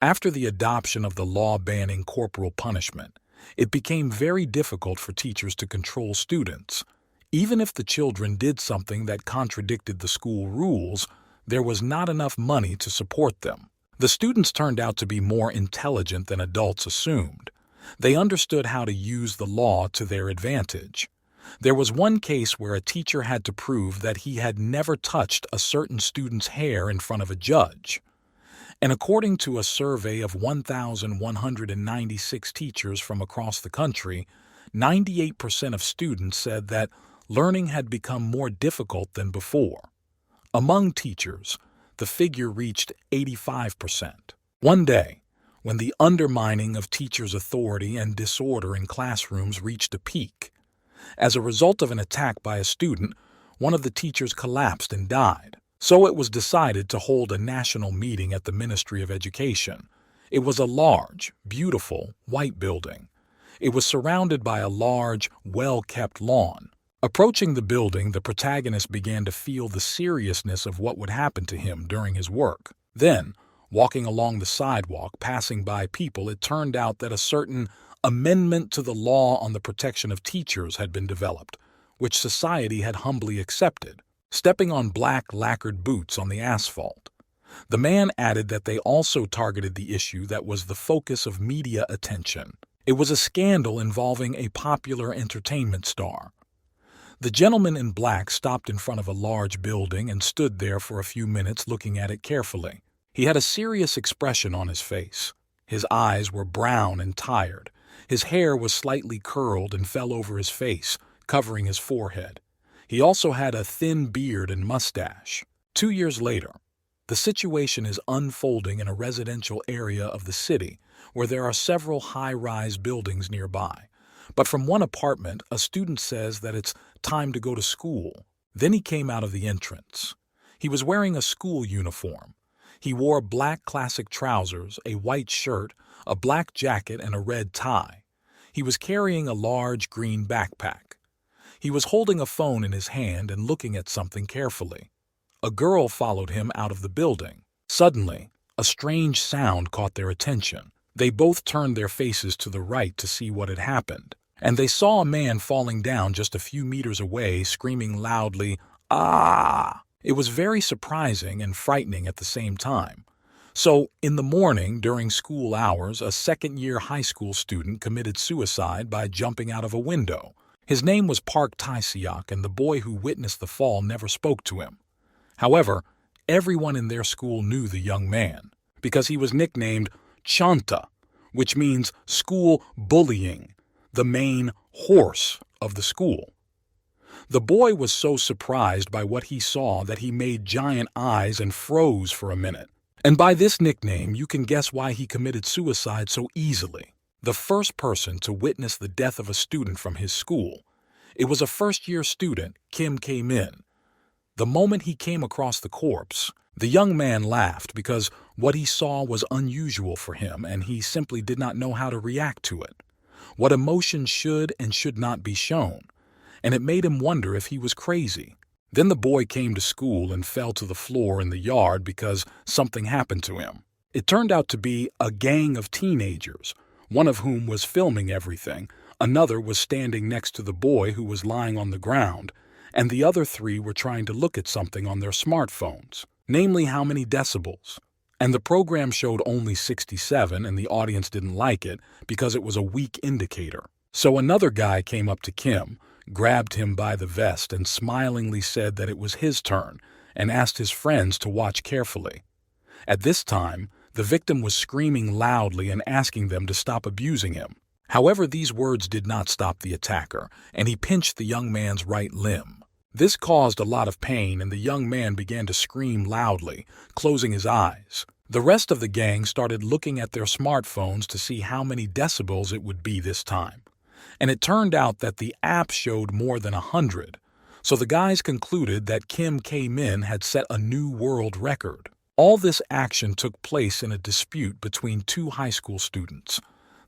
After the adoption of the law banning corporal punishment, it became very difficult for teachers to control students. Even if the children did something that contradicted the school rules, there was not enough money to support them. The students turned out to be more intelligent than adults assumed. They understood how to use the law to their advantage. There was one case where a teacher had to prove that he had never touched a certain student's hair in front of a judge. And according to a survey of 1,196 teachers from across the country, 98% of students said that learning had become more difficult than before. Among teachers, the figure reached 85%. One day, when the undermining of teachers' authority and disorder in classrooms reached a peak, as a result of an attack by a student, one of the teachers collapsed and died. So it was decided to hold a national meeting at the Ministry of Education. It was a large, beautiful, white building. It was surrounded by a large, well-kept lawn. Approaching the building, the protagonist began to feel the seriousness of what would happen to him during his work. Then, walking along the sidewalk, passing by people, it turned out that a certain amendment to the law on the protection of teachers had been developed, which society had humbly accepted. Stepping on black lacquered boots on the asphalt. The man added that they also targeted the issue that was the focus of media attention. It was a scandal involving a popular entertainment star. The gentleman in black stopped in front of a large building and stood there for a few minutes looking at it carefully. He had a serious expression on his face. His eyes were brown and tired. His hair was slightly curled and fell over his face, covering his forehead. He also had a thin beard and mustache. 2 years later, the situation is unfolding in a residential area of the city where there are several high-rise buildings nearby. But from one apartment, a student says that it's time to go to school. Then he came out of the entrance. He was wearing a school uniform. He wore black classic trousers, a white shirt, a black jacket, and a red tie. He was carrying a large green backpack. He was holding a phone in his hand and looking at something carefully. A girl followed him out of the building. Suddenly, a strange sound caught their attention. They both turned their faces to the right to see what had happened, and they saw a man falling down just a few meters away, screaming loudly, "Ah!" It was very surprising and frightening at the same time. So, in the morning, during school hours, a second-year high school student committed suicide by jumping out of a window. His name was Park Tae-seok, and the boy who witnessed the fall never spoke to him. However, everyone in their school knew the young man, because he was nicknamed Chanta, which means school bullying, the main horse of the school. The boy was so surprised by what he saw that he made giant eyes and froze for a minute. And by this nickname, you can guess why he committed suicide so easily. The first person to witness the death of a student from his school. It was a first-year student, Kim K-min. The moment he came across the corpse, the young man laughed because what he saw was unusual for him and he simply did not know how to react to it. What emotion should and should not be shown, and it made him wonder if he was crazy. Then the boy came to school and fell to the floor in the yard because something happened to him. It turned out to be a gang of teenagers, one of whom was filming everything, another was standing next to the boy who was lying on the ground, and the other 3 were trying to look at something on their smartphones, namely how many decibels. And the program showed only 67 and the audience didn't like it because it was a weak indicator. So another guy came up to Kim, grabbed him by the vest and smilingly said that it was his turn and asked his friends to watch carefully. At this time, the victim was screaming loudly and asking them to stop abusing him. However, these words did not stop the attacker, and he pinched the young man's right limb. This caused a lot of pain, and the young man began to scream loudly, closing his eyes. The rest of the gang started looking at their smartphones to see how many decibels it would be this time. And it turned out that the app showed more than 100. So the guys concluded that Kim K-min had set a new world record. All this action took place in a dispute between 2 high school students.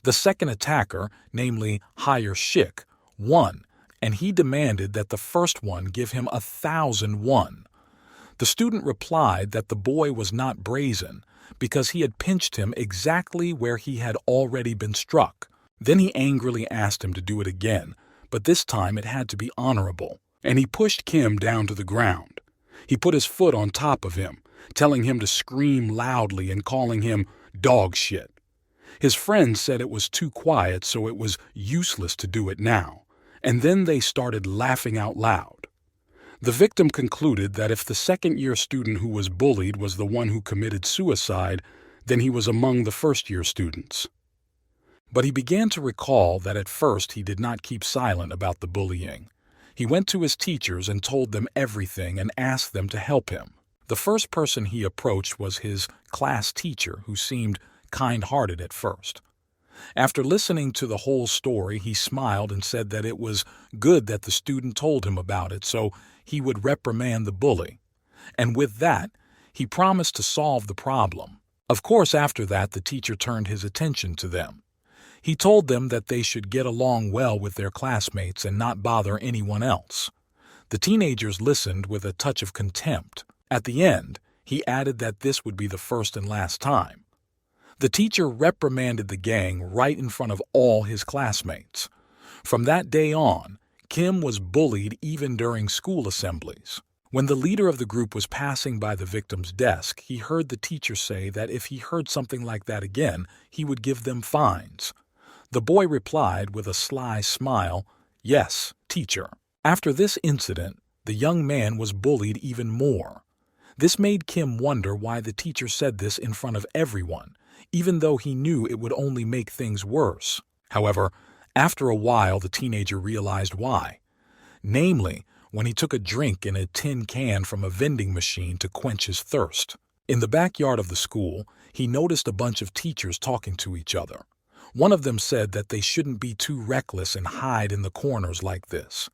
The second attacker, namely Hyer-shik, won, and he demanded that the first one give him 1,000 won. The student replied that the boy was not brazen because he had pinched him exactly where he had already been struck. Then he angrily asked him to do it again, but this time it had to be honorable, and he pushed Kim down to the ground. He put his foot on top of him, telling him to scream loudly and calling him dog shit. His friends said it was too quiet, so it was useless to do it now, and then they started laughing out loud. The victim concluded that if the second-year student who was bullied was the one who committed suicide, then he was among the first-year students. But he began to recall that at first he did not keep silent about the bullying. He went to his teachers and told them everything and asked them to help him. The first person he approached was his class teacher, who seemed kind-hearted at first. After listening to the whole story, he smiled and said that it was good that the student told him about it, so he would reprimand the bully. And with that, he promised to solve the problem. Of course, after that, the teacher turned his attention to them. He told them that they should get along well with their classmates and not bother anyone else. The teenagers listened with a touch of contempt. At the end, he added that this would be the first and last time. The teacher reprimanded the gang right in front of all his classmates. From that day on, Kim was bullied even during school assemblies. When the leader of the group was passing by the victim's desk, he heard the teacher say that if he heard something like that again, he would give them fines. The boy replied with a sly smile, "Yes, teacher." After this incident, the young man was bullied even more. This made Kim wonder why the teacher said this in front of everyone, even though he knew it would only make things worse. However, after a while, the teenager realized why. Namely, when he took a drink in a tin can from a vending machine to quench his thirst. In the backyard of the school, he noticed a bunch of teachers talking to each other. One of them said that they shouldn't be too reckless and hide in the corners like this.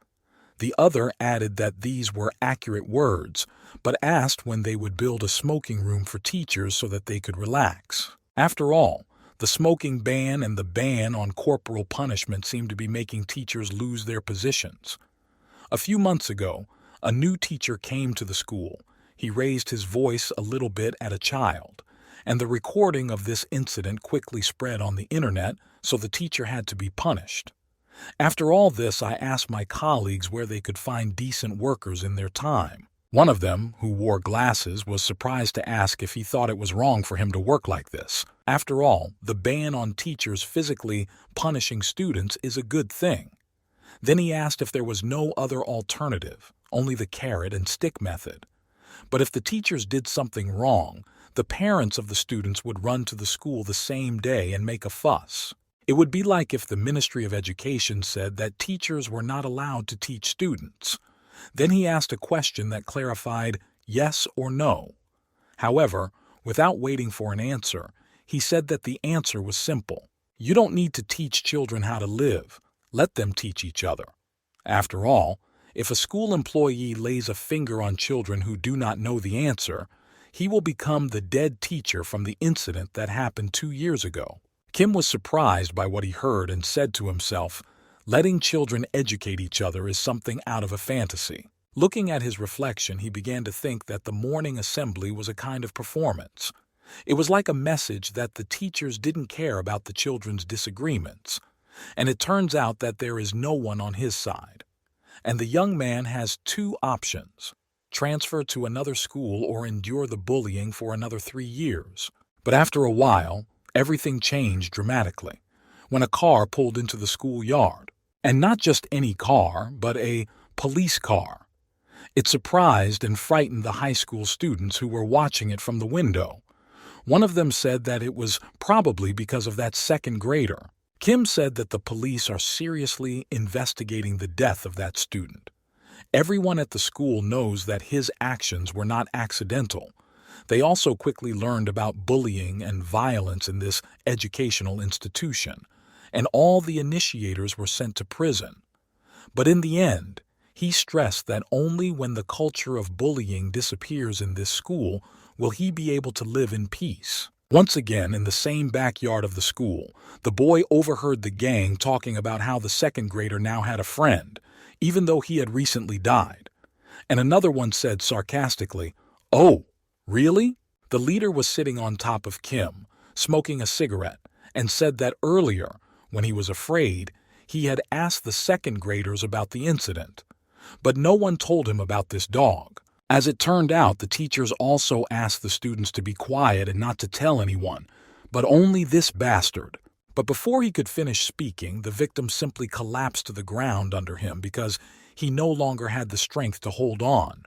The other added that these were accurate words, but asked when they would build a smoking room for teachers so that they could relax. After all, the smoking ban and the ban on corporal punishment seemed to be making teachers lose their positions. A few months ago, a new teacher came to the school. He raised his voice a little bit at a child, and the recording of this incident quickly spread on the internet, so the teacher had to be punished. After all this, I asked my colleagues where they could find decent workers in their time. One of them, who wore glasses, was surprised to ask if he thought it was wrong for him to work like this. After all, the ban on teachers physically punishing students is a good thing. Then he asked if there was no other alternative, only the carrot and stick method. But if the teachers did something wrong, the parents of the students would run to the school the same day and make a fuss. It would be like if the Ministry of Education said that teachers were not allowed to teach students. Then he asked a question that clarified yes or no. However, without waiting for an answer, he said that the answer was simple. You don't need to teach children how to live. Let them teach each other. After all, if a school employee lays a finger on children who do not know the answer, he will become the dead teacher from the incident that happened 2 years ago. Kim was surprised by what he heard and said to himself, letting children educate each other is something out of a fantasy. Looking at his reflection, he began to think that the morning assembly was a kind of performance. It was like a message that the teachers didn't care about the children's disagreements. And it turns out that there is no one on his side. And the young man has 2 options: transfer to another school or endure the bullying for another 3 years. But after a while, everything changed dramatically when a car pulled into the schoolyard. And not just any car, but a police car. It surprised and frightened the high school students who were watching it from the window. One of them said that it was probably because of that second grader. Kim said that the police are seriously investigating the death of that student. Everyone at the school knows that his actions were not accidental. They also quickly learned about bullying and violence in this educational institution, and all the initiators were sent to prison. But in the end, he stressed that only when the culture of bullying disappears in this school will he be able to live in peace. Once again, in the same backyard of the school, the boy overheard the gang talking about how the second grader now had a friend, even though he had recently died. And another one said sarcastically, "Oh, really?" The leader was sitting on top of Kim, smoking a cigarette, and said that earlier, when he was afraid, he had asked the second graders about the incident. But no one told him about this dog. As it turned out, the teachers also asked the students to be quiet and not to tell anyone, but only this bastard. But before he could finish speaking, the victim simply collapsed to the ground under him because he no longer had the strength to hold on.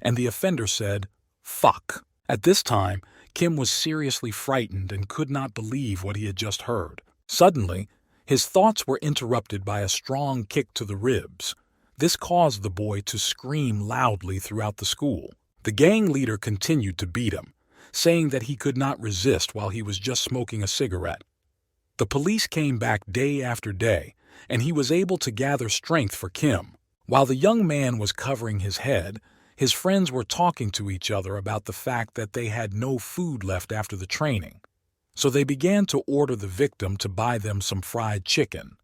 And the offender said, "Fuck." At this time, Kim was seriously frightened and could not believe what he had just heard. Suddenly, his thoughts were interrupted by a strong kick to the ribs. This caused the boy to scream loudly throughout the school. The gang leader continued to beat him, saying that he could not resist while he was just smoking a cigarette. The police came back day after day, and he was able to gather strength for Kim. While the young man was covering his head, his friends were talking to each other about the fact that they had no food left after the training. So they began to order the victim to buy them some fried chicken,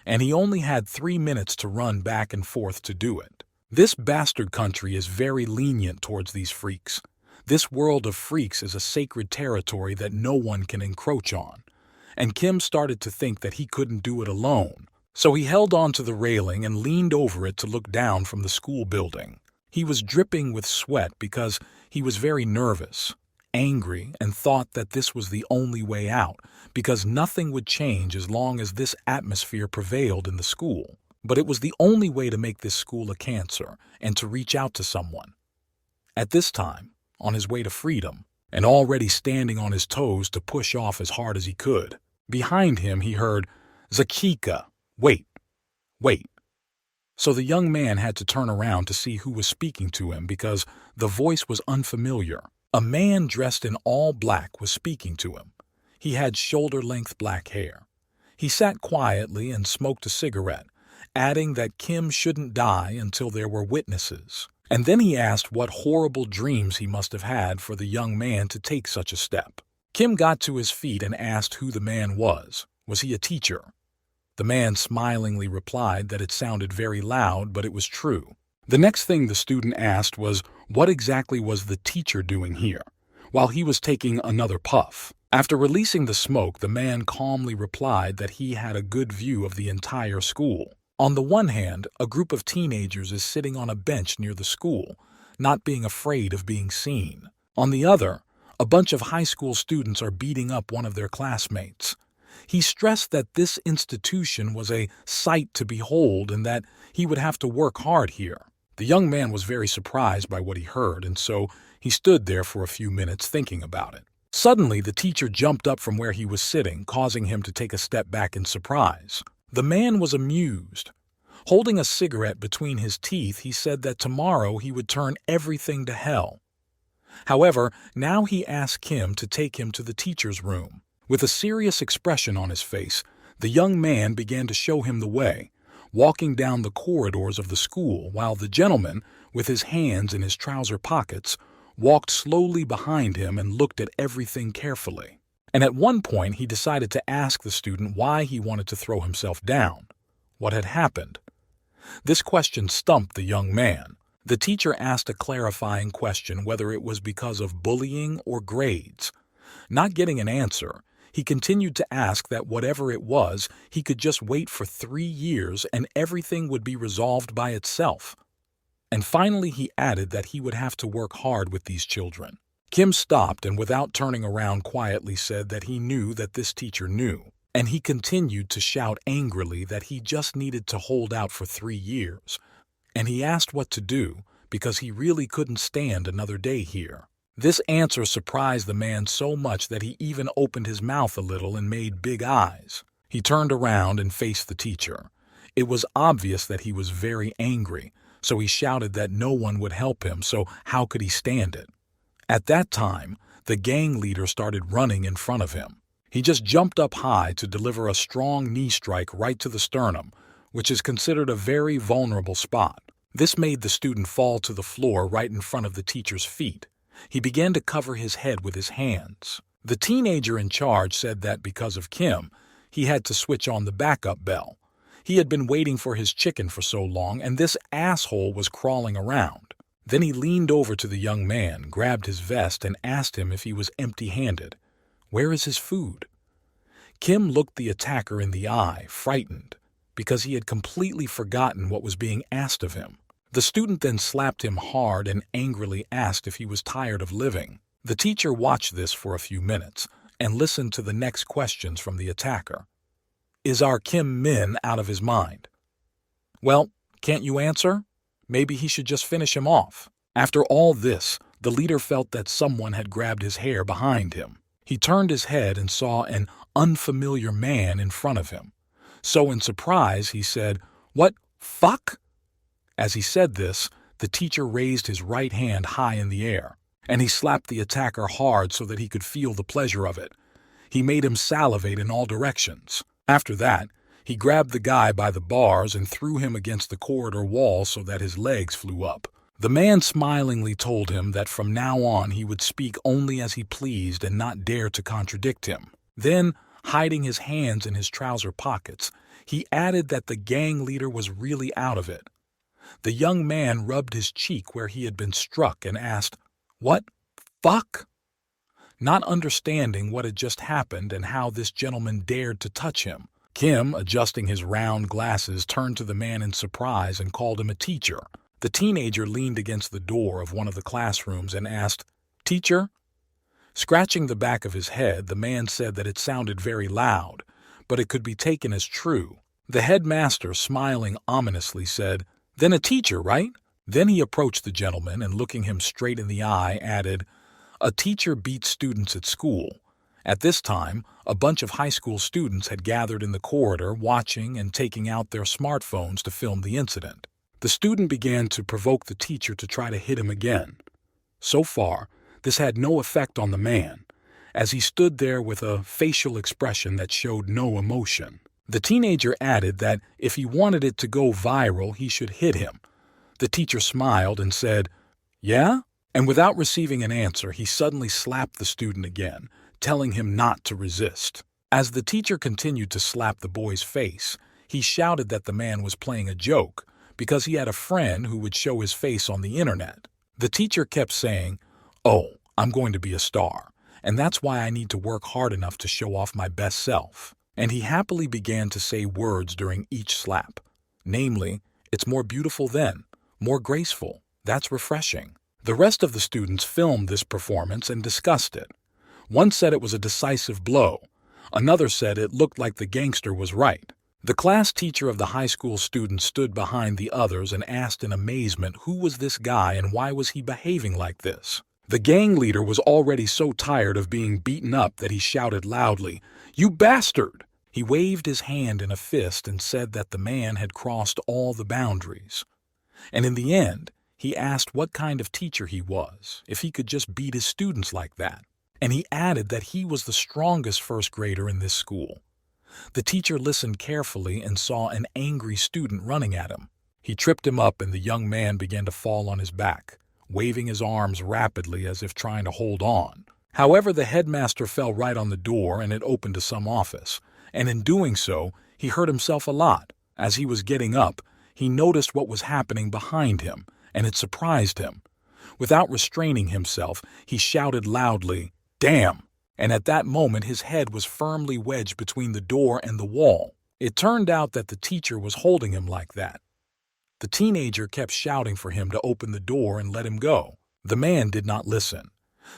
and he only had 3 minutes to run back and forth to do it. This bastard country is very lenient towards these freaks. This world of freaks is a sacred territory that no one can encroach on. And Kim started to think that he couldn't do it alone. So he held on to the railing and leaned over it to look down from the school building. He was dripping with sweat because he was very nervous, angry, and thought that this was the only way out, because nothing would change as long as this atmosphere prevailed in the school. But it was the only way to make this school a cancer and to reach out to someone. At this time, on his way to freedom, and already standing on his toes to push off as hard as he could, behind him he heard, "Zakika, wait, wait." So the young man had to turn around to see who was speaking to him because the voice was unfamiliar. A man dressed in all black was speaking to him. He had shoulder-length black hair. He sat quietly and smoked a cigarette, adding that Kim shouldn't die until there were witnesses. And then he asked what horrible dreams he must have had for the young man to take such a step. Kim got to his feet and asked who the man was. Was he a teacher? The man smilingly replied that it sounded very loud, but it was true. The next thing the student asked was what exactly was the teacher doing here, while he was taking another puff. After releasing the smoke, the man calmly replied that he had a good view of the entire school. On the one hand, a group of teenagers is sitting on a bench near the school, not being afraid of being seen. On the other, a bunch of high school students are beating up one of their classmates. He stressed that this institution was a sight to behold and that he would have to work hard here. The young man was very surprised by what he heard, and so he stood there for a few minutes thinking about it. Suddenly, the teacher jumped up from where he was sitting, causing him to take a step back in surprise. The man was amused. Holding a cigarette between his teeth, he said that tomorrow he would turn everything to hell. However, now he asked Kim to take him to the teacher's room. With a serious expression on his face, the young man began to show him the way, walking down the corridors of the school while the gentleman, with his hands in his trouser pockets, walked slowly behind him and looked at everything carefully. And at one point he decided to ask the student why he wanted to throw himself down. What had happened? This question stumped the young man. The teacher asked a clarifying question whether it was because of bullying or grades. Not getting an answer, he continued to ask that whatever it was, he could just wait for 3 years and everything would be resolved by itself. And finally he added that he would have to work hard with these children. Kim stopped and without turning around quietly said that he knew that this teacher knew. And he continued to shout angrily that he just needed to hold out for 3 years. And he asked what to do because he really couldn't stand another day here. This answer surprised the man so much that he even opened his mouth a little and made big eyes. He turned around and faced the teacher. It was obvious that he was very angry, so he shouted that no one would help him, so how could he stand it? At that time, the gang leader started running in front of him. He just jumped up high to deliver a strong knee strike right to the sternum, which is considered a very vulnerable spot. This made the student fall to the floor right in front of the teacher's feet. He began to cover his head with his hands. The teenager in charge said that because of Kim, he had to switch on the backup bell. He had been waiting for his chicken for so long, and this asshole was crawling around. Then he leaned over to the young man, grabbed his vest, and asked him if he was empty-handed. "Where is his food?" Kim looked the attacker in the eye, frightened, because he had completely forgotten what was being asked of him. The student then slapped him hard and angrily asked if he was tired of living. The teacher watched this for a few minutes and listened to the next questions from the attacker. "Is our Kim Min out of his mind?" "Well, can't you answer? Maybe he should just finish him off." After all this, the leader felt that someone had grabbed his hair behind him. He turned his head and saw an unfamiliar man in front of him. So in surprise, he said, "What fuck?" As he said this, the teacher raised his right hand high in the air, and he slapped the attacker hard so that he could feel the pleasure of it. He made him salivate in all directions. After that, he grabbed the guy by the bars and threw him against the corridor wall so that his legs flew up. The man smilingly told him that from now on he would speak only as he pleased and not dare to contradict him. Then, hiding his hands in his trouser pockets, he added that the gang leader was really out of it. The young man rubbed his cheek where he had been struck and asked, "What fuck?" Not understanding what had just happened and how this gentleman dared to touch him, Kim, adjusting his round glasses, turned to the man in surprise and called him a teacher. The teenager leaned against the door of one of the classrooms and asked, "Teacher?" Scratching the back of his head, the man said that it sounded very loud, but it could be taken as true. The headmaster, smiling ominously, said, "Then a teacher, right?" Then he approached the gentleman and, looking him straight in the eye, added, "A teacher beats students at school." At this time, a bunch of high school students had gathered in the corridor, watching and taking out their smartphones to film the incident. The student began to provoke the teacher to try to hit him again. So far, this had no effect on the man, as he stood there with a facial expression that showed no emotion. The teenager added that if he wanted it to go viral, he should hit him. The teacher smiled and said, "Yeah?" And without receiving an answer, he suddenly slapped the student again, telling him not to resist. As the teacher continued to slap the boy's face, he shouted that the man was playing a joke because he had a friend who would show his face on the internet. The teacher kept saying, "Oh, I'm going to be a star, and that's why I need to work hard enough to show off my best self." And he happily began to say words during each slap. Namely, "It's more beautiful then, more graceful, that's refreshing." The rest of the students filmed this performance and discussed it. One said it was a decisive blow. Another said it looked like the gangster was right. The class teacher of the high school students stood behind the others and asked in amazement who was this guy and why was he behaving like this. The gang leader was already so tired of being beaten up that he shouted loudly, "You bastard!" He waved his hand in a fist and said that the man had crossed all the boundaries. And in the end, he asked what kind of teacher he was, if he could just beat his students like that. And he added that he was the strongest first grader in this school. The teacher listened carefully and saw an angry student running at him. He tripped him up and the young man began to fall on his back, waving his arms rapidly as if trying to hold on. However, the headmaster fell right on the door and it opened to some office, and in doing so, he hurt himself a lot. As he was getting up, he noticed what was happening behind him, and it surprised him. Without restraining himself, he shouted loudly, "Damn!" And at that moment his head was firmly wedged between the door and the wall. It turned out that the teacher was holding him like that. The teenager kept shouting for him to open the door and let him go. The man did not listen.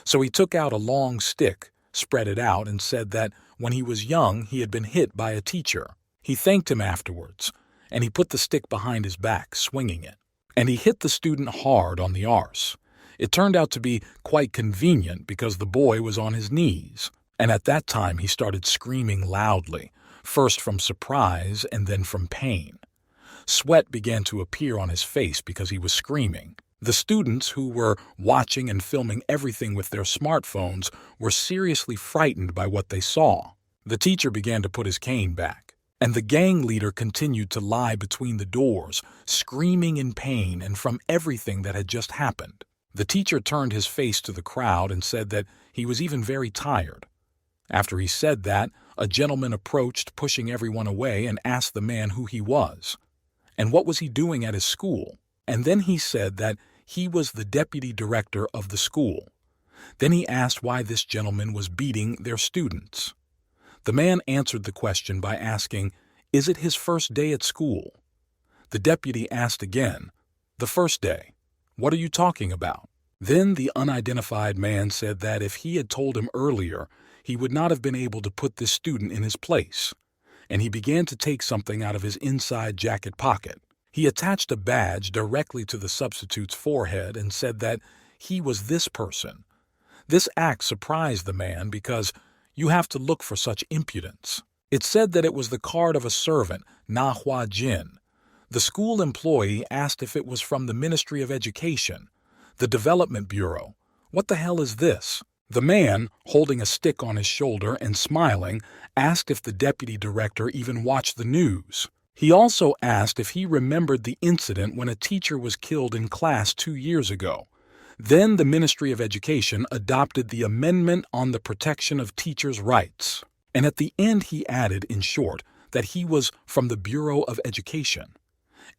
So he took out a long stick, spread it out, and said that when he was young he had been hit by a teacher. He thanked him afterwards, and he put the stick behind his back, swinging it. And he hit the student hard on the arse. It turned out to be quite convenient because the boy was on his knees, and at that time he started screaming loudly, first from surprise and then from pain. Sweat began to appear on his face because he was screaming. The students, who were watching and filming everything with their smartphones, were seriously frightened by what they saw. The teacher began to put his cane back, and the gang leader continued to lie between the doors, screaming in pain and from everything that had just happened. The teacher turned his face to the crowd and said that he was even very tired. After he said that, a gentleman approached, pushing everyone away, and asked the man who he was, and what was he doing at his school. And then he said that he was the deputy director of the school. Then he asked why this gentleman was beating their students. The man answered the question by asking, "Is it his first day at school?" The deputy asked again, "The first day. What are you talking about?" Then the unidentified man said that if he had told him earlier, he would not have been able to put this student in his place, and he began to take something out of his inside jacket pocket. He attached a badge directly to the substitute's forehead and said that he was this person. This act surprised the man because you have to look for such impudence. It said that it was the card of a servant, Manhwa. The school employee asked if it was from the Ministry of Education, the Development Bureau. What the hell is this? The man, holding a stick on his shoulder and smiling, asked if the deputy director even watched the news. He also asked if he remembered the incident when a teacher was killed in class 2 years ago. Then the Ministry of Education adopted the Amendment on the Protection of Teachers' Rights. And at the end he added, in short, that he was from the Bureau of Education.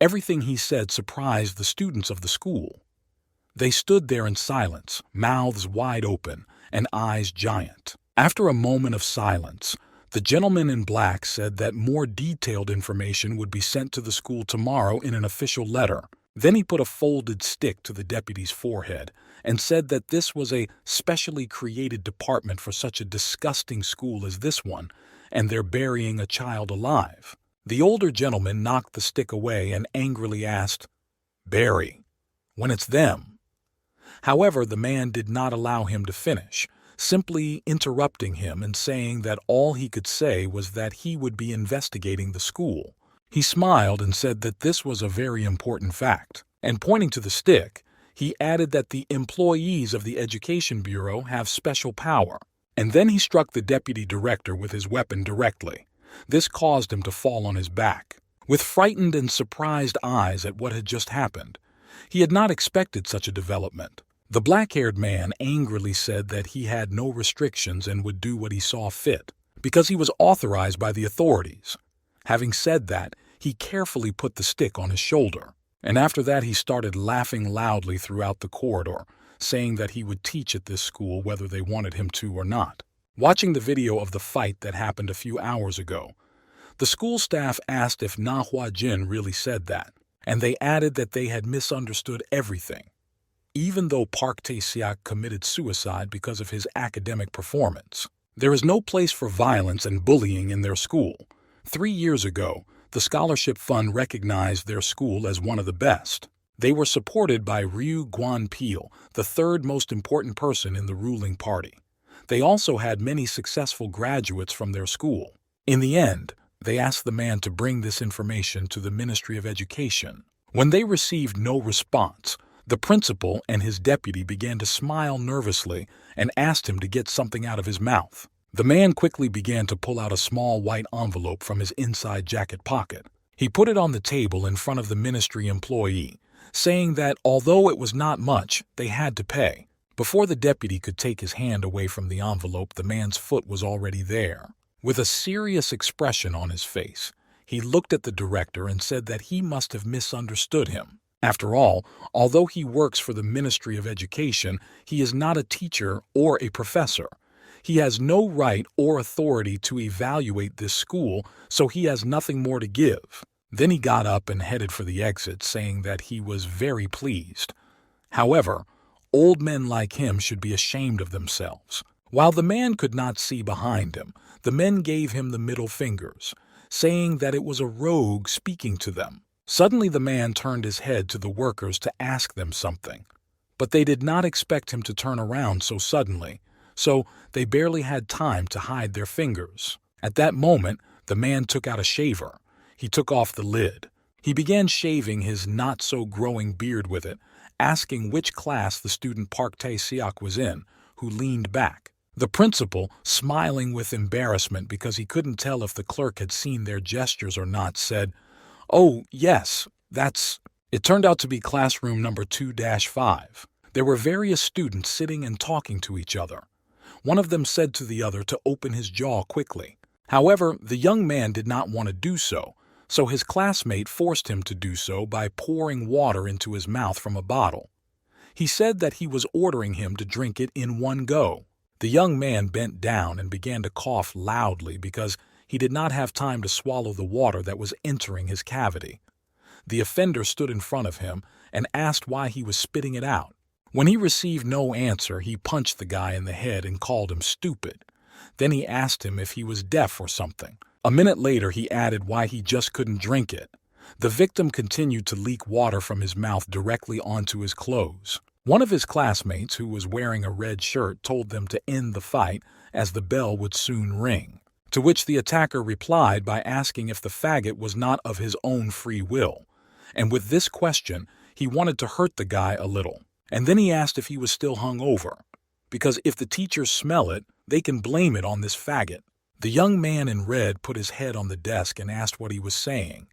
Everything he said surprised the students of the school. They stood there in silence, mouths wide open and eyes giant. After a moment of silence, the gentleman in black said that more detailed information would be sent to the school tomorrow in an official letter. Then he put a folded stick to the deputy's forehead and said that this was a specially created department for such a disgusting school as this one, and they're burying a child alive. The older gentleman knocked the stick away and angrily asked, "Bury? When it's them?" However, the man did not allow him to finish, simply interrupting him and saying that all he could say was that he would be investigating the school. He smiled and said that this was a very important fact, and pointing to the stick, he added that the employees of the Education Bureau have special power. And then he struck the deputy director with his weapon directly. This caused him to fall on his back. With frightened and surprised eyes at what had just happened, he had not expected such a development. The black-haired man angrily said that he had no restrictions and would do what he saw fit, because he was authorized by the authorities. Having said that, he carefully put the stick on his shoulder, and after that he started laughing loudly throughout the corridor, saying that he would teach at this school whether they wanted him to or not. Watching the video of the fight that happened a few hours ago, the school staff asked if Manhwa really said that, and they added that they had misunderstood everything. Even though Park Tae-seok committed suicide because of his academic performance, there is no place for violence and bullying in their school. 3 years ago, the scholarship fund recognized their school as one of the best. They were supported by Ryu Gwan-pil, the third most important person in the ruling party. They also had many successful graduates from their school. In the end, they asked the man to bring this information to the Ministry of Education. When they received no response, the principal and his deputy began to smile nervously and asked him to get something out of his mouth. The man quickly began to pull out a small white envelope from his inside jacket pocket. He put it on the table in front of the ministry employee, saying that although it was not much, they had to pay. Before the deputy could take his hand away from the envelope, the man's foot was already there. With a serious expression on his face, he looked at the director and said that he must have misunderstood him. After all, although he works for the Ministry of Education, he is not a teacher or a professor. He has no right or authority to evaluate this school, so he has nothing more to give. Then he got up and headed for the exit, saying that he was very pleased. However, old men like him should be ashamed of themselves. While the man could not see behind him, the men gave him the middle fingers, saying that it was a rogue speaking to them. Suddenly the man turned his head to the workers to ask them something, but they did not expect him to turn around so suddenly, so they barely had time to hide their fingers. At that moment, the man took out a shaver. He took off the lid. He began shaving his not-so-growing beard with it, asking which class the student Park Tae-seok was in, who leaned back. The principal, smiling with embarrassment because he couldn't tell if the clerk had seen their gestures or not, said, "Oh, yes, that's..." It turned out to be classroom number 2-5. There were various students sitting and talking to each other. One of them said to the other to open his jaw quickly. However, the young man did not want to do so, so his classmate forced him to do so by pouring water into his mouth from a bottle. He said that he was ordering him to drink it in one go. The young man bent down and began to cough loudly because he did not have time to swallow the water that was entering his cavity. The offender stood in front of him and asked why he was spitting it out. When he received no answer, he punched the guy in the head and called him stupid. Then he asked him if he was deaf or something. A minute later, he added why he just couldn't drink it. The victim continued to leak water from his mouth directly onto his clothes. One of his classmates, who was wearing a red shirt, told them to end the fight as the bell would soon ring, to which the attacker replied by asking if the faggot was not of his own free will. And with this question, he wanted to hurt the guy a little. And then he asked if he was still hungover, because if the teachers smell it, they can blame it on this faggot. The young man in red put his head on the desk and asked what he was saying.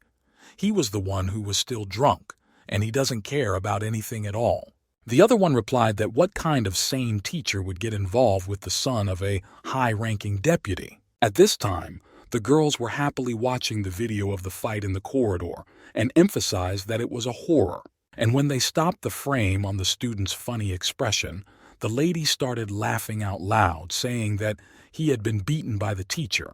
He was the one who was still drunk, and he doesn't care about anything at all. The other one replied that what kind of sane teacher would get involved with the son of a high-ranking deputy? At this time, the girls were happily watching the video of the fight in the corridor and emphasized that it was a horror. And when they stopped the frame on the student's funny expression, the lady started laughing out loud, saying that he had been beaten by the teacher.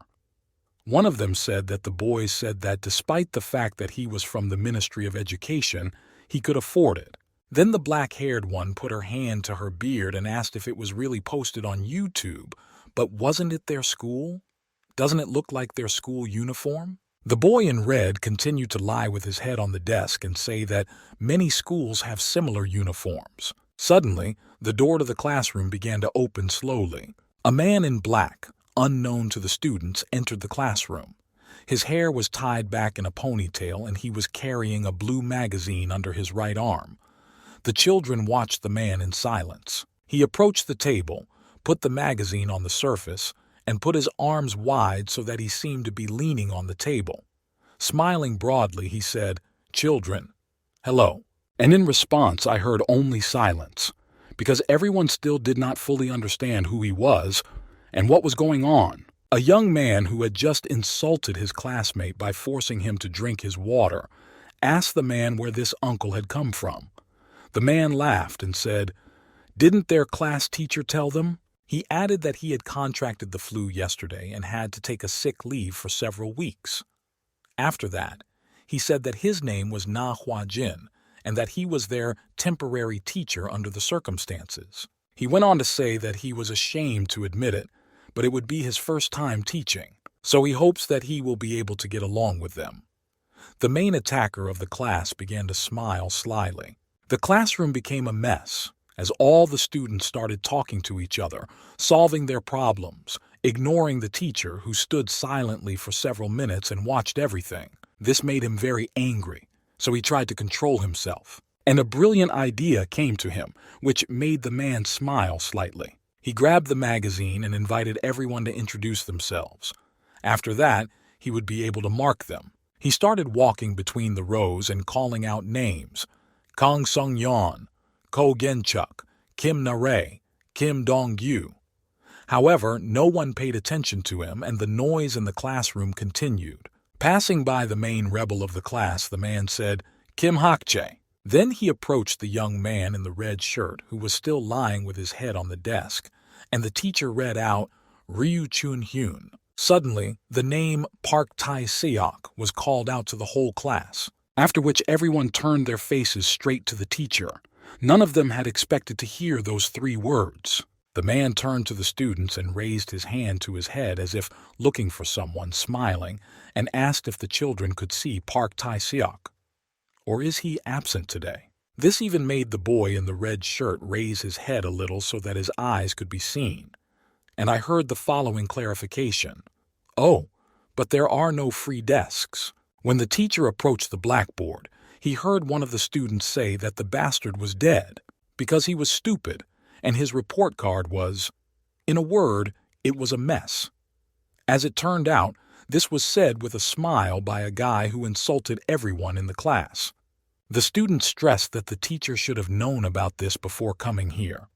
One of them said that the boys said that despite the fact that he was from the Ministry of Education, he could afford it. Then the black-haired one put her hand to her beard and asked if it was really posted on YouTube, but wasn't it their school? Doesn't it look like their school uniform? The boy in red continued to lie with his head on the desk and say that many schools have similar uniforms. Suddenly, the door to the classroom began to open slowly. A man in black, unknown to the students, entered the classroom. His hair was tied back in a ponytail and he was carrying a blue magazine under his right arm. The children watched the man in silence. He approached the table, put the magazine on the surface, and put his arms wide so that he seemed to be leaning on the table. Smiling broadly, he said, "Children, hello." And in response, I heard only silence, because everyone still did not fully understand who he was and what was going on. A young man who had just insulted his classmate by forcing him to drink his water asked the man where this uncle had come from. The man laughed and said, "Didn't their class teacher tell them?" He added that he had contracted the flu yesterday and had to take a sick leave for several weeks. After that, he said that his name was Manhwa and that he was their temporary teacher under the circumstances. He went on to say that he was ashamed to admit it, but it would be his first time teaching, so he hopes that he will be able to get along with them. The main attacker of the class began to smile slyly. The classroom became a mess as all the students started talking to each other, solving their problems, ignoring the teacher who stood silently for several minutes and watched everything. This made him very angry, so he tried to control himself. And a brilliant idea came to him, which made the man smile slightly. He grabbed the magazine and invited everyone to introduce themselves. After that, he would be able to mark them. He started walking between the rows and calling out names: Kang Sung-yeon, Ko Genchuk, Kim Na-rae, Kim Dong-gyu. However, no one paid attention to him and the noise in the classroom continued. Passing by the main rebel of the class, the man said, "Kim Hak-jae." Then he approached the young man in the red shirt who was still lying with his head on the desk, and the teacher read out Ryu Chun-hyun. Suddenly, the name Park Tae-seok was called out to the whole class, after which everyone turned their faces straight to the teacher. None of them had expected to hear those 3 words. The man turned to the students and raised his hand to his head as if looking for someone, smiling, and asked if the children could see Park Tae-seok. Or is he absent today? This even made the boy in the red shirt raise his head a little so that his eyes could be seen. And I heard the following clarification: "Oh, but there are no free desks." When the teacher approached the blackboard, he heard one of the students say that the bastard was dead because he was stupid, and his report card was, in a word, it was a mess. As it turned out, this was said with a smile by a guy who insulted everyone in the class. The student stressed that the teacher should have known about this before coming here.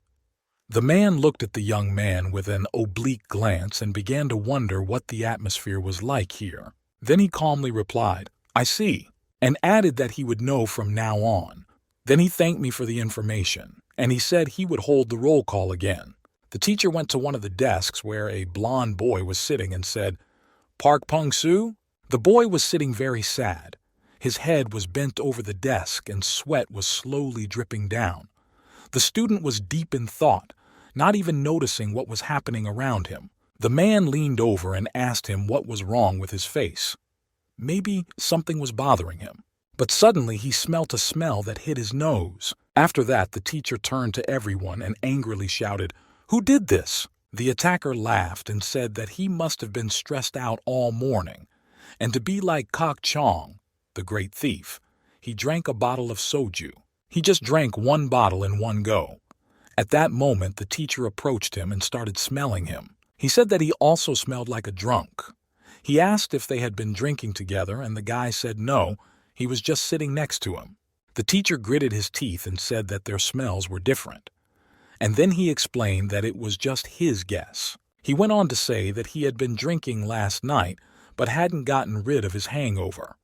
The man looked at the young man with an oblique glance and began to wonder what the atmosphere was like here. Then he calmly replied, "I see," and added that he would know from now on. Then he thanked me for the information and he said he would hold the roll call again. The teacher went to one of the desks where a blond boy was sitting and said, "Park Pung-soo?" The boy was sitting very sad. His head was bent over the desk and sweat was slowly dripping down. The student was deep in thought, not even noticing what was happening around him. The man leaned over and asked him what was wrong with his face. Maybe something was bothering him. But suddenly he smelt a smell that hit his nose. After that, the teacher turned to everyone and angrily shouted, "Who did this?" The attacker laughed and said that he must have been stressed out all morning, and to be like Kok Chong, the great thief, he drank a bottle of soju. He just drank one bottle in one go. At that moment, the teacher approached him and started smelling him. He said that he also smelled like a drunk. He asked if they had been drinking together, and the guy said no, he was just sitting next to him. The teacher gritted his teeth and said that their smells were different. And then he explained that it was just his guess. He went on to say that he had been drinking last night, but hadn't gotten rid of his hangover.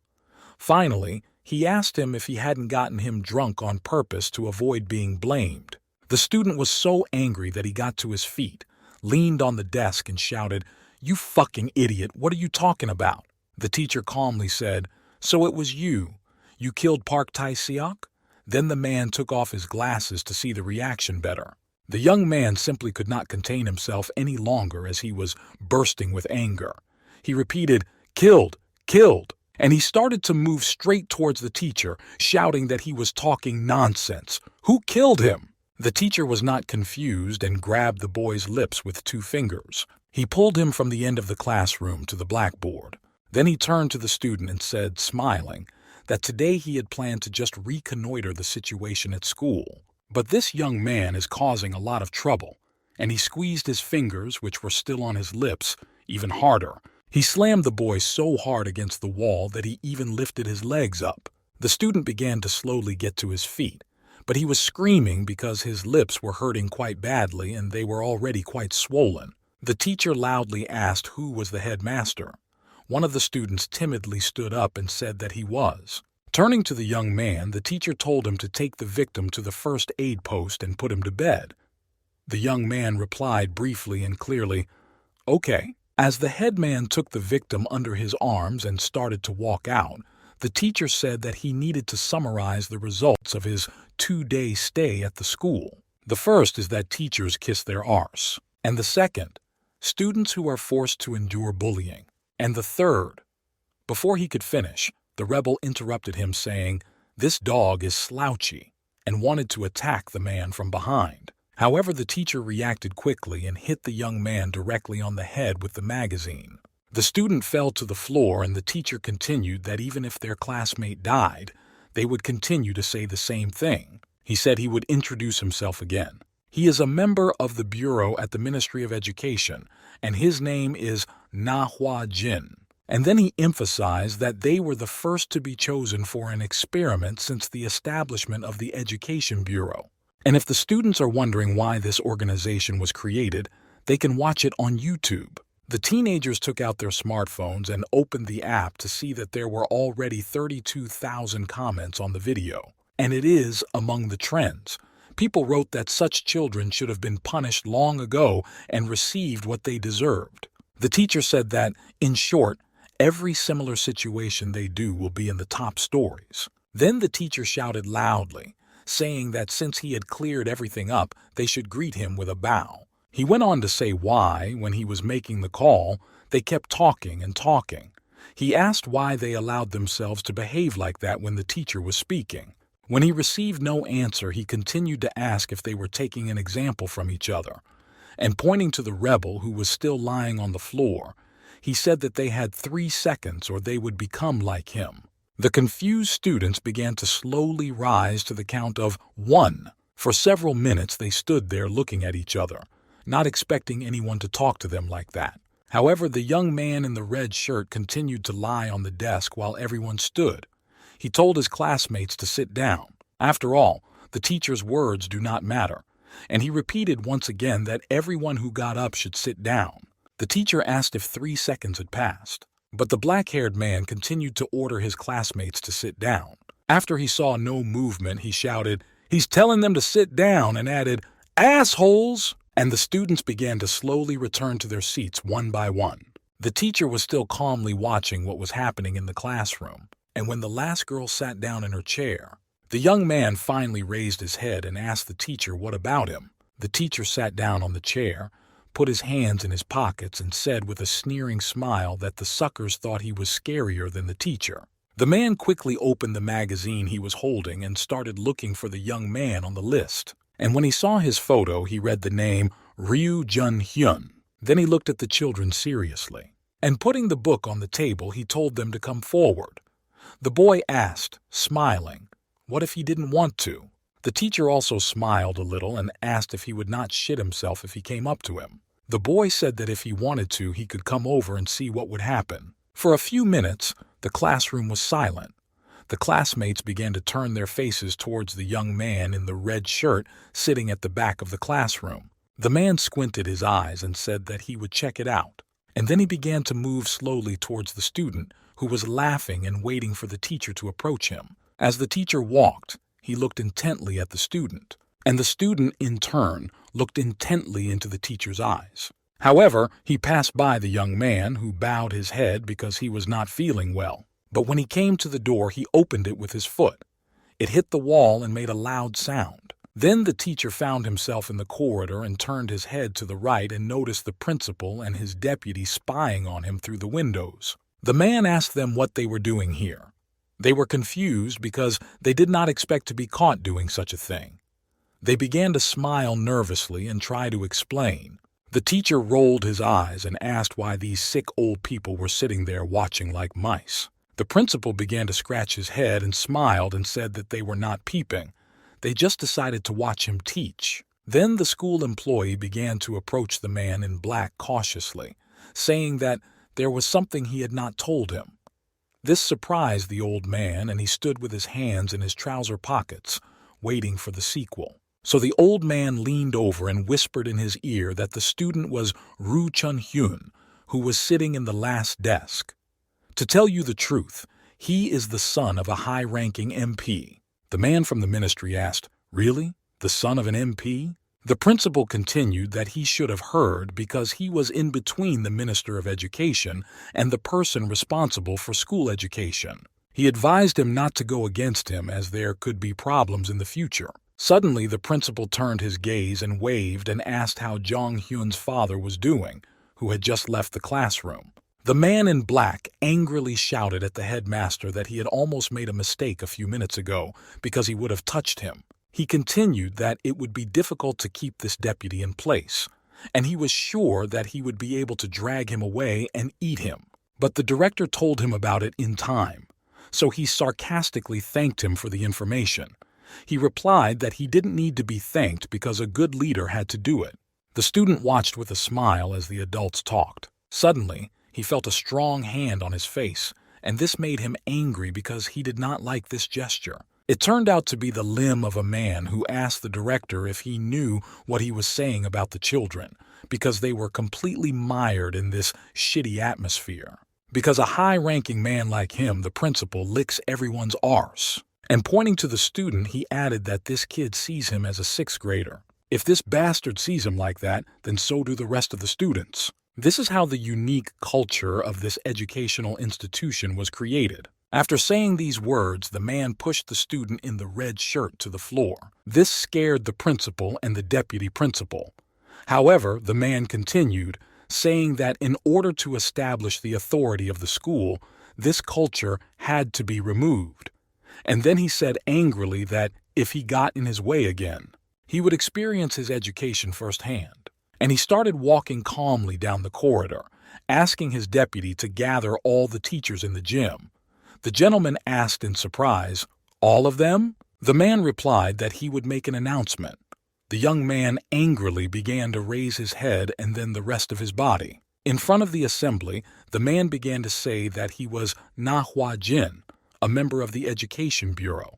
Finally, he asked him if he hadn't gotten him drunk on purpose to avoid being blamed. The student was so angry that he got to his feet, leaned on the desk and shouted, "You fucking idiot, what are you talking about?" The teacher calmly said, "So it was you. You killed Park Tae-seok?" Then the man took off his glasses to see the reaction better. The young man simply could not contain himself any longer as he was bursting with anger. He repeated, "Killed, killed," and he started to move straight towards the teacher, shouting that he was talking nonsense. Who killed him? The teacher was not confused and grabbed the boy's lips with 2 fingers. He pulled him from the end of the classroom to the blackboard. Then he turned to the student and said, smiling, that today he had planned to just reconnoiter the situation at school. But this young man is causing a lot of trouble, and he squeezed his fingers, which were still on his lips, even harder. He slammed the boy so hard against the wall that he even lifted his legs up. The student began to slowly get to his feet, but he was screaming because his lips were hurting quite badly and they were already quite swollen. The teacher loudly asked who was the headmaster. One of the students timidly stood up and said that he was. Turning to the young man, the teacher told him to take the victim to the first aid post and put him to bed. The young man replied briefly and clearly, "Okay." As the headman took the victim under his arms and started to walk out, the teacher said that he needed to summarize the results of his 2-day stay at the school. The first is that teachers kiss their arse. And the second, students who are forced to endure bullying. And the third. Before he could finish, the rebel interrupted him saying, "This dog is slouchy," and wanted to attack the man from behind. However, the teacher reacted quickly and hit the young man directly on the head with the magazine. The student fell to the floor and the teacher continued that even if their classmate died, they would continue to say the same thing. He said he would introduce himself again. He is a member of the bureau at the Ministry of Education, and his name is Manhwa Recap. And then he emphasized that they were the first to be chosen for an experiment since the establishment of the Education Bureau. And if the students are wondering why this organization was created, they can watch it on YouTube. The teenagers took out their smartphones and opened the app to see that there were already 32,000 comments on the video. And it is among the trends. People wrote that such children should have been punished long ago and received what they deserved. The teacher said that, in short, every similar situation they do will be in the top stories. Then the teacher shouted loudly, saying that since he had cleared everything up, they should greet him with a bow. He went on to say why, when he was making the call, they kept talking and talking. He asked why they allowed themselves to behave like that when the teacher was speaking. When he received no answer, he continued to ask if they were taking an example from each other. And pointing to the rebel who was still lying on the floor, he said that they had 3 seconds or they would become like him. The confused students began to slowly rise to the count of 1. For several minutes they stood there looking at each other, not expecting anyone to talk to them like that. However, the young man in the red shirt continued to lie on the desk while everyone stood. He told his classmates to sit down. After all, the teacher's words do not matter. And he repeated once again that everyone who got up should sit down. The teacher asked if 3 seconds had passed. But the black-haired man continued to order his classmates to sit down. After he saw no movement, he shouted, He's telling them to sit down," and added, "Assholes!" And the students began to slowly return to their seats one by one. The teacher was still calmly watching what was happening in the classroom, and when the last girl sat down in her chair, the young man finally raised his head and asked the teacher what about him. The teacher sat down on the chair, put his hands in his pockets, and said with a sneering smile that the suckers thought he was scarier than the teacher. The man quickly opened the magazine he was holding and started looking for the young man on the list. And when he saw his photo, he read the name Ryu Jun-hyun. Then he looked at the children seriously, and putting the book on the table, he told them to come forward. The boy asked, smiling, what if he didn't want to? The teacher also smiled a little and asked if he would not shit himself if he came up to him. The boy said that if he wanted to, he could come over and see what would happen. For a few minutes, the classroom was silent. The classmates began to turn their faces towards the young man in the red shirt sitting at the back of the classroom. The man squinted his eyes and said that he would check it out. And then he began to move slowly towards the student, who was laughing and waiting for the teacher to approach him. As the teacher walked, he looked intently at the student, and the student, in turn, looked intently into the teacher's eyes. However, he passed by the young man, who bowed his head because he was not feeling well. But when he came to the door, he opened it with his foot. It hit the wall and made a loud sound. Then the teacher found himself in the corridor and turned his head to the right and noticed the principal and his deputy spying on him through the windows. The man asked them what they were doing here. They were confused because they did not expect to be caught doing such a thing. They began to smile nervously and try to explain. The teacher rolled his eyes and asked why these sick old people were sitting there watching like mice. The principal began to scratch his head and smiled and said that they were not peeping. They just decided to watch him teach. Then the school employee began to approach the man in black cautiously, saying that there was something he had not told him. This surprised the old man, and he stood with his hands in his trouser pockets, waiting for the sequel. So the old man leaned over and whispered in his ear that the student was Ryu Jun-hyun, who was sitting in the last desk. To tell you the truth, he is the son of a high-ranking MP. The man from the ministry asked, "Really? The son of an MP?" The principal continued that he should have heard because he was in between the Minister of Education and the person responsible for school education. He advised him not to go against him as there could be problems in the future. Suddenly, the principal turned his gaze and waved and asked how Jong-hyun's father was doing, who had just left the classroom. The man in black angrily shouted at the headmaster that he had almost made a mistake a few minutes ago because he would have touched him. He continued that it would be difficult to keep this deputy in place, and he was sure that he would be able to drag him away and eat him. But the director told him about it in time, so he sarcastically thanked him for the information. He replied that he didn't need to be thanked because a good leader had to do it. The student watched with a smile as the adults talked. Suddenly, he felt a strong hand on his face, and this made him angry because he did not like this gesture. It turned out to be the limb of a man who asked the director if he knew what he was saying about the children, because they were completely mired in this shitty atmosphere. Because a high-ranking man like him, the principal, licks everyone's arse. And pointing to the student, he added that this kid sees him as a sixth grader. If this bastard sees him like that, then so do the rest of the students. This is how the unique culture of this educational institution was created. After saying these words, the man pushed the student in the red shirt to the floor. This scared the principal and the deputy principal. However, the man continued, saying that in order to establish the authority of the school, this culture had to be removed. And then he said angrily that if he got in his way again, he would experience his education firsthand. And he started walking calmly down the corridor, asking his deputy to gather all the teachers in the gym. The gentleman asked in surprise, "All of them?" The man replied that he would make an announcement. The young man angrily began to raise his head and then the rest of his body. In front of the assembly, the man began to say that he was Manhwa Jin, a member of the Education Bureau.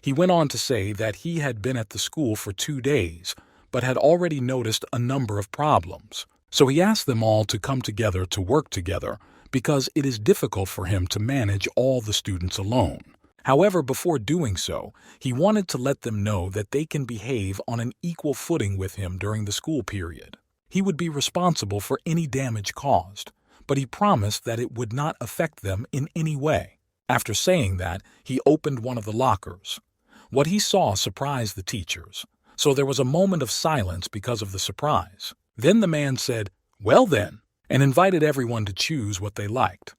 He went on to say that he had been at the school for 2 days, but had already noticed a number of problems. So he asked them all to come together to work together because it is difficult for him to manage all the students alone. However, before doing so, he wanted to let them know that they can behave on an equal footing with him during the school period. He would be responsible for any damage caused, but he promised that it would not affect them in any way. After saying that, he opened one of the lockers. What he saw surprised the teachers, so there was a moment of silence because of the surprise. Then the man said, "Well then," and invited everyone to choose what they liked.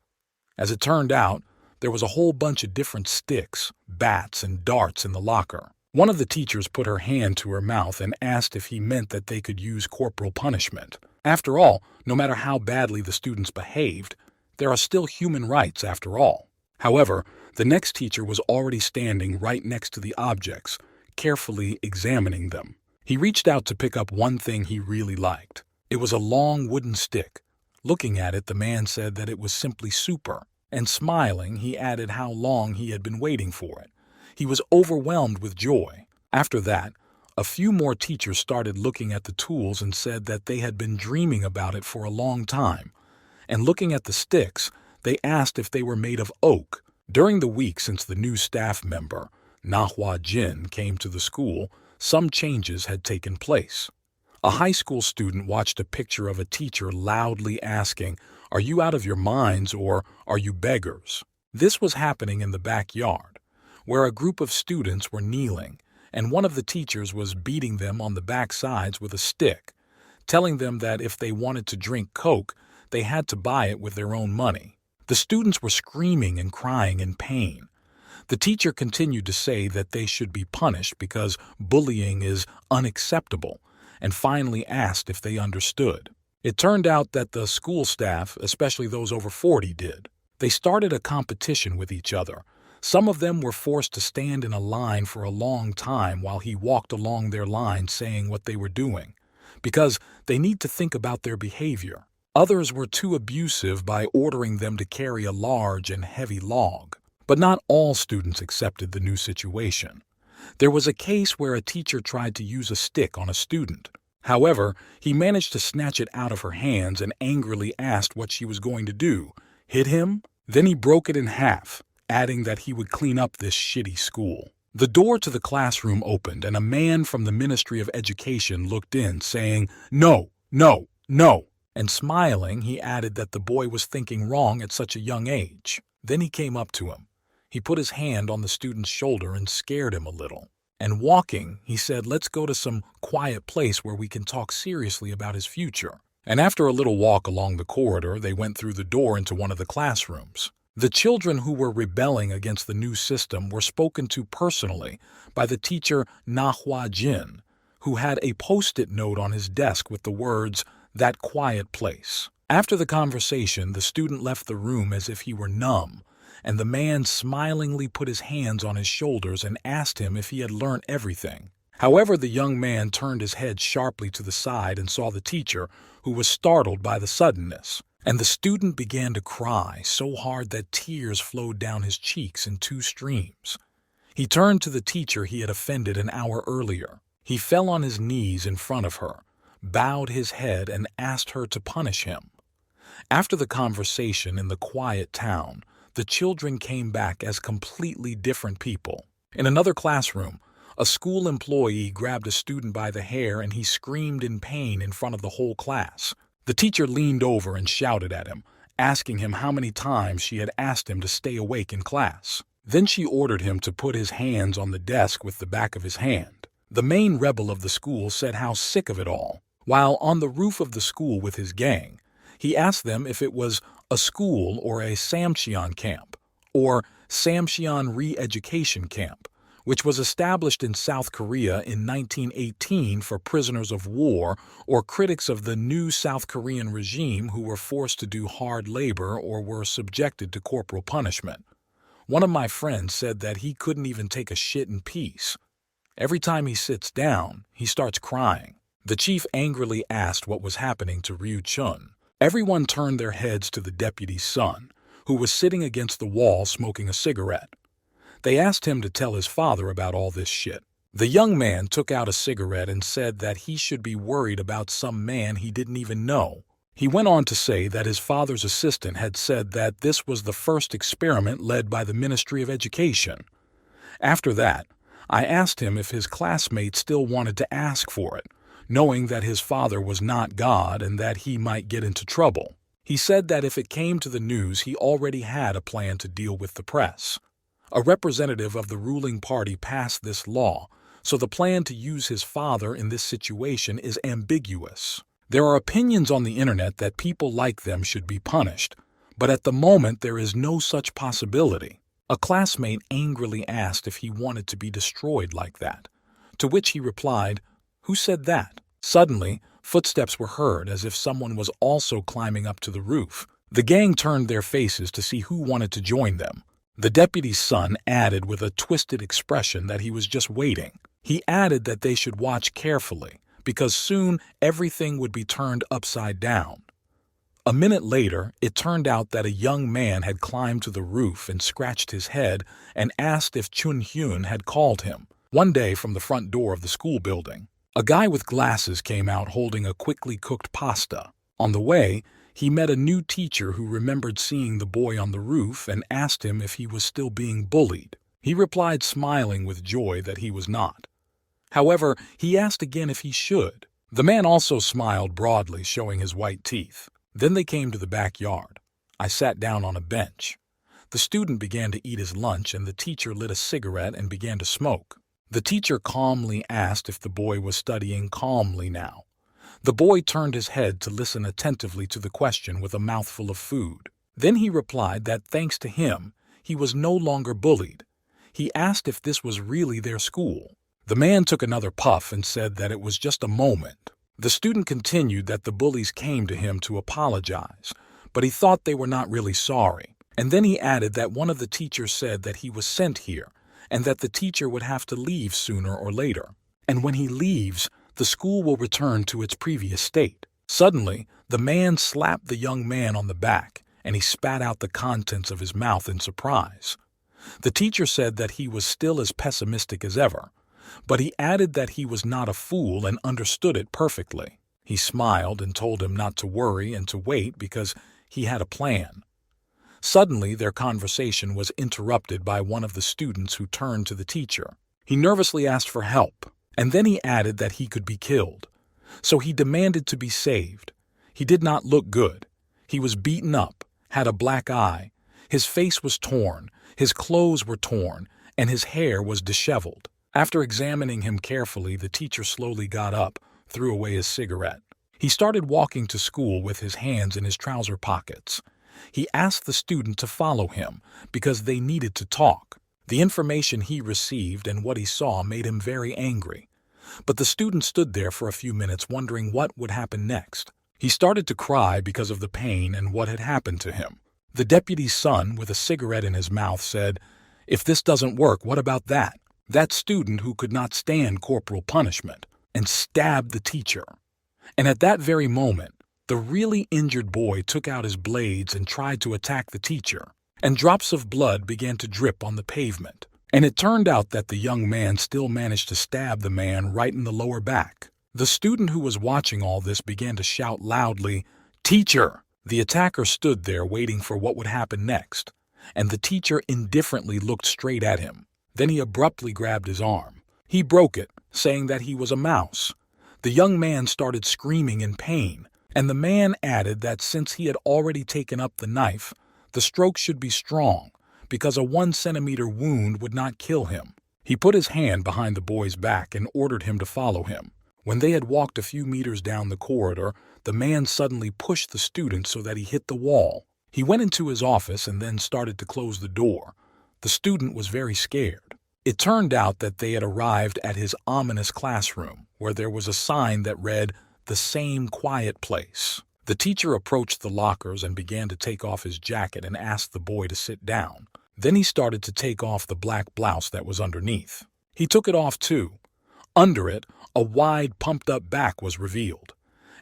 As it turned out, there was a whole bunch of different sticks, bats, and darts in the locker. One of the teachers put her hand to her mouth and asked if he meant that they could use corporal punishment. After all, no matter how badly the students behaved, there are still human rights after all. However, the next teacher was already standing right next to the objects, carefully examining them. He reached out to pick up one thing he really liked. It was a long wooden stick. Looking at it, the man said that it was simply super, and smiling, he added how long he had been waiting for it. He was overwhelmed with joy. After that, a few more teachers started looking at the tools and said that they had been dreaming about it for a long time. And looking at the sticks, they asked if they were made of oak. During the week since the new staff member, Manhwa came to the school, some changes had taken place. A high school student watched a picture of a teacher loudly asking, "Are you out of your minds or are you beggars?" This was happening in the backyard, where a group of students were kneeling, and one of the teachers was beating them on the backsides with a stick, telling them that if they wanted to drink Coke, they had to buy it with their own money. The students were screaming and crying in pain. The teacher continued to say that they should be punished because bullying is unacceptable, and finally asked if they understood. It turned out that the school staff, especially those over 40, did. They started a competition with each other. Some of them were forced to stand in a line for a long time while he walked along their line saying what they were doing, because they need to think about their behavior. Others were too abusive by ordering them to carry a large and heavy log. But not all students accepted the new situation. There was a case where a teacher tried to use a stick on a student. However, he managed to snatch it out of her hands and angrily asked what she was going to do. Hit him? Then he broke it in half, adding that he would clean up this shitty school. The door to the classroom opened and a man from the Ministry of Education looked in, saying, "No, no, no." And smiling, he added that the boy was thinking wrong at such a young age. Then he came up to him. He put his hand on the student's shoulder and scared him a little. And walking, he said, "Let's go to some quiet place where we can talk seriously about his future." And after a little walk along the corridor, they went through the door into one of the classrooms. The children who were rebelling against the new system were spoken to personally by the teacher Manhwa, who had a post-it note on his desk with the words, "That quiet place." After the conversation, the student left the room as if he were numb, and the man smilingly put his hands on his shoulders and asked him if he had learned everything. However, the young man turned his head sharply to the side and saw the teacher, who was startled by the suddenness. And the student began to cry so hard that tears flowed down his cheeks in 2 streams. He turned to the teacher he had offended an hour earlier. He fell on his knees in front of her, bowed his head, and asked her to punish him. After the conversation in the quiet town, the children came back as completely different people. In another classroom, a school employee grabbed a student by the hair and he screamed in pain in front of the whole class. The teacher leaned over and shouted at him, asking him how many times she had asked him to stay awake in class. Then she ordered him to put his hands on the desk with the back of his hand. The main rebel of the school said how sick of it all. While on the roof of the school with his gang, he asked them if it was a school or a Samcheon camp, or Samcheon Re-Education Camp, which was established in South Korea in 1918 for prisoners of war or critics of the new South Korean regime who were forced to do hard labor or were subjected to corporal punishment. One of my friends said that he couldn't even take a shit in peace. Every time he sits down, he starts crying. The chief angrily asked what was happening to Ryu Chun. Everyone turned their heads to the deputy's son, who was sitting against the wall smoking a cigarette. They asked him to tell his father about all this shit. The young man took out a cigarette and said that he should be worried about some man he didn't even know. He went on to say that his father's assistant had said that this was the first experiment led by the Ministry of Education. After that, I asked him if his classmates still wanted to ask for it, knowing that his father was not God and that he might get into trouble. He said that if it came to the news, he already had a plan to deal with the press. A representative of the ruling party passed this law, so the plan to use his father in this situation is ambiguous. There are opinions on the internet that people like them should be punished, but at the moment there is no such possibility. A classmate angrily asked if he wanted to be destroyed like that, to which he replied, "Who said that?" Suddenly, footsteps were heard as if someone was also climbing up to the roof. The gang turned their faces to see who wanted to join them. The deputy's son added with a twisted expression that he was just waiting. He added that they should watch carefully, because soon everything would be turned upside down. A minute later, it turned out that a young man had climbed to the roof and scratched his head and asked if Chun Hyun had called him. One day from the front door of the school building, a guy with glasses came out holding a quickly cooked pasta. On the way, he met a new teacher who remembered seeing the boy on the roof and asked him if he was still being bullied. He replied, smiling with joy, that he was not. However, he asked again if he should. The man also smiled broadly, showing his white teeth. Then they came to the backyard. I sat down on a bench. The student began to eat his lunch and the teacher lit a cigarette and began to smoke. The teacher calmly asked if the boy was studying calmly now. The boy turned his head to listen attentively to the question with a mouthful of food. Then he replied that thanks to him, he was no longer bullied. He asked if this was really their school. The man took another puff and said that it was just a moment. The student continued that the bullies came to him to apologize, but he thought they were not really sorry. And then he added that one of the teachers said that he was sent here and that the teacher would have to leave sooner or later. And when he leaves, the school will return to its previous state. Suddenly, the man slapped the young man on the back and he spat out the contents of his mouth in surprise. The teacher said that he was still as pessimistic as ever, but he added that he was not a fool and understood it perfectly. He smiled and told him not to worry and to wait because he had a plan. Suddenly, their conversation was interrupted by one of the students who turned to the teacher. He nervously asked for help, and then he added that he could be killed. So he demanded to be saved. He did not look good. He was beaten up, had a black eye, his face was torn, his clothes were torn, and his hair was disheveled. After examining him carefully, the teacher slowly got up, threw away his cigarette. He started walking to school with his hands in his trouser pockets. He asked the student to follow him because they needed to talk. The information he received and what he saw made him very angry. But the student stood there for a few minutes wondering what would happen next. He started to cry because of the pain and what had happened to him. The deputy's son, with a cigarette in his mouth, said, "If this doesn't work, what about that? That student who could not stand corporal punishment," and stabbed the teacher. And at that very moment, the really injured boy took out his blades and tried to attack the teacher, and drops of blood began to drip on the pavement. And it turned out that the young man still managed to stab the man right in the lower back. The student who was watching all this began to shout loudly, "Teacher!" The attacker stood there waiting for what would happen next, and the teacher indifferently looked straight at him. Then he abruptly grabbed his arm. He broke it, saying that he was a mouse. The young man started screaming in pain, and the man added that since he had already taken up the knife, the stroke should be strong, because a 1-centimeter wound would not kill him. He put his hand behind the boy's back and ordered him to follow him. When they had walked a few meters down the corridor, the man suddenly pushed the student so that he hit the wall. He went into his office and then started to close the door. The student was very scared. It turned out that they had arrived at his ominous classroom, where there was a sign that read, "The same quiet place." The teacher approached the lockers and began to take off his jacket and asked the boy to sit down. Then he started to take off the black blouse that was underneath. He took it off too. Under it, a wide, pumped-up back was revealed,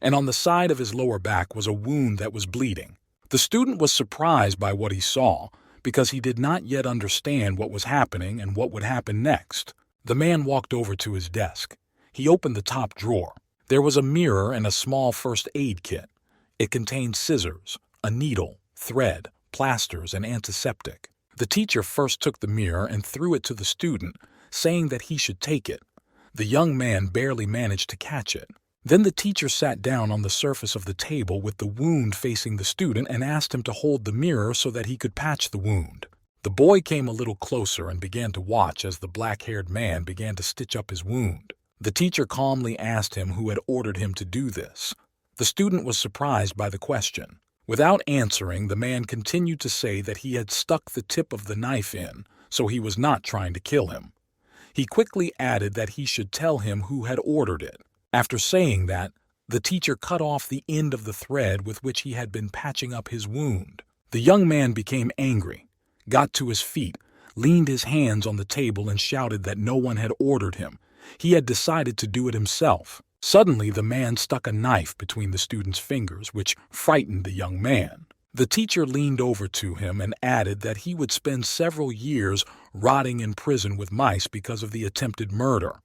and on the side of his lower back was a wound that was bleeding. The student was surprised by what he saw, because he did not yet understand what was happening and what would happen next. The man walked over to his desk. He opened the top drawer. There was a mirror and a small first aid kit. It contained scissors, a needle, thread, plasters, and antiseptic. The teacher first took the mirror and threw it to the student, saying that he should take it. The young man barely managed to catch it. Then the teacher sat down on the surface of the table with the wound facing the student and asked him to hold the mirror so that he could patch the wound. The boy came a little closer and began to watch as the black-haired man began to stitch up his wound. The teacher calmly asked him who had ordered him to do this. The student was surprised by the question. Without answering, the man continued to say that he had stuck the tip of the knife in, so he was not trying to kill him. He quickly added that he should tell him who had ordered it. After saying that, the teacher cut off the end of the thread with which he had been patching up his wound. The young man became angry, got to his feet, leaned his hands on the table and shouted that no one had ordered him. He had decided to do it himself. Suddenly, the man stuck a knife between the student's fingers, which frightened the young man. The teacher leaned over to him and added that he would spend several years rotting in prison with mice because of the attempted murder.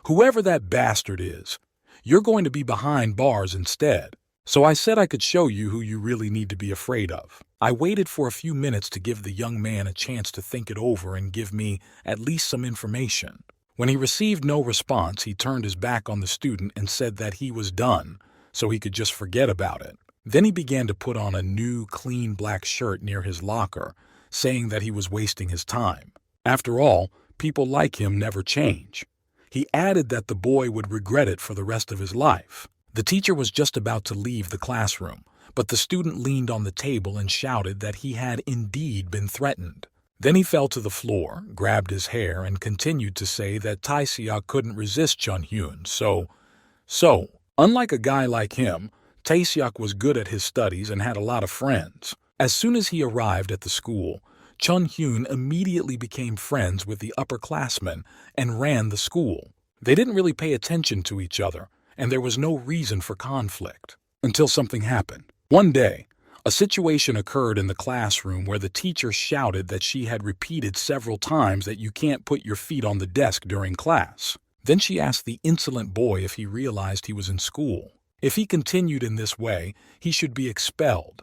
"Whoever that bastard is, you're going to be behind bars instead. So I said I could show you who you really need to be afraid of." I waited for a few minutes to give the young man a chance to think it over and give me at least some information. When he received no response, he turned his back on the student and said that he was done, so he could just forget about it. Then he began to put on a new, clean black shirt near his locker, saying that he was wasting his time. After all, people like him never change. He added that the boy would regret it for the rest of his life. The teacher was just about to leave the classroom, but the student leaned on the table and shouted that he had indeed been threatened. Then he fell to the floor, grabbed his hair, and continued to say that Tae-seok couldn't resist Chun-hyun, so, unlike a guy like him, Tae-seok was good at his studies and had a lot of friends. As soon as he arrived at the school, Chun-hyun immediately became friends with the upperclassmen and ran the school. They didn't really pay attention to each other, and there was no reason for conflict. Until something happened. One day, a situation occurred in the classroom where the teacher shouted that she had repeated several times that you can't put your feet on the desk during class. Then she asked the insolent boy if he realized he was in school. If he continued in this way, he should be expelled.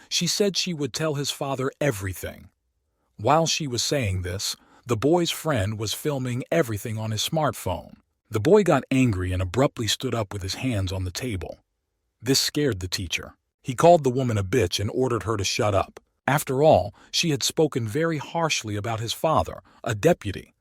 She said she would tell his father everything. While she was saying this, the boy's friend was filming everything on his smartphone. The boy got angry and abruptly stood up with his hands on the table. This scared the teacher. He called the woman a bitch and ordered her to shut up. After all, she had spoken very harshly about his father, a deputy.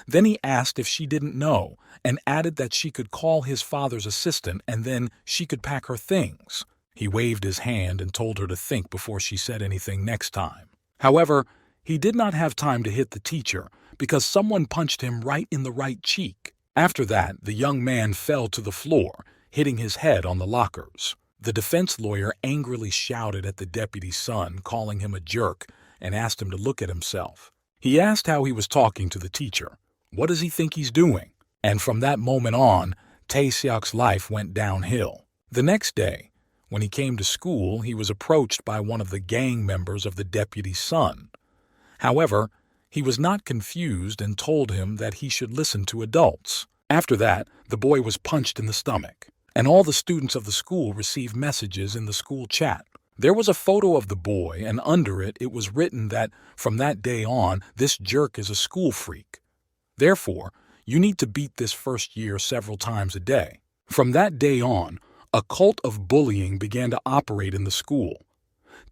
Then he asked if she didn't know, and added that she could call his father's assistant and then she could pack her things. He waved his hand and told her to think before she said anything next time. However, he did not have time to hit the teacher because someone punched him right in the right cheek. After that, the young man fell to the floor, hitting his head on the lockers. The defense lawyer angrily shouted at the deputy's son, calling him a jerk, and asked him to look at himself. He asked how he was talking to the teacher. What does he think he's doing? And from that moment on, Tae-seok's life went downhill. The next day, when he came to school, he was approached by one of the gang members of the deputy's son. However, he was not confused and told him that he should listen to adults. After that, the boy was punched in the stomach, and all the students of the school received messages in the school chat. There was a photo of the boy, and under it, it was written that from that day on, this jerk is a school freak. Therefore, you need to beat this first year several times a day. From that day on, a cult of bullying began to operate in the school.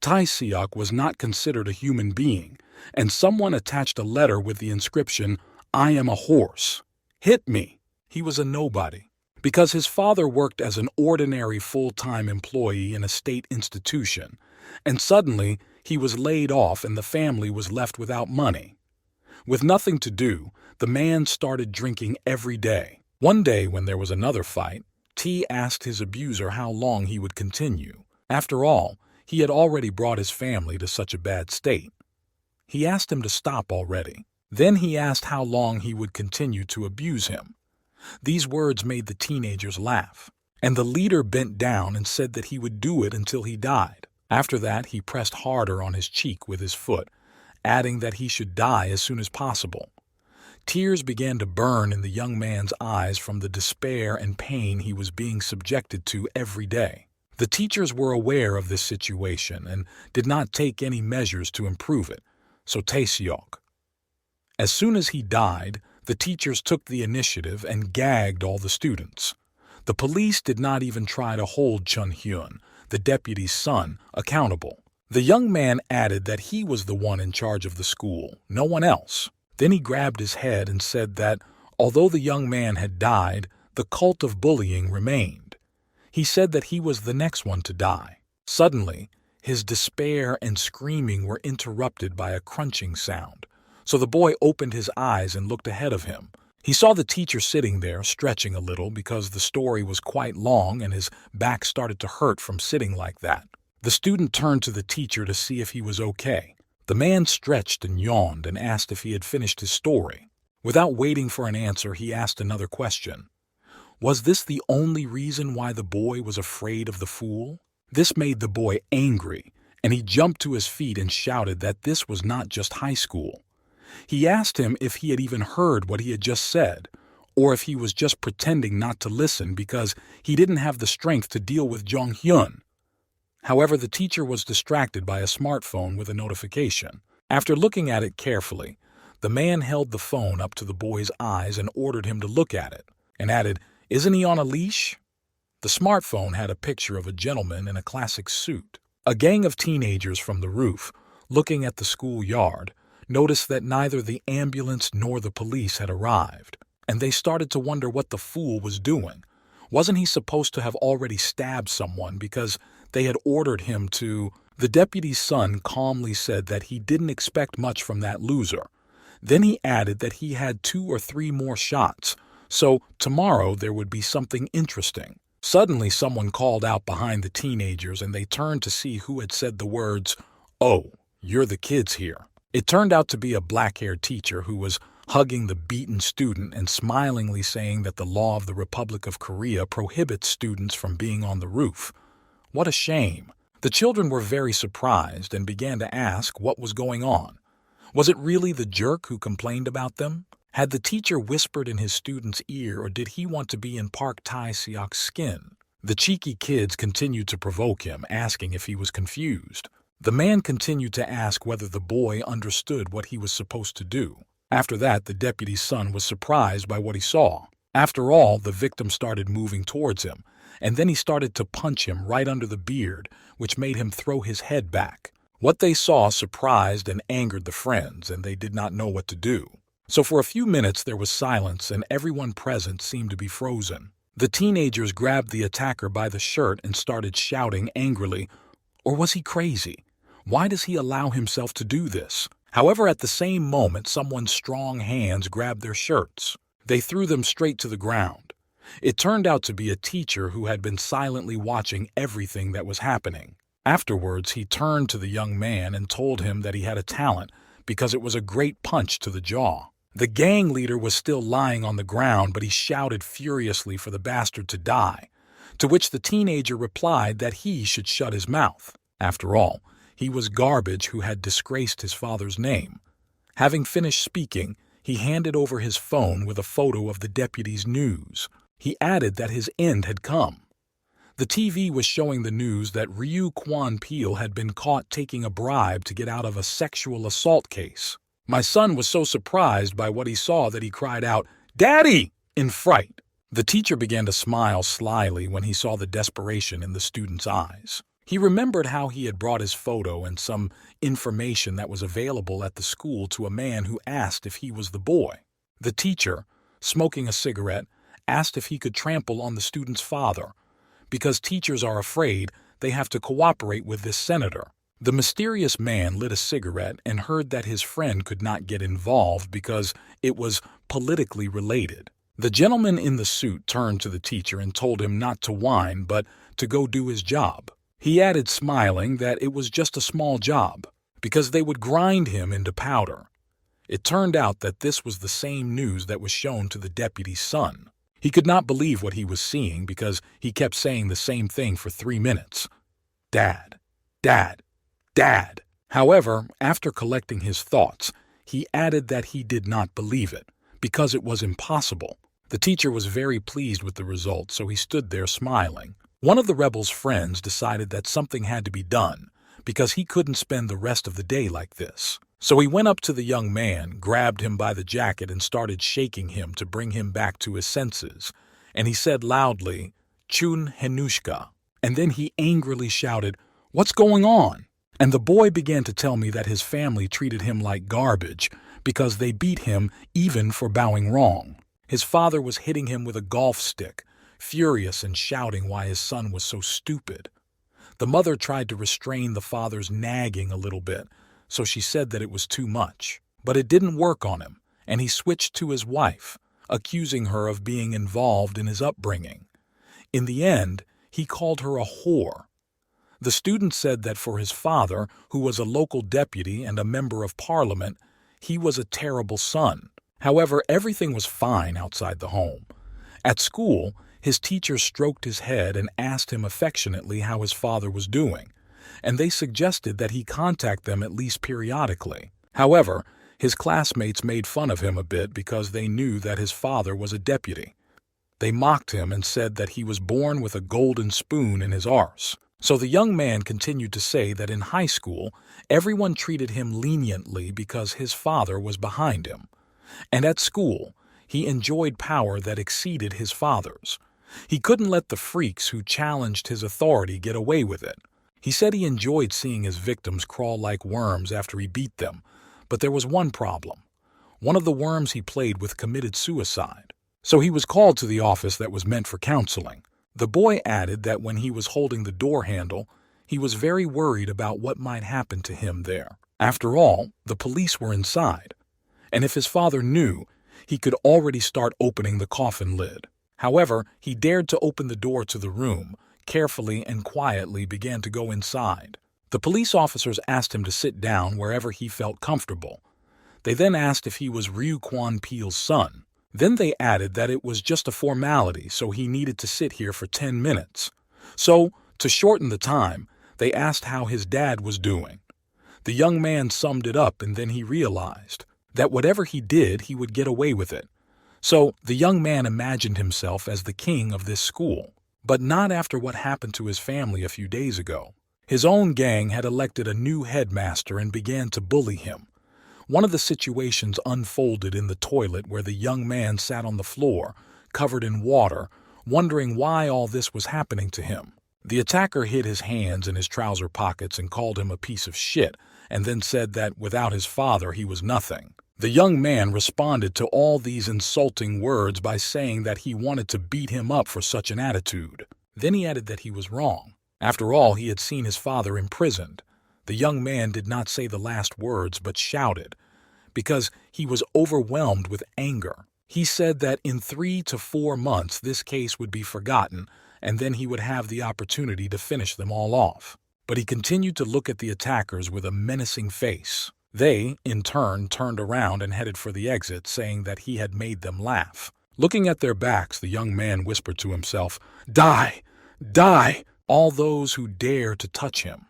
Tae-seok was not considered a human being, and someone attached a letter with the inscription, "I am a horse. Hit me." He was a nobody. Because his father worked as an ordinary full-time employee in a state institution, and suddenly he was laid off and the family was left without money. With nothing to do, the man started drinking every day. One day when there was another fight, T asked his abuser how long he would continue. After all, he had already brought his family to such a bad state. He asked him to stop already. Then he asked how long he would continue to abuse him. These words made the teenagers laugh, and the leader bent down and said that he would do it until he died. After that, he pressed harder on his cheek with his foot, adding that he should die as soon as possible. Tears began to burn in the young man's eyes from the despair and pain he was being subjected to every day. The teachers were aware of this situation and did not take any measures to improve it, so Taeseok. As soon as he died, the teachers took the initiative and gagged all the students. The police did not even try to hold Chun-hyun, the deputy's son, accountable. The young man added that he was the one in charge of the school, no one else. Then he grabbed his head and said that, although the young man had died, the cult of bullying remained. He said that he was the next one to die. Suddenly, his despair and screaming were interrupted by a crunching sound. So the boy opened his eyes and looked ahead of him. He saw the teacher sitting there, stretching a little because the story was quite long and his back started to hurt from sitting like that. The student turned to the teacher to see if he was okay. The man stretched and yawned and asked if he had finished his story. Without waiting for an answer, he asked another question. Was this the only reason why the boy was afraid of the fool? This made the boy angry, and he jumped to his feet and shouted that this was not just high school. He asked him if he had even heard what he had just said, or if he was just pretending not to listen because he didn't have the strength to deal with Jong-hyun. However, the teacher was distracted by a smartphone with a notification. After looking at it carefully, the man held the phone up to the boy's eyes and ordered him to look at it, and added, "Isn't he on a leash?" The smartphone had a picture of a gentleman in a classic suit. A gang of teenagers from the roof, looking at the schoolyard, noticed that neither the ambulance nor the police had arrived, and they started to wonder what the fool was doing. Wasn't he supposed to have already stabbed someone because they had ordered him to? The deputy's son calmly said that he didn't expect much from that loser. Then he added that he had 2 or 3 more shots, so tomorrow there would be something interesting. Suddenly someone called out behind the teenagers and they turned to see who had said the words, "Oh, you're the kids here." It turned out to be a black-haired teacher who was hugging the beaten student and smilingly saying that the law of the Republic of Korea prohibits students from being on the roof. What a shame. The children were very surprised and began to ask what was going on. Was it really the jerk who complained about them? Had the teacher whispered in his student's ear, or did he want to be in Park Tae-seok's skin? The cheeky kids continued to provoke him, asking if he was confused. The man continued to ask whether the boy understood what he was supposed to do. After that, the deputy's son was surprised by what he saw. After all, the victim started moving towards him, and then he started to punch him right under the beard, which made him throw his head back. What they saw surprised and angered the friends, and they did not know what to do. So for a few minutes there was silence, and everyone present seemed to be frozen. The teenagers grabbed the attacker by the shirt and started shouting angrily, "Or was he crazy? Why does he allow himself to do this?" However, at the same moment, someone's strong hands grabbed their shirts. They threw them straight to the ground. It turned out to be a teacher who had been silently watching everything that was happening. Afterwards, he turned to the young man and told him that he had a talent because it was a great punch to the jaw. The gang leader was still lying on the ground, but he shouted furiously for the bastard to die, to which the teenager replied that he should shut his mouth. After all, he was garbage who had disgraced his father's name. Having finished speaking, he handed over his phone with a photo of the deputy's news. He added that his end had come. The TV was showing the news that Ryu Kwan-pil had been caught taking a bribe to get out of a sexual assault case. My son was so surprised by what he saw that he cried out, "Daddy!" in fright. The teacher began to smile slyly when he saw the desperation in the student's eyes. He remembered how he had brought his photo and some information that was available at the school to a man who asked if he was the boy. The teacher, smoking a cigarette, asked if he could trample on the student's father. Because teachers are afraid, they have to cooperate with this senator. The mysterious man lit a cigarette and heard that his friend could not get involved because it was politically related. The gentleman in the suit turned to the teacher and told him not to whine but to go do his job. He added, smiling, that it was just a small job, because they would grind him into powder. It turned out that this was the same news that was shown to the deputy's son. He could not believe what he was seeing because he kept saying the same thing for 3 minutes. "Dad, Dad, Dad." However, after collecting his thoughts, he added that he did not believe it, because it was impossible. The teacher was very pleased with the result, so he stood there smiling. One of the rebel's friends decided that something had to be done, because he couldn't spend the rest of the day like this. So he went up to the young man, grabbed him by the jacket, and started shaking him to bring him back to his senses. And he said loudly, "Chun Henushka." And then he angrily shouted, "What's going on?" And the boy began to tell me that his family treated him like garbage because they beat him even for bowing wrong. His father was hitting him with a golf stick, furious and shouting why his son was so stupid. The mother tried to restrain the father's nagging a little bit, so she said that it was too much. But it didn't work on him, and he switched to his wife, accusing her of being involved in his upbringing. In the end, he called her a whore. The student said that for his father, who was a local deputy and a member of parliament, he was a terrible son. However, everything was fine outside the home. At school, his teacher stroked his head and asked him affectionately how his father was doing, and they suggested that he contact them at least periodically. However, his classmates made fun of him a bit because they knew that his father was a deputy. They mocked him and said that he was born with a golden spoon in his arse. So the young man continued to say that in high school, everyone treated him leniently because his father was behind him. And at school, he enjoyed power that exceeded his father's. He couldn't let the freaks who challenged his authority get away with it. He said he enjoyed seeing his victims crawl like worms after he beat them, but there was one problem. One of the worms he played with committed suicide. So he was called to the office that was meant for counseling. The boy added that when he was holding the door handle, he was very worried about what might happen to him there. After all, the police were inside, and if his father knew, he could already start opening the coffin lid. However, he dared to open the door to the room, carefully and quietly began to go inside. The police officers asked him to sit down wherever he felt comfortable. They then asked if he was Ryu Kwan Peel's son. Then they added that it was just a formality, so he needed to sit here for 10 minutes. So, to shorten the time, they asked how his dad was doing. The young man summed it up, and then he realized that whatever he did, he would get away with it. So, the young man imagined himself as the king of this school. But not after what happened to his family a few days ago. His own gang had elected a new headmaster and began to bully him. One of the situations unfolded in the toilet where the young man sat on the floor, covered in water, wondering why all this was happening to him. The attacker hid his hands in his trouser pockets and called him a piece of shit, and then said that without his father he was nothing. The young man responded to all these insulting words by saying that he wanted to beat him up for such an attitude. Then he added that he was wrong. After all, he had seen his father imprisoned. The young man did not say the last words but shouted, because he was overwhelmed with anger. He said that in 3 to 4 months this case would be forgotten, and then he would have the opportunity to finish them all off. But he continued to look at the attackers with a menacing face. They, in turn, turned around and headed for the exit, saying that he had made them laugh. Looking at their backs, the young man whispered to himself, "Die! Die! All those who dare to touch him."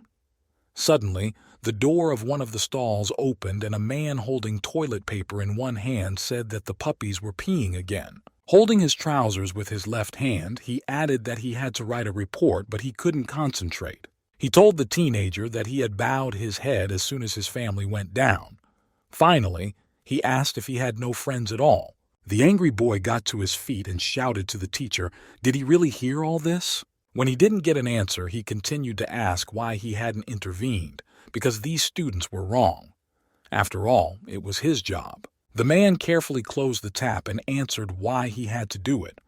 Suddenly, the door of one of the stalls opened and a man holding toilet paper in one hand said that the puppies were peeing again. Holding his trousers with his left hand, he added that he had to write a report, but he couldn't concentrate. He told the teenager that he had bowed his head as soon as his family went down. Finally, he asked if he had no friends at all. The angry boy got to his feet and shouted to the teacher, did he really hear all this? When he didn't get an answer, he continued to ask why he hadn't intervened, because these students were wrong. After all, it was his job. The man carefully closed the tap and answered why he had to do it.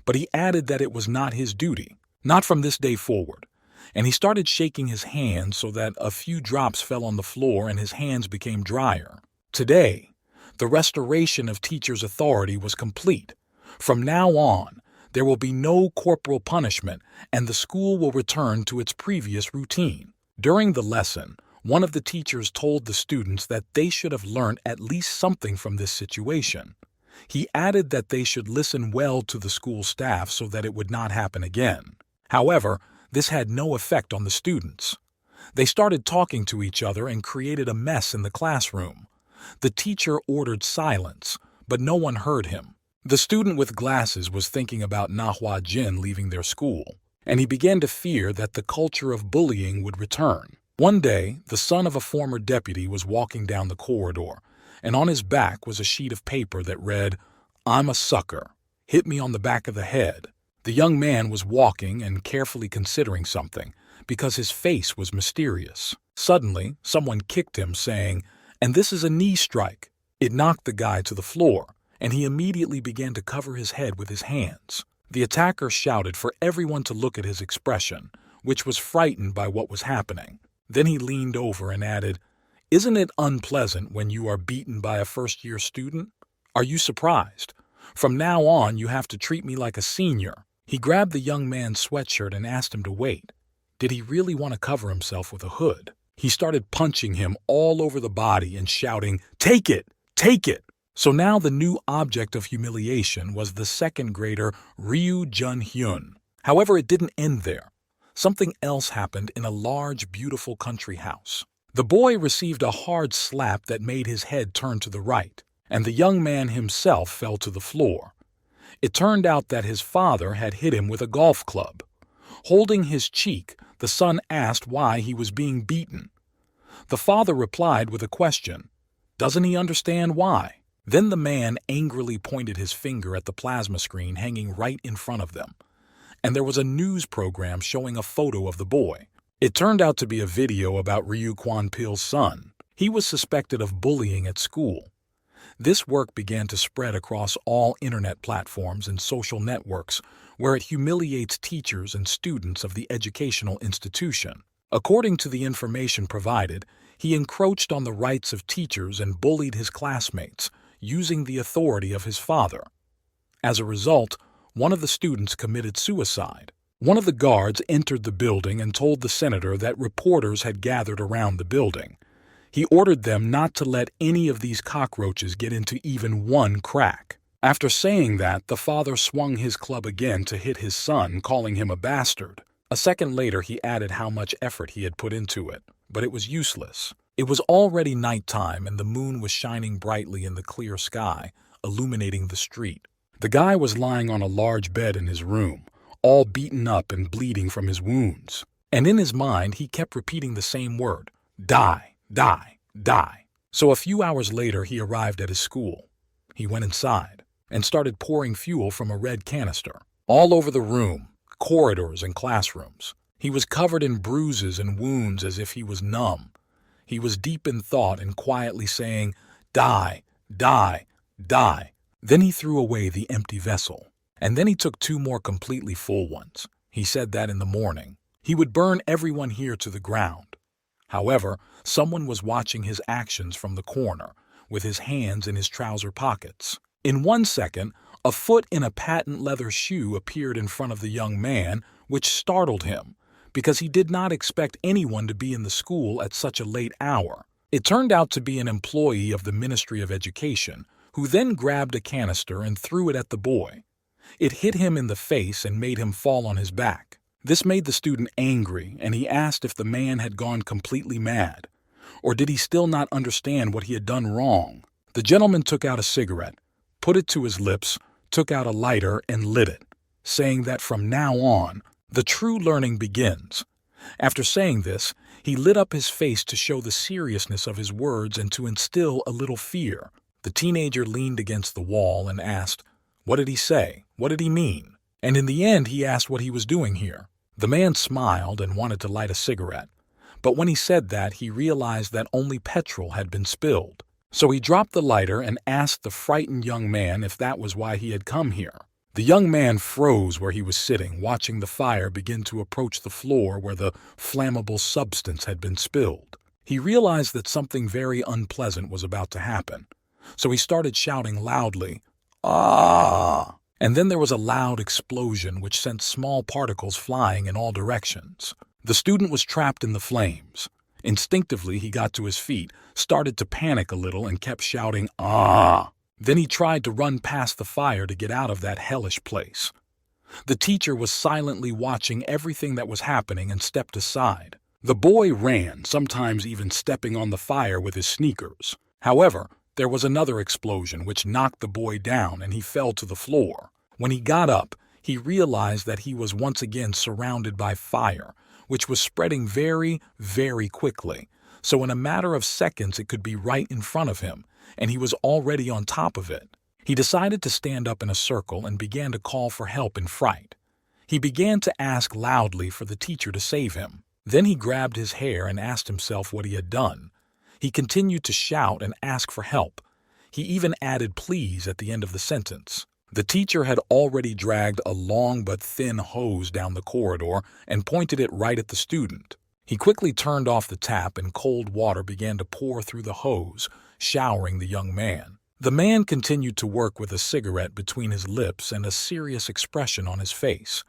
But he added that it was not his duty, not from this day forward. And he started shaking his hands so that a few drops fell on the floor and his hands became drier. Today, the restoration of teachers' authority was complete. From now on, there will be no corporal punishment and the school will return to its previous routine. During the lesson, one of the teachers told the students that they should have learned at least something from this situation. He added that they should listen well to the school staff so that it would not happen again. However, this had no effect on the students. They started talking to each other and created a mess in the classroom. The teacher ordered silence, but no one heard him. The student with glasses was thinking about Manhwa leaving their school, and he began to fear that the culture of bullying would return. One day, the son of a former deputy was walking down the corridor, and on his back was a sheet of paper that read, "I'm a sucker. Hit me on the back of the head." The young man was walking and carefully considering something, because his face was mysterious. Suddenly, someone kicked him, saying, "And this is a knee strike." It knocked the guy to the floor, and he immediately began to cover his head with his hands. The attacker shouted for everyone to look at his expression, which was frightened by what was happening. Then he leaned over and added, "Isn't it unpleasant when you are beaten by a first-year student? Are you surprised? From now on, you have to treat me like a senior." He grabbed the young man's sweatshirt and asked him to wait. Did he really want to cover himself with a hood? He started punching him all over the body and shouting, "Take it! Take it!" So now the new object of humiliation was the second grader Ryu Jun-hyun. However, it didn't end there. Something else happened in a large, beautiful country house. The boy received a hard slap that made his head turn to the right, and the young man himself fell to the floor. It turned out that his father had hit him with a golf club. Holding his cheek, the son asked why he was being beaten. The father replied with a question. Doesn't he understand why? Then the man angrily pointed his finger at the plasma screen hanging right in front of them, and there was a news program showing a photo of the boy. It turned out to be a video about Ryu Kwan-pil's son. He was suspected of bullying at school. This work began to spread across all internet platforms and social networks, where it humiliates teachers and students of the educational institution. According to the information provided, he encroached on the rights of teachers and bullied his classmates, using the authority of his father. As a result, one of the students committed suicide. One of the guards entered the building and told the senator that reporters had gathered around the building. He ordered them not to let any of these cockroaches get into even one crack. After saying that, the father swung his club again to hit his son, calling him a bastard. A second later, he added how much effort he had put into it, but it was useless. It was already nighttime and the moon was shining brightly in the clear sky, illuminating the street. The guy was lying on a large bed in his room, all beaten up and bleeding from his wounds. And in his mind, he kept repeating the same word, die, die, die. So a few hours later, he arrived at his school. He went inside and started pouring fuel from a red canister all over the room, corridors and classrooms. He was covered in bruises and wounds as if he was numb. He was deep in thought and quietly saying, "Die, die, die." Then he threw away the empty vessel, and then he took 2 more completely full ones. He said that in the morning he would burn everyone here to the ground. However, someone was watching his actions from the corner, with his hands in his trouser pockets. In 1 second, a foot in a patent leather shoe appeared in front of the young man, which startled him, because he did not expect anyone to be in the school at such a late hour. It turned out to be an employee of the Ministry of Education, who then grabbed a canister and threw it at the boy. It hit him in the face and made him fall on his back. This made the student angry, and he asked if the man had gone completely mad, or did he still not understand what he had done wrong. The gentleman took out a cigarette, put it to his lips, took out a lighter and lit it, saying that from now on, the true learning begins. After saying this, he lit up his face to show the seriousness of his words and to instill a little fear. The teenager leaned against the wall and asked, "What did he say? What did he mean?" And in the end, he asked what he was doing here. The man smiled and wanted to light a cigarette. But when he said that, he realized that only petrol had been spilled. So he dropped the lighter and asked the frightened young man if that was why he had come here. The young man froze where he was sitting, watching the fire begin to approach the floor where the flammable substance had been spilled. He realized that something very unpleasant was about to happen. So he started shouting loudly, "Ah!" And then there was a loud explosion which sent small particles flying in all directions. The student was trapped in the flames. Instinctively, he got to his feet, started to panic a little, and kept shouting, "Ah!" Then he tried to run past the fire to get out of that hellish place. The teacher was silently watching everything that was happening and stepped aside. The boy ran, sometimes even stepping on the fire with his sneakers. However, there was another explosion which knocked the boy down and he fell to the floor. When he got up, he realized that he was once again surrounded by fire, which was spreading very, very quickly. So in a matter of seconds it could be right in front of him, and he was already on top of it. He decided to stand up in a circle and began to call for help in fright. He began to ask loudly for the teacher to save him. Then he grabbed his hair and asked himself what he had done. He continued to shout and ask for help. He even added please at the end of the sentence. The teacher had already dragged a long but thin hose down the corridor and pointed it right at the student. He quickly turned off the tap and cold water began to pour through the hose, showering the young man. The man continued to work with a cigarette between his lips and a serious expression on his face.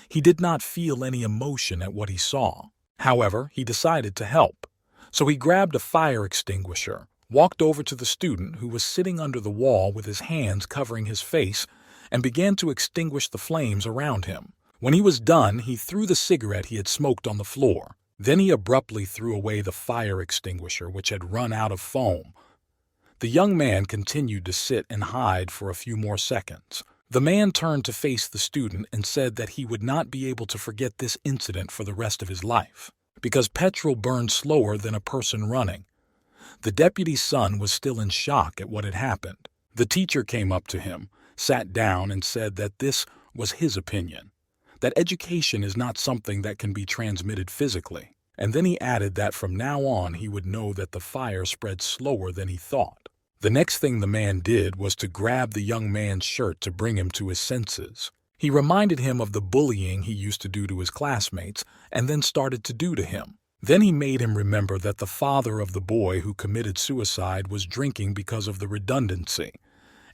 He did not feel any emotion at what he saw. However, he decided to help. So he grabbed a fire extinguisher, walked over to the student who was sitting under the wall with his hands covering his face, and began to extinguish the flames around him. When he was done, he threw the cigarette he had smoked on the floor. Then he abruptly threw away the fire extinguisher, which had run out of foam. The young man continued to sit and hide for a few more seconds. The man turned to face the student and said that he would not be able to forget this incident for the rest of his life, because petrol burned slower than a person running. The deputy's son was still in shock at what had happened. The teacher came up to him, sat down, and said that this was his opinion, that education is not something that can be transmitted physically. And then he added that from now on he would know that the fire spread slower than he thought. The next thing the man did was to grab the young man's shirt to bring him to his senses. He reminded him of the bullying he used to do to his classmates and then started to do to him. Then he made him remember that the father of the boy who committed suicide was drinking because of the redundancy,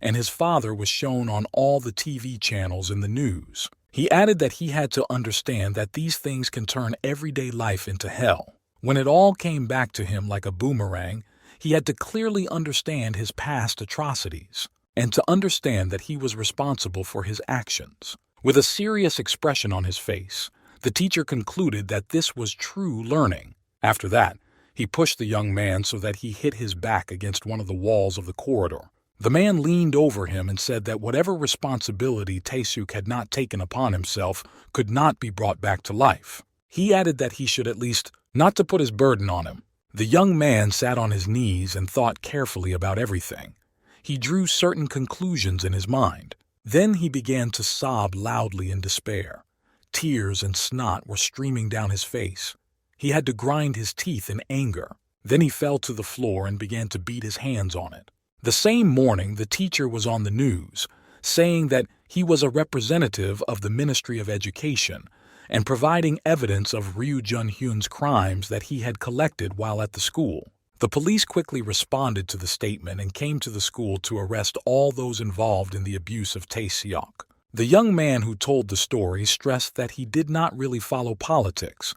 and his father was shown on all the TV channels in the news. He added that he had to understand that these things can turn everyday life into hell. When it all came back to him like a boomerang, he had to clearly understand his past atrocities and to understand that he was responsible for his actions. With a serious expression on his face, the teacher concluded that this was true learning. After that, he pushed the young man so that he hit his back against one of the walls of the corridor. The man leaned over him and said that whatever responsibility Taesuk had not taken upon himself could not be brought back to life. He added that he should at least not to put his burden on him. The young man sat on his knees and thought carefully about everything. He drew certain conclusions in his mind. Then he began to sob loudly in despair. Tears and snot were streaming down his face. He had to grind his teeth in anger. Then he fell to the floor and began to beat his hands on it. The same morning, the teacher was on the news, saying that he was a representative of the Ministry of Education and providing evidence of Ryu Jun-hyun's crimes that he had collected while at the school. The police quickly responded to the statement and came to the school to arrest all those involved in the abuse of Tae-seok. The young man who told the story stressed that he did not really follow politics.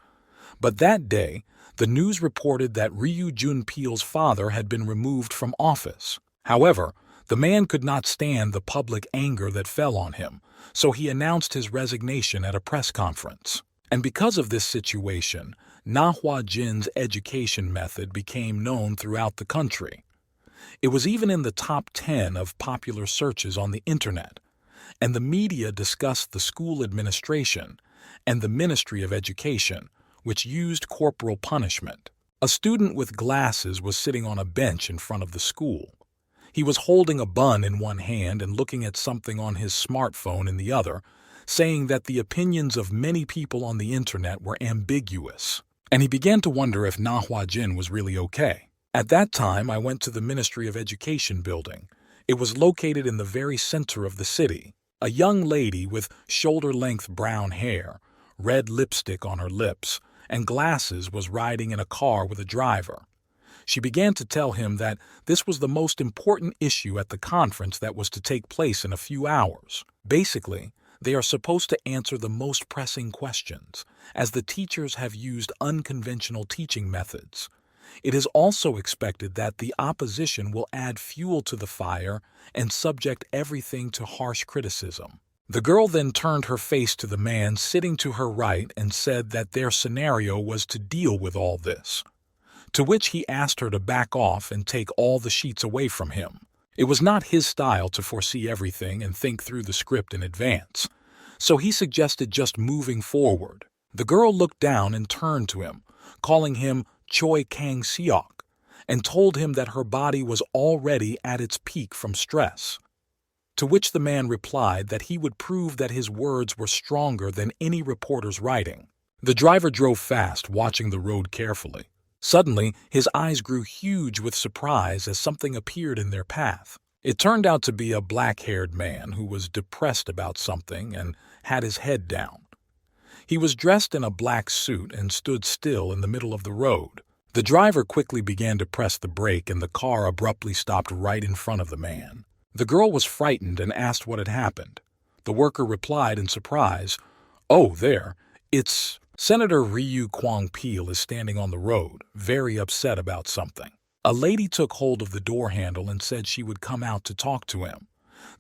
But that day, the news reported that Ryu Jun-peel's father had been removed from office. However, the man could not stand the public anger that fell on him, so he announced his resignation at a press conference. And because of this situation, Manhwa Jin's education method became known throughout the country. It was even in the top 10 of popular searches on the internet, and the media discussed the school administration and the Ministry of Education, which used corporal punishment. A student with glasses was sitting on a bench in front of the school. He was holding a bun in one hand and looking at something on his smartphone in the other, saying that the opinions of many people on the internet were ambiguous. And he began to wonder if Manhwa Jin was really okay. At that time, I went to the Ministry of Education building. It was located in the very center of the city. A young lady with shoulder-length brown hair, red lipstick on her lips, and glasses was riding in a car with a driver. She began to tell him that this was the most important issue at the conference that was to take place in a few hours. Basically, they are supposed to answer the most pressing questions, as the teachers have used unconventional teaching methods. It is also expected that the opposition will add fuel to the fire and subject everything to harsh criticism. The girl then turned her face to the man sitting to her right and said that their scenario was to deal with all this, to which he asked her to back off and take all the sheets away from him. It was not his style to foresee everything and think through the script in advance, so he suggested just moving forward. The girl looked down and turned to him, calling him Choi Kang-seok, and told him that her body was already at its peak from stress. To which the man replied that he would prove that his words were stronger than any reporter's writing. The driver drove fast, watching the road carefully. Suddenly, his eyes grew huge with surprise as something appeared in their path. It turned out to be a black-haired man who was depressed about something and had his head down. He was dressed in a black suit and stood still in the middle of the road. The driver quickly began to press the brake and the car abruptly stopped right in front of the man. The girl was frightened and asked what had happened. The worker replied in surprise, "Oh, there, it's Senator Ryu Kwang-pil is standing on the road, very upset about something." A lady took hold of the door handle and said she would come out to talk to him.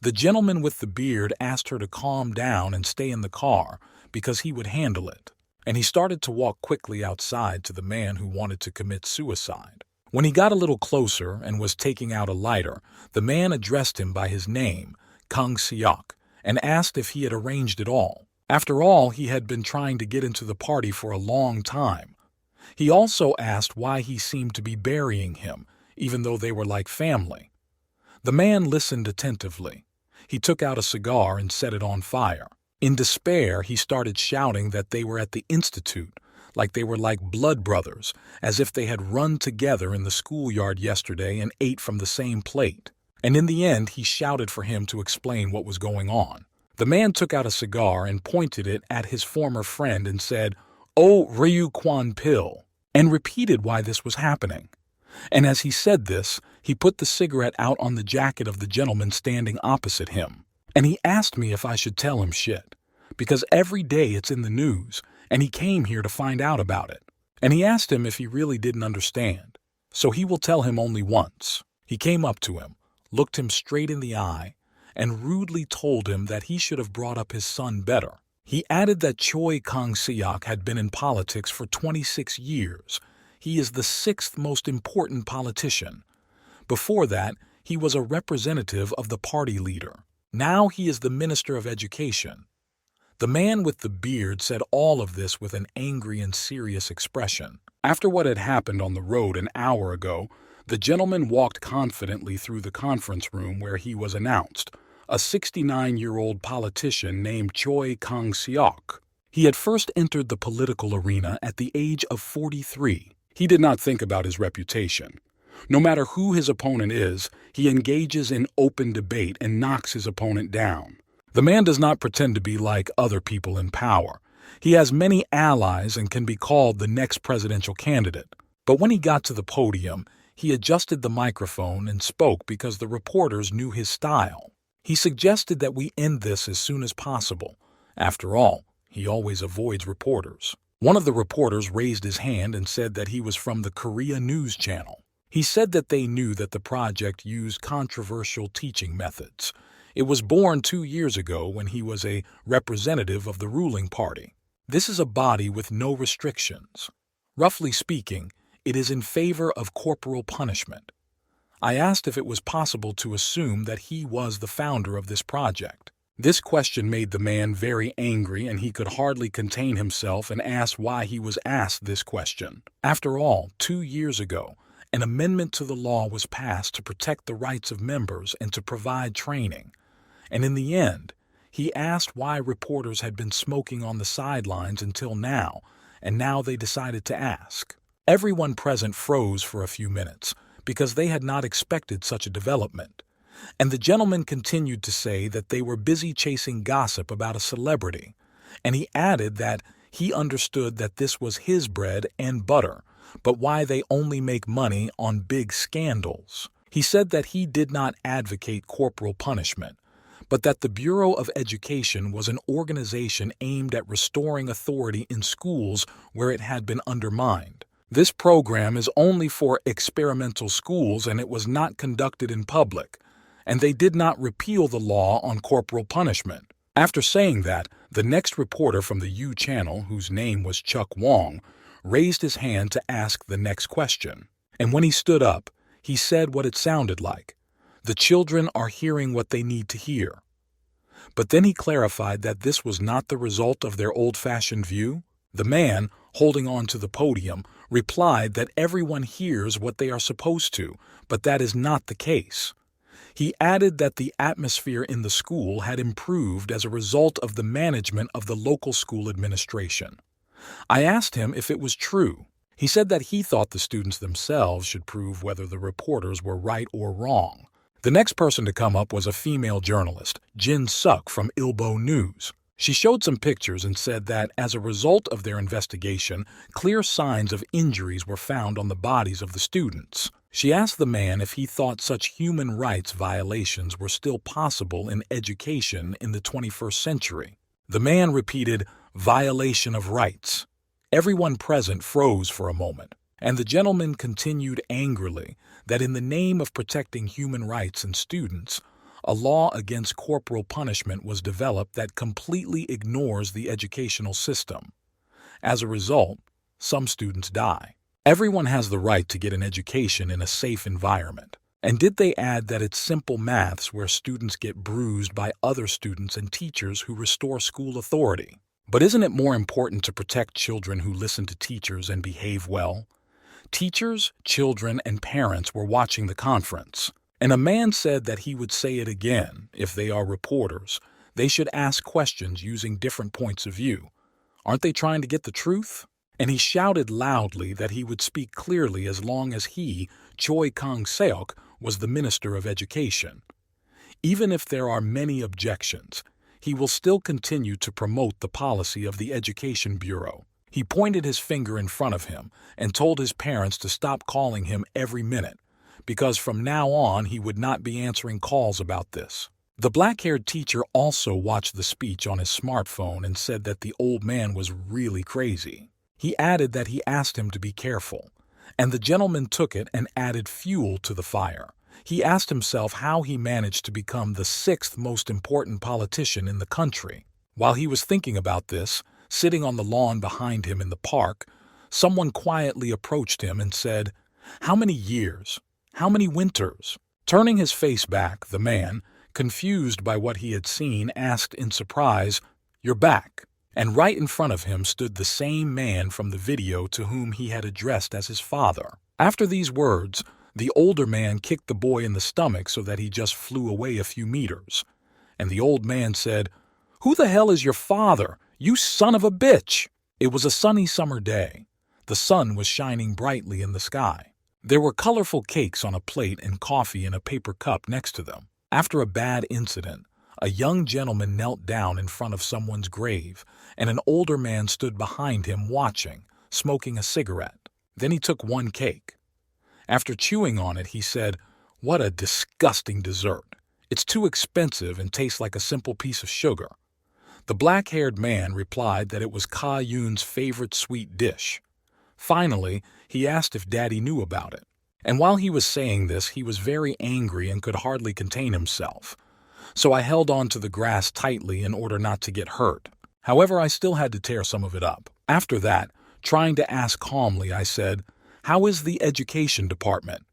The gentleman with the beard asked her to calm down and stay in the car because he would handle it, and he started to walk quickly outside to the man who wanted to commit suicide. When he got a little closer and was taking out a lighter, the man addressed him by his name, Kang-seok, and asked if he had arranged it all. After all, he had been trying to get into the party for a long time. He also asked why he seemed to be burying him, even though they were like family. The man listened attentively. He took out a cigar and set it on fire. In despair, he started shouting that they were at the institute, like they were like blood brothers, as if they had run together in the schoolyard yesterday and ate from the same plate. And in the end, he shouted for him to explain what was going on. The man took out a cigar and pointed it at his former friend and said, "Oh, Ryu Kwang-pil," and repeated why this was happening. And as he said this, he put the cigarette out on the jacket of the gentleman standing opposite him. And he asked me if I should tell him shit, because every day it's in the news, and he came here to find out about it. And he asked him if he really didn't understand. So he will tell him only once. He came up to him, looked him straight in the eye, and rudely told him that he should have brought up his son better. He added that Choi Kang-seok had been in politics for 26 years. He is the 6th most important politician. Before that, he was a representative of the party leader. Now he is the Minister of Education. The man with the beard said all of this with an angry and serious expression. After what had happened on the road an hour ago, the gentleman walked confidently through the conference room where he was announced, a 69-year-old politician named Choi Kang-seok. He had first entered the political arena at the age of 43. He did not think about his reputation. No matter who his opponent is, he engages in open debate and knocks his opponent down. The man does not pretend to be like other people in power. He has many allies and can be called the next presidential candidate. But when he got to the podium, he adjusted the microphone and spoke because the reporters knew his style. He suggested that we end this as soon as possible. After all, he always avoids reporters. One of the reporters raised his hand and said that he was from the Korea News Channel. He said that they knew that the project used controversial teaching methods. It was born 2 years ago when he was a representative of the ruling party. This is a body with no restrictions. Roughly speaking, it is in favor of corporal punishment. I asked if it was possible to assume that he was the founder of this project. This question made the man very angry, and he could hardly contain himself and asked why he was asked this question. After all, 2 years ago, an amendment to the law was passed to protect the rights of members and to provide training. And in the end, he asked why reporters had been smoking on the sidelines until now, and now they decided to ask. Everyone present froze for a few minutes because they had not expected such a development. And the gentleman continued to say that they were busy chasing gossip about a celebrity, and he added that he understood that this was his bread and butter, but why they only make money on big scandals. He said that he did not advocate corporal punishment, but that the Bureau of Education was an organization aimed at restoring authority in schools where it had been undermined. This program is only for experimental schools, and it was not conducted in public, and they did not repeal the law on corporal punishment. After saying that, the next reporter from the U Channel, whose name was Chuck Wong, raised his hand to ask the next question. And when he stood up, he said what it sounded like. The children are hearing what they need to hear. But then he clarified that this was not the result of their old-fashioned view. The man, holding on to the podium, replied that everyone hears what they are supposed to, but that is not the case. He added that the atmosphere in the school had improved as a result of the management of the local school administration. I asked him if it was true. He said that he thought the students themselves should prove whether the reporters were right or wrong. The next person to come up was a female journalist, Jin Suk from Ilbo News. She showed some pictures and said that, as a result of their investigation, clear signs of injuries were found on the bodies of the students. She asked the man if he thought such human rights violations were still possible in education in the 21st century. The man repeated, "Violation of rights." Everyone present froze for a moment, and the gentleman continued angrily that in the name of protecting human rights and students, a law against corporal punishment was developed that completely ignores the educational system. As a result, some students die. Everyone has the right to get an education in a safe environment. And did they add that it's simple maths where students get bruised by other students and teachers who restore school authority? But isn't it more important to protect children who listen to teachers and behave well? Teachers, children, and parents were watching the conference, and a man said that he would say it again. If they are reporters, they should ask questions using different points of view. Aren't they trying to get the truth? And he shouted loudly that he would speak clearly as long as he, Choi Kang-seok, was the Minister of Education. Even if there are many objections, he will still continue to promote the policy of the Education Bureau. He pointed his finger in front of him and told his parents to stop calling him every minute, because from now on he would not be answering calls about this. The black-haired teacher also watched the speech on his smartphone and said that the old man was really crazy. He added that he asked him to be careful, and the gentleman took it and added fuel to the fire. He asked himself how he managed to become the sixth most important politician in the country. While he was thinking about this, sitting on the lawn behind him in the park, someone quietly approached him and said, "How many years? How many winters?" Turning his face back, the man, confused by what he had seen, asked in surprise, "You're back." And right in front of him stood the same man from the video to whom he had addressed as his father. After these words, the older man kicked the boy in the stomach so that he just flew away a few meters. And the old man said, "Who the hell is your father, you son of a bitch?" It was a sunny summer day. The sun was shining brightly in the sky. There were colorful cakes on a plate and coffee in a paper cup next to them. After a bad incident, a young gentleman knelt down in front of someone's grave, and an older man stood behind him watching, smoking a cigarette. Then he took one cake. After chewing on it, he said, "What a disgusting dessert. It's too expensive and tastes like a simple piece of sugar." The black-haired man replied that it was Ka Yoon's favorite sweet dish. Finally, he asked if Daddy knew about it. And while he was saying this, he was very angry and could hardly contain himself. So I held on to the grass tightly in order not to get hurt. However, I still had to tear some of it up. After that, trying to ask calmly, I said, "How is the education department?"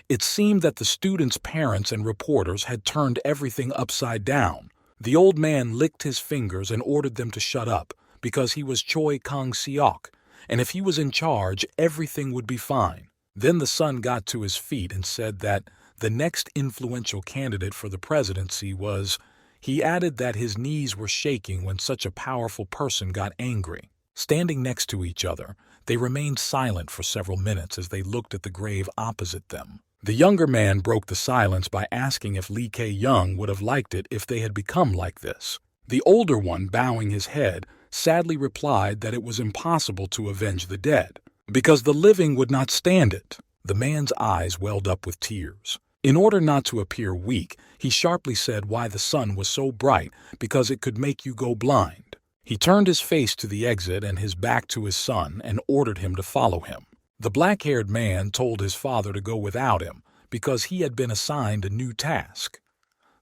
It seemed that the students' parents and reporters had turned everything upside down. The old man licked his fingers and ordered them to shut up, because he was Choi Kang-seok, and if he was in charge, everything would be fine. Then the son got to his feet and said that the next influential candidate for the presidency was. He added that his knees were shaking when such a powerful person got angry. Standing next to each other, they remained silent for several minutes as they looked at the grave opposite them. The younger man broke the silence by asking if Lee K-young would have liked it if they had become like this. The older one, bowing his head, sadly replied that it was impossible to avenge the dead, because the living would not stand it. The man's eyes welled up with tears. In order not to appear weak, he sharply said why the sun was so bright, because it could make you go blind. He turned his face to the exit and his back to his son and ordered him to follow him. The black-haired man told his father to go without him because he had been assigned a new task.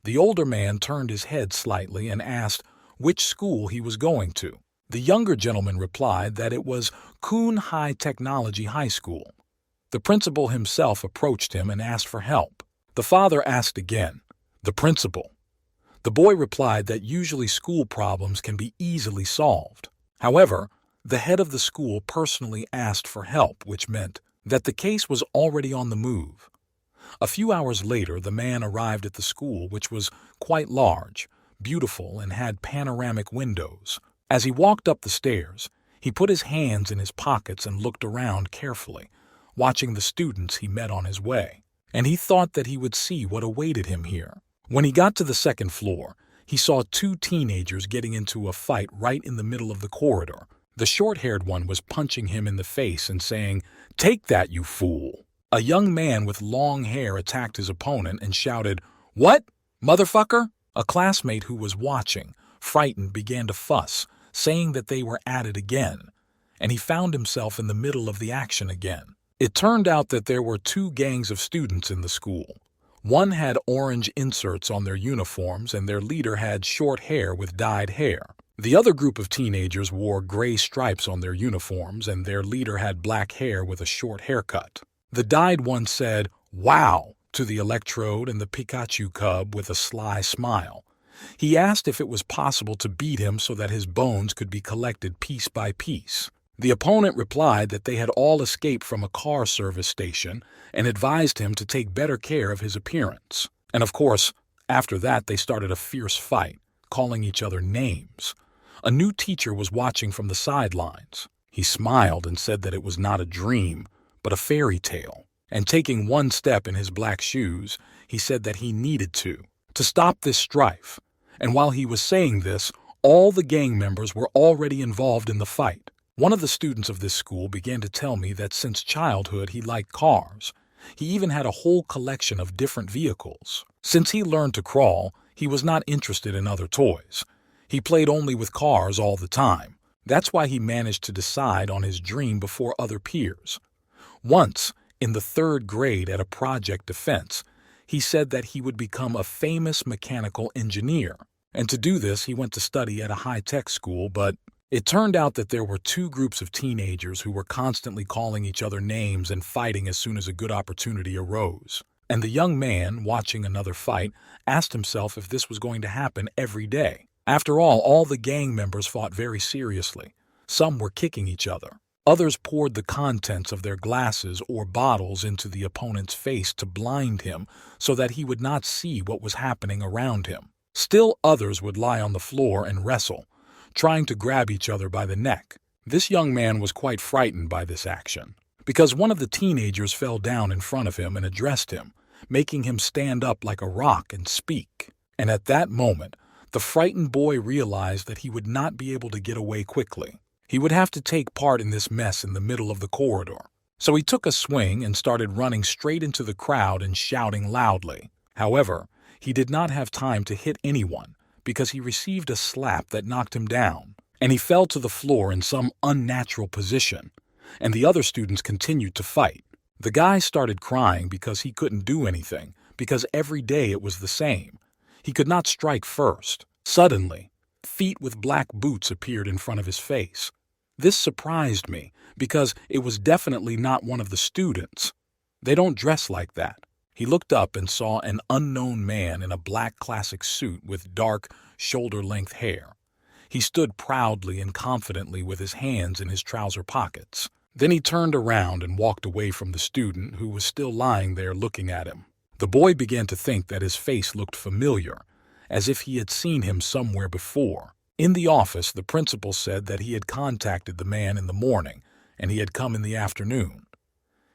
The older man turned his head slightly and asked which school he was going to. The younger gentleman replied that it was Koon High Technology High School. The principal himself approached him and asked for help. The father asked again, "The principal?" The boy replied that usually school problems can be easily solved. However, The head of the school personally asked for help, which meant that the case was already on the move. A few hours later, the man arrived at the school, which was quite large, beautiful, and had panoramic windows. As he walked up the stairs, he put his hands in his pockets and looked around carefully, watching the students he met on his way. And he thought that he would see what awaited him here. When he got to the second floor, he saw two teenagers getting into a fight right in the middle of the corridor. The short-haired one was punching him in the face and saying, "Take that, you fool." A young man with long hair attacked his opponent and shouted, "What, motherfucker?" A classmate who was watching, frightened, began to fuss, saying that they were at it again, and he found himself in the middle of the action again. It turned out that there were two gangs of students in the school. One had orange inserts on their uniforms, and their leader had short hair with dyed hair. The other group of teenagers wore gray stripes on their uniforms, and their leader had black hair with a short haircut. The dyed one said, "Wow," to the Electrode and the Pikachu cub with a sly smile. He asked if it was possible to beat him so that his bones could be collected piece by piece. The opponent replied that they had all escaped from a car service station and advised him to take better care of his appearance. And of course, after that they started a fierce fight, calling each other names. A new teacher was watching from the sidelines. He smiled and said that it was not a dream, but a fairy tale. And taking one step in his black shoes, he said that he needed to stop this strife. And while he was saying this, all the gang members were already involved in the fight. One of the students of this school began to tell me that since childhood he liked cars. He even had a whole collection of different vehicles. Since he learned to crawl, he was not interested in other toys. He played only with cars all the time. That's why he managed to decide on his dream before other peers. Once, in the 3rd grade at a project defense, he said that he would become a famous mechanical engineer. And to do this, he went to study at a high-tech school, but it turned out that there were two groups of teenagers who were constantly calling each other names and fighting as soon as a good opportunity arose. And the young man, watching another fight, asked himself if this was going to happen every day. After all the gang members fought very seriously. Some were kicking each other. Others poured the contents of their glasses or bottles into the opponent's face to blind him so that he would not see what was happening around him. Still others would lie on the floor and wrestle, trying to grab each other by the neck. This young man was quite frightened by this action, because one of the teenagers fell down in front of him and addressed him, making him stand up like a rock and speak. And at that moment, the frightened boy realized that he would not be able to get away quickly. He would have to take part in this mess in the middle of the corridor. So he took a swing and started running straight into the crowd and shouting loudly. However, he did not have time to hit anyone because he received a slap that knocked him down, and he fell to the floor in some unnatural position, and the other students continued to fight. The guy started crying because he couldn't do anything, because every day it was the same. He could not strike first. Suddenly, feet with black boots appeared in front of his face. This surprised me because it was definitely not one of the students. They don't dress like that. He looked up and saw an unknown man in a black classic suit with dark, shoulder-length hair. He stood proudly and confidently with his hands in his trouser pockets. Then he turned around and walked away from the student who was still lying there looking at him. The boy began to think that his face looked familiar, as if he had seen him somewhere before. In the office, the principal said that he had contacted the man in the morning, and he had come in the afternoon.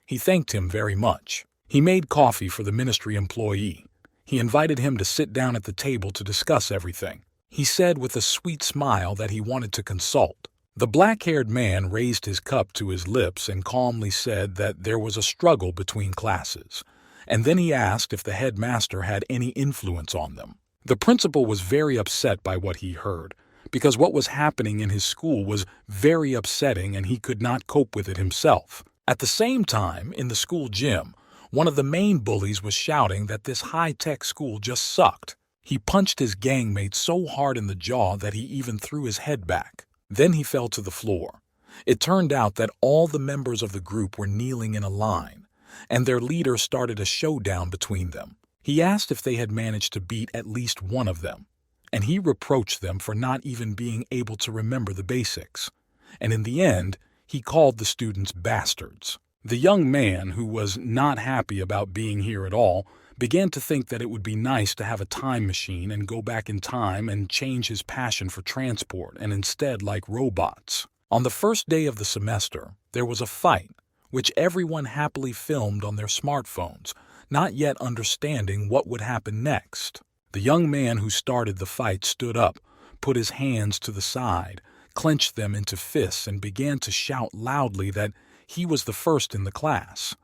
He thanked him very much. He made coffee for the ministry employee. He invited him to sit down at the table to discuss everything. He said with a sweet smile that he wanted to consult. The black-haired man raised his cup to his lips and calmly said that there was a struggle between classes, and then he asked if the headmaster had any influence on them. The principal was very upset by what he heard, because what was happening in his school was very upsetting and he could not cope with it himself. At the same time, in the school gym, one of the main bullies was shouting that this high-tech school just sucked. He punched his gangmate so hard in the jaw that he even threw his head back. Then he fell to the floor. It turned out that all the members of the group were kneeling in a line, and their leader started a showdown between them. He asked if they had managed to beat at least one of them, and he reproached them for not even being able to remember the basics. and in the end, he called the students bastards. The young man, who was not happy about being here at all, began to think that it would be nice to have a time machine and go back in time and change his passion for transport and instead like robots. On the first day of the semester, there was a fight, which everyone happily filmed on their smartphones, not yet understanding what would happen next. The young man who started the fight stood up, put his hands to the side, clenched them into fists, and began to shout loudly that he was the first in the class.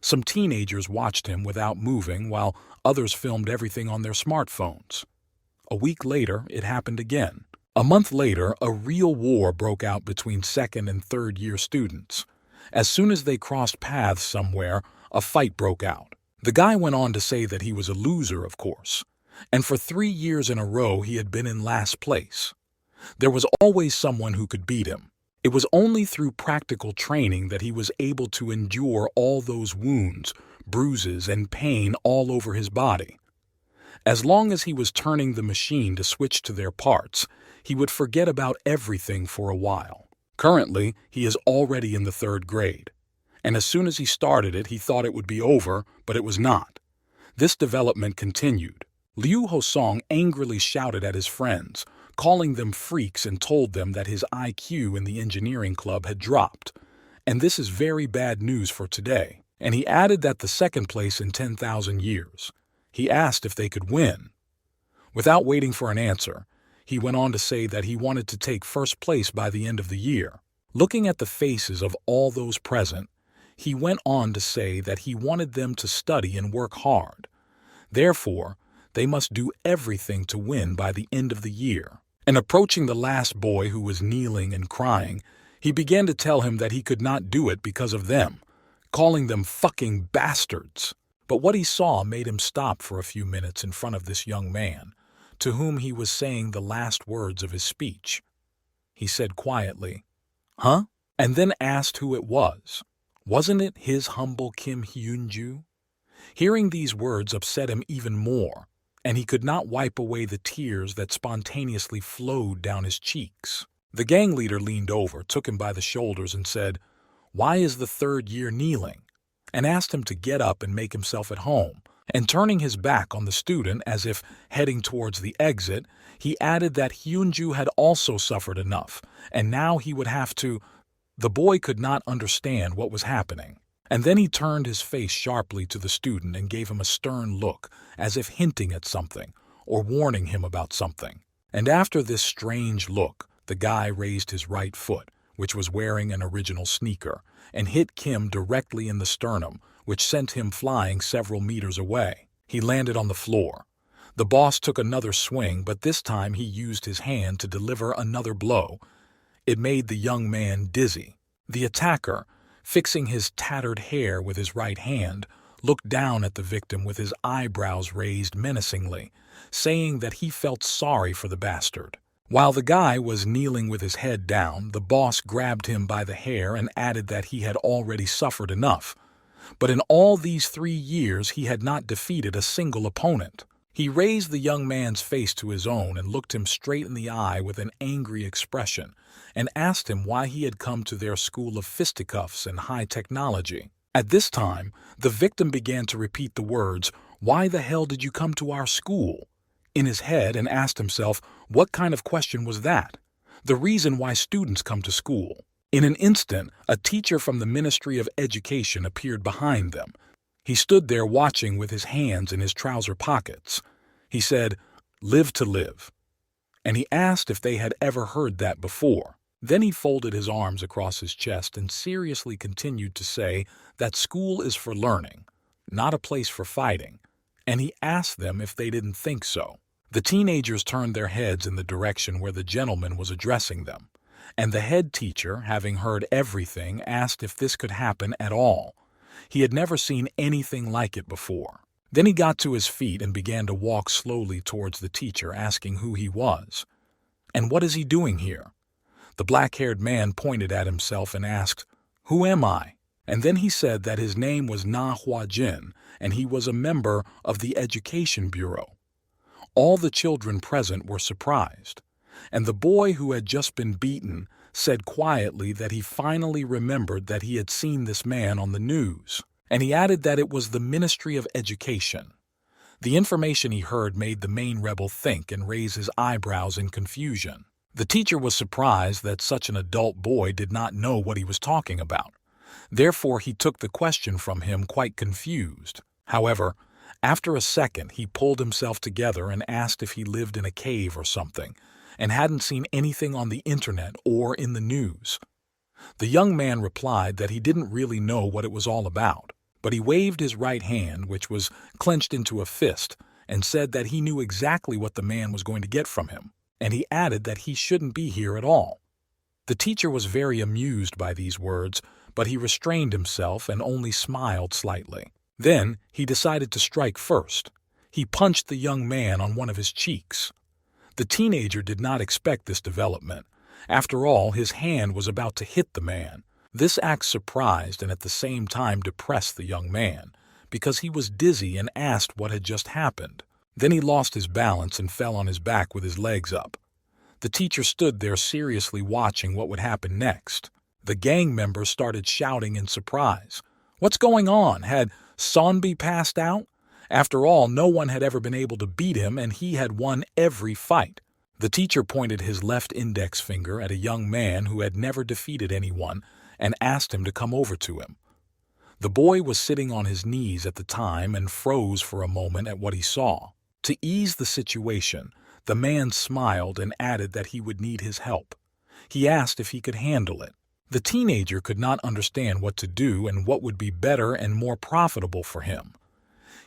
Some teenagers watched him without moving, while others filmed everything on their smartphones. A week later, it happened again. A month later, a real war broke out between second and third year students. As soon as they crossed paths somewhere, a fight broke out. The guy went on to say that he was a loser, of course, and for 3 years in a row he had been in last place. There was always someone who could beat him. It was only through practical training that he was able to endure all those wounds, bruises, and pain all over his body. As long as he was turning the machine to switch to their parts, he would forget about everything for a while. Currently, he is already in the 3rd grade, and as soon as he started it, he thought it would be over, but it was not. This development continued. Liu Hosong angrily shouted at his friends, calling them freaks, and told them that his IQ in the engineering club had dropped. And this is very bad news for today. And he added that the 2nd place in 10,000 years. He asked if they could win. Without waiting for an answer, he went on to say that he wanted to take 1st place by the end of the year. Looking at the faces of all those present, he went on to say that he wanted them to study and work hard. Therefore, they must do everything to win by the end of the year. And approaching the last boy, who was kneeling and crying, he began to tell him that he could not do it because of them, calling them fucking bastards. But what he saw made him stop for a few minutes in front of this young man, to whom he was saying the last words of his speech. He said quietly, "Huh?" and then asked who it was. Wasn't it his humble Kim Hyunju? Hearing these words upset him even more, and he could not wipe away the tears that spontaneously flowed down his cheeks. The gang leader leaned over, took him by the shoulders, and said, "Why is the 3rd year kneeling?" and asked him to get up and make himself at home. And turning his back on the student as if heading towards the exit, he added that Hyunju had also suffered enough, and now he would have to... The boy could not understand what was happening. And then he turned his face sharply to the student and gave him a stern look, as if hinting at something, or warning him about something. And after this strange look, the guy raised his right foot, which was wearing an original sneaker, and hit Kim directly in the sternum, which sent him flying several meters away. He landed on the floor. The boss took another swing, but this time he used his hand to deliver another blow. It made the young man dizzy. The attacker, fixing his tattered hair with his right hand, looked down at the victim with his eyebrows raised menacingly, saying that he felt sorry for the bastard. While the guy was kneeling with his head down, the boss grabbed him by the hair and added that he had already suffered enough. But in all these 3 years he had not defeated a single opponent. He raised the young man's face to his own and looked him straight in the eye with an angry expression, and asked him why he had come to their school of fisticuffs and high technology. At this time, the victim began to repeat the words, "Why the hell did you come to our school?" in his head, and asked himself, what kind of question was that? The reason why students come to school. In an instant, a teacher from the Ministry of Education appeared behind them. He stood there watching with his hands in his trouser pockets. He said, "Live to live." And he asked if they had ever heard that before. Then he folded his arms across his chest and seriously continued to say that school is for learning, not a place for fighting, and he asked them if they didn't think so. The teenagers turned their heads in the direction where the gentleman was addressing them, and the head teacher, having heard everything, asked if this could happen at all. He had never seen anything like it before. Then he got to his feet and began to walk slowly towards the teacher, asking who he was. "And what is he doing here?" The black-haired man pointed at himself and asked, "Who am I?" And then he said that his name was Na Hua Jin, and he was a member of the Education Bureau. All the children present were surprised, and the boy who had just been beaten said quietly that he finally remembered that he had seen this man on the news, and he added that it was the Ministry of Education. The information he heard made the main rebel think and raise his eyebrows in confusion. The teacher was surprised that such an adult boy did not know what he was talking about. Therefore, he took the question from him quite confused. However, after a second, he pulled himself together and asked if he lived in a cave or something, and hadn't seen anything on the internet or in the news. The young man replied that he didn't really know what it was all about, but he waved his right hand, which was clenched into a fist, and said that he knew exactly what the man was going to get from him, and he added that he shouldn't be here at all. The teacher was very amused by these words, but he restrained himself and only smiled slightly. Then he decided to strike first. He punched the young man on one of his cheeks. The teenager did not expect this development. After all, his hand was about to hit the man. This act surprised and at the same time depressed the young man, because he was dizzy and asked what had just happened. Then he lost his balance and fell on his back with his legs up. The teacher stood there seriously watching what would happen next. The gang members started shouting in surprise. What's going on? Had Sonbi passed out? After all, no one had ever been able to beat him, and he had won every fight. The teacher pointed his left index finger at a young man who had never defeated anyone and asked him to come over to him. The boy was sitting on his knees at the time and froze for a moment at what he saw. To ease the situation, the man smiled and added that he would need his help. He asked if he could handle it. The teenager could not understand what to do and what would be better and more profitable for him.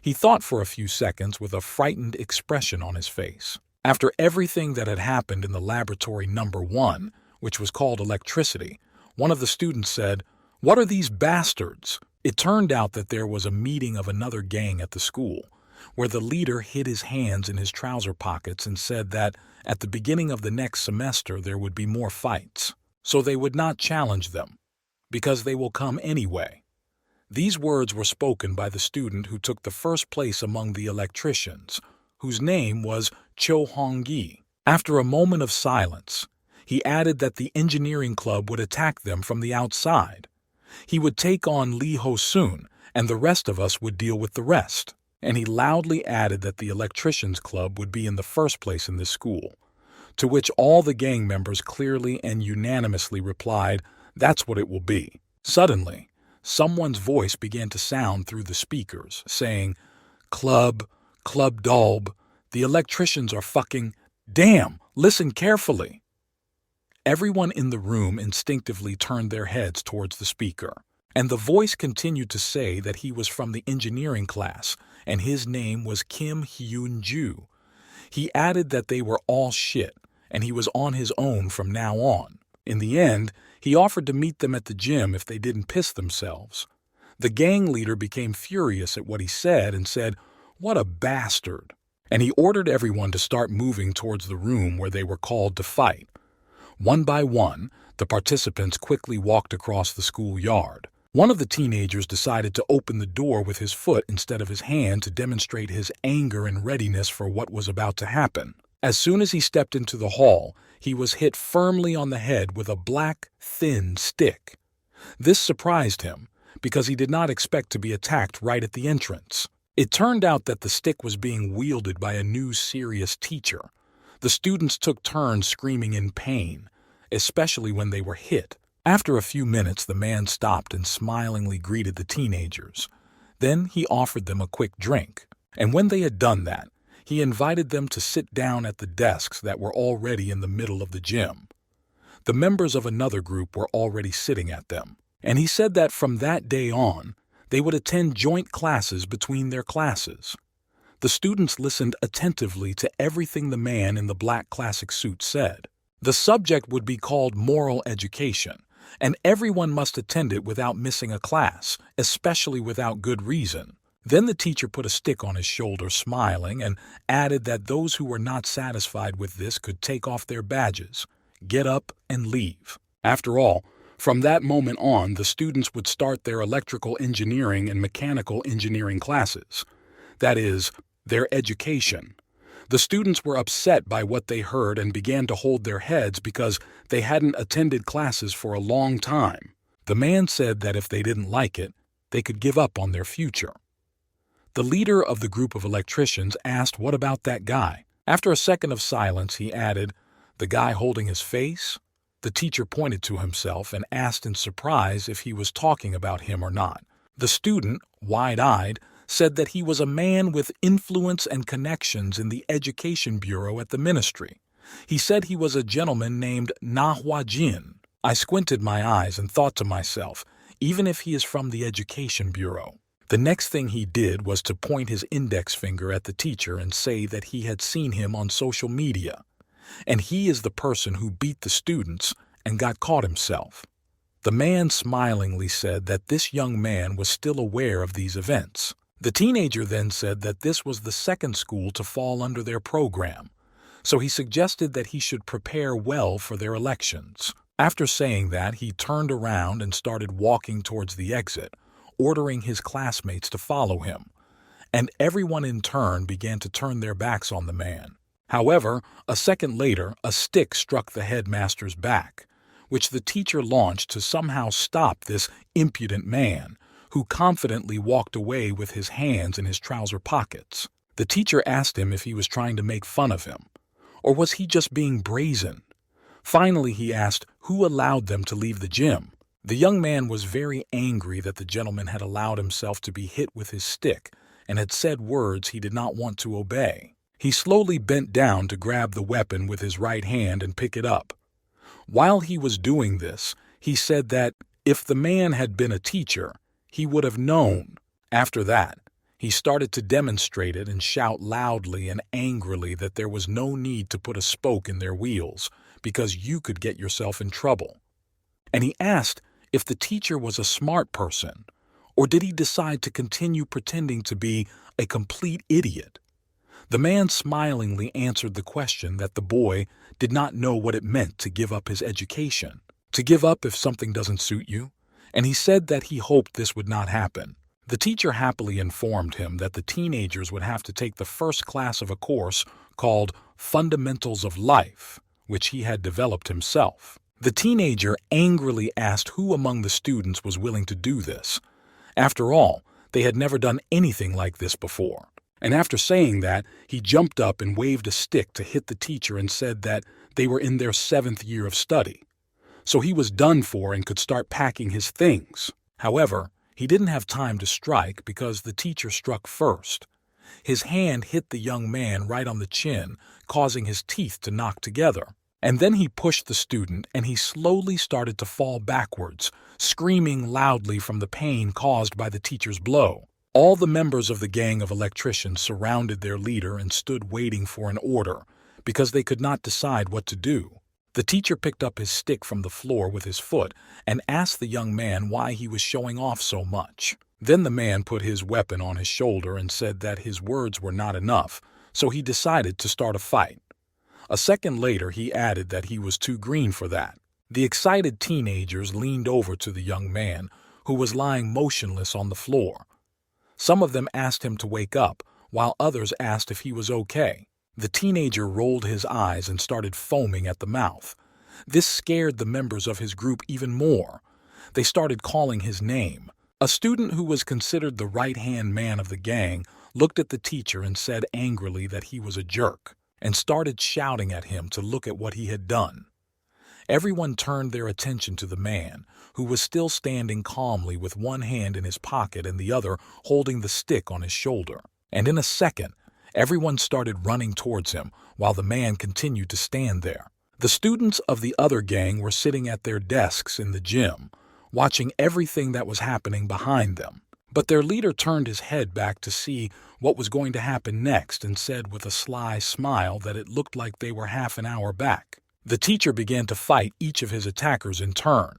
He thought for a few seconds with a frightened expression on his face. After everything that had happened in the laboratory number 1, which was called electricity, one of the students said, "What are these bastards?" It turned out that there was a meeting of another gang at the school, where the leader hid his hands in his trouser pockets and said that at the beginning of the next semester there would be more fights, so they would not challenge them, because they will come anyway. These words were spoken by the student who took the first place among the electricians, whose name was Cho Hong-gi. After a moment of silence, he added that the engineering club would attack them from the outside. He would take on Lee Ho-soon, and the rest of us would deal with the rest. And he loudly added that the electricians club would be in the first place in this school, to which all the gang members clearly and unanimously replied, "That's what it will be." Suddenly, someone's voice began to sound through the speakers, saying, Club Dolb, the electricians are fucking, damn, listen carefully." Everyone in the room instinctively turned their heads towards the speaker, and the voice continued to say that he was from the engineering class, and his name was Kim Hyun-ju. He added that they were all shit, and he was on his own from now on. In the end, he offered to meet them at the gym if they didn't piss themselves. The gang leader became furious at what he said and said, "What a bastard," and he ordered everyone to start moving towards the room where they were called to fight. One by one, the participants quickly walked across the schoolyard. One of the teenagers decided to open the door with his foot instead of his hand to demonstrate his anger and readiness for what was about to happen. As soon as he stepped into the hall, he was hit firmly on the head with a black, thin stick. This surprised him, because he did not expect to be attacked right at the entrance. It turned out that the stick was being wielded by a new serious teacher. The students took turns screaming in pain, especially when they were hit. After a few minutes, the man stopped and smilingly greeted the teenagers. Then he offered them a quick drink, and when they had done that, he invited them to sit down at the desks that were already in the middle of the gym. The members of another group were already sitting at them, and he said that from that day on, they would attend joint classes between their classes. The students listened attentively to everything the man in the black classic suit said. The subject would be called moral education, and everyone must attend it without missing a class, especially without good reason. Then the teacher put a stick on his shoulder, smiling, and added that those who were not satisfied with this could take off their badges, get up, and leave. After all, from that moment on, the students would start their electrical engineering and mechanical engineering classes. That is, their education. The students were upset by what they heard and began to hold their heads because they hadn't attended classes for a long time. The man said that if they didn't like it, they could give up on their future. The leader of the group of electricians asked, "What about that guy?" After a second of silence, he added, "The guy holding his face?" The teacher pointed to himself and asked in surprise if he was talking about him or not. The student, wide-eyed, said that he was a man with influence and connections in the education bureau at the ministry. He said he was a gentleman named Manhwa. I squinted my eyes and thought to myself, even if he is from the education bureau. The next thing he did was to point his index finger at the teacher and say that he had seen him on social media, and he is the person who beat the students and got caught himself. The man smilingly said that this young man was still aware of these events. The teenager then said that this was the second school to fall under their program, so he suggested that he should prepare well for their elections. After saying that, he turned around and started walking towards the exit, ordering his classmates to follow him, and everyone in turn began to turn their backs on the man. However, a second later, a stick struck the headmaster's back, which the teacher launched to somehow stop this impudent man, who confidently walked away with his hands in his trouser pockets. The teacher asked him if he was trying to make fun of him, or was he just being brazen? Finally, he asked who allowed them to leave the gym. The young man was very angry that the gentleman had allowed himself to be hit with his stick and had said words he did not want to obey. He slowly bent down to grab the weapon with his right hand and pick it up. While he was doing this, he said that if the man had been a teacher, he would have known. After that, he started to demonstrate it and shout loudly and angrily that there was no need to put a spoke in their wheels because you could get yourself in trouble. And he asked if the teacher was a smart person, or did he decide to continue pretending to be a complete idiot? The man smilingly answered the question that the boy did not know what it meant to give up his education, to give up if something doesn't suit you, and he said that he hoped this would not happen. The teacher happily informed him that the teenagers would have to take the first class of a course called Fundamentals of Life, which he had developed himself. The teenager angrily asked who among the students was willing to do this. After all, they had never done anything like this before. And after saying that, he jumped up and waved a stick to hit the teacher and said that they were in their 7th year of study. So he was done for and could start packing his things. However, he didn't have time to strike because the teacher struck first. His hand hit the young man right on the chin, causing his teeth to knock together. And then he pushed the student and he slowly started to fall backwards, screaming loudly from the pain caused by the teacher's blow. All the members of the gang of electricians surrounded their leader and stood waiting for an order because they could not decide what to do. The teacher picked up his stick from the floor with his foot and asked the young man why he was showing off so much. Then the man put his weapon on his shoulder and said that his words were not enough, so he decided to start a fight. A second later, he added that he was too green for that. The excited teenagers leaned over to the young man, who was lying motionless on the floor. Some of them asked him to wake up, while others asked if he was okay. The teenager rolled his eyes and started foaming at the mouth. This scared the members of his group even more. They started calling his name. A student who was considered the right-hand man of the gang looked at the teacher and said angrily that he was a jerk, and started shouting at him to look at what he had done. Everyone turned their attention to the man, who was still standing calmly with one hand in his pocket and the other holding the stick on his shoulder. And in a second, everyone started running towards him while the man continued to stand there. The students of the other gang were sitting at their desks in the gym, watching everything that was happening behind them. But their leader turned his head back to see what was going to happen next and said with a sly smile that it looked like they were half an hour back. The teacher began to fight each of his attackers in turn.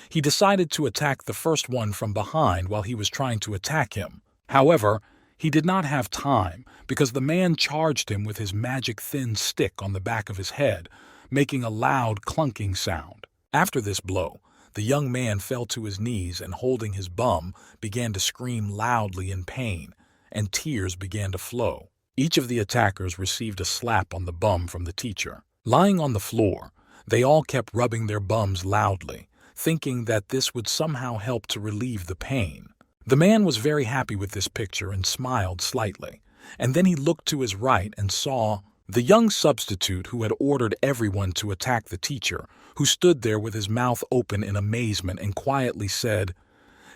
He decided to attack the first one from behind while he was trying to attack him. However, he did not have time because the man charged him with his magic thin stick on the back of his head, making a loud clunking sound. After this blow, the young man fell to his knees and, holding his bum, began to scream loudly in pain, and tears began to flow. Each of the attackers received a slap on the bum from the teacher. Lying on the floor, they all kept rubbing their bums loudly, thinking that this would somehow help to relieve the pain. The man was very happy with this picture and smiled slightly, and then he looked to his right and saw the young substitute who had ordered everyone to attack the teacher, who stood there with his mouth open in amazement and quietly said,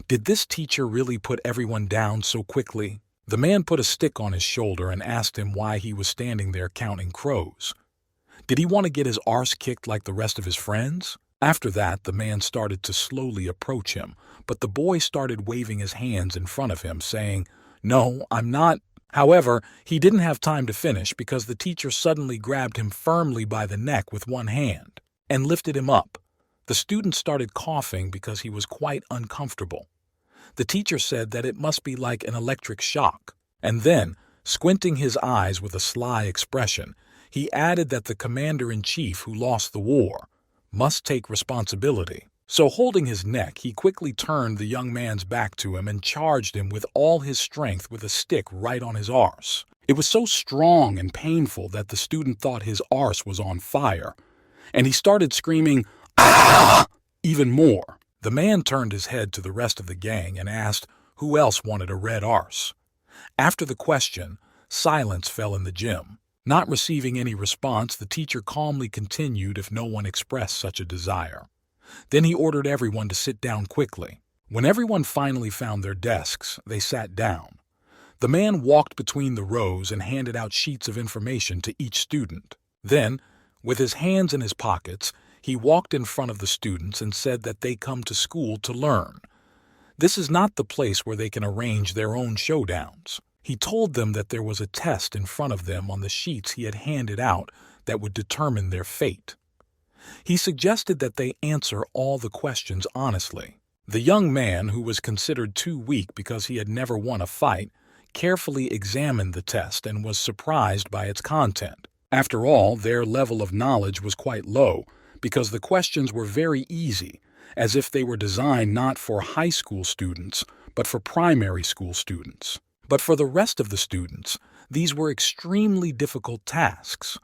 "Did this teacher really put everyone down so quickly?" The man put a stick on his shoulder and asked him why he was standing there counting crows. Did he want to get his arse kicked like the rest of his friends? After that, the man started to slowly approach him, but the boy started waving his hands in front of him, saying, "No, I'm not." However, he didn't have time to finish because the teacher suddenly grabbed him firmly by the neck with one hand and lifted him up. The student started coughing because he was quite uncomfortable. The teacher said that it must be like an electric shock, and then, squinting his eyes with a sly expression, he added that the commander-in-chief who lost the war must take responsibility. So holding his neck, he quickly turned the young man's back to him and charged him with all his strength with a stick right on his arse. It was so strong and painful that the student thought his arse was on fire, and he started screaming, "Ah!" even more. The man turned his head to the rest of the gang and asked who else wanted a red arse. After the question, silence fell in the gym. Not receiving any response, the teacher calmly continued if no one expressed such a desire. Then he ordered everyone to sit down quickly. When everyone finally found their desks, they sat down. The man walked between the rows and handed out sheets of information to each student. Then, with his hands in his pockets, he walked in front of the students and said that they come to school to learn. This is not the place where they can arrange their own showdowns. He told them that there was a test in front of them on the sheets he had handed out that would determine their fate. He suggested that they answer all the questions honestly. The young man, who was considered too weak because he had never won a fight, carefully examined the test and was surprised by its content. After all, their level of knowledge was quite low because the questions were very easy, as if they were designed not for high school students, but for primary school students. But for the rest of the students, these were extremely difficult tasks.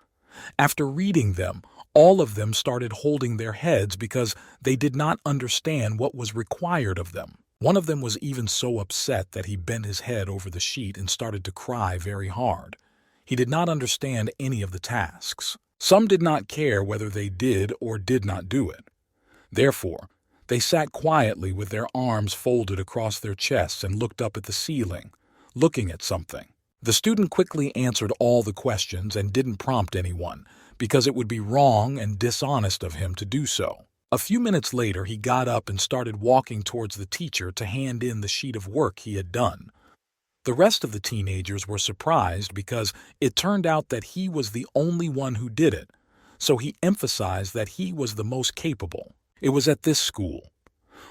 After reading them, all of them started holding their heads because they did not understand what was required of them. One of them was even so upset that he bent his head over the sheet and started to cry very hard. He did not understand any of the tasks. Some did not care whether they did or did not do it. Therefore, they sat quietly with their arms folded across their chests and looked up at the ceiling, looking at something. The student quickly answered all the questions and didn't prompt anyone, because it would be wrong and dishonest of him to do so. A few minutes later, he got up and started walking towards the teacher to hand in the sheet of work he had done. The rest of the teenagers were surprised because it turned out that he was the only one who did it, so he emphasized that he was the most capable. It was at this school.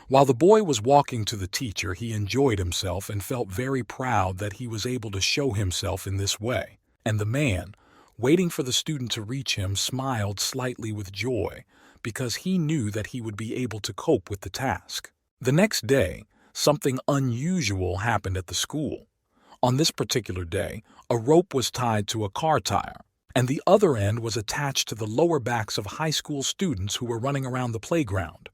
While the boy was walking to the teacher, he enjoyed himself and felt very proud that he was able to show himself in this way. And the man, waiting for the student to reach him, smiled slightly with joy because he knew that he would be able to cope with the task. The next day, something unusual happened at the school. On this particular day, a rope was tied to a car tire, and the other end was attached to the lower backs of high school students who were running around the playground.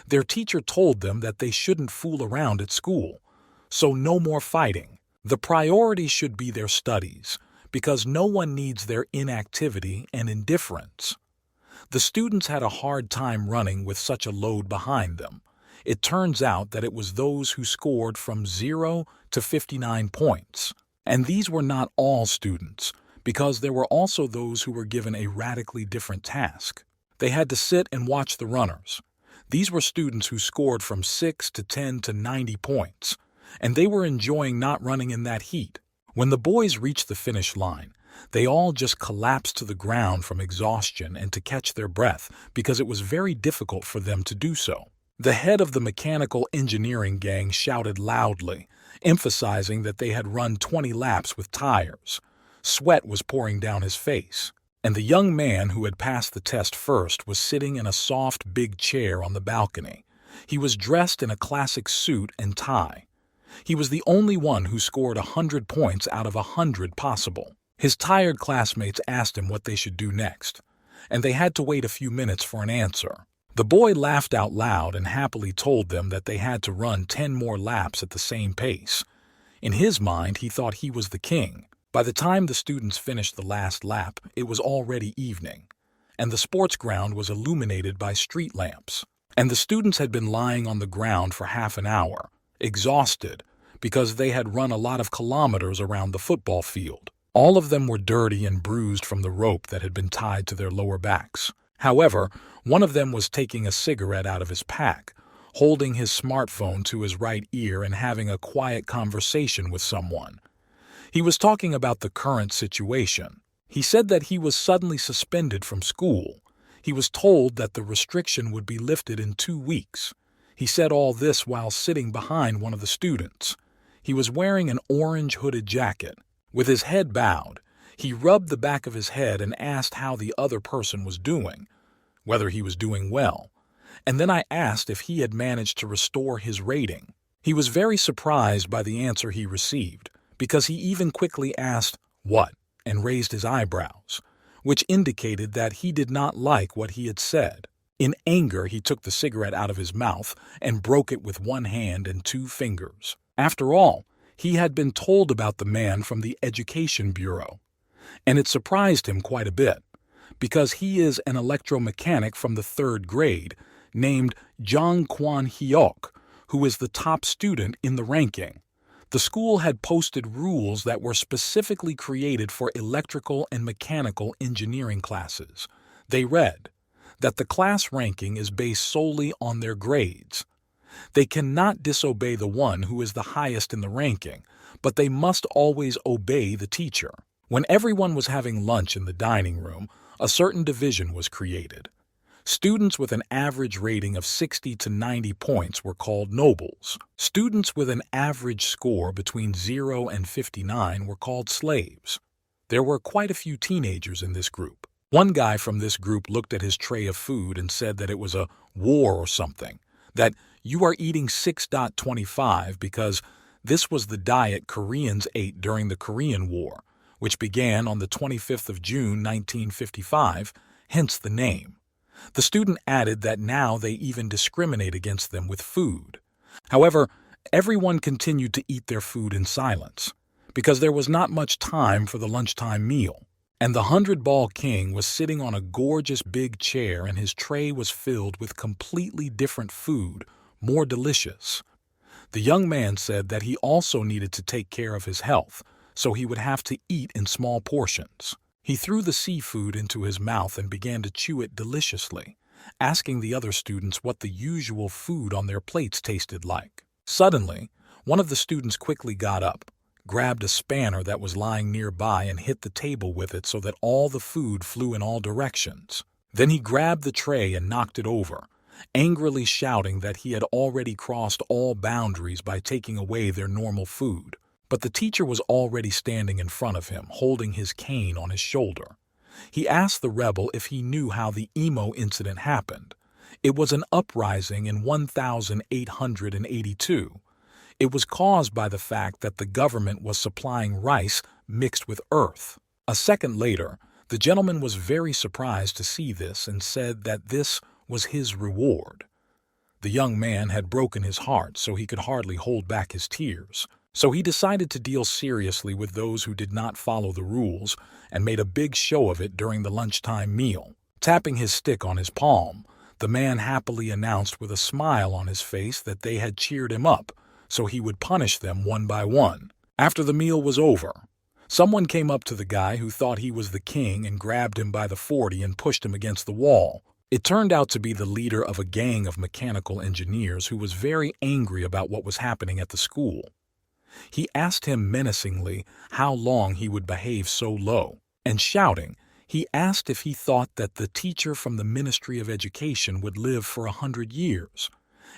Their teacher told them that they shouldn't fool around at school, so no more fighting. The priority should be their studies, because no one needs their inactivity and indifference. The students had a hard time running with such a load behind them. It turns out that it was those who scored from 0 to 59 points. And these were not all students, because there were also those who were given a radically different task. They had to sit and watch the runners. These were students who scored from 6 to 10 to 90 points, and they were enjoying not running in that heat. When the boys reached the finish line, they all just collapsed to the ground from exhaustion and to catch their breath because it was very difficult for them to do so. The head of the mechanical engineering gang shouted loudly, emphasizing that they had run 20 laps with tires. Sweat was pouring down his face, and the young man who had passed the test first was sitting in a soft, big chair on the balcony. He was dressed in a classic suit and tie. He was the only one who scored 100 points out of 100 possible. His tired classmates asked him what they should do next, and they had to wait a few minutes for an answer. The boy laughed out loud and happily told them that they had to run 10 more laps at the same pace. In his mind, he thought he was the king. By the time the students finished the last lap, it was already evening, and the sports ground was illuminated by street lamps. And the students had been lying on the ground for half an hour, exhausted, because they had run a lot of kilometers around the football field. All of them were dirty and bruised from the rope that had been tied to their lower backs. However, one of them was taking a cigarette out of his pack, holding his smartphone to his right ear and having a quiet conversation with someone. He was talking about the current situation. He said that he was suddenly suspended from school. He was told that the restriction would be lifted in 2 weeks. He said all this while sitting behind one of the students. He was wearing an orange hooded jacket. With his head bowed, he rubbed the back of his head and asked how the other person was doing, whether he was doing well. And then I asked if he had managed to restore his rating. He was very surprised by the answer he received, because he even quickly asked, "What?" and raised his eyebrows, which indicated that he did not like what he had said. In anger, he took the cigarette out of his mouth and broke it with one hand and 2 fingers. After all, he had been told about the man from the Education Bureau, and it surprised him quite a bit, because he is an electromechanic from the 3rd grade named Jang Kwan-hyuk, who is the top student in the ranking. The school had posted rules that were specifically created for electrical and mechanical engineering classes. They read that the class ranking is based solely on their grades. They cannot disobey the one who is the highest in the ranking, but they must always obey the teacher. When everyone was having lunch in the dining room, a certain division was created. Students with an average rating of 60 to 90 points were called nobles. Students with an average score between 0 and 59 were called slaves. There were quite a few teenagers in this group. One guy from this group looked at his tray of food and said that it was a war or something, that you are eating 6.25 because this was the diet Koreans ate during the Korean War, which began on the 25th of June 1955, hence the name. The student added that now they even discriminate against them with food. However, everyone continued to eat their food in silence, because there was not much time for the lunchtime meal, and the 100-ball king was sitting on a gorgeous big chair and his tray was filled with completely different food, more delicious. The young man said that he also needed to take care of his health, so he would have to eat in small portions. He threw the seafood into his mouth and began to chew it deliciously, asking the other students what the usual food on their plates tasted like. Suddenly, one of the students quickly got up, grabbed a spanner that was lying nearby and hit the table with it so that all the food flew in all directions. Then he grabbed the tray and knocked it over, angrily shouting that he had already crossed all boundaries by taking away their normal food. But the teacher was already standing in front of him, holding his cane on his shoulder. He asked the rebel if he knew how the emo incident happened. It was an uprising in 1882. It was caused by the fact that the government was supplying rice mixed with earth. A second later, the gentleman was very surprised to see this and said that this was his reward. The young man had broken his heart, so he could hardly hold back his tears. So he decided to deal seriously with those who did not follow the rules and made a big show of it during the lunchtime meal. Tapping his stick on his palm, the man happily announced with a smile on his face that they had cheered him up, so he would punish them one by one. After the meal was over, someone came up to the guy who thought he was the king and grabbed him by the 40 and pushed him against the wall. It turned out to be the leader of a gang of mechanical engineers who was very angry about what was happening at the school. He asked him menacingly how long he would behave so low, and shouting, he asked if he thought that the teacher from the Ministry of Education would live for 100 years,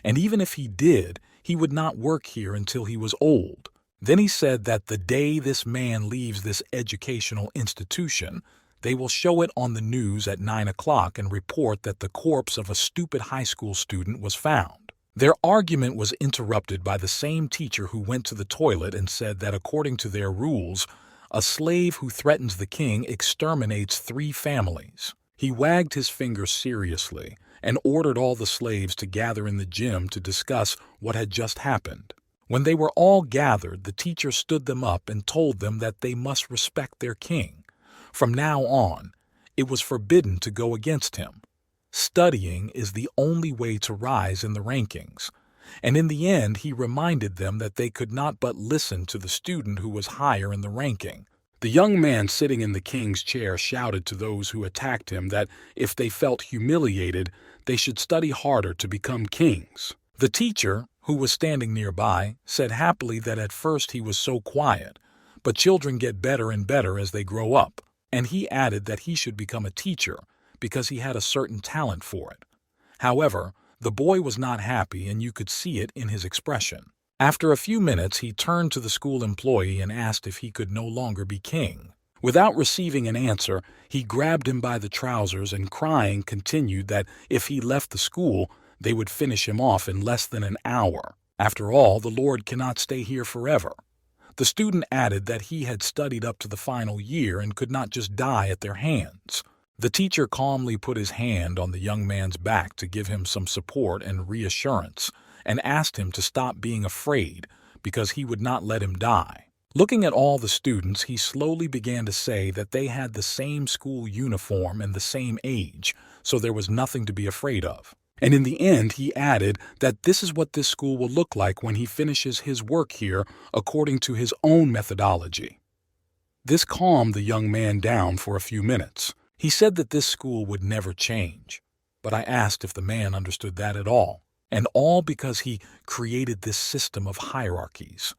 and even if he did, he would not work here until he was old. Then he said that the day this man leaves this educational institution, they will show it on the news at 9 o'clock and report that the corpse of a stupid high school student was found. Their argument was interrupted by the same teacher who went to the toilet and said that according to their rules, A slave who threatens the king exterminates 3 families. He wagged his finger seriously and ordered all the slaves to gather in the gym to discuss what had just happened. When they were all gathered, the teacher stood them up and told them that they must respect their king. From now on, it was forbidden to go against him. Studying is the only way to rise in the rankings. And in the end, he reminded them that they could not but listen to the student who was higher in the ranking. The young man sitting in the king's chair shouted to those who attacked him that if they felt humiliated, they should study harder to become kings. The teacher, who was standing nearby, said happily that at first he was so quiet, but children get better and better as they grow up, and he added that he should become a teacher because he had a certain talent for it. However, the boy was not happy, and you could see it in his expression. After a few minutes, he turned to the school employee and asked if he could no longer be king. Without receiving an answer, he grabbed him by the trousers and crying continued that if he left the school, they would finish him off in less than an hour. After all, the Lord cannot stay here forever. The student added that he had studied up to the final year and could not just die at their hands. The teacher calmly put his hand on the young man's back to give him some support and reassurance, and asked him to stop being afraid because he would not let him die. Looking at all the students, he slowly began to say that they had the same school uniform and the same age, so there was nothing to be afraid of. And in the end, he added that this is what this school will look like when he finishes his work here according to his own methodology. This calmed the young man down for a few minutes. He said that this school would never change, but I asked if the man understood that at all, and all because he created this system of hierarchies.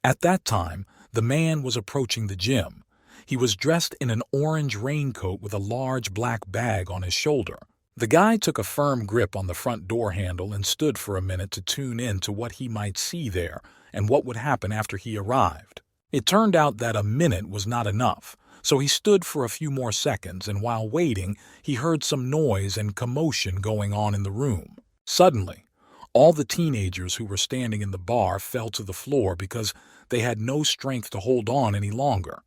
At that time, the man was approaching the gym. He was dressed in an orange raincoat with a large black bag on his shoulder. The guy took a firm grip on the front door handle and stood for a minute to tune in to what he might see there and what would happen after he arrived. It turned out that a minute was not enough. So he stood for a few more seconds, and while waiting, he heard some noise and commotion going on in the room. Suddenly, all the teenagers who were standing in the bar fell to the floor because they had no strength to hold on any longer.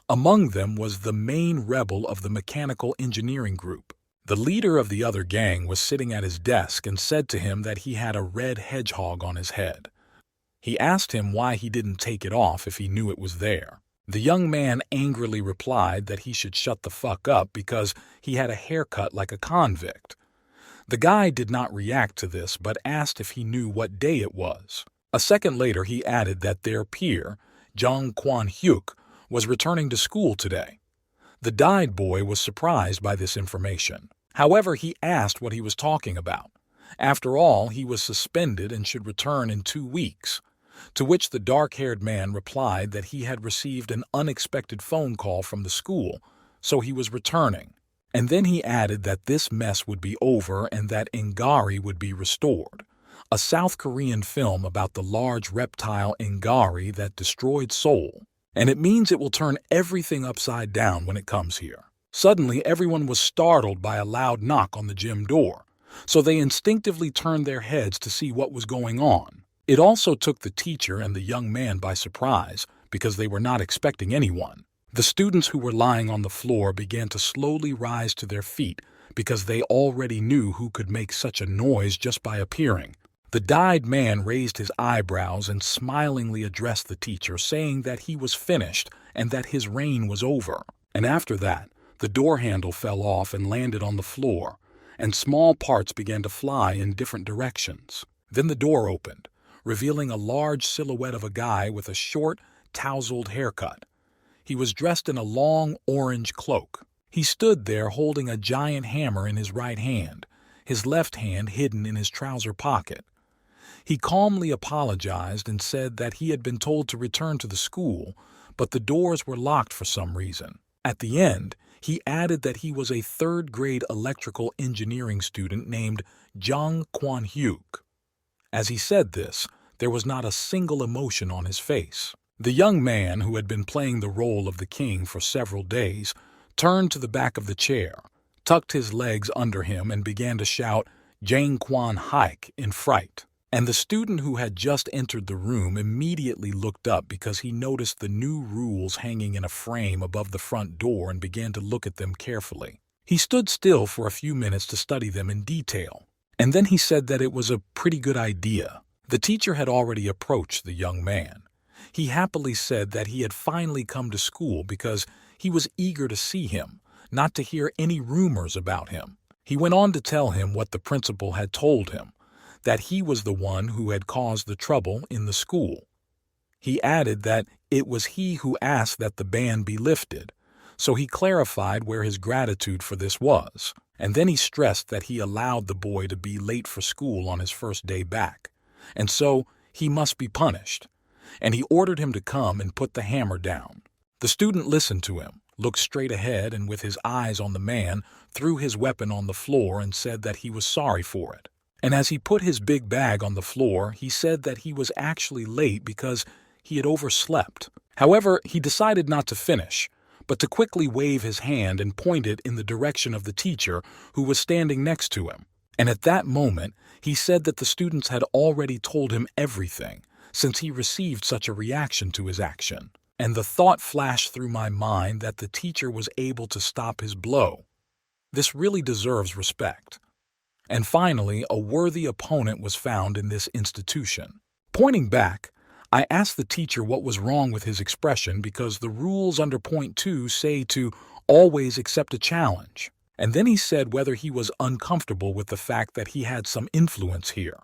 Among them was the main rebel of the mechanical engineering group. The leader of the other gang was sitting at his desk and said to him that he had a red hedgehog on his head. He asked him why he didn't take it off if he knew it was there. The young man angrily replied that he should shut the fuck up because he had a haircut like a convict. The guy did not react to this but asked if he knew what day it was. A second later, he added that their peer, Jung Kwan-hyuk, was returning to school today. The dyed boy was surprised by this information. However, he asked what he was talking about. After all, he was suspended and should return in 2 weeks. To which the dark-haired man replied that he had received an unexpected phone call from the school, so he was returning. And then he added that this mess would be over and that Ingari would be restored, a South Korean film about the large reptile Ingari that destroyed Seoul. And it means it will turn everything upside down when it comes here. Suddenly, everyone was startled by a loud knock on the gym door, so they instinctively turned their heads to see what was going on. It also took the teacher and the young man by surprise because they were not expecting anyone. The students who were lying on the floor began to slowly rise to their feet because they already knew who could make such a noise just by appearing. The dyed man raised his eyebrows and smilingly addressed the teacher, saying that he was finished and that his reign was over. And after that, the door handle fell off and landed on the floor, and small parts began to fly in different directions. Then the door opened, revealing a large silhouette of a guy with a short, tousled haircut. He was dressed in a long orange cloak. He stood there holding a giant hammer in his right hand, his left hand hidden in his trouser pocket. He calmly apologized and said that he had been told to return to the school, but the doors were locked for some reason. At the end, he added that he was a third-grade electrical engineering student named Jung Kwan-hyuk. As he said this, there was not a single emotion on his face. The young man, who had been playing the role of the king for several days, turned to the back of the chair, tucked his legs under him, and began to shout, "Jang Kwan Haik," in fright. And the student who had just entered the room immediately looked up because he noticed the new rules hanging in a frame above the front door and began to look at them carefully. He stood still for a few minutes to study them in detail, and then he said that it was a pretty good idea. The teacher had already approached the young man. He happily said that he had finally come to school because he was eager to see him, not to hear any rumors about him. He went on to tell him what the principal had told him, that he was the one who had caused the trouble in the school. He added that it was he who asked that the ban be lifted, so he clarified where his gratitude for this was, and then he stressed that he allowed the boy to be late for school on his first day back, and so he must be punished, and he ordered him to come and put the hammer down. The student listened to him, looked straight ahead, and with his eyes on the man, threw his weapon on the floor and said that he was sorry for it. And as he put his big bag on the floor, he said that he was actually late because he had overslept. However, he decided not to finish, but to quickly wave his hand and point it in the direction of the teacher who was standing next to him. And at that moment, he said that the students had already told him everything, since he received such a reaction to his action. And the thought flashed through my mind that the teacher was able to stop his blow. This really deserves respect. And finally, a worthy opponent was found in this institution. Pointing back, I asked the teacher what was wrong with his expression because the rules under point 2 say to always accept a challenge. And then he said whether he was uncomfortable with the fact that he had some influence here.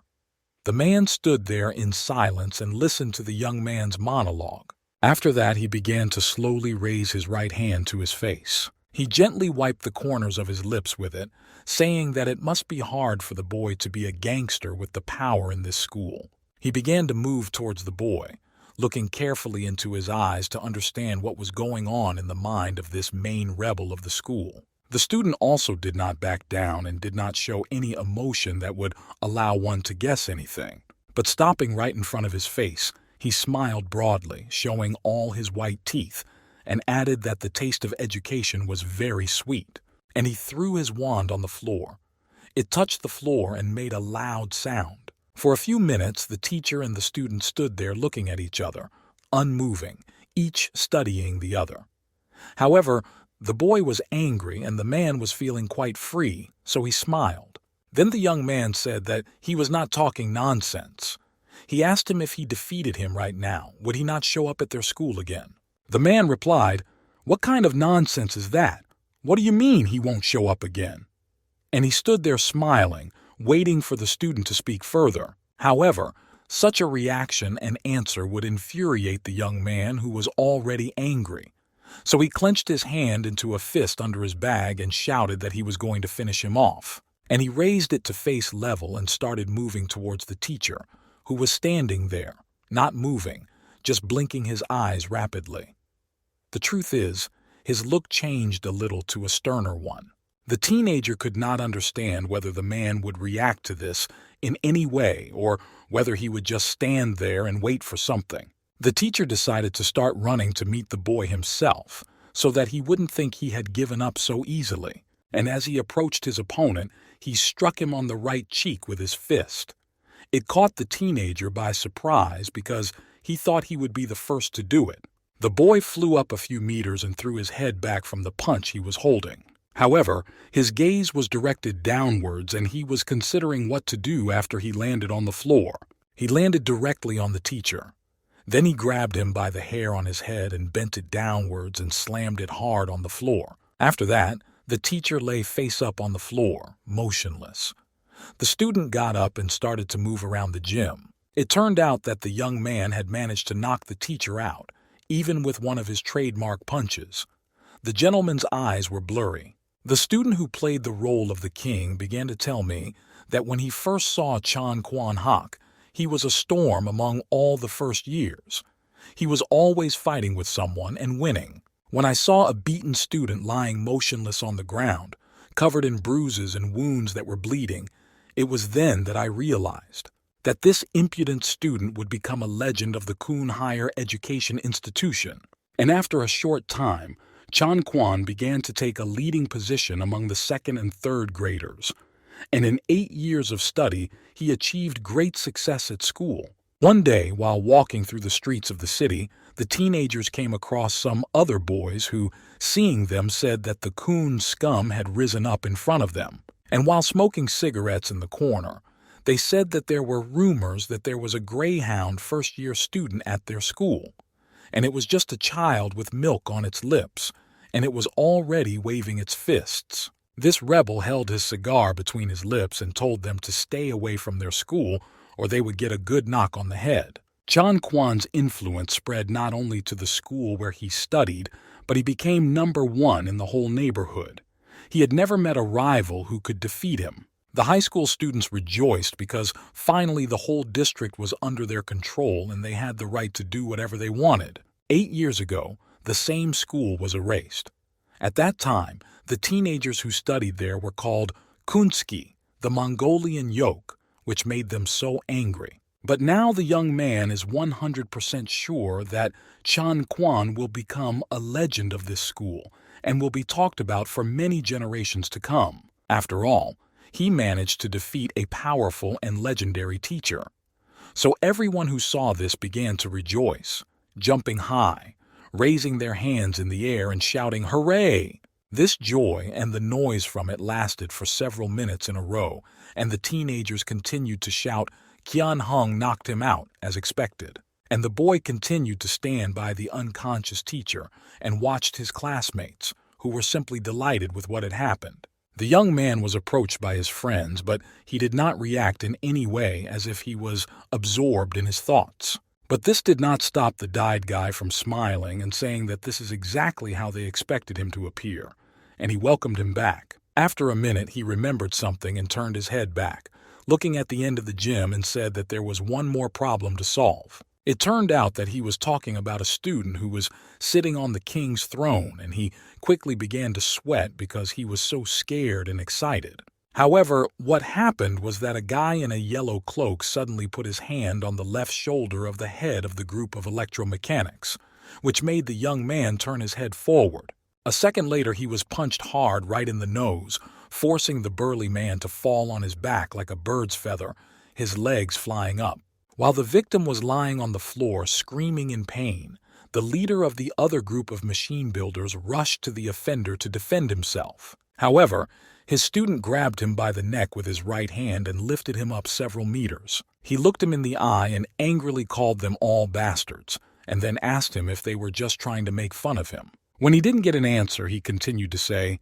The man stood there in silence and listened to the young man's monologue. After that, he began to slowly raise his right hand to his face. He gently wiped the corners of his lips with it, saying that it must be hard for the boy to be a gangster with the power in this school. He began to move towards the boy, looking carefully into his eyes to understand what was going on in the mind of this main rebel of the school. The student also did not back down and did not show any emotion that would allow one to guess anything. But stopping right in front of his face, he smiled broadly, showing all his white teeth, and added that the taste of education was very sweet. And he threw his wand on the floor. It touched the floor and made a loud sound. For a few minutes, the teacher and the student stood there looking at each other, unmoving, each studying the other. However, the boy was angry and the man was feeling quite free, so he smiled. Then the young man said that he was not talking nonsense. He asked him if he defeated him right now, would he not show up at their school again? The man replied, "What kind of nonsense is that? What do you mean he won't show up again?" And he stood there smiling, waiting for the student to speak further. However, such a reaction and answer would infuriate the young man who was already angry. So he clenched his hand into a fist under his bag and shouted that he was going to finish him off. And he raised it to face level and started moving towards the teacher, who was standing there, not moving, just blinking his eyes rapidly. The truth is, his look changed a little to a sterner one. The teenager could not understand whether the man would react to this in any way or whether he would just stand there and wait for something. The teacher decided to start running to meet the boy himself so that he wouldn't think he had given up so easily. And as he approached his opponent, he struck him on the right cheek with his fist. It caught the teenager by surprise because he thought he would be the first to do it. The boy flew up a few meters and threw his head back from the punch he was holding. However, his gaze was directed downwards and he was considering what to do after he landed on the floor. He landed directly on the teacher. Then he grabbed him by the hair on his head and bent it downwards and slammed it hard on the floor. After that, the teacher lay face up on the floor, motionless. The student got up and started to move around the gym. It turned out that the young man had managed to knock the teacher out, even with one of his trademark punches. The gentleman's eyes were blurry. The student who played the role of the king began to tell me that when he first saw Chan Kwan Hak, he was a storm among all the first years. He was always fighting with someone and winning. When I saw a beaten student lying motionless on the ground, covered in bruises and wounds that were bleeding, it was then that I realized that this impudent student would become a legend of the Kun Higher Education Institution. And after a short time, Chan Kwan began to take a leading position among the second and third graders. and in 8 years of study, he achieved great success at school. One day, while walking through the streets of the city, the teenagers came across some other boys who, seeing them, said that the coon scum had risen up in front of them. And while smoking cigarettes in the corner, they said that there were rumors that there was a Greyhound first-year student at their school, and it was just a child with milk on its lips, and it was already waving its fists. This rebel held his cigar between his lips and told them to stay away from their school or they would get a good knock on the head. John Kwan's influence spread not only to the school where he studied, but he became #1 in the whole neighborhood. He had never met a rival who could defeat him. The high school students rejoiced because finally the whole district was under their control and they had the right to do whatever they wanted. 8 years ago, the same school was erased. At that time, the teenagers who studied there were called Kunski, the Mongolian yoke, which made them so angry. But now the young man is 100% sure that Chan Kwan will become a legend of this school and will be talked about for many generations to come. After all, he managed to defeat a powerful and legendary teacher. So everyone who saw this began to rejoice, jumping high, raising their hands in the air and shouting, "Hooray!" This joy and the noise from it lasted for several minutes in a row, and the teenagers continued to shout, "Qian Hung knocked him out," as expected. And the boy continued to stand by the unconscious teacher and watched his classmates, who were simply delighted with what had happened. The young man was approached by his friends, but he did not react in any way, as if he was absorbed in his thoughts. But this did not stop the dyed guy from smiling and saying that this is exactly how they expected him to appear, and he welcomed him back. After a minute, he remembered something and turned his head back, looking at the end of the gym, and said that there was one more problem to solve. It turned out that he was talking about a student who was sitting on the king's throne, and he quickly began to sweat because he was so scared and excited. However, what happened was that a guy in a yellow cloak suddenly put his hand on the left shoulder of the head of the group of electromechanics, which made the young man turn his head forward. A second later, he was punched hard right in the nose, forcing the burly man to fall on his back like a bird's feather, his legs flying up. While the victim was lying on the floor screaming in pain, the leader of the other group of machine builders rushed to the offender to defend himself. However, his student grabbed him by the neck with his right hand and lifted him up several meters. He looked him in the eye and angrily called them all bastards, and then asked him if they were just trying to make fun of him. When he didn't get an answer, he continued to say,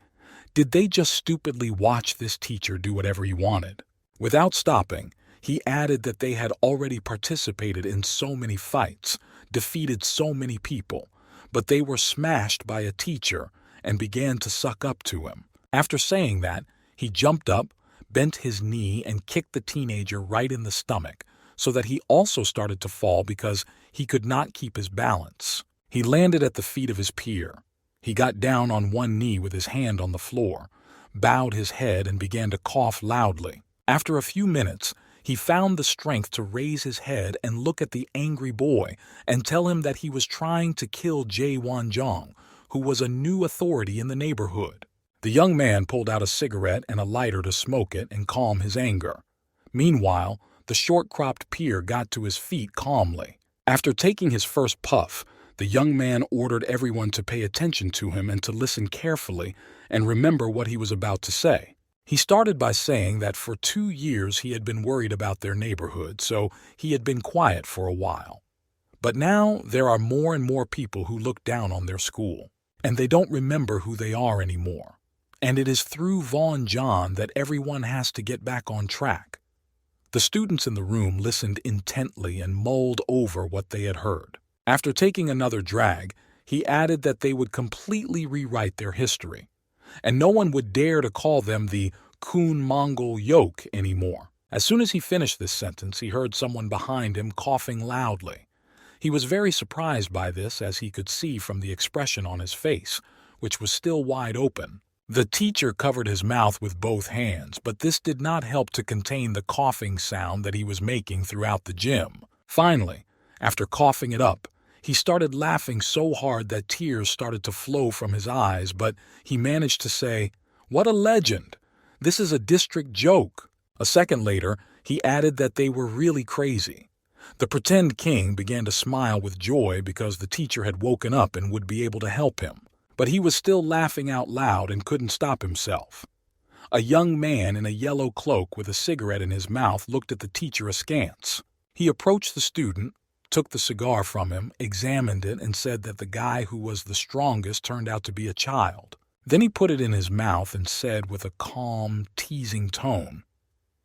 "Did they just stupidly watch this teacher do whatever he wanted?" Without stopping, he added that they had already participated in so many fights, defeated so many people, but they were smashed by a teacher and began to suck up to him. After saying that, he jumped up, bent his knee, and kicked the teenager right in the stomach, so that he also started to fall because he could not keep his balance. He landed at the feet of his peer. He got down on one knee with his hand on the floor, bowed his head, and began to cough loudly. After a few minutes, he found the strength to raise his head and look at the angry boy and tell him that he was trying to kill Jay Wanjong, who was a new authority in the neighborhood. The young man pulled out a cigarette and a lighter to smoke it and calm his anger. Meanwhile, the short-cropped peer got to his feet calmly. After taking his first puff, the young man ordered everyone to pay attention to him and to listen carefully and remember what he was about to say. He started by saying that for 2 years he had been worried about their neighborhood, so he had been quiet for a while. But now there are more and more people who look down on their school, and they don't remember who they are anymore. And it is through Vaughn John that everyone has to get back on track. The students in the room listened intently and mulled over what they had heard. After taking another drag, he added that they would completely rewrite their history, and no one would dare to call them the Kun Mongol yoke anymore. As soon as he finished this sentence, he heard someone behind him coughing loudly. He was very surprised by this, as he could see from the expression on his face, which was still wide open. The teacher covered his mouth with both hands, but this did not help to contain the coughing sound that he was making throughout the gym. Finally, after coughing it up, he started laughing so hard that tears started to flow from his eyes, but he managed to say, "What a legend! This is a district joke." A second later, he added that they were really crazy. The pretend king began to smile with joy because the teacher had woken up and would be able to help him. But he was still laughing out loud and couldn't stop himself. A young man in a yellow cloak with a cigarette in his mouth looked at the teacher askance. He approached the student, took the cigar from him, examined it, and said that the guy who was the strongest turned out to be a child. Then he put it in his mouth and said with a calm, teasing tone,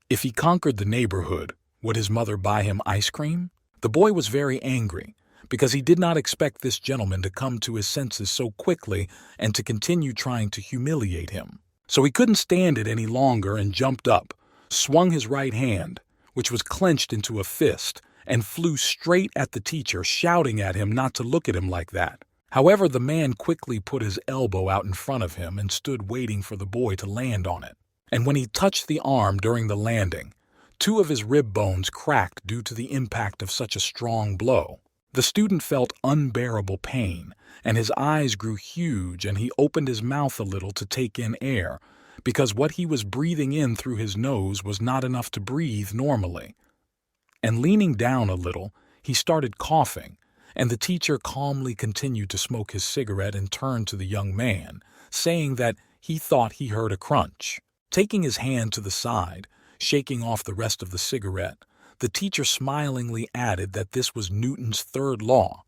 "If he conquered the neighborhood, would his mother buy him ice cream?" The boy was very angry because he did not expect this gentleman to come to his senses so quickly and to continue trying to humiliate him. So he couldn't stand it any longer and jumped up, swung his right hand, which was clenched into a fist, and flew straight at the teacher, shouting at him not to look at him like that. However, the man quickly put his elbow out in front of him and stood waiting for the boy to land on it. And when he touched the arm during the landing, 2 of his rib bones cracked due to the impact of such a strong blow. The student felt unbearable pain, and his eyes grew huge, and he opened his mouth a little to take in air, because what he was breathing in through his nose was not enough to breathe normally. And leaning down a little, he started coughing, and the teacher calmly continued to smoke his cigarette and turned to the young man, saying that he thought he heard a crunch. Taking his hand to the side, shaking off the rest of the cigarette, the teacher smilingly added that this was Newton's third law.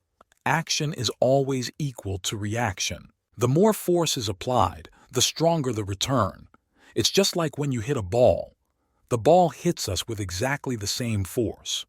Action is always equal to reaction. The more force is applied, the stronger the return. It's just like when you hit a ball. The ball hits us with exactly the same force.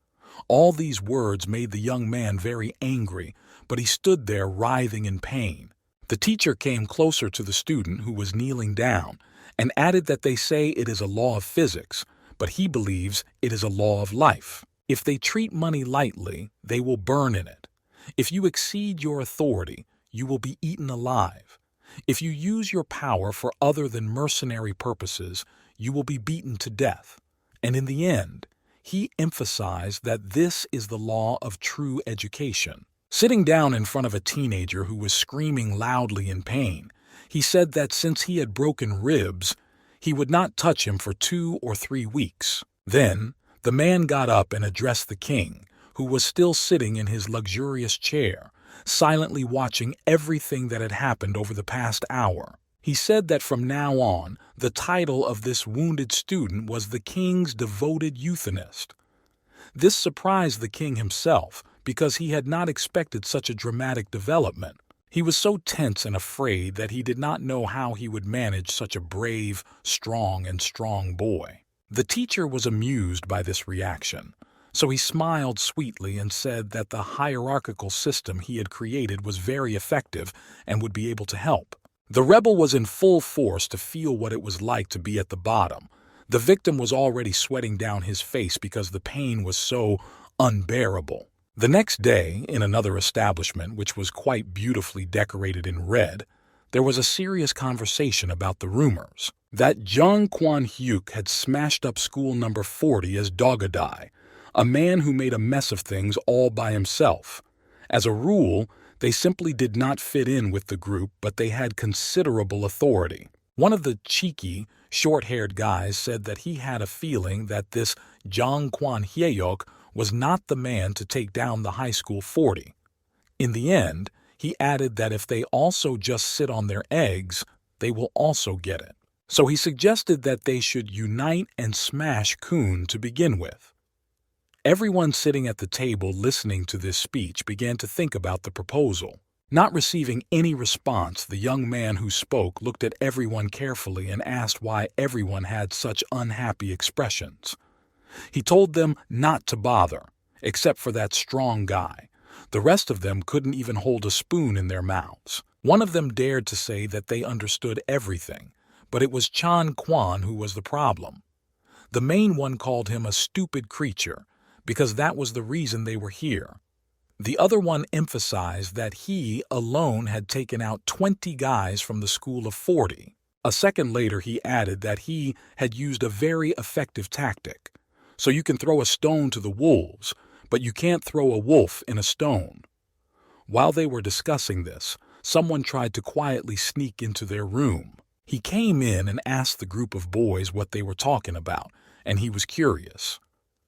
All these words made the young man very angry, but he stood there writhing in pain. The teacher came closer to the student who was kneeling down and added that they say it is a law of physics, but he believes it is a law of life. If they treat money lightly, they will burn in it. If you exceed your authority, you will be eaten alive. If you use your power for other than mercenary purposes, you will be beaten to death. And in the end, he emphasized that this is the law of true education. Sitting down in front of a teenager who was screaming loudly in pain, he said that since he had broken ribs, he would not touch him for 2 or 3 weeks. Then, the man got up and addressed the king, who was still sitting in his luxurious chair, silently watching everything that had happened over the past hour. He said that from now on, the title of this wounded student was the king's devoted euthanist. This surprised the king himself because he had not expected such a dramatic development. He was so tense and afraid that he did not know how he would manage such a brave, strong boy. The teacher was amused by this reaction, so he smiled sweetly and said that the hierarchical system he had created was very effective and would be able to help. The rebel was in full force to feel what it was like to be at the bottom. The victim was already sweating down his face because the pain was so unbearable. The next day, in another establishment which was quite beautifully decorated in red, there was a serious conversation about the rumors that Jung Kwan-hyuk had smashed up school number 40 as Dogadai, a man who made a mess of things all by himself. As a rule, they simply did not fit in with the group, but they had considerable authority. One of the cheeky, short-haired guys said that he had a feeling that this Jung Kwan-hyuk was not the man to take down the high school 40. In the end, he added that if they also just sit on their eggs, they will also get it. So he suggested that they should unite and smash Kun to begin with. Everyone sitting at the table listening to this speech began to think about the proposal. Not receiving any response, the young man who spoke looked at everyone carefully and asked why everyone had such unhappy expressions. He told them not to bother, except for that strong guy. The rest of them couldn't even hold a spoon in their mouths. One of them dared to say that they understood everything, but it was Chan Kwan who was the problem. The main one called him a stupid creature, because that was the reason they were here. The other one emphasized that he alone had taken out 20 guys from the school of 40. A second later he added that he had used a very effective tactic. So you can throw a stone to the wolves, but you can't throw a wolf in a stone. While they were discussing this, someone tried to quietly sneak into their room. He came in and asked the group of boys what they were talking about, and he was curious.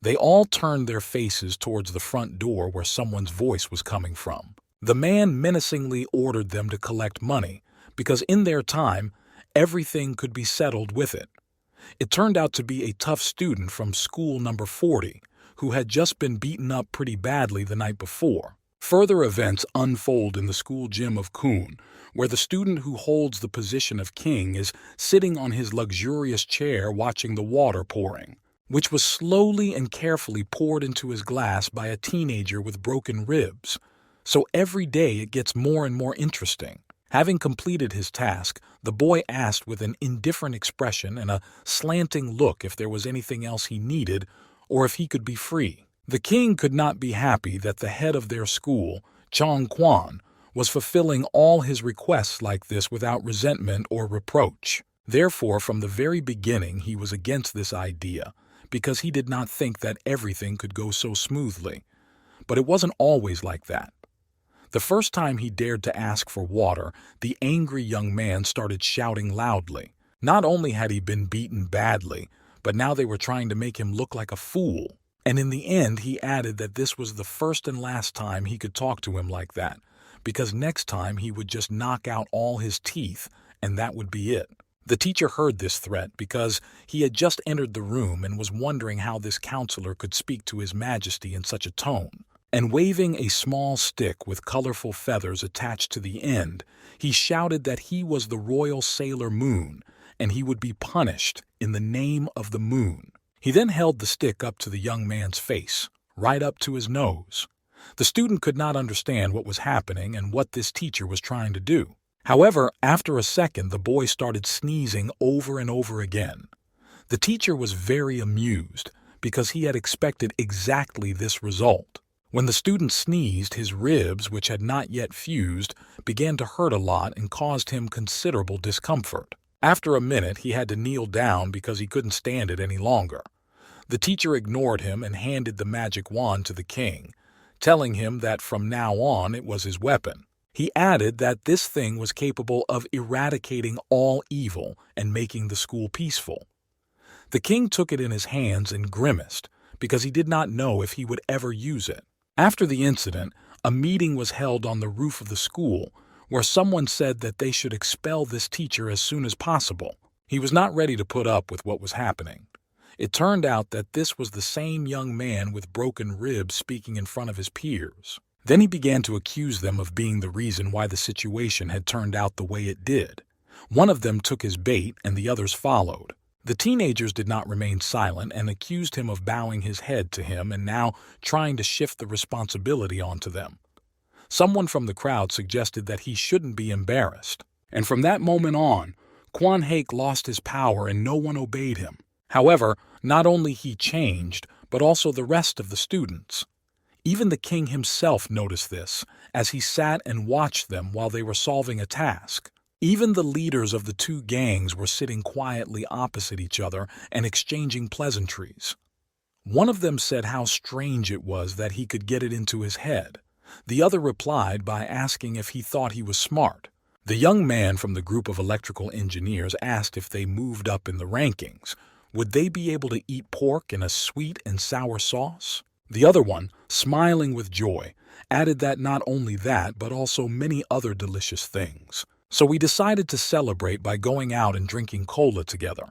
They all turned their faces towards the front door where someone's voice was coming from. The man menacingly ordered them to collect money, because in their time, everything could be settled with it. It turned out to be a tough student from school number 40, who had just been beaten up pretty badly the night before. Further events unfold in the school gym of Kun, where the student who holds the position of king is sitting on his luxurious chair watching the water pouring, which was slowly and carefully poured into his glass by a teenager with broken ribs. So every day it gets more and more interesting. Having completed his task, the boy asked with an indifferent expression and a slanting look if there was anything else he needed or if he could be free. The king could not be happy that the head of their school, Chong Quan, was fulfilling all his requests like this without resentment or reproach. Therefore, from the very beginning, he was against this idea, because he did not think that everything could go so smoothly. But it wasn't always like that. The first time he dared to ask for water, the angry young man started shouting loudly. Not only had he been beaten badly, but now they were trying to make him look like a fool. And in the end, he added that this was the first and last time he could talk to him like that, because next time he would just knock out all his teeth, and that would be it. The teacher heard this threat because he had just entered the room and was wondering how this counselor could speak to His Majesty in such a tone. And waving a small stick with colorful feathers attached to the end, he shouted that he was the royal Sailor Moon, and he would be punished in the name of the moon. He then held the stick up to the young man's face, right up to his nose. The student could not understand what was happening and what this teacher was trying to do. However, after a second, the boy started sneezing over and over again. The teacher was very amused because he had expected exactly this result. When the student sneezed, his ribs, which had not yet fused, began to hurt a lot and caused him considerable discomfort. After a minute, he had to kneel down because he couldn't stand it any longer. The teacher ignored him and handed the magic wand to the king, telling him that from now on it was his weapon. He added that this thing was capable of eradicating all evil and making the school peaceful. The king took it in his hands and grimaced because he did not know if he would ever use it. After the incident, a meeting was held on the roof of the school where someone said that they should expel this teacher as soon as possible. He was not ready to put up with what was happening. It turned out that this was the same young man with broken ribs speaking in front of his peers. Then he began to accuse them of being the reason why the situation had turned out the way it did. One of them took his bait and the others followed. The teenagers did not remain silent and accused him of bowing his head to him and now trying to shift the responsibility onto them. Someone from the crowd suggested that he shouldn't be embarrassed. And from that moment on, Quan Hake lost his power and no one obeyed him. However, not only he changed, but also the rest of the students. Even the king himself noticed this, as he sat and watched them while they were solving a task. Even the leaders of the two gangs were sitting quietly opposite each other and exchanging pleasantries. One of them said how strange it was that he could get it into his head. The other replied by asking if he thought he was smart. The young man from the group of electrical engineers asked if they moved up in the rankings. Would they be able to eat pork in a sweet and sour sauce? The other one, smiling with joy, added that not only that, but also many other delicious things. So we decided to celebrate by going out and drinking cola together.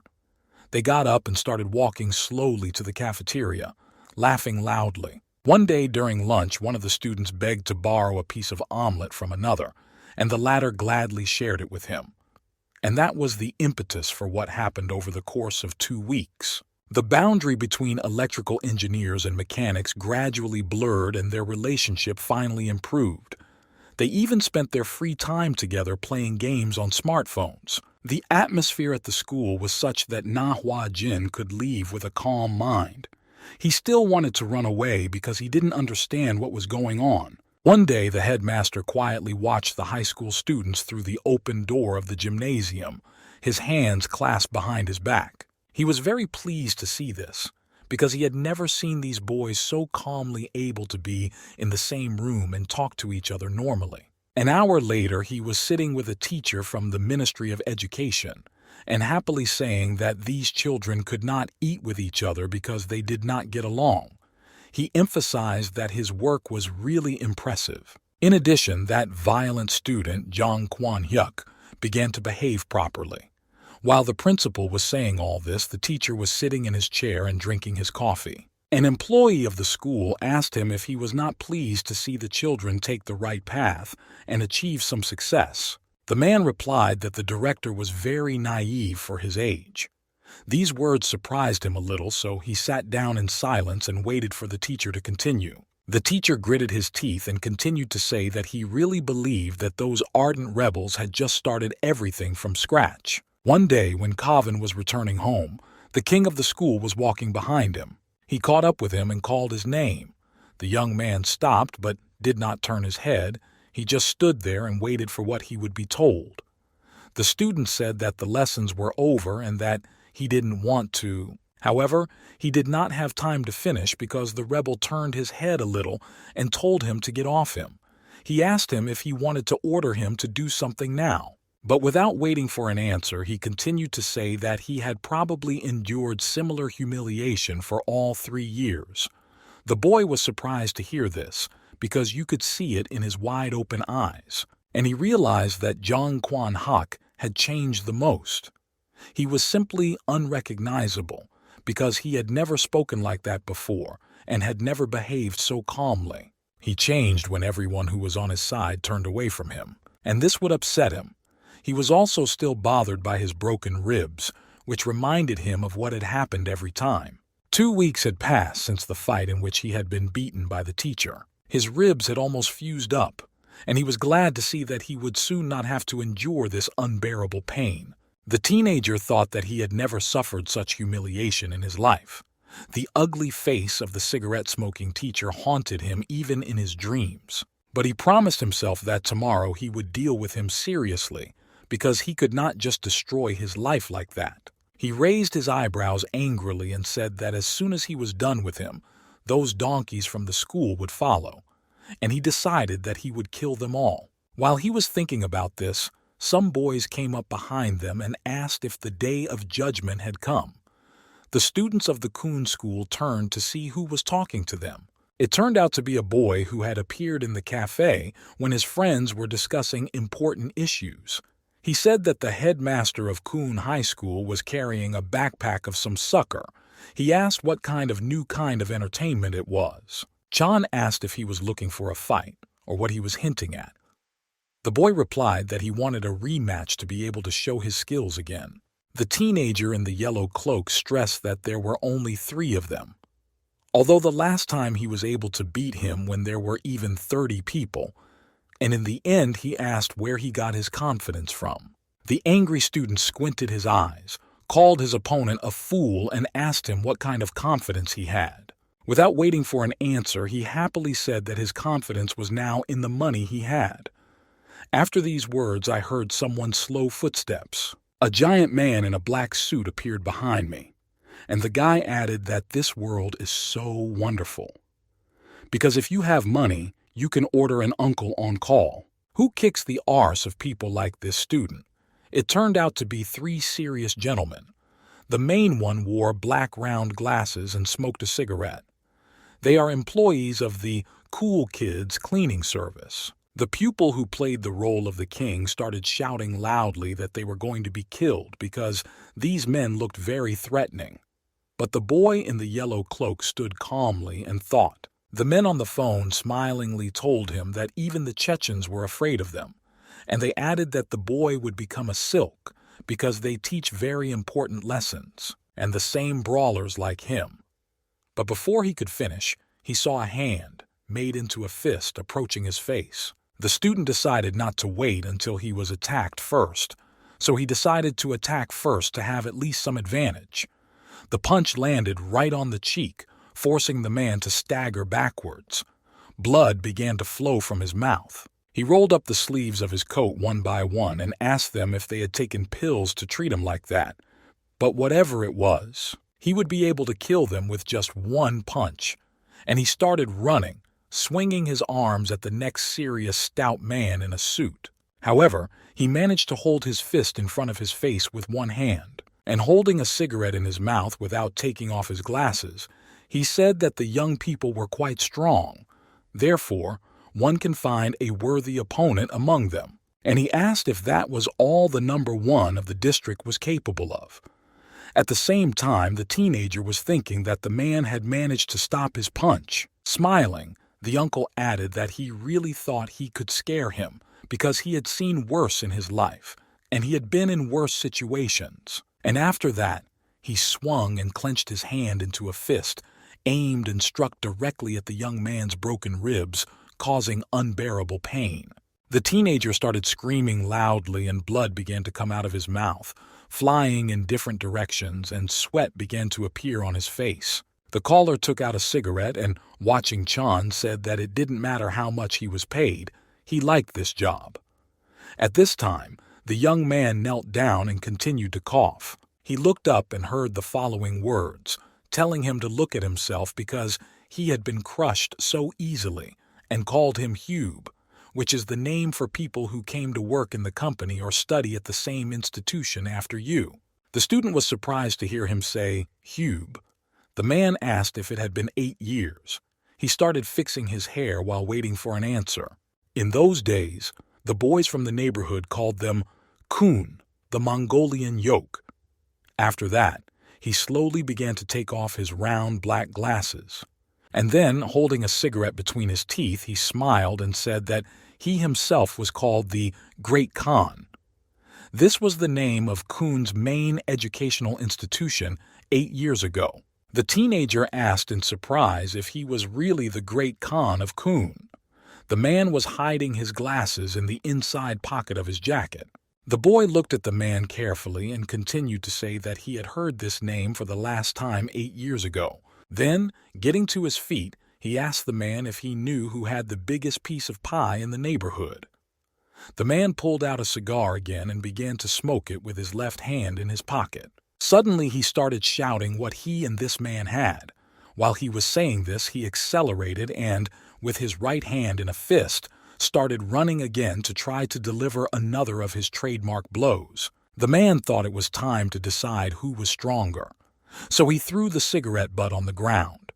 They got up and started walking slowly to the cafeteria, laughing loudly. One day during lunch, one of the students begged to borrow a piece of omelet from another, and the latter gladly shared it with him. And that was the impetus for what happened over the course of 2 weeks. The boundary between electrical engineers and mechanics gradually blurred and their relationship finally improved. They even spent their free time together playing games on smartphones. The atmosphere at the school was such that Manhwa Jin could leave with a calm mind. He still wanted to run away because he didn't understand what was going on. One day, the headmaster quietly watched the high school students through the open door of the gymnasium, his hands clasped behind his back. He was very pleased to see this, because he had never seen these boys so calmly able to be in the same room and talk to each other normally. An hour later, he was sitting with a teacher from the Ministry of Education, and happily saying that these children could not eat with each other because they did not get along. He emphasized that his work was really impressive. In addition, that violent student, Jong Kwan-hyuk, began to behave properly. While the principal was saying all this, the teacher was sitting in his chair and drinking his coffee. An employee of the school asked him if he was not pleased to see the children take the right path and achieve some success. The man replied that the director was very naive for his age. These words surprised him a little, so he sat down in silence and waited for the teacher to continue. The teacher gritted his teeth and continued to say that he really believed that those ardent rebels had just started everything from scratch. One day, when Kavin was returning home, the king of the school was walking behind him. He caught up with him and called his name. The young man stopped but did not turn his head. He just stood there and waited for what he would be told. The student said that the lessons were over and that he didn't want to. However, he did not have time to finish because the rebel turned his head a little and told him to get off him. He asked him if he wanted to order him to do something now. But without waiting for an answer, he continued to say that he had probably endured similar humiliation for all 3 years. The boy was surprised to hear this because you could see it in his wide-open eyes, and he realized that Jong Kwan-hyuk had changed the most. He was simply unrecognizable because he had never spoken like that before and had never behaved so calmly. He changed when everyone who was on his side turned away from him, and this would upset him. He was also still bothered by his broken ribs, which reminded him of what had happened every time. 2 weeks had passed since the fight in which he had been beaten by the teacher. His ribs had almost fused up, and he was glad to see that he would soon not have to endure this unbearable pain. The teenager thought that he had never suffered such humiliation in his life. The ugly face of the cigarette-smoking teacher haunted him even in his dreams. But he promised himself that tomorrow he would deal with him seriously, because he could not just destroy his life like that. He raised his eyebrows angrily and said that as soon as he was done with him, those donkeys from the school would follow, and he decided that he would kill them all. While he was thinking about this, some boys came up behind them and asked if the day of judgment had come. The students of the Kun school turned to see who was talking to them. It turned out to be a boy who had appeared in the cafe when his friends were discussing important issues. He said that the headmaster of Kun High School was carrying a backpack of some sucker. He asked what new kind of entertainment it was. Chan asked if he was looking for a fight, or what he was hinting at. The boy replied that he wanted a rematch to be able to show his skills again. The teenager in the yellow cloak stressed that there were only 3 of them. Although the last time he was able to beat him when there were even 30 people, and in the end he asked where he got his confidence from. The angry student squinted his eyes, called his opponent a fool, and asked him what kind of confidence he had. Without waiting for an answer, he happily said that his confidence was now in the money he had. After these words, I heard someone's slow footsteps. A giant man in a black suit appeared behind me, and the guy added that this world is so wonderful. Because if you have money, you can order an uncle on call. Who kicks the arse of people like this student? It turned out to be 3 serious gentlemen. The main one wore black round glasses and smoked a cigarette. They are employees of the Cool Kids cleaning service. The pupil who played the role of the king started shouting loudly that they were going to be killed because these men looked very threatening. But the boy in the yellow cloak stood calmly and thought. The men on the phone smilingly told him that even the Chechens were afraid of them, and they added that the boy would become a silk because they teach very important lessons, and the same brawlers like him. But before he could finish, he saw a hand, made into a fist, approaching his face. The student decided not to wait until he was attacked first, so he decided to attack first to have at least some advantage. The punch landed right on the cheek, forcing the man to stagger backwards. Blood began to flow from his mouth. He rolled up the sleeves of his coat one by one and asked them if they had taken pills to treat him like that. But whatever it was, he would be able to kill them with just one punch. And he started running, swinging his arms at the next serious stout man in a suit. However, he managed to hold his fist in front of his face with one hand, and holding a cigarette in his mouth without taking off his glasses, he said that the young people were quite strong. Therefore, one can find a worthy opponent among them, and he asked if that was all the number one of the district was capable of. At the same time, the teenager was thinking that the man had managed to stop his punch. Smiling, the uncle added that he really thought he could scare him because he had seen worse in his life, and he had been in worse situations. And after that, he swung and clenched his hand into a fist, aimed and struck directly at the young man's broken ribs, causing unbearable pain. The teenager started screaming loudly and blood began to come out of his mouth, flying in different directions, and sweat began to appear on his face. The caller took out a cigarette and, watching Chan, said that it didn't matter how much he was paid, he liked this job. At this time, the young man knelt down and continued to cough. He looked up and heard the following words, telling him to look at himself because he had been crushed so easily, and called him Hube, which is the name for people who came to work in the company or study at the same institution after you. The student was surprised to hear him say, Hube. The man asked if it had been 8 years. He started fixing his hair while waiting for an answer. In those days, the boys from the neighborhood called them Kun, the Mongolian yoke. After that, he slowly began to take off his round black glasses. And then, holding a cigarette between his teeth, he smiled and said that he himself was called the Great Khan. This was the name of Kun's main educational institution 8 years ago. The teenager asked in surprise if he was really the Great Khan of Kun. The man was hiding his glasses in the inside pocket of his jacket. The boy looked at the man carefully and continued to say that he had heard this name for the last time 8 years ago. Then, getting to his feet, he asked the man if he knew who had the biggest piece of pie in the neighborhood. The man pulled out a cigar again and began to smoke it with his left hand in his pocket. Suddenly he started shouting what he and this man had. While he was saying this, he accelerated and, with his right hand in a fist, started running again to try to deliver another of his trademark blows. The man thought it was time to decide who was stronger, so he threw the cigarette butt on the ground.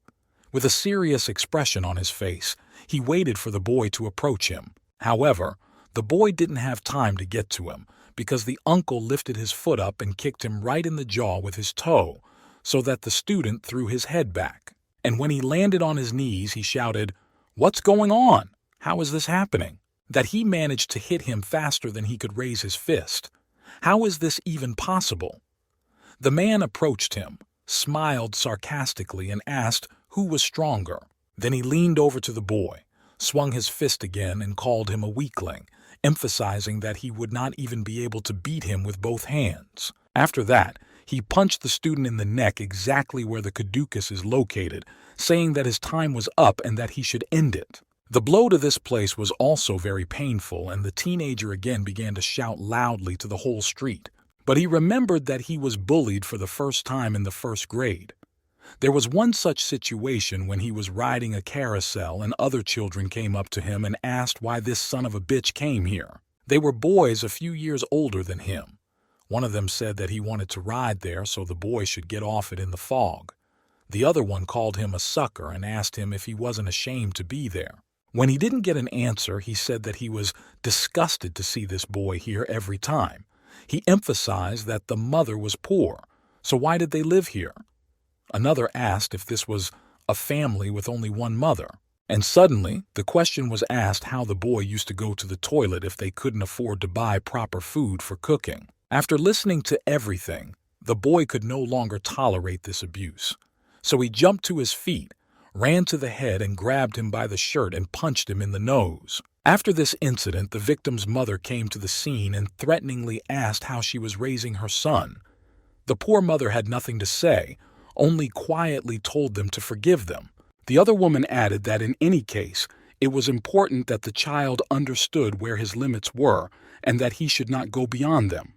With a serious expression on his face, he waited for the boy to approach him. However, the boy didn't have time to get to him because the uncle lifted his foot up and kicked him right in the jaw with his toe, so that the student threw his head back. And when he landed on his knees, he shouted, "What's going on? How is this happening?" That he managed to hit him faster than he could raise his fist. How is this even possible? The man approached him, smiled sarcastically, and asked who was stronger. Then he leaned over to the boy, swung his fist again, and called him a weakling, emphasizing that he would not even be able to beat him with both hands. After that, he punched the student in the neck exactly where the caduceus is located, saying that his time was up and that he should end it. The blow to this place was also very painful, and the teenager again began to shout loudly to the whole street. But he remembered that he was bullied for the first time in the first grade. There was one such situation when he was riding a carousel and other children came up to him and asked why this son of a bitch came here. They were boys a few years older than him. One of them said that he wanted to ride there so the boy should get off it in the fog. The other one called him a sucker and asked him if he wasn't ashamed to be there. When he didn't get an answer, he said that he was disgusted to see this boy here every time. He emphasized that the mother was poor, so why did they live here? Another asked if this was a family with only one mother. And suddenly, the question was asked how the boy used to go to the toilet if they couldn't afford to buy proper food for cooking. After listening to everything, the boy could no longer tolerate this abuse. So he jumped to his feet, ran to the head and grabbed him by the shirt and punched him in the nose. After this incident, the victim's mother came to the scene and threateningly asked how she was raising her son. The poor mother had nothing to say, only quietly told them to forgive them. The other woman added that in any case, it was important that the child understood where his limits were and that he should not go beyond them.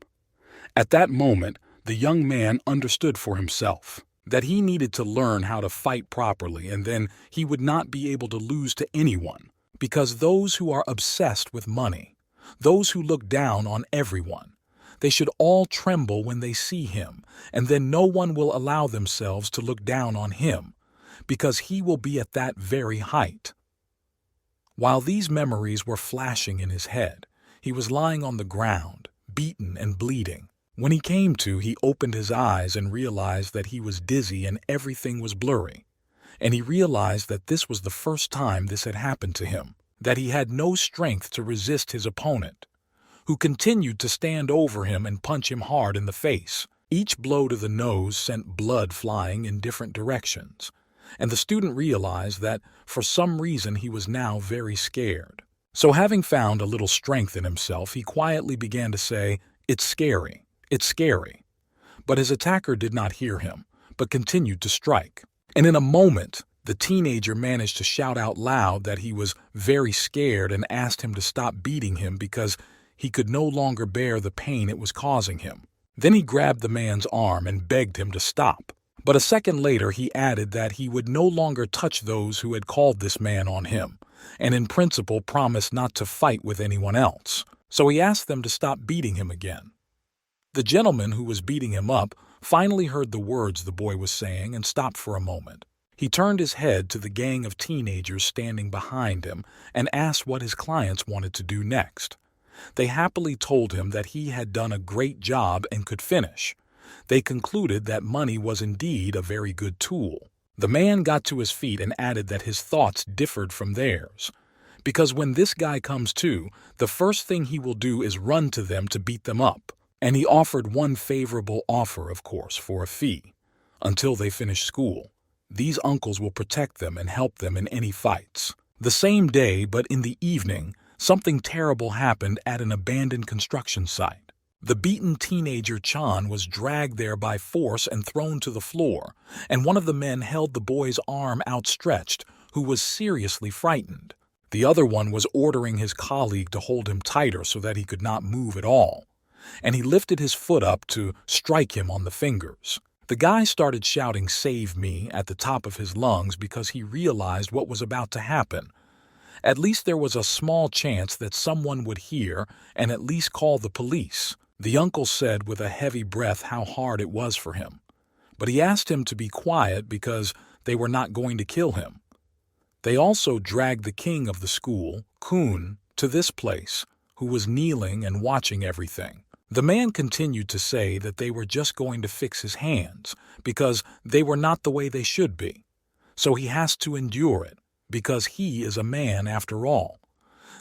At that moment, the young man understood for himself that he needed to learn how to fight properly, and then he would not be able to lose to anyone, because those who are obsessed with money, those who look down on everyone. They should all tremble when they see him, and then no one will allow themselves to look down on him, because he will be at that very height. While these memories were flashing in his head, he was lying on the ground, beaten and bleeding. When he came to, he opened his eyes and realized that he was dizzy and everything was blurry. And he realized that this was the first time this had happened to him, that he had no strength to resist his opponent, who continued to stand over him and punch him hard in the face. Each blow to the nose sent blood flying in different directions, and the student realized that for some reason he was now very scared. So having found a little strength in himself, he quietly began to say, "It's scary. It's scary." But his attacker did not hear him, but continued to strike. And in a moment, the teenager managed to shout out loud that he was very scared and asked him to stop beating him because he could no longer bear the pain it was causing him. Then he grabbed the man's arm and begged him to stop. But a second later, he added that he would no longer touch those who had called this man on him, and in principle promised not to fight with anyone else. So he asked them to stop beating him again. The gentleman who was beating him up finally heard the words the boy was saying and stopped for a moment. He turned his head to the gang of teenagers standing behind him and asked what his clients wanted to do next. They happily told him that he had done a great job and could finish. They concluded that money was indeed a very good tool. The man got to his feet and added that his thoughts differed from theirs, because when this guy comes to, the first thing he will do is run to them to beat them up. And he offered one favorable offer, of course, for a fee. Until they finish school, these uncles will protect them and help them in any fights. The same day, but in the evening, something terrible happened at an abandoned construction site. The beaten teenager Chan was dragged there by force and thrown to the floor, and one of the men held the boy's arm outstretched, who was seriously frightened. The other one was ordering his colleague to hold him tighter so that he could not move at all, and he lifted his foot up to strike him on the fingers. The guy started shouting "Save me" at the top of his lungs because he realized what was about to happen. At least there was a small chance that someone would hear and at least call the police. The uncle said with a heavy breath how hard it was for him, but he asked him to be quiet because they were not going to kill him. They also dragged the king of the school, Kun, to this place, who was kneeling and watching everything. The man continued to say that they were just going to fix his hands because they were not the way they should be. So he has to endure it because he is a man after all.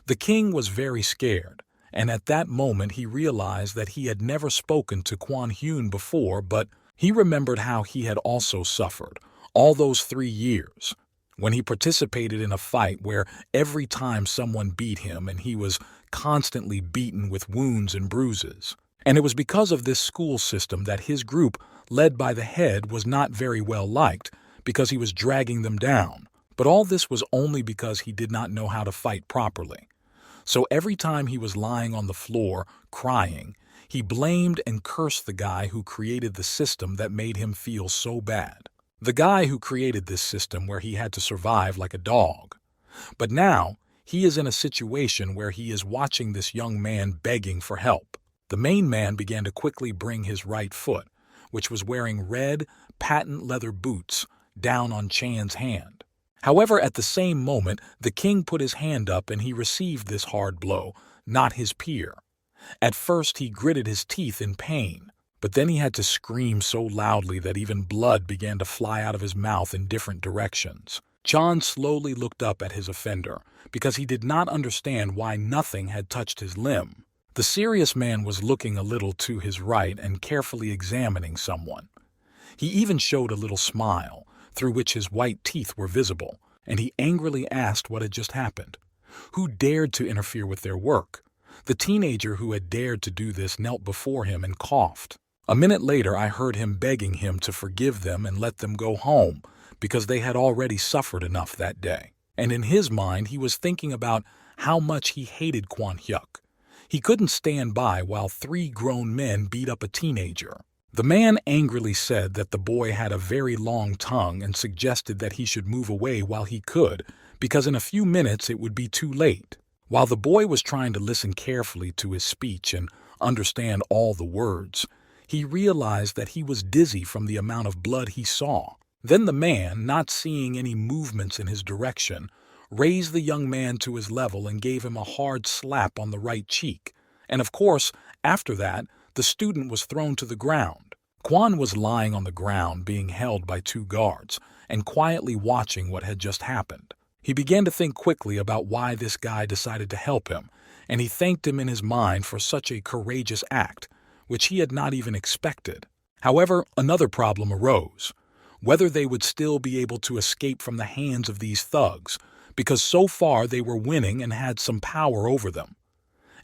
The king was very scared, and at that moment he realized that he had never spoken to Kwon Hyun before, but he remembered how he had also suffered all those 3 years when he participated in a fight where every time someone beat him and he was constantly beaten with wounds and bruises. And it was because of this school system that his group, led by the head, was not very well liked because he was dragging them down. But all this was only because he did not know how to fight properly. So every time he was lying on the floor, crying, he blamed and cursed the guy who created the system that made him feel so bad. The guy who created this system where he had to survive like a dog. But now, he is in a situation where he is watching this young man begging for help. The main man began to quickly bring his right foot, which was wearing red, patent leather boots, down on Chan's hand. However, at the same moment, the king put his hand up and he received this hard blow, not his peer. At first, he gritted his teeth in pain, but then he had to scream so loudly that even blood began to fly out of his mouth in different directions. Chan slowly looked up at his offender because he did not understand why nothing had touched his limb. The serious man was looking a little to his right and carefully examining someone. He even showed a little smile, through which his white teeth were visible, and he angrily asked what had just happened. Who dared to interfere with their work? The teenager who had dared to do this knelt before him and coughed. A minute later, I heard him begging him to forgive them and let them go home, because they had already suffered enough that day. And in his mind, he was thinking about how much he hated Kwon Hyuk. He couldn't stand by while 3 grown men beat up a teenager. The man angrily said that the boy had a very long tongue and suggested that he should move away while he could, because in a few minutes it would be too late. While the boy was trying to listen carefully to his speech and understand all the words, he realized that he was dizzy from the amount of blood he saw. Then the man, not seeing any movements in his direction, raised the young man to his level and gave him a hard slap on the right cheek. And of course, after that, the student was thrown to the ground. Quan was lying on the ground being held by two guards and quietly watching what had just happened. He began to think quickly about why this guy decided to help him, and he thanked him in his mind for such a courageous act, which he had not even expected. However, another problem arose: whether they would still be able to escape from the hands of these thugs, because so far they were winning and had some power over them.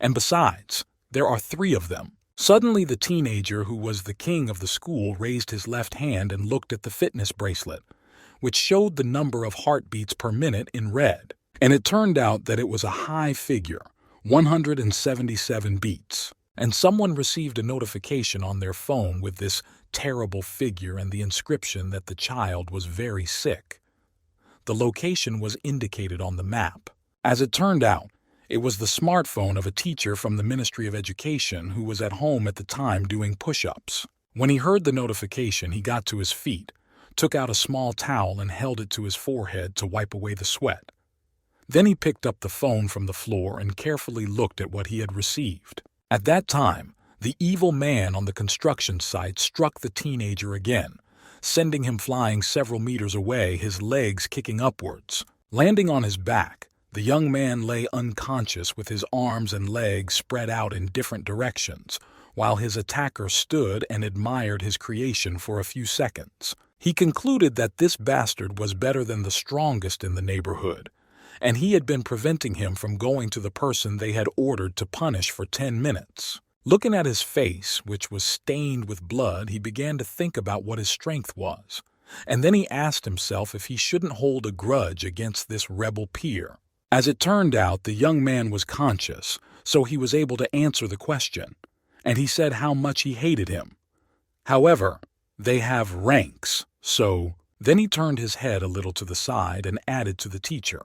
And besides, there are three of them. Suddenly the teenager who was the king of the school raised his left hand and looked at the fitness bracelet, which showed the number of heartbeats per minute in red. And it turned out that it was a high figure, 177 beats. And someone received a notification on their phone with this terrible figure and the inscription that the child was very sick. The location was indicated on the map. As it turned out, it was the smartphone of a teacher from the Ministry of Education who was at home at the time doing push-ups. When he heard the notification, he got to his feet, took out a small towel and held it to his forehead to wipe away the sweat. Then he picked up the phone from the floor and carefully looked at what he had received. At that time, the evil man on the construction site struck the teenager again, sending him flying several meters away, his legs kicking upwards. Landing on his back, the young man lay unconscious with his arms and legs spread out in different directions, while his attacker stood and admired his creation for a few seconds. He concluded that this bastard was better than the strongest in the neighborhood, and he had been preventing him from going to the person they had ordered to punish for 10 minutes. Looking at his face, which was stained with blood, he began to think about what his strength was, and then he asked himself if he shouldn't hold a grudge against this rebel peer. As it turned out, the young man was conscious, so he was able to answer the question, and he said how much he hated him. However, they have ranks, so... Then he turned his head a little to the side and added to the teacher.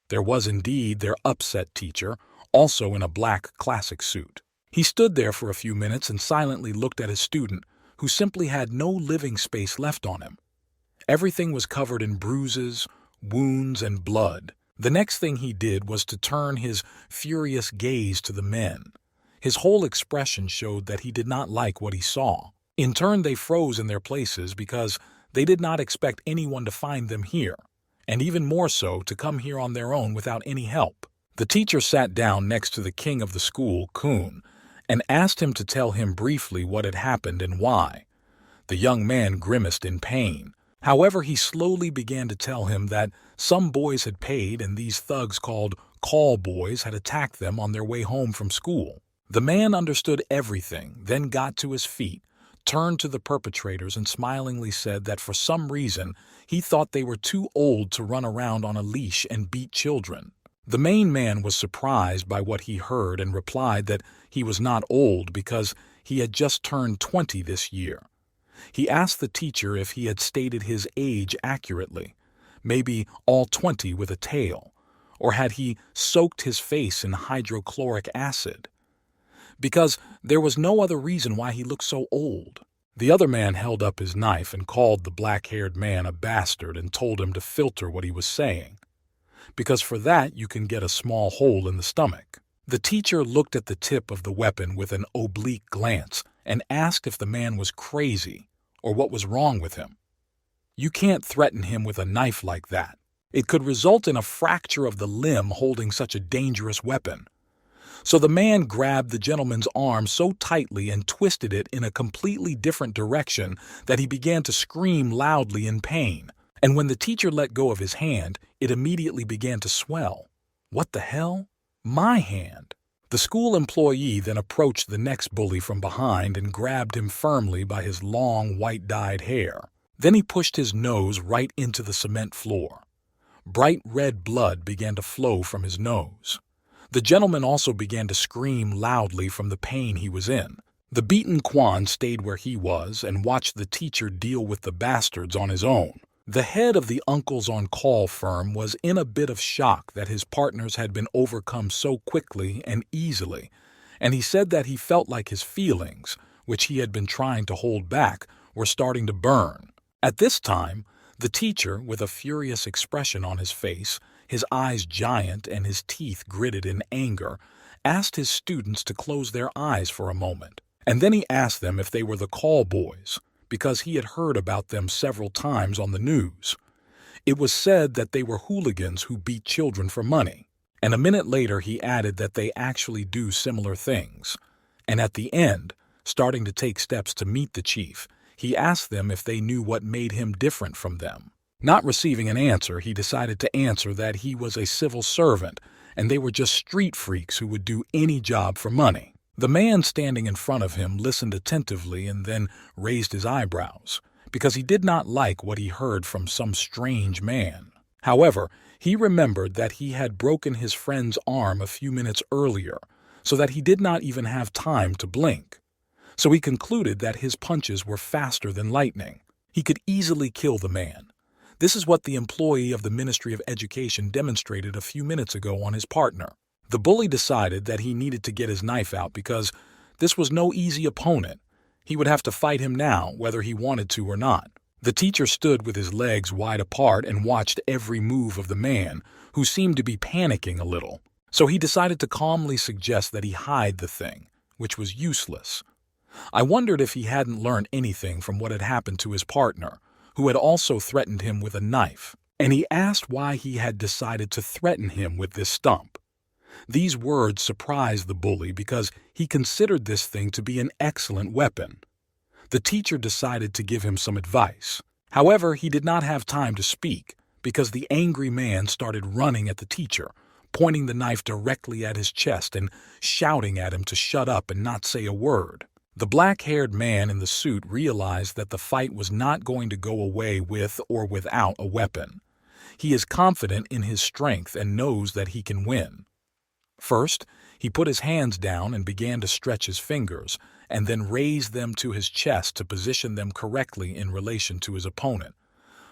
There was indeed their upset teacher, also in a black classic suit. He stood there for a few minutes and silently looked at his student, who simply had no living space left on him. Everything was covered in bruises, wounds, and blood. The next thing he did was to turn his furious gaze to the men. His whole expression showed that he did not like what he saw. In turn, they froze in their places because they did not expect anyone to find them here, and even more so to come here on their own without any help. The teacher sat down next to the king of the school, Kun, and asked him to tell him briefly what had happened and why. The young man grimaced in pain. However, he slowly began to tell him that some boys had paid and these thugs called call boys had attacked them on their way home from school. The man understood everything, then got to his feet, turned to the perpetrators and smilingly said that for some reason he thought they were too old to run around on a leash and beat children. The main man was surprised by what he heard and replied that he was not old because he had just turned 20 this year. He asked the teacher if he had stated his age accurately, maybe all 20 with a tail, or had he soaked his face in hydrochloric acid? Because there was no other reason why he looked so old. The other man held up his knife and called the black-haired man a bastard and told him to filter what he was saying, because for that you can get a small hole in the stomach. The teacher looked at the tip of the weapon with an oblique glance and asked if the man was crazy or what was wrong with him. You can't threaten him with a knife like that. It could result in a fracture of the limb holding such a dangerous weapon. So the man grabbed the gentleman's arm so tightly and twisted it in a completely different direction that he began to scream loudly in pain. And when the teacher let go of his hand, it immediately began to swell. What the hell? My hand! The school employee then approached the next bully from behind and grabbed him firmly by his long, white-dyed hair. Then he pushed his nose right into the cement floor. Bright red blood began to flow from his nose. The gentleman also began to scream loudly from the pain he was in. The beaten Quan stayed where he was and watched the teacher deal with the bastards on his own. The head of the uncles on call firm was in a bit of shock that his partners had been overcome so quickly and easily, and he said that he felt like his feelings, which he had been trying to hold back, were starting to burn. At this time, the teacher, with a furious expression on his face, his eyes giant and his teeth gritted in anger, asked his students to close their eyes for a moment. And then he asked them if they were the call boys, because he had heard about them several times on the news. It was said that they were hooligans who beat children for money. And a minute later he added that they actually do similar things. And at the end, starting to take steps to meet the chief, he asked them if they knew what made him different from them. Not receiving an answer, he decided to answer that he was a civil servant and they were just street freaks who would do any job for money. The man standing in front of him listened attentively and then raised his eyebrows, because he did not like what he heard from some strange man. However, he remembered that he had broken his friend's arm a few minutes earlier, so that he did not even have time to blink. So he concluded that his punches were faster than lightning. He could easily kill the man. This is what the employee of the Ministry of Education demonstrated a few minutes ago on his partner. The bully decided that he needed to get his knife out because this was no easy opponent. He would have to fight him now, whether he wanted to or not. The teacher stood with his legs wide apart and watched every move of the man, who seemed to be panicking a little. So he decided to calmly suggest that he hide the thing, which was useless. I wondered if he hadn't learned anything from what had happened to his partner, who had also threatened him with a knife, and he asked why he had decided to threaten him with this stump. These words surprised the bully because he considered this thing to be an excellent weapon. The teacher decided to give him some advice. However, he did not have time to speak because the angry man started running at the teacher, pointing the knife directly at his chest and shouting at him to shut up and not say a word. The black-haired man in the suit realized that the fight was not going to go away with or without a weapon. He is confident in his strength and knows that he can win. First, he put his hands down and began to stretch his fingers, and then raised them to his chest to position them correctly in relation to his opponent.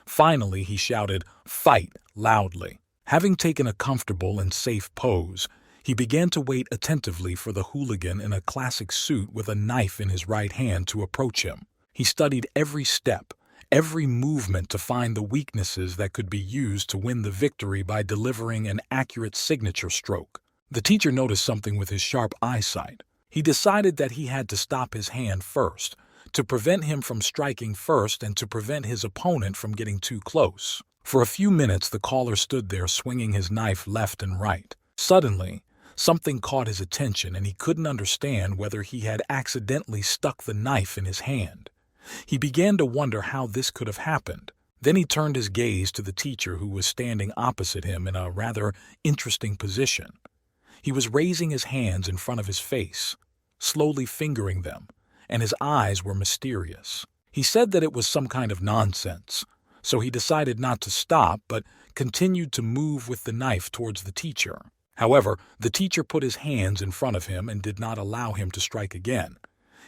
Finally, he shouted, "Fight!" loudly. Having taken a comfortable and safe pose, he began to wait attentively for the hooligan in a classic suit with a knife in his right hand to approach him. He studied every step, every movement to find the weaknesses that could be used to win the victory by delivering an accurate signature stroke. The teacher noticed something with his sharp eyesight. He decided that he had to stop his hand first, to prevent him from striking first and to prevent his opponent from getting too close. For a few minutes the caller stood there swinging his knife left and right. Suddenly, something caught his attention and he couldn't understand whether he had accidentally stuck the knife in his hand. He began to wonder how this could have happened. Then he turned his gaze to the teacher who was standing opposite him in a rather interesting position. He was raising his hands in front of his face, slowly fingering them, and his eyes were mysterious. He said that it was some kind of nonsense, so he decided not to stop but continued to move with the knife towards the teacher. However, the teacher put his hands in front of him and did not allow him to strike again.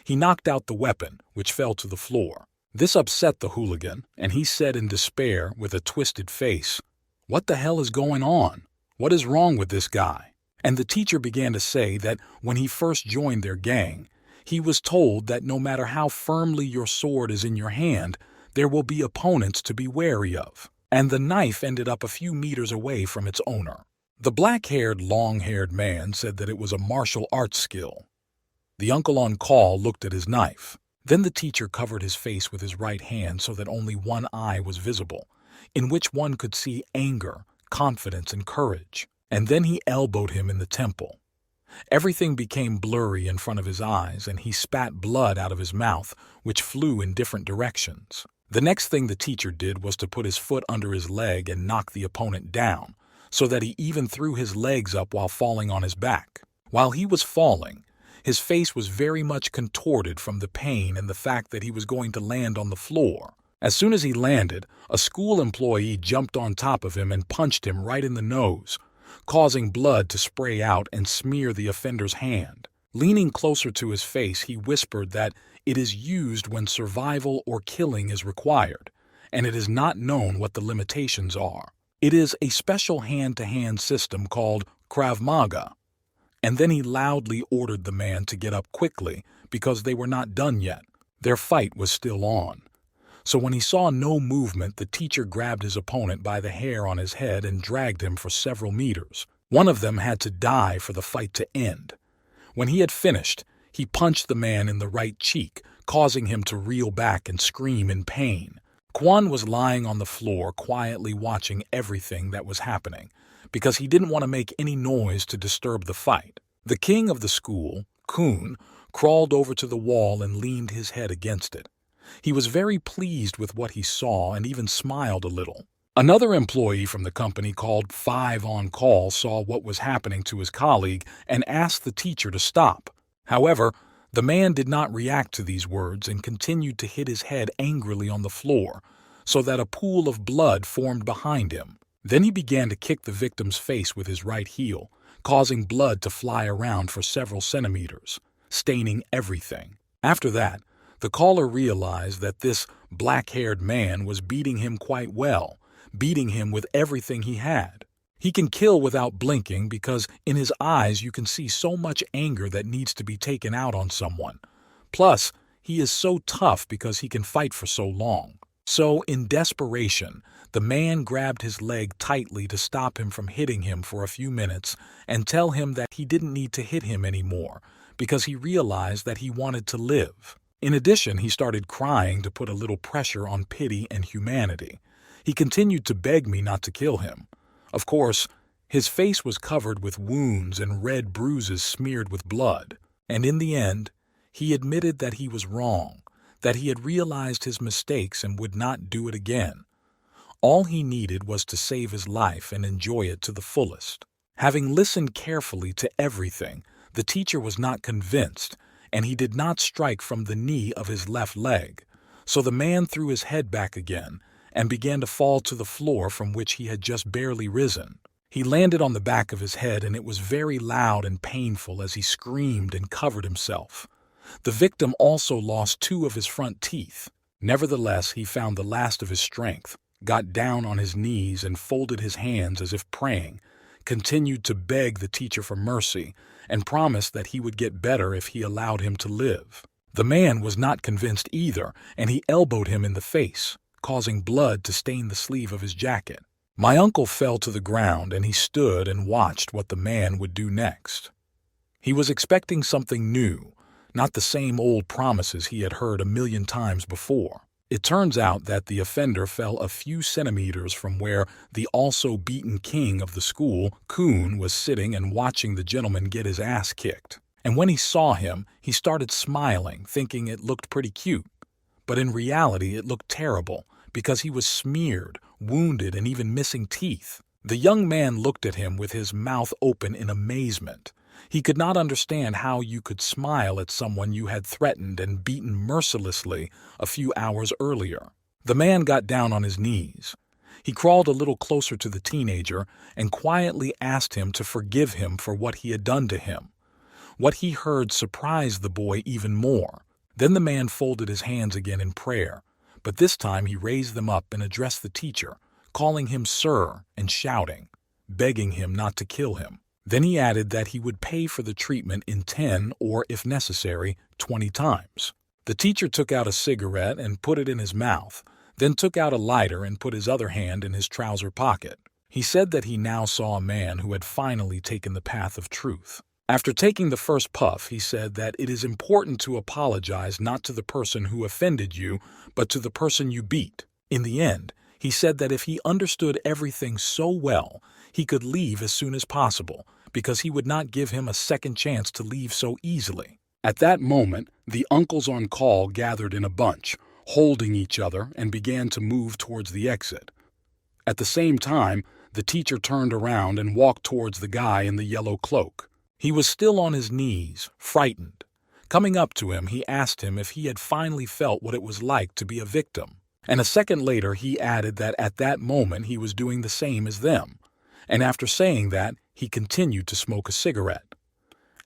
He knocked out the weapon, which fell to the floor. This upset the hooligan, and he said in despair with a twisted face, "What the hell is going on? What is wrong with this guy?" And the teacher began to say that when he first joined their gang, he was told that no matter how firmly your sword is in your hand, there will be opponents to be wary of. And the knife ended up a few meters away from its owner. The black-haired, long-haired man said that it was a martial arts skill. The uncle on call looked at his knife. Then the teacher covered his face with his right hand so that only one eye was visible, in which one could see anger, confidence, and courage. And then he elbowed him in the temple. Everything became blurry in front of his eyes, and he spat blood out of his mouth, which flew in different directions. The next thing the teacher did was to put his foot under his leg and knock the opponent down, so that he even threw his legs up while falling on his back. While he was falling, his face was very much contorted from the pain and the fact that he was going to land on the floor. As soon as he landed, a school employee jumped on top of him and punched him right in the nose, causing blood to spray out and smear the offender's hand. Leaning closer to his face, he whispered that it is used when survival or killing is required, and it is not known what the limitations are. It is a special hand-to-hand system called Krav Maga. And then he loudly ordered the man to get up quickly because they were not done yet. Their fight was still on. So when he saw no movement, the teacher grabbed his opponent by the hair on his head and dragged him for several meters. One of them had to die for the fight to end. When he had finished, he punched the man in the right cheek, causing him to reel back and scream in pain. Kwon was lying on the floor, quietly watching everything that was happening, because he didn't want to make any noise to disturb the fight. The king of the school, Kun, crawled over to the wall and leaned his head against it. He was very pleased with what he saw and even smiled a little. Another employee from the company called 5 on call saw what was happening to his colleague and asked the teacher to stop. However, the man did not react to these words and continued to hit his head angrily on the floor, so that a pool of blood formed behind him. Then he began to kick the victim's face with his right heel, causing blood to fly around for several centimeters, staining everything. After that, the caller realized that this black-haired man was beating him quite well, beating him with everything he had. He can kill without blinking because in his eyes you can see so much anger that needs to be taken out on someone. Plus, he is so tough because he can fight for so long. So, in desperation, the man grabbed his leg tightly to stop him from hitting him for a few minutes and tell him that he didn't need to hit him anymore because he realized that he wanted to live. In addition, he started crying to put a little pressure on pity and humanity. He continued to beg me not to kill him. Of course, his face was covered with wounds and red bruises smeared with blood. And in the end, he admitted that he was wrong, that he had realized his mistakes and would not do it again. All he needed was to save his life and enjoy it to the fullest. Having listened carefully to everything, the teacher was not convinced, and he did not strike from the knee of his left leg. So the man threw his head back again and began to fall to the floor from which he had just barely risen. He landed on the back of his head, and it was very loud and painful as he screamed and covered himself. The victim also lost 2 of his front teeth. Nevertheless, he found the last of his strength, got down on his knees and folded his hands as if praying, continued to beg the teacher for mercy, and promised that he would get better if he allowed him to live. The man was not convinced either, and he elbowed him in the face, causing blood to stain the sleeve of his jacket. My uncle fell to the ground, and he stood and watched what the man would do next. He was expecting something new, not the same old promises he had heard a million times before. It turns out that the offender fell a few centimeters from where the also beaten king of the school, Kun, was sitting and watching the gentleman get his ass kicked. And when he saw him, he started smiling, thinking it looked pretty cute. But in reality, it looked terrible, because he was smeared, wounded, and even missing teeth. The young man looked at him with his mouth open in amazement. He could not understand how you could smile at someone you had threatened and beaten mercilessly a few hours earlier. The man got down on his knees. He crawled a little closer to the teenager and quietly asked him to forgive him for what he had done to him. What he heard surprised the boy even more. Then the man folded his hands again in prayer, but this time he raised them up and addressed the teacher, calling him sir and shouting, begging him not to kill him. Then he added that he would pay for the treatment in 10 or, if necessary, 20 times. The teacher took out a cigarette and put it in his mouth, then took out a lighter and put his other hand in his trouser pocket. He said that he now saw a man who had finally taken the path of truth. After taking the first puff, he said that it is important to apologize not to the person who offended you, but to the person you beat. In the end, he said that if he understood everything so well, he could leave as soon as possible, because he would not give him a second chance to leave so easily. At that moment, the uncles on call gathered in a bunch, holding each other, and began to move towards the exit. At the same time, the teacher turned around and walked towards the guy in the yellow cloak. He was still on his knees, frightened. Coming up to him, he asked him if he had finally felt what it was like to be a victim. And a second later, he added that at that moment he was doing the same as them. And after saying that, he continued to smoke a cigarette.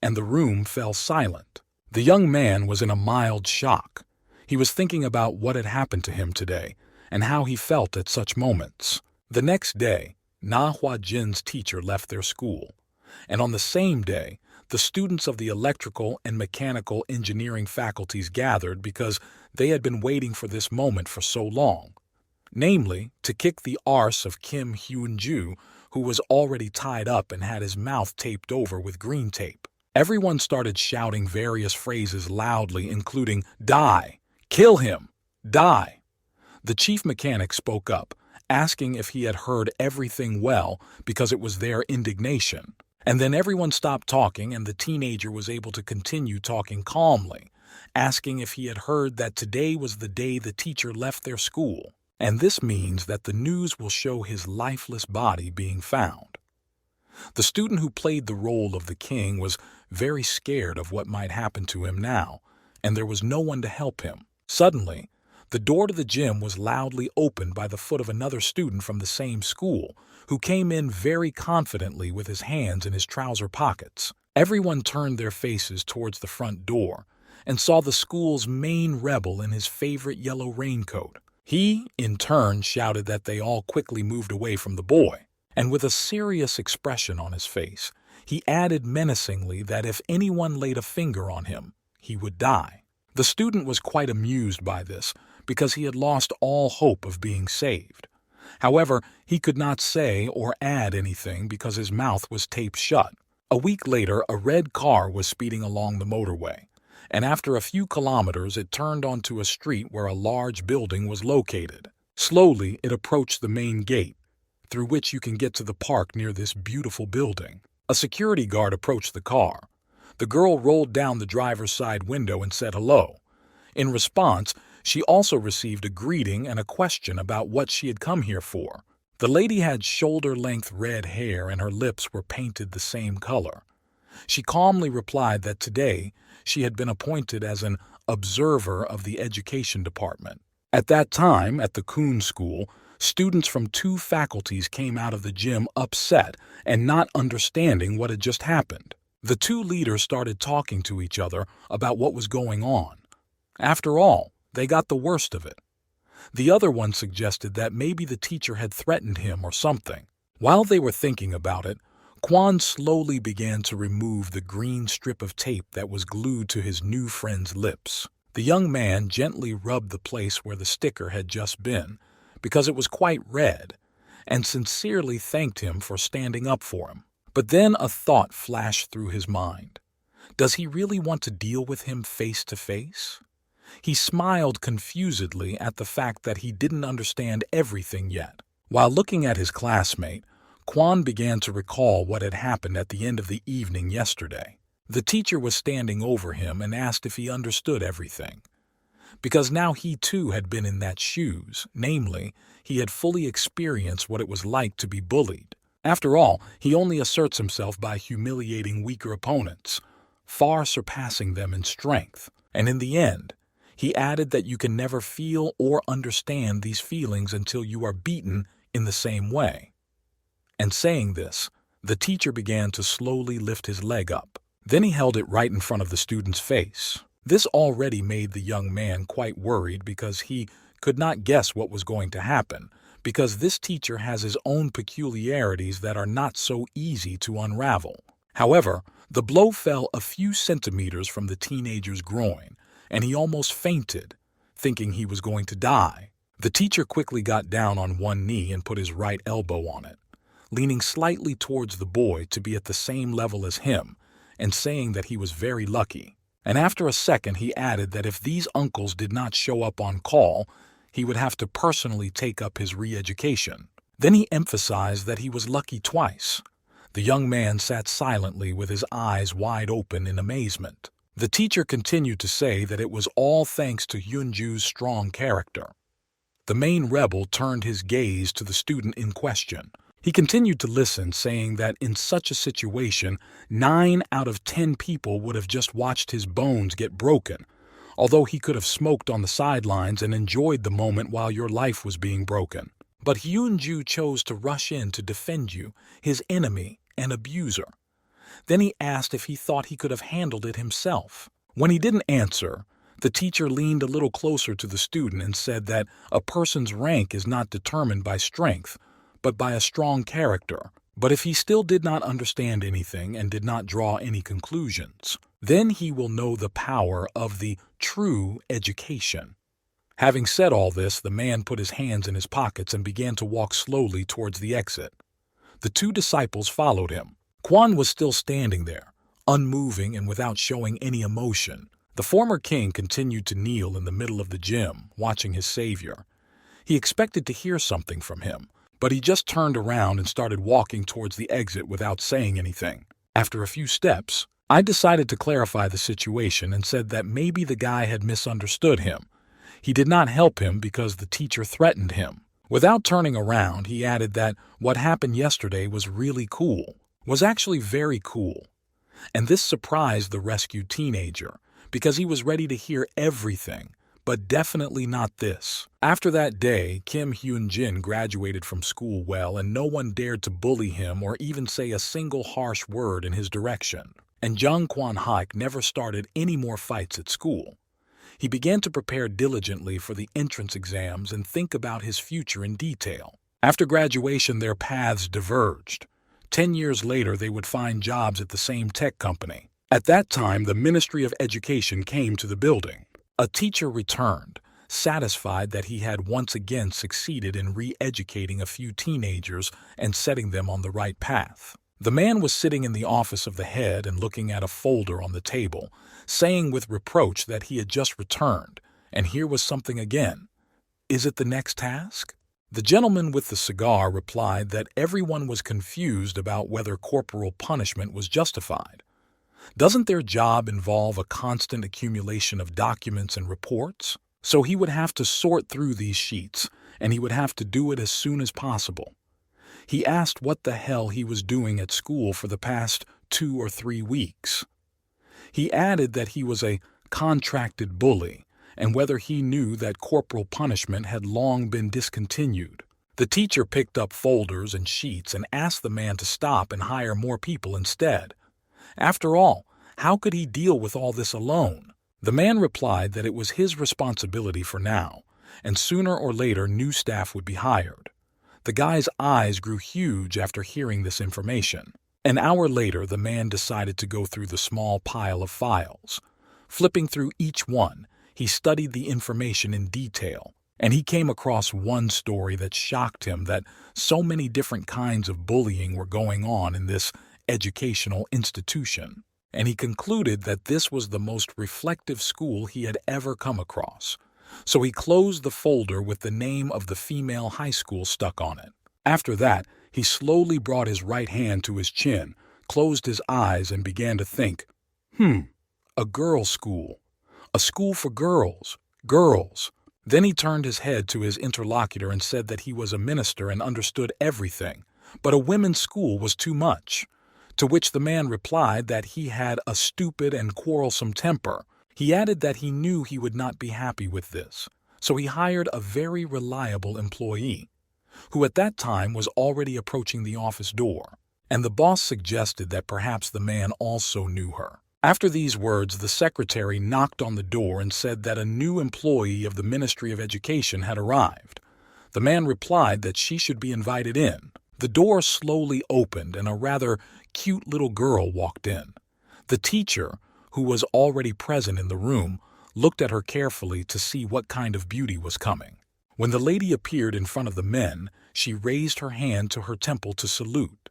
And the room fell silent. The young man was in a mild shock. He was thinking about what had happened to him today, and how he felt at such moments. The next day, Manhwa Jin's teacher left their school, and on the same day, the students of the electrical and mechanical engineering faculties gathered because they had been waiting for this moment for so long, namely, to kick the arse of Kim Hyun-ju, who was already tied up and had his mouth taped over with green tape. Everyone started shouting various phrases loudly, including, "Die! Kill him! Die!" The chief mechanic spoke up, asking if he had heard everything well because it was their indignation. And then everyone stopped talking and the teenager was able to continue talking calmly, asking if he had heard that today was the day the teacher left their school. And this means that the news will show his lifeless body being found. The student who played the role of the king was very scared of what might happen to him now, and there was no one to help him. Suddenly, the door to the gym was loudly opened by the foot of another student from the same school, who came in very confidently with his hands in his trouser pockets. Everyone turned their faces towards the front door and saw the school's main rebel in his favorite yellow raincoat. He, in turn, shouted that they all quickly moved away from the boy, and with a serious expression on his face, he added menacingly that if anyone laid a finger on him, he would die. The student was quite amused by this because he had lost all hope of being saved. However, he could not say or add anything because his mouth was taped shut. A week later, a red car was speeding along the motorway, and after a few kilometers it turned onto a street where a large building was located. Slowly, it approached the main gate, through which you can get to the park near this beautiful building. A security guard approached the car. The girl rolled down the driver's side window and said hello. In response, she also received a greeting and a question about what she had come here for. The lady had shoulder-length red hair and her lips were painted the same color. She calmly replied that today she had been appointed as an observer of the education department. At that time, at the Kuhn School, students from 2 faculties came out of the gym upset and not understanding what had just happened. The 2 leaders started talking to each other about what was going on. After all, they got the worst of it. The other one suggested that maybe the teacher had threatened him or something. While they were thinking about it, Kwon slowly began to remove the green strip of tape that was glued to his new friend's lips. The young man gently rubbed the place where the sticker had just been, because it was quite red, and sincerely thanked him for standing up for him. But then a thought flashed through his mind. Does he really want to deal with him face to face? He smiled confusedly at the fact that he didn't understand everything yet. While looking at his classmate, Kwon began to recall what had happened at the end of the evening yesterday. The teacher was standing over him and asked if he understood everything. Because now he too had been in that shoes, namely, he had fully experienced what it was like to be bullied. After all, he only asserts himself by humiliating weaker opponents, far surpassing them in strength. And in the end, he added that you can never feel or understand these feelings until you are beaten in the same way. And saying this, the teacher began to slowly lift his leg up. Then he held it right in front of the student's face. This already made the young man quite worried because he could not guess what was going to happen, because this teacher has his own peculiarities that are not so easy to unravel. However, the blow fell a few centimeters from the teenager's groin, and he almost fainted, thinking he was going to die. The teacher quickly got down on one knee and put his right elbow on it, leaning slightly towards the boy to be at the same level as him, and saying that he was very lucky. And after a second he added that if these uncles did not show up on call, he would have to personally take up his re-education. Then he emphasized that he was lucky twice. The young man sat silently with his eyes wide open in amazement. The teacher continued to say that it was all thanks to Hyunju's strong character. The main rebel turned his gaze to the student in question. He continued to listen, saying that in such a situation, 9 out of 10 people would have just watched his bones get broken, although he could have smoked on the sidelines and enjoyed the moment while your life was being broken. But Hyunju chose to rush in to defend you, his enemy and abuser. Then he asked if he thought he could have handled it himself. When he didn't answer, The teacher leaned a little closer to the student and said that a person's rank is not determined by strength, but by a strong character. But if he still did not understand anything and did not draw any conclusions, then he will know the power of the true education. Having said all this, the man put his hands in his pockets and began to walk slowly towards the exit. The two disciples followed him. Quan was still standing there, unmoving and without showing any emotion. The former king continued to kneel in the middle of the gym, watching his savior. He expected to hear something from him, but he just turned around and started walking towards the exit without saying anything. After a few steps, I decided to clarify the situation and said that maybe the guy had misunderstood him. He did not help him because the teacher threatened him. Without turning around, he added that what happened yesterday was really cool, was actually very cool. And this surprised the rescued teenager, because he was ready to hear everything, but definitely not this. After that day, Kim Hyun-jin graduated from school well, and no one dared to bully him or even say a single harsh word in his direction. And Jung Kwon-haek never started any more fights at school. He began to prepare diligently for the entrance exams and think about his future in detail. After graduation, their paths diverged. 10 years later, they would find jobs at the same tech company. At that time, the Ministry of Education came to the building. A teacher returned, satisfied that he had once again succeeded in re-educating a few teenagers and setting them on the right path. The man was sitting in the office of the head and looking at a folder on the table, saying with reproach that he had just returned, and here was something again. Is it the next task? The gentleman with the cigar replied that everyone was confused about whether corporal punishment was justified. Doesn't their job involve a constant accumulation of documents and reports? So he would have to sort through these sheets, and he would have to do it as soon as possible. He asked what the hell he was doing at school for the past 2 or 3 weeks. He added that he was a contracted bully, and whether he knew that corporal punishment had long been discontinued. The teacher picked up folders and sheets and asked the man to stop and hire more people instead. After all, how could he deal with all this alone? The man replied that it was his responsibility for now, and sooner or later new staff would be hired. The guy's eyes grew huge after hearing this information. An hour later, the man decided to go through the small pile of files. Flipping through each one, he studied the information in detail, and he came across one story that shocked him, that so many different kinds of bullying were going on in this educational institution. And he concluded that this was the most reflective school he had ever come across. So he closed the folder with the name of the female high school stuck on it. After that, he slowly brought his right hand to his chin, closed his eyes, and began to think, a girls' school. A school for girls. Girls. Then he turned his head to his interlocutor and said that he was a minister and understood everything, but a women's school was too much. To which the man replied that he had a stupid and quarrelsome temper. He added that he knew he would not be happy with this, so he hired a very reliable employee, who at that time was already approaching the office door, and the boss suggested that perhaps the man also knew her. After these words, the secretary knocked on the door and said that a new employee of the Ministry of Education had arrived. The man replied that she should be invited in. The door slowly opened and a rather cute little girl walked in. The teacher, who was already present in the room, looked at her carefully to see what kind of beauty was coming. When the lady appeared in front of the men, she raised her hand to her temple to salute.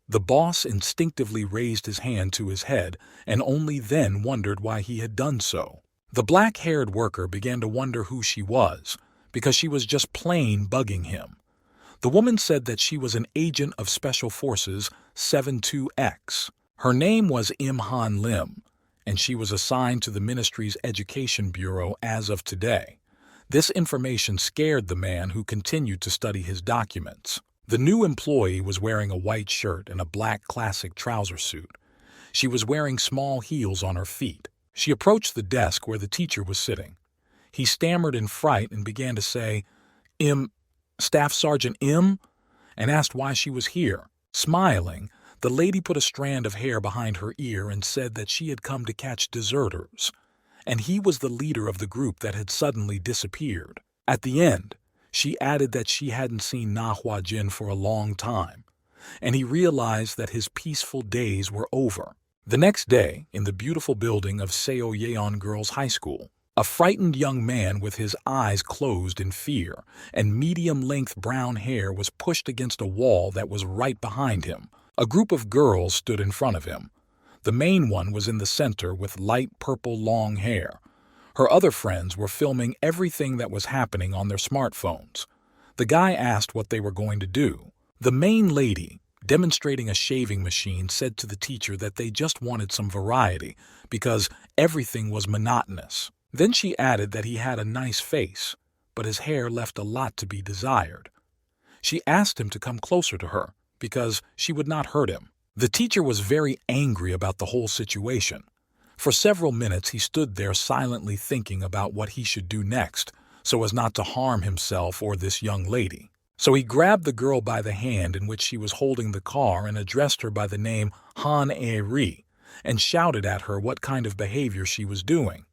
The boss instinctively raised his hand to his head and only then wondered why he had done so. The black-haired worker began to wonder who she was, because she was just plain bugging him. The woman said that she was an agent of Special Forces 72X. Her name was Im Han Lim, and she was assigned to the Ministry's Education Bureau as of today. This information scared the man, who continued to study his documents. The new employee was wearing a white shirt and a black classic trouser suit. She was wearing small heels on her feet. She approached the desk where the teacher was sitting. He stammered in fright and began to say, Staff Sergeant Im, and asked why she was here. Smiling, the lady put a strand of hair behind her ear and said that she had come to catch deserters. and he was the leader of the group that had suddenly disappeared. At the end, she added that she hadn't seen Manhwa Jin for a long time, and he realized that his peaceful days were over. The next day, in the beautiful building of Seo Yeon Girls High School, a frightened young man with his eyes closed in fear and medium-length brown hair was pushed against a wall that was right behind him. A group of girls stood in front of him. The main one was in the center with light purple long hair. Her other friends were filming everything that was happening on their smartphones. The guy asked what they were going to do. The main lady, demonstrating a shaving machine, said to the teacher that they just wanted some variety because everything was monotonous. Then she added that he had a nice face, but his hair left a lot to be desired. She asked him to come closer to her because she would not hurt him. The teacher was very angry about the whole situation. For several minutes he stood there silently thinking about what he should do next so as not to harm himself or this young lady. So he grabbed the girl by the hand in which she was holding the car and addressed her by the name Han-e-ri and shouted at her what kind of behavior she was doing.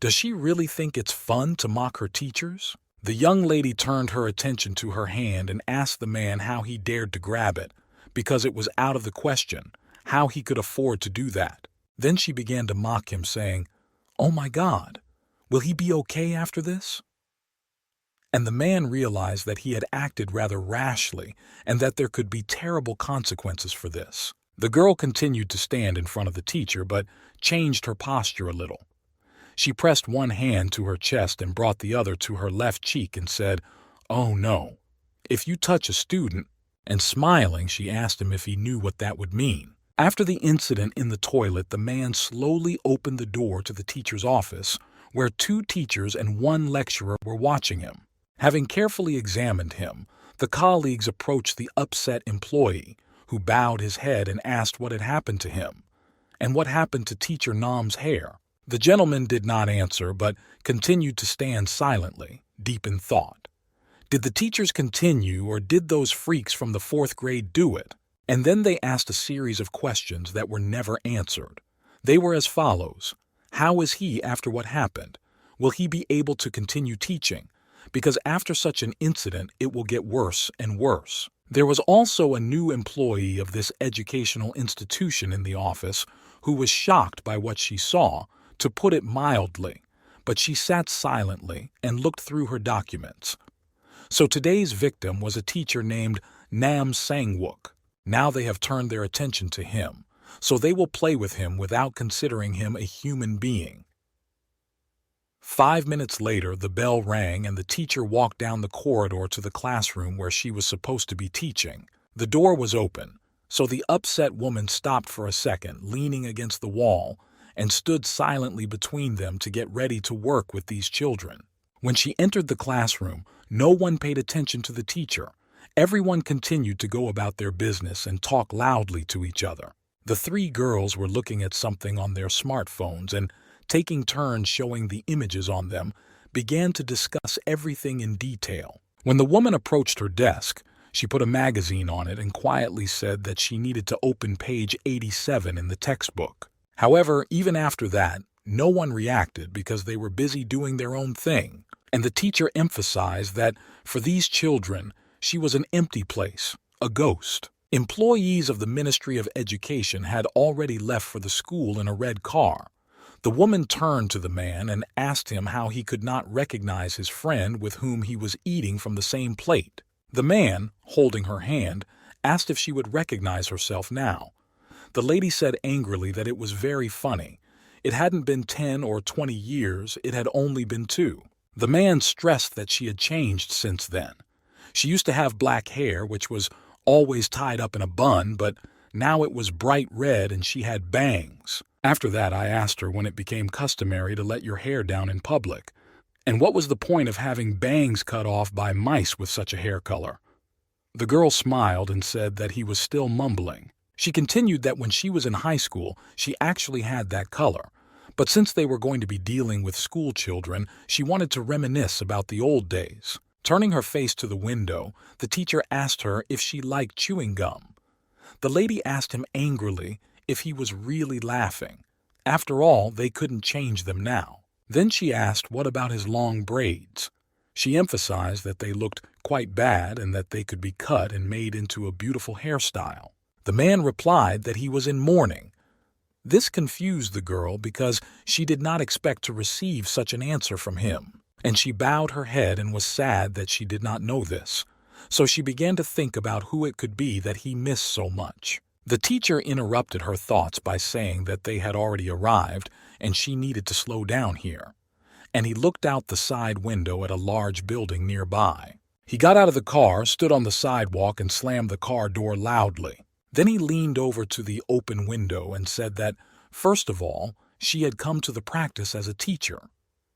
Does she really think it's fun to mock her teachers? The young lady turned her attention to her hand and asked the man how he dared to grab it, because it was out of the question how he could afford to do that. Then she began to mock him, saying, "Oh my God, will he be okay after this?" And the man realized that he had acted rather rashly and that there could be terrible consequences for this. The girl continued to stand in front of the teacher but changed her posture a little. She pressed one hand to her chest and brought the other to her left cheek and said, "Oh no, if you touch a student," and smiling she asked him if he knew what that would mean. After the incident in the toilet, the man slowly opened the door to the teacher's office, where 2 teachers and 1 lecturer were watching him. Having carefully examined him, the colleagues approached the upset employee, who bowed his head and asked what had happened to him, and what happened to Teacher Nam's hair. The gentleman did not answer, but continued to stand silently, deep in thought. Did the teachers continue, or did those freaks from the 4th grade do it? And then they asked a series of questions that were never answered. They were as follows. How is he after what happened? Will he be able to continue teaching? Because after such an incident, it will get worse and worse. There was also a new employee of this educational institution in the office who was shocked by what she saw, to put it mildly, but she sat silently and looked through her documents. So today's victim was a teacher named Nam Sang-wook. Now they have turned their attention to him, so they will play with him without considering him a human being. 5 minutes later, the bell rang and the teacher walked down the corridor to the classroom where she was supposed to be teaching. The door was open, so the upset woman stopped for a second, leaning against the wall, and stood silently between them to get ready to work with these children. When she entered the classroom, no one paid attention to the teacher. Everyone continued to go about their business and talk loudly to each other. The 3 girls were looking at something on their smartphones and, taking turns showing the images on them, began to discuss everything in detail. When the woman approached her desk, she put a magazine on it and quietly said that she needed to open page 87 in the textbook. However, even after that, no one reacted because they were busy doing their own thing, and the teacher emphasized that for these children, she was an empty place, a ghost. Employees of the Ministry of Education had already left for the school in a red car. The woman turned to the man and asked him how he could not recognize his friend with whom he was eating from the same plate. The man, holding her hand, asked if she would recognize herself now. The lady said angrily that it was very funny. It hadn't been 10 or 20 years, it had only been 2. The man stressed that she had changed since then. She used to have black hair, which was always tied up in a bun, but now it was bright red and she had bangs. After that, I asked her when it became customary to let your hair down in public, and what was the point of having bangs cut off by mice with such a hair color. The girl smiled and said that he was still mumbling. She continued that when she was in high school, she actually had that color, but since they were going to be dealing with school children, she wanted to reminisce about the old days. Turning her face to the window, the teacher asked her if she liked chewing gum. The lady asked him angrily if he was really laughing. After all, they couldn't change them now. Then she asked what about his long braids. She emphasized that they looked quite bad and that they could be cut and made into a beautiful hairstyle. The man replied that he was in mourning. This confused the girl because she did not expect to receive such an answer from him, and she bowed her head and was sad that she did not know this. So she began to think about who it could be that he missed so much. The teacher interrupted her thoughts by saying that they had already arrived and she needed to slow down here. And he looked out the side window at a large building nearby. He got out of the car, stood on the sidewalk, and slammed the car door loudly. Then he leaned over to the open window and said that, first of all, she had come to the practice as a teacher.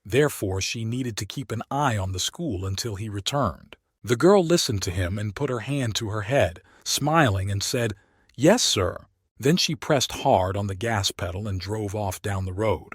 Therefore, she needed to keep an eye on the school until he returned. The girl listened to him and put her hand to her head, smiling, and said, "Yes, sir." Then she pressed hard on the gas pedal and drove off down the road.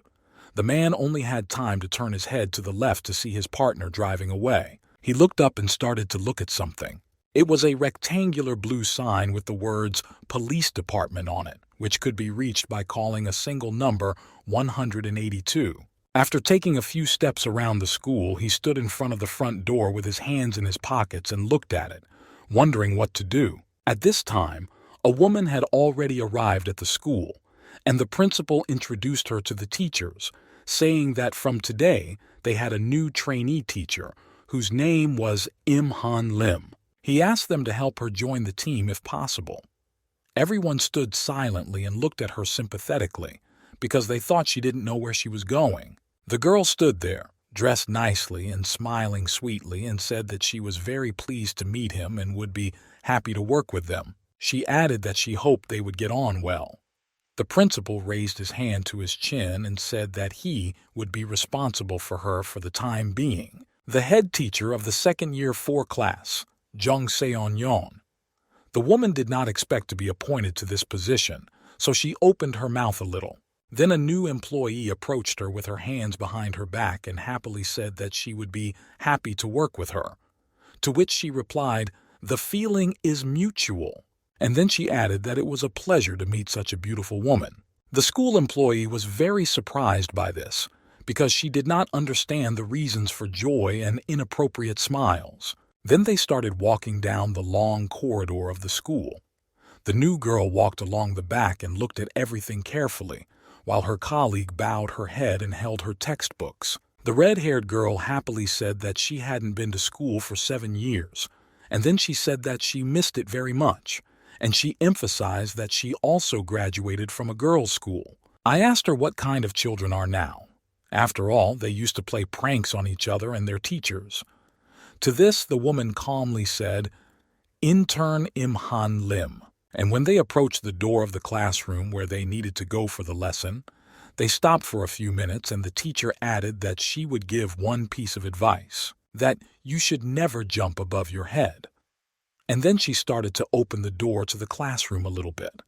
The man only had time to turn his head to the left to see his partner driving away. He looked up and started to look at something. It was a rectangular blue sign with the words Police Department on it, which could be reached by calling a single number 182. After taking a few steps around the school, he stood in front of the front door with his hands in his pockets and looked at it, wondering what to do. At this time, a woman had already arrived at the school, and the principal introduced her to the teachers, saying that from today they had a new trainee teacher whose name was Im-Han Lim. He asked them to help her join the team if possible. Everyone stood silently and looked at her sympathetically because they thought she didn't know where she was going. The girl stood there, dressed nicely and smiling sweetly, and said that she was very pleased to meet him and would be happy to work with them. She added that she hoped they would get on well. The principal raised his hand to his chin and said that he would be responsible for her for the time being. The head teacher of the second-year 4 class, Jung Seon-yeon. The woman did not expect to be appointed to this position, so she opened her mouth a little. Then a new employee approached her with her hands behind her back and happily said that she would be happy to work with her. To which she replied, "The feeling is mutual." And then she added that it was a pleasure to meet such a beautiful woman. The school employee was very surprised by this, because she did not understand the reasons for joy and inappropriate smiles. Then they started walking down the long corridor of the school. The new girl walked along the back and looked at everything carefully, while her colleague bowed her head and held her textbooks. The red-haired girl happily said that she hadn't been to school for 7 years, and then she said that she missed it very much, and she emphasized that she also graduated from a girls' school. I asked her what kind of children are now. After all, they used to play pranks on each other and their teachers. To this, the woman calmly said, "Intern Im-Han Lim." And when they approached the door of the classroom where they needed to go for the lesson, they stopped for a few minutes, and the teacher added that she would give one piece of advice, that you should never jump above your head. And then she started to open the door to the classroom a little bit.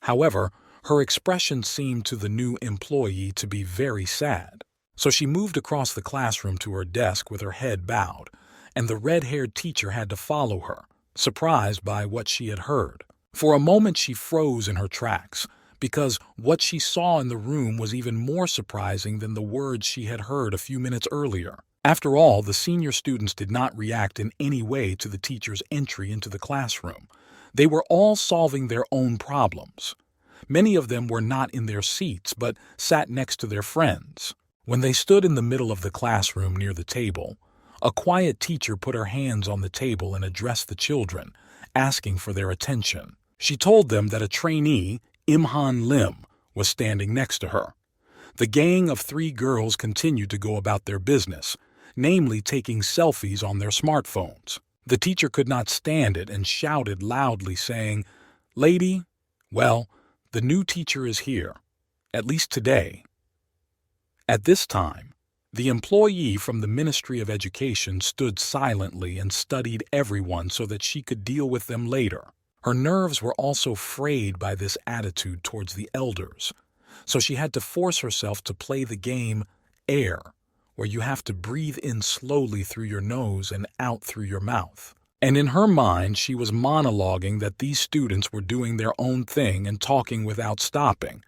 However, her expression seemed to the new employee to be very sad. So she moved across the classroom to her desk with her head bowed, and the red-haired teacher had to follow her, surprised by what she had heard. For a moment she froze in her tracks, because what she saw in the room was even more surprising than the words she had heard a few minutes earlier. After all, the senior students did not react in any way to the teacher's entry into the classroom. They were all solving their own problems. Many of them were not in their seats, but sat next to their friends. When they stood in the middle of the classroom near the table, a quiet teacher put her hands on the table and addressed the children, asking for their attention. She told them that a trainee, Im-Han Lim, was standing next to her. The gang of 3 girls continued to go about their business, namely taking selfies on their smartphones. The teacher could not stand it and shouted loudly, saying, "Lady, well, the new teacher is here, at least today." At this time, the employee from the Ministry of Education stood silently and studied everyone so that she could deal with them later. Her nerves were also frayed by this attitude towards the elders, so she had to force herself to play the game air, where you have to breathe in slowly through your nose and out through your mouth. And in her mind, she was monologuing that these students were doing their own thing and talking without stopping.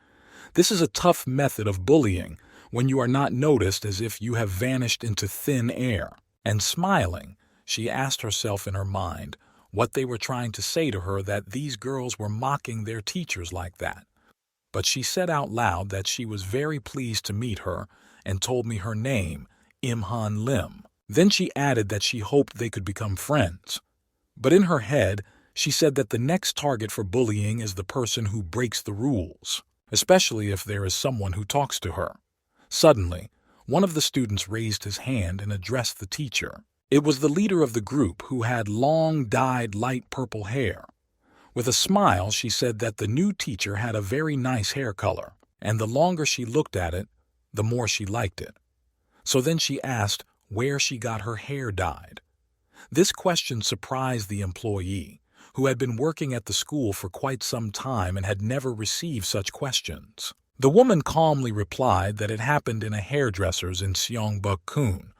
This is a tough method of bullying, when you are not noticed, as if you have vanished into thin air. And smiling, she asked herself in her mind what they were trying to say to her, that these girls were mocking their teachers like that. But she said out loud that she was very pleased to meet her and told me her name, Imhan Lim. Then she added that she hoped they could become friends. But in her head, she said that the next target for bullying is the person who breaks the rules, especially if there is someone who talks to her. Suddenly, one of the students raised his hand and addressed the teacher. It was the leader of the group, who had long, dyed light purple hair. With a smile, she said that the new teacher had a very nice hair color, and the longer she looked at it, the more she liked it. So then she asked where she got her hair dyed. This question surprised the employee, who had been working at the school for quite some time and had never received such questions. The woman calmly replied that it happened in a hairdresser's in Seongbuk-kun.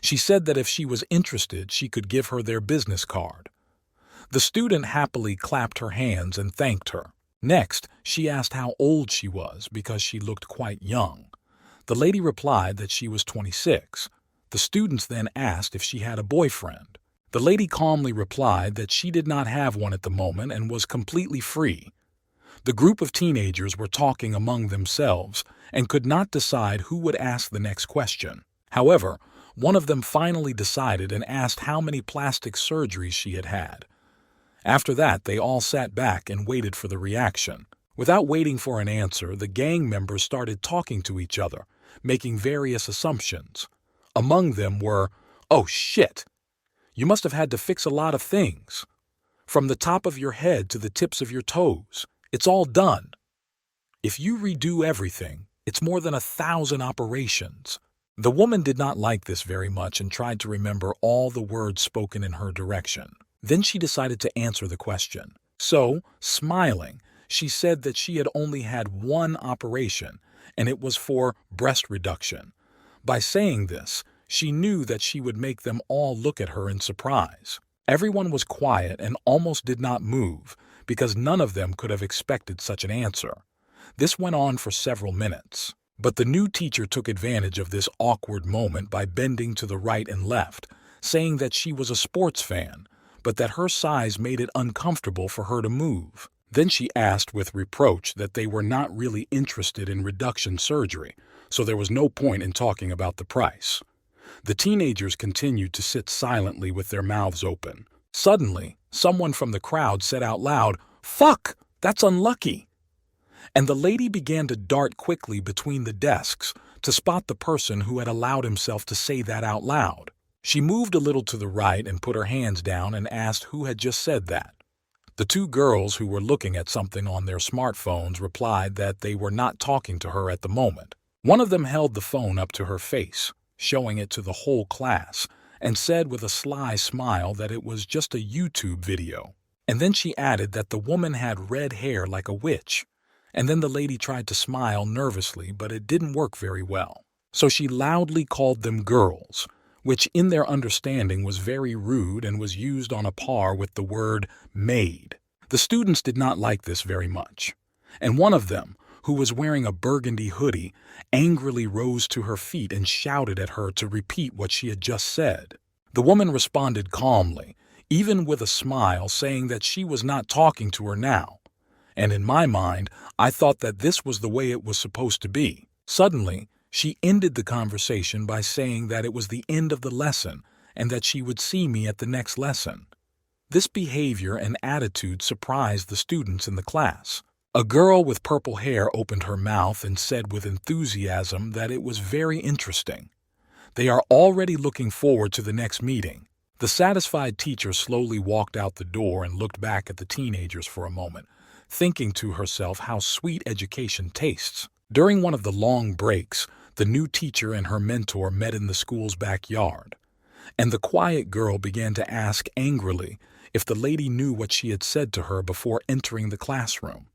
She said that if she was interested, she could give her their business card. The student happily clapped her hands and thanked her. Next, she asked how old she was because she looked quite young. The lady replied that she was 26. The students then asked if she had a boyfriend. The lady calmly replied that she did not have one at the moment and was completely free. The group of teenagers were talking among themselves and could not decide who would ask the next question. However, one of them finally decided and asked how many plastic surgeries she had had. After that, they all sat back and waited for the reaction. Without waiting for an answer, the gang members started talking to each other, making various assumptions. Among them were, "Oh shit! You must have had to fix a lot of things. From the top of your head to the tips of your toes, it's all done. If you redo everything, it's more than 1,000 operations." The woman did not like this very much and tried to remember all the words spoken in her direction. Then she decided to answer the question. So, smiling, she said that she had only had one operation, and it was for breast reduction. By saying this, she knew that she would make them all look at her in surprise. Everyone was quiet and almost did not move, because none of them could have expected such an answer. This went on for several minutes. But the new teacher took advantage of this awkward moment by bending to the right and left, saying that she was a sports fan, but that her size made it uncomfortable for her to move. Then she asked with reproach that they were not really interested in reduction surgery, so there was no point in talking about the price. The teenagers continued to sit silently with their mouths open. Suddenly, someone from the crowd said out loud, "Fuck, that's unlucky." And the lady began to dart quickly between the desks to spot the person who had allowed himself to say that out loud. She moved a little to the right and put her hands down and asked who had just said that. The two girls who were looking at something on their smartphones replied that they were not talking to her at the moment. One of them held the phone up to her face, showing it to the whole class, and said with a sly smile that it was just a YouTube video. And then she added that the woman had red hair like a witch. And then the lady tried to smile nervously, but it didn't work very well. So she loudly called them girls, which in their understanding was very rude and was used on a par with the word maid. The students did not like this very much, and one of them, who was wearing a burgundy hoodie, angrily rose to her feet and shouted at her to repeat what she had just said. The woman responded calmly, even with a smile, saying that she was not talking to her now. And in my mind, I thought that this was the way it was supposed to be. Suddenly, she ended the conversation by saying that it was the end of the lesson and that she would see me at the next lesson. This behavior and attitude surprised the students in the class. A girl with purple hair opened her mouth and said with enthusiasm that it was very interesting. They are already looking forward to the next meeting. The satisfied teacher slowly walked out the door and looked back at the teenagers for a moment, thinking to herself how sweet education tastes. During one of the long breaks, the new teacher and her mentor met in the school's backyard, and the quiet girl began to ask angrily if the lady knew what she had said to her before entering the classroom.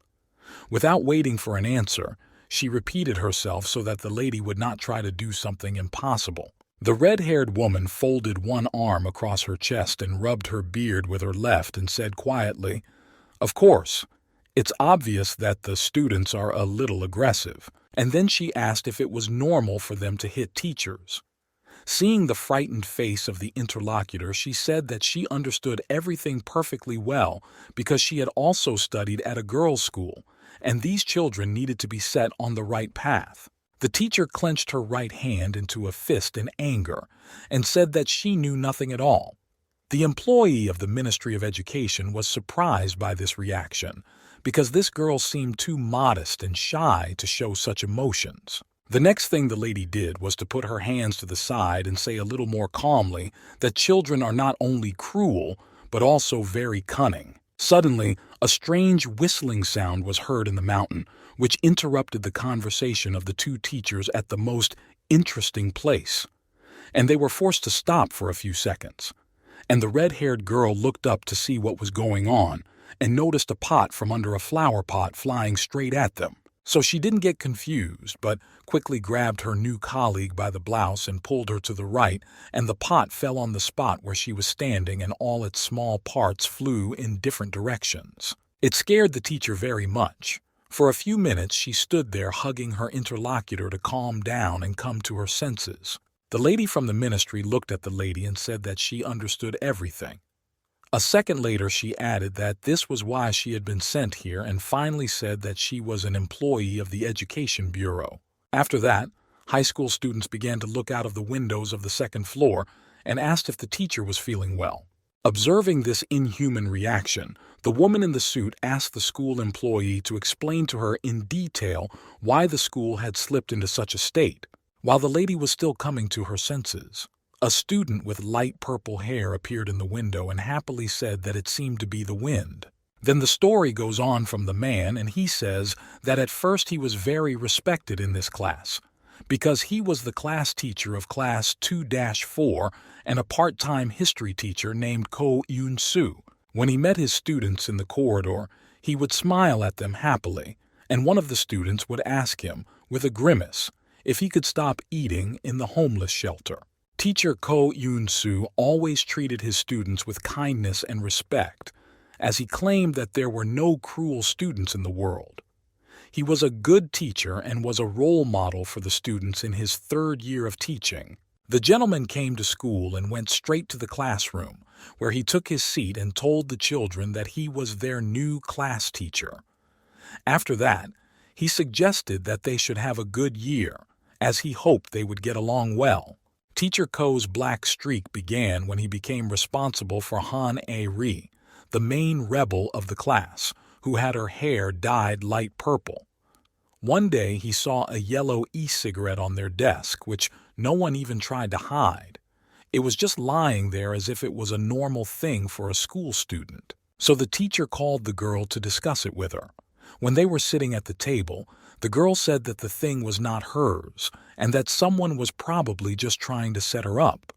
Without waiting for an answer, she repeated herself so that the lady would not try to do something impossible. The red-haired woman folded one arm across her chest and rubbed her beard with her left and said quietly, "Of course, it's obvious that the students are a little aggressive, And then she asked if it was normal for them to hit teachers. Seeing the frightened face of the interlocutor, she said that she understood everything perfectly well because she had also studied at a girls' school, and these children needed to be set on the right path. The teacher clenched her right hand into a fist in anger and said that she knew nothing at all. The employee of the Ministry of Education was surprised by this reaction because this girl seemed too modest and shy to show such emotions. The next thing the lady did was to put her hands to the side and say a little more calmly that children are not only cruel, but also very cunning. Suddenly, a strange whistling sound was heard in the mountain, which interrupted the conversation of the two teachers at the most interesting place, and they were forced to stop for a few seconds. And the red-haired girl looked up to see what was going on and noticed a pot from under a flower pot flying straight at them. So she didn't get confused, but quickly grabbed her new colleague by the blouse and pulled her to the right, and the pot fell on the spot where she was standing and all its small parts flew in different directions. It scared the teacher very much. For a few minutes she stood there hugging her interlocutor to calm down and come to her senses. The lady from the ministry looked at the lady and said that she understood everything. A second later she added that this was why she had been sent here and finally said that she was an employee of the Education Bureau. After that, high school students began to look out of the windows of the second floor and asked if the teacher was feeling well. Observing this inhuman reaction, the woman in the suit asked the school employee to explain to her in detail why the school had slipped into such a state. While the lady was still coming to her senses, a student with light purple hair appeared in the window and happily said that it seemed to be the wind. Then the story goes on from the man, and he says that at first he was very respected in this class because he was the class teacher of class 2-4 and a part-time history teacher named Ko Yoon-soo. When he met his students in the corridor, he would smile at them happily, and one of the students would ask him, with a grimace, if he could stop eating in the homeless shelter. Teacher Ko Yoon-soo always treated his students with kindness and respect, as he claimed that there were no cruel students in the world. He was a good teacher and was a role model for the students in his third year of teaching. The gentleman came to school and went straight to the classroom, where he took his seat and told the children that he was their new class teacher. After that, he suggested that they should have a good year, as he hoped they would get along well. Teacher Ko's black streak began when he became responsible for Han A-ri, the main rebel of the class, who had her hair dyed light purple. One day he saw a yellow e-cigarette on their desk, which no one even tried to hide. It was just lying there as if it was a normal thing for a school student. So the teacher called the girl to discuss it with her. When they were sitting at the table, the girl said that the thing was not hers and that someone was probably just trying to set her up.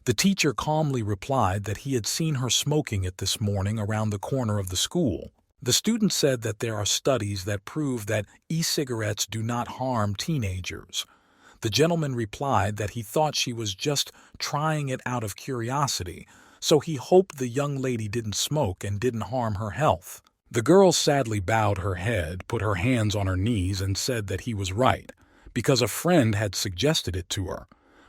The teacher calmly replied that he had seen her smoking it this morning around the corner of the school. The student said that there are studies that prove that e-cigarettes do not harm teenagers. The gentleman replied that he thought she was just trying it out of curiosity, so he hoped the young lady didn't smoke and didn't harm her health. The girl sadly bowed her head, put her hands on her knees, and said that he was right, because a friend had suggested it to her,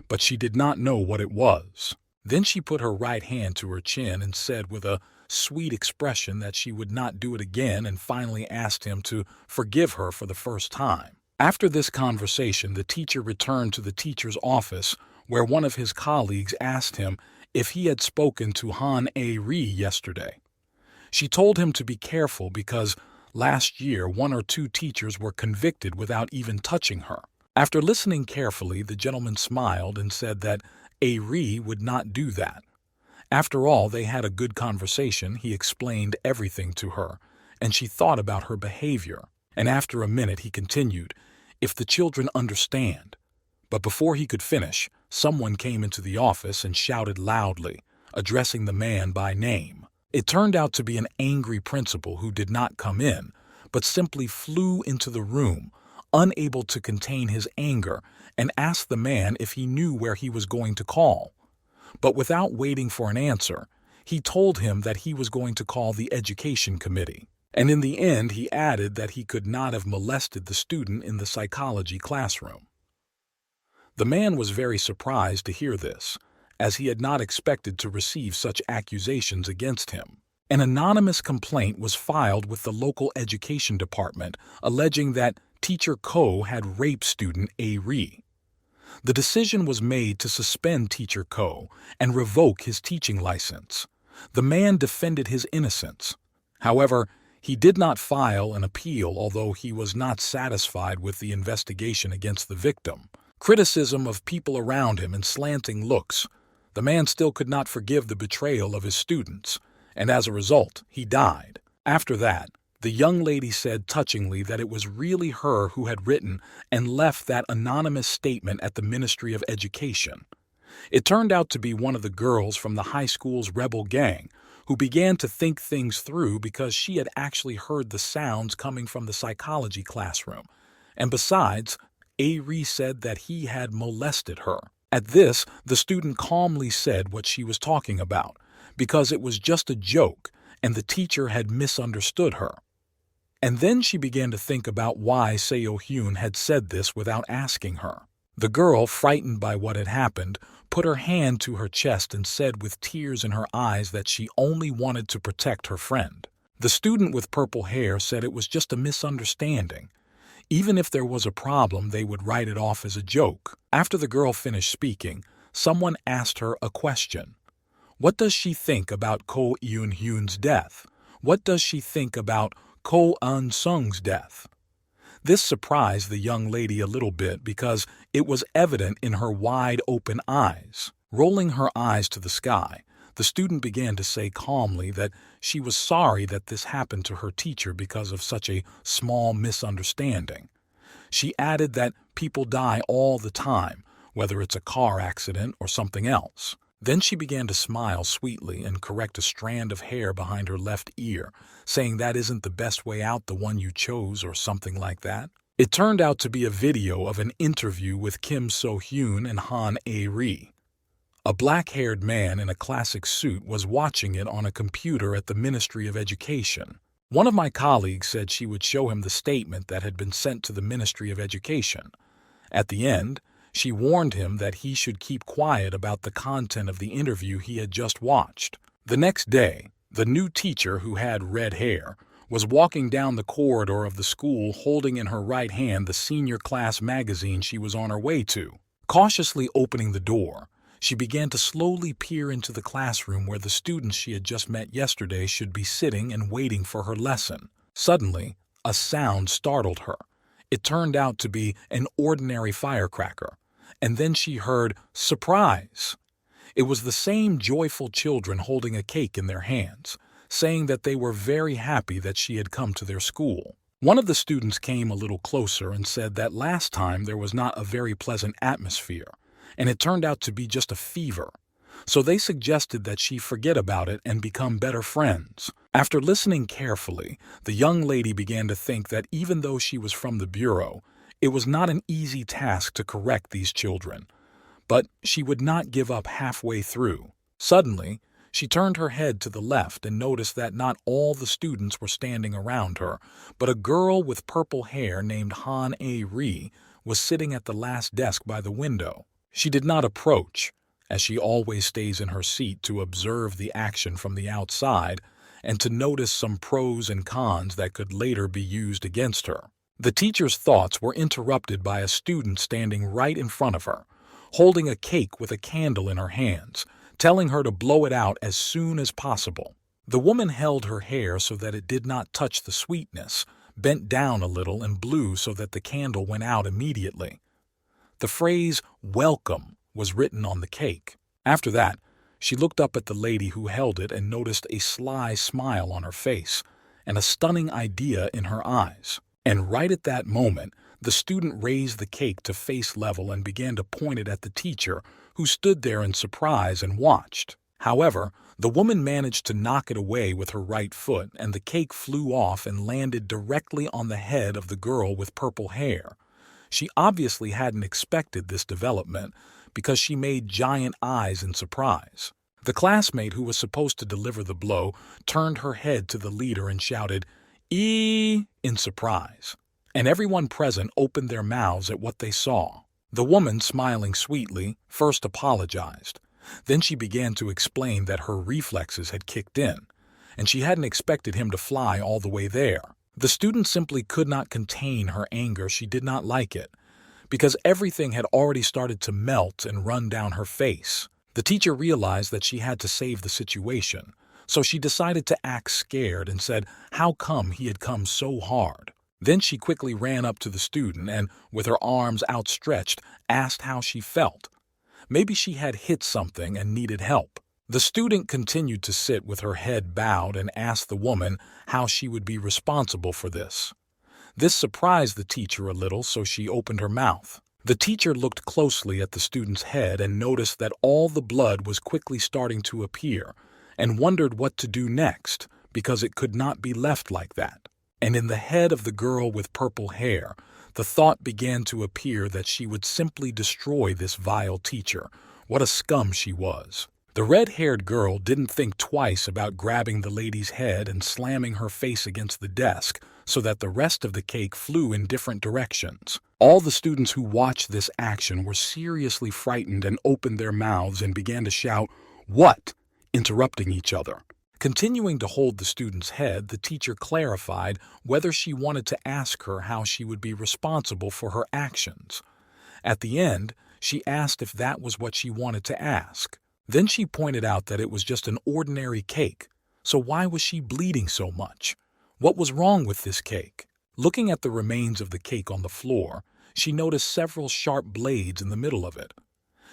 but she did not know what it was. Then she put her right hand to her chin and said with a sweet expression that she would not do it again, and finally asked him to forgive her for the first time. After this conversation, the teacher returned to the teacher's office, where one of his colleagues asked him if he had spoken to Han A-ri yesterday. She told him to be careful because last year 1 or 2 teachers were convicted without even touching her. After listening carefully, the gentleman smiled and said that A-ri would not do that. After all, they had a good conversation. He explained everything to her, and she thought about her behavior. And after a minute, he continued, "If the children understand." But before he could finish, someone came into the office and shouted loudly, addressing the man by name. It turned out to be an angry principal who did not come in, but simply flew into the room, unable to contain his anger, and asked the man if he knew where he was going to call. But without waiting for an answer, he told him that he was going to call the education committee. And in the end, he added that he could not have molested the student in the psychology classroom. The man was very surprised to hear this, as he had not expected to receive such accusations against him. An anonymous complaint was filed with the local education department alleging that teacher Ko had raped student A-Ri. The decision was made to suspend teacher Ko and revoke his teaching license. The man defended his innocence. However, he did not file an appeal, although he was not satisfied with the investigation against the victim. Criticism of people around him and slanting looks, the man still could not forgive the betrayal of his students, and as a result, he died. After that, the young lady said touchingly that it was really her who had written and left that anonymous statement at the Ministry of Education. It turned out to be one of the girls from the high school's rebel gang who began to think things through because she had actually heard the sounds coming from the psychology classroom. And besides, A-Ri said that he had molested her. At this, the student calmly said what she was talking about, because it was just a joke and the teacher had misunderstood her. And then she began to think about why Seo-hyun had said this without asking her. The girl, frightened by what had happened, put her hand to her chest and said with tears in her eyes that she only wanted to protect her friend. The student with purple hair said it was just a misunderstanding. Even if there was a problem, they would write it off as a joke. After the girl finished speaking, someone asked her a question. What does she think about Ko Eun-hyun's death? What does she think about Ko Eun-sung's death? This surprised the young lady a little bit because it was evident in her wide-open eyes. Rolling her eyes to the sky, the student began to say calmly that she was sorry that this happened to her teacher because of such a small misunderstanding. She added that people die all the time, whether it's a car accident or something else. Then she began to smile sweetly and correct a strand of hair behind her left ear, saying that isn't the best way out, the one you chose, or something like that. It turned out to be a video of an interview with Kim So-hyun and Han A-ri. A black-haired man in a classic suit was watching it on a computer at the Ministry of Education. One of my colleagues said she would show him the statement that had been sent to the Ministry of Education. At the end, she warned him that he should keep quiet about the content of the interview he had just watched. The next day, the new teacher, who had red hair, was walking down the corridor of the school holding in her right hand the senior class magazine she was on her way to. Cautiously opening the door, she began to slowly peer into the classroom where the students she had just met yesterday should be sitting and waiting for her lesson. Suddenly, a sound startled her. It turned out to be an ordinary firecracker. And then she heard, "Surprise!" It was the same joyful children holding a cake in their hands, saying that they were very happy that she had come to their school. One of the students came a little closer and said that last time there was not a very pleasant atmosphere, and it turned out to be just a fever. So they suggested that she forget about it and become better friends. After listening carefully, the young lady began to think that even though she was from the bureau, it was not an easy task to correct these children. But she would not give up halfway through. Suddenly, she turned her head to the left and noticed that not all the students were standing around her, but a girl with purple hair named Han A-ri was sitting at the last desk by the window. She did not approach, as she always stays in her seat to observe the action from the outside and to notice some pros and cons that could later be used against her. The teacher's thoughts were interrupted by a student standing right in front of her, holding a cake with a candle in her hands, telling her to blow it out as soon as possible. The woman held her hair so that it did not touch the sweetness, bent down a little and blew so that the candle went out immediately. The phrase, "Welcome," was written on the cake. After that, she looked up at the lady who held it and noticed a sly smile on her face and a stunning idea in her eyes. And right at that moment, the student raised the cake to face level and began to point it at the teacher, who stood there in surprise and watched. However, the woman managed to knock it away with her right foot, and the cake flew off and landed directly on the head of the girl with purple hair. She obviously hadn't expected this development because she made giant eyes in surprise. The classmate who was supposed to deliver the blow turned her head to the leader and shouted, in surprise, and everyone present opened their mouths at what they saw. The woman, smiling sweetly, first apologized. Then she began to explain that her reflexes had kicked in, and she hadn't expected him to fly all the way there. The student simply could not contain her anger. She did not like it, because everything had already started to melt and run down her face. The teacher realized that she had to save the situation, so she decided to act scared and said how come he had come so hard. Then she quickly ran up to the student and, with her arms outstretched, asked how she felt. Maybe she had hit something and needed help. The student continued to sit with her head bowed and asked the woman how she would be responsible for this. This surprised the teacher a little, so she opened her mouth. The teacher looked closely at the student's head and noticed that all the blood was quickly starting to appear, and wondered what to do next, because it could not be left like that. And in the head of the girl with purple hair, the thought began to appear that she would simply destroy this vile teacher. What a scum she was. The red-haired girl didn't think twice about grabbing the lady's head and slamming her face against the desk so that the rest of the cake flew in different directions. All the students who watched this action were seriously frightened and opened their mouths and began to shout, "What?" interrupting each other. Continuing to hold the student's head, the teacher clarified whether she wanted to ask her how she would be responsible for her actions. At the end, she asked if that was what she wanted to ask. Then she pointed out that it was just an ordinary cake, so why was she bleeding so much? What was wrong with this cake? Looking at the remains of the cake on the floor, she noticed several sharp blades in the middle of it.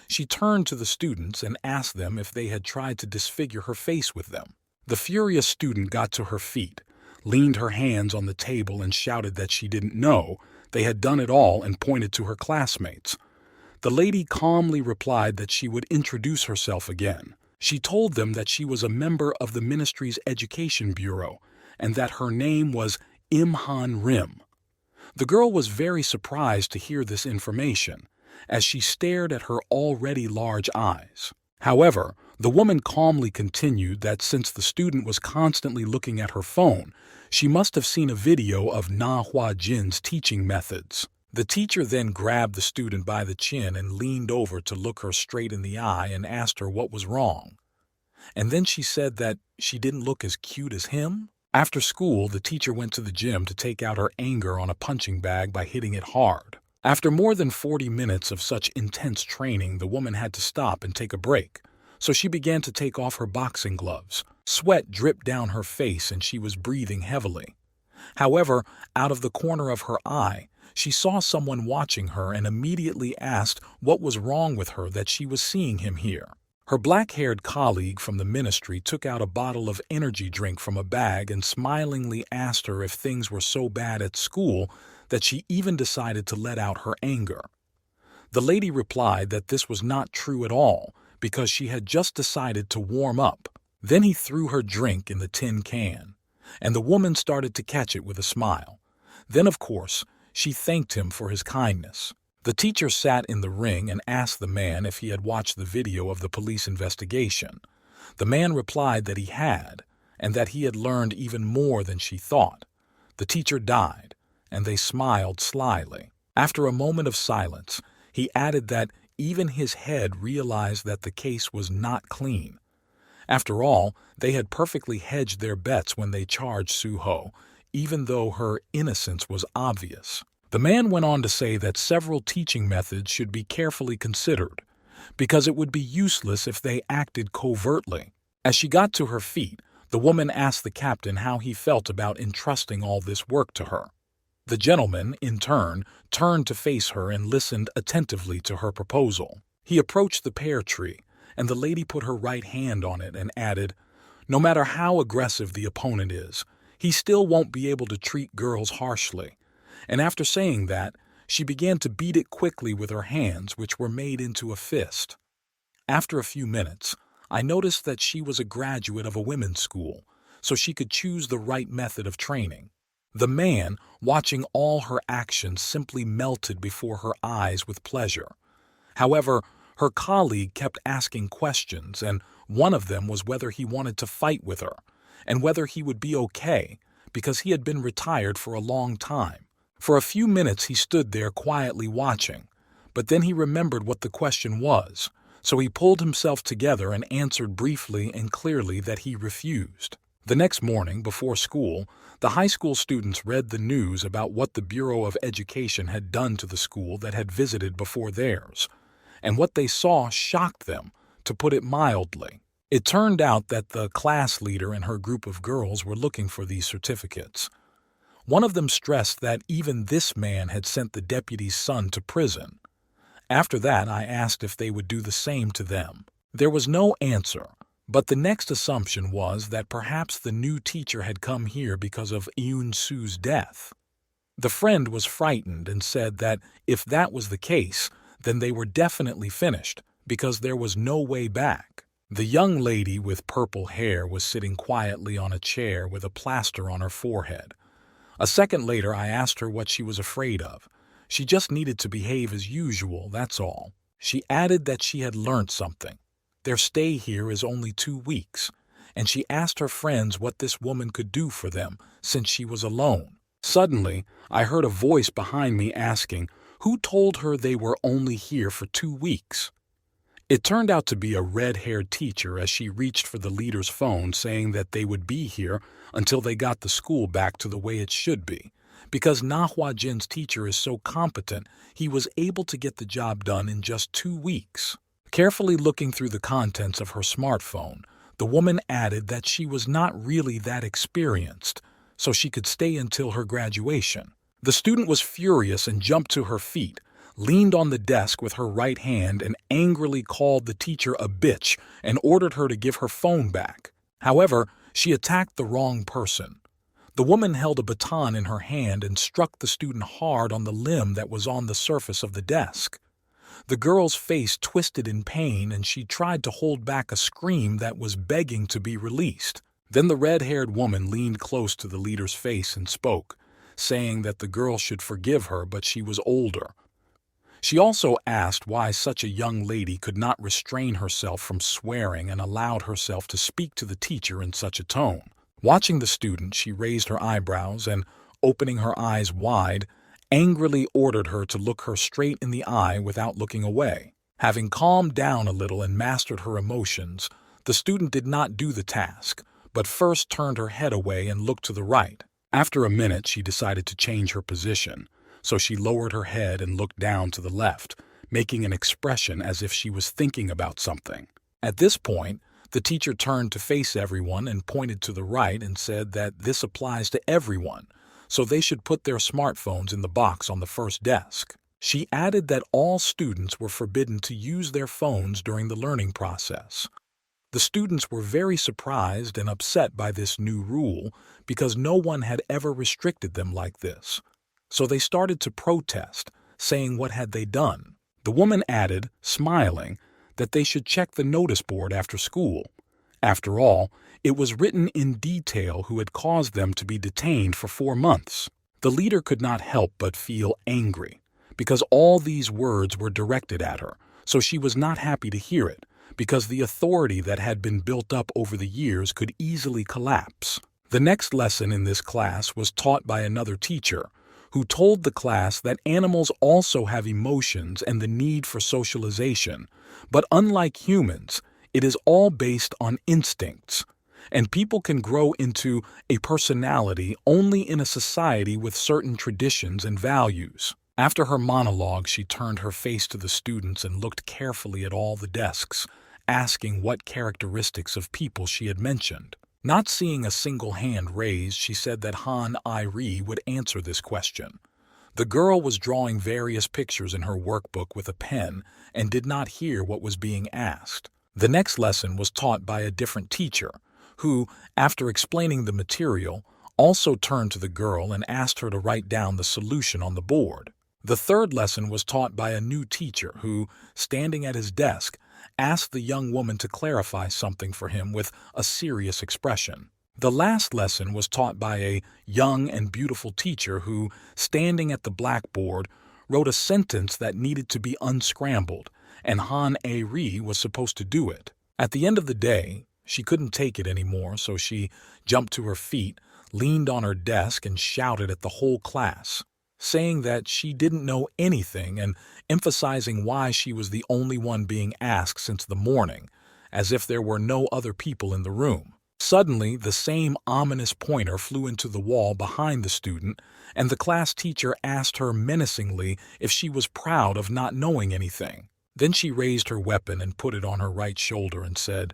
She turned to the students and asked them if they had tried to disfigure her face with them. The furious student got to her feet, leaned her hands on the table and shouted that she didn't know, they had done it all, and pointed to her classmates. The lady calmly replied that she would introduce herself again. She told them that she was a member of the ministry's education bureau and that her name was Imhan Rim. The girl was very surprised to hear this information, as she stared at her already large eyes. However, the woman calmly continued that since the student was constantly looking at her phone, she must have seen a video of Manhwa Jin's teaching methods. The teacher then grabbed the student by the chin and leaned over to look her straight in the eye and asked her what was wrong. And then she said that she didn't look as cute as him. After school, the teacher went to the gym to take out her anger on a punching bag by hitting it hard. After more than 40 minutes of such intense training, the woman had to stop and take a break, so she began to take off her boxing gloves. Sweat dripped down her face and she was breathing heavily. However, out of the corner of her eye, she saw someone watching her and immediately asked what was wrong with her that she was seeing him here. Her black-haired colleague from the ministry took out a bottle of energy drink from a bag and smilingly asked her if things were so bad at school that she even decided to let out her anger. The lady replied that this was not true at all because she had just decided to warm up. Then he threw her drink in the tin can, and the woman started to catch it with a smile. Then, of course, she thanked him for his kindness. The teacher sat in the ring and asked the man if he had watched the video of the police investigation. The man replied that he had, and that he had learned even more than she thought. The teacher died, and they smiled slyly. After a moment of silence, he added that even his head realized that the case was not clean. After all, they had perfectly hedged their bets when they charged Suho, even though her innocence was obvious. The man went on to say that several teaching methods should be carefully considered, because it would be useless if they acted covertly. As she got to her feet, the woman asked the captain how he felt about entrusting all this work to her. The gentleman, in turn, turned to face her and listened attentively to her proposal. He approached the pear tree, and the lady put her right hand on it and added, "No matter how aggressive the opponent is, he still won't be able to treat girls harshly." And after saying that, she began to beat it quickly with her hands, which were made into a fist. After a few minutes, I noticed that she was a graduate of a women's school, so she could choose the right method of training. The man, watching all her actions, simply melted before her eyes with pleasure. However, her colleague kept asking questions, and one of them was whether he wanted to fight with her, and whether he would be okay, because he had been retired for a long time. For a few minutes he stood there quietly watching, but then he remembered what the question was, so he pulled himself together and answered briefly and clearly that he refused. The next morning, before school, the high school students read the news about what the Bureau of Education had done to the school that had visited before theirs, and what they saw shocked them, to put it mildly. It turned out that the class leader and her group of girls were looking for these certificates. One of them stressed that even this man had sent the deputy's son to prison. After that, I asked if they would do the same to them. There was no answer, but the next assumption was that perhaps the new teacher had come here because of Yoon-soo's death. The friend was frightened and said that if that was the case, then they were definitely finished, because there was no way back. The young lady with purple hair was sitting quietly on a chair with a plaster on her forehead. A second later, I asked her what she was afraid of. She just needed to behave as usual, that's all. She added that she had learned something. Their stay here is only 2 weeks, and she asked her friends what this woman could do for them since she was alone. Suddenly, I heard a voice behind me asking, who told her they were only here for 2 weeks? It turned out to be a red-haired teacher as she reached for the leader's phone saying that they would be here until they got the school back to the way it should be. Because Manhwa Jin's teacher is so competent, he was able to get the job done in just 2 weeks. Carefully looking through the contents of her smartphone, the woman added that she was not really that experienced, so she could stay until her graduation. The student was furious and jumped to her feet, leaned on the desk with her right hand and angrily called the teacher a bitch and ordered her to give her phone back. However, she attacked the wrong person. The woman held a baton in her hand and struck the student hard on the limb that was on the surface of the desk. The girl's face twisted in pain and she tried to hold back a scream that was begging to be released. Then the red-haired woman leaned close to the leader's face and spoke, saying that the girl should forgive her, but she was older. She also asked why such a young lady could not restrain herself from swearing and allowed herself to speak to the teacher in such a tone. Watching the student, she raised her eyebrows and, opening her eyes wide, angrily ordered her to look her straight in the eye without looking away. Having calmed down a little and mastered her emotions, the student did not do the task, but first turned her head away and looked to the right. After a minute, she decided to change her position, so she lowered her head and looked down to the left, making an expression as if she was thinking about something. At this point, the teacher turned to face everyone and pointed to the right and said that this applies to everyone, so they should put their smartphones in the box on the first desk. She added that all students were forbidden to use their phones during the learning process. The students were very surprised and upset by this new rule because no one had ever restricted them like this. So they started to protest, saying what had they done. The woman added, smiling, that they should check the notice board after school. After all, it was written in detail who had caused them to be detained for 4 months. The leader could not help but feel angry, because all these words were directed at her, so she was not happy to hear it, because the authority that had been built up over the years could easily collapse. The next lesson in this class was taught by another teacher, who told the class that animals also have emotions and the need for socialization, but unlike humans, it is all based on instincts, and people can grow into a personality only in a society with certain traditions and values. After her monologue, she turned her face to the students and looked carefully at all the desks, asking what characteristics of people she had mentioned. Not seeing a single hand raised, she said that Han I-ri would answer this question. The girl was drawing various pictures in her workbook with a pen and did not hear what was being asked. The next lesson was taught by a different teacher, who, after explaining the material, also turned to the girl and asked her to write down the solution on the board. The third lesson was taught by a new teacher who, standing at his desk, asked the young woman to clarify something for him with a serious expression. The last lesson was taught by a young and beautiful teacher who, standing at the blackboard, wrote a sentence that needed to be unscrambled, and Han A-ri was supposed to do it. At the end of the day, she couldn't take it anymore, so she jumped to her feet, leaned on her desk and shouted at the whole class, saying that she didn't know anything and emphasizing why she was the only one being asked since the morning, as if there were no other people in the room. Suddenly, the same ominous pointer flew into the wall behind the student, and the class teacher asked her menacingly if she was proud of not knowing anything. Then she raised her weapon and put it on her right shoulder and said,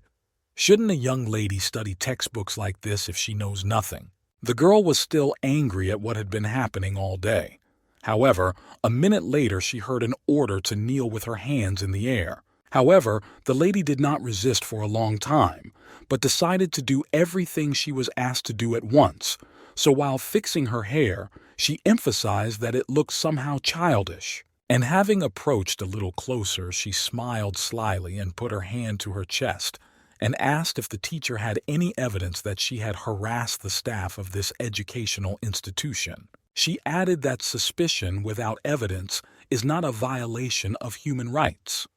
"Shouldn't a young lady study textbooks like this if she knows nothing?" The girl was still angry at what had been happening all day. However, a minute later she heard an order to kneel with her hands in the air. However, the lady did not resist for a long time, but decided to do everything she was asked to do at once. So while fixing her hair, she emphasized that it looked somehow childish. And having approached a little closer, she smiled slyly and put her hand to her chest and asked if the teacher had any evidence that she had harassed the staff of this educational institution. She added that suspicion without evidence is not a violation of human rights.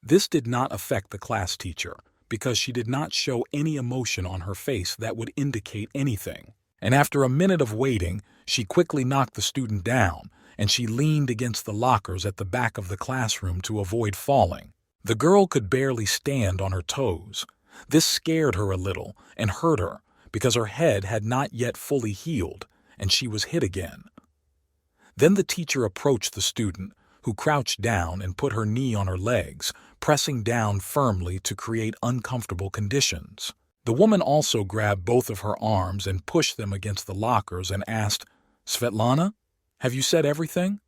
This did not affect the class teacher because she did not show any emotion on her face that would indicate anything. And after a minute of waiting, she quickly knocked the student down and she leaned against the lockers at the back of the classroom to avoid falling. The girl could barely stand on her toes. This scared her a little and hurt her because her head had not yet fully healed and she was hit again. Then the teacher approached the student, who crouched down and put her knee on her legs, pressing down firmly to create uncomfortable conditions. The woman also grabbed both of her arms and pushed them against the lockers and asked, "Svetlana, have you said everything?"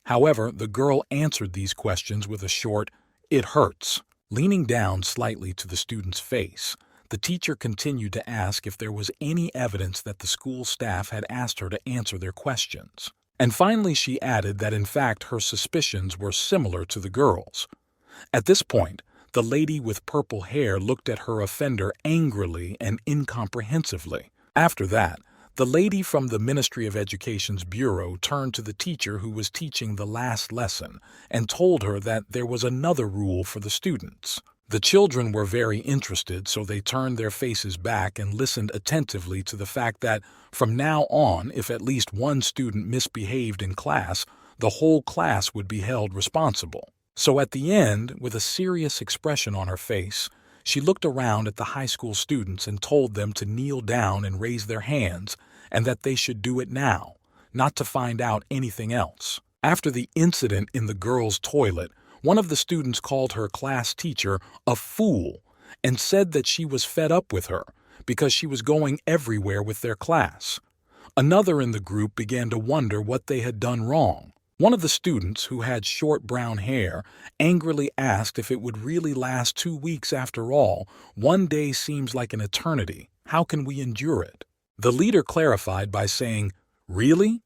However, the girl answered these questions with a short, "It hurts." Leaning down slightly to the student's face, the teacher continued to ask if there was any evidence that the school staff had asked her to answer their questions. And finally she added that in fact her suspicions were similar to the girl's. At this point, the lady with purple hair looked at her offender angrily and incomprehensively. After that, the lady from the Ministry of Education's bureau turned to the teacher who was teaching the last lesson and told her that there was another rule for the students. The children were very interested, so they turned their faces back and listened attentively to the fact that from now on, if at least one student misbehaved in class, the whole class would be held responsible. So at the end, with a serious expression on her face, she looked around at the high school students and told them to kneel down and raise their hands, and that they should do it now, not to find out anything else. After the incident in the girls' toilet, one of the students called her class teacher a fool and said that she was fed up with her because she was going everywhere with their class. Another in the group began to wonder what they had done wrong. One of the students, who had short brown hair, angrily asked if it would really last 2 weeks after all. One day seems like an eternity. How can we endure it? The leader clarified by saying, "Really?"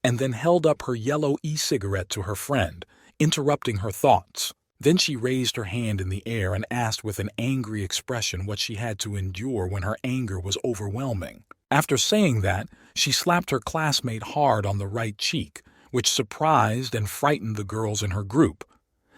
and then held up her yellow e-cigarette to her friend, interrupting her thoughts. Then she raised her hand in the air and asked with an angry expression what she had to endure when her anger was overwhelming. After saying that, she slapped her classmate hard on the right cheek, which surprised and frightened the girls in her group,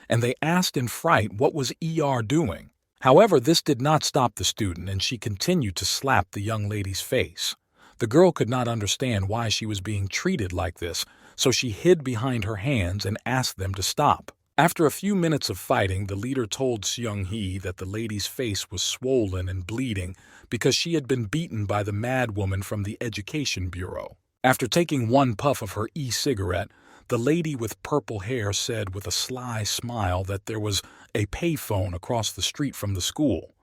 and they asked in fright what was ER doing. However, this did not stop the student, and she continued to slap the young lady's face. The girl could not understand why she was being treated like this, so she hid behind her hands and asked them to stop. After a few minutes of fighting, the leader told Seung-hee that the lady's face was swollen and bleeding because she had been beaten by the mad woman from the Education Bureau. After taking one puff of her e-cigarette, the lady with purple hair said with a sly smile that there was a payphone across the street from the school,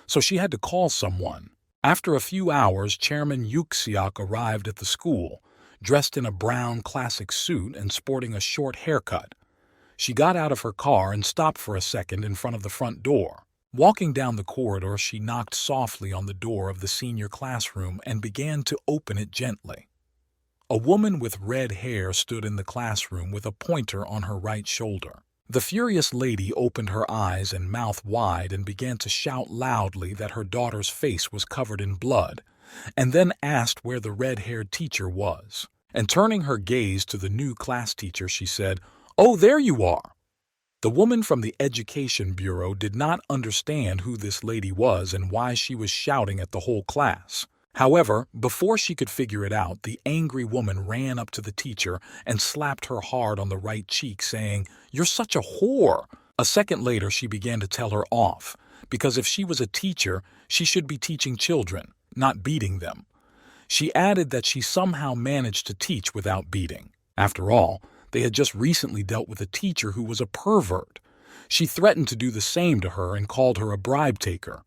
so she had to call someone. After a few hours, Chairman Yuxiak arrived at the school, dressed in a brown classic suit and sporting a short haircut. She got out of her car and stopped for a second in front of the front door. Walking down the corridor, she knocked softly on the door of the senior classroom and began to open it gently. A woman with red hair stood in the classroom with a pointer on her right shoulder. The furious lady opened her eyes and mouth wide and began to shout loudly that her daughter's face was covered in blood, and then asked where the red-haired teacher was. And turning her gaze to the new class teacher, she said, "Oh, there you are." The woman from the Education Bureau did not understand who this lady was and why she was shouting at the whole class. However, before she could figure it out, the angry woman ran up to the teacher and slapped her hard on the right cheek, saying, "You're such a whore." A second later, she began to tell her off, because if she was a teacher, she should be teaching children, not beating them. She added that she somehow managed to teach without beating. After all, they had just recently dealt with a teacher who was a pervert. She threatened to do the same to her and called her a bribe taker.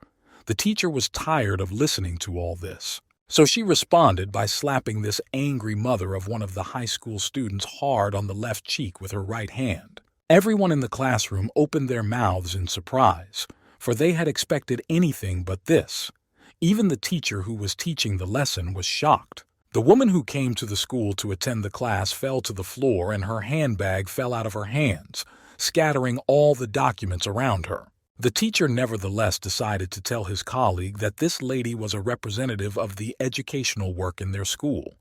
The teacher was tired of listening to all this. So she responded by slapping this angry mother of one of the high school students hard on the left cheek with her right hand. Everyone in the classroom opened their mouths in surprise, for they had expected anything but this. Even the teacher who was teaching the lesson was shocked. The woman who came to the school to attend the class fell to the floor and her handbag fell out of her hands, scattering all the documents around her. The teacher nevertheless decided to tell his colleague that this lady was a representative of the educational work in their school.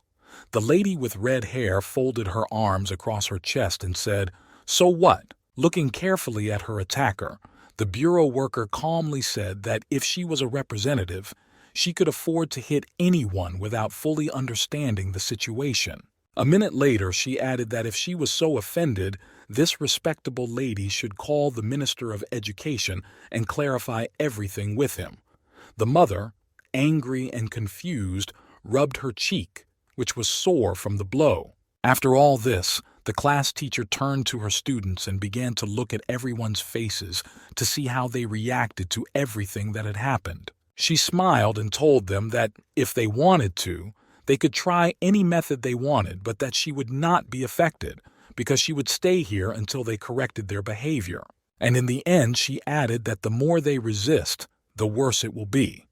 The lady with red hair folded her arms across her chest and said, "So what?" Looking carefully at her attacker, the bureau worker calmly said that if she was a representative, she could afford to hit anyone without fully understanding the situation. A minute later, she added that if she was so offended, this respectable lady should call the Minister of Education and clarify everything with him. The mother, angry and confused, rubbed her cheek, which was sore from the blow. After all this, the class teacher turned to her students and began to look at everyone's faces to see how they reacted to everything that had happened. She smiled and told them that if they wanted to, they could try any method they wanted, but that she would not be affected because she would stay here until they corrected their behavior. And in the end, she added that the more they resist, the worse it will be.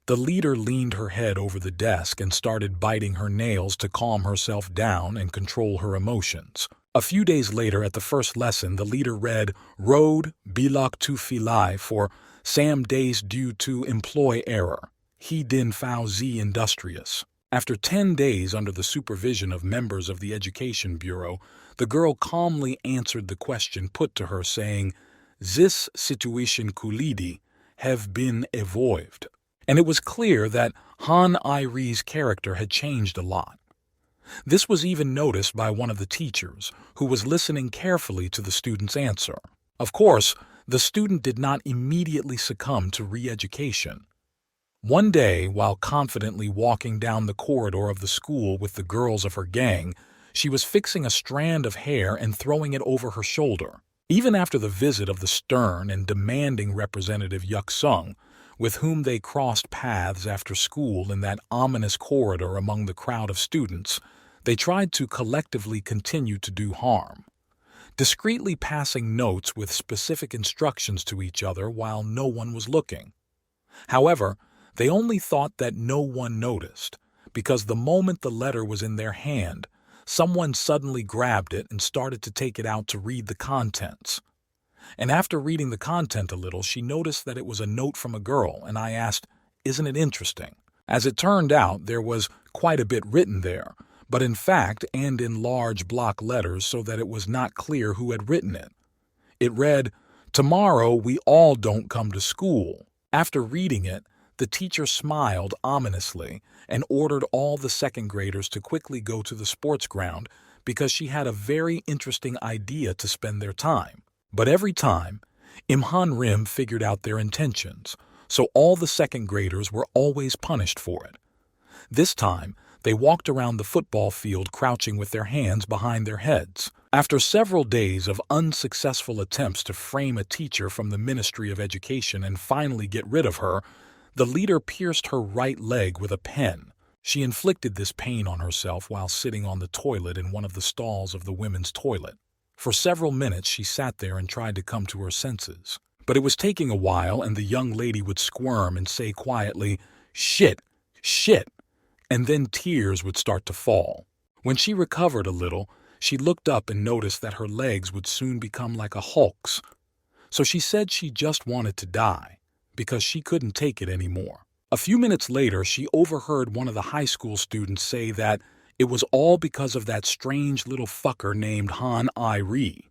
The leader leaned her head over the desk and started biting her nails to calm herself down and control her emotions. A few days later, at the first lesson, the leader read Road Bilak tu Filai for Sam days due to employ error. He din fau z industrious. After 10 days under the supervision of members of the Education Bureau, the girl calmly answered the question put to her, saying, "This situation kulidi have been evolved." And it was clear that Han Irie's character had changed a lot. This was even noticed by one of the teachers, who was listening carefully to the student's answer. Of course, the student did not immediately succumb to re-education. One day, while confidently walking down the corridor of the school with the girls of her gang, she was fixing a strand of hair and throwing it over her shoulder. Even after the visit of the stern and demanding Representative Yuk Sung, with whom they crossed paths after school in that ominous corridor among the crowd of students, they tried to collectively continue to do harm, discreetly passing notes with specific instructions to each other while no one was looking. However, they only thought that no one noticed, because the moment the letter was in their hand, someone suddenly grabbed it and started to take it out to read the contents. And after reading the content a little, she noticed that it was a note from a girl, and I asked, "Isn't it interesting?" As it turned out, there was quite a bit written there, but in fact and in large block letters so that it was not clear who had written it. It read, "Tomorrow we all don't come to school." After reading it, the teacher smiled ominously and ordered all the second graders to quickly go to the sports ground because she had a very interesting idea to spend their time. But every time, Imhan Rim figured out their intentions, so all the second graders were always punished for it. This time, they walked around the football field crouching with their hands behind their heads. After several days of unsuccessful attempts to frame a teacher from the Ministry of Education and finally get rid of her, the leader pierced her right leg with a pen. She inflicted this pain on herself while sitting on the toilet in one of the stalls of the women's toilet. For several minutes she sat there and tried to come to her senses. But it was taking a while, and the young lady would squirm and say quietly, "Shit, shit," and then tears would start to fall. When she recovered a little, she looked up and noticed that her legs would soon become like a Hulk's. So she said she just wanted to die, because she couldn't take it anymore. A few minutes later, she overheard one of the high school students say that it was all because of that strange little fucker named Han Irie.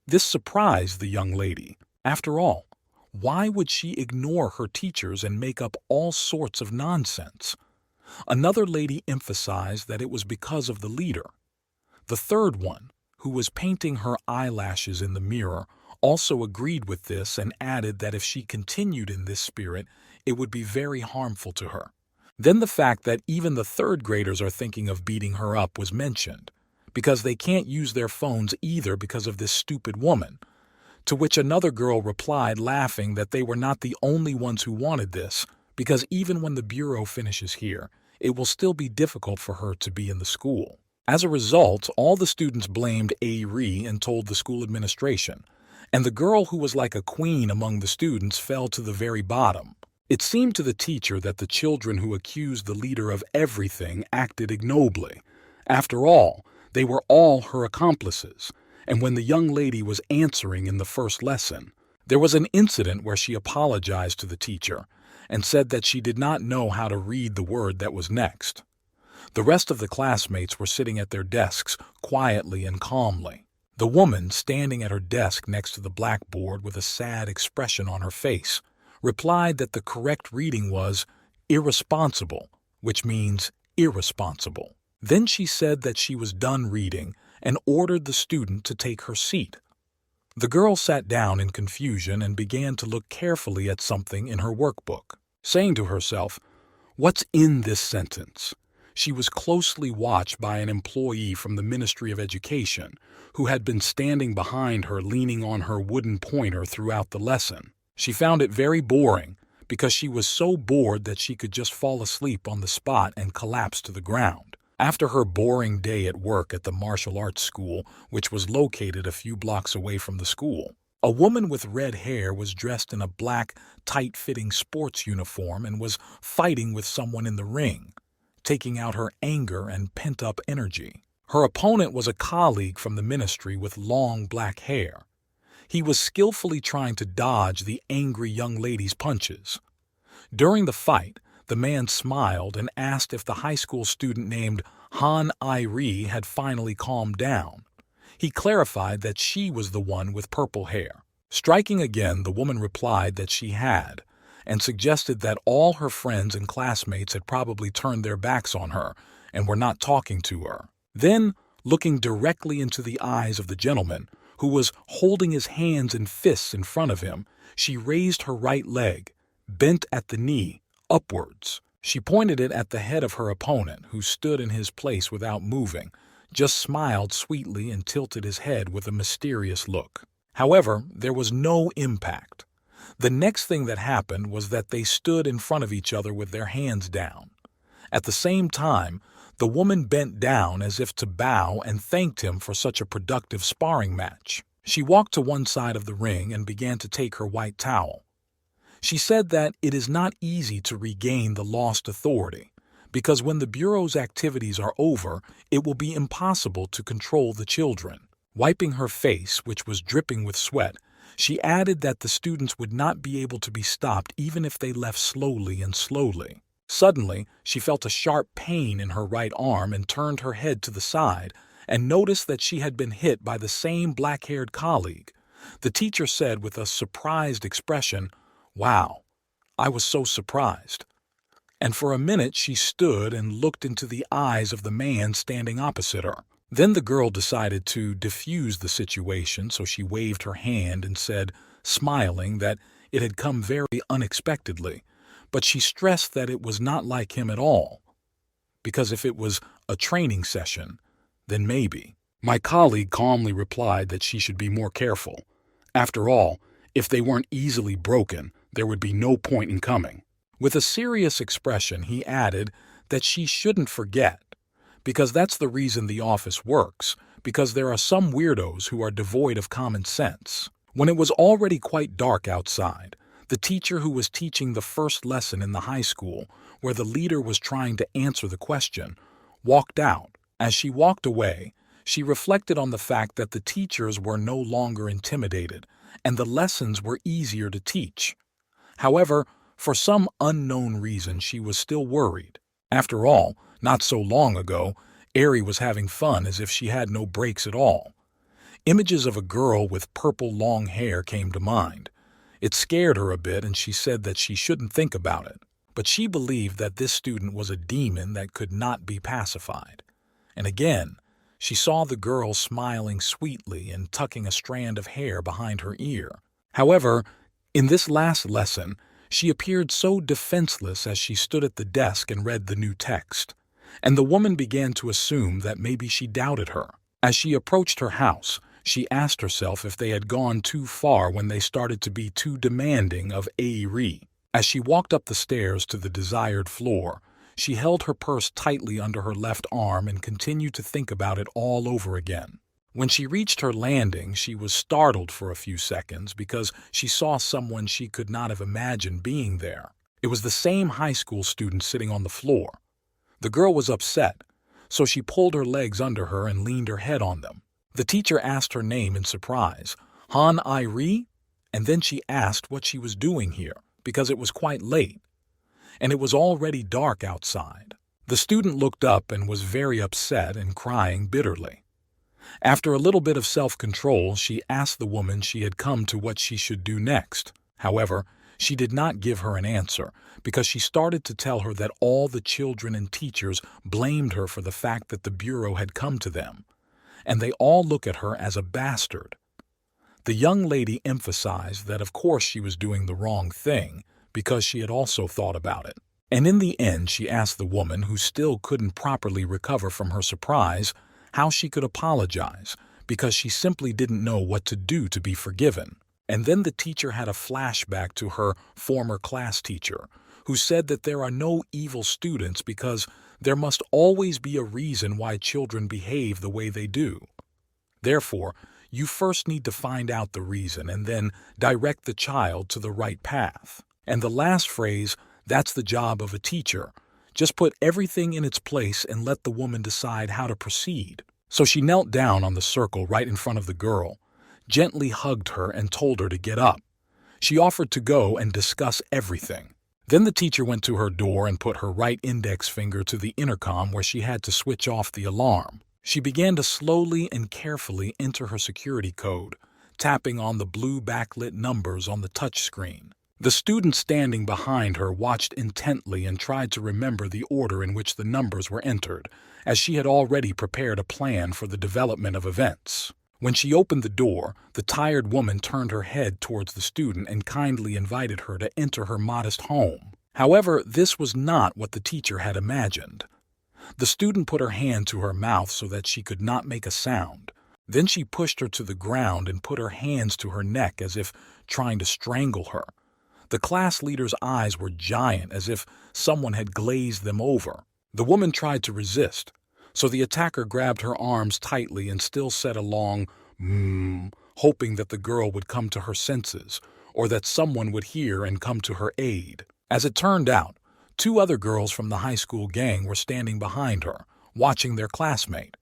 This surprised the young lady. After all, why would she ignore her teachers and make up all sorts of nonsense? Another lady emphasized that it was because of the leader. The third one, who was painting her eyelashes in the mirror, also agreed with this and added that if she continued in this spirit, it would be very harmful to her. Then the fact that even the third graders are thinking of beating her up was mentioned, because they can't use their phones either because of this stupid woman, to which another girl replied laughing that they were not the only ones who wanted this, because even when the bureau finishes here, it will still be difficult for her to be in the school. As a result, all the students blamed Ari and told the school administration, and the girl who was like a queen among the students fell to the very bottom. It seemed to the teacher that the children who accused the leader of everything acted ignobly. After all, they were all her accomplices, and when the young lady was answering in the first lesson, there was an incident where she apologized to the teacher and said that she did not know how to read the word that was next. The rest of the classmates were sitting at their desks quietly and calmly. The woman, standing at her desk next to the blackboard with a sad expression on her face, replied that the correct reading was irresponsible, which means irresponsible. Then she said that she was done reading and ordered the student to take her seat. The girl sat down in confusion and began to look carefully at something in her workbook, saying to herself, "What's in this sentence?" She was closely watched by an employee from the Ministry of Education who had been standing behind her leaning on her wooden pointer throughout the lesson. She found it very boring because she was so bored that she could just fall asleep on the spot and collapse to the ground. After her boring day at work at the martial arts school, which was located a few blocks away from the school, a woman with red hair was dressed in a black, tight-fitting sports uniform and was fighting with someone in the ring, taking out her anger and pent-up energy. Her opponent was a colleague from the ministry with long black hair. He was skillfully trying to dodge the angry young lady's punches. During the fight, the man smiled and asked if the high school student named Han Ai-ri had finally calmed down. He clarified that she was the one with purple hair. Striking again, the woman replied that she had, and suggested that all her friends and classmates had probably turned their backs on her and were not talking to her. Then, looking directly into the eyes of the gentleman, who was holding his hands and fists in front of him, she raised her right leg, bent at the knee, upwards. She pointed it at the head of her opponent, who stood in his place without moving, just smiled sweetly and tilted his head with a mysterious look. However, there was no impact. The next thing that happened was that they stood in front of each other with their hands down. At the same time, the woman bent down as if to bow and thanked him for such a productive sparring match. She walked to one side of the ring and began to take her white towel. She said that it is not easy to regain the lost authority, because when the Bureau's activities are over, it will be impossible to control the children. Wiping her face, which was dripping with sweat, she added that the students would not be able to be stopped even if they left slowly and slowly. Suddenly, she felt a sharp pain in her right arm and turned her head to the side and noticed that she had been hit by the same black-haired colleague. The teacher said with a surprised expression, "Wow, I was so surprised." And for a minute she stood and looked into the eyes of the man standing opposite her. Then the girl decided to diffuse the situation, so she waved her hand and said, smiling, that it had come very unexpectedly, but she stressed that it was not like him at all, because if it was a training session, then maybe. My colleague calmly replied that she should be more careful. After all, if they weren't easily broken, there would be no point in coming. With a serious expression, he added that she shouldn't forget, because that's the reason the office works, because there are some weirdos who are devoid of common sense. When it was already quite dark outside, the teacher who was teaching the first lesson in the high school, where the leader was trying to answer the question, walked out. As she walked away, she reflected on the fact that the teachers were no longer intimidated, and the lessons were easier to teach. However, for some unknown reason, she was still worried. After all, not so long ago, Ari was having fun as if she had no breaks at all. Images of a girl with purple long hair came to mind. It scared her a bit, and she said that she shouldn't think about it. but she believed that this student was a demon that could not be pacified. And again, she saw the girl smiling sweetly and tucking a strand of hair behind her ear. However, in this last lesson, she appeared so defenseless as she stood at the desk and read the new text, and the woman began to assume that maybe she doubted her. As she approached her house, she asked herself if they had gone too far when they started to be too demanding of Airi. As she walked up the stairs to the desired floor, she held her purse tightly under her left arm and continued to think about it all over again. When she reached her landing, she was startled for a few seconds because she saw someone she could not have imagined being there. It was the same high school student sitting on the floor. The girl was upset, so she pulled her legs under her and leaned her head on them. The teacher asked her name in surprise, Han Airi, and then she asked what she was doing here, because it was quite late, and it was already dark outside. The student looked up and was very upset and crying bitterly. After a little bit of self-control, she asked the woman she had come to what she should do next. However, she did not give her an answer because she started to tell her that all the children and teachers blamed her for the fact that the bureau had come to them, and they all look at her as a bastard. The young lady emphasized that of course she was doing the wrong thing because she had also thought about it. And in the end, she asked the woman, who still couldn't properly recover from her surprise, how she could apologize because she simply didn't know what to do to be forgiven. And then the teacher had a flashback to her former class teacher, who said that there are no evil students because there must always be a reason why children behave the way they do. Therefore, you first need to find out the reason and then direct the child to the right path. And the last phrase, that's the job of a teacher. Just put everything in its place and let the woman decide how to proceed. So she knelt down on the circle right in front of the girl, gently hugged her and told her to get up. She offered to go and discuss everything. Then the teacher went to her door and put her right index finger to the intercom where she had to switch off the alarm. She began to slowly and carefully enter her security code, tapping on the blue backlit numbers on the touchscreen. The student standing behind her watched intently and tried to remember the order in which the numbers were entered, as she had already prepared a plan for the development of events. When she opened the door, the tired woman turned her head towards the student and kindly invited her to enter her modest home. However, this was not what the teacher had imagined. The student put her hand to her mouth so that she could not make a sound. Then she pushed her to the ground and put her hands to her neck as if trying to strangle her. The class leader's eyes were giant, as if someone had glazed them over. The woman tried to resist, so the attacker grabbed her arms tightly and still said a long hoping that the girl would come to her senses, or that someone would hear and come to her aid. As it turned out, 2 other girls from the high school gang were standing behind her, watching their classmate.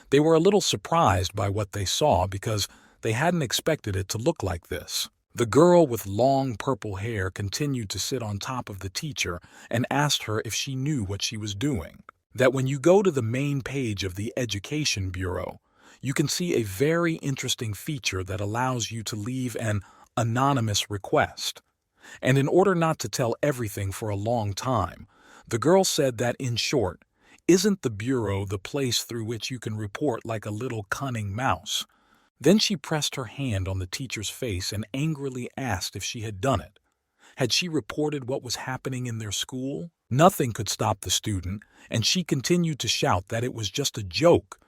They were a little surprised by what they saw because they hadn't expected it to look like this. The girl with long purple hair continued to sit on top of the teacher and asked her if she knew what she was doing. That when you go to the main page of the Education Bureau, you can see a very interesting feature that allows you to leave an anonymous request. And in order not to tell everything for a long time, the girl said that, in short, isn't the bureau the place through which you can report like a little cunning mouse? Then she pressed her hand on the teacher's face and angrily asked if she had done it. Had she reported what was happening in their school? Nothing could stop the student, and she continued to shout that it was just a joke.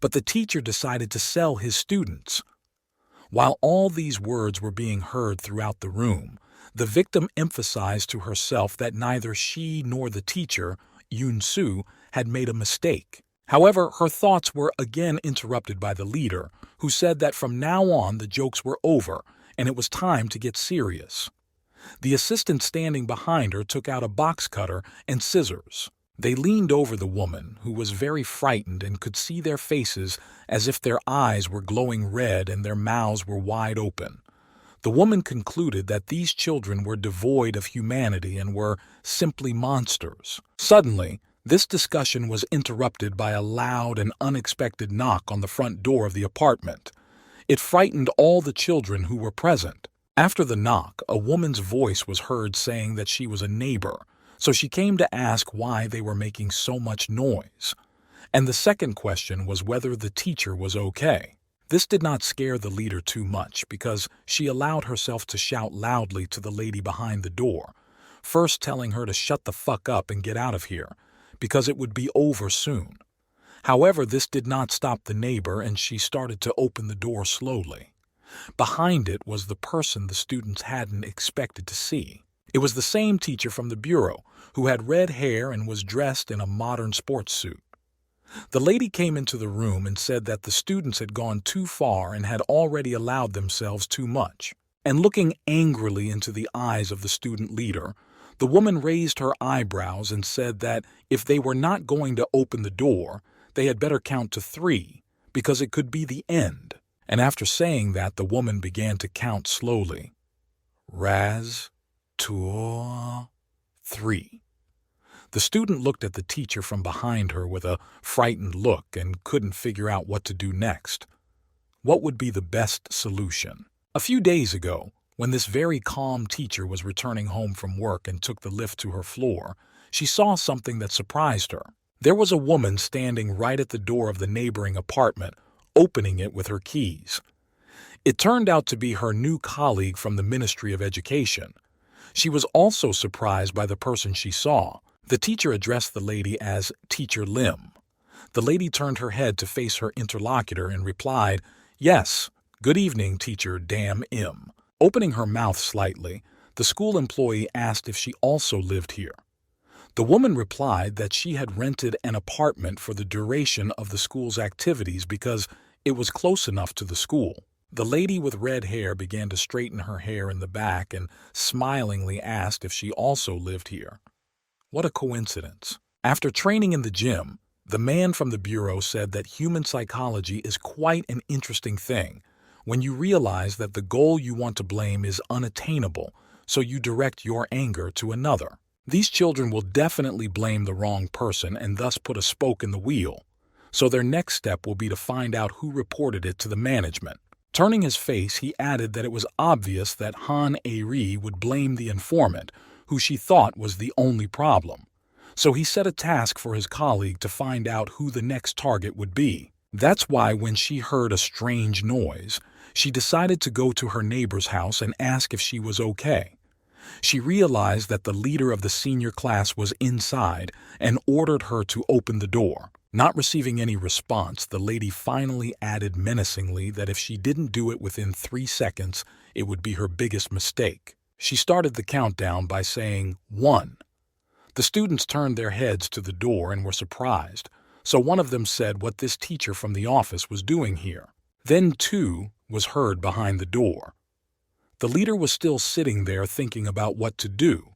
But the teacher decided to sell his students. While all these words were being heard throughout the room, the victim emphasized to herself that neither she nor the teacher, Yoon-soo, had made a mistake. However, her thoughts were again interrupted by the leader, who said that from now on the jokes were over and it was time to get serious. The assistant standing behind her took out a box cutter and scissors. They leaned over the woman, who was very frightened and could see their faces as if their eyes were glowing red and their mouths were wide open. The woman concluded that these children were devoid of humanity and were simply monsters. Suddenly, this discussion was interrupted by a loud and unexpected knock on the front door of the apartment. It frightened all the children who were present. After the knock, a woman's voice was heard saying that she was a neighbor, So she came to ask why they were making so much noise. And the second question was whether the teacher was okay. This did not scare the leader too much because she allowed herself to shout loudly to the lady behind the door, first telling her to shut the fuck up and get out of here, because it would be over soon. However, this did not stop the neighbor, and she started to open the door slowly. Behind it was the person the students hadn't expected to see. It was the same teacher from the bureau, who had red hair and was dressed in a modern sports suit. The lady came into the room and said that the students had gone too far and had already allowed themselves too much. And looking angrily into the eyes of the student leader, the woman raised her eyebrows and said that if they were not going to open the door, they had better count to 3, because it could be the end. And after saying that, the woman began to count slowly. Raz, 2, 3. The student looked at the teacher from behind her with a frightened look and couldn't figure out what to do next. What would be the best solution? A few days ago, when this very calm teacher was returning home from work and took the lift to her floor, she saw something that surprised her. There was a woman standing right at the door of the neighboring apartment, opening it with her keys. It turned out to be her new colleague from the Ministry of Education. She was also surprised by the person she saw. The teacher addressed the lady as Teacher Lim. The lady turned her head to face her interlocutor and replied, "Yes, good evening, Teacher Dam Im." Opening her mouth slightly, the school employee asked if she also lived here. The woman replied that she had rented an apartment for the duration of the school's activities because it was close enough to the school. The lady with red hair began to straighten her hair in the back and smilingly asked if she also lived here. What a coincidence. After training in the gym, the man from the bureau said that human psychology is quite an interesting thing when you realize that the goal you want to blame is unattainable, so you direct your anger to another. These children will definitely blame the wrong person and thus put a spoke in the wheel, so their next step will be to find out who reported it to the management. Turning his face, he added that it was obvious that Han A-ri would blame the informant, who she thought was the only problem. So he set a task for his colleague to find out who the next target would be. That's why when she heard a strange noise, she decided to go to her neighbor's house and ask if she was okay. She realized that the leader of the senior class was inside and ordered her to open the door. Not receiving any response, the lady finally added menacingly that if she didn't do it within 3 seconds, it would be her biggest mistake. She started the countdown by saying 1. The students turned their heads to the door and were surprised, so one of them said what this teacher from the office was doing here. Then 2 was heard behind the door. The leader was still sitting there thinking about what to do.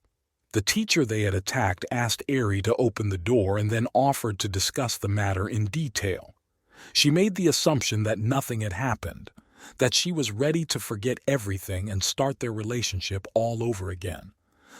The teacher they had attacked asked Eri to open the door and then offered to discuss the matter in detail. She made the assumption that nothing had happened, that she was ready to forget everything and start their relationship all over again.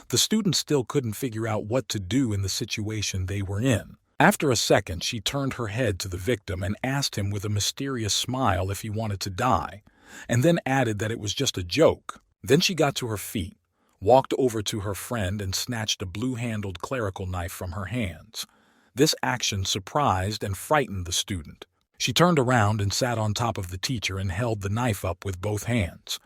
The students still couldn't figure out what to do in the situation they were in. After a second, she turned her head to the victim and asked him with a mysterious smile if he wanted to die, and then added that it was just a joke. Then she got to her feet, walked over to her friend and snatched a blue-handled clerical knife from her hands. This action surprised and frightened the student. She turned around and sat on top of the teacher and held the knife up with both hands.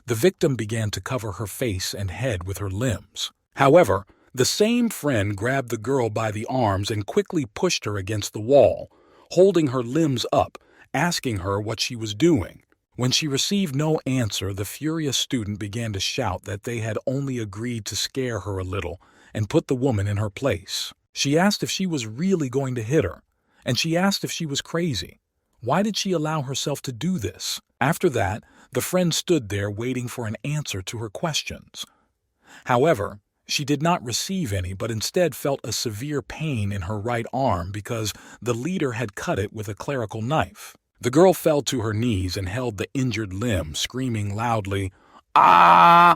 The victim began to cover her face and head with her limbs. However, the same friend grabbed the girl by the arms and quickly pushed her against the wall, holding her limbs up, asking her what she was doing. When she received no answer, the furious student began to shout that they had only agreed to scare her a little and put the woman in her place. She asked if she was really going to hit her, and she asked if she was crazy. Why did she allow herself to do this? After that, the friend stood there waiting for an answer to her questions. However, she did not receive any, but instead felt a severe pain in her right arm because the leader had cut it with a clerical knife. The girl fell to her knees and held the injured limb, screaming loudly, "Ah!"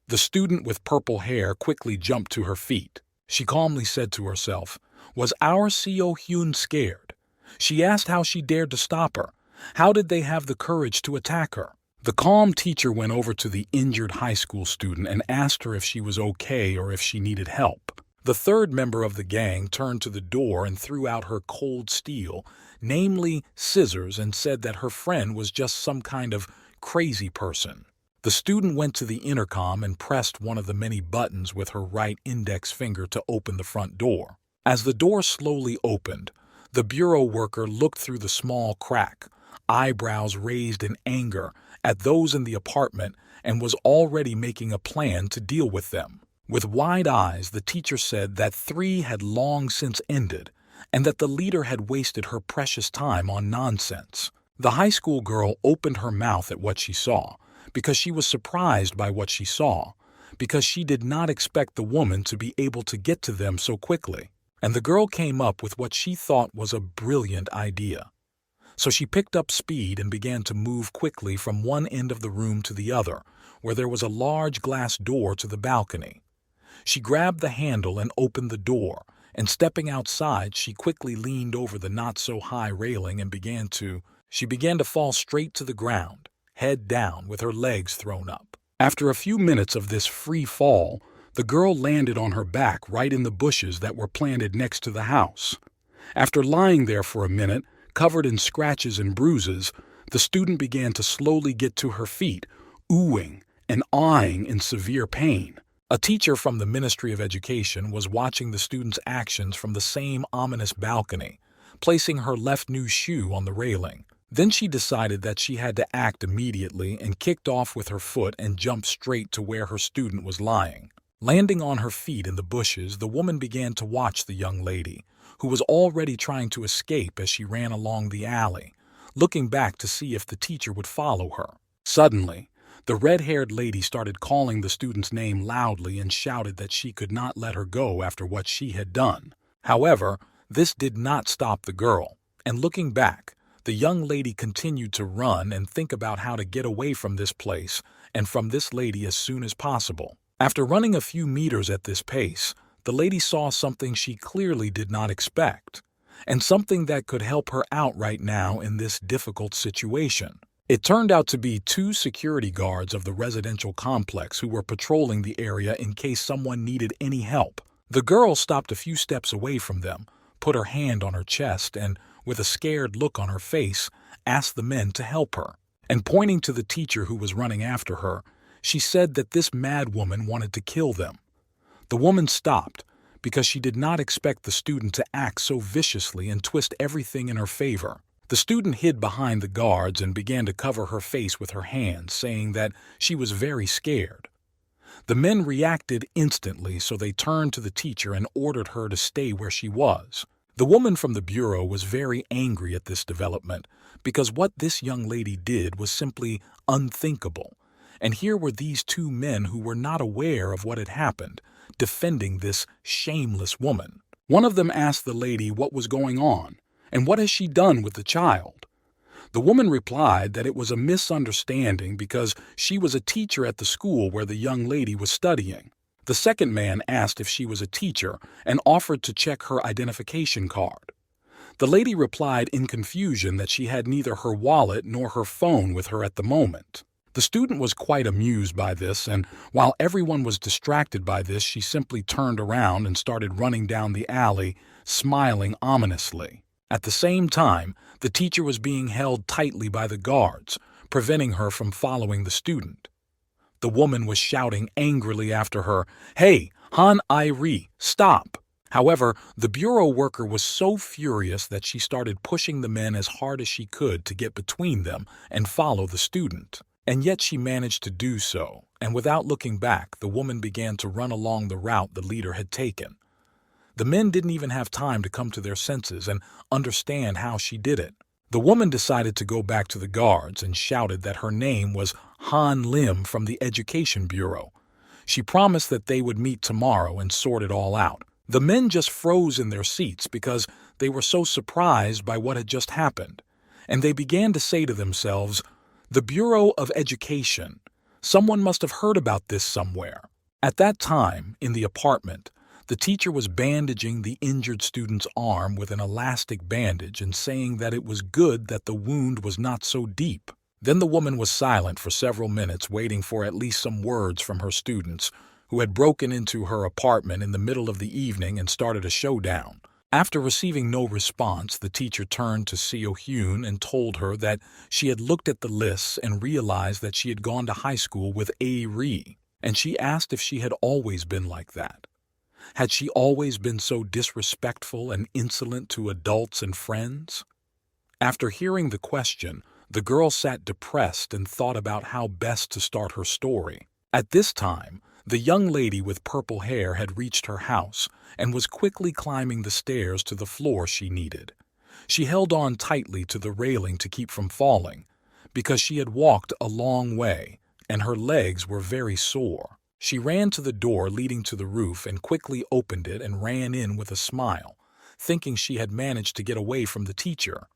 The student with purple hair quickly jumped to her feet. She calmly said to herself, "Was our Seo Hyun scared?" She asked how she dared to stop her. How did they have the courage to attack her? The calm teacher went over to the injured high school student and asked her if she was okay or if she needed help. The third member of the gang turned to the door and threw out her cold steel, namely scissors, and said that her friend was just some kind of crazy person. The student went to the intercom and pressed one of the many buttons with her right index finger to open the front door. As the door slowly opened, the bureau worker looked through the small crack, eyebrows raised in anger at those in the apartment, and was already making a plan to deal with them. With wide eyes, the teacher said that 3 had long since ended and that the leader had wasted her precious time on nonsense. The high school girl opened her mouth at what she saw because she was surprised by what she saw, because she did not expect the woman to be able to get to them so quickly. And the girl came up with what she thought was a brilliant idea. So she picked up speed and began to move quickly from one end of the room to the other, where there was a large glass door to the balcony. She grabbed the handle and opened the door, and stepping outside, she quickly leaned over the not-so-high railing and began to fall straight to the ground, head down with her legs thrown up. After a few minutes of this free fall, the girl landed on her back right in the bushes that were planted next to the house. After lying there for a minute, covered in scratches and bruises, the student began to slowly get to her feet, oohing and ahhing in severe pain. A teacher from the Ministry of Education was watching the student's actions from the same ominous balcony, placing her left new shoe on the railing. Then she decided that she had to act immediately and kicked off with her foot and jumped straight to where her student was lying. Landing on her feet in the bushes, the woman began to watch the young lady, who was already trying to escape as she ran along the alley, looking back to see if the teacher would follow her. Suddenly, the red-haired lady started calling the student's name loudly and shouted that she could not let her go after what she had done. However, this did not stop the girl, and looking back, the young lady continued to run and think about how to get away from this place and from this lady as soon as possible. After running a few meters at this pace, the lady saw something she clearly did not expect, and something that could help her out right now in this difficult situation. It turned out to be 2 security guards of the residential complex who were patrolling the area in case someone needed any help. The girl stopped a few steps away from them, put her hand on her chest, and, with a scared look on her face, asked the men to help her. And pointing to the teacher who was running after her, she said that this mad woman wanted to kill them. The woman stopped because she did not expect the student to act so viciously and twist everything in her favor. The student hid behind the guards and began to cover her face with her hands, saying that she was very scared. The men reacted instantly, so they turned to the teacher and ordered her to stay where she was. The woman from the bureau was very angry at this development because what this young lady did was simply unthinkable. And here were these 2 men who were not aware of what had happened, defending this shameless woman. One of them asked the lady what was going on, and what has she done with the child? The woman replied that it was a misunderstanding because she was a teacher at the school where the young lady was studying. The second man asked if she was a teacher and offered to check her identification card. The lady replied in confusion that she had neither her wallet nor her phone with her at the moment. The student was quite amused by this, and while everyone was distracted by this, she simply turned around and started running down the alley, smiling ominously. At the same time, the teacher was being held tightly by the guards, preventing her from following the student. The woman was shouting angrily after her, "Hey, Han Ai-ri, stop!" However, the bureau worker was so furious that she started pushing the men as hard as she could to get between them and follow the student. And yet she managed to do so, and without looking back, the woman began to run along the route the leader had taken. The men didn't even have time to come to their senses and understand how she did it. The woman decided to go back to the guards and shouted that her name was Han Lim from the Education Bureau. She promised that they would meet tomorrow and sort it all out. The men just froze in their seats because they were so surprised by what had just happened, and they began to say to themselves, "The Bureau of Education. Someone must have heard about this somewhere." At that time, in the apartment, the teacher was bandaging the injured student's arm with an elastic bandage and saying that it was good that the wound was not so deep. Then the woman was silent for several minutes, waiting for at least some words from her students, who had broken into her apartment in the middle of the evening and started a showdown. After receiving no response, the teacher turned to Seo Hyun and told her that she had looked at the lists and realized that she had gone to high school with A. Ri, and she asked if she had always been like that. Had she always been so disrespectful and insolent to adults and friends? After hearing the question, the girl sat depressed and thought about how best to start her story. At this time, the young lady with purple hair had reached her house and was quickly climbing the stairs to the floor she needed. She held on tightly to the railing to keep from falling, because she had walked a long way and her legs were very sore. She ran to the door leading to the roof and quickly opened it and ran in with a smile, thinking she had managed to get away from the teacher.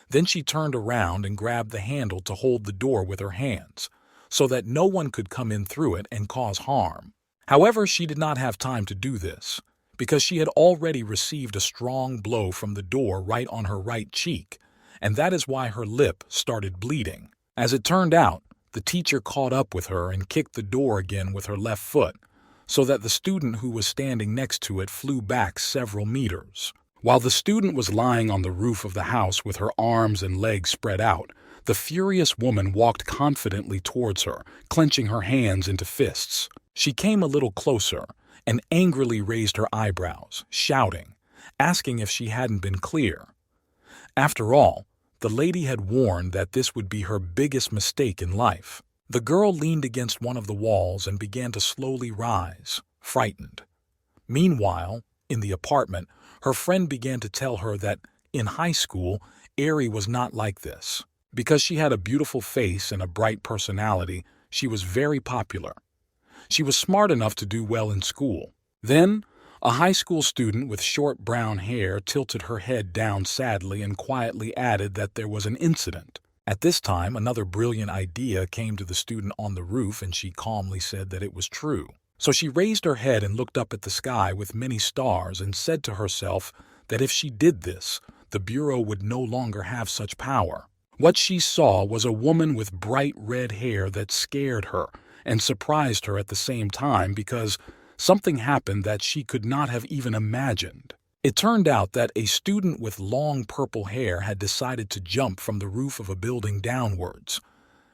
Then she turned around and grabbed the handle to hold the door with her hands, so that no one could come in through it and cause harm. However, she did not have time to do this, because she had already received a strong blow from the door right on her right cheek, and that is why her lip started bleeding. As it turned out, the teacher caught up with her and kicked the door again with her left foot, so that the student who was standing next to it flew back several meters. While the student was lying on the roof of the house with her arms and legs spread out, the furious woman walked confidently towards her, clenching her hands into fists. She came a little closer and angrily raised her eyebrows, shouting, asking if she hadn't been clear. After all, the lady had warned that this would be her biggest mistake in life. The girl leaned against one of the walls and began to slowly rise, frightened. Meanwhile, in the apartment, her friend began to tell her that, in high school, Eri was not like this. Because she had a beautiful face and a bright personality, she was very popular. She was smart enough to do well in school. Then, a high school student with short brown hair tilted her head down sadly and quietly added that there was an incident. At this time, another brilliant idea came to the student on the roof, and she calmly said that it was true. So she raised her head and looked up at the sky with many stars and said to herself that if she did this, the Bureau would no longer have such power. What she saw was a woman with bright red hair that scared her and surprised her at the same time, because something happened that she could not have even imagined. It turned out that a student with long purple hair had decided to jump from the roof of a building downwards.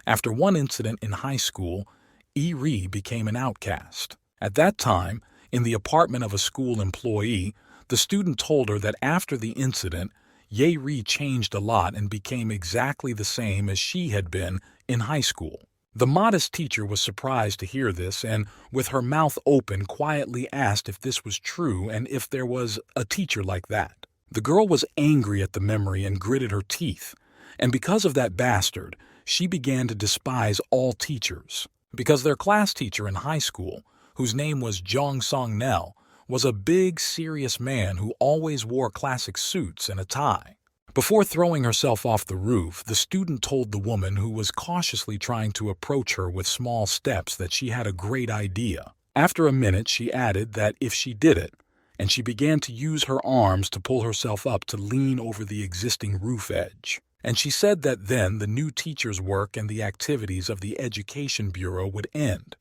After one incident in high school, Eri became an outcast. At that time, in the apartment of a school employee, the student told her that after the incident, Ye-ri changed a lot and became exactly the same as she had been in high school. The modest teacher was surprised to hear this and, with her mouth open, quietly asked if this was true and if there was a teacher like that. The girl was angry at the memory and gritted her teeth, and because of that bastard, she began to despise all teachers. Because their class teacher in high school, whose name was Jong Song-nel, was a big, serious man who always wore classic suits and a tie. Before throwing herself off the roof, the student told the woman who was cautiously trying to approach her with small steps that she had a great idea. After a minute, she added that if she did it, and she began to use her arms to pull herself up to lean over the existing roof edge. And she said that then the new teacher's work and the activities of the Education Bureau would end.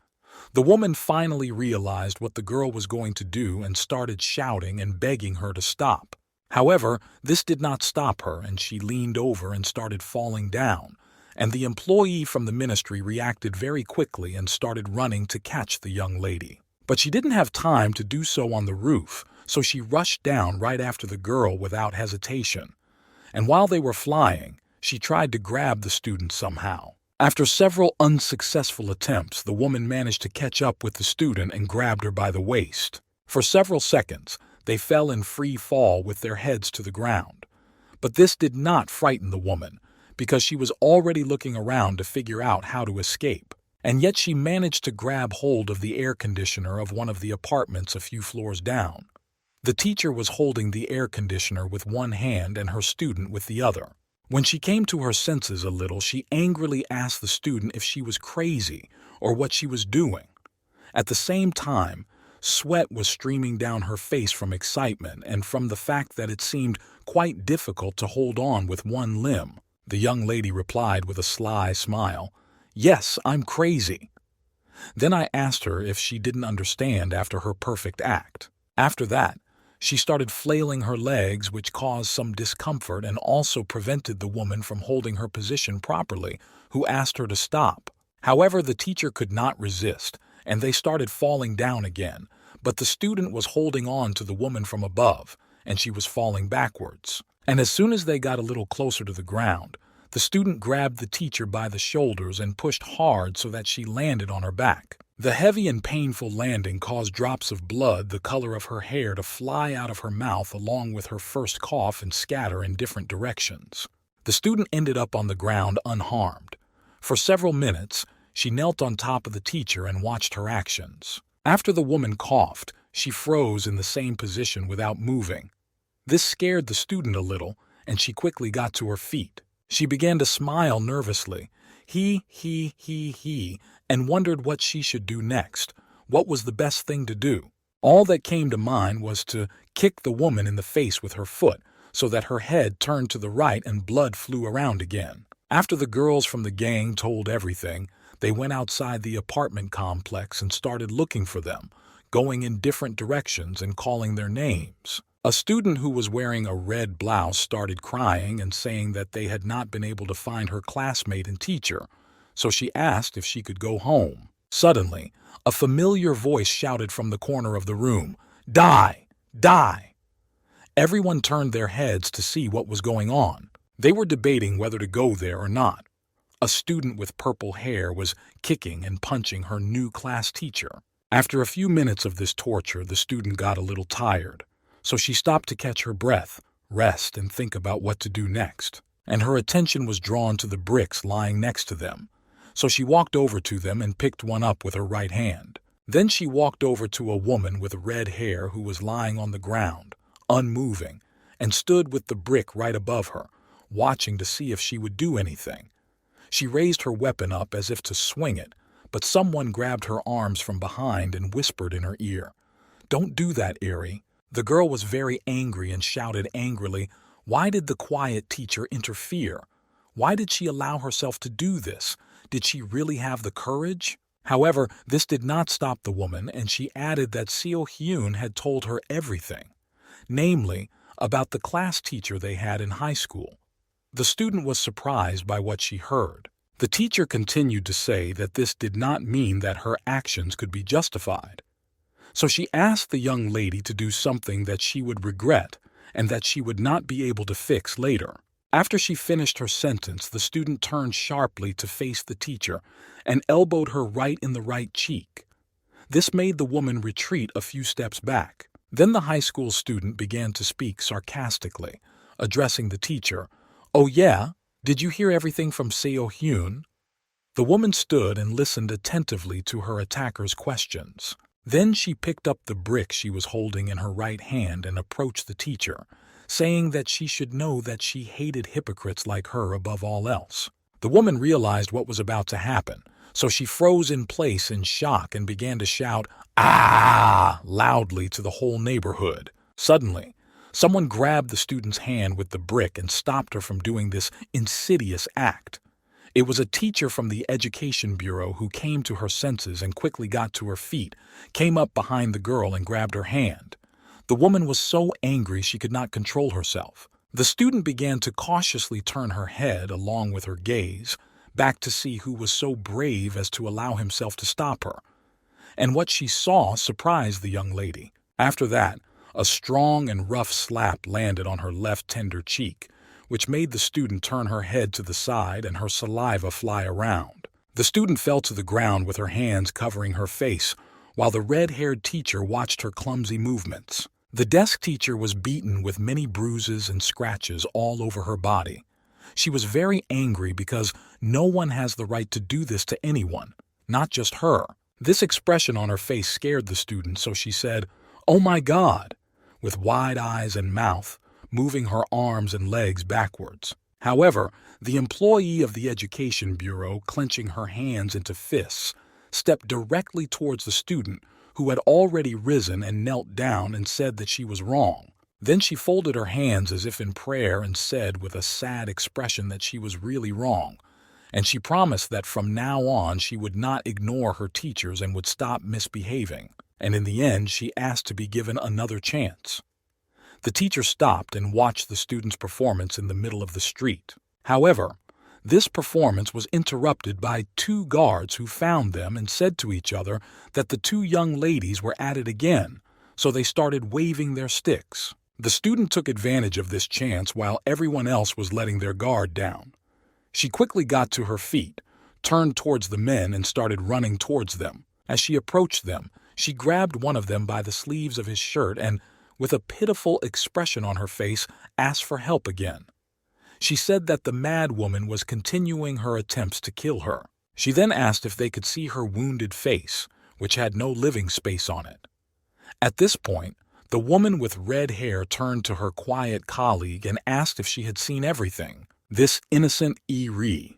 The woman finally realized what the girl was going to do and started shouting and begging her to stop. However, this did not stop her, and she leaned over and started falling down, and the employee from the ministry reacted very quickly and started running to catch the young lady. But she didn't have time to do so on the roof, so she rushed down right after the girl without hesitation. And while they were flying, she tried to grab the student somehow. After several unsuccessful attempts, the woman managed to catch up with the student and grabbed her by the waist. For several seconds, they fell in free fall with their heads to the ground. But this did not frighten the woman, because she was already looking around to figure out how to escape. And yet she managed to grab hold of the air conditioner of one of the apartments a few floors down. The teacher was holding the air conditioner with one hand and her student with the other. When she came to her senses a little, she angrily asked the student if she was crazy or what she was doing. At the same time, sweat was streaming down her face from excitement and from the fact that it seemed quite difficult to hold on with one limb. The young lady replied with a sly smile, "Yes, I'm crazy." Then I asked her if she didn't understand after her perfect act. After that, she started flailing her legs, which caused some discomfort and also prevented the woman from holding her position properly, who asked her to stop. However, the teacher could not resist, and they started falling down again, but the student was holding on to the woman from above, and she was falling backwards. And as soon as they got a little closer to the ground, the student grabbed the teacher by the shoulders and pushed hard so that she landed on her back. The heavy and painful landing caused drops of blood the color of her hair to fly out of her mouth along with her first cough and scatter in different directions. The student ended up on the ground unharmed. For several minutes, she knelt on top of the teacher and watched her actions. After the woman coughed, she froze in the same position without moving. This scared the student a little, and she quickly got to her feet. She began to smile nervously, and wondered what she should do next. What was the best thing to do? All that came to mind was to kick the woman in the face with her foot, so that her head turned to the right and blood flew around again. After the girls from the gang told everything, they went outside the apartment complex and started looking for them, going in different directions and calling their names. A student who was wearing a red blouse started crying and saying that they had not been able to find her classmate and teacher, so she asked if she could go home. Suddenly, a familiar voice shouted from the corner of the room, "Die! Die!" Everyone turned their heads to see what was going on. They were debating whether to go there or not. A student with purple hair was kicking and punching her new class teacher. After a few minutes of this torture, the student got a little tired, so she stopped to catch her breath, rest, and think about what to do next. And her attention was drawn to the bricks lying next to them, so she walked over to them and picked one up with her right hand. Then she walked over to a woman with red hair who was lying on the ground, unmoving, and stood with the brick right above her, watching to see if she would do anything. She raised her weapon up as if to swing it, but someone grabbed her arms from behind and whispered in her ear, "Don't do that, Erie." The girl was very angry and shouted angrily, "Why did the quiet teacher interfere? Why did she allow herself to do this? Did she really have the courage?" However, this did not stop the woman, and she added that Seo Hyun had told her everything, namely, about the class teacher they had in high school. The student was surprised by what she heard. The teacher continued to say that this did not mean that her actions could be justified. So she asked the young lady to do something that she would regret and that she would not be able to fix later. After she finished her sentence, the student turned sharply to face the teacher and elbowed her right in the right cheek. This made the woman retreat a few steps back. Then the high school student began to speak sarcastically, addressing the teacher. "Oh yeah? Did you hear everything from Seo Hyun?" The woman stood and listened attentively to her attacker's questions. Then she picked up the brick she was holding in her right hand and approached the teacher, saying that she should know that she hated hypocrites like her above all else. The woman realized what was about to happen, so she froze in place in shock and began to shout, "Ah!" loudly to the whole neighborhood. Suddenly, someone grabbed the student's hand with the brick and stopped her from doing this insidious act. It was a teacher from the Education Bureau who came to her senses and quickly got to her feet, came up behind the girl and grabbed her hand. The woman was so angry she could not control herself. The student began to cautiously turn her head, along with her gaze, back to see who was so brave as to allow himself to stop her. And what she saw surprised the young lady. After that, a strong and rough slap landed on her left tender cheek, which made the student turn her head to the side and her saliva fly around. The student fell to the ground with her hands covering her face, while the red-haired teacher watched her clumsy movements. The desk teacher was beaten with many bruises and scratches all over her body. She was very angry because no one has the right to do this to anyone, not just her. This expression on her face scared the student, so she said, "Oh my God," with wide eyes and mouth, moving her arms and legs backwards. However, the employee of the Education Bureau, clenching her hands into fists, stepped directly towards the student, who had already risen and knelt down and said that she was wrong. Then she folded her hands as if in prayer and said with a sad expression that she was really wrong, and she promised that from now on she would not ignore her teachers and would stop misbehaving. And in the end, she asked to be given another chance. The teacher stopped and watched the student's performance in the middle of the street. However, this performance was interrupted by two guards who found them and said to each other that the two young ladies were at it again, so they started waving their sticks. The student took advantage of this chance while everyone else was letting their guard down. She quickly got to her feet, turned towards the men and started running towards them. As she approached them, she grabbed one of them by the sleeves of his shirt and, with a pitiful expression on her face, asked for help again. She said that the mad woman was continuing her attempts to kill her. She then asked if they could see her wounded face, which had no living space on it. At this point, the woman with red hair turned to her quiet colleague and asked if she had seen everything. This innocent eerie.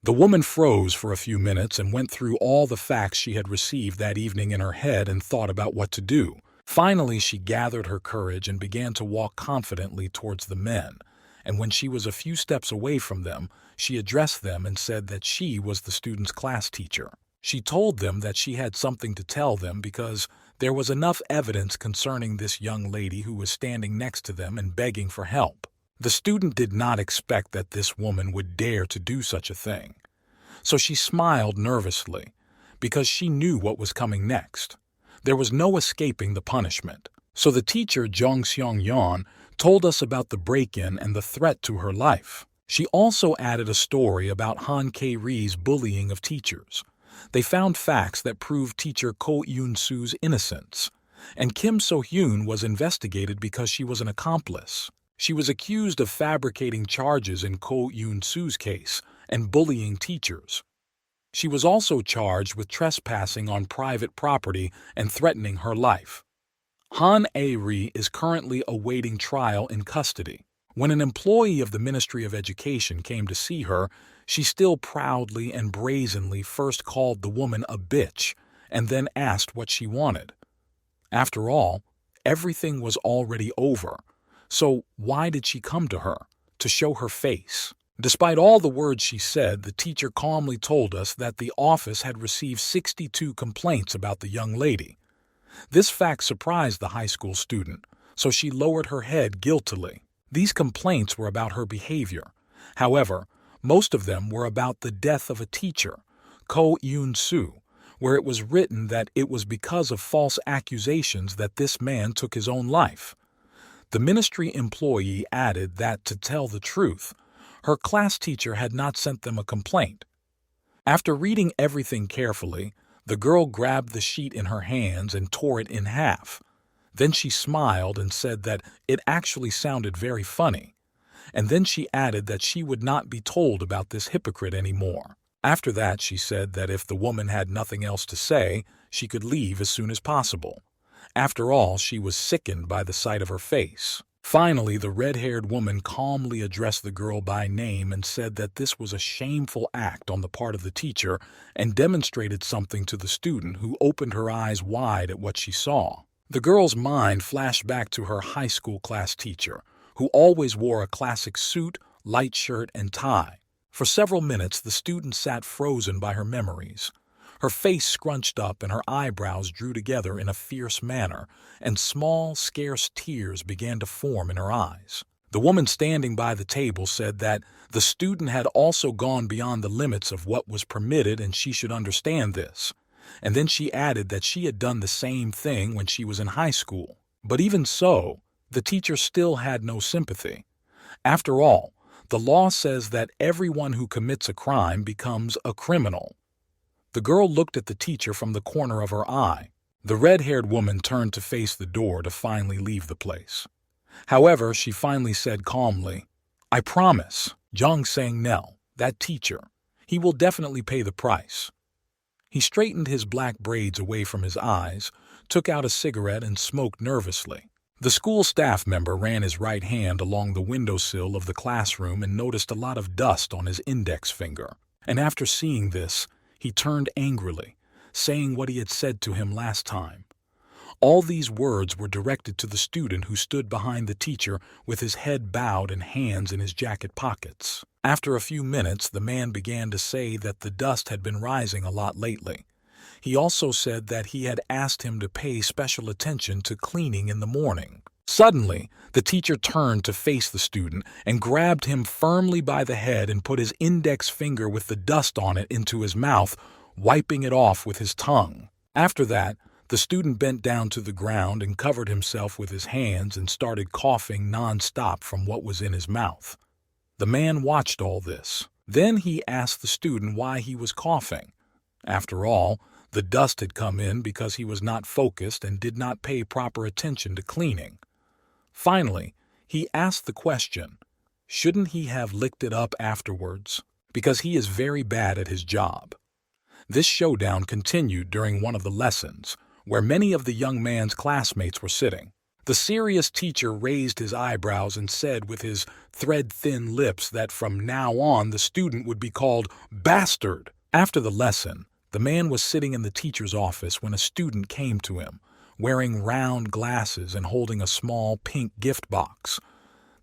The woman froze for a few minutes and went through all the facts she had received that evening in her head and thought about what to do. Finally, she gathered her courage and began to walk confidently towards the men. And when she was a few steps away from them, she addressed them and said that she was the student's class teacher. She told them that she had something to tell them because there was enough evidence concerning this young lady who was standing next to them and begging for help. The student did not expect that this woman would dare to do such a thing. So she smiled nervously because she knew what was coming next. There was no escaping the punishment. So the teacher, Jung Seong-yeon, told us about the break-in and the threat to her life. She also added a story about Han K-ri's bullying of teachers. They found facts that proved teacher Ko Yoon-soo's innocence, and Kim So-hyun was investigated because she was an accomplice. She was accused of fabricating charges in Ko Yoon-soo's case and bullying teachers. She was also charged with trespassing on private property and threatening her life. Han A-ri is currently awaiting trial in custody. When an employee of the Ministry of Education came to see her, she still proudly and brazenly first called the woman a bitch and then asked what she wanted. After all, everything was already over, so why did she come to her? To show her face. Despite all the words she said, the teacher calmly told us that the office had received 62 complaints about the young lady. This fact surprised the high school student, so she lowered her head guiltily. These complaints were about her behavior. However, most of them were about the death of a teacher, Ko Yoon-soo, where it was written that it was because of false accusations that this man took his own life. The ministry employee added that, to tell the truth, her class teacher had not sent them a complaint. After reading everything carefully, the girl grabbed the sheet in her hands and tore it in half. Then she smiled and said that it actually sounded very funny. And then she added that she would not be told about this hypocrite anymore. After that, she said that if the woman had nothing else to say, she could leave as soon as possible. After all, she was sickened by the sight of her face. Finally, the red-haired woman calmly addressed the girl by name and said that this was a shameful act on the part of the teacher and demonstrated something to the student, who opened her eyes wide at what she saw. The girl's mind flashed back to her high school class teacher, who always wore a classic suit, light shirt, and tie. For several minutes, the student sat frozen by her memories. Her face scrunched up and her eyebrows drew together in a fierce manner, and small, scarce tears began to form in her eyes. The woman standing by the table said that the student had also gone beyond the limits of what was permitted and she should understand this. And then she added that she had done the same thing when she was in high school. But even so, the teacher still had no sympathy. After all, the law says that everyone who commits a crime becomes a criminal. The girl looked at the teacher from the corner of her eye. The red-haired woman turned to face the door to finally leave the place. However, she finally said calmly, "I promise, Jung Sang-nel, that teacher, he will definitely pay the price." He straightened his black braids away from his eyes, took out a cigarette and smoked nervously. The school staff member ran his right hand along the windowsill of the classroom and noticed a lot of dust on his index finger. And after seeing this, he turned angrily, saying what he had said to him last time. All these words were directed to the student who stood behind the teacher with his head bowed and hands in his jacket pockets. After a few minutes, the man began to say that the dust had been rising a lot lately. He also said that he had asked him to pay special attention to cleaning in the morning. Suddenly, the teacher turned to face the student and grabbed him firmly by the head and put his index finger with the dust on it into his mouth, wiping it off with his tongue. After that, the student bent down to the ground and covered himself with his hands and started coughing non-stop from what was in his mouth. The man watched all this. Then he asked the student why he was coughing. After all, the dust had come in because he was not focused and did not pay proper attention to cleaning. Finally, he asked the question, shouldn't he have licked it up afterwards? Because he is very bad at his job. This showdown continued during one of the lessons, where many of the young man's classmates were sitting. The serious teacher raised his eyebrows and said with his thread-thin lips that from now on the student would be called bastard. After the lesson, the man was sitting in the teacher's office when a student came to him, wearing round glasses and holding a small pink gift box.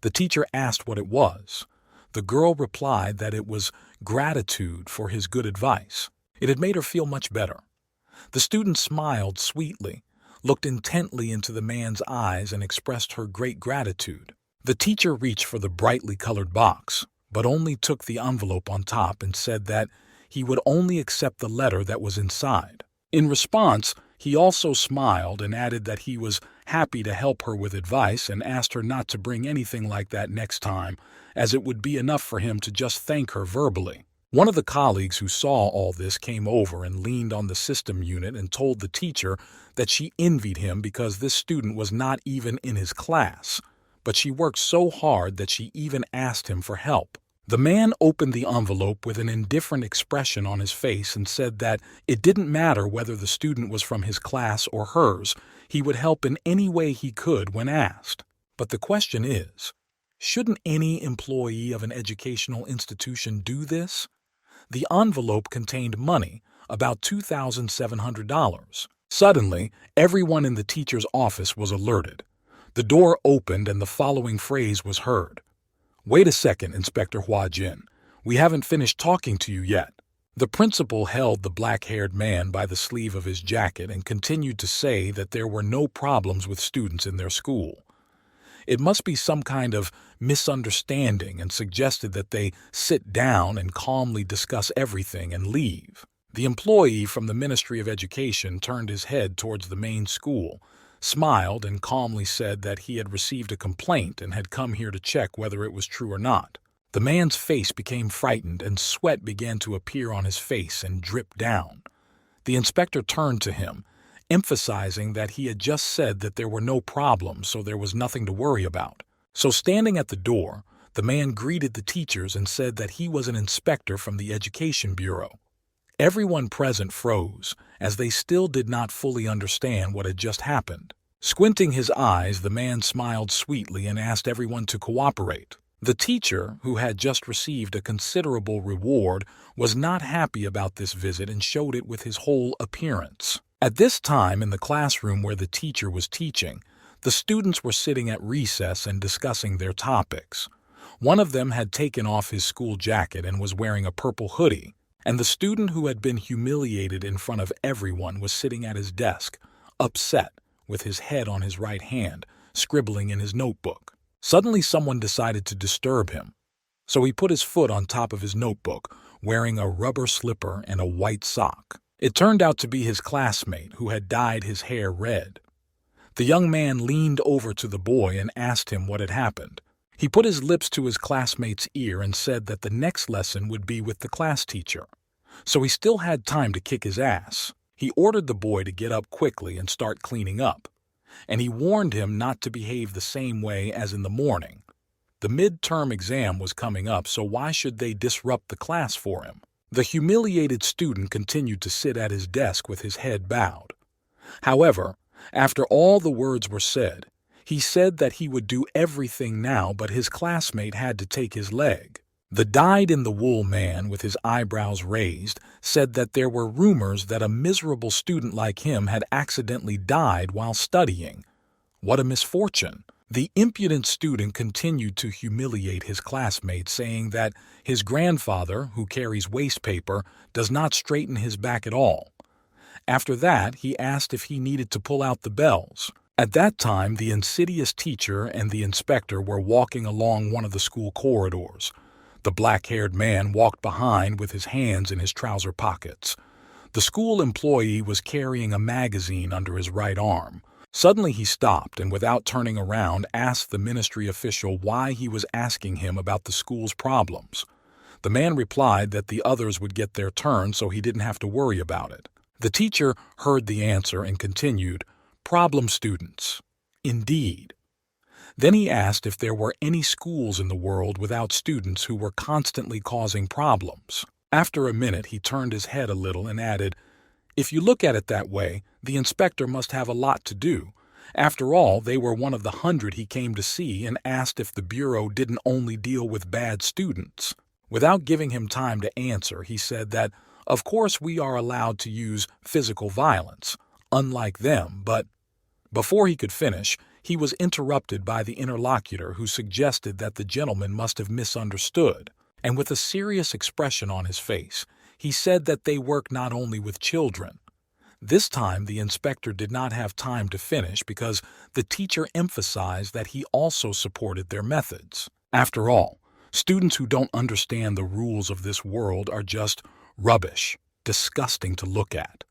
The teacher asked what it was. The girl replied that it was gratitude for his good advice. It had made her feel much better. The student smiled sweetly, looked intently into the man's eyes, and expressed her great gratitude. The teacher reached for the brightly colored box, but only took the envelope on top and said that he would only accept the letter that was inside. In response, he also smiled and added that he was happy to help her with advice and asked her not to bring anything like that next time, as it would be enough for him to just thank her verbally. One of the colleagues who saw all this came over and leaned on the system unit and told the teacher that she envied him because this student was not even in his class, but she worked so hard that she even asked him for help. The man opened the envelope with an indifferent expression on his face and said that it didn't matter whether the student was from his class or hers, he would help in any way he could when asked. But the question is, shouldn't any employee of an educational institution do this? The envelope contained money, about $2,700. Suddenly, everyone in the teacher's office was alerted. The door opened and the following phrase was heard. "Wait a second, Inspector Hua Jin. We haven't finished talking to you yet." The principal held the black-haired man by the sleeve of his jacket and continued to say that there were no problems with students in their school. It must be some kind of misunderstanding and suggested that they sit down and calmly discuss everything and leave. The employee from the Ministry of Education turned his head towards the main school, smiled, and calmly said that he had received a complaint and had come here to check whether it was true or not. The man's face became frightened and sweat began to appear on his face and drip down. The inspector turned to him, emphasizing that he had just said that there were no problems, so there was nothing to worry about. So standing at the door, the man greeted the teachers and said that he was an inspector from the Education Bureau. Everyone present froze, as they still did not fully understand what had just happened. Squinting his eyes, the man smiled sweetly and asked everyone to cooperate. The teacher, who had just received a considerable reward, was not happy about this visit and showed it with his whole appearance. At this time, in the classroom where the teacher was teaching, the students were sitting at recess and discussing their topics. One of them had taken off his school jacket and was wearing a purple hoodie, and the student who had been humiliated in front of everyone was sitting at his desk, upset, with his head on his right hand, scribbling in his notebook. Suddenly someone decided to disturb him, so he put his foot on top of his notebook, wearing a rubber slipper and a white sock. It turned out to be his classmate who had dyed his hair red. The young man leaned over to the boy and asked him what had happened. He put his lips to his classmate's ear and said that the next lesson would be with the class teacher, so he still had time to kick his ass. He ordered the boy to get up quickly and start cleaning up, and he warned him not to behave the same way as in the morning. The midterm exam was coming up, so why should they disrupt the class for him? The humiliated student continued to sit at his desk with his head bowed. However, after all the words were said, he said that he would do everything now, but his classmate had to take his leg. The dyed-in-the-wool man with his eyebrows raised said that there were rumors that a miserable student like him had accidentally died while studying. What a misfortune! The impudent student continued to humiliate his classmates, saying that his grandfather, who carries waste paper, does not straighten his back at all. After that, he asked if he needed to pull out the bells. At that time, the insidious teacher and the inspector were walking along one of the school corridors. The black-haired man walked behind with his hands in his trouser pockets. The school employee was carrying a magazine under his right arm. Suddenly he stopped and, without turning around, asked the ministry official why he was asking him about the school's problems. The man replied that the others would get their turn so he didn't have to worry about it. The teacher heard the answer and continued, "Problem students." Indeed. Then he asked if there were any schools in the world without students who were constantly causing problems. After a minute, he turned his head a little and added, "If you look at it that way, the inspector must have a lot to do. After all, they were one of the 100 he came to see and asked if the Bureau didn't only deal with bad students." Without giving him time to answer, he said that, "Of course we are allowed to use physical violence, unlike them, but—" Before he could finish, he was interrupted by the interlocutor, who suggested that the gentleman must have misunderstood, and with a serious expression on his face, he said that they work not only with children. This time the inspector did not have time to finish because the teacher emphasized that he also supported their methods. After all, students who don't understand the rules of this world are just rubbish, disgusting to look at.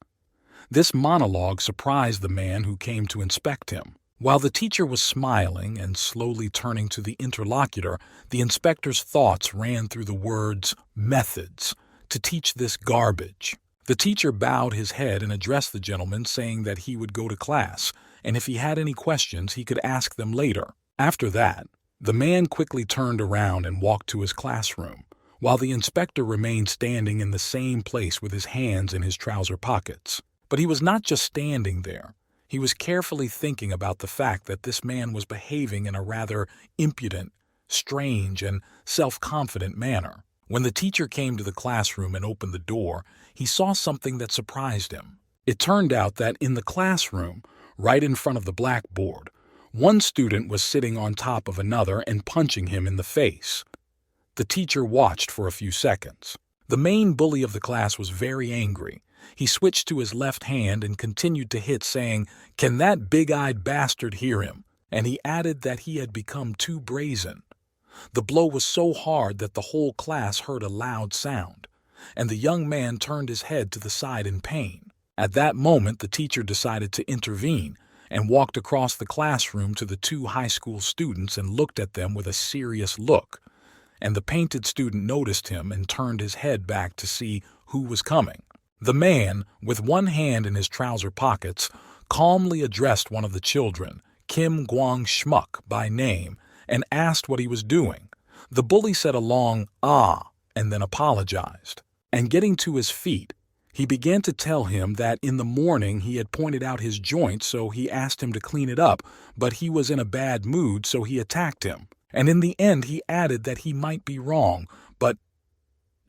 This monologue surprised the man who came to inspect him. While the teacher was smiling and slowly turning to the interlocutor, the inspector's thoughts ran through the words methods to teach this garbage. The teacher bowed his head and addressed the gentleman, saying that he would go to class, and if he had any questions, he could ask them later. After that, the man quickly turned around and walked to his classroom, while the inspector remained standing in the same place with his hands in his trouser pockets. But he was not just standing there. He was carefully thinking about the fact that this man was behaving in a rather impudent, strange, and self-confident manner. When the teacher came to the classroom and opened the door, he saw something that surprised him. It turned out that in the classroom, right in front of the blackboard, one student was sitting on top of another and punching him in the face. The teacher watched for a few seconds. The main bully of the class was very angry. He switched to his left hand and continued to hit, saying, "Can that big-eyed bastard hear him?" And he added that he had become too brazen. The blow was so hard that the whole class heard a loud sound, and the young man turned his head to the side in pain. At that moment, the teacher decided to intervene and walked across the classroom to the two high school students and looked at them with a serious look. And the painted student noticed him and turned his head back to see who was coming. The man, with one hand in his trouser pockets, calmly addressed one of the children, Kim Gwang Schmuck by name, and asked what he was doing. The bully said a long "ah" and then apologized. And getting to his feet, he began to tell him that in the morning he had pointed out his joint, so he asked him to clean it up, but he was in a bad mood, so he attacked him. And in the end he added that he might be wrong, but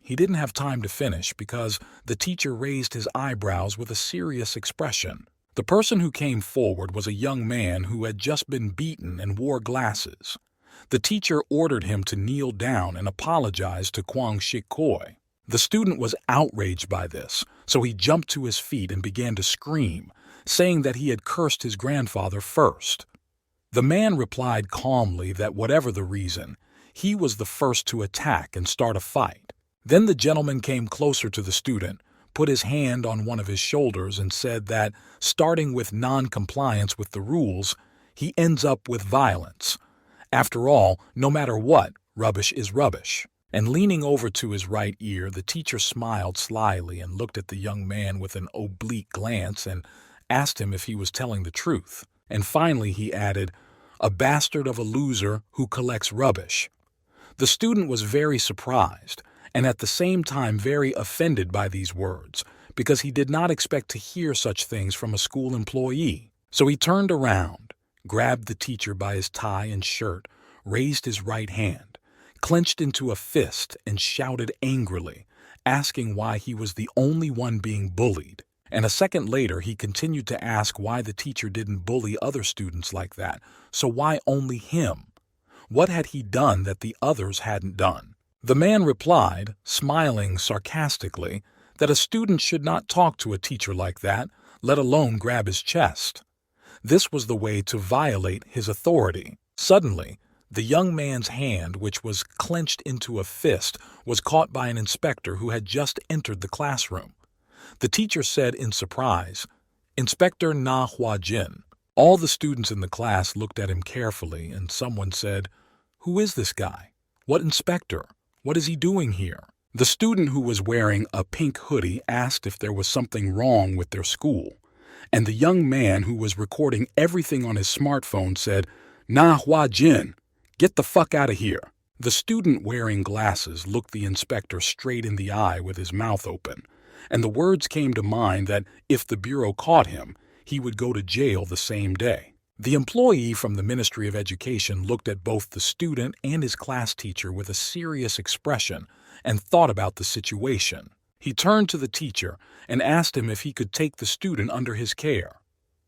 he didn't have time to finish because the teacher raised his eyebrows with a serious expression. The person who came forward was a young man who had just been beaten and wore glasses. The teacher ordered him to kneel down and apologize to Kwang Shik Koi. The student was outraged by this, so he jumped to his feet and began to scream, saying that he had cursed his grandfather first. The man replied calmly that whatever the reason, he was the first to attack and start a fight. Then the gentleman came closer to the student, put his hand on one of his shoulders, and said that, starting with non-compliance with the rules, he ends up with violence. After all, no matter what, rubbish is rubbish. And leaning over to his right ear, the teacher smiled slyly and looked at the young man with an oblique glance and asked him if he was telling the truth. And finally he added, "A bastard of a loser who collects rubbish." The student was very surprised, and at the same time very offended by these words, because he did not expect to hear such things from a school employee. So he turned around, grabbed the teacher by his tie and shirt, raised his right hand, clenched into a fist and shouted angrily, asking why he was the only one being bullied. And a second later, he continued to ask why the teacher didn't bully other students like that, so why only him? What had he done that the others hadn't done? The man replied, smiling sarcastically, that a student should not talk to a teacher like that, let alone grab his chest. This was the way to violate his authority. Suddenly, the young man's hand, which was clenched into a fist, was caught by an inspector who had just entered the classroom. The teacher said in surprise, "Inspector Manhwa Jin." All the students in the class looked at him carefully, and someone said, "Who is this guy? What inspector? What is he doing here?" The student who was wearing a pink hoodie asked if there was something wrong with their school, and the young man who was recording everything on his smartphone said, "Manhwa Jin, get the fuck out of here." The student wearing glasses looked the inspector straight in the eye with his mouth open, and the words came to mind that if the bureau caught him, he would go to jail the same day. The employee from the Ministry of Education looked at both the student and his class teacher with a serious expression and thought about the situation. He turned to the teacher and asked him if he could take the student under his care.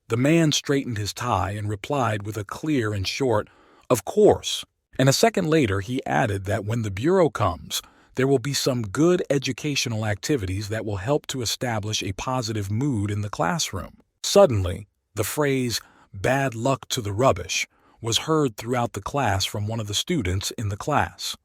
The man straightened his tie and replied with a clear and short, "Of course." And a second later, he added that when the bureau comes, there will be some good educational activities that will help to establish a positive mood in the classroom. Suddenly, the phrase, "bad luck to the rubbish," was heard throughout the class from one of the students in the class.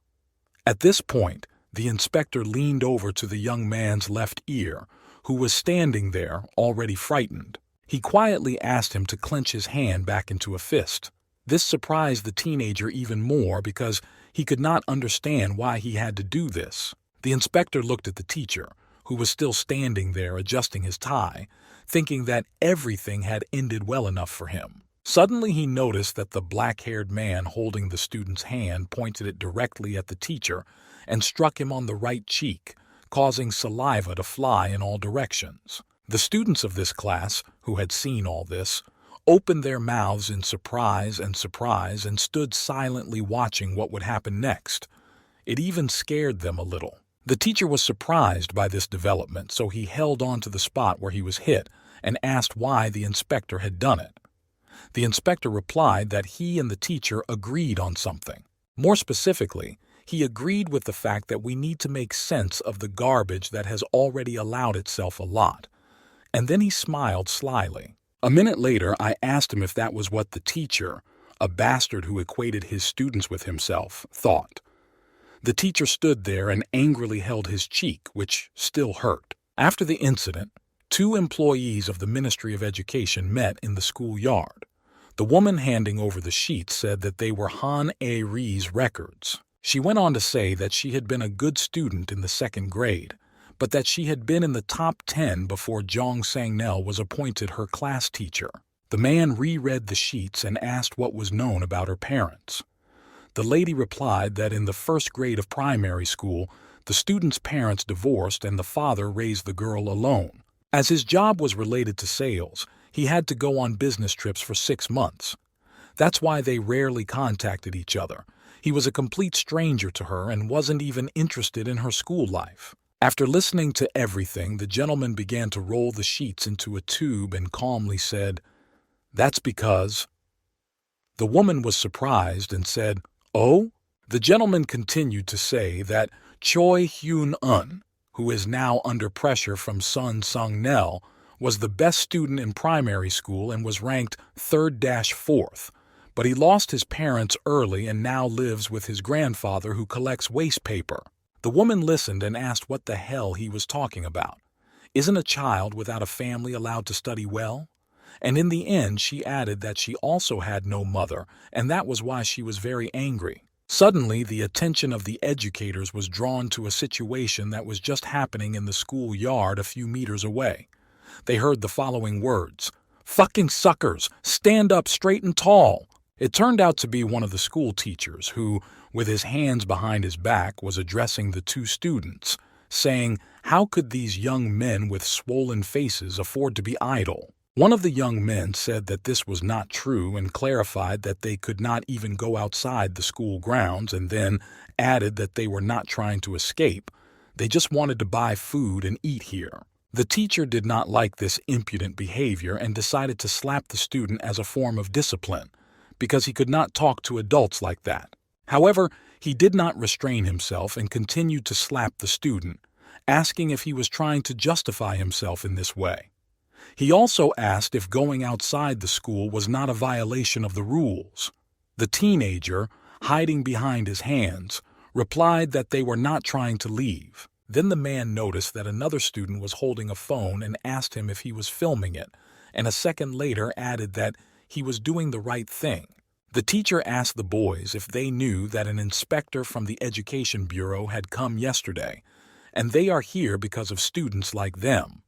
At this point, the inspector leaned over to the young man's left ear, who was standing there, already frightened. He quietly asked him to clench his hand back into a fist. This surprised the teenager even more because he could not understand why he had to do this. The inspector looked at the teacher, who was still standing there adjusting his tie, thinking that everything had ended well enough for him. Suddenly he noticed that the black-haired man holding the student's hand pointed it directly at the teacher and struck him on the right cheek, causing saliva to fly in all directions. The students of this class, who had seen all this, opened their mouths in surprise and stood silently watching what would happen next. It even scared them a little. The teacher was surprised by this development, so he held on to the spot where he was hit and asked why the inspector had done it. The inspector replied that he and the teacher agreed on something. More specifically, he agreed with the fact that we need to make sense of the garbage that has already allowed itself a lot. And then he smiled slyly. A minute later, I asked him if that was what the teacher, a bastard who equated his students with himself, thought. The teacher stood there and angrily held his cheek, which still hurt. After the incident, 2 employees of the Ministry of Education met in the schoolyard. The woman handing over the sheets said that they were Han A-Ri's records. She went on to say that she had been a good student in the 2nd grade, but that she had been in the top 10 before Jong Sang-nel was appointed her class teacher. The man reread the sheets and asked what was known about her parents. The lady replied that in the 1st grade of primary school, the student's parents divorced and the father raised the girl alone. As his job was related to sales, he had to go on business trips for 6 months. That's why they rarely contacted each other. He was a complete stranger to her and wasn't even interested in her school life. After listening to everything, the gentleman began to roll the sheets into a tube and calmly said, "That's because..." The woman was surprised and said, "Oh?" The gentleman continued to say that Choi Hyun-un, who is now under pressure from Sun Sung-nel, was the best student in primary school and was ranked 3rd-4th, but he lost his parents early and now lives with his grandfather who collects waste paper. The woman listened and asked what the hell he was talking about. Isn't a child without a family allowed to study well? And in the end, she added that she also had no mother, and that was why she was very angry. Suddenly, the attention of the educators was drawn to a situation that was just happening in the schoolyard a few meters away. They heard the following words, "Fucking suckers, stand up straight and tall." It turned out to be one of the school teachers who, with his hands behind his back, was addressing the 2 students, saying, "How could these young men with swollen faces afford to be idle?" One of the young men said that this was not true and clarified that they could not even go outside the school grounds, and then added that they were not trying to escape. They just wanted to buy food and eat here. The teacher did not like this impudent behavior and decided to slap the student as a form of discipline, because he could not talk to adults like that. However, he did not restrain himself and continued to slap the student, asking if he was trying to justify himself in this way. He also asked if going outside the school was not a violation of the rules. The teenager, hiding behind his hands, replied that they were not trying to leave. Then the man noticed that another student was holding a phone and asked him if he was filming it, and a second later added that he was doing the right thing. The teacher asked the boys if they knew that an inspector from the Education Bureau had come yesterday, and they are here because of students like them.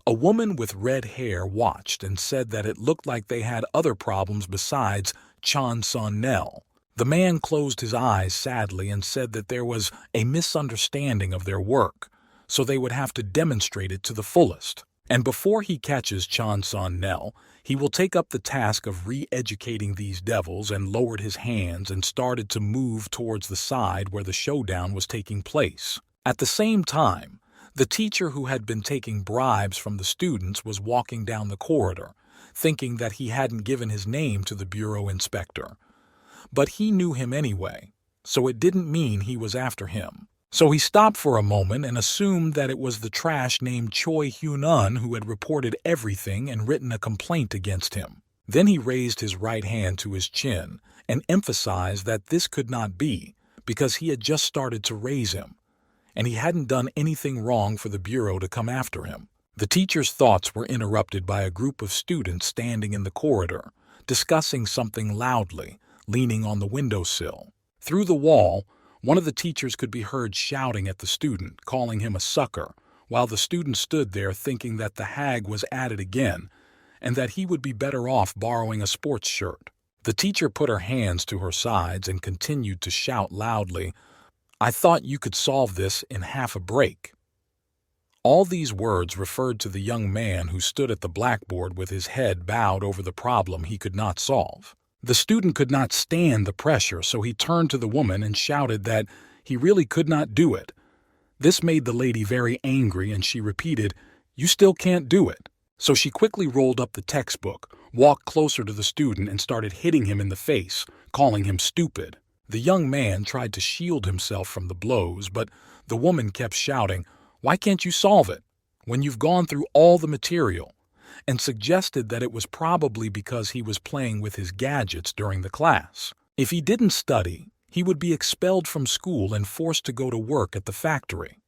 A woman with red hair watched and said that it looked like they had other problems besides Chan Sun Nel. The man closed his eyes sadly and said that there was a misunderstanding of their work, so they would have to demonstrate it to the fullest. And before he catches Chan Sun Nel, he will take up the task of re-educating these devils, and lowered his hands and started to move towards the side where the showdown was taking place. At the same time, the teacher who had been taking bribes from the students was walking down the corridor, thinking that he hadn't given his name to the bureau inspector. But he knew him anyway, so it didn't mean he was after him. So he stopped for a moment and assumed that it was the trash named Choi Hyun-un who had reported everything and written a complaint against him. Then he raised his right hand to his chin and emphasized that this could not be, because he had just started to raise him, and he hadn't done anything wrong for the bureau to come after him. The teacher's thoughts were interrupted by a group of students standing in the corridor, discussing something loudly, leaning on the windowsill. Through the wall, one of the teachers could be heard shouting at the student, calling him a sucker, while the student stood there thinking that the hag was at it again, and that he would be better off borrowing a sports shirt. The teacher put her hands to her sides and continued to shout loudly, "I thought you could solve this in half a break." All these words referred to the young man who stood at the blackboard with his head bowed over the problem he could not solve. The student could not stand the pressure, so he turned to the woman and shouted that he really could not do it. This made the lady very angry, and she repeated, "You still can't do it." So she quickly rolled up the textbook, walked closer to the student, and started hitting him in the face, calling him stupid. The young man tried to shield himself from the blows, but the woman kept shouting, "Why can't you solve it when you've gone through all the material?" and suggested that it was probably because he was playing with his gadgets during the class. If he didn't study, he would be expelled from school and forced to go to work at the factory.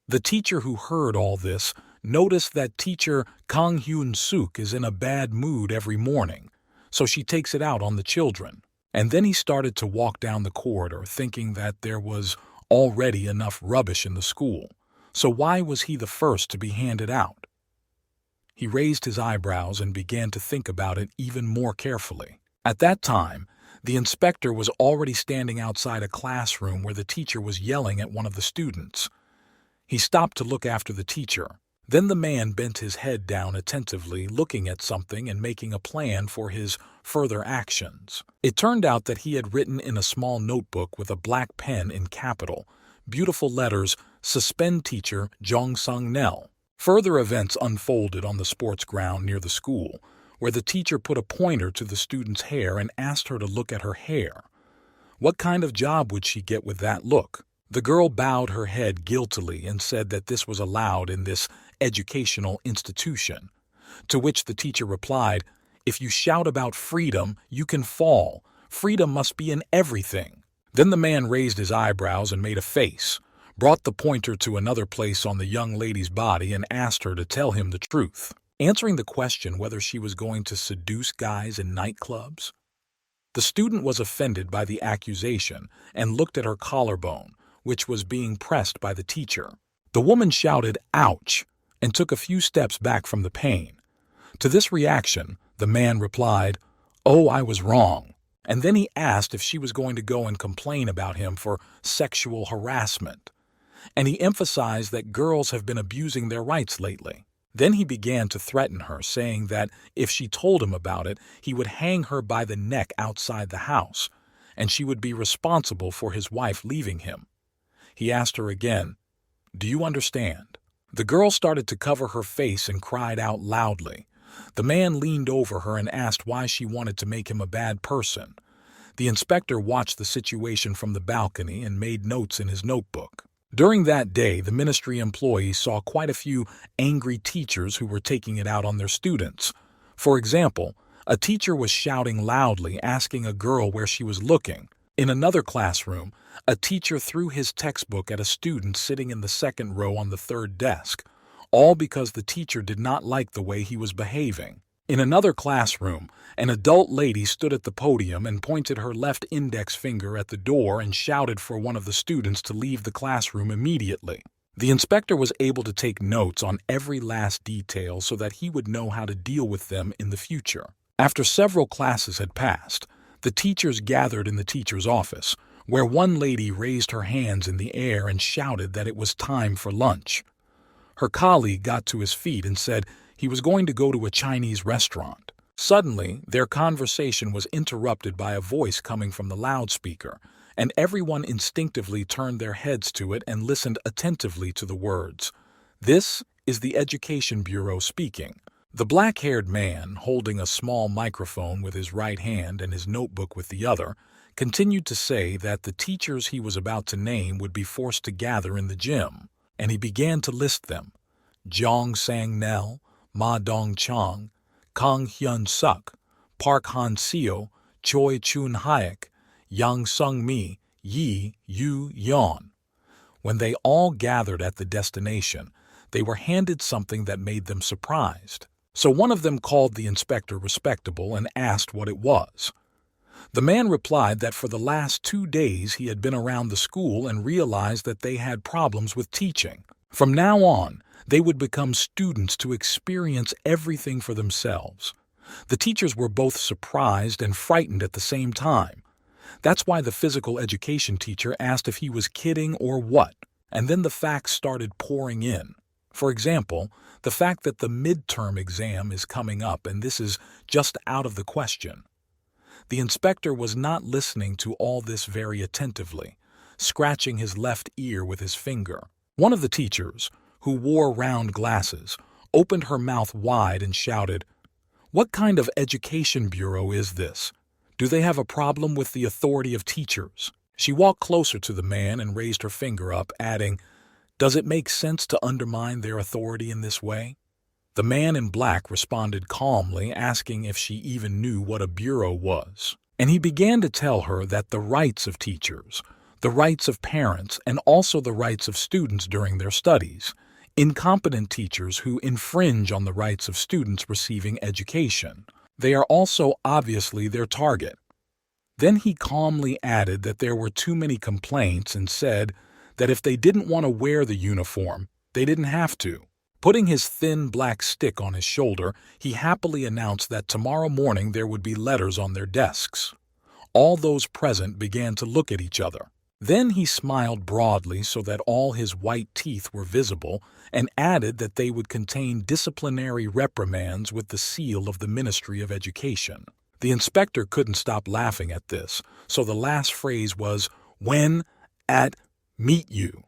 The teacher who heard all this noticed that teacher Kang Hyun-suk is in a bad mood every morning, so she takes it out on the children. And then he started to walk down the corridor, thinking that there was already enough rubbish in the school, so why was he the first to be handed out? He raised his eyebrows and began to think about it even more carefully. At that time, the inspector was already standing outside a classroom where the teacher was yelling at one of the students. He stopped to look after the teacher. Then the man bent his head down attentively, looking at something and making a plan for his further actions. It turned out that he had written in a small notebook with a black pen in capital, beautiful letters, "Suspend teacher Jong Sung-nel." Further events unfolded on the sports ground near the school, where the teacher put a pointer to the student's hair and asked her to look at her hair. What kind of job would she get with that look? The girl bowed her head guiltily and said that this was allowed in this educational institution, to which the teacher replied, "If you shout about freedom, you can fall. Freedom must be in everything." Then the man raised his eyebrows and made a face, brought the pointer to another place on the young lady's body, and asked her to tell him the truth, answering the question whether she was going to seduce guys in nightclubs. The student was offended by the accusation and looked at her collarbone, which was being pressed by the teacher. The woman shouted, "Ouch!" and took a few steps back from the pain. To this reaction, the man replied, "Oh, I was wrong." And then he asked if she was going to go and complain about him for sexual harassment. And he emphasized that girls have been abusing their rights lately. Then he began to threaten her, saying that if she told him about it, he would hang her by the neck outside the house, and she would be responsible for his wife leaving him. He asked her again, "Do you understand?" The girl started to cover her face and cried out loudly. The man leaned over her and asked why she wanted to make him a bad person. The inspector watched the situation from the balcony and made notes in his notebook. During that day, the ministry employees saw quite a few angry teachers who were taking it out on their students. For example, a teacher was shouting loudly, asking a girl where she was looking. In another classroom, a teacher threw his textbook at a student sitting in the second row on the third desk, all because the teacher did not like the way he was behaving. In another classroom, an adult lady stood at the podium and pointed her left index finger at the door and shouted for one of the students to leave the classroom immediately. The inspector was able to take notes on every last detail so that he would know how to deal with them in the future. After several classes had passed, the teachers gathered in the teacher's office, where one lady raised her hands in the air and shouted that it was time for lunch. Her colleague got to his feet and said he was going to go to a Chinese restaurant. Suddenly, their conversation was interrupted by a voice coming from the loudspeaker, and everyone instinctively turned their heads to it and listened attentively to the words. "This is the Education Bureau speaking." The black-haired man, holding a small microphone with his right hand and his notebook with the other, continued to say that the teachers he was about to name would be forced to gather in the gym, and he began to list them: Jong Sang-nel, Ma Dong-chong, Kang Hyun-suk, Park Han-seo, Choi Chun-hyek, Yang Sung-mi, Yi Yu-yeon. When they all gathered at the destination, they were handed something that made them surprised. So one of them called the inspector respectable and asked what it was. The man replied that for the last 2 days he had been around the school and realized that they had problems with teaching. From now on, they would become students to experience everything for themselves. The teachers were both surprised and frightened at the same time. That's why the physical education teacher asked if he was kidding or what, and then the facts started pouring in. For example, the fact that the midterm exam is coming up and this is just out of the question. The inspector was not listening to all this very attentively, scratching his left ear with his finger. One of the teachers, who wore round glasses, opened her mouth wide and shouted, "What kind of education bureau is this? Do they have a problem with the authority of teachers?" She walked closer to the man and raised her finger up, adding, "Does it make sense to undermine their authority in this way?" The man in black responded calmly, asking if she even knew what a bureau was. And he began to tell her that the rights of teachers, the rights of parents, and also the rights of students during their studies, incompetent teachers who infringe on the rights of students receiving education, they are also obviously their target. Then he calmly added that there were too many complaints and said that if they didn't want to wear the uniform, they didn't have to. Putting his thin black stick on his shoulder, he happily announced that tomorrow morning there would be letters on their desks. All those present began to look at each other. Then he smiled broadly so that all his white teeth were visible and added that they would contain disciplinary reprimands with the seal of the Ministry of Education. The inspector couldn't stop laughing at this, so the last phrase was, "When at meet you."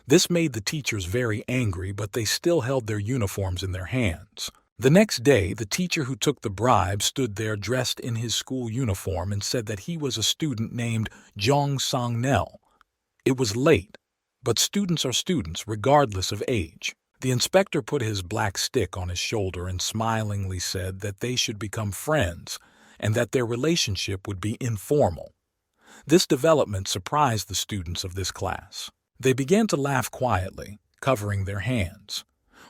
This made the teachers very angry, but they still held their uniforms in their hands. The next day, the teacher who took the bribe stood there dressed in his school uniform and said that he was a student named Jong Sang-nel. It was late, but students are students regardless of age. The inspector put his black stick on his shoulder and smilingly said that they should become friends and that their relationship would be informal. This development surprised the students of this class. They began to laugh quietly, covering their hands.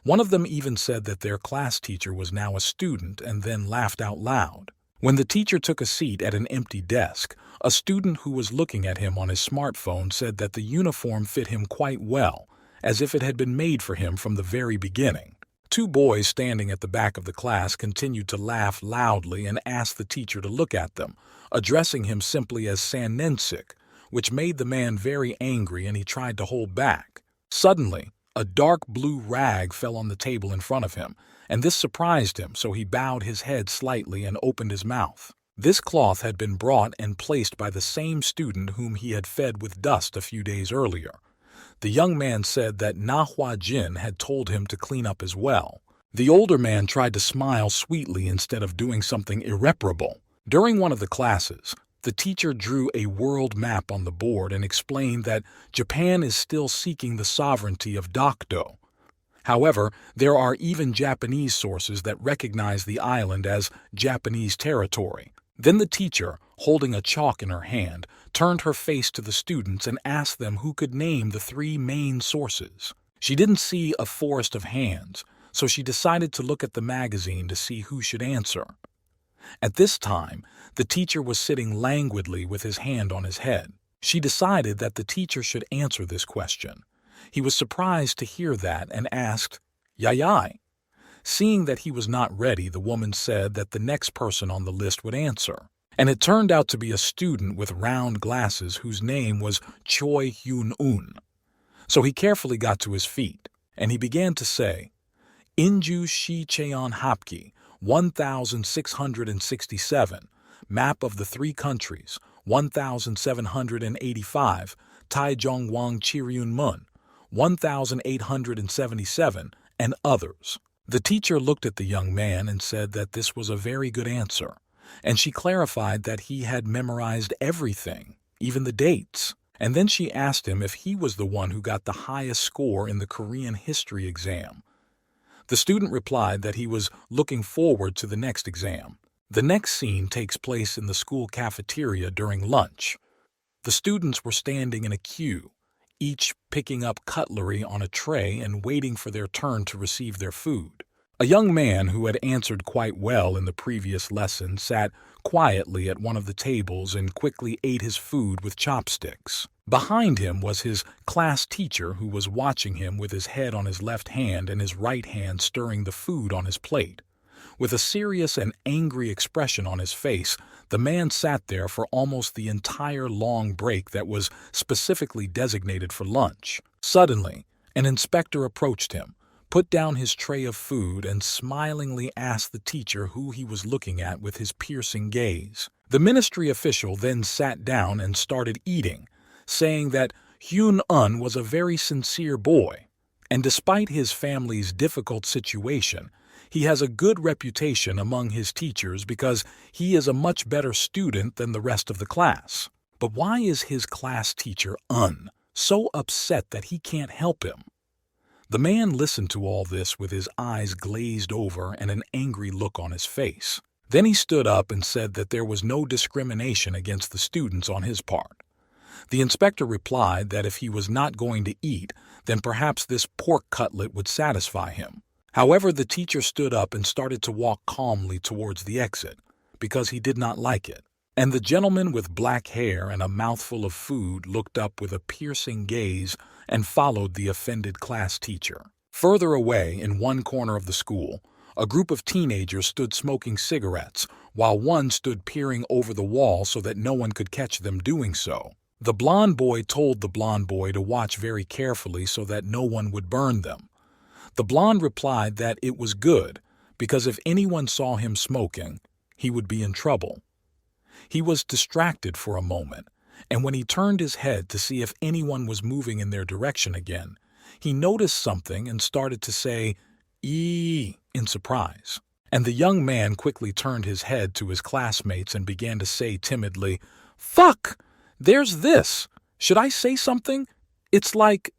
One of them even said that their class teacher was now a student and then laughed out loud. When the teacher took a seat at an empty desk, a student who was looking at him on his smartphone said that the uniform fit him quite well, as if it had been made for him from the very beginning. Two boys standing at the back of the class continued to laugh loudly and asked the teacher to look at them, addressing him simply as San-nensik, which made the man very angry and he tried to hold back. Suddenly, A dark blue rag fell on the table in front of him, and this surprised him, so he bowed his head slightly and opened his mouth. This cloth had been brought and placed by the same student whom he had fed with dust a few days earlier. The young man said that Manhwa Jin had told him to clean up as well. The older man tried to smile sweetly instead of doing something irreparable. During one of the classes, the teacher drew a world map on the board and explained that Japan is still seeking the sovereignty of Dokdo. However, there are even Japanese sources that recognize the island as Japanese territory. Then the teacher, holding a chalk in her hand, turned her face to the students and asked them who could name the three main sources. She didn't see a forest of hands, so she decided to look at the magazine to see who should answer. At this time, the teacher was sitting languidly with his hand on his head. She decided that the teacher should answer this question. He was surprised to hear that and asked, "Yayai?" Seeing that he was not ready, the woman said that the next person on the list would answer. And it turned out to be a student with round glasses whose name was Choi Hyun-un. So he carefully got to his feet, and he began to say, Inju Shi Cheon Hapki, 1667, Map of the Three Countries, 1785, Taijong Wang Chiryun Mun, 1877, and others. The teacher looked at the young man and said that this was a very good answer, and she clarified that he had memorized everything, even the dates. And then she asked him if he was the one who got the highest score in the Korean history exam. The student replied that he was looking forward to the next exam. The next scene takes place in the school cafeteria during lunch. The students were standing in a queue, each picking up cutlery on a tray and waiting for their turn to receive their food. A young man who had answered quite well in the previous lesson sat quietly at one of the tables and quickly ate his food with chopsticks. Behind him was his class teacher, who was watching him with his head on his left hand and his right hand stirring the food on his plate. With a serious and angry expression on his face, the man sat there for almost the entire long break that was specifically designated for lunch. Suddenly, an inspector approached him, put down his tray of food, and smilingly asked the teacher who he was looking at with his piercing gaze. The ministry official then sat down and started eating, saying that Hyun-un was a very sincere boy, and despite his family's difficult situation, he has a good reputation among his teachers because he is a much better student than the rest of the class. But why is his class teacher, Un, so upset that he can't help him? The man listened to all this with his eyes glazed over and an angry look on his face. Then he stood up and said that there was no discrimination against the students on his part. The inspector replied that if he was not going to eat, then perhaps this pork cutlet would satisfy him. However, the teacher stood up and started to walk calmly towards the exit, because he did not like it. And the gentleman with black hair and a mouthful of food looked up with a piercing gaze and followed the offended class teacher. Further away, in one corner of the school, a group of teenagers stood smoking cigarettes, while one stood peering over the wall so that no one could catch them doing so. The blonde boy told the blonde boy to watch very carefully so that no one would burn them. The blonde replied that it was good, because if anyone saw him smoking, he would be in trouble. He was distracted for a moment, and when he turned his head to see if anyone was moving in their direction again, he noticed something and started to say, "Eee," in surprise. And the young man quickly turned his head to his classmates and began to say timidly, "Fuck! There's this! Should I say something? It's like—"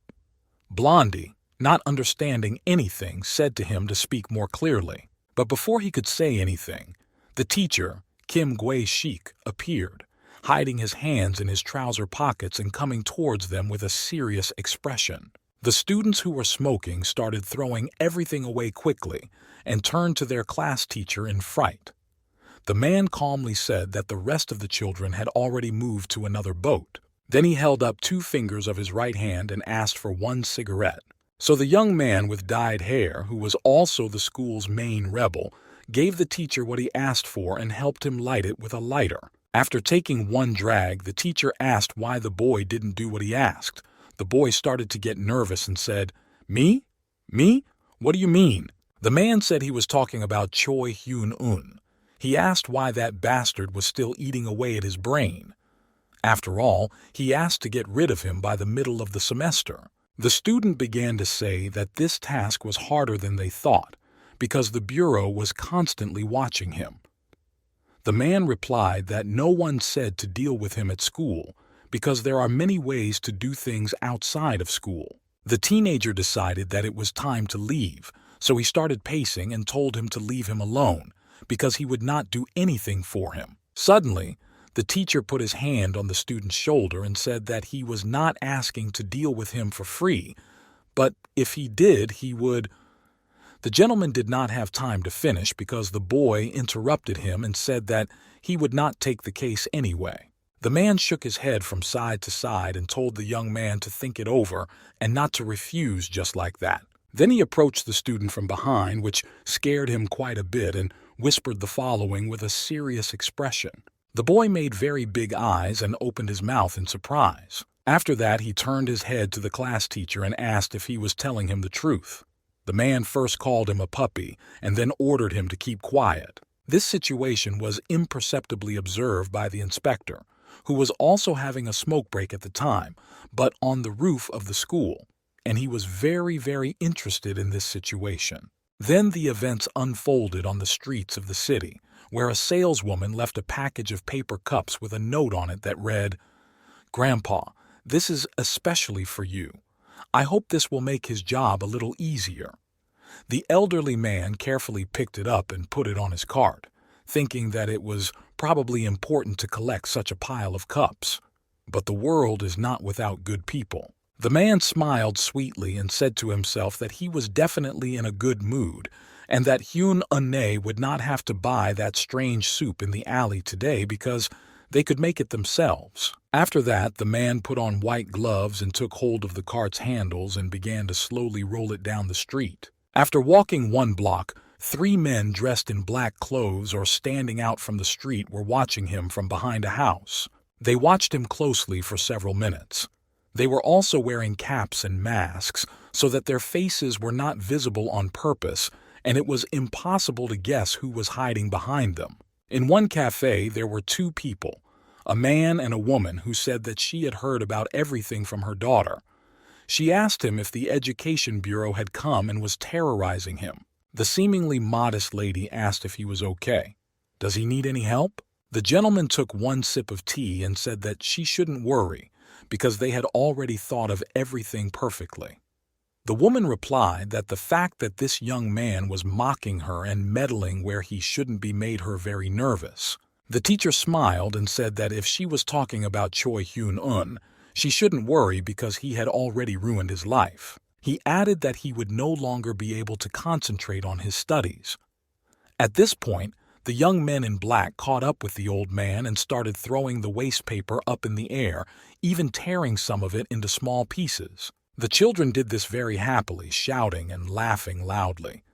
Blondie, not understanding anything, said to him to speak more clearly. But before he could say anything, the teacher, Kim Gui-shik, appeared, hiding his hands in his trouser pockets and coming towards them with a serious expression. The students who were smoking started throwing everything away quickly and turned to their class teacher in fright. The man calmly said that the rest of the children had already moved to another boat. Then he held up 2 fingers of his right hand and asked for 1 cigarette. So the young man with dyed hair, who was also the school's main rebel, gave the teacher what he asked for and helped him light it with a lighter. After taking 1 drag, the teacher asked why the boy didn't do what he asked. The boy started to get nervous and said, Me? Me? What do you mean? The man said he was talking about Choi Hyun-un. He asked why that bastard was still eating away at his brain. After all, he asked to get rid of him by the middle of the semester. The student began to say that this task was harder than they thought, because the bureau was constantly watching him. The man replied that no one said to deal with him at school, because there are many ways to do things outside of school. The teenager decided that it was time to leave, so he started pacing and told him to leave him alone, because he would not do anything for him. Suddenly, the teacher put his hand on the student's shoulder and said that he was not asking to deal with him for free, but if he did, he would. The gentleman did not have time to finish because the boy interrupted him and said that he would not take the case anyway. The man shook his head from side to side and told the young man to think it over and not to refuse just like that. Then he approached the student from behind, which scared him quite a bit, and whispered the following with a serious expression. The boy made very big eyes and opened his mouth in surprise. After that, he turned his head to the class teacher and asked if he was telling him the truth. The man first called him a puppy and then ordered him to keep quiet. This situation was imperceptibly observed by the inspector, who was also having a smoke break at the time, but on the roof of the school, and he was very interested in this situation. Then the events unfolded on the streets of the city, where a saleswoman left a package of paper cups with a note on it that read, "Grandpa, this is especially for you. I hope this will make his job a little easier." The elderly man carefully picked it up and put it on his cart, thinking that it was probably important to collect such a pile of cups. But the world is not without good people. The man smiled sweetly and said to himself that he was definitely in a good mood, and that Hyun-un would not have to buy that strange soup in the alley today because they could make it themselves. After that, the man put on white gloves and took hold of the cart's handles and began to slowly roll it down the street. After walking 1 block, 3 men dressed in black clothes or standing out from the street were watching him from behind a house. They watched him closely for several minutes. They were also wearing caps and masks so that their faces were not visible on purpose, and it was impossible to guess who was hiding behind them. In one cafe, there were 2 people, a man and a woman, who said that she had heard about everything from her daughter. She asked him if the Education Bureau had come and was terrorizing him. The seemingly modest lady asked if he was okay. Does he need any help? The gentleman took 1 sip of tea and said that she shouldn't worry, because they had already thought of everything perfectly. The woman replied that the fact that this young man was mocking her and meddling where he shouldn't be made her very nervous. The teacher smiled and said that if she was talking about Choi Hyun-un, she shouldn't worry because he had already ruined his life. He added that he would no longer be able to concentrate on his studies. At this point, the young men in black caught up with the old man and started throwing the waste paper up in the air, even tearing some of it into small pieces. The children did this very happily, shouting and laughing loudly.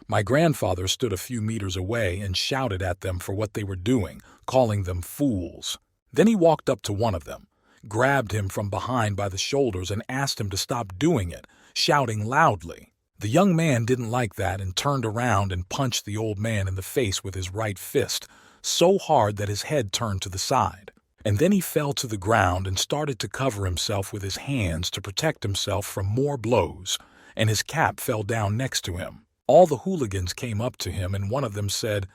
My grandfather stood a few meters away and shouted at them for what they were doing, calling them fools. Then he walked up to one of them, grabbed him from behind by the shoulders and asked him to stop doing it, shouting loudly. The young man didn't like that and turned around and punched the old man in the face with his right fist, so hard that his head turned to the side. And then he fell to the ground and started to cover himself with his hands to protect himself from more blows, and his cap fell down next to him. All the hooligans came up to him, and one of them said,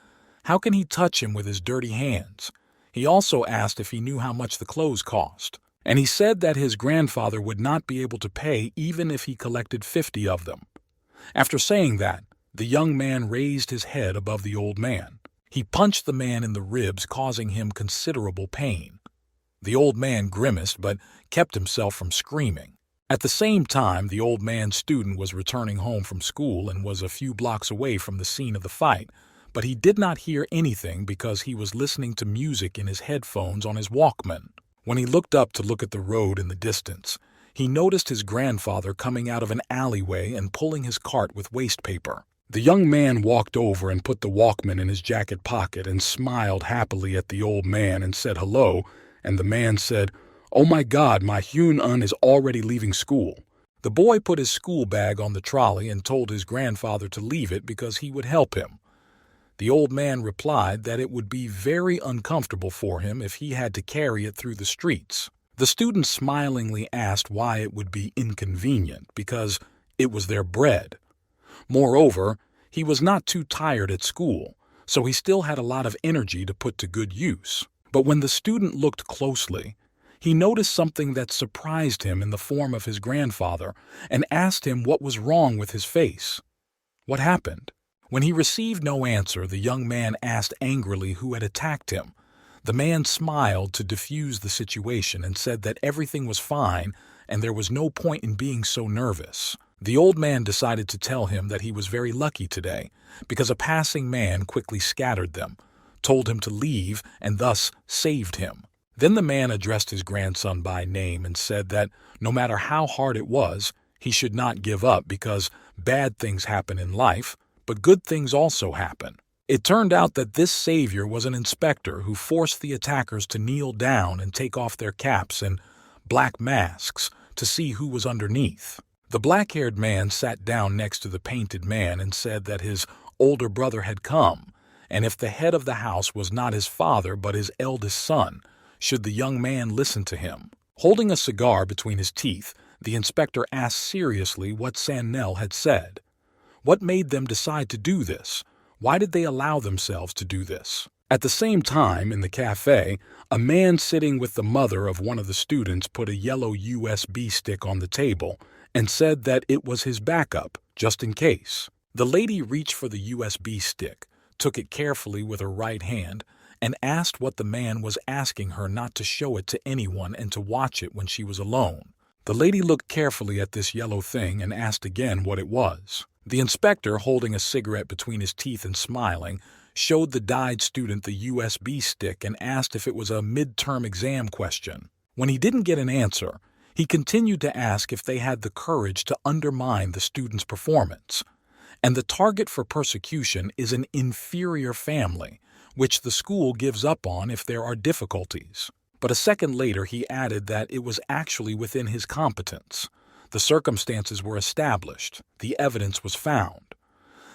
"How can he touch him with his dirty hands?" He also asked if he knew how much the clothes cost, and he said that his grandfather would not be able to pay even if he collected 50 of them. After saying that, the young man raised his head above the old man. He punched the man in the ribs, causing him considerable pain. The old man grimaced but kept himself from screaming. At the same time, the old man's student was returning home from school and was a few blocks away from the scene of the fight, but he did not hear anything because he was listening to music in his headphones on his Walkman. When he looked up to look at the road in the distance, he noticed his grandfather coming out of an alleyway and pulling his cart with waste paper. The young man walked over and put the Walkman in his jacket pocket and smiled happily at the old man and said hello, and the man said, "Oh my God, my Hyun-un is already leaving school." The boy put his school bag on the trolley and told his grandfather to leave it because he would help him. The old man replied that it would be very uncomfortable for him if he had to carry it through the streets. The student smilingly asked why it would be inconvenient, because it was their bread. Moreover, he was not too tired at school, so he still had a lot of energy to put to good use. But when the student looked closely, he noticed something that surprised him in the form of his grandfather and asked him what was wrong with his face. What happened? When he received no answer, the young man asked angrily who had attacked him. The man smiled to diffuse the situation and said that everything was fine and there was no point in being so nervous. The old man decided to tell him that he was very lucky today because a passing man quickly scattered them, told him to leave, and thus saved him. Then the man addressed his grandson by name and said that no matter how hard it was, he should not give up because bad things happen in life, but good things also happen. It turned out that this savior was an inspector who forced the attackers to kneel down and take off their caps and black masks to see who was underneath. The black-haired man sat down next to the painted man and said that his older brother had come, and if the head of the house was not his father but his eldest son, should the young man listen to him. Holding a cigar between his teeth, the inspector asked seriously what Sannel had said. What made them decide to do this? Why did they allow themselves to do this? At the same time, in the cafe, a man sitting with the mother of one of the students put a yellow USB stick on the table and said that it was his backup, just in case. The lady reached for the USB stick, took it carefully with her right hand, and asked what the man was asking her not to show it to anyone and to watch it when she was alone. The lady looked carefully at this yellow thing and asked again what it was. The inspector, holding a cigarette between his teeth and smiling, showed the dyed student the USB stick and asked if it was a midterm exam question. When he didn't get an answer, he continued to ask if they had the courage to undermine the student's performance. And the target for persecution is an inferior family, which the school gives up on if there are difficulties. But a second later he added that it was actually within his competence. The circumstances were established. The evidence was found.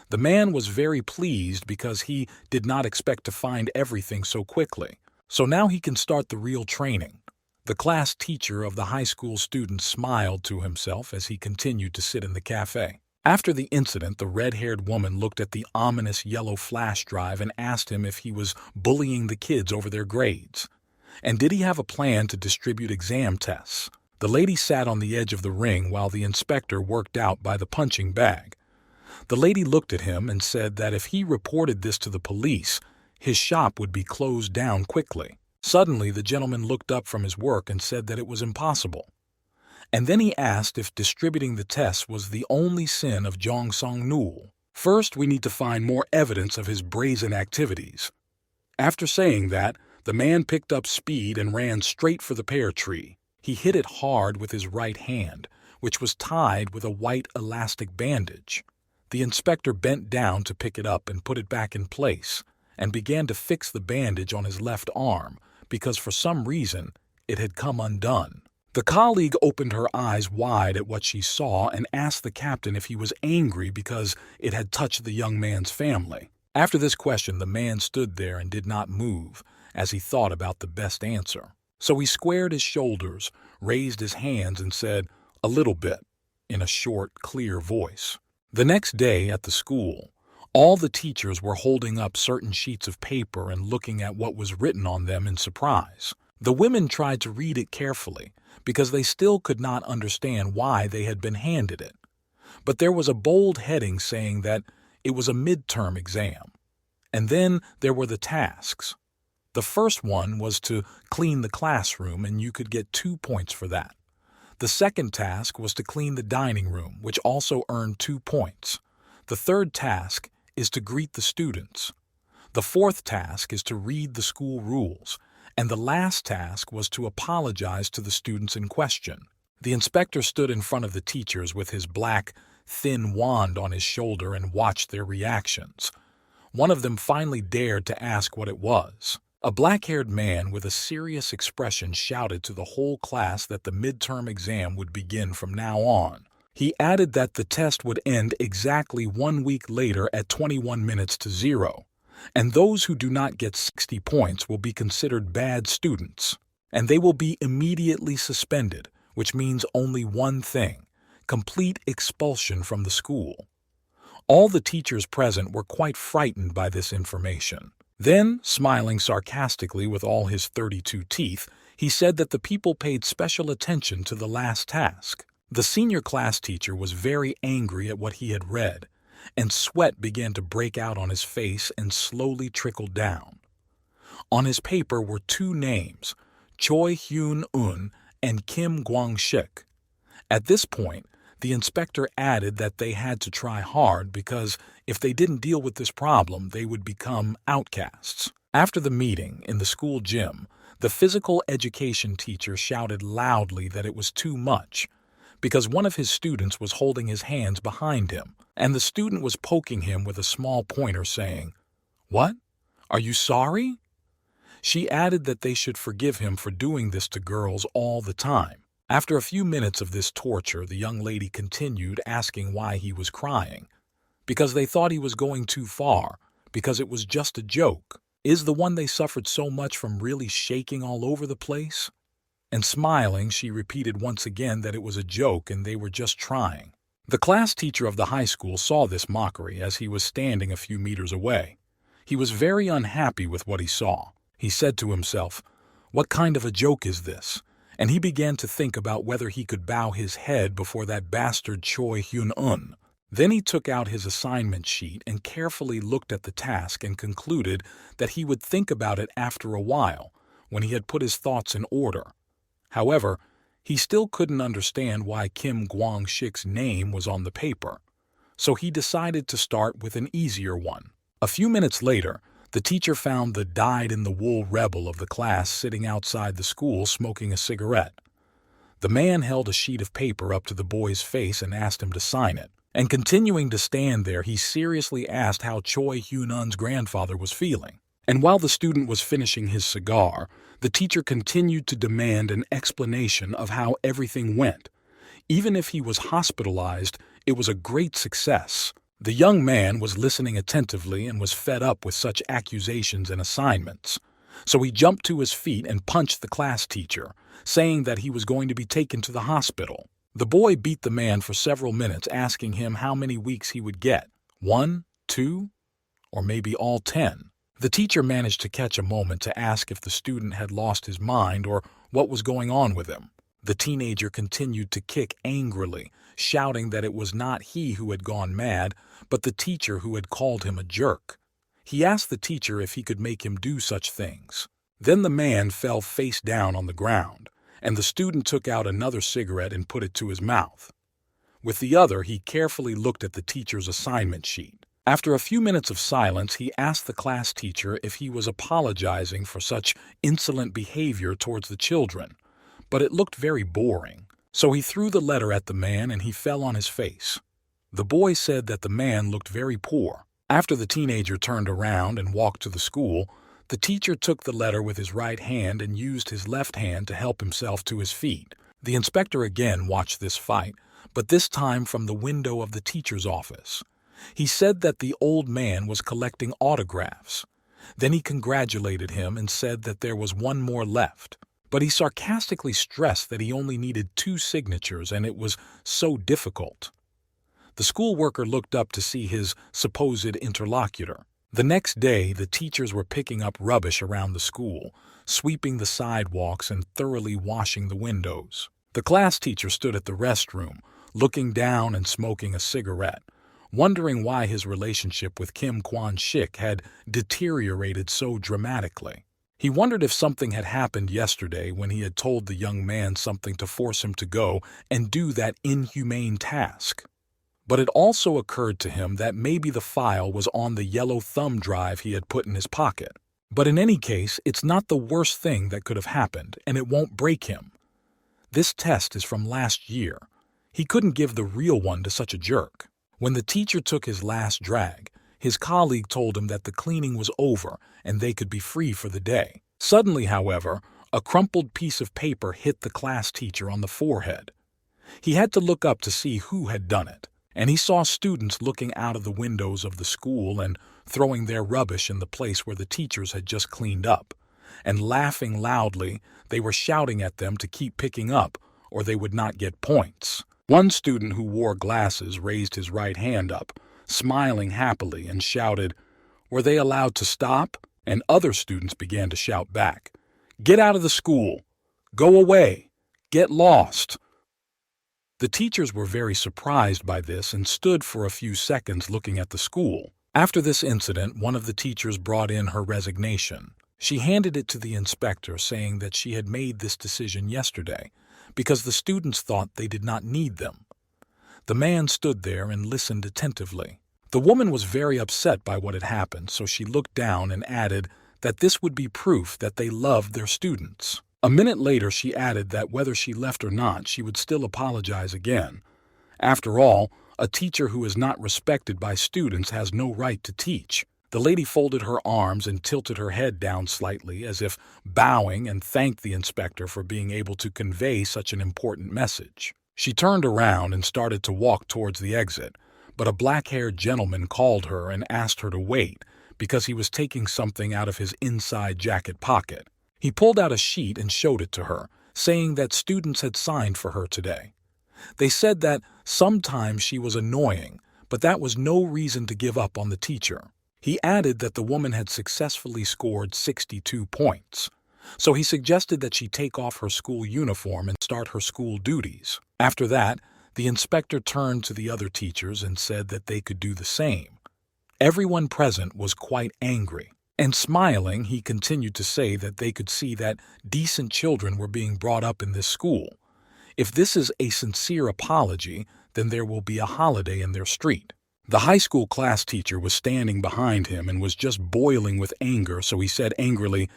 The man was very pleased because he did not expect to find everything so quickly. So now he can start the real training. The class teacher of the high school students smiled to himself as he continued to sit in the cafe. After the incident, the red-haired woman looked at the ominous yellow flash drive and asked him if he was bullying the kids over their grades. And did he have a plan to distribute exam tests? The lady sat on the edge of the ring while the inspector worked out by the punching bag. The lady looked at him and said that if he reported this to the police, his shop would be closed down quickly. Suddenly, the gentleman looked up from his work and said that it was impossible. And then he asked if distributing the tests was the only sin of Jong Song-nul. First, we need to find more evidence of his brazen activities. After saying that, the man picked up speed and ran straight for the pear tree. He hit it hard with his right hand, which was tied with a white elastic bandage. The inspector bent down to pick it up and put it back in place, and began to fix the bandage on his left arm, because for some reason it had come undone. The colleague opened her eyes wide at what she saw and asked the captain if he was angry because it had touched the young man's family. After this question, the man stood there and did not move, as he thought about the best answer. So he squared his shoulders, raised his hands, and said, "A little bit," in a short, clear voice. The next day at the school, all the teachers were holding up certain sheets of paper and looking at what was written on them in surprise. The women tried to read it carefully because they still could not understand why they had been handed it. But there was a bold heading saying that it was a midterm exam. And then there were the tasks. The first one was to clean the classroom, and you could get 2 points for that. The second task was to clean the dining room, which also earned 2 points. The third task is to greet the students. The fourth task is to read the school rules. And the last task was to apologize to the students in question. The inspector stood in front of the teachers with his black, thin wand on his shoulder and watched their reactions. One of them finally dared to ask what it was. A black-haired man with a serious expression shouted to the whole class that the midterm exam would begin from now on. He added that the test would end exactly 1 week later at 21 minutes to 0, and those who do not get 60 points will be considered bad students, and they will be immediately suspended, which means only one thing: complete expulsion from the school. All the teachers present were quite frightened by this information. Then, smiling sarcastically with all his 32 teeth, he said that the people paid special attention to the last task. The senior class teacher was very angry at what he had read, and sweat began to break out on his face and slowly trickled down. On his paper were two names, Choi Hyun-un and Kim Kwang-shik. At this point, the inspector added that they had to try hard because if they didn't deal with this problem, they would become outcasts. After the meeting in the school gym, the physical education teacher shouted loudly that it was too much because one of his students was holding his hands behind him, and the student was poking him with a small pointer saying, "What? Are you sorry?" She added that they should forgive him for doing this to girls all the time. After a few minutes of this torture, the young lady continued asking why he was crying. Because they thought he was going too far, because it was just a joke. Is the one they suffered so much from really shaking all over the place? And smiling, she repeated once again that it was a joke and they were just trying. The class teacher of the high school saw this mockery as he was standing a few meters away. He was very unhappy with what he saw. He said to himself, "What kind of a joke is this?" And he began to think about whether he could bow his head before that bastard Choi Hyun-un. Then he took out his assignment sheet and carefully looked at the task and concluded that he would think about it after a while, when he had put his thoughts in order. However, he still couldn't understand why Kim Kwang-shik's name was on the paper, so he decided to start with an easier one. A few minutes later, the teacher found the dyed-in-the-wool rebel of the class sitting outside the school smoking a cigarette. The man held a sheet of paper up to the boy's face and asked him to sign it. And continuing to stand there, he seriously asked how Choi Hyun-un's grandfather was feeling. And while the student was finishing his cigar, the teacher continued to demand an explanation of how everything went. Even if he was hospitalized, it was a great success. The young man was listening attentively and was fed up with such accusations and assignments. So he jumped to his feet and punched the class teacher, saying that he was going to be taken to the hospital. The boy beat the man for several minutes, asking him how many weeks he would get. 1, 2, or maybe all 10. The teacher managed to catch a moment to ask if the student had lost his mind or what was going on with him. The teenager continued to kick angrily, shouting that it was not he who had gone mad, but the teacher who had called him a jerk. He asked the teacher if he could make him do such things. Then the man fell face down on the ground, and the student took out another cigarette and put it to his mouth. With the other, he carefully looked at the teacher's assignment sheet. After a few minutes of silence, he asked the class teacher if he was apologizing for such insolent behavior towards the children, but it looked very boring. So he threw the letter at the man and he fell on his face. The boy said that the man looked very poor. After the teenager turned around and walked to the school, the teacher took the letter with his right hand and used his left hand to help himself to his feet. The inspector again watched this fight, but this time from the window of the teacher's office. He said that the old man was collecting autographs. Then he congratulated him and said that there was one more left. But he sarcastically stressed that he only needed 2 signatures and it was so difficult. The school worker looked up to see his supposed interlocutor. The next day, the teachers were picking up rubbish around the school, sweeping the sidewalks and thoroughly washing the windows. The class teacher stood at the restroom, looking down and smoking a cigarette, wondering why his relationship with Kim Kwang-shik had deteriorated so dramatically. He wondered if something had happened yesterday when he had told the young man something to force him to go and do that inhumane task. But it also occurred to him that maybe the file was on the yellow thumb drive he had put in his pocket. But in any case, it's not the worst thing that could have happened, and it won't break him. This test is from last year. He couldn't give the real one to such a jerk. When the teacher took his last drag, his colleague told him that the cleaning was over and they could be free for the day. Suddenly, however, a crumpled piece of paper hit the class teacher on the forehead. He had to look up to see who had done it, and he saw students looking out of the windows of the school and throwing their rubbish in the place where the teachers had just cleaned up. And laughing loudly, they were shouting at them to keep picking up, or they would not get points. One student who wore glasses raised his right hand up, smiling happily, and shouted, "Were they allowed to stop?" And other students began to shout back, "Get out of the school! Go away! Get lost!" The teachers were very surprised by this and stood for a few seconds looking at the school. After this incident, one of the teachers brought in her resignation. She handed it to the inspector, saying that she had made this decision yesterday because the students thought they did not need them. The man stood there and listened attentively. The woman was very upset by what had happened, so she looked down and added that this would be proof that they loved their students. A minute later, she added that whether she left or not, she would still apologize again. After all, a teacher who is not respected by students has no right to teach. The lady folded her arms and tilted her head down slightly, as if bowing, and thanked the inspector for being able to convey such an important message. She turned around and started to walk towards the exit, but a black-haired gentleman called her and asked her to wait because he was taking something out of his inside jacket pocket. He pulled out a sheet and showed it to her, saying that students had signed for her today. They said that sometimes she was annoying, but that was no reason to give up on the teacher. He added that the woman had successfully scored 62 points, so he suggested that she take off her school uniform and start her school duties. After that, the inspector turned to the other teachers and said that they could do the same. Everyone present was quite angry, and smiling, he continued to say that they could see that decent children were being brought up in this school. If this is a sincere apology, then there will be a holiday in their street. The high school class teacher was standing behind him and was just boiling with anger, so he said angrily,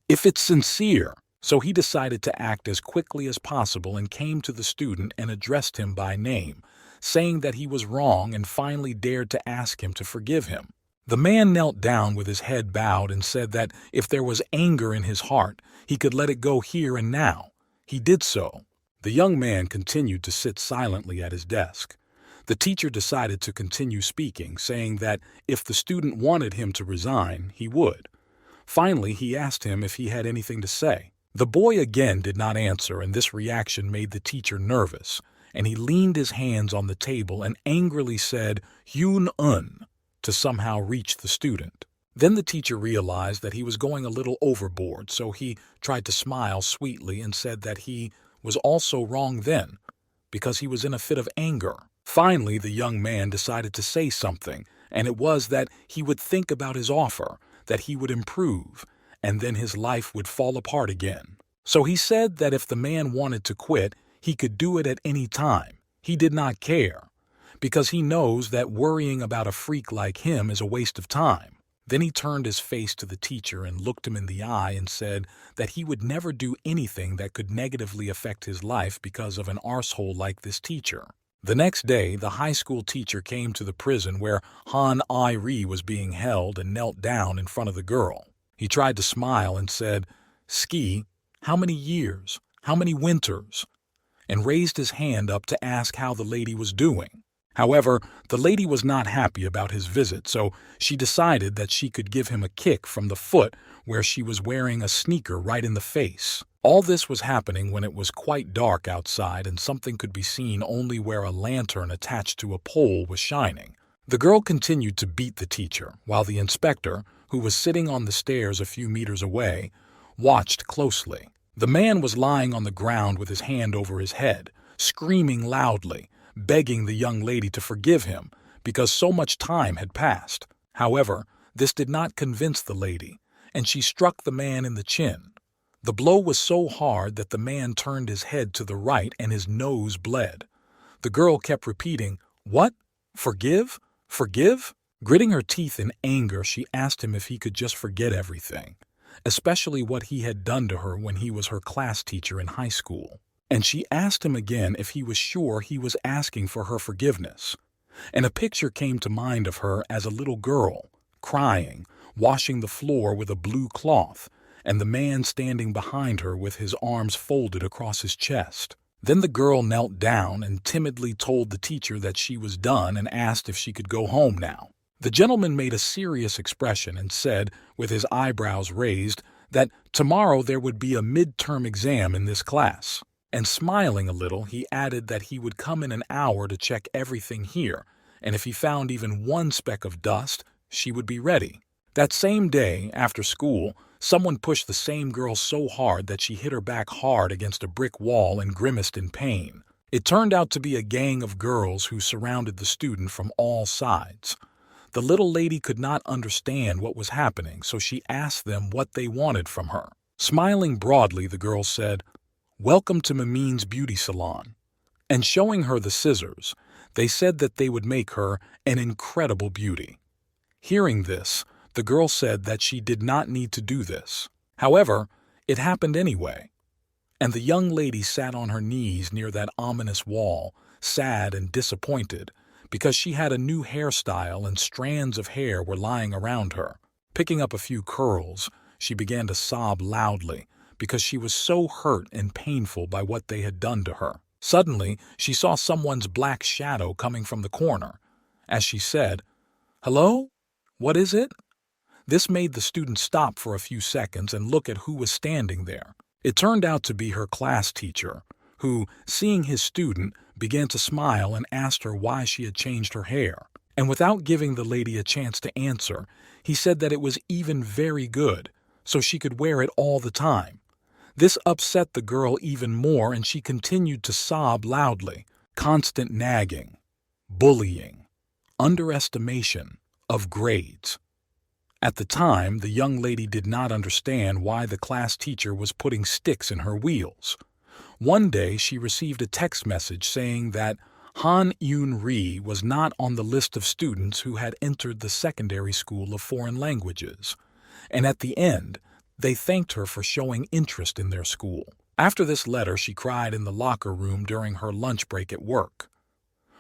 "If it's sincere." So he decided to act as quickly as possible and came to the student and addressed him by name, saying that he was wrong, and finally dared to ask him to forgive him. The man knelt down with his head bowed and said that if there was anger in his heart, he could let it go here and now. He did so. The young man continued to sit silently at his desk. The teacher decided to continue speaking, saying that if the student wanted him to resign, he would. Finally, he asked him if he had anything to say. The boy again did not answer, and this reaction made the teacher nervous, and he leaned his hands on the table and angrily said, "Hyun-un," to somehow reach the student. Then the teacher realized that he was going a little overboard, so he tried to smile sweetly and said that he was also wrong then, because he was in a fit of anger. Finally, the young man decided to say something, and it was that he would think about his offer, that he would improve, and then his life would fall apart again. So he said that if the man wanted to quit, he could do it at any time. He did not care, because he knows that worrying about a freak like him is a waste of time. Then he turned his face to the teacher and looked him in the eye and said that he would never do anything that could negatively affect his life because of an arsehole like this teacher. The next day, the high school teacher came to the prison where Han I-ri was being held and knelt down in front of the girl. He tried to smile and said, "Ski, how many years? How many winters?" and raised his hand up to ask how the lady was doing. However, the lady was not happy about his visit, so she decided that she could give him a kick from the foot where she was wearing a sneaker right in the face. All this was happening when it was quite dark outside and something could be seen only where a lantern attached to a pole was shining. The girl continued to beat the teacher, while the inspector, who was sitting on the stairs a few meters away, watched closely. The man was lying on the ground with his hand over his head, screaming loudly, begging the young lady to forgive him because so much time had passed. However, this did not convince the lady, and she struck the man in the chin. The blow was so hard that the man turned his head to the right and his nose bled. The girl kept repeating, "What? Forgive? Forgive?" Gritting her teeth in anger, she asked him if he could just forget everything, especially what he had done to her when he was her class teacher in high school. And she asked him again if he was sure he was asking for her forgiveness. And a picture came to mind of her as a little girl, crying, washing the floor with a blue cloth, and the man standing behind her with his arms folded across his chest. Then the girl knelt down and timidly told the teacher that she was done and asked if she could go home now. The gentleman made a serious expression and said, with his eyebrows raised, that tomorrow there would be a midterm exam in this class. And smiling a little, he added that he would come in an hour to check everything here, and if he found even one speck of dust, she would be ready. That same day, after school, someone pushed the same girl so hard that she hit her back hard against a brick wall and grimaced in pain. It turned out to be a gang of girls who surrounded the student from all sides. The little lady could not understand what was happening, so she asked them what they wanted from her. Smiling broadly, the girl said, "Welcome to Mamin's beauty salon." And showing her the scissors, they said that they would make her an incredible beauty. Hearing this, the girl said that she did not need to do this. However, it happened anyway. And the young lady sat on her knees near that ominous wall, sad and disappointed, because she had a new hairstyle and strands of hair were lying around her. Picking up a few curls, she began to sob loudly because she was so hurt and painful by what they had done to her. Suddenly, she saw someone's black shadow coming from the corner. As she said, "Hello? What is it?" This made the student stop for a few seconds and look at who was standing there. It turned out to be her class teacher, who, seeing his student, began to smile and asked her why she had changed her hair. And without giving the lady a chance to answer, he said that it was even very good, so she could wear it all the time. This upset the girl even more, and she continued to sob loudly. Constant nagging, bullying, underestimation of grades. At the time, the young lady did not understand why the class teacher was putting sticks in her wheels. One day, she received a text message saying that Han Yoon-ri was not on the list of students who had entered the secondary school of foreign languages, and at the end, they thanked her for showing interest in their school. After this letter, she cried in the locker room during her lunch break at work.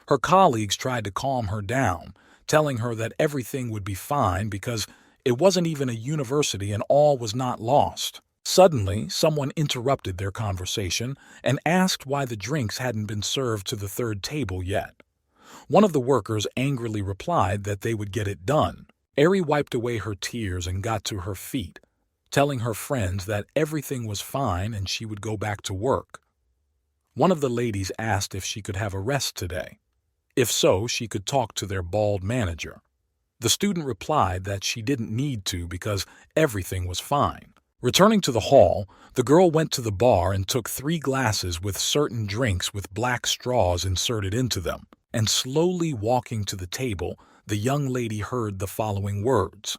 Her colleagues tried to calm her down, telling her that everything would be fine because it wasn't even a university and all was not lost. Suddenly, someone interrupted their conversation and asked why the drinks hadn't been served to the third table yet. One of the workers angrily replied that they would get it done. Eri wiped away her tears and got to her feet, telling her friends that everything was fine and she would go back to work. One of the ladies asked if she could have a rest today. If so, she could talk to their bald manager. The student replied that she didn't need to because everything was fine. Returning to the hall, the girl went to the bar and took 3 glasses with certain drinks with black straws inserted into them, and slowly walking to the table, the young lady heard the following words.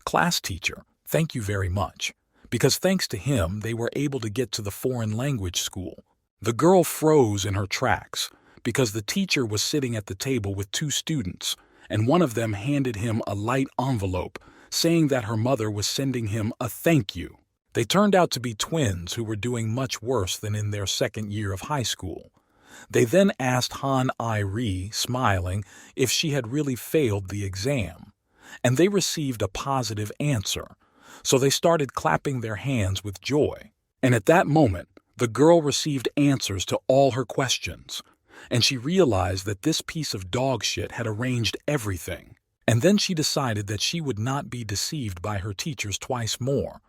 "Class teacher, thank you very much, because thanks to him they were able to get to the foreign language school." The girl froze in her tracks because the teacher was sitting at the table with 2 students, and one of them handed him a light envelope saying that her mother was sending him a thank you. They turned out to be twins who were doing much worse than in their second year of high school. They then asked Han I-ri, smiling, if she had really failed the exam, and they received a positive answer, so they started clapping their hands with joy. And at that moment, the girl received answers to all her questions, and she realized that this piece of dog shit had arranged everything. And then she decided that she would not be deceived by her teachers twice more,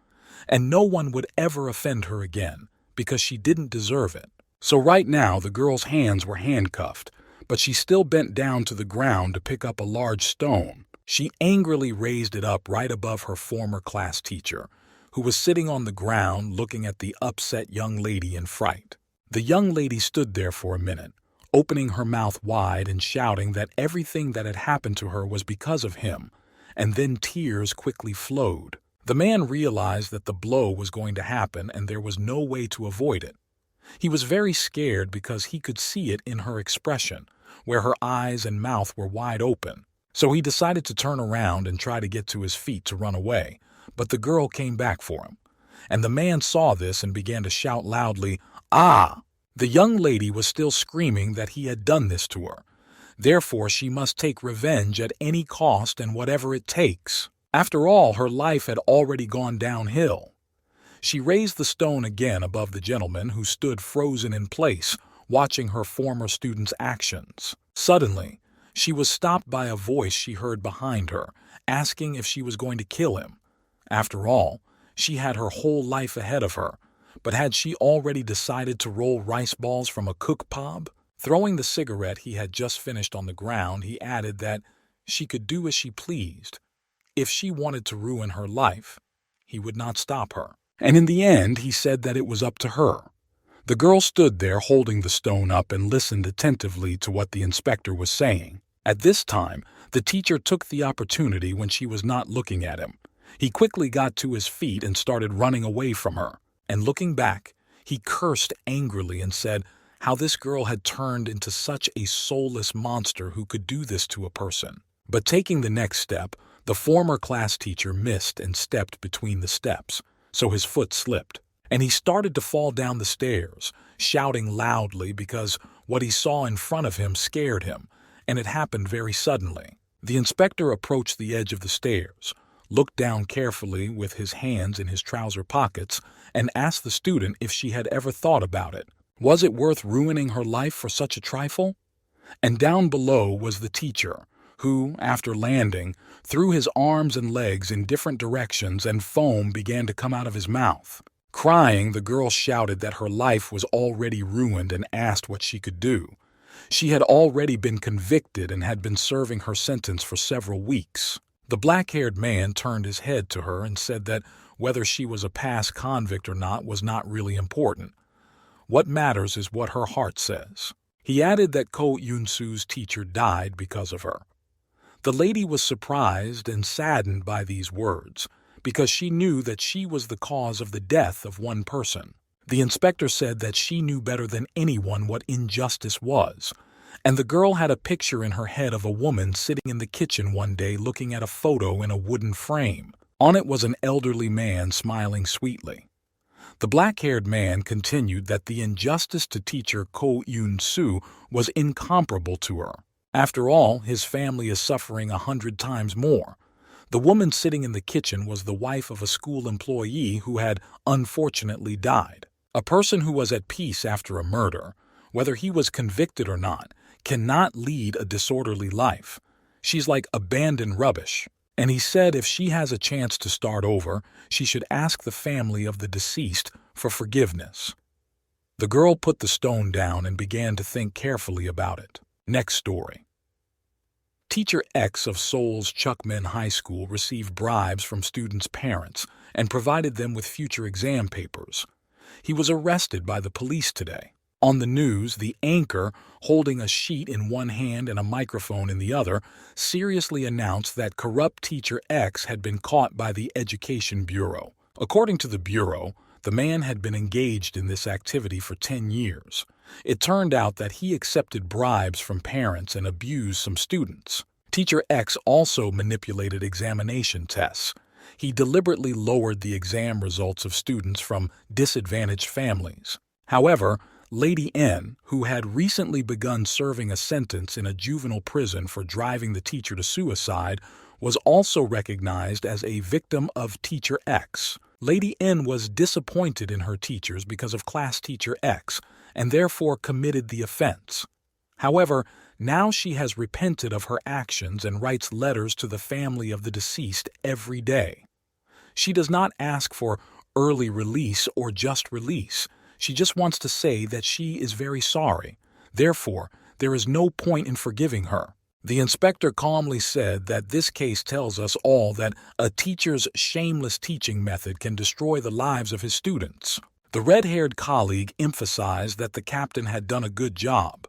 and no one would ever offend her again, because she didn't deserve it. So right now the girl's hands were handcuffed, but she still bent down to the ground to pick up a large stone. She angrily raised it up right above her former class teacher, who was sitting on the ground looking at the upset young lady in fright. The young lady stood there for a minute, opening her mouth wide and shouting that everything that had happened to her was because of him, and then tears quickly flowed. The man realized that the blow was going to happen and there was no way to avoid it. He was very scared because he could see it in her expression, where her eyes and mouth were wide open. So he decided to turn around and try to get to his feet to run away, but the girl came back for him. And the man saw this and began to shout loudly, "Ah!" The young lady was still screaming that he had done this to her. Therefore, she must take revenge at any cost and whatever it takes. After all, her life had already gone downhill. She raised the stone again above the gentleman, who stood frozen in place, watching her former student's actions. Suddenly, she was stopped by a voice she heard behind her, asking if she was going to kill him. After all, she had her whole life ahead of her, but had she already decided to roll rice balls from a cook pob? Throwing the cigarette he had just finished on the ground, he added that she could do as she pleased. If she wanted to ruin her life, he would not stop her. And in the end, he said that it was up to her. The girl stood there holding the stone up and listened attentively to what the inspector was saying. At this time, the teacher took the opportunity when she was not looking at him. He quickly got to his feet and started running away from her. And looking back, he cursed angrily and said how this girl had turned into such a soulless monster who could do this to a person. But taking the next step, the former class teacher missed and stepped between the steps, so his foot slipped. And he started to fall down the stairs, shouting loudly because what he saw in front of him scared him, and it happened very suddenly. The inspector approached the edge of the stairs, looked down carefully with his hands in his trouser pockets, and asked the student if she had ever thought about it. Was it worth ruining her life for such a trifle? And down below was the teacher, who, after landing, threw his arms and legs in different directions and foam began to come out of his mouth. Crying, the girl shouted that her life was already ruined and asked what she could do. She had already been convicted and had been serving her sentence for several weeks. The black-haired man turned his head to her and said that whether she was a past convict or not was not really important. What matters is what her heart says. He added that Ko Yun-su's teacher died because of her. The lady was surprised and saddened by these words, because she knew that she was the cause of the death of one person. The inspector said that she knew better than anyone what injustice was, and the girl had a picture in her head of a woman sitting in the kitchen one day looking at a photo in a wooden frame. On it was an elderly man smiling sweetly. The black-haired man continued that the injustice to teacher Ko Yun-su was incomparable to her. After all, his family is suffering 100 times more. The woman sitting in the kitchen was the wife of a school employee who had unfortunately died. A person who was at peace after a murder, whether he was convicted or not, cannot lead a disorderly life. She's like abandoned rubbish. And he said if she has a chance to start over, she should ask the family of the deceased for forgiveness. The girl put the stone down and began to think carefully about it. Next story. Teacher X of Seoul's Chukmin High School received bribes from students' parents and provided them with future exam papers. He was arrested by the police today. On the news, the anchor, holding a sheet in one hand and a microphone in the other, seriously announced that corrupt teacher X had been caught by the Education Bureau. According to the Bureau, the man had been engaged in this activity for 10 years. It turned out that he accepted bribes from parents and abused some students. Teacher X also manipulated examination tests. He deliberately lowered the exam results of students from disadvantaged families. However, Lady N, who had recently begun serving a sentence in a juvenile prison for driving the teacher to suicide, was also recognized as a victim of Teacher X. Lady N was disappointed in her teachers because of class teacher X, and therefore committed the offense. However, now she has repented of her actions and writes letters to the family of the deceased every day. She does not ask for early release or just release. She just wants to say that she is very sorry. Therefore, there is no point in forgiving her. The inspector calmly said that this case tells us all that a teacher's shameless teaching method can destroy the lives of his students. The red-haired colleague emphasized that the captain had done a good job.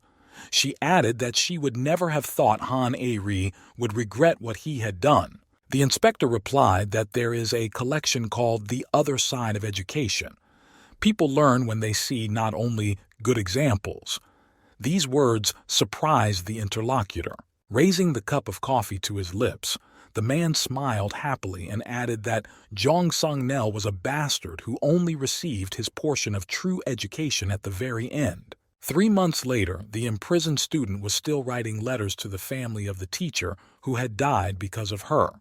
She added that she would never have thought Han A-ri would regret what he had done. The inspector replied that there is a collection called The Other Side of Education. People learn when they see not only good examples. These words surprised the interlocutor. Raising the cup of coffee to his lips, the man smiled happily and added that Jong Sung-nel was a bastard who only received his portion of true education at the very end. 3 months later, the imprisoned student was still writing letters to the family of the teacher who had died because of her.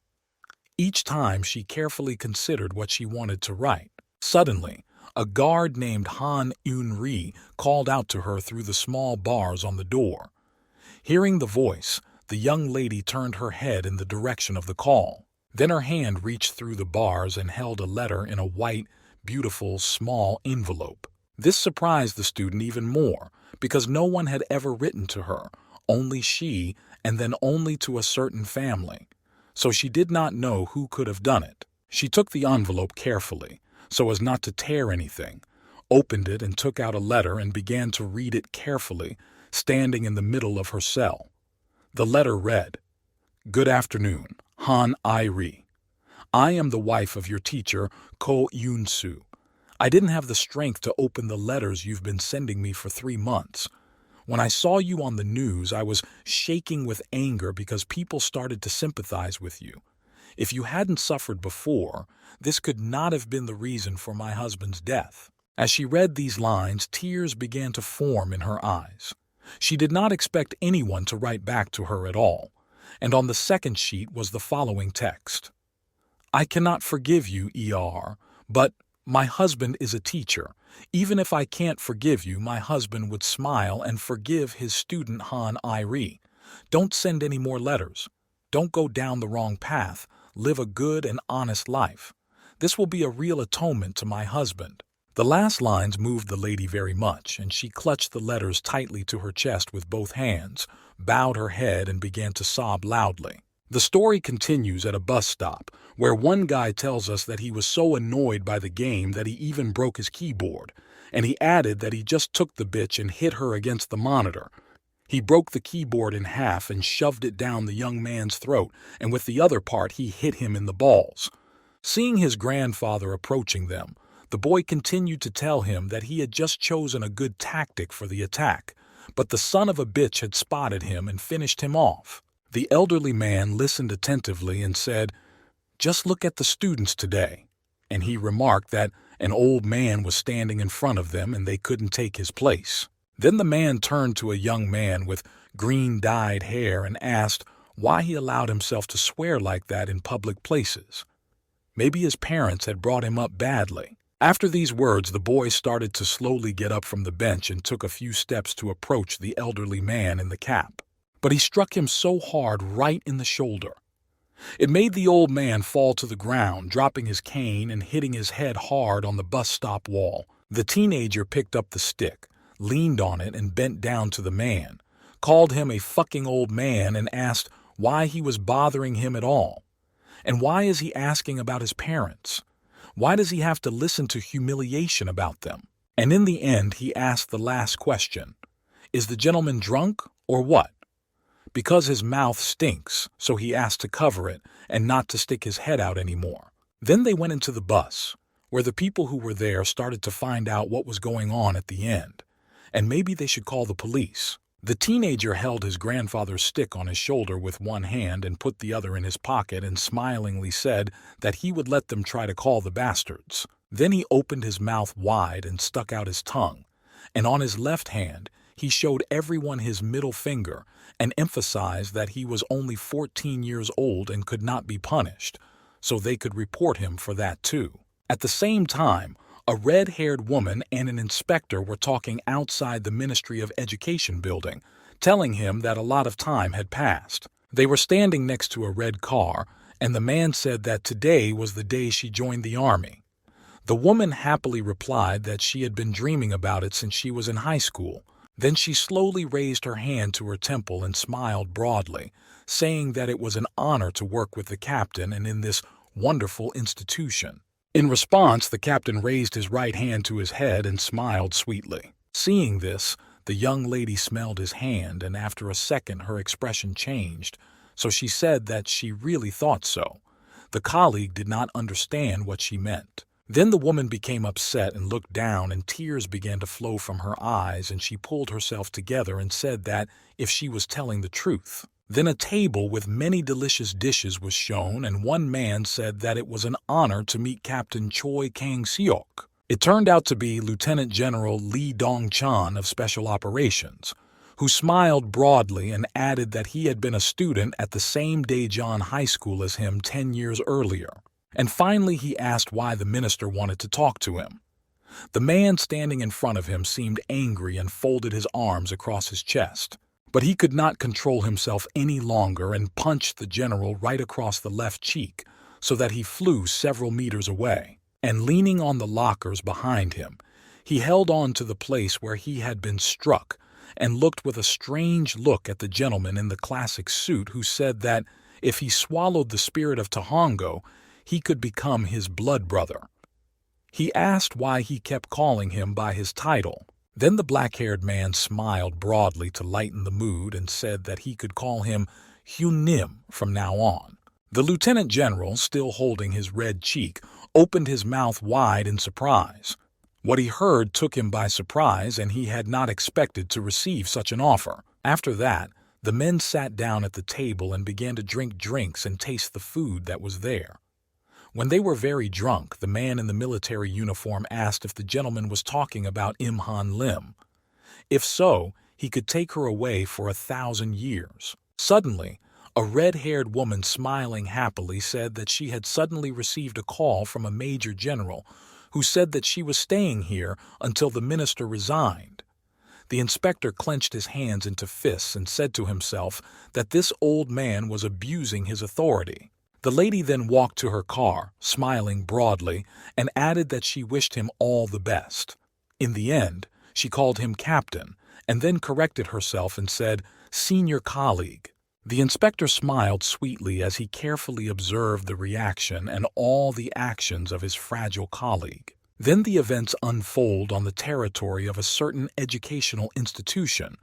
Each time she carefully considered what she wanted to write. Suddenly, A guard named Han Eun-ri called out to her through the small bars on the door. Hearing the voice, the young lady turned her head in the direction of the call. Then her hand reached through the bars and held a letter in a white, beautiful, small envelope. This surprised the student even more, because no one had ever written to her, only she, and then only to a certain family. So she did not know who could have done it. She took the envelope carefully, so as not to tear anything, opened it and took out a letter and began to read it carefully, standing in the middle of her cell. The letter read, "Good afternoon, Han I-ri. I am the wife of your teacher, Ko Yoon-soo. I didn't have the strength to open the letters you've been sending me for 3 months. When I saw you on the news, I was shaking with anger because people started to sympathize with you. If you hadn't suffered before, this could not have been the reason for my husband's death." As she read these lines, tears began to form in her eyes. She did not expect anyone to write back to her at all, and on the second sheet was the following text. "I cannot forgive you, E.R., but my husband is a teacher. Even if I can't forgive you, my husband would smile and forgive his student Han I-ri. Don't send any more letters. Don't go down the wrong path. Live a good and honest life. This will be a real atonement to my husband." The last lines moved the lady very much, and she clutched the letters tightly to her chest with both hands, bowed her head, and began to sob loudly. The story continues at a bus stop, where one guy tells us that he was so annoyed by the game that he even broke his keyboard, and he added that he just took the bitch and hit her against the monitor. He broke the keyboard in half and shoved it down the young man's throat, and with the other part he hit him in the balls. Seeing his grandfather approaching them, the boy continued to tell him that he had just chosen a good tactic for the attack, but the son of a bitch had spotted him and finished him off. The elderly man listened attentively and said, "Just look at the students today," and he remarked that an old man was standing in front of them and they couldn't take his place. Then the man turned to a young man with green-dyed hair and asked why he allowed himself to swear like that in public places. Maybe his parents had brought him up badly. After these words, the boy started to slowly get up from the bench and took a few steps to approach the elderly man in the cap. But he struck him so hard right in the shoulder. It made the old man fall to the ground, dropping his cane and hitting his head hard on the bus stop wall. The teenager picked up the stick, leaned on it, and bent down to the man, called him a fucking old man, and asked why he was bothering him at all. And why is he asking about his parents? Why does he have to listen to humiliation about them? And in the end, he asked the last question. Is the gentleman drunk or what? Because his mouth stinks, so he asked to cover it and not to stick his head out anymore. Then they went into the bus, where the people who were there started to find out what was going on at the end, and maybe they should call the police. The teenager held his grandfather's stick on his shoulder with one hand and put the other in his pocket and smilingly said that he would let them try to call the bastards. Then he opened his mouth wide and stuck out his tongue, and on his left hand he showed everyone his middle finger and emphasized that he was only 14 years old and could not be punished, so they could report him for that too. At the same time, a red-haired woman and an inspector were talking outside the Ministry of Education building, telling him that a lot of time had passed. They were standing next to a red car, and the man said that today was the day she joined the army. The woman happily replied that she had been dreaming about it since she was in high school. Then she slowly raised her hand to her temple and smiled broadly, saying that it was an honor to work with the captain and in this wonderful institution. In response, the captain raised his right hand to his head and smiled sweetly. Seeing this, the young lady smelled his hand, and after a second her expression changed, so she said that she really thought so. The colleague did not understand what she meant. Then the woman became upset and looked down, and tears began to flow from her eyes, and she pulled herself together and said that if she was telling the truth. Then a table with many delicious dishes was shown, and one man said that it was an honor to meet Captain Choi Kang-seok. It turned out to be Lieutenant General Lee Dong-chan of Special Operations, who smiled broadly and added that he had been a student at the same Daejeon High School as him 10 years earlier. And finally he asked why the minister wanted to talk to him. The man standing in front of him seemed angry and folded his arms across his chest. But he could not control himself any longer and punched the general right across the left cheek so that he flew several meters away. And leaning on the lockers behind him, he held on to the place where he had been struck and looked with a strange look at the gentleman in the classic suit who said that if he swallowed the spirit of Tahongo, he could become his blood brother. He asked why he kept calling him by his title. Then the black-haired man smiled broadly to lighten the mood and said that he could call him Hunim from now on. The lieutenant general, still holding his red cheek, opened his mouth wide in surprise. What he heard took him by surprise, and he had not expected to receive such an offer. After that, the men sat down at the table and began to drink drinks and taste the food that was there. When they were very drunk, the man in the military uniform asked if the gentleman was talking about Imhan Lim. If so, he could take her away for 1,000 years. Suddenly, a red-haired woman smiling happily said that she had suddenly received a call from a major general who said that she was staying here until the minister resigned. The inspector clenched his hands into fists and said to himself that this old man was abusing his authority. The lady then walked to her car, smiling broadly, and added that she wished him all the best. In the end, she called him captain, and then corrected herself and said, "Senior colleague." The inspector smiled sweetly as he carefully observed the reaction and all the actions of his fragile colleague. Then the events unfold on the territory of a certain educational institution,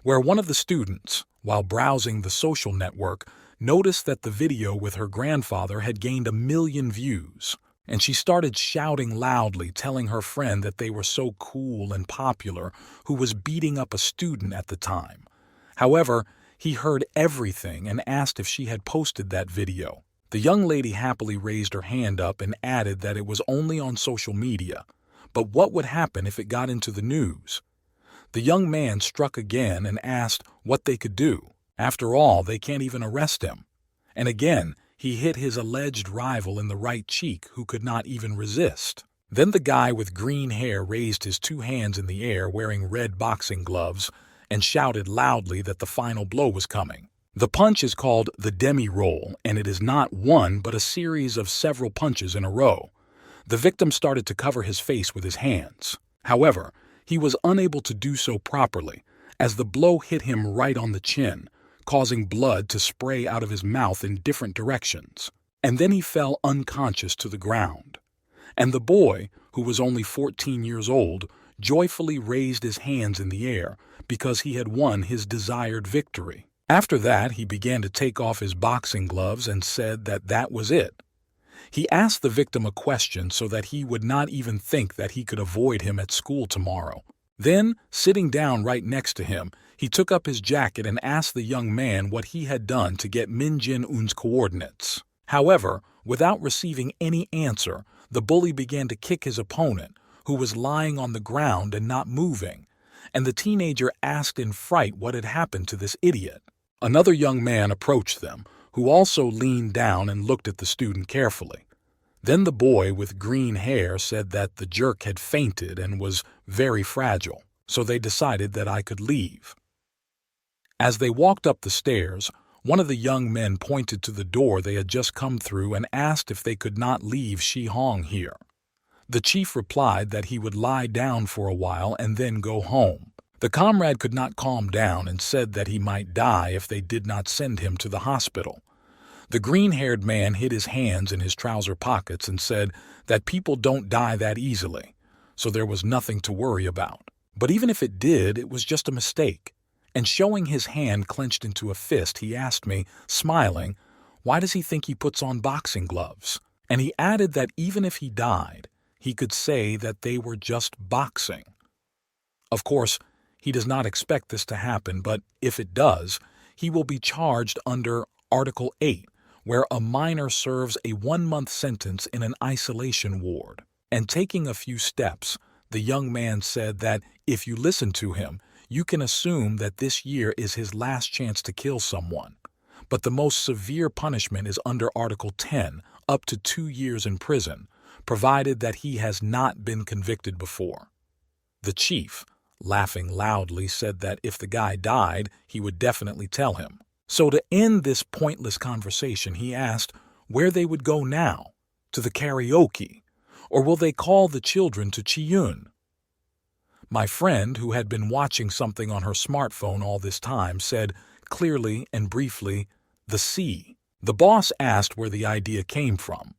where one of the students, while browsing the social network, noticed that the video with her grandfather had gained 1 million views, and she started shouting loudly, telling her friend that they were so cool and popular, who was beating up a student at the time. However, he heard everything and asked if she had posted that video. The young lady happily raised her hand up and added that it was only on social media, but what would happen if it got into the news? The young man struck again and asked what they could do. After all, they can't even arrest him. And again, he hit his alleged rival in the right cheek, who could not even resist. Then the guy with green hair raised his 2 hands in the air wearing red boxing gloves and shouted loudly that the final blow was coming. The punch is called the demi-roll, and it is not one but a series of several punches in a row. The victim started to cover his face with his hands. However, he was unable to do so properly, as the blow hit him right on the chin, causing blood to spray out of his mouth in different directions. And then he fell unconscious to the ground. And the boy, who was only 14 years old, joyfully raised his hands in the air because he had won his desired victory. After that, he began to take off his boxing gloves and said that that was it. He asked the victim a question so that he would not even think that he could avoid him at school tomorrow. Then, sitting down right next to him, he took up his jacket and asked the young man what he had done to get Min Jin-un's coordinates. However, without receiving any answer, the bully began to kick his opponent, who was lying on the ground and not moving, and the teenager asked in fright what had happened to this idiot. Another young man approached them, who also leaned down and looked at the student carefully. Then the boy with green hair said that the jerk had fainted and was very fragile, so they decided that I could leave. As they walked up the stairs, one of the young men pointed to the door they had just come through and asked if they could not leave Shi Hong here. The chief replied that he would lie down for a while and then go home. The comrade could not calm down and said that he might die if they did not send him to the hospital. The green-haired man hid his hands in his trouser pockets and said that people don't die that easily, so there was nothing to worry about. But even if it did, it was just a mistake. And showing his hand clenched into a fist, he asked me, smiling, why does he think he puts on boxing gloves? And he added that even if he died, he could say that they were just boxing. Of course, he does not expect this to happen, but if it does, he will be charged under Article 8, where a minor serves a 1-month sentence in an isolation ward. And taking a few steps, the young man said that if you listen to him, you can assume that this year is his last chance to kill someone. But the most severe punishment is under Article 10, up to 2 years in prison, provided that he has not been convicted before. The chief, laughing loudly, said that if the guy died, he would definitely tell him. So to end this pointless conversation, he asked where they would go now, to the karaoke, or will they call the children to Chiyun? My friend, who had been watching something on her smartphone all this time, said clearly and briefly, the sea. The boss asked where the idea came from.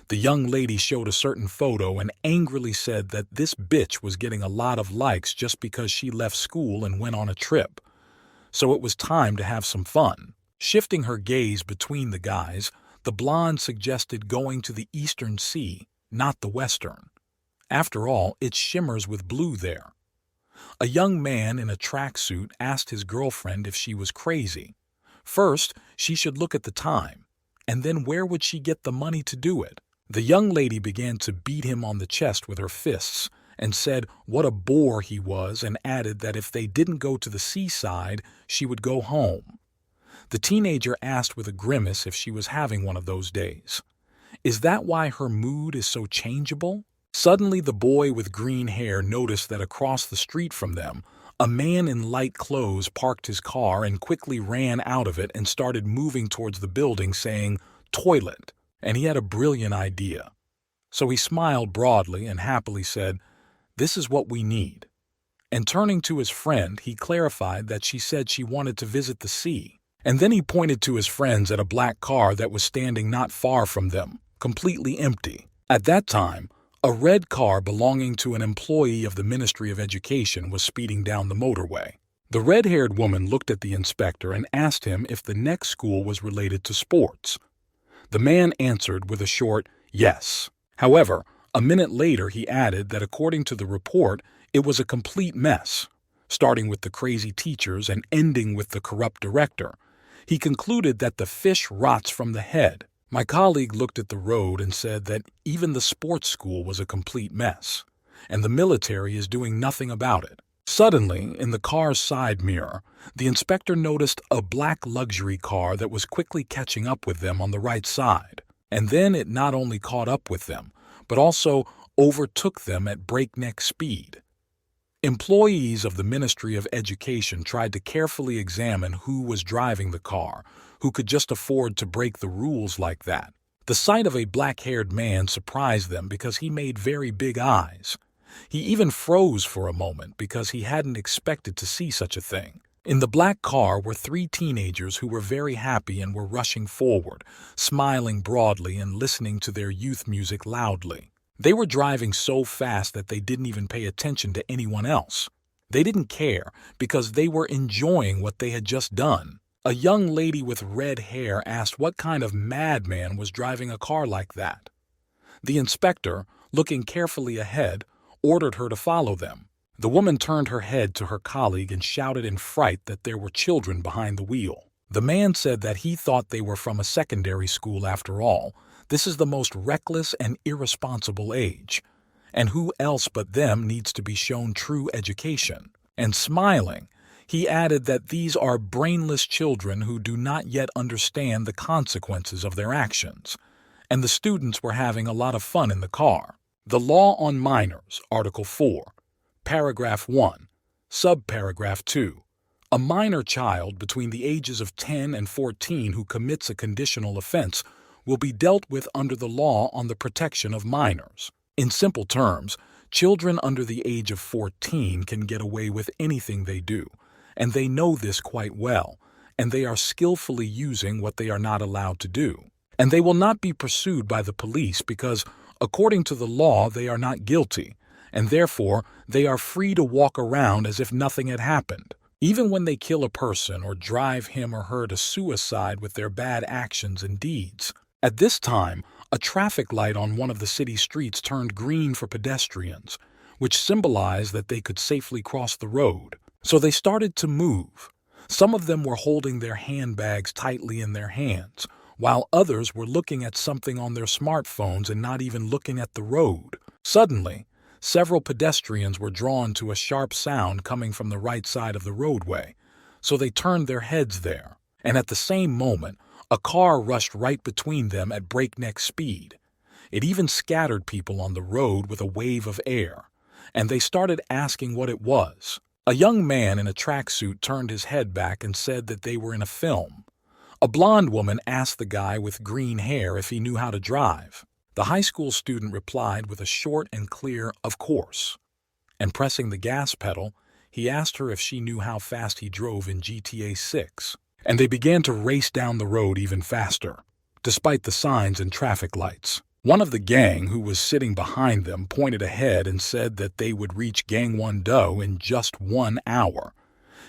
The young lady showed a certain photo and angrily said that this bitch was getting a lot of likes just because she left school and went on a trip. So it was time to have some fun. Shifting her gaze between the guys, the blonde suggested going to the Eastern Sea, not the Western. After all, it shimmers with blue there. A young man in a tracksuit asked his girlfriend if she was crazy. First, she should look at the time, and then where would she get the money to do it? The young lady began to beat him on the chest with her fists and said what a bore he was, and added that if they didn't go to the seaside, she would go home. The teenager asked with a grimace if she was having one of those days. Is that why her mood is so changeable? Suddenly, the boy with green hair noticed that across the street from them, a man in light clothes parked his car and quickly ran out of it and started moving towards the building saying, "Toilet." And he had a brilliant idea. So he smiled broadly and happily said, "This is what we need." And turning to his friend, he clarified that she said she wanted to visit the sea. And then he pointed to his friends at a black car that was standing not far from them, completely empty. At that time, a red car belonging to an employee of the Ministry of Education was speeding down the motorway. The red-haired woman looked at the inspector and asked him if the next school was related to sports. The man answered with a short yes. However, a minute later he added that according to the report, it was a complete mess, starting with the crazy teachers and ending with the corrupt director. He concluded that the fish rots from the head. My colleague looked at the road and said that even the sports school was a complete mess, and the military is doing nothing about it. Suddenly, in the car's side mirror, the inspector noticed a black luxury car that was quickly catching up with them on the right side. And then it not only caught up with them, but also overtook them at breakneck speed. Employees of the Ministry of Education tried to carefully examine who was driving the car, who could just afford to break the rules like that. The sight of a black-haired man surprised them because he made very big eyes. He even froze for a moment because he hadn't expected to see such a thing. In the black car were 3 teenagers who were very happy and were rushing forward, smiling broadly and listening to their youth music loudly. They were driving so fast that they didn't even pay attention to anyone else. They didn't care because they were enjoying what they had just done. A young lady with red hair asked what kind of madman was driving a car like that. The inspector, looking carefully ahead, ordered her to follow them. The woman turned her head to her colleague and shouted in fright that there were children behind the wheel. The man said that he thought they were from a secondary school after all. This is the most reckless and irresponsible age. And who else but them needs to be shown true education? And smiling, he added that these are brainless children who do not yet understand the consequences of their actions. And the students were having a lot of fun in the car. The Law on Minors, Article 4, Paragraph 1, Subparagraph 2. A minor child between the ages of 10 and 14 who commits a conditional offense will be dealt with under the law on the protection of minors. In simple terms, children under the age of 14 can get away with anything they do, and they know this quite well, and they are skillfully using what they are not allowed to do. And they will not be pursued by the police because, according to the law, they are not guilty, and therefore they are free to walk around as if nothing had happened. Even when they kill a person or drive him or her to suicide with their bad actions and deeds. At this time, a traffic light on one of the city streets turned green for pedestrians, which symbolized that they could safely cross the road. So they started to move. Some of them were holding their handbags tightly in their hands, while others were looking at something on their smartphones and not even looking at the road. Suddenly, several pedestrians were drawn to a sharp sound coming from the right side of the roadway, so they turned their heads there, and at the same moment, a car rushed right between them at breakneck speed. It even scattered people on the road with a wave of air, and they started asking what it was. A young man in a tracksuit turned his head back and said that they were in a film. A blonde woman asked the guy with green hair if he knew how to drive. The high school student replied with a short and clear, "Of course." And pressing the gas pedal, he asked her if she knew how fast he drove in GTA 6. And they began to race down the road even faster, despite the signs and traffic lights. One of the gang who was sitting behind them pointed ahead and said that they would reach Gangwon-do in just 1 hour.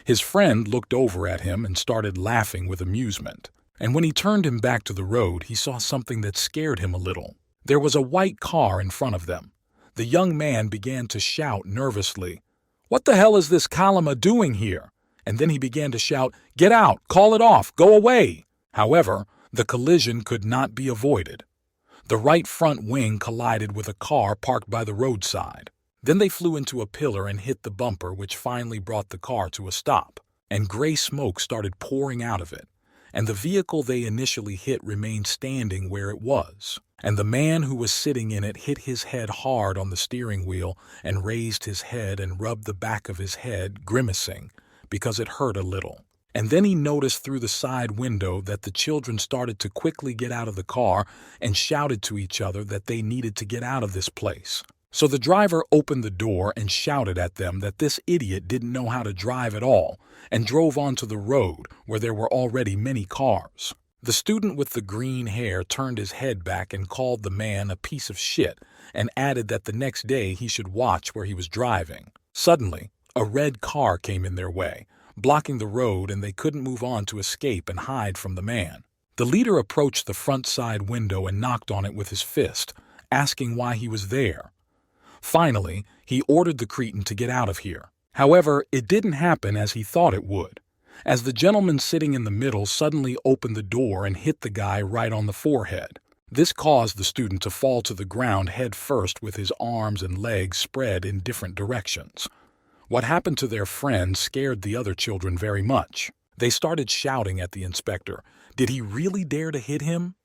His friend looked over at him and started laughing with amusement. And when he turned him back to the road, he saw something that scared him a little. There was a white car in front of them. The young man began to shout nervously, "What the hell is this Kalama doing here?" And then he began to shout, "Get out! Call it off! Go away!" However, the collision could not be avoided. The right front wing collided with a car parked by the roadside. Then they flew into a pillar and hit the bumper, which finally brought the car to a stop. And gray smoke started pouring out of it. And the vehicle they initially hit remained standing where it was. And the man who was sitting in it hit his head hard on the steering wheel and raised his head and rubbed the back of his head, grimacing, because it hurt a little. And then he noticed through the side window that the children started to quickly get out of the car and shouted to each other that they needed to get out of this place. So the driver opened the door and shouted at them that this idiot didn't know how to drive at all and drove onto the road where there were already many cars. The student with the green hair turned his head back and called the man a piece of shit and added that the next day he should watch where he was driving. Suddenly, a red car came in their way, blocking the road, and they couldn't move on to escape and hide from the man. The leader approached the front side window and knocked on it with his fist, asking why he was there. Finally, he ordered the cretin to get out of here. However, it didn't happen as he thought it would, as the gentleman sitting in the middle suddenly opened the door and hit the guy right on the forehead. This caused the student to fall to the ground head first with his arms and legs spread in different directions. What happened to their friend scared the other children very much. They started shouting at the inspector, "Did he really dare to hit him?"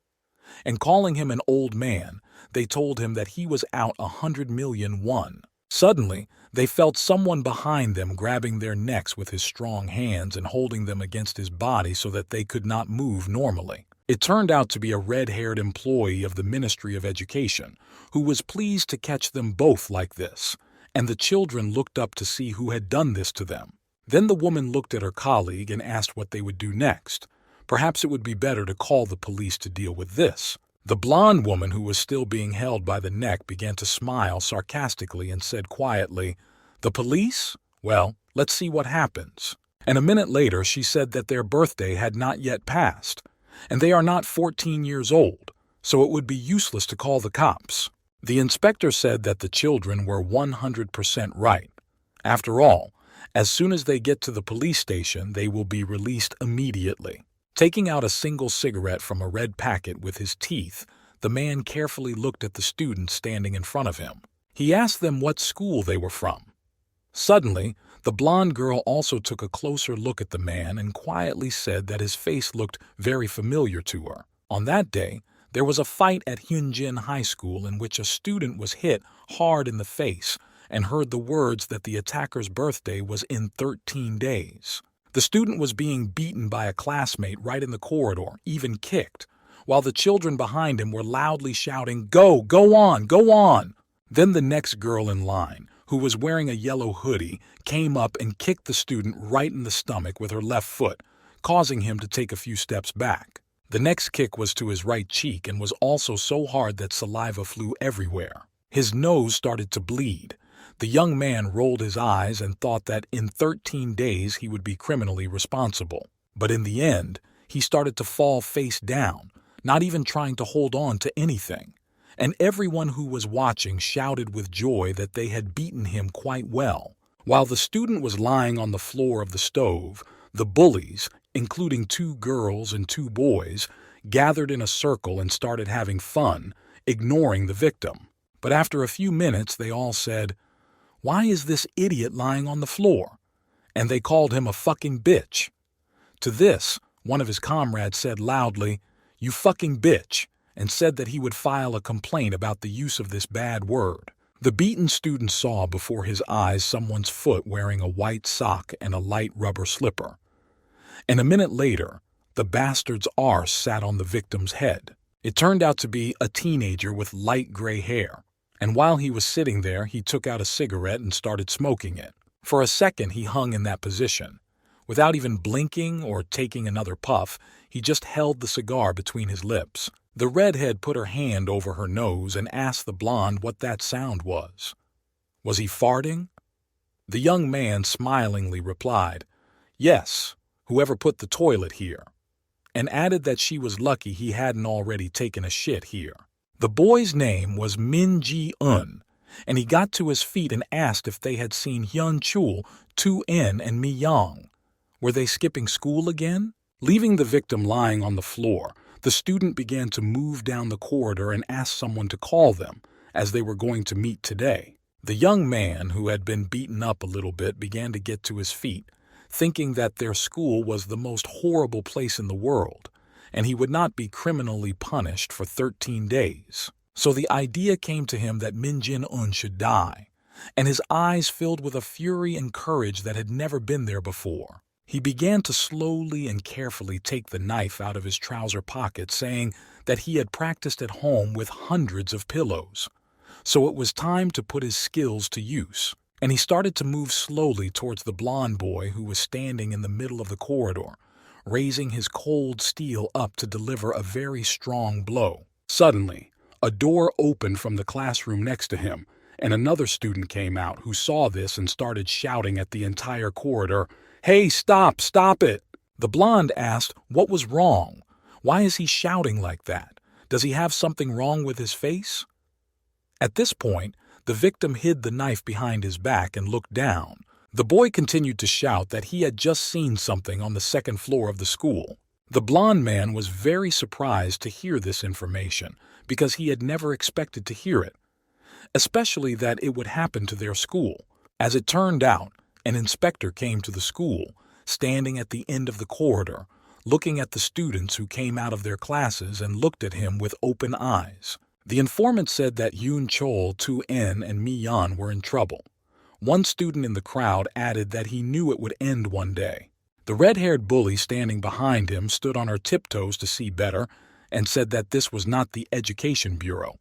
And calling him an old man, they told him that he was out 100 million won. Suddenly, they felt someone behind them grabbing their necks with his strong hands and holding them against his body so that they could not move normally. It turned out to be a red-haired employee of the Ministry of Education, who was pleased to catch them both like this, and the children looked up to see who had done this to them. Then the woman looked at her colleague and asked what they would do next. Perhaps it would be better to call the police to deal with this. The blonde woman who was still being held by the neck began to smile sarcastically and said quietly, "The police? Well, let's see what happens." And a minute later she said that their birthday had not yet passed, and they are not 14 years old, so it would be useless to call the cops. The inspector said that the children were 100% right. After all, as soon as they get to the police station, they will be released immediately. Taking out a single cigarette from a red packet with his teeth, the man carefully looked at the students standing in front of him. He asked them what school they were from. Suddenly, the blonde girl also took a closer look at the man and quietly said that his face looked very familiar to her. On that day, there was a fight at Hyunjin High School in which a student was hit hard in the face and heard the words that the attacker's birthday was in 13 days. The student was being beaten by a classmate right in the corridor, even kicked, while the children behind him were loudly shouting, "Go, go on, go on!" Then the next girl in line, who was wearing a yellow hoodie, came up and kicked the student right in the stomach with her left foot, causing him to take a few steps back. The next kick was to his right cheek and was also so hard that saliva flew everywhere. His nose started to bleed. The young man rolled his eyes and thought that in 13 days he would be criminally responsible. But in the end, he started to fall face down, not even trying to hold on to anything. And everyone who was watching shouted with joy that they had beaten him quite well. While the student was lying on the floor of the stove, the bullies, including 2 girls and 2 boys, gathered in a circle and started having fun, ignoring the victim. But after a few minutes, they all said, "Why is this idiot lying on the floor?" And they called him a fucking bitch. To this, one of his comrades said loudly, "You fucking bitch," and said that he would file a complaint about the use of this bad word. The beaten student saw before his eyes someone's foot wearing a white sock and a light rubber slipper. And a minute later, the bastard's arse sat on the victim's head. It turned out to be a teenager with light gray hair, and while he was sitting there, he took out a cigarette and started smoking it. For a second, he hung in that position. Without even blinking or taking another puff, he just held the cigar between his lips. The redhead put her hand over her nose and asked the blonde what that sound was. Was he farting? The young man smilingly replied, "Yes, whoever put the toilet here," and added that she was lucky he hadn't already taken a shit here. The boy's name was Min Ji-un, and he got to his feet and asked if they had seen Hyun Chul, Tu-en, and Mi Yang. Were they skipping school again? Leaving the victim lying on the floor, the student began to move down the corridor and asked someone to call them, as they were going to meet today. The young man, who had been beaten up a little bit, began to get to his feet, thinking that their school was the most horrible place in the world, and he would not be criminally punished for 13 days. So the idea came to him that Min Jin-un should die, and his eyes filled with a fury and courage that had never been there before. He began to slowly and carefully take the knife out of his trouser pocket, saying that he had practiced at home with hundreds of pillows. So it was time to put his skills to use, and he started to move slowly towards the blonde boy who was standing in the middle of the corridor, raising his cold steel up to deliver a very strong blow. Suddenly, a door opened from the classroom next to him, and another student came out who saw this and started shouting at the entire corridor, "Hey, stop it!" The blonde asked what was wrong. Why is he shouting like that? Does he have something wrong with his face? At this point, the victim hid the knife behind his back and looked down. The boy continued to shout that he had just seen something on the second floor of the school. The blonde man was very surprised to hear this information because he had never expected to hear it, especially that it would happen to their school. As it turned out, an inspector came to the school, standing at the end of the corridor, looking at the students who came out of their classes and looked at him with open eyes. The informant said that Yoon Chol, Tu-en, and Mi Yan were in trouble. One student in the crowd added that he knew it would end one day. The red-haired bully standing behind him stood on her tiptoes to see better and said that this was not the Education Bureau.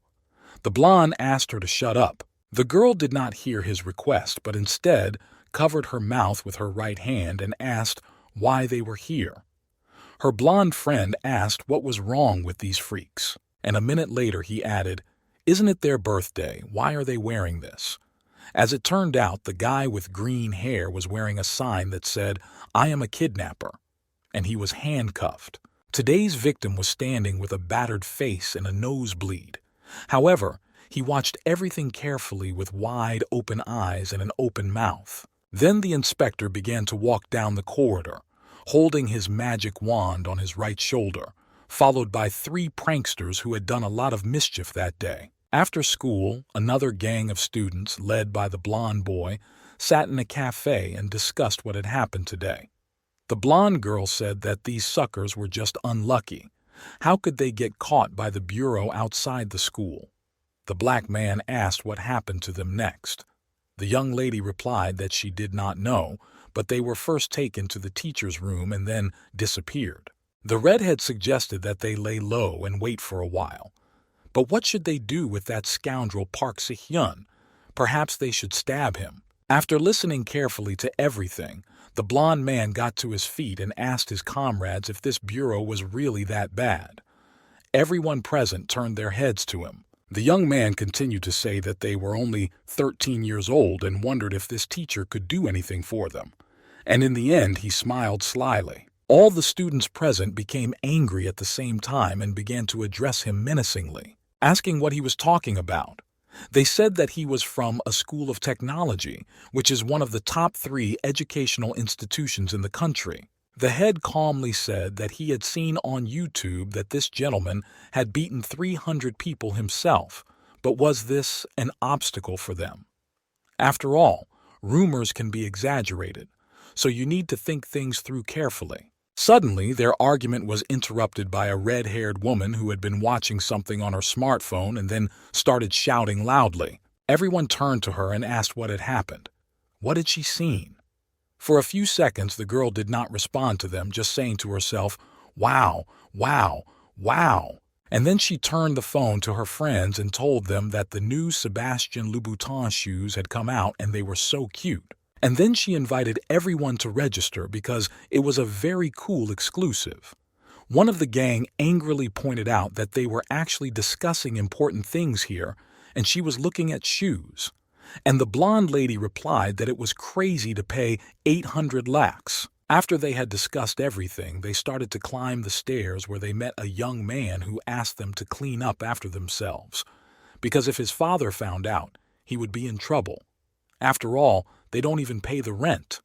The blonde asked her to shut up. The girl did not hear his request, but instead covered her mouth with her right hand and asked why they were here. Her blonde friend asked what was wrong with these freaks, and a minute later he added, "Isn't it their birthday? Why are they wearing this?" As it turned out, the guy with green hair was wearing a sign that said, "I am a kidnapper," and he was handcuffed. Today's victim was standing with a battered face and a nosebleed. However, he watched everything carefully with wide open eyes and an open mouth. Then the inspector began to walk down the corridor, holding his magic wand on his right shoulder, followed by 3 pranksters who had done a lot of mischief that day. After school, another gang of students, led by the blonde boy, sat in a cafe and discussed what had happened today. The blonde girl said that these suckers were just unlucky. How could they get caught by the bureau outside the school? The black man asked what happened to them next. The young lady replied that she did not know, but they were first taken to the teacher's room and then disappeared. The redhead suggested that they lay low and wait for a while. But what should they do with that scoundrel Park Si-hyun? Perhaps they should stab him. After listening carefully to everything, the blonde man got to his feet and asked his comrades if this bureau was really that bad. Everyone present turned their heads to him. The young man continued to say that they were only 13 years old and wondered if this teacher could do anything for them. And in the end, he smiled slyly. All the students present became angry at the same time and began to address him menacingly, asking what he was talking about. They said that he was from a school of technology, which is one of the top 3 educational institutions in the country. The head calmly said that he had seen on YouTube that this gentleman had beaten 300 people himself, but was this an obstacle for them? After all, rumors can be exaggerated, so you need to think things through carefully. Suddenly, their argument was interrupted by a red-haired woman who had been watching something on her smartphone and then started shouting loudly. Everyone turned to her and asked what had happened. What had she seen? For a few seconds, the girl did not respond to them, just saying to herself, "Wow, wow, wow." And then she turned the phone to her friends and told them that the new Sebastian Louboutin shoes had come out and they were so cute. And then she invited everyone to register because it was a very cool exclusive. One of the gang angrily pointed out that they were actually discussing important things here, and she was looking at shoes. And the blonde lady replied that it was crazy to pay 800 lakhs. After they had discussed everything, they started to climb the stairs where they met a young man who asked them to clean up after themselves, because if his father found out, he would be in trouble. After all, they don't even pay the rent.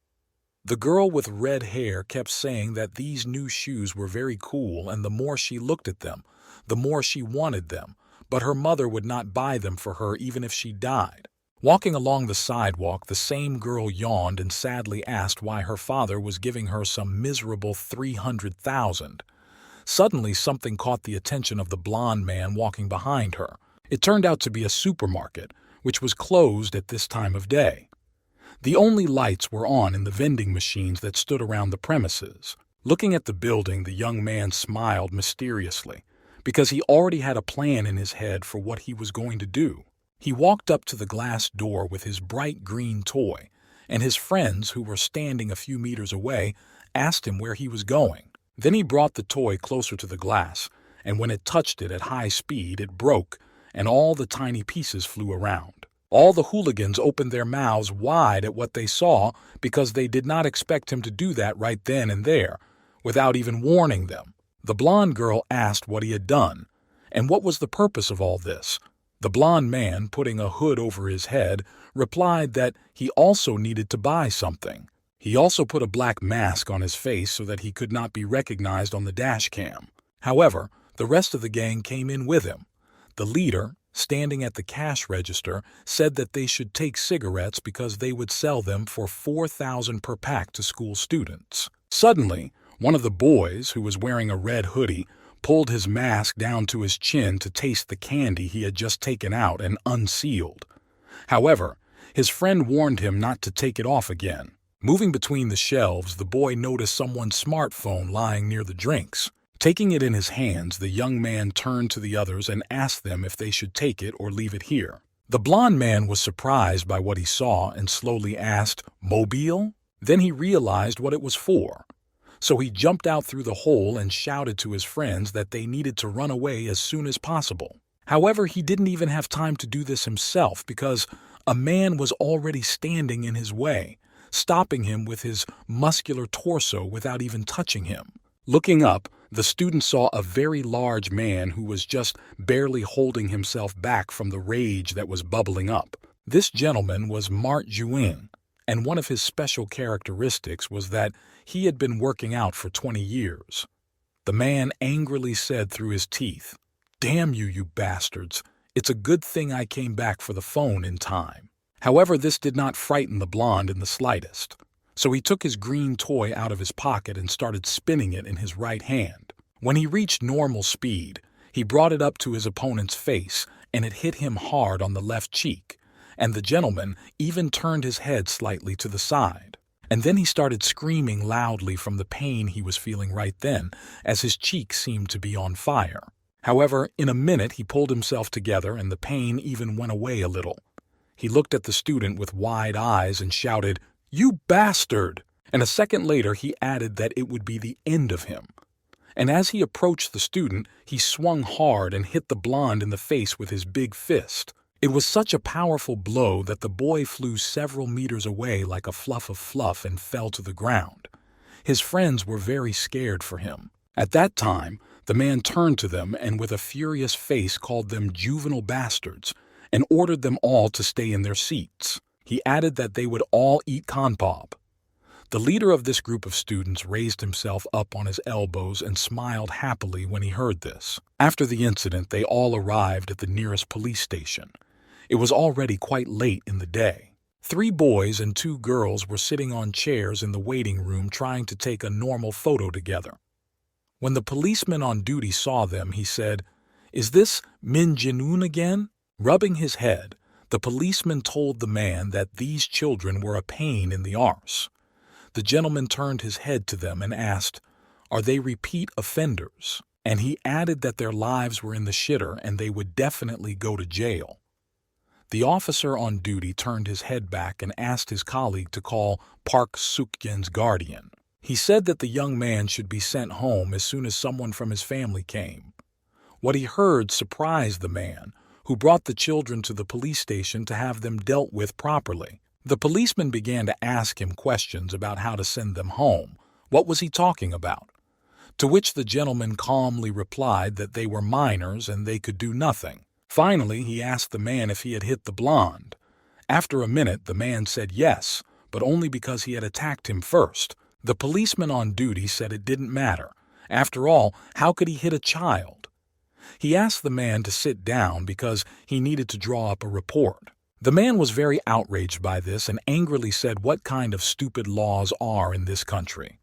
The girl with red hair kept saying that these new shoes were very cool, and the more she looked at them, the more she wanted them, but her mother would not buy them for her even if she died. Walking along the sidewalk, the same girl yawned and sadly asked why her father was giving her some miserable 300,000. Suddenly, something caught the attention of the blonde man walking behind her. It turned out to be a supermarket, which was closed at this time of day. The only lights were on in the vending machines that stood around the premises. Looking at the building, the young man smiled mysteriously, because he already had a plan in his head for what he was going to do. He walked up to the glass door with his bright green toy, and his friends, who were standing a few meters away, asked him where he was going. Then he brought the toy closer to the glass, and when it touched it at high speed, it broke, and all the tiny pieces flew around. All the hooligans opened their mouths wide at what they saw because they did not expect him to do that right then and there, without even warning them. The blonde girl asked what he had done, and what was the purpose of all this. The blonde man, putting a hood over his head, replied that he also needed to buy something. He also put a black mask on his face so that he could not be recognized on the dash cam. However, the rest of the gang came in with him. The leader, standing at the cash register, said that they should take cigarettes because they would sell them for 4,000 per pack to school students. Suddenly, one of the boys, who was wearing a red hoodie, pulled his mask down to his chin to taste the candy he had just taken out and unsealed. However, his friend warned him not to take it off again. Moving between the shelves, the boy noticed someone's smartphone lying near the drinks. Taking it in his hands, the young man turned to the others and asked them if they should take it or leave it here. The blonde man was surprised by what he saw and slowly asked, "Mobile?" Then he realized what it was for. So he jumped out through the hole and shouted to his friends that they needed to run away as soon as possible. However, he didn't even have time to do this himself because a man was already standing in his way, stopping him with his muscular torso without even touching him. Looking up, the student saw a very large man who was just barely holding himself back from the rage that was bubbling up. This gentleman was Mart Juin, and one of his special characteristics was that he had been working out for 20 years. The man angrily said through his teeth, "Damn you, you bastards. It's a good thing I came back for the phone in time." However, this did not frighten the blonde in the slightest. So he took his green toy out of his pocket and started spinning it in his right hand. When he reached normal speed, he brought it up to his opponent's face, and it hit him hard on the left cheek, and the gentleman even turned his head slightly to the side. And then he started screaming loudly from the pain he was feeling right then, as his cheek seemed to be on fire. However, in a minute he pulled himself together and the pain even went away a little. He looked at the student with wide eyes and shouted, "You bastard!" And a second later he added that it would be the end of him. And as he approached the student, he swung hard and hit the blonde in the face with his big fist. It was such a powerful blow that the boy flew several meters away like a fluff of fluff and fell to the ground. His friends were very scared for him. At that time, the man turned to them and with a furious face called them juvenile bastards and ordered them all to stay in their seats. He added that they would all eat konpop. The leader of this group of students raised himself up on his elbows and smiled happily when he heard this. After the incident, they all arrived at the nearest police station. It was already quite late in the day. 3 boys and 2 girls were sitting on chairs in the waiting room trying to take a normal photo together. When the policeman on duty saw them, he said, "Is this Min Jin-un again?" Rubbing his head, the policeman told the man that these children were a pain in the arse. The gentleman turned his head to them and asked, "Are they repeat offenders?" And he added that their lives were in the shitter and they would definitely go to jail. The officer on duty turned his head back and asked his colleague to call Park Suk-yen's guardian. He said that the young man should be sent home as soon as someone from his family came. What he heard surprised the man, who brought the children to the police station to have them dealt with properly. The policeman began to ask him questions about how to send them home. What was he talking about? To which the gentleman calmly replied that they were minors and they could do nothing. Finally, he asked the man if he had hit the blonde. After a minute, the man said yes, but only because he had attacked him first. The policeman on duty said it didn't matter. After all, how could he hit a child? He asked the man to sit down because he needed to draw up a report. The man was very outraged by this and angrily said what kind of stupid laws are in this country.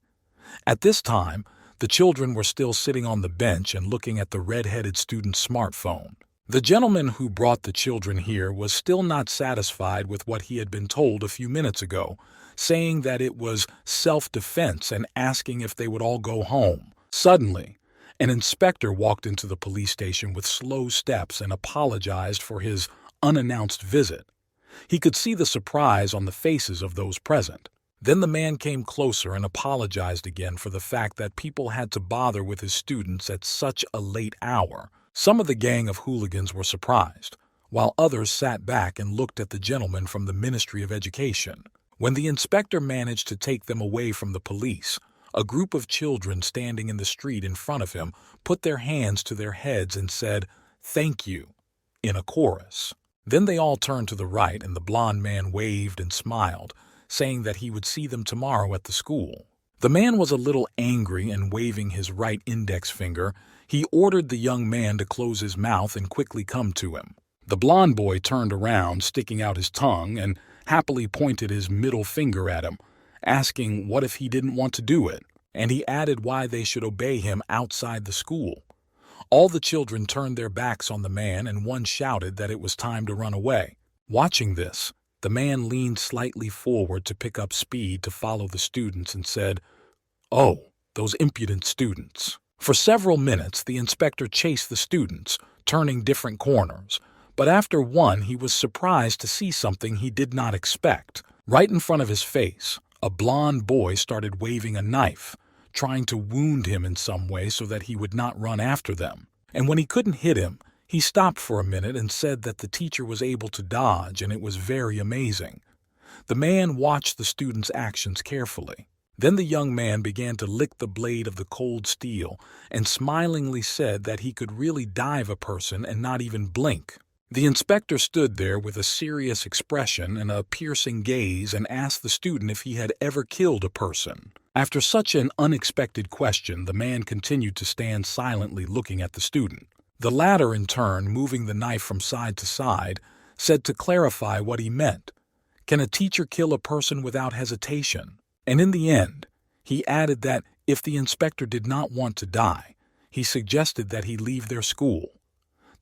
At this time, the children were still sitting on the bench and looking at the red-headed student's smartphone. The gentleman who brought the children here was still not satisfied with what he had been told a few minutes ago, saying that it was self-defense and asking if they would all go home. Suddenly, an inspector walked into the police station with slow steps and apologized for his unannounced visit. He could see the surprise on the faces of those present. Then the man came closer and apologized again for the fact that people had to bother with his students at such a late hour. Some of the gang of hooligans were surprised, while others sat back and looked at the gentleman from the Ministry of Education. When the inspector managed to take them away from the police, a group of children standing in the street in front of him put their hands to their heads and said, "Thank you," in a chorus. Then they all turned to the right and the blond man waved and smiled, saying that he would see them tomorrow at the school. The man was a little angry and waving his right index finger, he ordered the young man to close his mouth and quickly come to him. The blond boy turned around, sticking out his tongue, and happily pointed his middle finger at him, asking what if he didn't want to do it, and he added why they should obey him outside the school. All the children turned their backs on the man and one shouted that it was time to run away. Watching this, the man leaned slightly forward to pick up speed to follow the students and said, "Oh, those impudent students." For several minutes, the inspector chased the students, turning different corners. But after one, he was surprised to see something he did not expect. Right in front of his face, a blond boy started waving a knife, trying to wound him in some way so that he would not run after them. And when he couldn't hit him, he stopped for a minute and said that the teacher was able to dodge and it was very amazing. The man watched the student's actions carefully. Then the young man began to lick the blade of the cold steel and smilingly said that he could really dive a person and not even blink. The inspector stood there with a serious expression and a piercing gaze and asked the student if he had ever killed a person. After such an unexpected question, the man continued to stand silently looking at the student. The latter, in turn, moving the knife from side to side, said to clarify what he meant. Can a teacher kill a person without hesitation? And in the end, he added that if the inspector did not want to die, he suggested that he leave their school.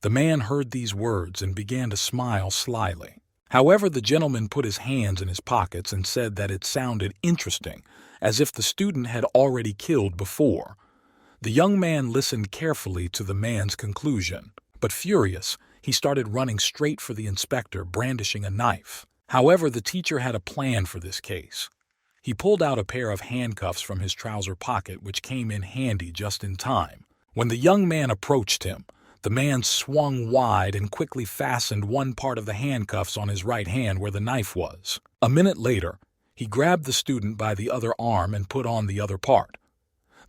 The man heard these words and began to smile slyly. However, the gentleman put his hands in his pockets and said that it sounded interesting, as if the student had already killed before. The young man listened carefully to the man's conclusion, but furious, he started running straight for the inspector, brandishing a knife. However, the teacher had a plan for this case. He pulled out a pair of handcuffs from his trouser pocket, which came in handy just in time. When the young man approached him, the man swung wide and quickly fastened one part of the handcuffs on his right hand where the knife was. A minute later, he grabbed the student by the other arm and put on the other part.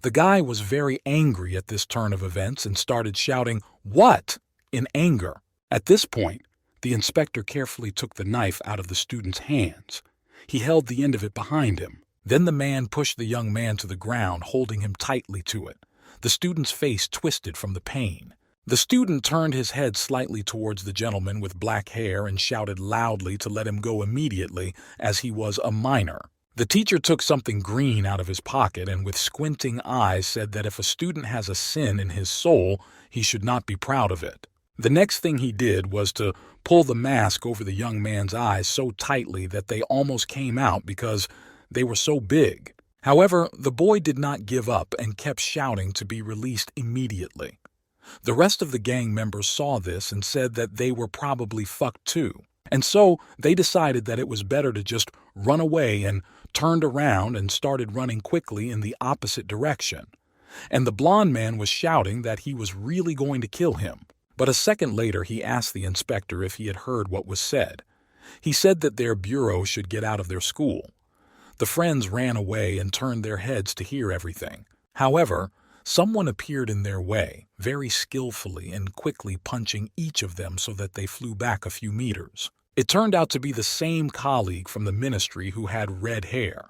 The guy was very angry at this turn of events and started shouting, "What?" in anger. At this point, the inspector carefully took the knife out of the student's hands. He held the end of it behind him. Then the man pushed the young man to the ground, holding him tightly to it. The student's face twisted from the pain. The student turned his head slightly towards the gentleman with black hair and shouted loudly to let him go immediately, as he was a minor. The teacher took something green out of his pocket and with squinting eyes said that if a student has a sin in his soul, he should not be proud of it. The next thing he did was to pull the mask over the young man's eyes so tightly that they almost came out because they were so big. However, the boy did not give up and kept shouting to be released immediately. The rest of the gang members saw this and said that they were probably fucked too. And so they decided that it was better to just run away and turned around and started running quickly in the opposite direction. And the blond man was shouting that he was really going to kill him. But a second later he asked the inspector if he had heard what was said. He said that their bureau should get out of their school. The friends ran away and turned their heads to hear everything. However, someone appeared in their way, very skillfully and quickly punching each of them so that they flew back a few meters. It turned out to be the same colleague from the ministry who had red hair,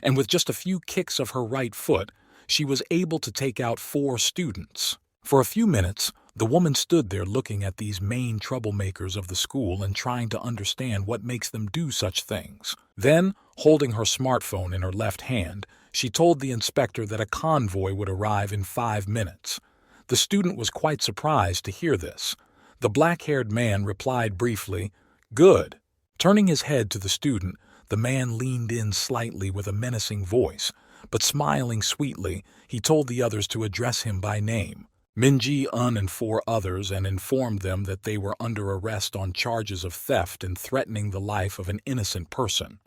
and with just a few kicks of her right foot, she was able to take out 4 students. For a few minutes, the woman stood there looking at these main troublemakers of the school and trying to understand what makes them do such things. Then, holding her smartphone in her left hand, she told the inspector that a convoy would arrive in 5 minutes. The student was quite surprised to hear this. The black-haired man replied briefly, "Good." Turning his head to the student, the man leaned in slightly with a menacing voice, but smiling sweetly, he told the others to address him by name. Minji, Un, and 4 others, and informed them that they were under arrest on charges of theft and threatening the life of an innocent person.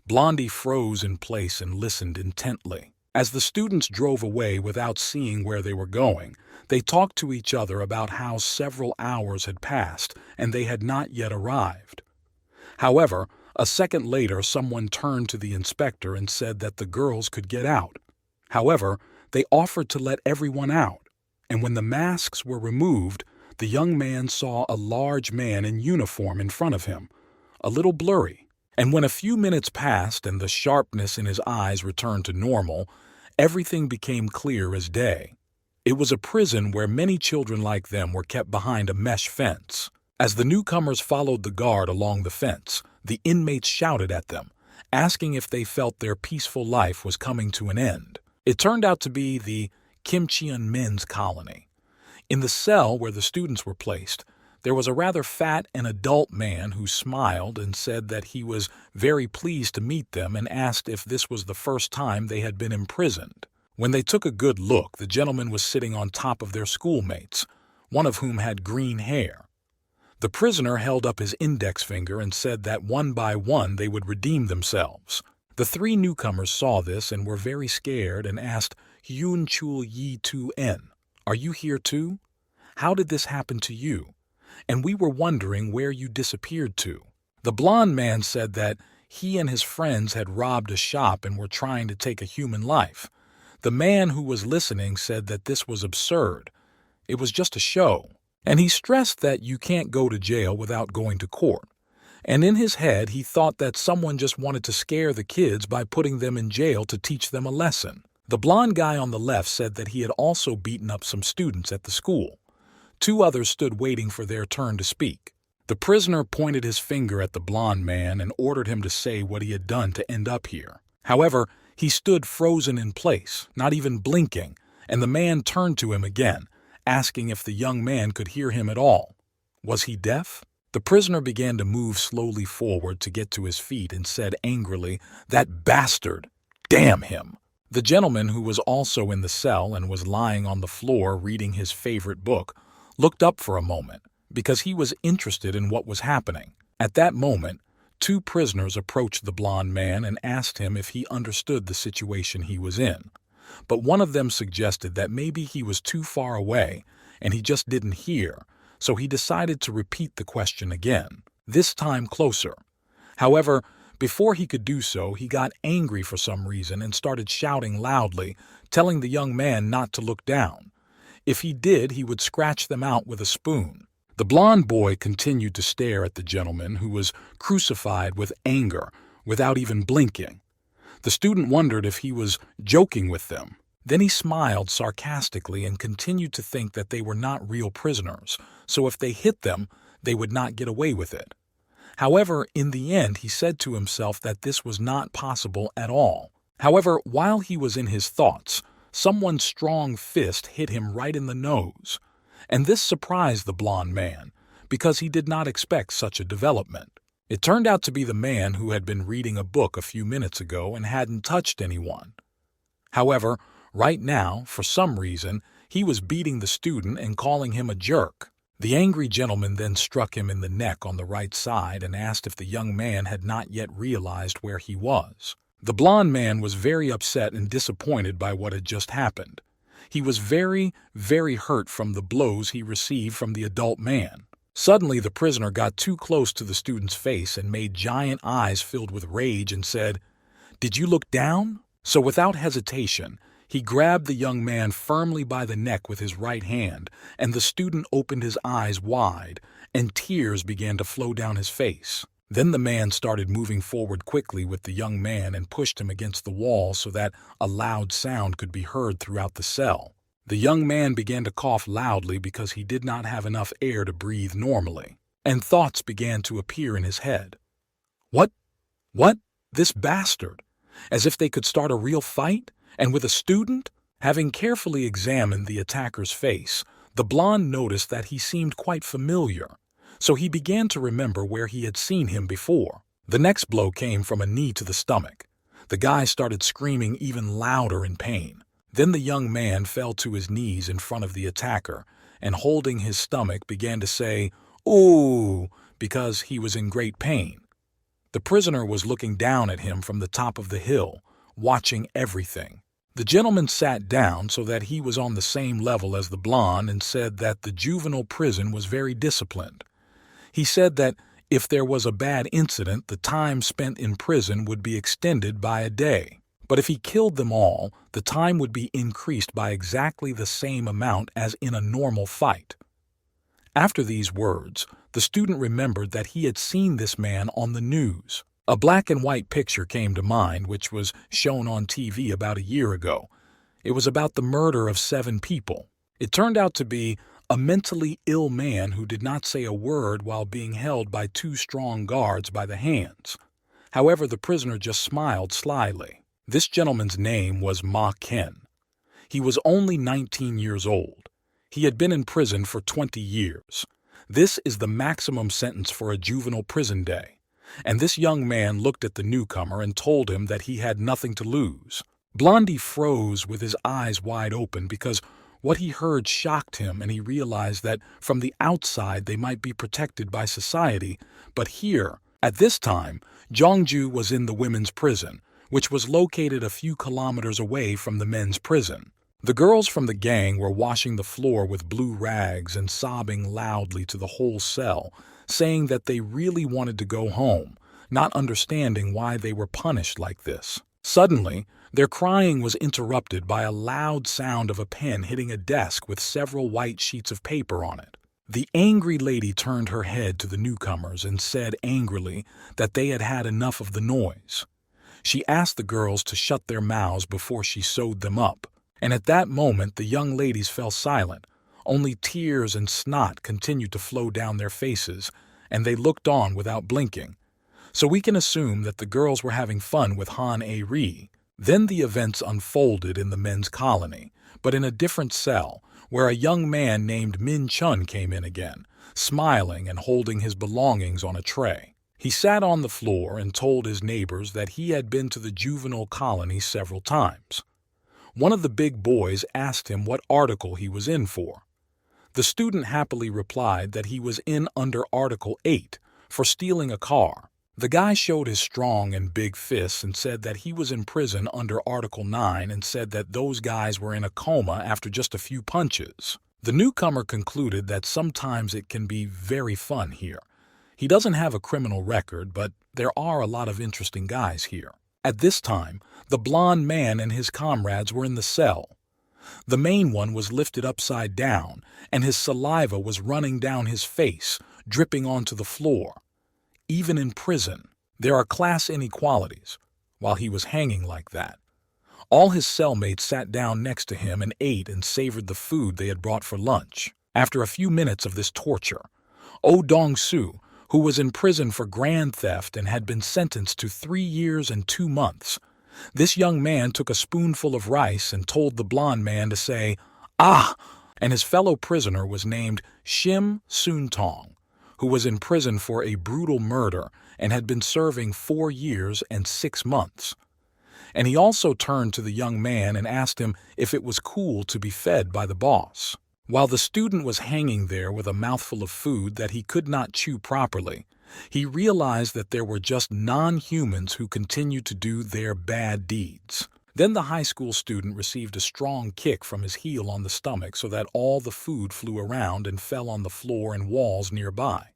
Blondie froze in place and listened intently. As the students drove away without seeing where they were going, they talked to each other about how several hours had passed and they had not yet arrived. However, a second later someone turned to the inspector and said that the girls could get out. However, they offered to let everyone out, and when the masks were removed, the young man saw a large man in uniform in front of him, a little blurry. And when a few minutes passed and the sharpness in his eyes returned to normal, everything became clear as day. It was a prison where many children like them were kept behind a mesh fence. As the newcomers followed the guard along the fence, the inmates shouted at them, asking if they felt their peaceful life was coming to an end. It turned out to be the Kimchian men's colony. In the cell where the students were placed, there was a rather fat and adult man who smiled and said that he was very pleased to meet them and asked if this was the first time they had been imprisoned. When they took a good look, the gentleman was sitting on top of their schoolmates, one of whom had green hair. The prisoner held up his index finger and said that one by one they would redeem themselves. The 3 newcomers saw this and were very scared and asked, "Hyun Chul Yi Tu En, are you here too? How did this happen to you? And we were wondering where you disappeared to." The blond man said that he and his friends had robbed a shop and were trying to take a human life. The man who was listening said that this was absurd. It was just a show. And he stressed that you can't go to jail without going to court. And in his head, he thought that someone just wanted to scare the kids by putting them in jail to teach them a lesson. The blond guy on the left said that he had also beaten up some students at the school. 2 others stood waiting for their turn to speak. The prisoner pointed his finger at the blond man and ordered him to say what he had done to end up here. However, he stood frozen in place, not even blinking, and the man turned to him again, asking if the young man could hear him at all. Was he deaf? The prisoner began to move slowly forward to get to his feet and said angrily, "That bastard! Damn him!" The gentleman, who was also in the cell and was lying on the floor reading his favorite book, looked up for a moment because he was interested in what was happening. At that moment, 2 prisoners approached the blond man and asked him if he understood the situation he was in. But one of them suggested that maybe he was too far away and he just didn't hear, so he decided to repeat the question again, this time closer. However, before he could do so, he got angry for some reason and started shouting loudly, telling the young man not to look down. If he did, he would scratch them out with a spoon. The blond boy continued to stare at the gentleman, who was crucified with anger without even blinking. The student wondered if he was joking with them, Then he smiled sarcastically and continued to think that they were not real prisoners, so if they hit them, they would not get away with it. However, in the end, he said to himself that this was not possible at all. However, while he was in his thoughts, someone's strong fist hit him right in the nose. And this surprised the blond man, because he did not expect such a development. It turned out to be the man who had been reading a book a few minutes ago and hadn't touched anyone. However, right now, for some reason, he was beating the student and calling him a jerk. The angry gentleman then struck him in the neck on the right side and asked if the young man had not yet realized where he was. The blond man was very upset and disappointed by what had just happened. He was very, very hurt from the blows he received from the adult man. Suddenly, the prisoner got too close to the student's face and made giant eyes filled with rage and said, "Did you look down?" So without hesitation, he grabbed the young man firmly by the neck with his right hand, and the student opened his eyes wide, and tears began to flow down his face. Then the man started moving forward quickly with the young man and pushed him against the wall so that a loud sound could be heard throughout the cell. The young man began to cough loudly because he did not have enough air to breathe normally, and thoughts began to appear in his head. What? This bastard? As if they could start a real fight? And with a student? Having carefully examined the attacker's face, the blonde noticed that he seemed quite familiar, so he began to remember where he had seen him before. The next blow came from a knee to the stomach. The guy started screaming even louder in pain. Then the young man fell to his knees in front of the attacker and, holding his stomach, began to say, "Ooh," because he was in great pain. The prisoner was looking down at him from the top of the hill, watching everything. The gentleman sat down so that he was on the same level as the blonde and said that the juvenile prison was very disciplined. He said that if there was a bad incident, the time spent in prison would be extended by a day. But if he killed them all, the time would be increased by exactly the same amount as in a normal fight. After these words, the student remembered that he had seen this man on the news. A black and white picture came to mind which was shown on TV about a year ago. It was about the murder of 7 people. It turned out to be a mentally ill man who did not say a word while being held by 2 strong guards by the hands. However, the prisoner just smiled slyly. This gentleman's name was Ma Ken. He was only 19 years old. He had been in prison for 20 years. This is the maximum sentence for a juvenile prison day. And this young man looked at the newcomer and told him that he had nothing to lose. Blondie froze with his eyes wide open because what he heard shocked him, and he realized that from the outside they might be protected by society, but here, at this time, Jongju was in the women's prison, which was located a few kilometers away from the men's prison. The girls from the gang were washing the floor with blue rags and sobbing loudly to the whole cell, saying that they really wanted to go home, not understanding why they were punished like this. Suddenly, their crying was interrupted by a loud sound of a pen hitting a desk with several white sheets of paper on it. The angry lady turned her head to the newcomers and said angrily that they had had enough of the noise. She asked the girls to shut their mouths before she sewed them up, and at that moment the young ladies fell silent. Only tears and snot continued to flow down their faces, and they looked on without blinking. So we can assume that the girls were having fun with Han A-ri. Then the events unfolded in the men's colony, but in a different cell, where a young man named Min Chun came in again, smiling and holding his belongings on a tray. He sat on the floor and told his neighbors that he had been to the juvenile colony several times. One of the big boys asked him what article he was in for. The student happily replied that he was in under Article 8 for stealing a car. The guy showed his strong and big fists and said that he was in prison under Article 9 and said that those guys were in a coma after just a few punches. The newcomer concluded that sometimes it can be very fun here. He doesn't have a criminal record, but there are a lot of interesting guys here. At this time, the blond man and his comrades were in the cell. The main one was lifted upside down, and his saliva was running down his face, dripping onto the floor. Even in prison, there are class inequalities, while he was hanging like that. All his cellmates sat down next to him and ate and savored the food they had brought for lunch. After a few minutes of this torture, Oh Dong-soo, who was in prison for grand theft and had been sentenced to 3 years and 2 months, this young man took a spoonful of rice and told the blond man to say, "Ah!" And his fellow prisoner was named Shim Soon-tong, who was in prison for a brutal murder and had been serving 4 years and 6 months. And he also turned to the young man and asked him if it was cool to be fed by the boss. While the student was hanging there with a mouthful of food that he could not chew properly, he realized that there were just non-humans who continued to do their bad deeds. Then the high school student received a strong kick from his heel on the stomach so that all the food flew around and fell on the floor and walls nearby.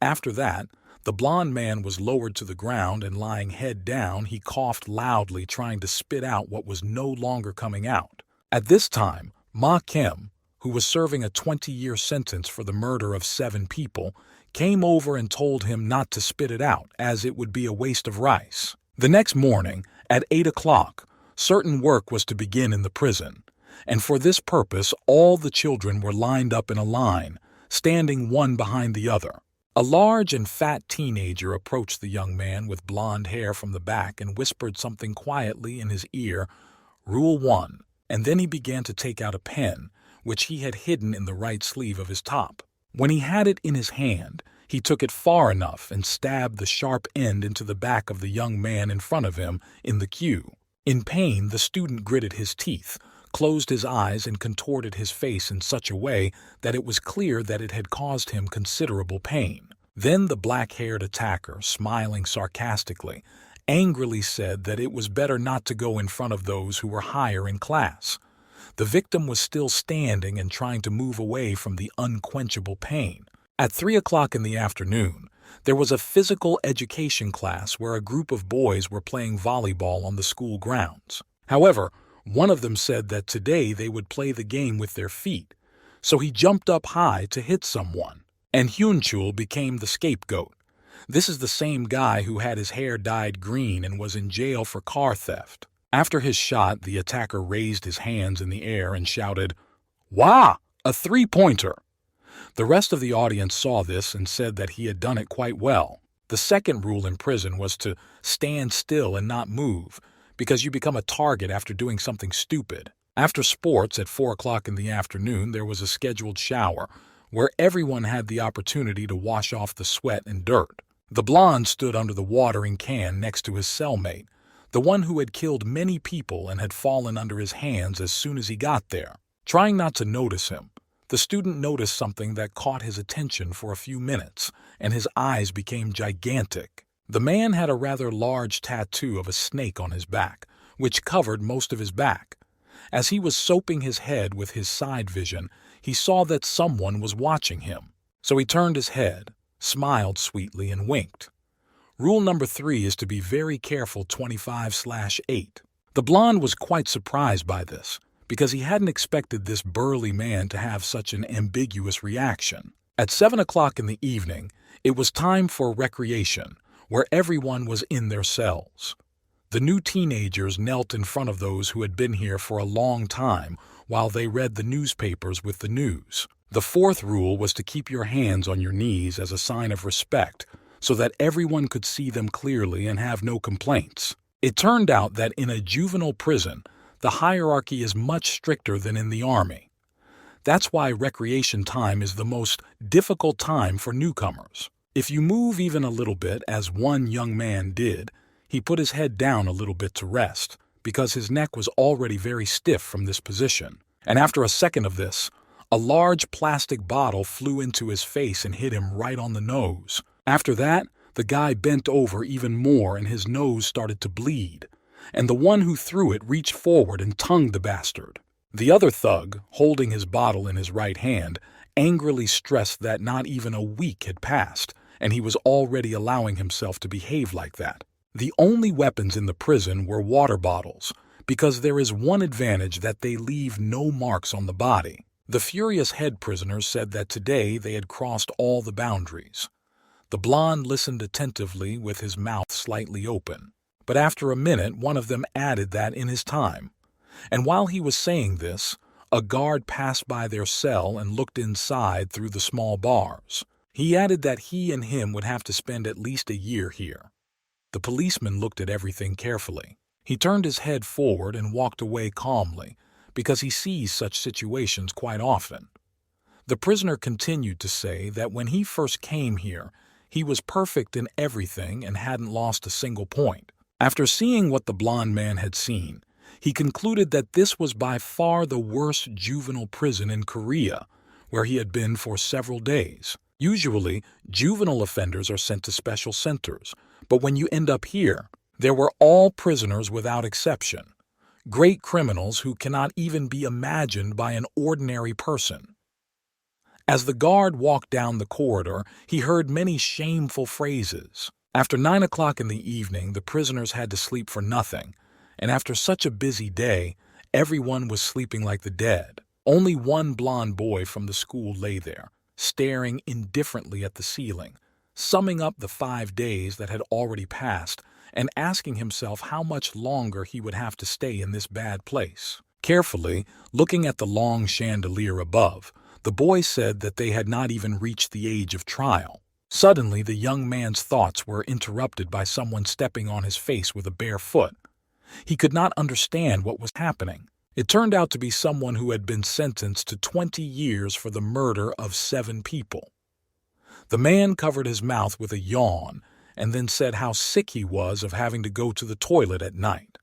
After that, the blond man was lowered to the ground and lying head down, he coughed loudly trying to spit out what was no longer coming out. At this time, Ma Kim, who was serving a 20-year sentence for the murder of 7 people, came over and told him not to spit it out, as it would be a waste of rice. The next morning, at 8 o'clock, certain work was to begin in the prison, and for this purpose all the children were lined up in a line, standing one behind the other. A large and fat teenager approached the young man with blonde hair from the back and whispered something quietly in his ear, "Rule 1," and then he began to take out a pen, which he had hidden in the right sleeve of his top. When he had it in his hand, he took it far enough and stabbed the sharp end into the back of the young man in front of him in the queue. In pain, the student gritted his teeth, closed his eyes, and contorted his face in such a way that it was clear that it had caused him considerable pain. Then the black-haired attacker, smiling sarcastically, angrily said that it was better not to go in front of those who were higher in class. The victim was still standing and trying to move away from the unquenchable pain. At 3 o'clock in the afternoon, there was a physical education class where a group of boys were playing volleyball on the school grounds. However, one of them said that today they would play the game with their feet, so he jumped up high to hit someone, and Hyun-chul became the scapegoat. This is the same guy who had his hair dyed green and was in jail for car theft. After his shot, the attacker raised his hands in the air and shouted, "Wah! A 3-pointer!" The rest of the audience saw this and said that he had done it quite well. The second rule in prison was to stand still and not move, because you become a target after doing something stupid. After sports at 4 o'clock in the afternoon, there was a scheduled shower, where everyone had the opportunity to wash off the sweat and dirt. The blonde stood under the watering can next to his cellmate, the one who had killed many people and had fallen under his hands as soon as he got there. Trying not to notice him, the student noticed something that caught his attention for a few minutes, and his eyes became gigantic. The man had a rather large tattoo of a snake on his back, which covered most of his back. As he was soaping his head with his side vision, he saw that someone was watching him. So he turned his head, smiled sweetly, and winked. Rule number 3 is to be very careful 25/8. The blonde was quite surprised by this, because he hadn't expected this burly man to have such an ambiguous reaction. At 7 o'clock in the evening, it was time for recreation, where everyone was in their cells. The new teenagers knelt in front of those who had been here for a long time while they read the newspapers with the news. The fourth rule was to keep your hands on your knees as a sign of respect, so that everyone could see them clearly and have no complaints. It turned out that in a juvenile prison, the hierarchy is much stricter than in the army. That's why recreation time is the most difficult time for newcomers. If you move even a little bit, as one young man did, he put his head down a little bit to rest, because his neck was already very stiff from this position. And after a second of this, a large plastic bottle flew into his face and hit him right on the nose. After that, the guy bent over even more and his nose started to bleed, and the one who threw it reached forward and tongued the bastard. The other thug, holding his bottle in his right hand, angrily stressed that not even a week had passed, and he was already allowing himself to behave like that. The only weapons in the prison were water bottles, because there is one advantage that they leave no marks on the body. The furious head prisoners said that today they had crossed all the boundaries. The blonde listened attentively with his mouth slightly open. but after a minute one of them added that in his time. And while he was saying this, a guard passed by their cell and looked inside through the small bars. He added that he and him would have to spend at least a year here. The policeman looked at everything carefully. He turned his head forward and walked away calmly, because he sees such situations quite often. The prisoner continued to say that when he first came here, he was perfect in everything and hadn't lost a single point. After seeing what the blonde man had seen, he concluded that this was by far the worst juvenile prison in Korea, where he had been for several days. Usually, juvenile offenders are sent to special centers, but when you end up here, there were all prisoners without exception, great criminals who cannot even be imagined by an ordinary person. As the guard walked down the corridor, he heard many shameful phrases. After 9 o'clock in the evening, the prisoners had to sleep for nothing, and after such a busy day, everyone was sleeping like the dead. Only one blond boy from the school lay there, staring indifferently at the ceiling, summing up the 5 days that had already passed and asking himself how much longer he would have to stay in this bad place. Carefully, looking at the long chandelier above, the boy said that they had not even reached the age of trial. Suddenly, the young man's thoughts were interrupted by someone stepping on his face with a bare foot. He could not understand what was happening. It turned out to be someone who had been sentenced to 20 years for the murder of 7 people. The man covered his mouth with a yawn and then said how sick he was of having to go to the toilet at night.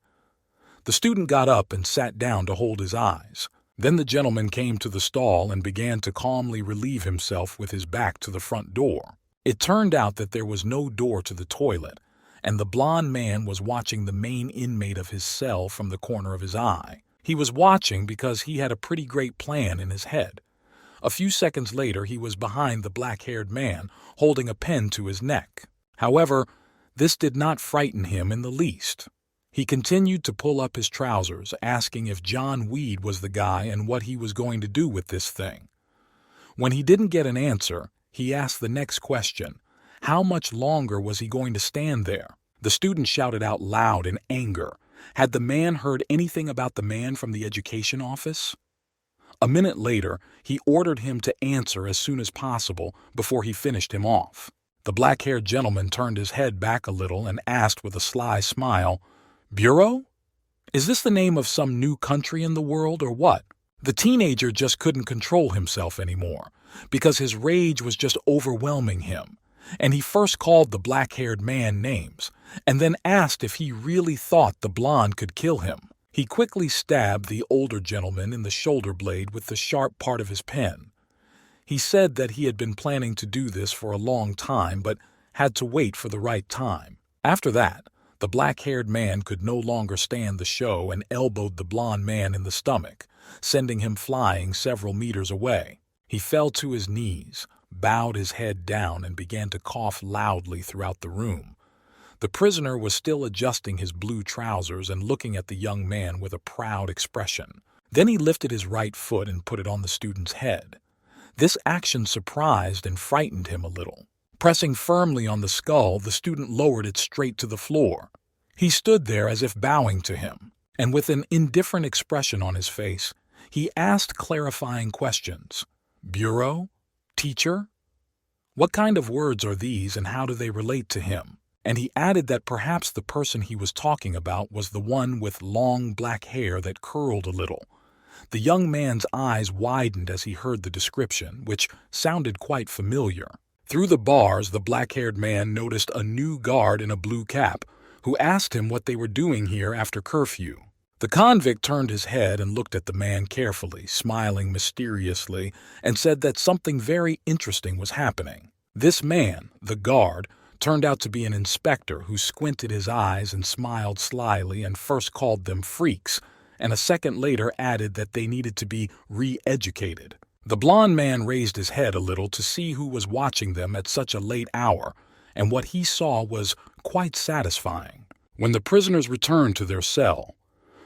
The student got up and sat down to hold his eyes. Then the gentleman came to the stall and began to calmly relieve himself with his back to the front door. It turned out that there was no door to the toilet, and the blond man was watching the main inmate of his cell from the corner of his eye. He was watching because he had a pretty great plan in his head. A few seconds later, he was behind the black-haired man, holding a pen to his neck. However, this did not frighten him in the least. He continued to pull up his trousers, asking if John Weed was the guy and what he was going to do with this thing. When he didn't get an answer, he asked the next question. How much longer was he going to stand there? The student shouted out loud in anger. Had the man heard anything about the man from the education office? A minute later, he ordered him to answer as soon as possible before he finished him off. The black-haired gentleman turned his head back a little and asked with a sly smile, "Bureau? Is this the name of some new country in the world or what?" The teenager just couldn't control himself anymore because his rage was just overwhelming him, and he first called the black-haired man names and then asked if he really thought the blonde could kill him. He quickly stabbed the older gentleman in the shoulder blade with the sharp part of his pen. He said that he had been planning to do this for a long time but had to wait for the right time. After that, the black-haired man could no longer stand the show and elbowed the blond man in the stomach, sending him flying several meters away. He fell to his knees, bowed his head down, and began to cough loudly throughout the room. The prisoner was still adjusting his blue trousers and looking at the young man with a proud expression. Then he lifted his right foot and put it on the student's head. This action surprised and frightened him a little. Pressing firmly on the skull, the student lowered it straight to the floor. He stood there as if bowing to him, and with an indifferent expression on his face, he asked clarifying questions. "Bureau? Teacher? What kind of words are these and how do they relate to him?" And he added that perhaps the person he was talking about was the one with long black hair that curled a little. The young man's eyes widened as he heard the description, which sounded quite familiar. Through the bars, the black-haired man noticed a new guard in a blue cap, who asked him what they were doing here after curfew. The convict turned his head and looked at the man carefully, smiling mysteriously, and said that something very interesting was happening. This man, the guard, turned out to be an inspector who squinted his eyes and smiled slyly and first called them freaks, and a second later added that they needed to be re-educated. The blond man raised his head a little to see who was watching them at such a late hour, and what he saw was quite satisfying. When the prisoners returned to their cell,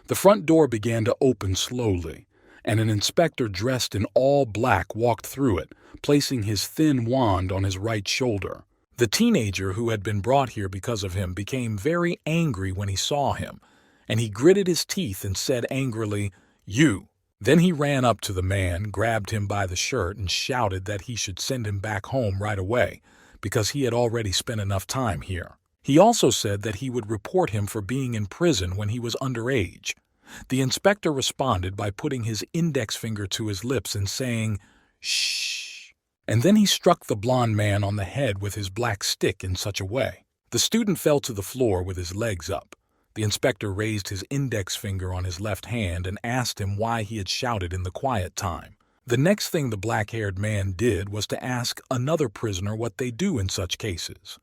the front door began to open slowly, and an inspector dressed in all black walked through it, placing his thin wand on his right shoulder. The teenager who had been brought here because of him became very angry when he saw him, and he gritted his teeth and said angrily, "You." Then he ran up to the man, grabbed him by the shirt, and shouted that he should send him back home right away, because he had already spent enough time here. He also said that he would report him for being in prison when he was underage. The inspector responded by putting his index finger to his lips and saying, "Shh." And then he struck the blond man on the head with his black stick in such a way. The student fell to the floor with his legs up. The inspector raised his index finger on his left hand and asked him why he had shouted in the quiet time. The next thing the black-haired man did was to ask another prisoner what they do in such cases.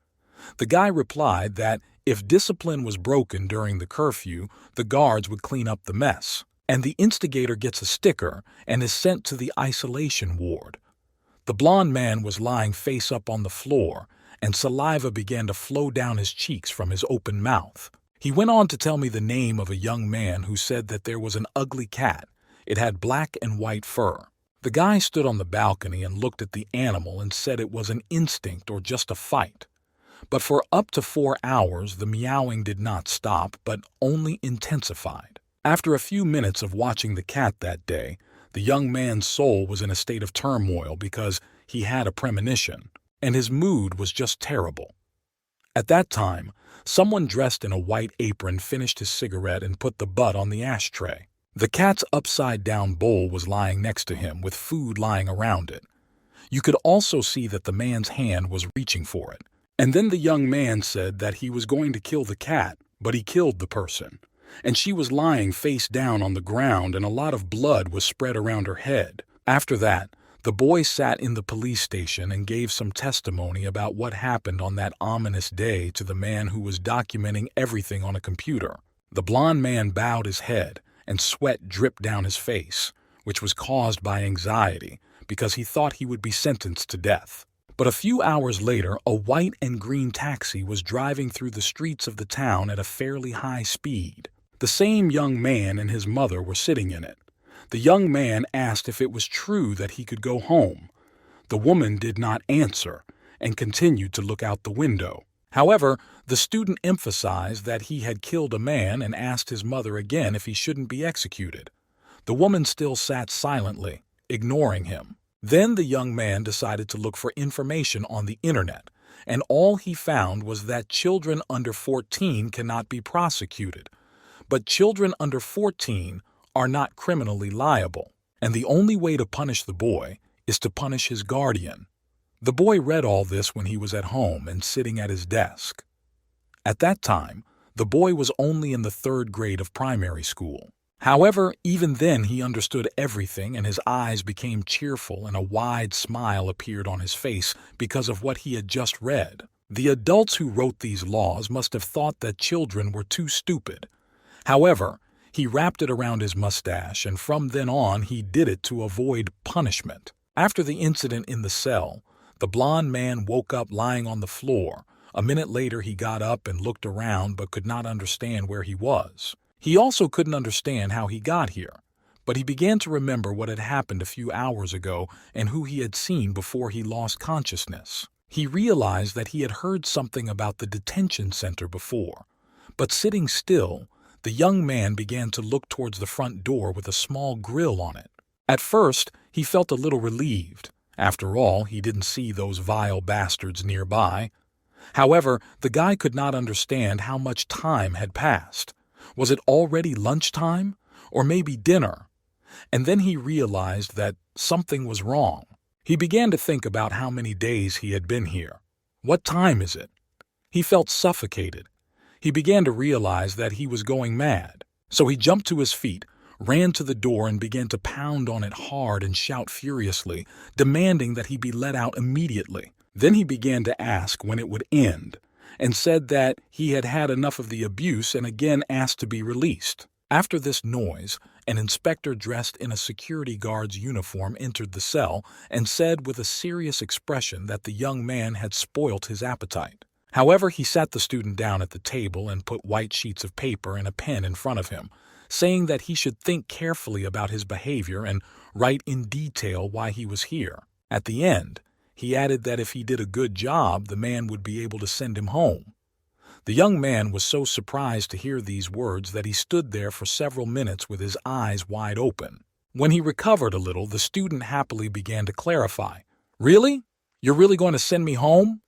The guy replied that if discipline was broken during the curfew, the guards would clean up the mess, and the instigator gets a sticker and is sent to the isolation ward. The blond man was lying face up on the floor, and saliva began to flow down his cheeks from his open mouth. He went on to tell me the name of a young man who said that there was an ugly cat. It had black and white fur. The guy stood on the balcony and looked at the animal and said it was an instinct or just a fight. But for up to 4 hours, the meowing did not stop, but only intensified. After a few minutes of watching the cat that day, the young man's soul was in a state of turmoil because he had a premonition, and his mood was just terrible. At that time, someone dressed in a white apron finished his cigarette and put the butt on the ashtray. The cat's upside-down bowl was lying next to him with food lying around it. You could also see that the man's hand was reaching for it. And then the young man said that he was going to kill the cat, but he killed the person. And she was lying face down on the ground and a lot of blood was spread around her head. After that, the boy sat in the police station and gave some testimony about what happened on that ominous day to the man who was documenting everything on a computer. The blond man bowed his head and sweat dripped down his face, which was caused by anxiety because he thought he would be sentenced to death. But a few hours later, a white and green taxi was driving through the streets of the town at a fairly high speed. The same young man and his mother were sitting in it. The young man asked if it was true that he could go home. The woman did not answer and continued to look out the window. However, the student emphasized that he had killed a man and asked his mother again if he shouldn't be executed. The woman still sat silently, ignoring him. Then the young man decided to look for information on the internet, and all he found was that children under 14 cannot be prosecuted. But children under 14 are not criminally liable, and the only way to punish the boy is to punish his guardian. The boy read all this when he was at home and sitting at his desk. At that time, the boy was only in the 3rd grade of primary school. However, even then he understood everything and his eyes became cheerful and a wide smile appeared on his face because of what he had just read. The adults who wrote these laws must have thought that children were too stupid. However, he wrapped it around his mustache, and from then on he did it to avoid punishment. After the incident in the cell, the blond man woke up lying on the floor. A minute later he got up and looked around but could not understand where he was. He also couldn't understand how he got here, but he began to remember what had happened a few hours ago and who he had seen before he lost consciousness. He realized that he had heard something about the detention center before, but sitting still, the young man began to look towards the front door with a small grill on it. At first, he felt a little relieved. After all, he didn't see those vile bastards nearby. However, the guy could not understand how much time had passed. Was it already lunchtime? Or maybe dinner? And then he realized that something was wrong. He began to think about how many days he had been here. What time is it? He felt suffocated. He began to realize that he was going mad. So he jumped to his feet, ran to the door and began to pound on it hard and shout furiously, demanding that he be let out immediately. Then he began to ask when it would end, and said that he had had enough of the abuse and again asked to be released. After this noise, an inspector dressed in a security guard's uniform entered the cell and said with a serious expression that the young man had spoilt his appetite. However, he sat the student down at the table and put white sheets of paper and a pen in front of him, saying that he should think carefully about his behavior and write in detail why he was here. At the end, He added that if he did a good job, the man would be able to send him home. The young man was so surprised to hear these words that he stood there for several minutes with his eyes wide open. When he recovered a little, the student happily began to clarify. "Really? You're really going to send me home?"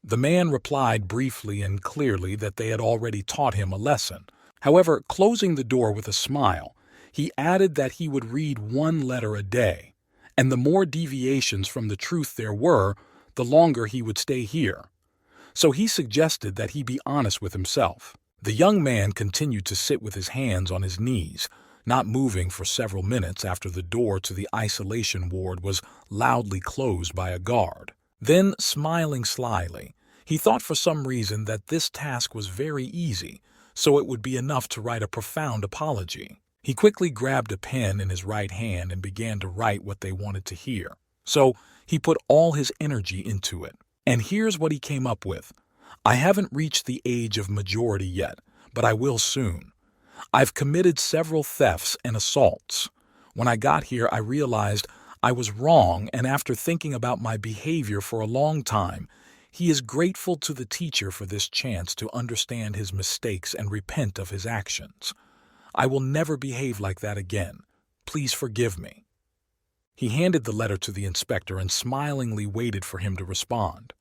The man replied briefly and clearly that they had already taught him a lesson. However, closing the door with a smile, he added that he would read one letter a day, and the more deviations from the truth there were, the longer he would stay here. So he suggested that he be honest with himself. The young man continued to sit with his hands on his knees, not moving for several minutes after the door to the isolation ward was loudly closed by a guard. Then, smiling slyly, he thought for some reason that this task was very easy, so it would be enough to write a profound apology. He quickly grabbed a pen in his right hand and began to write what they wanted to hear. So he put all his energy into it. And here's what he came up with. "I haven't reached the age of majority yet, but I will soon. I've committed several thefts and assaults. When I got here, I realized I was wrong, and after thinking about my behavior for a long time, he is grateful to the teacher for this chance to understand his mistakes and repent of his actions. I will never behave like that again. Please forgive me." He handed the letter to the inspector and smilingly waited for him to respond.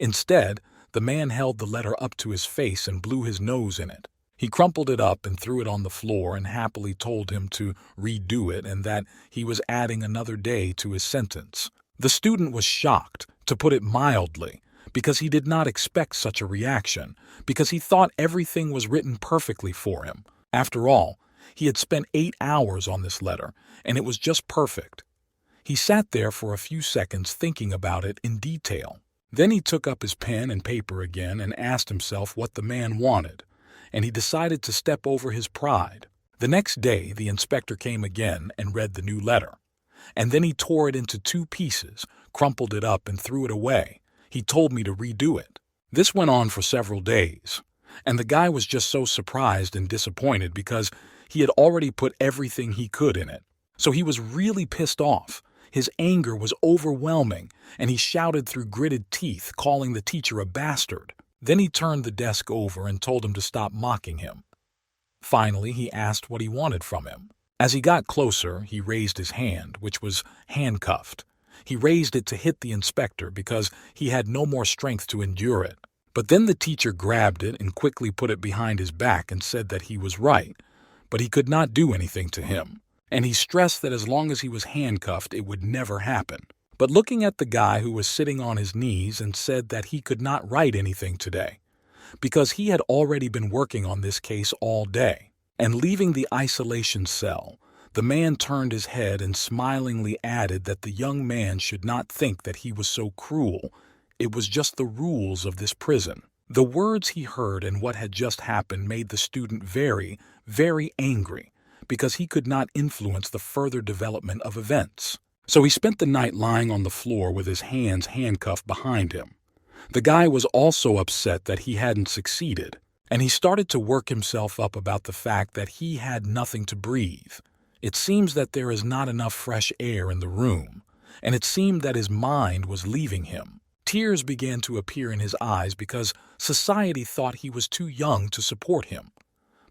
Instead, the man held the letter up to his face and blew his nose in it. He crumpled it up and threw it on the floor and happily told him to redo it and that he was adding another day to his sentence. The student was shocked, to put it mildly, because he did not expect such a reaction, because he thought everything was written perfectly for him. After all, he had spent 8 hours on this letter, and it was just perfect. He sat there for a few seconds thinking about it in detail. Then he took up his pen and paper again and asked himself what the man wanted, and he decided to step over his pride. The next day, the inspector came again and read the new letter. And then he tore it into 2 pieces, crumpled it up, and threw it away. He told me to redo it. This went on for several days, and the guy was just so surprised and disappointed because he had already put everything he could in it. So he was really pissed off. His anger was overwhelming, and he shouted through gritted teeth, calling the teacher a bastard. Then he turned the desk over and told him to stop mocking him. Finally, he asked what he wanted from him. As he got closer, he raised his hand, which was handcuffed. He raised it to hit the inspector because he had no more strength to endure it. But then the teacher grabbed it and quickly put it behind his back and said that he was right, but he could not do anything to him. And he stressed that as long as he was handcuffed, it would never happen. But looking at the guy who was sitting on his knees and said that he could not write anything today, because he had already been working on this case all day. And leaving the isolation cell, the man turned his head and smilingly added that the young man should not think that he was so cruel. It was just the rules of this prison. The words he heard and what had just happened made the student very, very angry, because he could not influence the further development of events. So he spent the night lying on the floor with his hands handcuffed behind him. The guy was also upset that he hadn't succeeded, and he started to work himself up about the fact that he had nothing to breathe. It seems that there is not enough fresh air in the room, and it seemed that his mind was leaving him. Tears began to appear in his eyes because society thought he was too young to support him.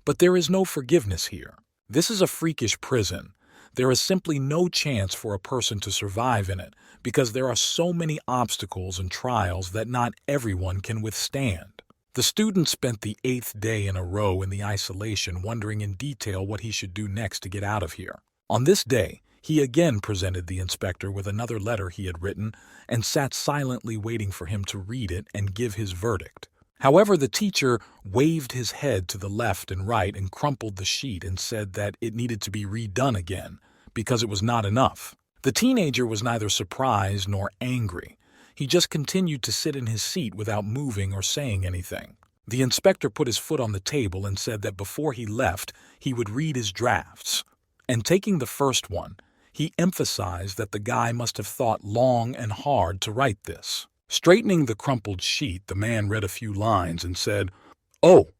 But there is no forgiveness here. This is a freakish prison. There is simply no chance for a person to survive in it because there are so many obstacles and trials that not everyone can withstand. The student spent the 8th day in a row in the isolation wondering in detail what he should do next to get out of here. On this day, he again presented the inspector with another letter he had written and sat silently waiting for him to read it and give his verdict. However, the teacher waved his head to the left and right and crumpled the sheet and said that it needed to be redone again because it was not enough. The teenager was neither surprised nor angry. He just continued to sit in his seat without moving or saying anything. The inspector put his foot on the table and said that before he left, he would read his drafts. And taking the first one, he emphasized that the guy must have thought long and hard to write this. Straightening the crumpled sheet, the man read a few lines and said, "Oh,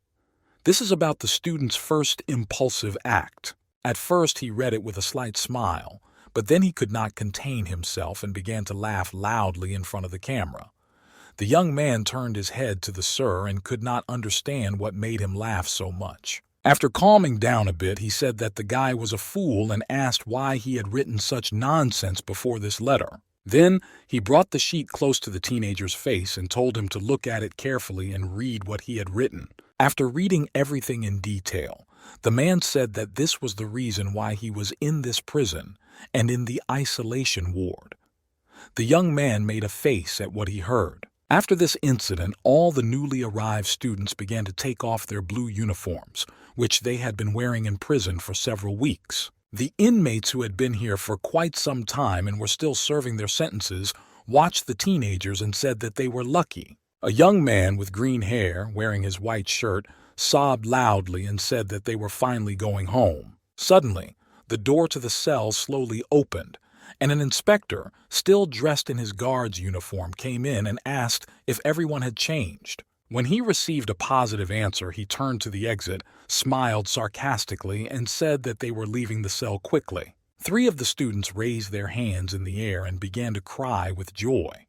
this is about the student's first impulsive act." At first he read it with a slight smile, But then he could not contain himself and began to laugh loudly in front of the camera. The young man turned his head to the sir and could not understand what made him laugh so much. After calming down a bit, he said that the guy was a fool and asked why he had written such nonsense before this letter. Then he brought the sheet close to the teenager's face and told him to look at it carefully and read what he had written. After reading everything in detail, the man said that this was the reason why he was in this prison and in the isolation ward. The young man made a face at what he heard. After this incident, all the newly arrived students began to take off their blue uniforms, which they had been wearing in prison for several weeks. The inmates who had been here for quite some time and were still serving their sentences watched the teenagers and said that they were lucky. A young man with green hair, wearing his white shirt, sobbed loudly and said that they were finally going home. Suddenly, the door to the cell slowly opened, and an inspector, still dressed in his guard's uniform, came in and asked if everyone had changed. When he received a positive answer, he turned to the exit, smiled sarcastically, and said that they were leaving the cell quickly. 3 of the students raised their hands in the air and began to cry with joy.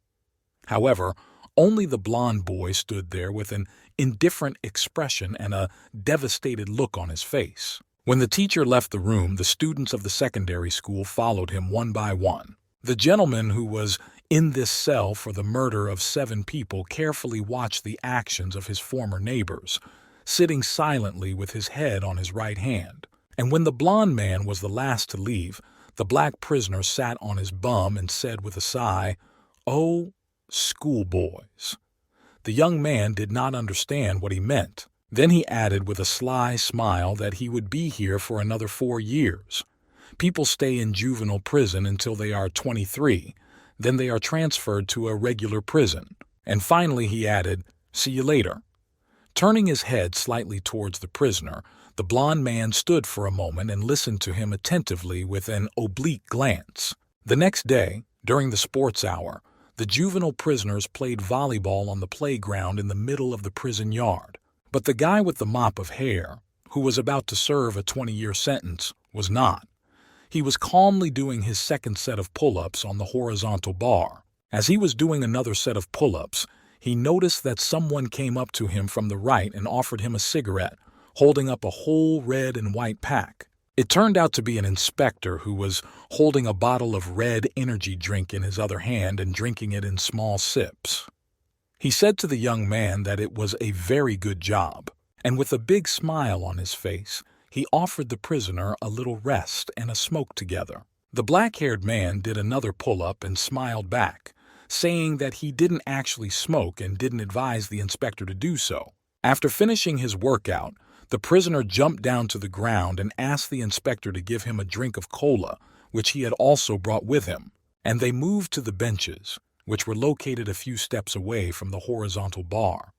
However, only the blond boy stood there with an indifferent expression and a devastated look on his face. When the teacher left the room, the students of the secondary school followed him one by one. The gentleman who was in this cell for the murder of 7 people carefully watched the actions of his former neighbors, sitting silently with his head on his right hand. And when the blond man was the last to leave, the black prisoner sat on his bum and said with a sigh, "Oh, schoolboys." The young man did not understand what he meant. Then he added with a sly smile that he would be here for another 4 years. People stay in juvenile prison until they are 23, then they are transferred to a regular prison. And finally he added, "See you later." Turning his head slightly towards the prisoner, the blond man stood for a moment and listened to him attentively with an oblique glance. The next day, during the sports hour, the juvenile prisoners played volleyball on the playground in the middle of the prison yard. But the guy with the mop of hair, who was about to serve a 20-year sentence, was not. He was calmly doing his second set of pull-ups on the horizontal bar. As he was doing another set of pull-ups, he noticed that someone came up to him from the right and offered him a cigarette, holding up a whole red and white pack. It turned out to be an inspector who was holding a bottle of red energy drink in his other hand and drinking it in small sips. He said to the young man that it was a very good job, and with a big smile on his face, he offered the prisoner a little rest and a smoke together. The black-haired man did another pull-up and smiled back, saying that he didn't actually smoke and didn't advise the inspector to do so. After finishing his workout, the prisoner jumped down to the ground and asked the inspector to give him a drink of cola, which he had also brought with him, and they moved to the benches, which were located a few steps away from the horizontal bar.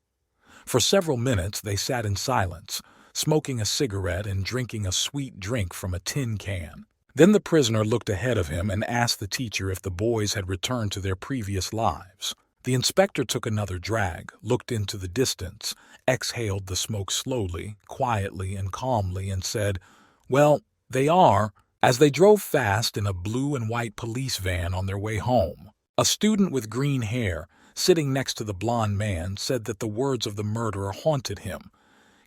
For several minutes they sat in silence, smoking a cigarette and drinking a sweet drink from a tin can. Then the prisoner looked ahead of him and asked the teacher if the boys had returned to their previous lives. The inspector took another drag, looked into the distance, exhaled the smoke slowly, quietly, and calmly, and said, "Well, they are," as they drove fast in a blue and white police van on their way home. A student with green hair, sitting next to the blond man, said that the words of the murderer haunted him.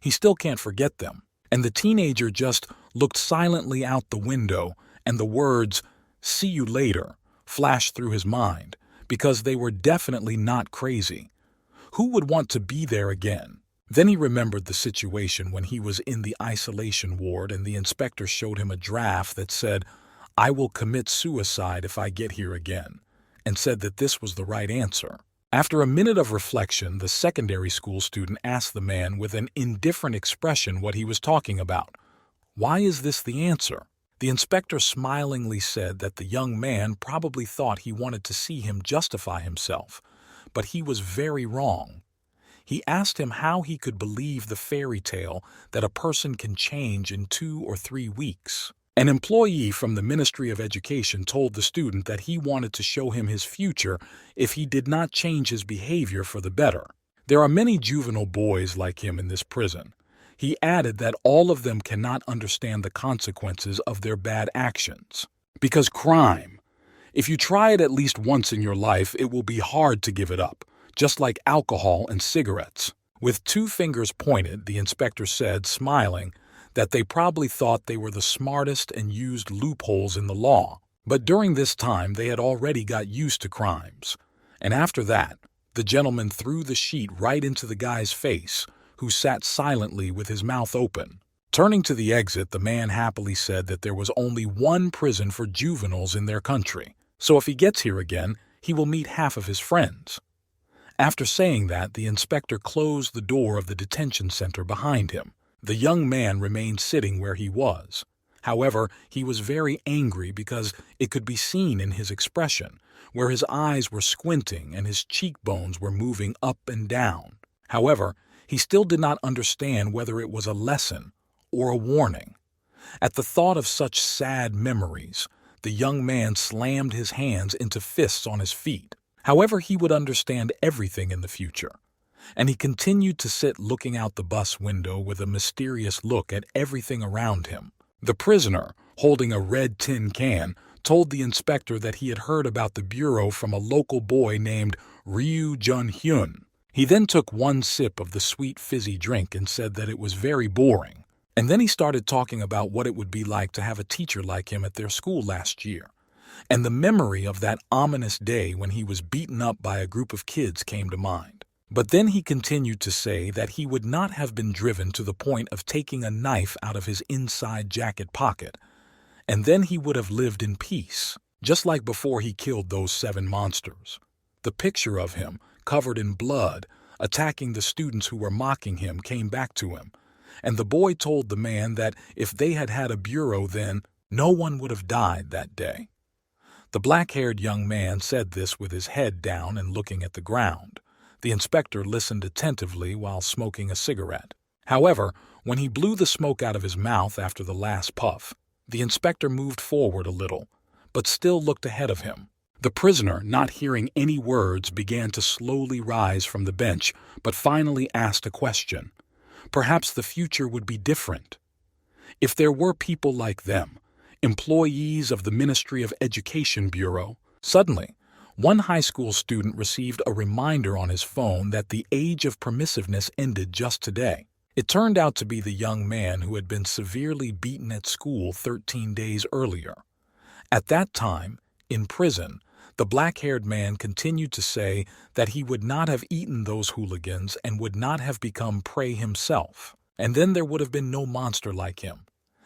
He still can't forget them. And the teenager just looked silently out the window, and the words, "See you later," flashed through his mind, because they were definitely not crazy. Who would want to be there again? Then he remembered the situation when he was in the isolation ward and the inspector showed him a draft that said, "I will commit suicide if I get here again," and said that this was the right answer. After a minute of reflection, the secondary school student asked the man with an indifferent expression what he was talking about. "Why is this the answer?" The inspector smilingly said that the young man probably thought he wanted to see him justify himself, but he was very wrong. He asked him how he could believe the fairy tale that a person can change in 2 or 3 weeks. An employee from the Ministry of Education told the student that he wanted to show him his future if he did not change his behavior for the better. There are many juvenile boys like him in this prison. He added that all of them cannot understand the consequences of their bad actions. Because crime, if you try it at least once in your life, it will be hard to give it up, just like alcohol and cigarettes. With two fingers pointed, the inspector said, smiling, that they probably thought they were the smartest and used loopholes in the law. But during this time, they had already got used to crimes. And after that, the gentleman threw the sheet right into the guy's face, who sat silently with his mouth open. Turning to the exit, the man happily said that there was only one prison for juveniles in their country, so if he gets here again, he will meet half of his friends. After saying that, the inspector closed the door of the detention center behind him. The young man remained sitting where he was. However, he was very angry because it could be seen in his expression, where his eyes were squinting and his cheekbones were moving up and down. However, he still did not understand whether it was a lesson or a warning. At the thought of such sad memories, the young man slammed his hands into fists on his feet. However, he would understand everything in the future, and he continued to sit looking out the bus window with a mysterious look at everything around him. The prisoner, holding a red tin can, told the inspector that he had heard about the bureau from a local boy named Ryu Jun-hyun. He then took one sip of the sweet fizzy drink and said that it was very boring. And then he started talking about what it would be like to have a teacher like him at their school last year. And the memory of that ominous day when he was beaten up by a group of kids came to mind. But then he continued to say that he would not have been driven to the point of taking a knife out of his inside jacket pocket, and then he would have lived in peace, just like before he killed those 7 monsters. The picture of him, covered in blood, attacking the students who were mocking him, came back to him, and the boy told the man that if they had had a bureau then, no one would have died that day. The black-haired young man said this with his head down and looking at the ground. The inspector listened attentively while smoking a cigarette. However, when he blew the smoke out of his mouth after the last puff, the inspector moved forward a little, but still looked ahead of him. The prisoner, not hearing any words, began to slowly rise from the bench, but finally asked a question. Perhaps the future would be different. If there were people like them, employees of the Ministry of Education Bureau, suddenly, one high school student received a reminder on his phone that the age of permissiveness ended just today. It turned out to be the young man who had been severely beaten at school 13 days earlier. At that time, in prison, the black-haired man continued to say that he would not have eaten those hooligans and would not have become prey himself, and then there would have been no monster like him.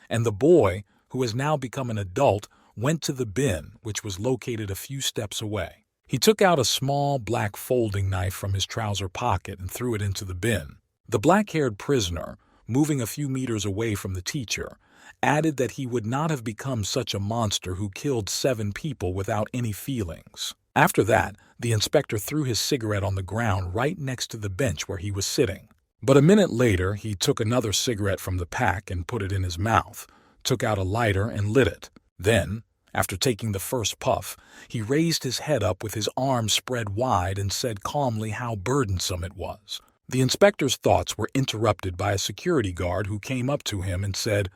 And the boy, who has now become an adult, went to the bin, which was located a few steps away. He took out a small black folding knife from his trouser pocket and threw it into the bin. The black-haired prisoner, moving a few meters away from the teacher, added that he would not have become such a monster who killed 7 people without any feelings. After that, the inspector threw his cigarette on the ground right next to the bench where he was sitting. But a minute later, he took another cigarette from the pack and put it in his mouth, took out a lighter and lit it. Then, after taking the first puff, he raised his head up with his arms spread wide and said calmly how burdensome it was. The inspector's thoughts were interrupted by a security guard who came up to him and said,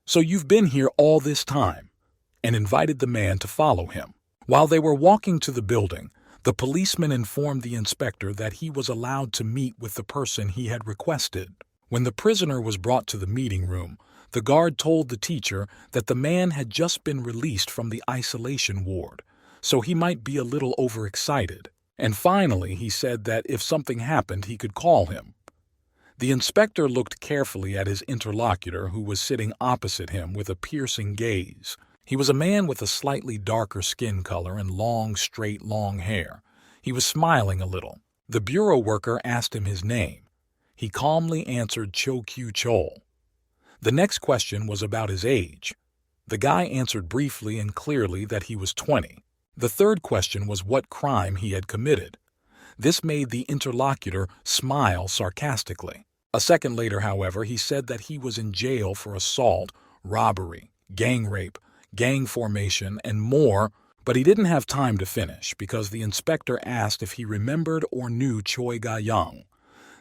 "So you've been here all this time," and invited the man to follow him. While they were walking to the building, the policeman informed the inspector that he was allowed to meet with the person he had requested. When the prisoner was brought to the meeting room, the guard told the teacher that the man had just been released from the isolation ward, so he might be a little overexcited. And finally, he said that if something happened, he could call him. The inspector looked carefully at his interlocutor, who was sitting opposite him with a piercing gaze. He was a man with a slightly darker skin color and long, straight, long hair. He was smiling a little. The bureau worker asked him his name. He calmly answered Cho-Kyu Chol. The next question was about his age. The guy answered briefly and clearly that he was 20. The third question was what crime he had committed. This made the interlocutor smile sarcastically. A second later, however, he said that he was in jail for assault, robbery, gang rape, gang formation, and more, but he didn't have time to finish because the inspector asked if he remembered or knew Choi Ga-young.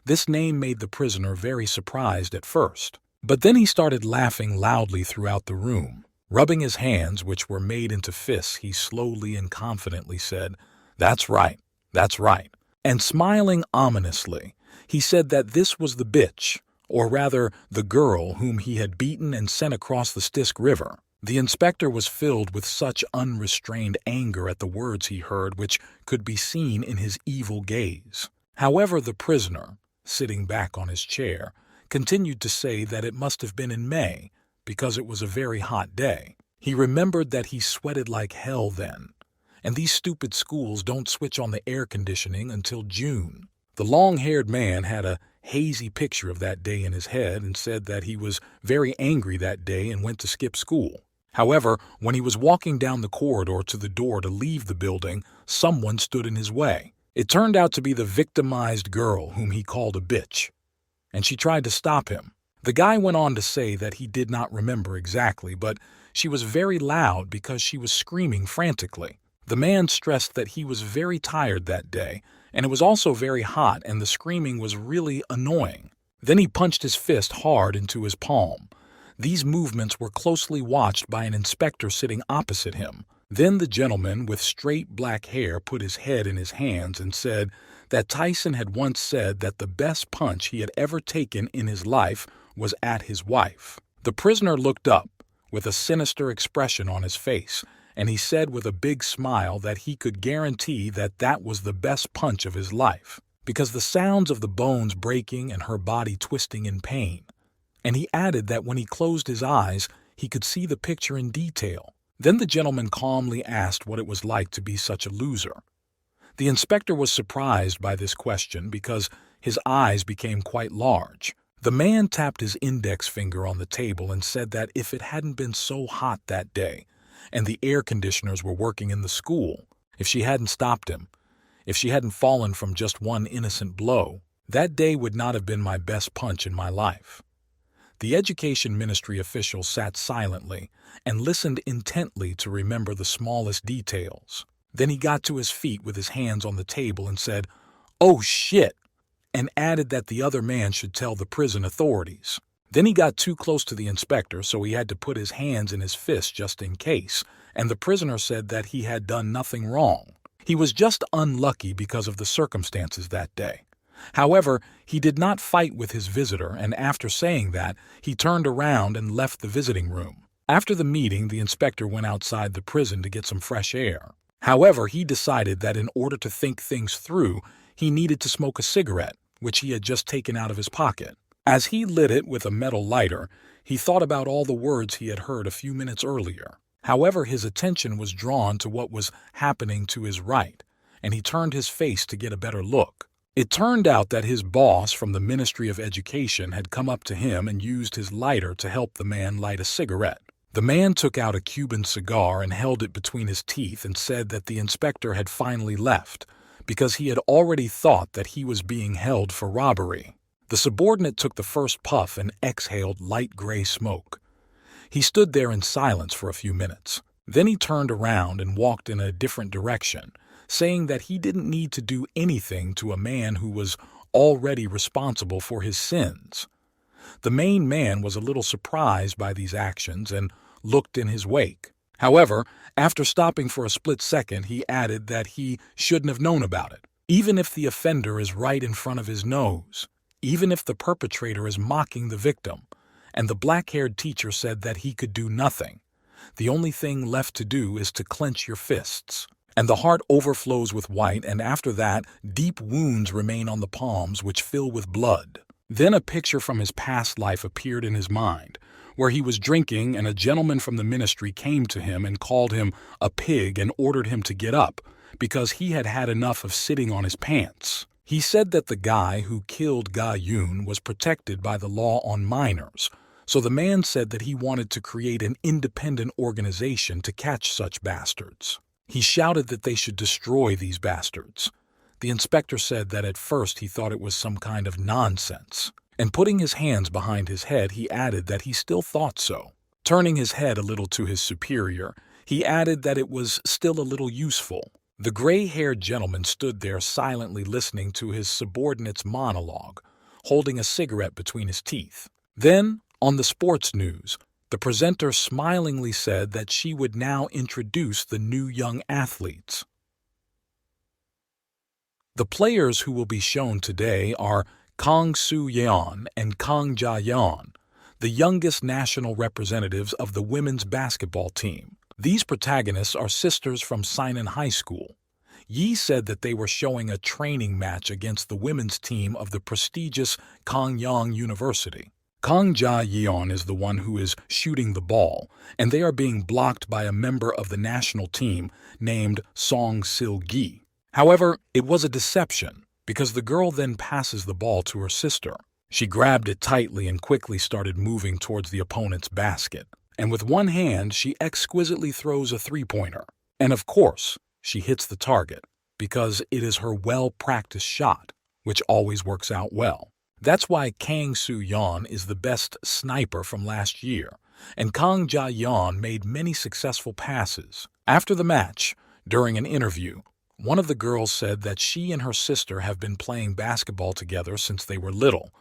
This name made the prisoner very surprised at first, but then he started laughing loudly throughout the room. Rubbing his hands, which were made into fists, he slowly and confidently said, "That's right, that's right." And smiling ominously, he said that this was the bitch, or rather the girl whom he had beaten and sent across the Styx River. The inspector was filled with such unrestrained anger at the words he heard, which could be seen in his evil gaze. However, the prisoner, sitting back on his chair, continued to say that it must have been in May, because it was a very hot day. He remembered that he sweated like hell then, and these stupid schools don't switch on the air conditioning until June. The long-haired man had a hazy picture of that day in his head and said that he was very angry that day and went to skip school. However, when he was walking down the corridor to the door to leave the building, someone stood in his way. It turned out to be the victimized girl whom he called a bitch, and she tried to stop him. The guy went on to say that he did not remember exactly, but she was very loud because she was screaming frantically. The man stressed that he was very tired that day, and it was also very hot, and the screaming was really annoying. Then he punched his fist hard into his palm. These movements were closely watched by an inspector sitting opposite him. Then the gentleman with straight black hair put his head in his hands and said that Tyson had once said that the best punch he had ever taken in his life was at his wife. The prisoner looked up with a sinister expression on his face, and he said with a big smile that he could guarantee that that was the best punch of his life, because the sounds of the bones breaking and her body twisting in pain. And he added that when he closed his eyes, he could see the picture in detail. Then the gentleman calmly asked what it was like to be such a loser. The inspector was surprised by this question because his eyes became quite large. The man tapped his index finger on the table and said that if it hadn't been so hot that day, and the air conditioners were working in the school, if she hadn't stopped him, if she hadn't fallen from just one innocent blow, that day would not have been my best punch in my life. The education ministry official sat silently and listened intently to remember the smallest details. Then he got to his feet with his hands on the table and said, "Oh shit," and added that the other man should tell the prison authorities. Then he got too close to the inspector, so he had to put his hands in his fists just in case, and the prisoner said that he had done nothing wrong. He was just unlucky because of the circumstances that day. However, he did not fight with his visitor, and after saying that, he turned around and left the visiting room. After the meeting, the inspector went outside the prison to get some fresh air. However, he decided that in order to think things through, he needed to smoke a cigarette, which he had just taken out of his pocket. As he lit it with a metal lighter, he thought about all the words he had heard a few minutes earlier. However, his attention was drawn to what was happening to his right, and he turned his face to get a better look. It turned out that his boss from the Ministry of Education had come up to him and used his lighter to help the man light a cigarette. The man took out a Cuban cigar and held it between his teeth and said that the inspector had finally left, because he had already thought that he was being held for robbery. The subordinate took the first puff and exhaled light gray smoke. He stood there in silence for a few minutes. Then he turned around and walked in a different direction, saying that he didn't need to do anything to a man who was already responsible for his sins. The main man was a little surprised by these actions and looked in his wake. However, after stopping for a split second, he added that he shouldn't have known about it. Even if the offender is right in front of his nose, even if the perpetrator is mocking the victim, and the black-haired teacher said that he could do nothing, the only thing left to do is to clench your fists. And the heart overflows with white, and after that, deep wounds remain on the palms which fill with blood. Then a picture from his past life appeared in his mind, where he was drinking and a gentleman from the ministry came to him and called him a pig and ordered him to get up, because he had had enough of sitting on his pants. He said that the guy who killed Ga Yun was protected by the law on minors, so the man said that he wanted to create an independent organization to catch such bastards. He shouted that they should destroy these bastards. The inspector said that at first he thought it was some kind of nonsense, and putting his hands behind his head, he added that he still thought so. Turning his head a little to his superior, he added that it was still a little useful. The gray-haired gentleman stood there silently listening to his subordinate's monologue, holding a cigarette between his teeth. Then, on the sports news, The presenter smilingly said that she would now introduce the new young athletes. The players who will be shown today are Kang Soo-yeon and Kang Ja-yeon, the youngest national representatives of the women's basketball team. These protagonists are sisters from Sinan High School. Yi said that they were showing a training match against the women's team of the prestigious Kongyang University. Kang Ja-yeon is the one who is shooting the ball, and they are being blocked by a member of the national team named Song Sil-gi. However, it was a deception, because the girl then passes the ball to her sister. She grabbed it tightly and quickly started moving towards the opponent's basket. And with one hand, she exquisitely throws a three-pointer. And of course, she hits the target, because it is her well-practiced shot, which always works out well. That's why Kang Soo-yeon is the best sniper from last year, and Kang Ja-yeon made many successful passes. After the match, during an interview, one of the girls said that she and her sister have been playing basketball together since they were little,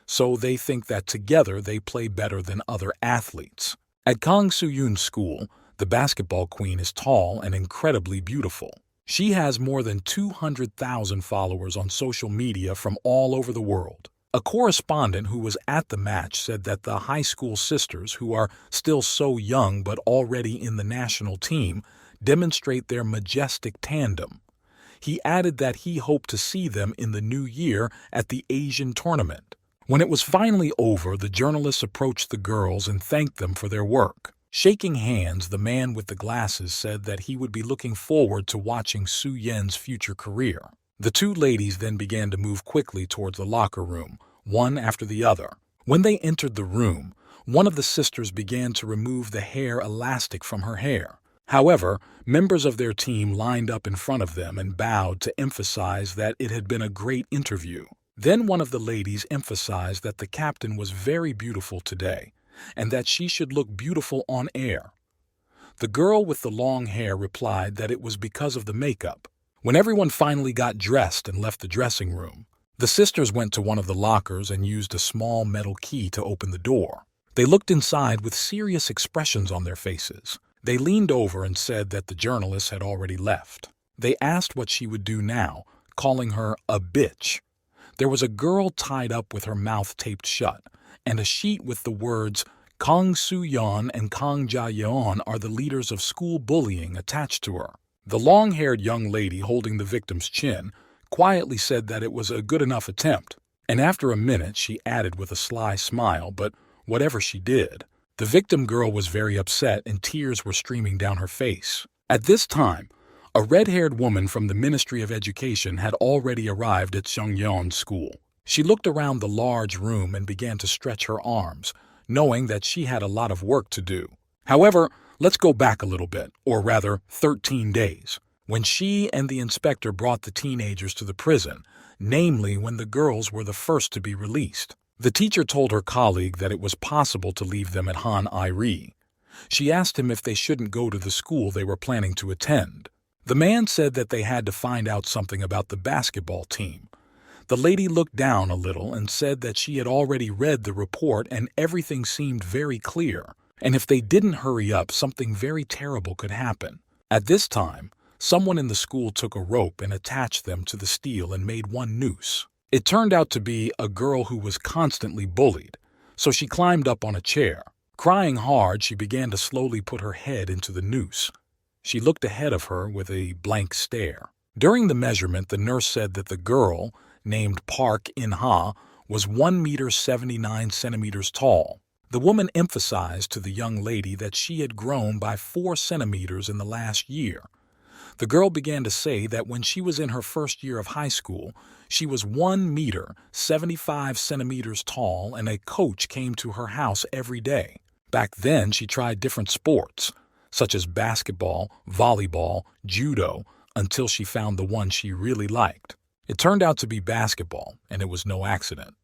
so they think that together they play better than other athletes. At Kang Soo-yoon's school, the basketball queen is tall and incredibly beautiful. She has more than 200,000 followers on social media from all over the world. A correspondent who was at the match said that the high school sisters, who are still so young but already in the national team, demonstrate their majestic tandem. He added that he hoped to see them in the new year at the Asian tournament. When it was finally over, the journalists approached the girls and thanked them for their work. Shaking hands, the man with the glasses said that he would be looking forward to watching Soo-yeon's future career. The two ladies then began to move quickly towards the locker room, one after the other. When they entered the room, one of the sisters began to remove the hair elastic from her hair. However, members of their team lined up in front of them and bowed to emphasize that it had been a great interview. Then one of the ladies emphasized that the captain was very beautiful today, and that she should look beautiful on air. The girl with the long hair replied that it was because of the makeup. When everyone finally got dressed and left the dressing room, the sisters went to one of the lockers and used a small metal key to open the door. They looked inside with serious expressions on their faces. They leaned over and said that the journalists had already left. They asked what she would do now, calling her a bitch. There was a girl tied up with her mouth taped shut, and a sheet with the words, Kang Soo-yeon and Kang Ja-yeon are the leaders of school bullying attached to her. The long-haired young lady holding the victim's chin quietly said that it was a good enough attempt, and after a minute she added with a sly smile, but whatever she did, the victim girl was very upset and tears were streaming down her face. At this time, a red-haired woman from the Ministry of Education had already arrived at Seongyeon's school. She looked around the large room and began to stretch her arms, knowing that she had a lot of work to do. However, let's go back a little bit, or rather 13 days, when she and the inspector brought the teenagers to the prison, namely when the girls were the first to be released. The teacher told her colleague that it was possible to leave them at Han I-ri. She asked him if they shouldn't go to the school they were planning to attend. The man said that they had to find out something about the basketball team. The lady looked down a little and said that she had already read the report and everything seemed very clear, and if they didn't hurry up, something very terrible could happen. At this time, someone in the school took a rope and attached them to the steel and made one noose. It turned out to be a girl who was constantly bullied, so she climbed up on a chair. Crying hard, she began to slowly put her head into the noose. She looked ahead of her with a blank stare. During the measurement, the nurse said that the girl, named Park In-ha, was 1 meter 79 centimeters tall. The woman emphasized to the young lady that she had grown by 4 centimeters in the last year. The girl began to say that when she was in her first year of high school, she was 1 meter 75 centimeters tall and a coach came to her house every day. Back then, she tried different sports, such as basketball, volleyball, judo, until she found the one she really liked. It turned out to be basketball, and it was no accident.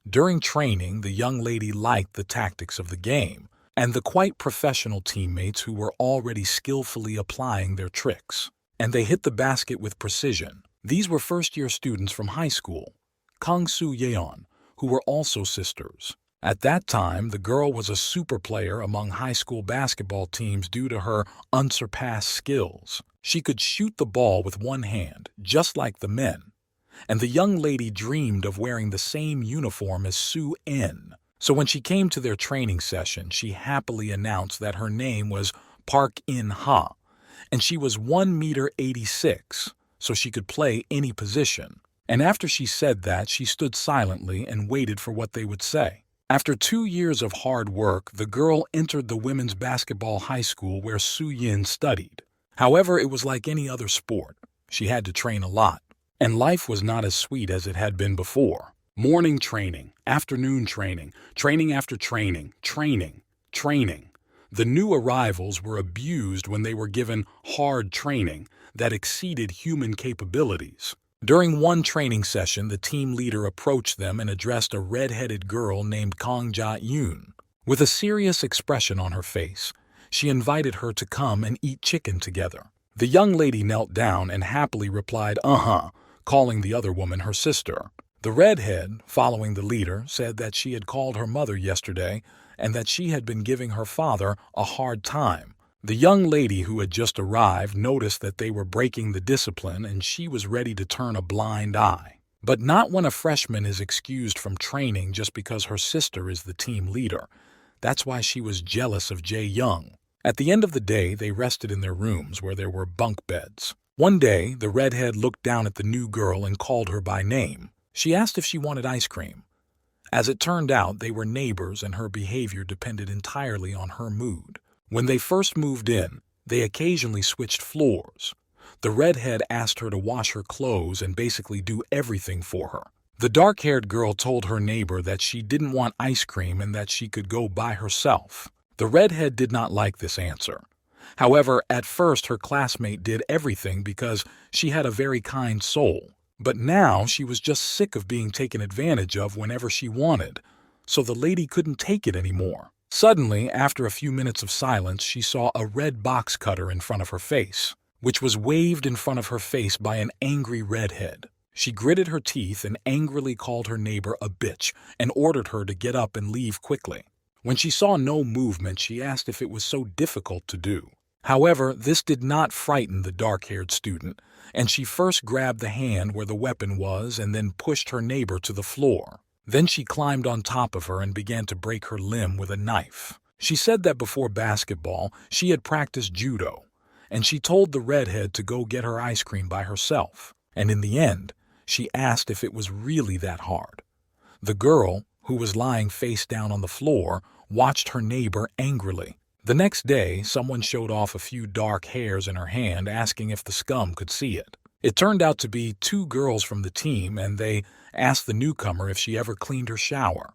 During training, the young lady liked the tactics of the game and the quite professional teammates who were already skillfully applying their tricks. And they hit the basket with precision. These were first-year students from high school, Kang Soo-yeon, who were also sisters, At that time, the girl was a super player among high school basketball teams due to her unsurpassed skills. She could shoot the ball with one hand, just like the men. And the young lady dreamed of wearing the same uniform as Soo In. So when she came to their training session, she happily announced that her name was Park In-ha, and she was 1 meter 86, so she could play any position. And after she said that, she stood silently and waited for what they would say. After 2 years of hard work, the girl entered the women's basketball high school where Soo Yin studied. However, it was like any other sport. She had to train a lot, and life was not as sweet as it had been before. Morning training, afternoon training, training after training, training. The new arrivals were abused when they were given hard training that exceeded human capabilities. During one training session, the team leader approached them and addressed a red-headed girl named Kang Ja-yoon. With a serious expression on her face, she invited her to come and eat chicken together. The young lady knelt down and happily replied, calling the other woman her sister. The redhead, following the leader, said that she had called her mother yesterday and that she had been giving her father a hard time. The young lady who had just arrived noticed that they were breaking the discipline and she was ready to turn a blind eye. But not when a freshman is excused from training just because her sister is the team leader. That's why she was jealous of Jae-young. At the end of the day, they rested in their rooms where there were bunk beds. One day, the redhead looked down at the new girl and called her by name. She asked if she wanted ice cream. As it turned out, they were neighbors and her behavior depended entirely on her mood. When they first moved in, they occasionally switched floors. The redhead asked her to wash her clothes and basically do everything for her. The dark-haired girl told her neighbor that she didn't want ice cream and that she could go by herself. The redhead did not like this answer. However, at first her classmate did everything because she had a very kind soul. But now she was just sick of being taken advantage of whenever she wanted, so the lady couldn't take it anymore. Suddenly, after a few minutes of silence, she saw a red box cutter in front of her face, which was waved in front of her face by an angry redhead. She gritted her teeth and angrily called her neighbor a bitch and ordered her to get up and leave quickly. When she saw no movement, she asked if it was so difficult to do. However, this did not frighten the dark-haired student, and she first grabbed the hand where the weapon was and then pushed her neighbor to the floor. Then she climbed on top of her and began to break her limb with a knife. She said that before basketball, she had practiced judo, and she told the redhead to go get her ice cream by herself. And in the end, she asked if it was really that hard. The girl, who was lying face down on the floor, watched her neighbor angrily. The next day, someone showed off a few dark hairs in her hand, asking if the scum could see it. It turned out to be 2 girls from the team, and they asked the newcomer if she ever cleaned her shower.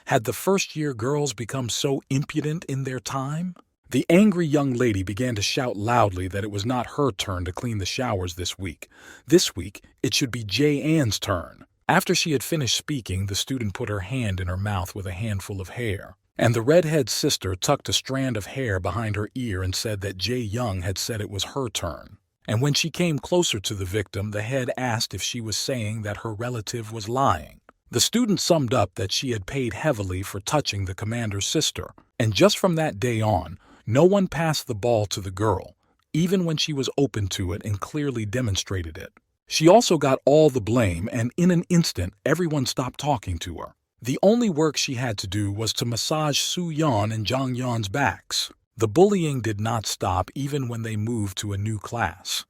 Had the first-year girls become so impudent in their time? The angry young lady began to shout loudly that it was not her turn to clean the showers this week. This week, it should be Jae-ann's turn. After she had finished speaking, the student put her hand in her mouth with a handful of hair. And the redhead's sister tucked a strand of hair behind her ear and said that Jae-young had said it was her turn. And when she came closer to the victim, the head asked if she was saying that her relative was lying. The student summed up that she had paid heavily for touching the commander's sister, and just from that day on, no one passed the ball to the girl, even when she was open to it and clearly demonstrated it. She also got all the blame, and in an instant, everyone stopped talking to her. The only work she had to do was to massage Soo-yeon and Jong-yeon's backs. The bullying did not stop even when they moved to a new class.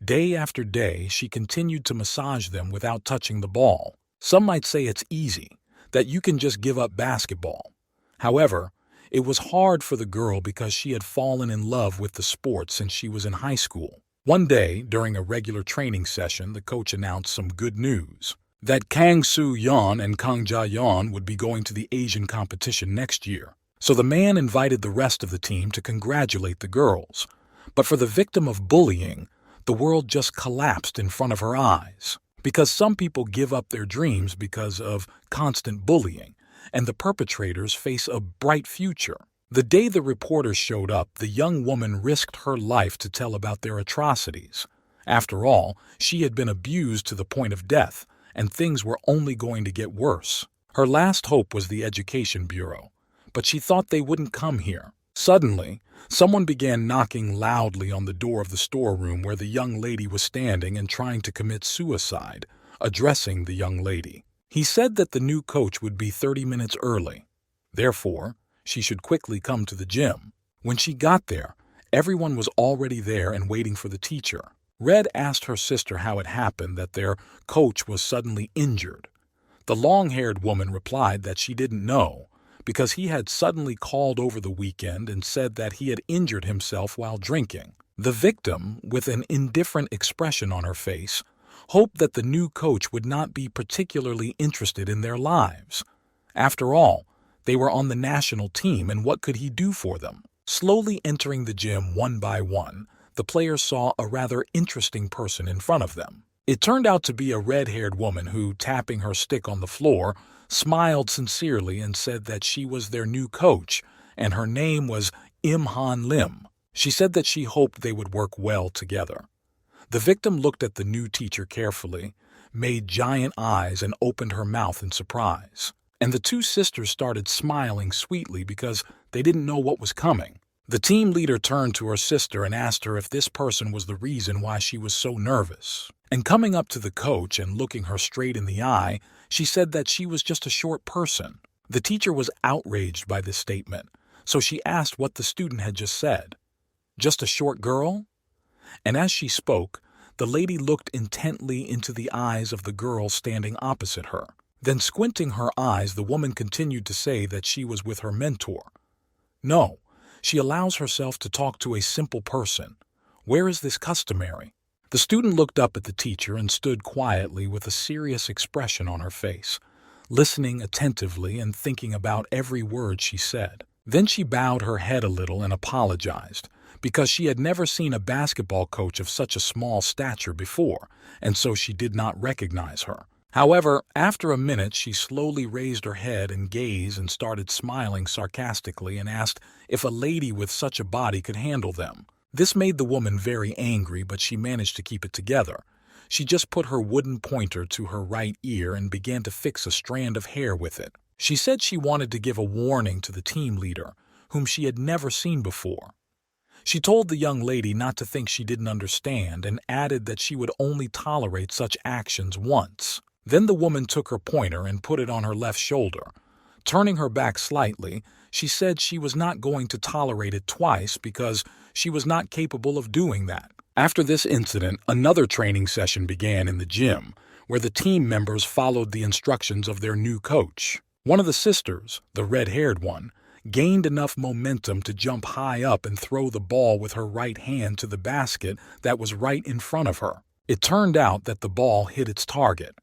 Day after day, she continued to massage them without touching the ball. Some might say it's easy, that you can just give up basketball. However, it was hard for the girl because she had fallen in love with the sport since she was in high school. One day, during a regular training session, the coach announced some good news. That Kang Soo-yeon and Kang Ja-yeon would be going to the Asian competition next year. So the man invited the rest of the team to congratulate the girls. But for the victim of bullying, the world just collapsed in front of her eyes. Because some people give up their dreams because of constant bullying, and the perpetrators face a bright future. The day the reporters showed up, the young woman risked her life to tell about their atrocities. After all, she had been abused to the point of death, and things were only going to get worse. Her last hope was the Education Bureau, but she thought they wouldn't come here. Suddenly, someone began knocking loudly on the door of the storeroom where the young lady was standing and trying to commit suicide, addressing the young lady. He said that the new coach would be 30 minutes early. Therefore, she should quickly come to the gym. When she got there, everyone was already there and waiting for the teacher. Red asked her sister how it happened that their coach was suddenly injured. The long-haired woman replied that she didn't know, because he had suddenly called over the weekend and said that he had injured himself while drinking. The victim, with an indifferent expression on her face, hoped that the new coach would not be particularly interested in their lives. After all, they were on the national team, and what could he do for them? Slowly entering the gym one by one, the players saw a rather interesting person in front of them. It turned out to be a red-haired woman who, tapping her stick on the floor, smiled sincerely and said that she was their new coach, and her name was Im-Han Lim. She said that she hoped they would work well together. The victim looked at the new teacher carefully, made giant eyes, and opened her mouth in surprise. And the two sisters started smiling sweetly because they didn't know what was coming. The team leader turned to her sister and asked her if this person was the reason why she was so nervous. And coming up to the coach and looking her straight in the eye, she said that she was just a short person. The teacher was outraged by this statement, so she asked what the student had just said. Just a short girl? And as she spoke, the lady looked intently into the eyes of the girl standing opposite her. Then, squinting her eyes, the woman continued to say that she was with her mentor. No, she allows herself to talk to a simple person. Where is this customary? The student looked up at the teacher and stood quietly with a serious expression on her face, listening attentively and thinking about every word she said. Then she bowed her head a little and apologized, because she had never seen a basketball coach of such a small stature before, and so she did not recognize her. However, after a minute, she slowly raised her head and gaze and started smiling sarcastically and asked if a lady with such a body could handle them. This made the woman very angry, but she managed to keep it together. She just put her wooden pointer to her right ear and began to fix a strand of hair with it. She said she wanted to give a warning to the team leader, whom she had never seen before. She told the young lady not to think she didn't understand and added that she would only tolerate such actions once. Then the woman took her pointer and put it on her left shoulder. Turning her back slightly, she said she was not going to tolerate it twice because she was not capable of doing that. After this incident, another training session began in the gym, where the team members followed the instructions of their new coach. One of the sisters, the red-haired one, gained enough momentum to jump high up and throw the ball with her right hand to the basket that was right in front of her. It turned out that the ball hit its target.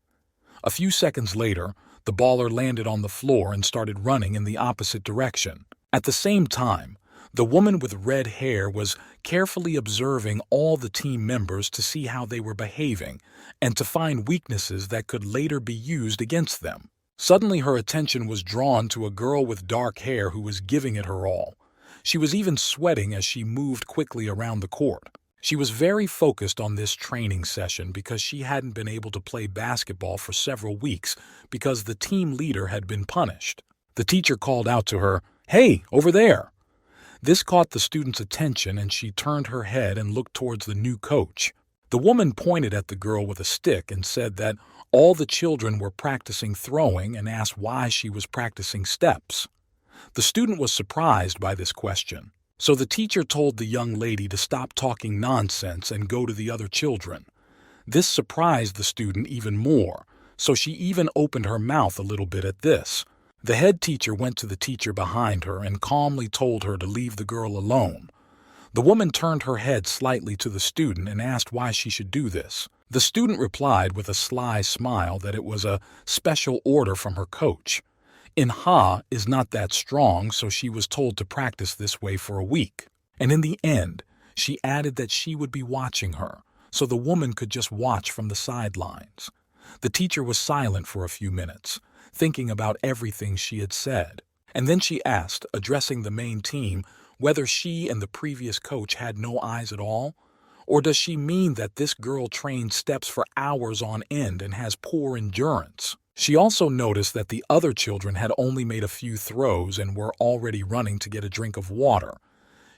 A few seconds later, the baller landed on the floor and started running in the opposite direction. At the same time, the woman with red hair was carefully observing all the team members to see how they were behaving and to find weaknesses that could later be used against them. Suddenly, her attention was drawn to a girl with dark hair who was giving it her all. She was even sweating as she moved quickly around the court. She was very focused on this training session because she hadn't been able to play basketball for several weeks because the team leader had been punished. The teacher called out to her, "Hey, over there!" This caught the student's attention and she turned her head and looked towards the new coach. The woman pointed at the girl with a stick and said that all the children were practicing throwing and asked why she was practicing steps. The student was surprised by this question. So the teacher told the young lady to stop talking nonsense and go to the other children. This surprised the student even more, so she even opened her mouth a little bit at this. The head teacher went to the teacher behind her and calmly told her to leave the girl alone. The woman turned her head slightly to the student and asked why she should do this. The student replied with a sly smile that it was a special order from her coach. In-ha is not that strong, so she was told to practice this way for a week. And in the end, she added that she would be watching her, so the woman could just watch from the sidelines. The teacher was silent for a few minutes, thinking about everything she had said. And then she asked, addressing the main team, whether she and the previous coach had no eyes at all? Or does she mean that this girl trained steps for hours on end and has poor endurance? She also noticed that the other children had only made a few throws and were already running to get a drink of water.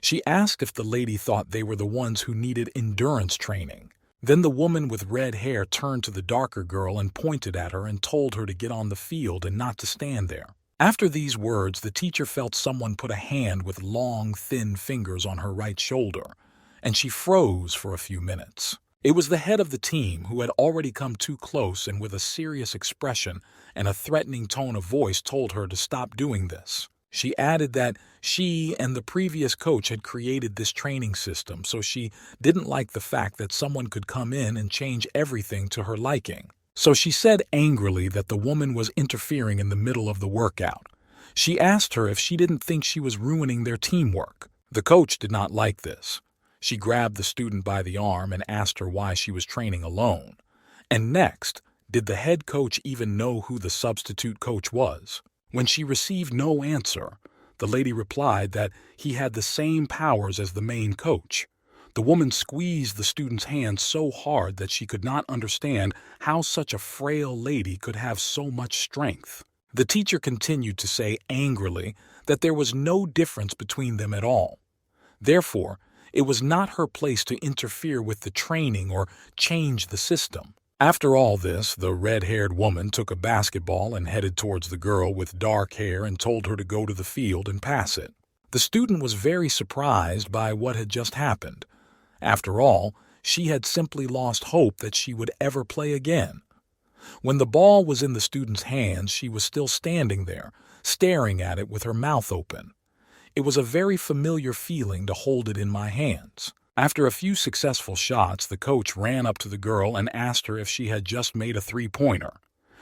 She asked if the lady thought they were the ones who needed endurance training. Then the woman with red hair turned to the darker girl and pointed at her and told her to get on the field and not to stand there. After these words, the teacher felt someone put a hand with long, thin fingers on her right shoulder, and she froze for a few minutes. It was the head of the team who had already come too close and with a serious expression and a threatening tone of voice told her to stop doing this. She added that she and the previous coach had created this training system, so she didn't like the fact that someone could come in and change everything to her liking. So she said angrily that the woman was interfering in the middle of the workout. She asked her if she didn't think she was ruining their teamwork. The coach did not like this. She grabbed the student by the arm and asked her why she was training alone. And next, did the head coach even know who the substitute coach was? When she received no answer, the lady replied that he had the same powers as the main coach. The woman squeezed the student's hand so hard that she could not understand how such a frail lady could have so much strength. The teacher continued to say angrily that there was no difference between them at all. Therefore, it was not her place to interfere with the training or change the system. After all this, the red-haired woman took a basketball and headed towards the girl with dark hair and told her to go to the field and pass it. The student was very surprised by what had just happened. After all, she had simply lost hope that she would ever play again. When the ball was in the student's hands, she was still standing there, staring at it with her mouth open. It was a very familiar feeling to hold it in my hands. After a few successful shots, the coach ran up to the girl and asked her if she had just made a three-pointer.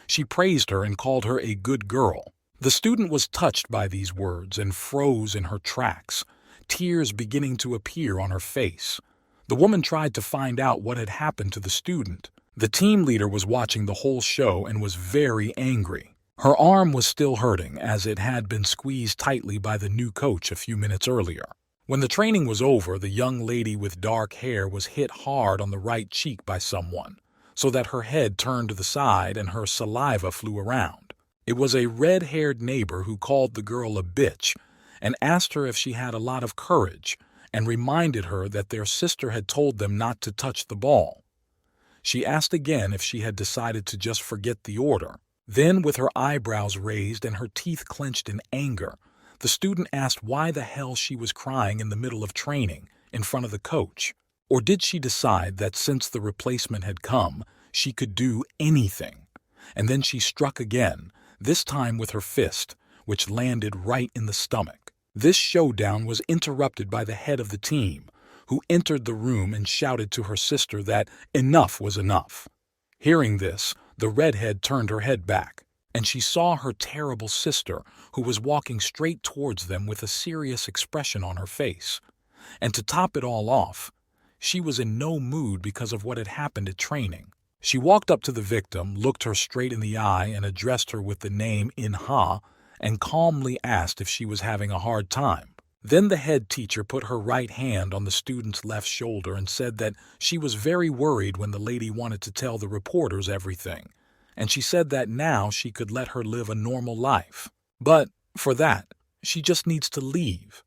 She praised her and called her a good girl. The student was touched by these words and froze in her tracks, tears beginning to appear on her face. The woman tried to find out what had happened to the student. The team leader was watching the whole show and was very angry. Her arm was still hurting as it had been squeezed tightly by the new coach a few minutes earlier. When the training was over, the young lady with dark hair was hit hard on the right cheek by someone, so that her head turned to the side and her saliva flew around. It was a red-haired neighbor who called the girl a bitch and asked her if she had a lot of courage and reminded her that their sister had told them not to touch the ball. She asked again if she had decided to just forget the order. Then, with her eyebrows raised and her teeth clenched in anger, the student asked why the hell she was crying in the middle of training, in front of the coach. Or did she decide that since the replacement had come, she could do anything? And then she struck again, this time with her fist, which landed right in the stomach. This showdown was interrupted by the head of the team, who entered the room and shouted to her sister that enough was enough. Hearing this, the redhead turned her head back, and she saw her terrible sister, who was walking straight towards them with a serious expression on her face. And to top it all off, she was in no mood because of what had happened at training. She walked up to the victim, looked her straight in the eye, and addressed her with the name Manhwa, and calmly asked if she was having a hard time. Then the head teacher put her right hand on the student's left shoulder and said that she was very worried when the lady wanted to tell the reporters everything, and she said that now she could let her live a normal life. But, for that, she just needs to leave.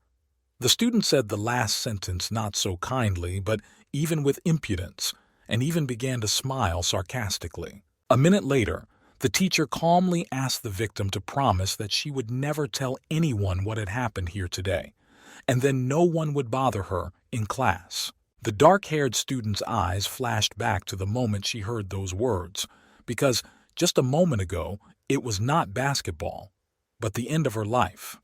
The student said the last sentence not so kindly, but even with impudence, and even began to smile sarcastically. A minute later, the teacher calmly asked the victim to promise that she would never tell anyone what had happened here today, and then no one would bother her in class. The dark-haired student's eyes flashed back to the moment she heard those words, because just a moment ago it was not basketball, but the end of her life,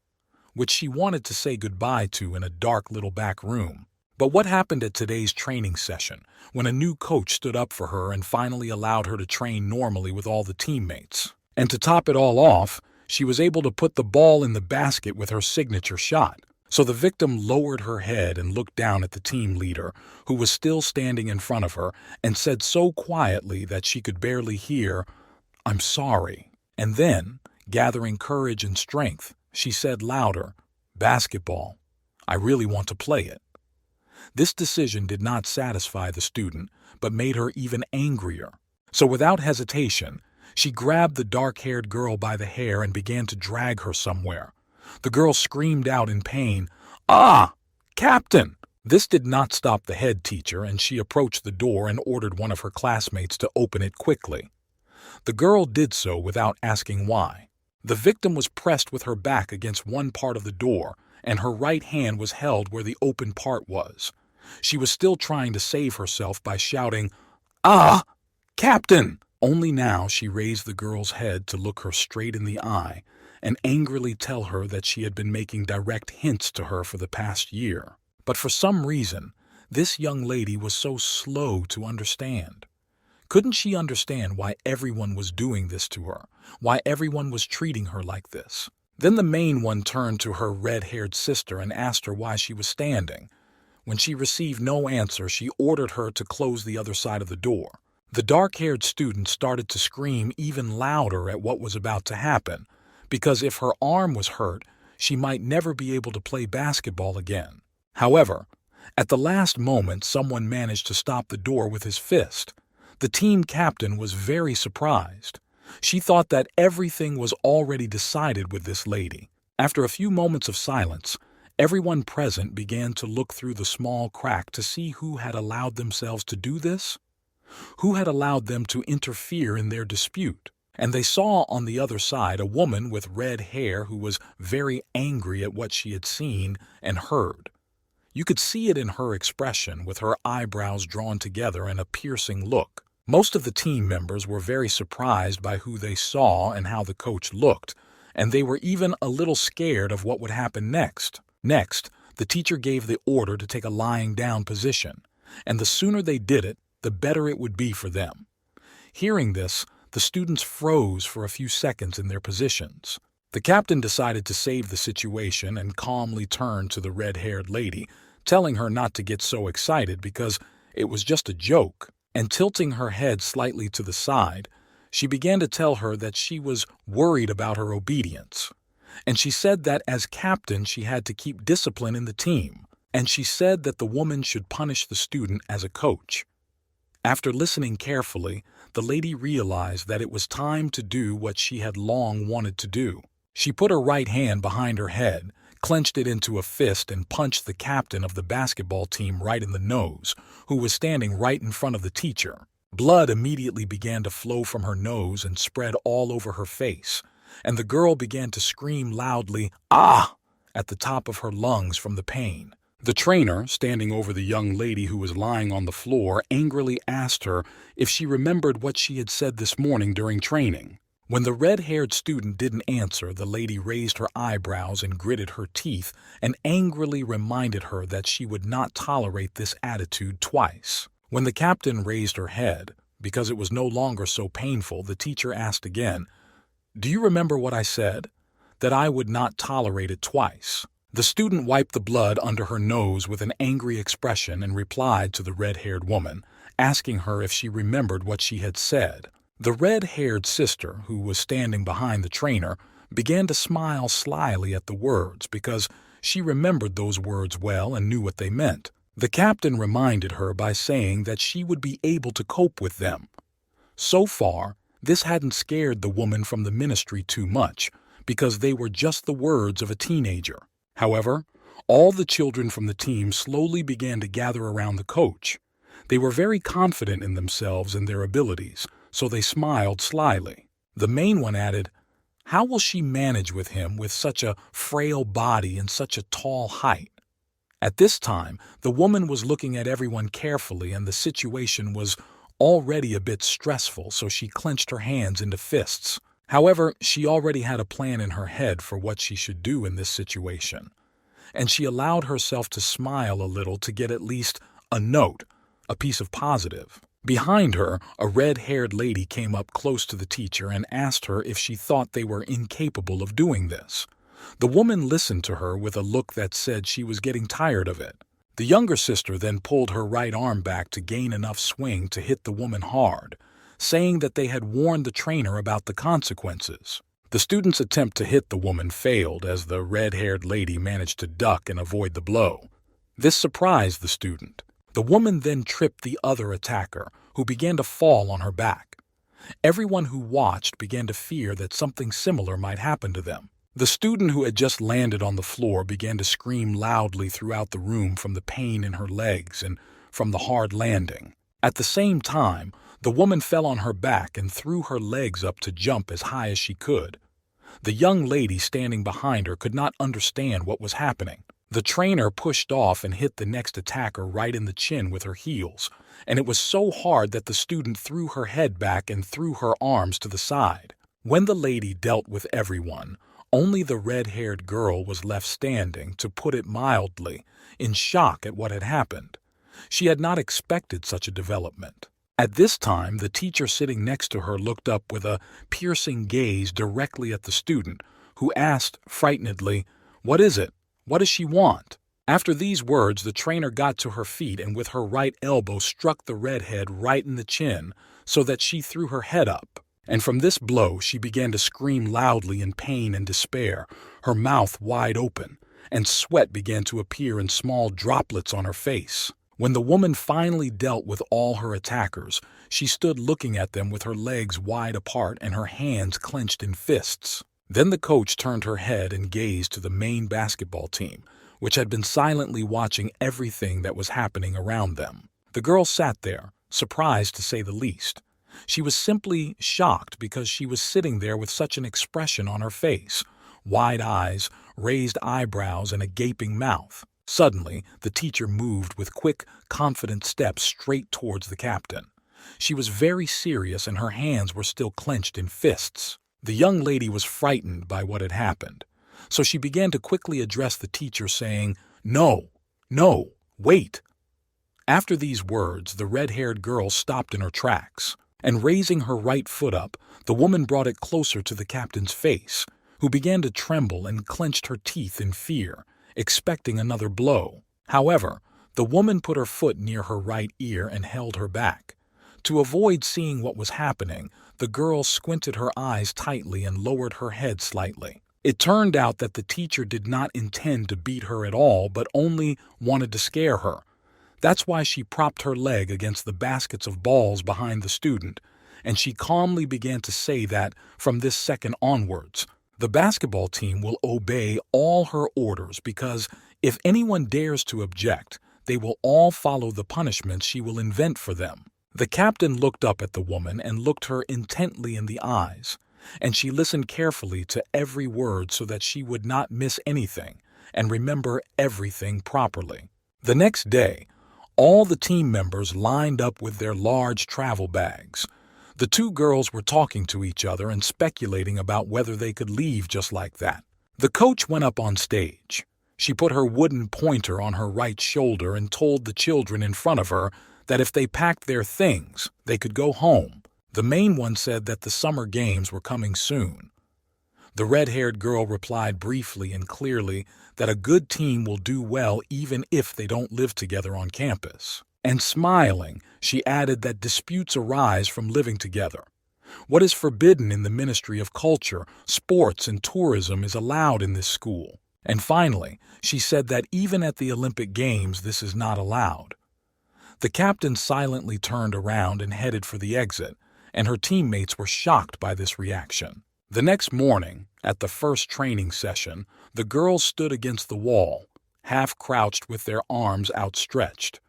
which she wanted to say goodbye to in a dark little back room. But what happened at today's training session, when a new coach stood up for her and finally allowed her to train normally with all the teammates? And to top it all off, she was able to put the ball in the basket with her signature shot. So the victim lowered her head and looked down at the team leader, who was still standing in front of her, and said so quietly that she could barely hear, "I'm sorry." And then, gathering courage and strength, she said louder, "Basketball. I really want to play it." This decision did not satisfy the student, but made her even angrier. So without hesitation, She grabbed the dark-haired girl by the hair and began to drag her somewhere. The girl screamed out in pain, "Ah! Captain!" This did not stop the head teacher, and she approached the door and ordered one of her classmates to open it quickly. The girl did so without asking why. The victim was pressed with her back against one part of the door, and her right hand was held where the open part was. She was still trying to save herself by shouting, "Ah! Captain!" Only now she raised the girl's head to look her straight in the eye and angrily tell her that she had been making direct hints to her for the past year. But for some reason, this young lady was so slow to understand. Couldn't she understand why everyone was doing this to her, why everyone was treating her like this? Then the main one turned to her red-haired sister and asked her why she was standing. When she received no answer, she ordered her to close the other side of the door. The dark-haired student started to scream even louder at what was about to happen, because if her arm was hurt, she might never be able to play basketball again. However, at the last moment, someone managed to stop the door with his fist. The team captain was very surprised. She thought that everything was already decided with this lady. After a few moments of silence, everyone present began to look through the small crack to see who had allowed themselves to do this, who had allowed them to interfere in their dispute. And they saw on the other side a woman with red hair who was very angry at what she had seen and heard. You could see it in her expression, with her eyebrows drawn together and a piercing look. Most of the team members were very surprised by who they saw and how the coach looked, and they were even a little scared of what would happen next. Next, the teacher gave the order to take a lying down position, and the sooner they did it, the better it would be for them. Hearing this, the students froze for a few seconds in their positions. The captain decided to save the situation and calmly turned to the red-haired lady, telling her not to get so excited because it was just a joke. And tilting her head slightly to the side, she began to tell her that she was worried about her obedience. And she said that as captain she had to keep discipline in the team. And she said that the woman should punish the student as a coach. After listening carefully, the lady realized that it was time to do what she had long wanted to do. She put her right hand behind her head, clenched it into a fist, and punched the captain of the basketball team right in the nose, who was standing right in front of the teacher. Blood immediately began to flow from her nose and spread all over her face, and the girl began to scream loudly, "Ah!" at the top of her lungs from the pain. The trainer, standing over the young lady who was lying on the floor, angrily asked her if she remembered what she had said this morning during training. When the red-haired student didn't answer, the lady raised her eyebrows and gritted her teeth and angrily reminded her that she would not tolerate this attitude twice. When the captain raised her head, because it was no longer so painful, the teacher asked again, "Do you remember what I said? That I would not tolerate it twice." The student wiped the blood under her nose with an angry expression and replied to the red-haired woman, asking her if she remembered what she had said. The red-haired sister, who was standing behind the trainer, began to smile slyly at the words because she remembered those words well and knew what they meant. The captain reminded her by saying that she would be able to cope with them. So far, this hadn't scared the woman from the ministry too much, because they were just the words of a teenager. However, all the children from the team slowly began to gather around the coach. They were very confident in themselves and their abilities, so they smiled slyly. The main one added, "How will she manage with him with such a frail body and such a tall height?" At this time, the woman was looking at everyone carefully, and the situation was already a bit stressful, so she clenched her hands into fists. However, she already had a plan in her head for what she should do in this situation, and she allowed herself to smile a little to get at least a note, a piece of positive. Behind her, a red-haired lady came up close to the teacher and asked her if she thought they were incapable of doing this. The woman listened to her with a look that said she was getting tired of it. The younger sister then pulled her right arm back to gain enough swing to hit the woman hard, saying that they had warned the trainer about the consequences. The student's attempt to hit the woman failed as the red-haired lady managed to duck and avoid the blow. This surprised the student. The woman then tripped the other attacker, who began to fall on her back. Everyone who watched began to fear that something similar might happen to them. The student who had just landed on the floor began to scream loudly throughout the room from the pain in her legs and from the hard landing. At the same time, the woman fell on her back and threw her legs up to jump as high as she could. The young lady standing behind her could not understand what was happening. The trainer pushed off and hit the next attacker right in the chin with her heels, and it was so hard that the student threw her head back and threw her arms to the side. When the lady dealt with everyone, only the red-haired girl was left standing, to put it mildly, in shock at what had happened. She had not expected such a development. At this time, the teacher sitting next to her looked up with a piercing gaze directly at the student, who asked frightenedly, "What is it? What does she want?" After these words, the trainer got to her feet and with her right elbow struck the redhead right in the chin so that she threw her head up. And from this blow, she began to scream loudly in pain and despair, her mouth wide open, and sweat began to appear in small droplets on her face. When the woman finally dealt with all her attackers, she stood looking at them with her legs wide apart and her hands clenched in fists. Then the coach turned her head and gazed to the main basketball team, which had been silently watching everything that was happening around them. The girl sat there, surprised to say the least. She was simply shocked because she was sitting there with such an expression on her face, wide eyes, raised eyebrows, and a gaping mouth. Suddenly, the teacher moved with quick, confident steps straight towards the captain. She was very serious and her hands were still clenched in fists. The young lady was frightened by what had happened, so she began to quickly address the teacher, saying, "No, no, wait." After these words, the red-haired girl stopped in her tracks, and raising her right foot up, the woman brought it closer to the captain's face, who began to tremble and clenched her teeth in fear, expecting another blow. However, the woman put her foot near her right ear and held her back. To avoid seeing what was happening, the girl squinted her eyes tightly and lowered her head slightly. It turned out that the teacher did not intend to beat her at all, but only wanted to scare her. That's why she propped her leg against the baskets of balls behind the student, and she calmly began to say that, from this second onwards, the basketball team will obey all her orders because if anyone dares to object, they will all follow the punishments she will invent for them. The captain looked up at the woman and looked her intently in the eyes, and she listened carefully to every word so that she would not miss anything and remember everything properly. The next day, all the team members lined up with their large travel bags. The two girls were talking to each other and speculating about whether they could leave just like that. The coach went up on stage. She put her wooden pointer on her right shoulder and told the children in front of her that if they packed their things, they could go home. The main one said that the summer games were coming soon. The red-haired girl replied briefly and clearly that a good team will do well even if they don't live together on campus. And smiling, she added that disputes arise from living together. What is forbidden in the Ministry of Culture, Sports, and Tourism is allowed in this school. And finally, she said that even at the Olympic Games this is not allowed. The captain silently turned around and headed for the exit, and her teammates were shocked by this reaction. The next morning, at the first training session, the girls stood against the wall, half crouched with their arms outstretched.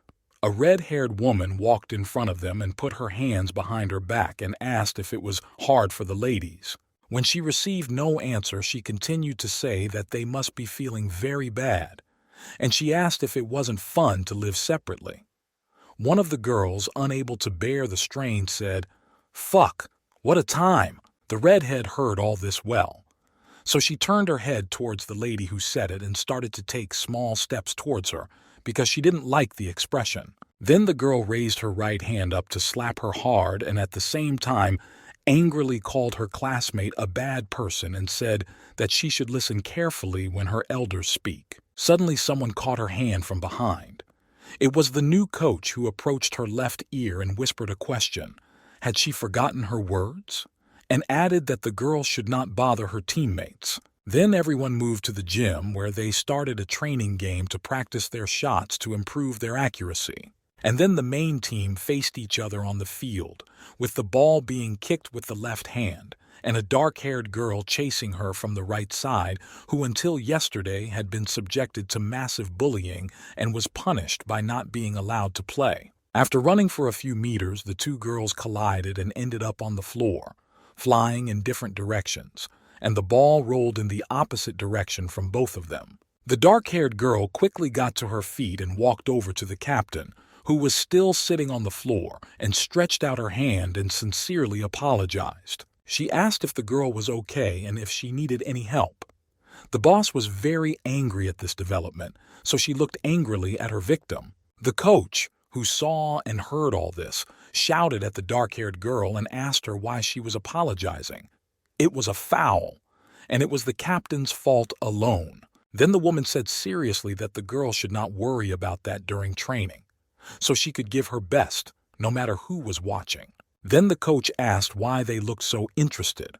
A red-haired woman walked in front of them and put her hands behind her back and asked if it was hard for the ladies. When she received no answer, she continued to say that they must be feeling very bad, and she asked if it wasn't fun to live separately. One of the girls, unable to bear the strain, said, "Fuck, what a time." The redhead heard all this well, so she turned her head towards the lady who said it and started to take small steps towards her because she didn't like the expression. Then the girl raised her right hand up to slap her hard and at the same time angrily called her classmate a bad person and said that she should listen carefully when her elders speak. Suddenly someone caught her hand from behind. It was the new coach who approached her left ear and whispered a question. Had she forgotten her words? And added that the girl should not bother her teammates. Then everyone moved to the gym where they started a training game to practice their shots to improve their accuracy. And then the main team faced each other on the field, with the ball being kicked with the left hand, and a dark-haired girl chasing her from the right side who until yesterday had been subjected to massive bullying and was punished by not being allowed to play. After running for a few meters, the two girls collided and ended up on the floor, flying in different directions, and the ball rolled in the opposite direction from both of them. The dark-haired girl quickly got to her feet and walked over to the captain, who was still sitting on the floor, and stretched out her hand and sincerely apologized. She asked if the girl was okay and if she needed any help. The boss was very angry at this development, so she looked angrily at her victim. The coach, who saw and heard all this, shouted at the dark-haired girl and asked her why she was apologizing. It was a foul, and it was the captain's fault alone. Then the woman said seriously that the girl should not worry about that during training, so she could give her best, no matter who was watching. Then the coach asked why they looked so interested.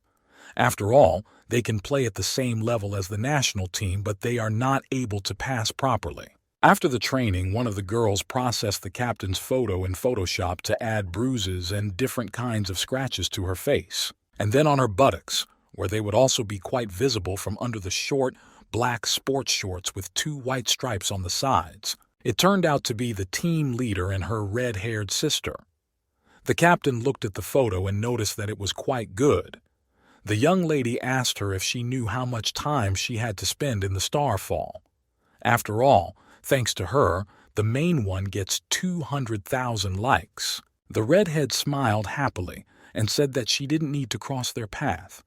After all, they can play at the same level as the national team, but they are not able to pass properly. After the training, one of the girls processed the captain's photo in Photoshop to add bruises and different kinds of scratches to her face, and then on her buttocks, where they would also be quite visible from under the short, black sports shorts with 2 white stripes on the sides. It turned out to be the team leader and her red-haired sister. The captain looked at the photo and noticed that it was quite good. The young lady asked her if she knew how much time she had to spend in the starfall. After all, thanks to her, the main one gets 200,000 likes. The redhead smiled happily and said that she didn't need to cross their path.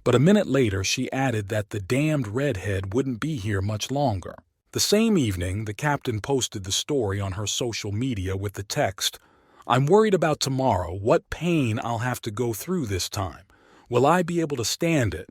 But a minute later, she added that the damned redhead wouldn't be here much longer. The same evening, the captain posted the story on her social media with the text, "I'm worried about tomorrow, what pain I'll have to go through this time. Will I be able to stand it?"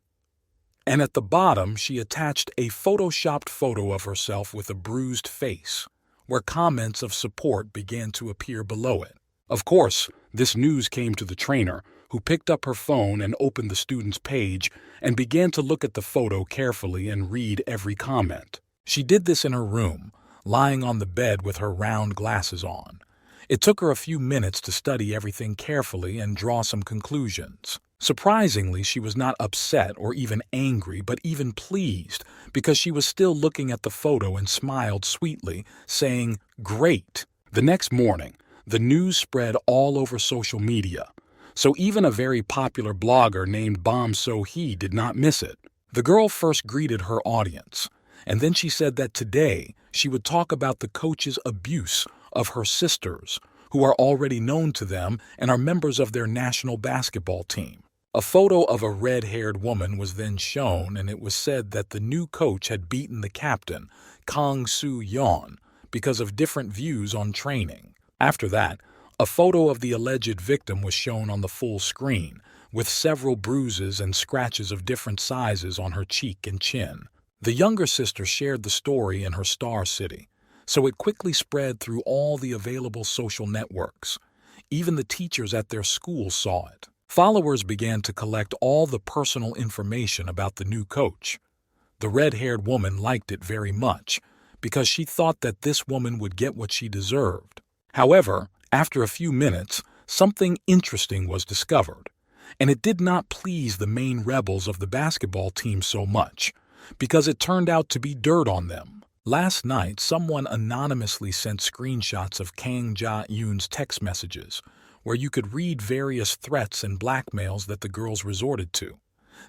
And at the bottom, she attached a photoshopped photo of herself with a bruised face, where comments of support began to appear below it. Of course, this news came to the trainer, who picked up her phone and opened the student's page and began to look at the photo carefully and read every comment. She did this in her room, lying on the bed with her round glasses on. It took her a few minutes to study everything carefully and draw some conclusions. Surprisingly, she was not upset or even angry, but even pleased, because she was still looking at the photo and smiled sweetly, saying, "Great." The next morning, the news spread all over social media, so even a very popular blogger named Bom So-hee did not miss it. The girl first greeted her audience, and then she said that today she would talk about the coach's abuse of her sisters, who are already known to them and are members of their national basketball team. A photo of a red-haired woman was then shown, and it was said that the new coach had beaten the captain, Kang Soo-yeon, because of different views on training. After that, a photo of the alleged victim was shown on the full screen, with several bruises and scratches of different sizes on her cheek and chin. The younger sister shared the story in her star city, so it quickly spread through all the available social networks. Even the teachers at their school saw it. Followers began to collect all the personal information about the new coach. The red-haired woman liked it very much, because she thought that this woman would get what she deserved. However, after a few minutes, something interesting was discovered, and it did not please the main rebels of the basketball team so much, because it turned out to be dirt on them. Last night, someone anonymously sent screenshots of Kang Ja-eun's text messages, where you could read various threats and blackmails that the girls resorted to.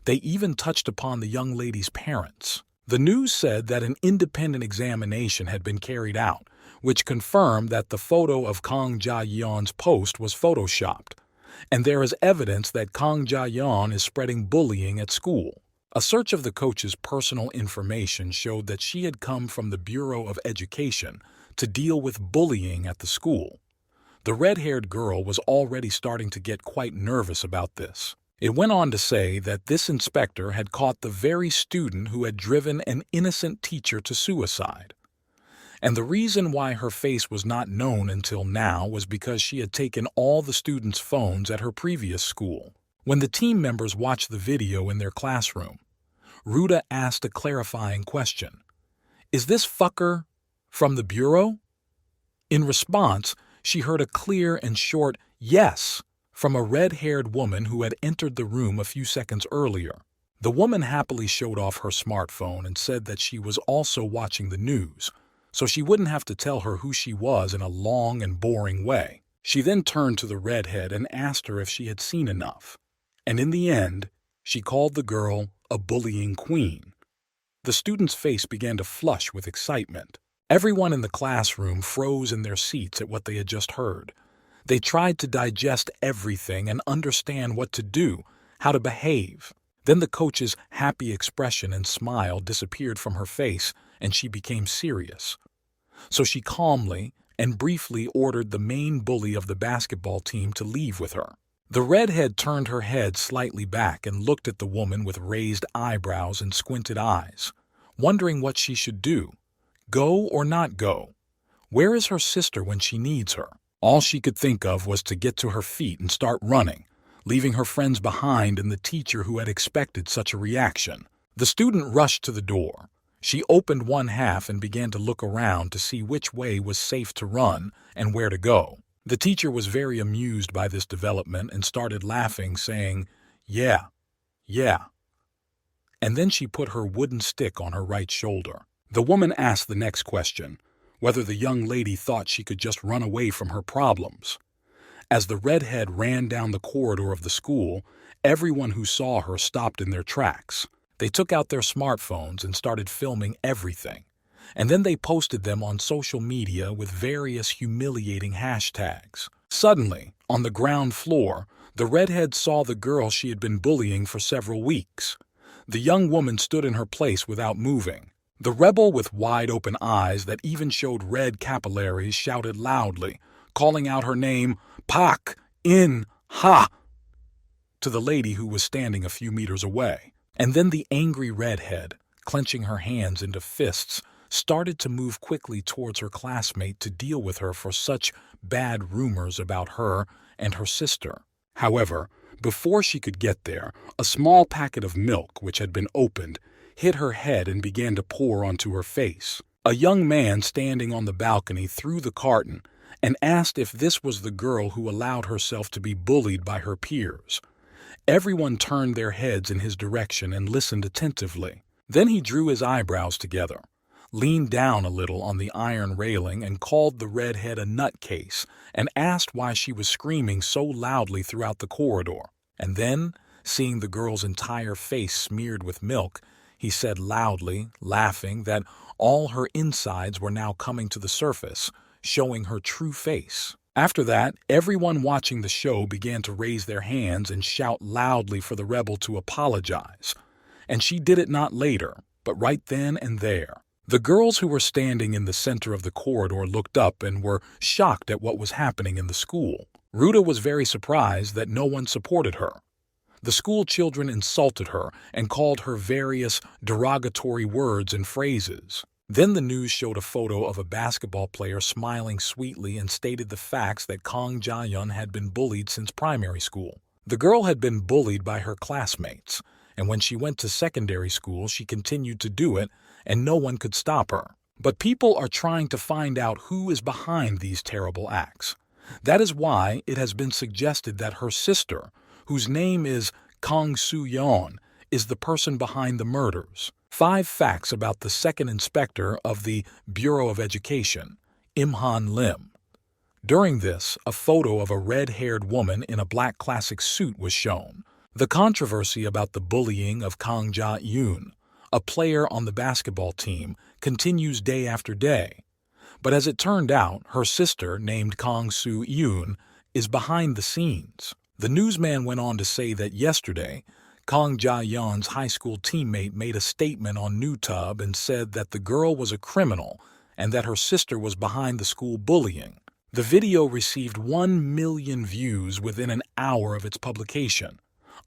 They even touched upon the young lady's parents. The news said that an independent examination had been carried out, which confirmed that the photo of Kang Ja-eun's post was photoshopped, and there is evidence that Kang Ja-eun is spreading bullying at school. A search of the coach's personal information showed that she had come from the Bureau of Education to deal with bullying at the school. The red-haired girl was already starting to get quite nervous about this. It went on to say that this inspector had caught the very student who had driven an innocent teacher to suicide. And the reason why her face was not known until now was because she had taken all the students' phones at her previous school. When the team members watched the video in their classroom, Ruta asked a clarifying question. "Is this fucker from the Bureau?" In response, she heard a clear and short yes from a red-haired woman who had entered the room a few seconds earlier. The woman happily showed off her smartphone and said that she was also watching the news, so she wouldn't have to tell her who she was in a long and boring way. She then turned to the redhead and asked her if she had seen enough. And in the end, she called the girl a bullying queen. The student's face began to flush with excitement. Everyone in the classroom froze in their seats at what they had just heard. They tried to digest everything and understand what to do, how to behave. Then the coach's happy expression and smile disappeared from her face, and she became serious. So she calmly and briefly ordered the main bully of the basketball team to leave with her. The redhead turned her head slightly back and looked at the woman with raised eyebrows and squinted eyes, wondering what she should do. Go or not go? Where is her sister when she needs her? All she could think of was to get to her feet and start running, leaving her friends behind and the teacher who had expected such a reaction. The student rushed to the door. She opened one half and began to look around to see which way was safe to run and where to go. The teacher was very amused by this development and started laughing, saying, "Yeah, yeah." And then she put her wooden stick on her right shoulder. The woman asked the next question, whether the young lady thought she could just run away from her problems. As the redhead ran down the corridor of the school, everyone who saw her stopped in their tracks. They took out their smartphones and started filming everything, and then they posted them on social media with various humiliating hashtags. Suddenly, on the ground floor, the redhead saw the girl she had been bullying for several weeks. The young woman stood in her place without moving. The rebel with wide-open eyes that even showed red capillaries shouted loudly, calling out her name, "Pak! In! Ha!" to the lady who was standing a few meters away. And then the angry redhead, clenching her hands into fists, started to move quickly towards her classmate to deal with her for such bad rumors about her and her sister. However, before she could get there, a small packet of milk, which had been opened, hit her head and began to pour onto her face. A young man standing on the balcony threw the carton and asked if this was the girl who allowed herself to be bullied by her peers. Everyone turned their heads in his direction and listened attentively. Then he drew his eyebrows together, leaned down a little on the iron railing and called the redhead a nutcase and asked why she was screaming so loudly throughout the corridor. And then, seeing the girl's entire face smeared with milk, he said loudly, laughing, that all her insides were now coming to the surface, showing her true face. After that, everyone watching the show began to raise their hands and shout loudly for the rebel to apologize. And she did it not later, but right then and there. The girls who were standing in the center of the corridor looked up and were shocked at what was happening in the school. Ruta was very surprised that no one supported her. The school children insulted her and called her various derogatory words and phrases. Then the news showed a photo of a basketball player smiling sweetly and stated the facts that Kang Ja-yeon had been bullied since primary school. The girl had been bullied by her classmates, and when she went to secondary school, she continued to do it, and no one could stop her. But people are trying to find out who is behind these terrible acts. That is why it has been suggested that her sister, whose name is Kang Soo-yeon, is the person behind the murders. 5 facts about the second inspector of the Bureau of Education, Im-han Lim. During this, a photo of a red-haired woman in a black classic suit was shown. The controversy about the bullying of Kang Ja-yoon, a player on the basketball team, continues day after day. But as it turned out, her sister, named Kang Soo-yoon, is behind the scenes. The newsman went on to say that yesterday, Kang Ja-yeon's high school teammate made a statement on NewTube and said that the girl was a criminal and that her sister was behind the school bullying. The video received 1 million views within an hour of its publication.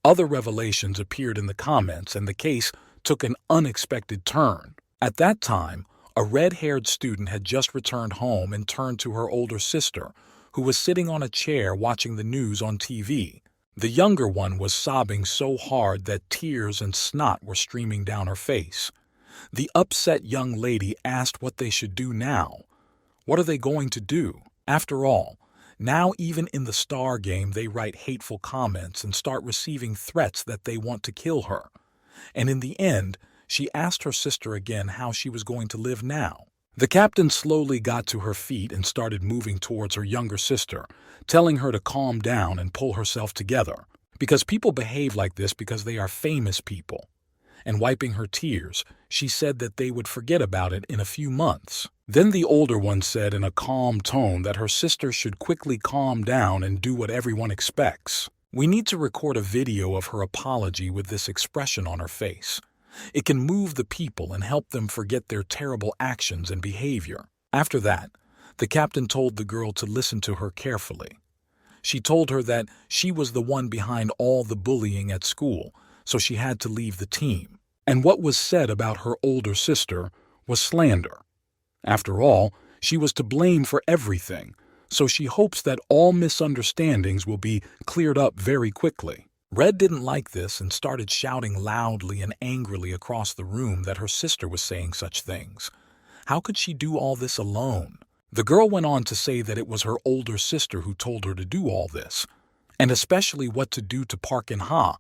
Other revelations appeared in the comments, and the case took an unexpected turn. At that time, a red-haired student had just returned home and turned to her older sister, who was sitting on a chair watching the news on TV. The younger one was sobbing so hard that tears and snot were streaming down her face. The upset young lady asked what they should do now. What are they going to do? After all, now even in the star game they write hateful comments and start receiving threats that they want to kill her. And in the end, she asked her sister again how she was going to live now. The captain slowly got to her feet and started moving towards her younger sister, telling her to calm down and pull herself together, because people behave like this because they are famous people. And wiping her tears, she said that they would forget about it in a few months. Then the older one said in a calm tone that her sister should quickly calm down and do what everyone expects. We need to record a video of her apology with this expression on her face. It can move the people and help them forget their terrible actions and behavior. After that, the captain told the girl to listen to her carefully. She told her that she was the one behind all the bullying at school, so she had to leave the team. And what was said about her older sister was slander. After all, she was to blame for everything, so she hopes that all misunderstandings will be cleared up very quickly. Red didn't like this and started shouting loudly and angrily across the room that her sister was saying such things. How could she do all this alone? The girl went on to say that it was her older sister who told her to do all this, and especially what to do to Park and Ha,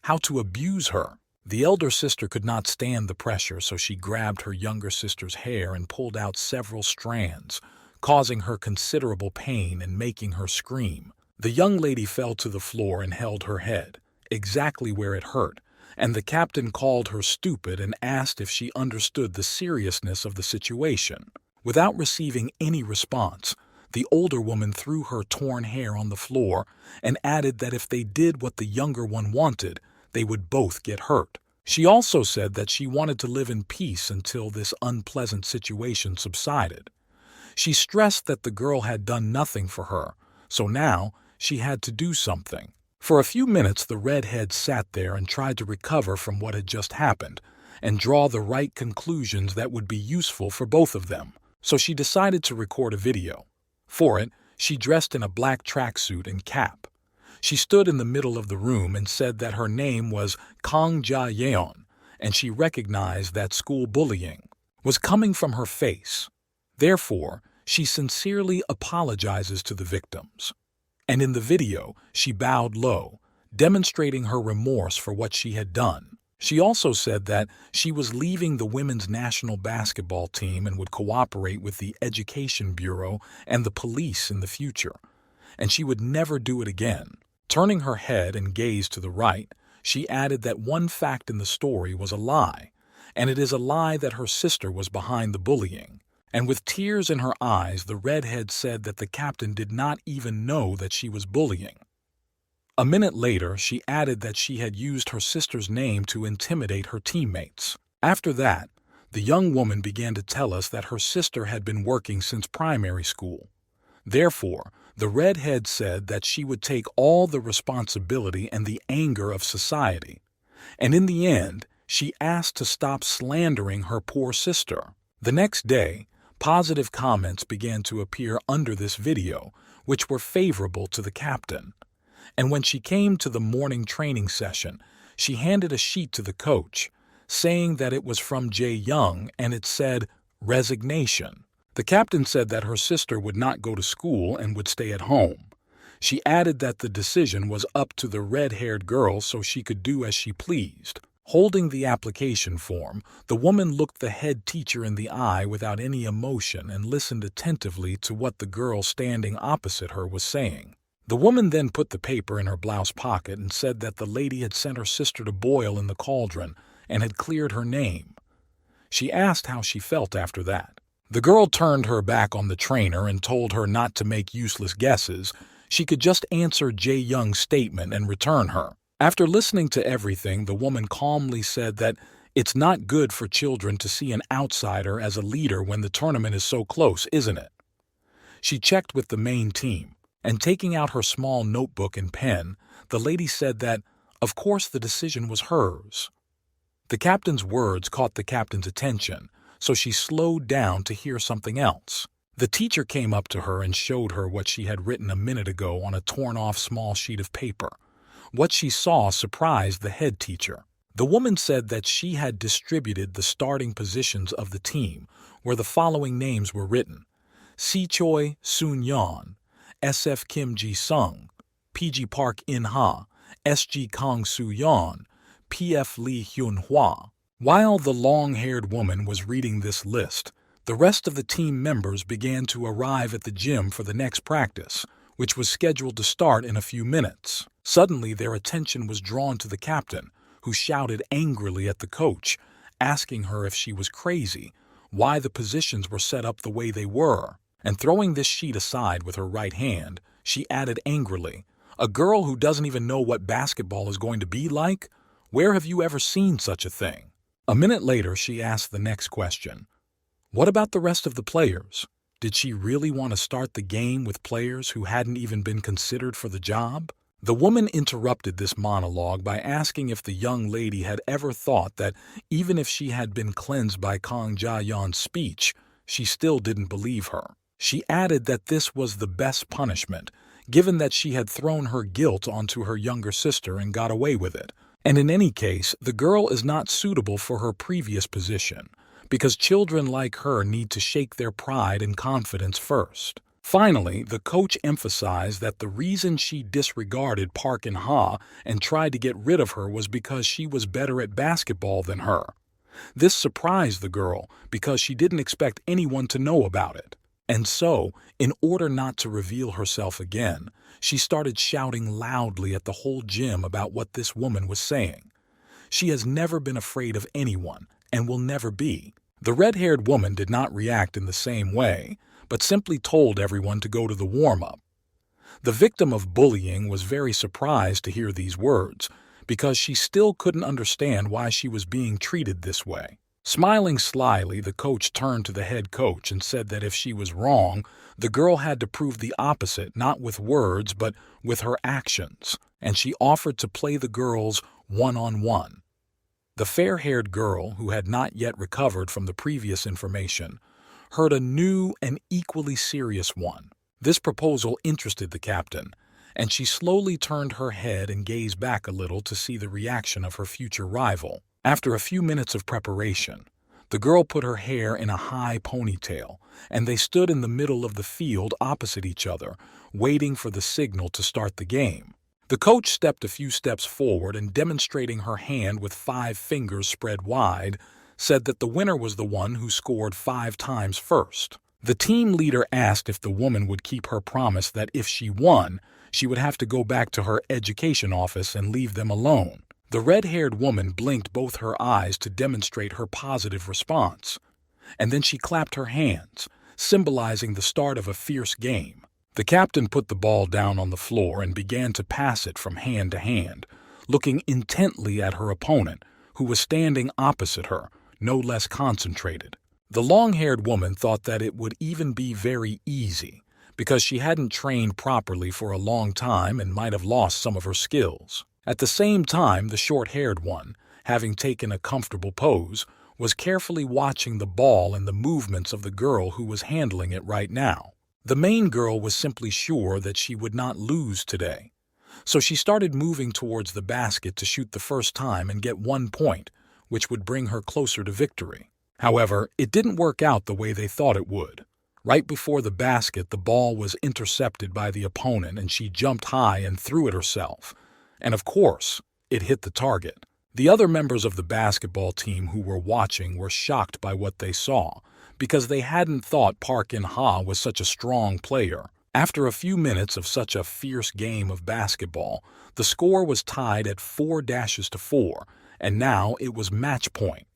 how to abuse her. The elder sister could not stand the pressure, so she grabbed her younger sister's hair and pulled out several strands, causing her considerable pain and making her scream. The young lady fell to the floor and held her head, exactly where it hurt, and the captain called her stupid and asked if she understood the seriousness of the situation. Without receiving any response, the older woman threw her torn hair on the floor and added that if they did what the younger one wanted, they would both get hurt. She also said that she wanted to live in peace until this unpleasant situation subsided. She stressed that the girl had done nothing for her, so now she had to do something. For a few minutes the redhead sat there and tried to recover from what had just happened and draw the right conclusions that would be useful for both of them. So she decided to record a video. For it, she dressed in a black tracksuit and cap. She stood in the middle of the room and said that her name was Kang Ja-yeon, and she recognized that school bullying was coming from her face. Therefore, she sincerely apologizes to the victims. And in the video, she bowed low, demonstrating her remorse for what she had done. She also said that she was leaving the women's national basketball team and would cooperate with the Education Bureau and the police in the future, and she would never do it again. Turning her head and gaze to the right, she added that one fact in the story was a lie, and it is a lie that her sister was behind the bullying. And with tears in her eyes, the redhead said that the captain did not even know that she was bullying. A minute later, she added that she had used her sister's name to intimidate her teammates. After that, the young woman began to tell us that her sister had been working since primary school. Therefore, the redhead said that she would take all the responsibility and the anger of society. And in the end, she asked to stop slandering her poor sister. The next day, positive comments began to appear under this video, which were favorable to the captain. And when she came to the morning training session, she handed a sheet to the coach, saying that it was from Jae-young and it said, "Resignation." The captain said that her sister would not go to school and would stay at home. She added that the decision was up to the red-haired girl so she could do as she pleased. Holding the application form, the woman looked the head teacher in the eye without any emotion and listened attentively to what the girl standing opposite her was saying. The woman then put the paper in her blouse pocket and said that the lady had sent her sister to boil in the cauldron and had cleared her name. She asked how she felt after that. The girl turned her back on the trainer and told her not to make useless guesses. She could just answer Jae-young's statement and return her. After listening to everything, the woman calmly said that it's not good for children to see an outsider as a leader when the tournament is so close, isn't it? She checked with the main team, and taking out her small notebook and pen, the lady said that, of course, the decision was hers. The captain's words caught the captain's attention, so she slowed down to hear something else. The teacher came up to her and showed her what she had written a minute ago on a torn-off small sheet of paper. What she saw surprised the head teacher. The woman said that she had distributed the starting positions of the team, where the following names were written: Si Choi Soon Yeon, SF Kim Ji Sung, PG Park In Ha, SG Kang Soo Yeon, PF Lee Hyun Hwa. While the long-haired woman was reading this list, the rest of the team members began to arrive at the gym for the next practice, which was scheduled to start in a few minutes. Suddenly, their attention was drawn to the captain, who shouted angrily at the coach, asking her if she was crazy, why the positions were set up the way they were. And throwing this sheet aside with her right hand, she added angrily, "A girl who doesn't even know what basketball is going to be like? Where have you ever seen such a thing?" A minute later, she asked the next question. What about the rest of the players? Did she really want to start the game with players who hadn't even been considered for the job? The woman interrupted this monologue by asking if the young lady had ever thought that even if she had been cleansed by Kang Ja-yeon's speech, she still didn't believe her. She added that this was the best punishment, given that she had thrown her guilt onto her younger sister and got away with it. And in any case, the girl is not suitable for her previous position, because children like her need to shake their pride and confidence first. Finally, the coach emphasized that the reason she disregarded Park In Ha and tried to get rid of her was because she was better at basketball than her. This surprised the girl because she didn't expect anyone to know about it. And so, in order not to reveal herself again, she started shouting loudly at the whole gym about what this woman was saying. She has never been afraid of anyone and will never be. The red-haired woman did not react in the same way, but simply told everyone to go to the warm-up. The victim of bullying was very surprised to hear these words, because she still couldn't understand why she was being treated this way. Smiling slyly, the coach turned to the head coach and said that if she was wrong, the girl had to prove the opposite, not with words, but with her actions, and she offered to play the girls one-on-one. The fair-haired girl, who had not yet recovered from the previous information, heard a new and equally serious one. This proposal interested the captain, and she slowly turned her head and gazed back a little to see the reaction of her future rival. After a few minutes of preparation, the girl put her hair in a high ponytail, and they stood in the middle of the field opposite each other, waiting for the signal to start the game. The coach stepped a few steps forward and, demonstrating her hand with 5 fingers spread wide, said that the winner was the one who scored 5 times first. The team leader asked if the woman would keep her promise that if she won, she would have to go back to her education office and leave them alone. The red-haired woman blinked both her eyes to demonstrate her positive response, and then she clapped her hands, symbolizing the start of a fierce game. The captain put the ball down on the floor and began to pass it from hand to hand, looking intently at her opponent, who was standing opposite her, no less concentrated. The long-haired woman thought that it would even be very easy, because she hadn't trained properly for a long time and might have lost some of her skills. At the same time, the short-haired one, having taken a comfortable pose, was carefully watching the ball and the movements of the girl who was handling it right now. The main girl was simply sure that she would not lose today, so she started moving towards the basket to shoot the first time and get 1 point, which would bring her closer to victory. However, it didn't work out the way they thought it would. Right before the basket, the ball was intercepted by the opponent and she jumped high and threw it herself. And of course, it hit the target. The other members of the basketball team who were watching were shocked by what they saw, because they hadn't thought Park In Ha was such a strong player. After a few minutes of such a fierce game of basketball, the score was tied at 4-4, and now it was match point,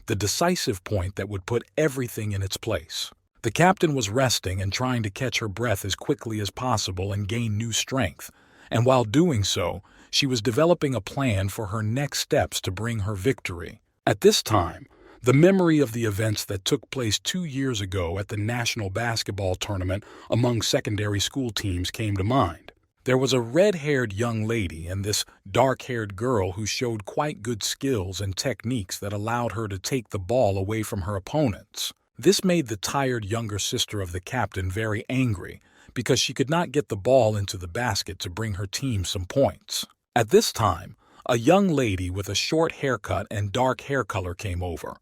the decisive point that would put everything in its place. The captain was resting and trying to catch her breath as quickly as possible and gain new strength, and while doing so, she was developing a plan for her next steps to bring her victory. At this time, the memory of the events that took place 2 years ago at the National Basketball Tournament among secondary school teams came to mind. There was a red-haired young lady and this dark-haired girl who showed quite good skills and techniques that allowed her to take the ball away from her opponents. This made the tired younger sister of the captain very angry because she could not get the ball into the basket to bring her team some points. At this time, a young lady with a short haircut and dark hair color came over.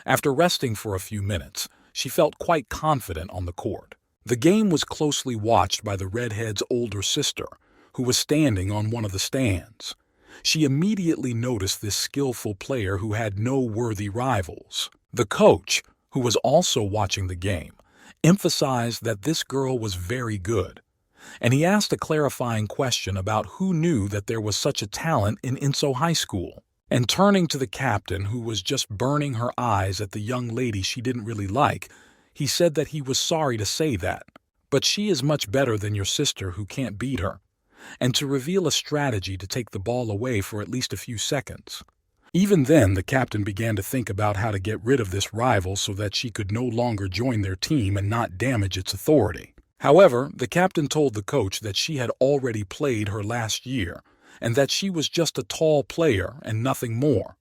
After resting for a few minutes, she felt quite confident on the court. The game was closely watched by the redhead's older sister, who was standing on one of the stands. She immediately noticed this skillful player who had no worthy rivals. The coach, who was also watching the game, emphasized that this girl was very good, and he asked a clarifying question about who knew that there was such a talent in Inso High School. And turning to the captain, who was just burning her eyes at the young lady she didn't really like, he said that he was sorry to say that, but she is much better than your sister who can't beat her, and to reveal a strategy to take the ball away for at least a few seconds. Even then, the captain began to think about how to get rid of this rival so that she could no longer join their team and not damage its authority. However, the captain told the coach that she had already played her last year, and that she was just a tall player and nothing more.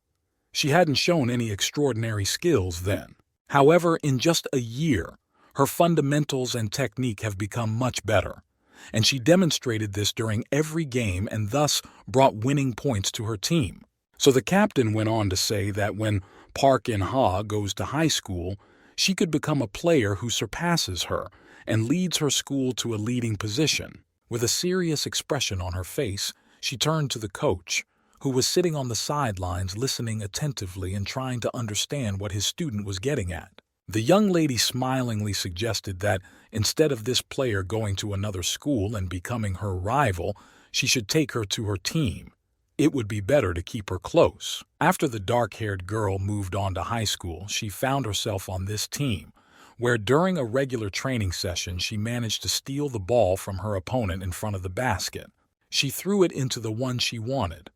She hadn't shown any extraordinary skills then. However, in just a year, her fundamentals and technique have become much better, and she demonstrated this during every game and thus brought winning points to her team. So the captain went on to say that when Park In-ha goes to high school, she could become a player who surpasses her and leads her school to a leading position. With a serious expression on her face, she turned to the coach, who was sitting on the sidelines listening attentively and trying to understand what his student was getting at. The young lady smilingly suggested that instead of this player going to another school and becoming her rival, she should take her to her team. It would be better to keep her close. After the dark-haired girl moved on to high school, she found herself on this team, where during a regular training session she managed to steal the ball from her opponent in front of the basket. She threw it into the one she wanted.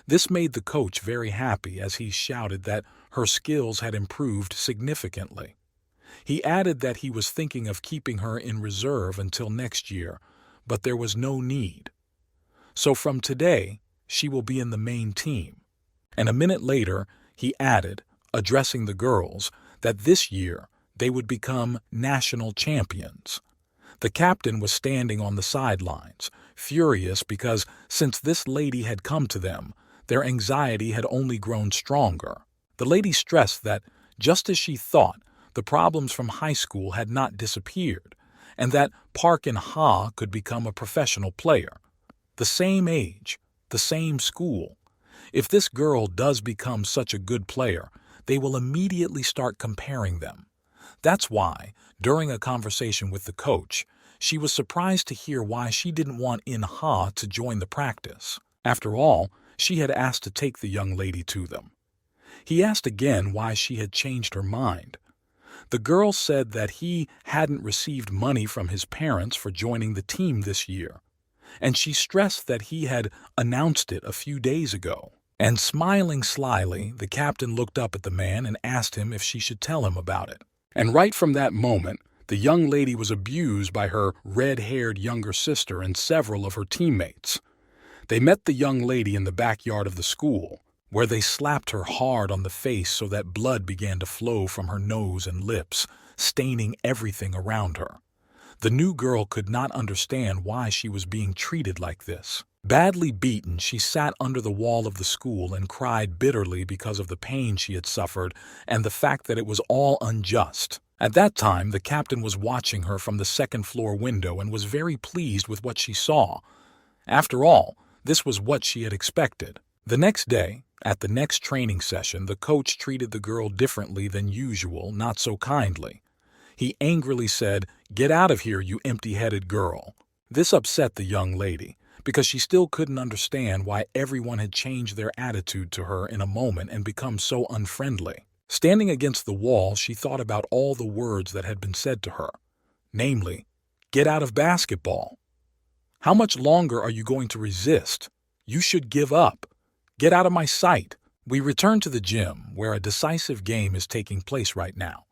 This made the coach very happy as he shouted that her skills had improved significantly. He added that he was thinking of keeping her in reserve until next year, but there was no need. So from today, she will be in the main team. And a minute later, he added, addressing the girls, that this year they would become national champions. The captain was standing on the sidelines, furious because since this lady had come to them, their anxiety had only grown stronger. The lady stressed that, just as she thought, the problems from high school had not disappeared, and that Park In-ha could become a professional player. The same age, the same school. If this girl does become such a good player, they will immediately start comparing them. That's why, during a conversation with the coach, she was surprised to hear why she didn't want In-ha to join the practice. After all, she had asked to take the young lady to them. He asked again why she had changed her mind. The girl said that he hadn't received money from his parents for joining the team this year, and she stressed that he had announced it a few days ago. And smiling slyly, the captain looked up at the man and asked him if she should tell him about it. And right from that moment, the young lady was abused by her red-haired younger sister and several of her teammates. They met the young lady in the backyard of the school, where they slapped her hard on the face so that blood began to flow from her nose and lips, staining everything around her. The new girl could not understand why she was being treated like this. Badly beaten, she sat under the wall of the school and cried bitterly because of the pain she had suffered and the fact that it was all unjust. At that time, the captain was watching her from the second-floor window and was very pleased with what she saw. After all, this was what she had expected. The next day, at the next training session, the coach treated the girl differently than usual, not so kindly. He angrily said, "Get out of here, you empty-headed girl." This upset the young lady, because she still couldn't understand why everyone had changed their attitude to her in a moment and become so unfriendly. Standing against the wall, she thought about all the words that had been said to her, namely, "Get out of basketball. How much longer are you going to resist? You should give up. Get out of my sight." We return to the gym, where a decisive game is taking place right now.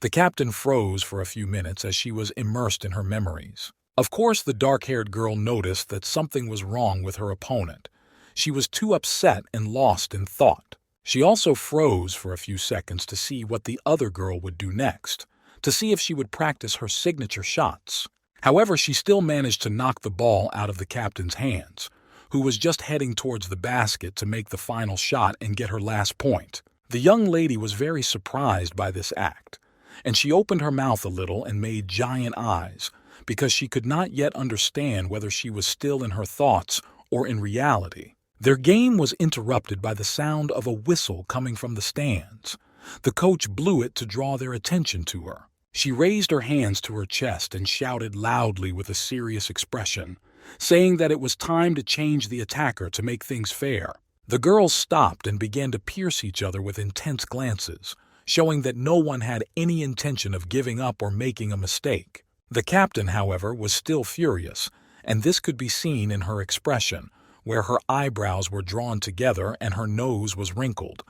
The captain froze for a few minutes as she was immersed in her memories. Of course, the dark-haired girl noticed that something was wrong with her opponent. She was too upset and lost in thought. She also froze for a few seconds to see what the other girl would do next, to see if she would practice her signature shots. However, she still managed to knock the ball out of the captain's hands, who was just heading towards the basket to make the final shot and get her last point. The young lady was very surprised by this act, and she opened her mouth a little and made giant eyes, because she could not yet understand whether she was still in her thoughts or in reality. Their game was interrupted by the sound of a whistle coming from the stands. The coach blew it to draw their attention to her. She raised her hands to her chest and shouted loudly with a serious expression, saying that it was time to change the attacker to make things fair. The girls stopped and began to pierce each other with intense glances, showing that no one had any intention of giving up or making a mistake. The captain, however, was still furious, and this could be seen in her expression, where her eyebrows were drawn together and her nose was wrinkled.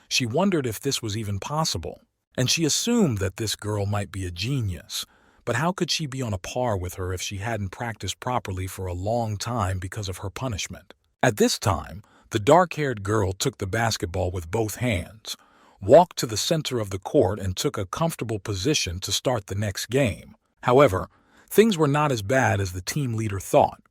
She wondered if this was even possible, and she assumed that this girl might be a genius. But how could she be on a par with her if she hadn't practiced properly for a long time because of her punishment? At this time, the dark-haired girl took the basketball with both hands, walked to the center of the court and took a comfortable position to start the next game. However, things were not as bad as the team leader thought.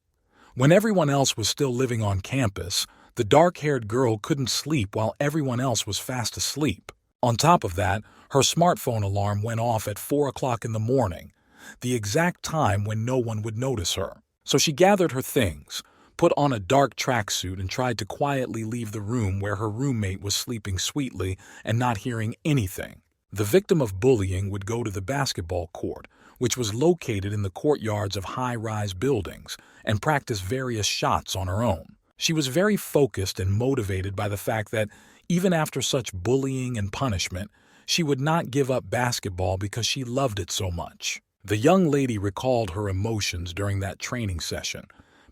When everyone else was still living on campus, the dark-haired girl couldn't sleep while everyone else was fast asleep. On top of that, her smartphone alarm went off at 4 o'clock in the morning, the exact time when no one would notice her. So she gathered her things, put on a dark tracksuit and tried to quietly leave the room where her roommate was sleeping sweetly and not hearing anything. The victim of bullying would go to the basketball court, which was located in the courtyards of high-rise buildings, and practice various shots on her own. She was very focused and motivated by the fact that, even after such bullying and punishment, she would not give up basketball because she loved it so much. The young lady recalled her emotions during that training session,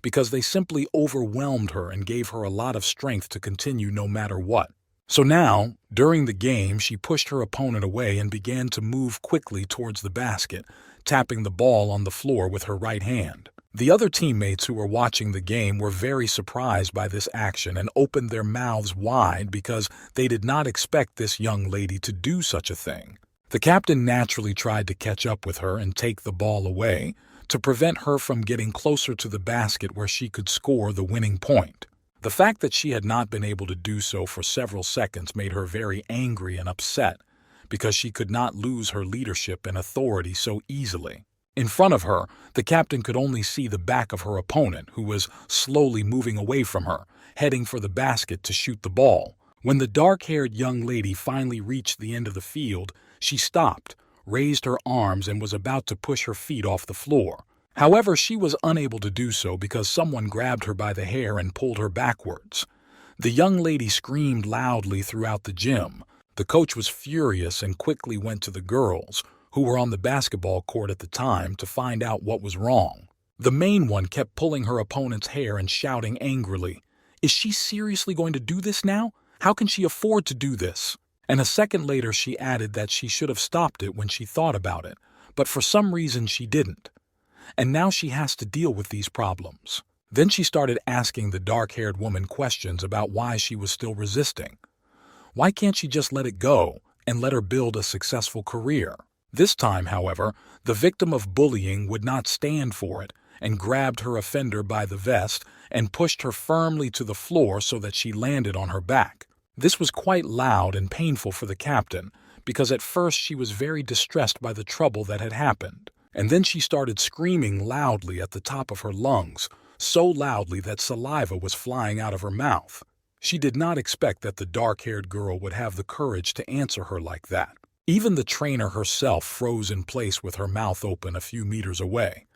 because they simply overwhelmed her and gave her a lot of strength to continue no matter what. So now, during the game, she pushed her opponent away and began to move quickly towards the basket, tapping the ball on the floor with her right hand. The other teammates who were watching the game were very surprised by this action and opened their mouths wide because they did not expect this young lady to do such a thing. The captain naturally tried to catch up with her and take the ball away to prevent her from getting closer to the basket where she could score the winning point. The fact that she had not been able to do so for several seconds made her very angry and upset, because she could not lose her leadership and authority so easily. In front of her, the captain could only see the back of her opponent, who was slowly moving away from her, heading for the basket to shoot the ball. When the dark-haired young lady finally reached the end of the field, she stopped, raised her arms, and was about to push her feet off the floor. However, she was unable to do so because someone grabbed her by the hair and pulled her backwards. The young lady screamed loudly throughout the gym. The coach was furious and quickly went to the girls, who were on the basketball court at the time, to find out what was wrong. The main one kept pulling her opponent's hair and shouting angrily, "Is she seriously going to do this now? How can she afford to do this?" And a second later she added that she should have stopped it when she thought about it, but for some reason she didn't. And now she has to deal with these problems. Then she started asking the dark-haired woman questions about why she was still resisting. Why can't she just let it go and let her build a successful career? This time, however, the victim of bullying would not stand for it and grabbed her offender by the vest and pushed her firmly to the floor so that she landed on her back. This was quite loud and painful for the captain, because at first she was very distressed by the trouble that had happened. And then she started screaming loudly at the top of her lungs, so loudly that saliva was flying out of her mouth. She did not expect that the dark-haired girl would have the courage to answer her like that. Even the trainer herself froze in place with her mouth open a few meters away.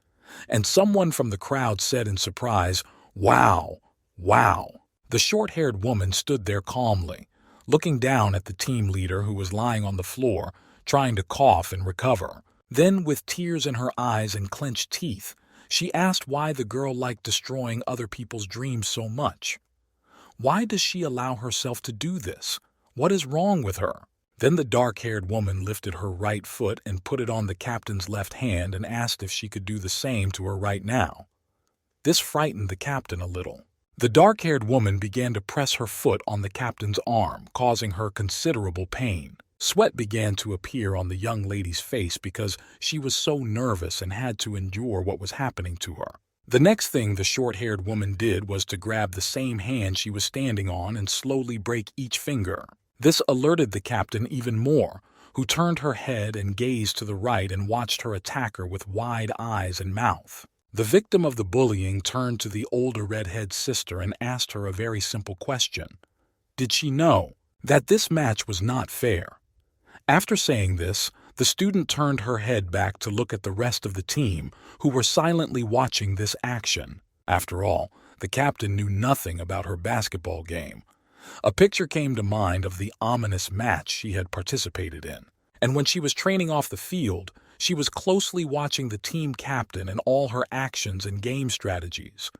And someone from the crowd said in surprise, "Wow, wow." The short-haired woman stood there calmly, looking down at the team leader who was lying on the floor, trying to cough and recover. Then, with tears in her eyes and clenched teeth, she asked why the girl liked destroying other people's dreams so much. Why does she allow herself to do this? What is wrong with her? Then the dark-haired woman lifted her right foot and put it on the captain's left hand and asked if she could do the same to her right now. This frightened the captain a little. The dark-haired woman began to press her foot on the captain's arm, causing her considerable pain. Sweat began to appear on the young lady's face because she was so nervous and had to endure what was happening to her. The next thing the short-haired woman did was to grab the same hand she was standing on and slowly break each finger. This alerted the captain even more, who turned her head and gazed to the right and watched her attacker with wide eyes and mouth. The victim of the bullying turned to the older redhead sister and asked her a very simple question. Did she know that this match was not fair? After saying this, the student turned her head back to look at the rest of the team, who were silently watching this action. After all, the captain knew nothing about her basketball game. A picture came to mind of the ominous match she had participated in. And when she was training off the field, she was closely watching the team captain and all her actions and game strategies.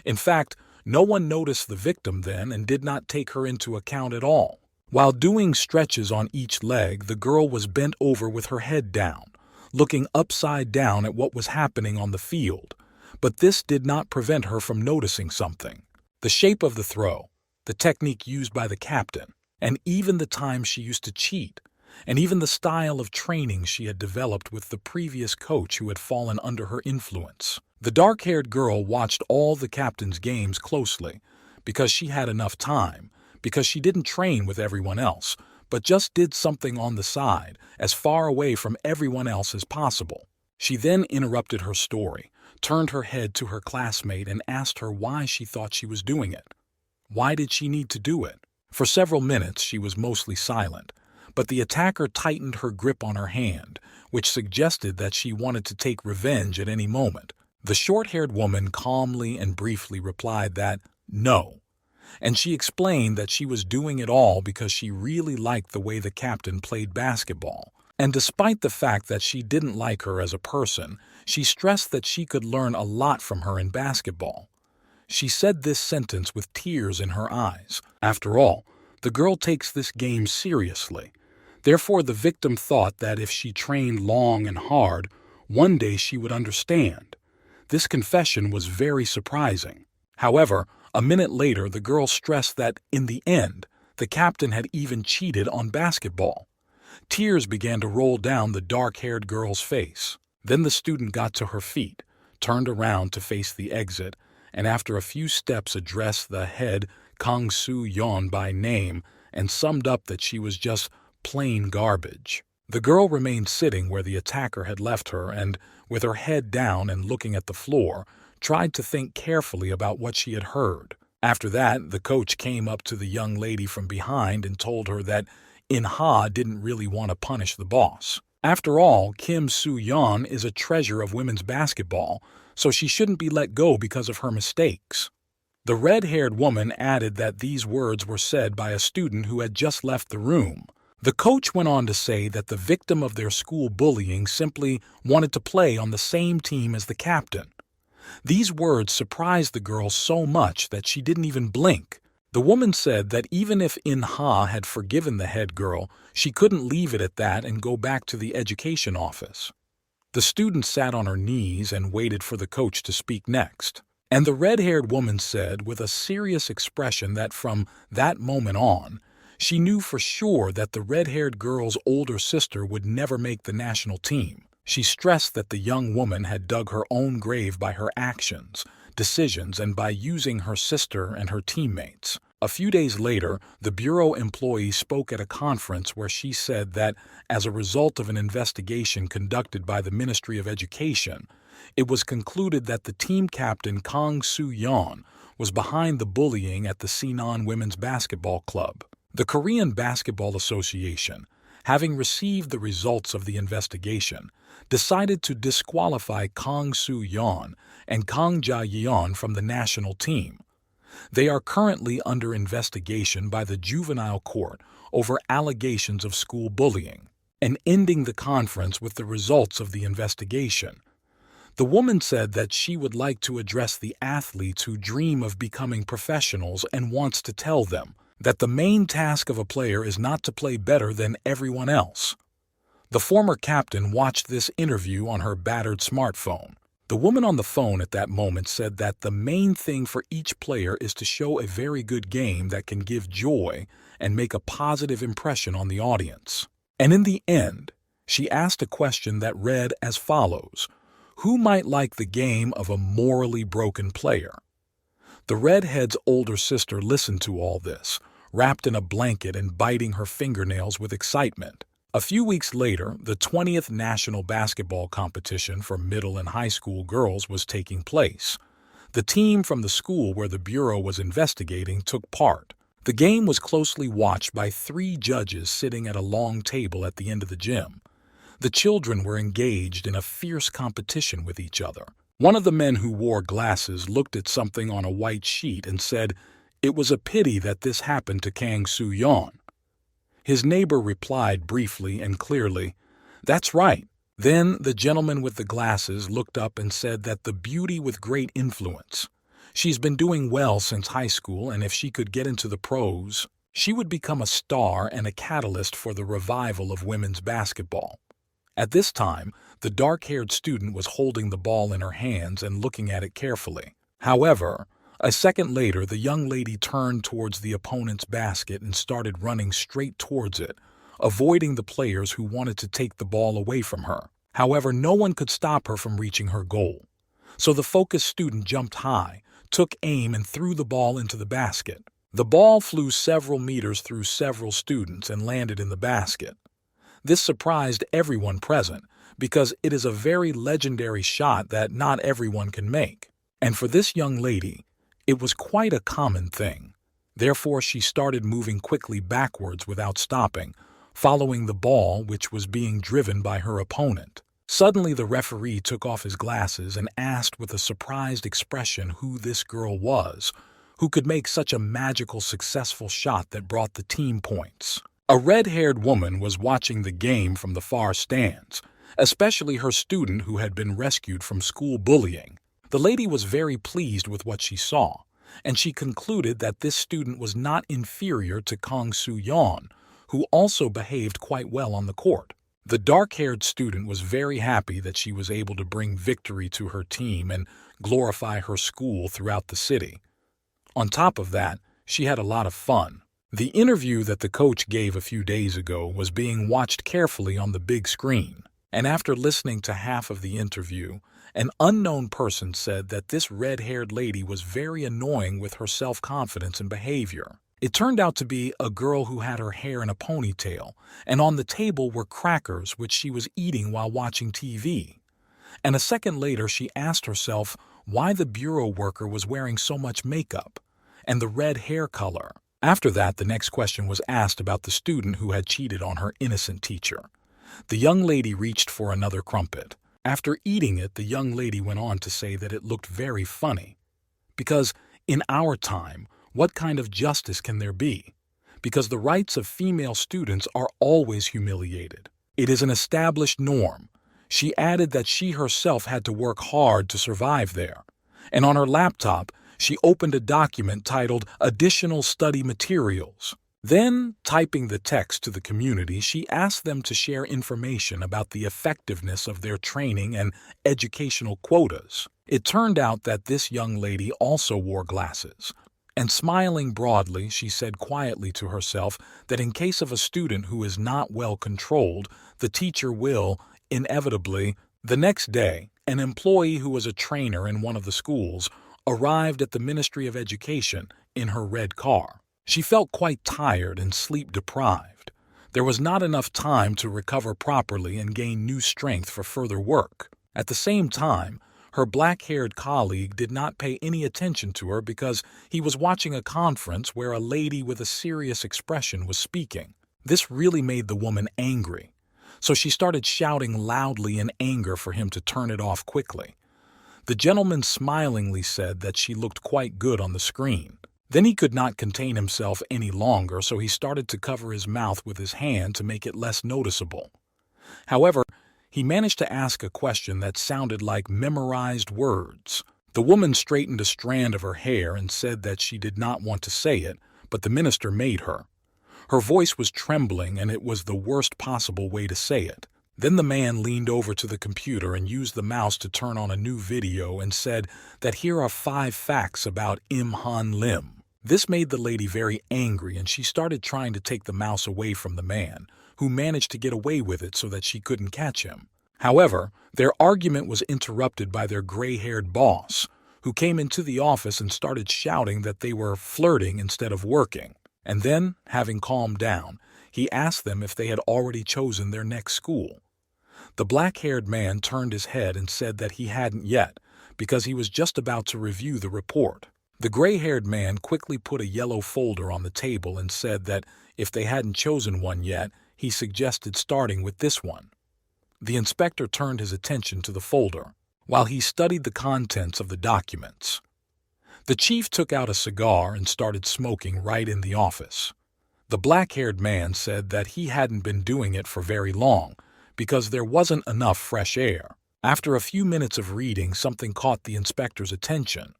In fact, no one noticed the victim then and did not take her into account at all. While doing stretches on each leg, the girl was bent over with her head down, looking upside down at what was happening on the field. But this did not prevent her from noticing something. The shape of the throw, the technique used by the captain, and even the time she used to cheat, and even the style of training she had developed with the previous coach who had fallen under her influence. The dark-haired girl watched all the captain's games closely, because she had enough time, because she didn't train with everyone else, but just did something on the side, as far away from everyone else as possible. She then interrupted her story, turned her head to her classmate and asked her why she thought she was doing it. Why did she need to do it? For several minutes she was mostly silent, but the attacker tightened her grip on her hand, which suggested that she wanted to take revenge at any moment. The short-haired woman calmly and briefly replied that, no, and she explained that she was doing it all because she really liked the way the captain played basketball. And despite the fact that she didn't like her as a person, she stressed that she could learn a lot from her in basketball. She said this sentence with tears in her eyes. After all, the girl takes this game seriously. Therefore, the victim thought that if she trained long and hard, one day she would understand. This confession was very surprising. However, a minute later, the girl stressed that, in the end, the captain had even cheated on basketball. Tears began to roll down the dark-haired girl's face. Then the student got to her feet, turned around to face the exit, and after a few steps addressed the head Kang Soo-yeon by name and summed up that she was just plain garbage. The girl remained sitting where the attacker had left her and, with her head down and looking at the floor, tried to think carefully about what she had heard. After that, the coach came up to the young lady from behind and told her that In-ha didn't really want to punish the boss. After all, Kim Soo-yeon is a treasure of women's basketball, so she shouldn't be let go because of her mistakes. The red-haired woman added that these words were said by a student who had just left the room. The coach went on to say that the victim of their school bullying simply wanted to play on the same team as the captain. These words surprised the girl so much that she didn't even blink. The woman said that even if In-ha had forgiven the head girl, she couldn't leave it at that and go back to the education office. The student sat on her knees and waited for the coach to speak next. And the red-haired woman said with a serious expression that from that moment on, she knew for sure that the red-haired girl's older sister would never make the national team. She stressed that the young woman had dug her own grave by her actions, decisions, and by using her sister and her teammates. A few days later, the bureau employee spoke at a conference where she said that, as a result of an investigation conducted by the Ministry of Education, it was concluded that the team captain Kang Soo-yeon was behind the bullying at the Sinan Women's Basketball Club. The Korean Basketball Association, having received the results of the investigation, decided to disqualify Kang Soo-yeon and Kang Ja-yeon from the national team. They are currently under investigation by the juvenile court over allegations of school bullying, and ending the conference with the results of the investigation. The woman said that she would like to address the athletes who dream of becoming professionals and wants to tell them that the main task of a player is not to play better than everyone else. The former captain watched this interview on her battered smartphone. The woman on the phone at that moment said that the main thing for each player is to show a very good game that can give joy and make a positive impression on the audience. And in the end, she asked a question that read as follows: who might like the game of a morally broken player? The redhead's older sister listened to all this, wrapped in a blanket and biting her fingernails with excitement. A few weeks later, the 20th National Basketball Competition for middle and high school girls was taking place. The team from the school where the Bureau was investigating took part. The game was closely watched by 3 judges sitting at a long table at the end of the gym. The children were engaged in a fierce competition with each other. One of the men who wore glasses looked at something on a white sheet and said, "It was a pity that this happened to Kang Soo-yeon." His neighbor replied briefly and clearly, "That's right." Then the gentleman with the glasses looked up and said that the beauty with great influence. She's been doing well since high school, and if she could get into the pros, she would become a star and a catalyst for the revival of women's basketball. At this time, the dark-haired student was holding the ball in her hands and looking at it carefully. However, a second later, the young lady turned towards the opponent's basket and started running straight towards it, avoiding the players who wanted to take the ball away from her. However, no one could stop her from reaching her goal. So the focused student jumped high, took aim, and threw the ball into the basket. The ball flew several meters through several students and landed in the basket. This surprised everyone present because it is a very legendary shot that not everyone can make. And for this young lady, it was quite a common thing. Therefore, she started moving quickly backwards without stopping, following the ball which was being driven by her opponent. Suddenly, the referee took off his glasses and asked with a surprised expression who this girl was, who could make such a magical, successful shot that brought the team points. A red-haired woman was watching the game from the far stands, especially her student who had been rescued from school bullying. The lady was very pleased with what she saw, and she concluded that this student was not inferior to Kang Soo-yeon, who also behaved quite well on the court. The dark-haired student was very happy that she was able to bring victory to her team and glorify her school throughout the city. On top of that, she had a lot of fun. The interview that the coach gave a few days ago was being watched carefully on the big screen, and after listening to half of the interview, an unknown person said that this red-haired lady was very annoying with her self-confidence and behavior. It turned out to be a girl who had her hair in a ponytail, and on the table were crackers which she was eating while watching TV. And a second later, she asked herself why the bureau worker was wearing so much makeup and the red hair color. After that, the next question was asked about the student who had cheated on her innocent teacher. The young lady reached for another crumpet. After eating it, the young lady went on to say that it looked very funny. Because in our time, what kind of justice can there be? Because the rights of female students are always humiliated. It is an established norm. She added that she herself had to work hard to survive there. And on her laptop, she opened a document titled Additional Study Materials. Then, typing the text to the community, she asked them to share information about the effectiveness of their training and educational quotas. It turned out that this young lady also wore glasses. And smiling broadly, she said quietly to herself that in case of a student who is not well controlled, the teacher will, inevitably. The next day, an employee who was a trainer in one of the schools arrived at the Ministry of Education in her red car. She felt quite tired and sleep-deprived. There was not enough time to recover properly and gain new strength for further work. At the same time, her black-haired colleague did not pay any attention to her because he was watching a conference where a lady with a serious expression was speaking. This really made the woman angry, so she started shouting loudly in anger for him to turn it off quickly. The gentleman smilingly said that she looked quite good on the screen. Then he could not contain himself any longer, so he started to cover his mouth with his hand to make it less noticeable. However, he managed to ask a question that sounded like memorized words. The woman straightened a strand of her hair and said that she did not want to say it, but the minister made her. Her voice was trembling, and it was the worst possible way to say it. Then the man leaned over to the computer and used the mouse to turn on a new video and said that here are 5 facts about Im Han Lim. This made the lady very angry, and she started trying to take the mouse away from the man, who managed to get away with it so that she couldn't catch him. However, their argument was interrupted by their gray-haired boss, who came into the office and started shouting that they were flirting instead of working. And then, having calmed down, He asked them if they had already chosen their next school. The black-haired man turned his head and said that he hadn't yet, because he was just about to review the report. The gray-haired man quickly put a yellow folder on the table and said that if they hadn't chosen one yet, he suggested starting with this one. The inspector turned his attention to the folder, while he studied the contents of the documents. The chief took out a cigar and started smoking right in the office. The black-haired man said that he hadn't been doing it for very long, because there wasn't enough fresh air. After a few minutes of reading, something caught the inspector's attention.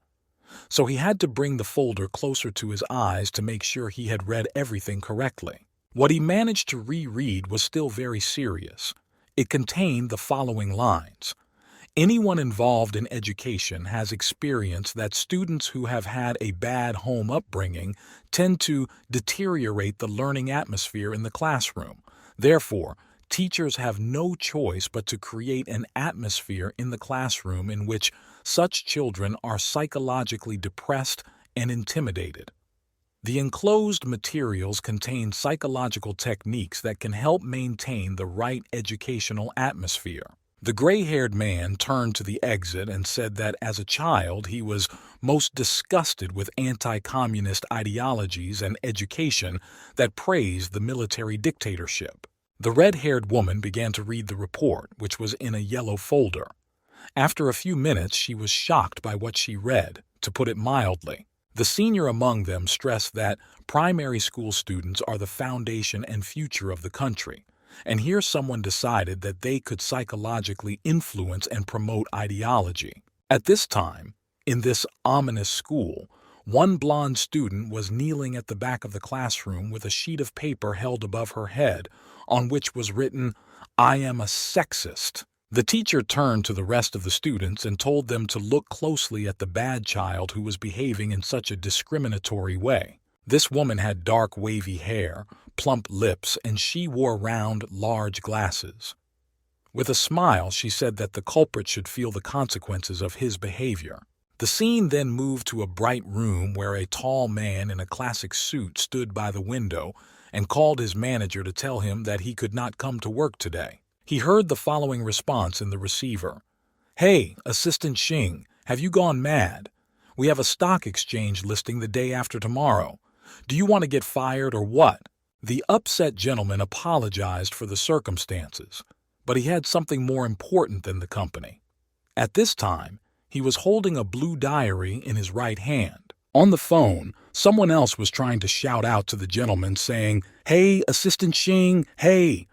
So he had to bring the folder closer to his eyes to make sure he had read everything correctly. What he managed to reread was still very serious. It contained the following lines. Anyone involved in education has experienced that students who have had a bad home upbringing tend to deteriorate the learning atmosphere in the classroom. Therefore, teachers have no choice but to create an atmosphere in the classroom in which such children are psychologically depressed and intimidated. The enclosed materials contain psychological techniques that can help maintain the right educational atmosphere. The gray-haired man turned to the exit and said that as a child he was most disgusted with anti-communist ideologies and education that praised the military dictatorship. The red-haired woman began to read the report, which was in a yellow folder. After a few minutes, she was shocked by what she read, to put it mildly. The senior among them stressed that primary school students are the foundation and future of the country, and here someone decided that they could psychologically influence and promote ideology. At this time, in this ominous school, one blonde student was kneeling at the back of the classroom with a sheet of paper held above her head on which was written, "I am a sexist." The teacher turned to the rest of the students and told them to look closely at the bad child who was behaving in such a discriminatory way. This woman had dark wavy hair, plump lips, and she wore round, large glasses. With a smile, she said that the culprit should feel the consequences of his behavior. The scene then moved to a bright room where a tall man in a classic suit stood by the window and called his manager to tell him that he could not come to work today. He heard the following response in the receiver. "Hey, Assistant Xing, have you gone mad? We have a stock exchange listing the day after tomorrow. Do you want to get fired or what?" The upset gentleman apologized for the circumstances, but he had something more important than the company. At this time, he was holding a blue diary in his right hand. On the phone, someone else was trying to shout out to the gentleman saying, "Hey, Assistant Xing, hey!"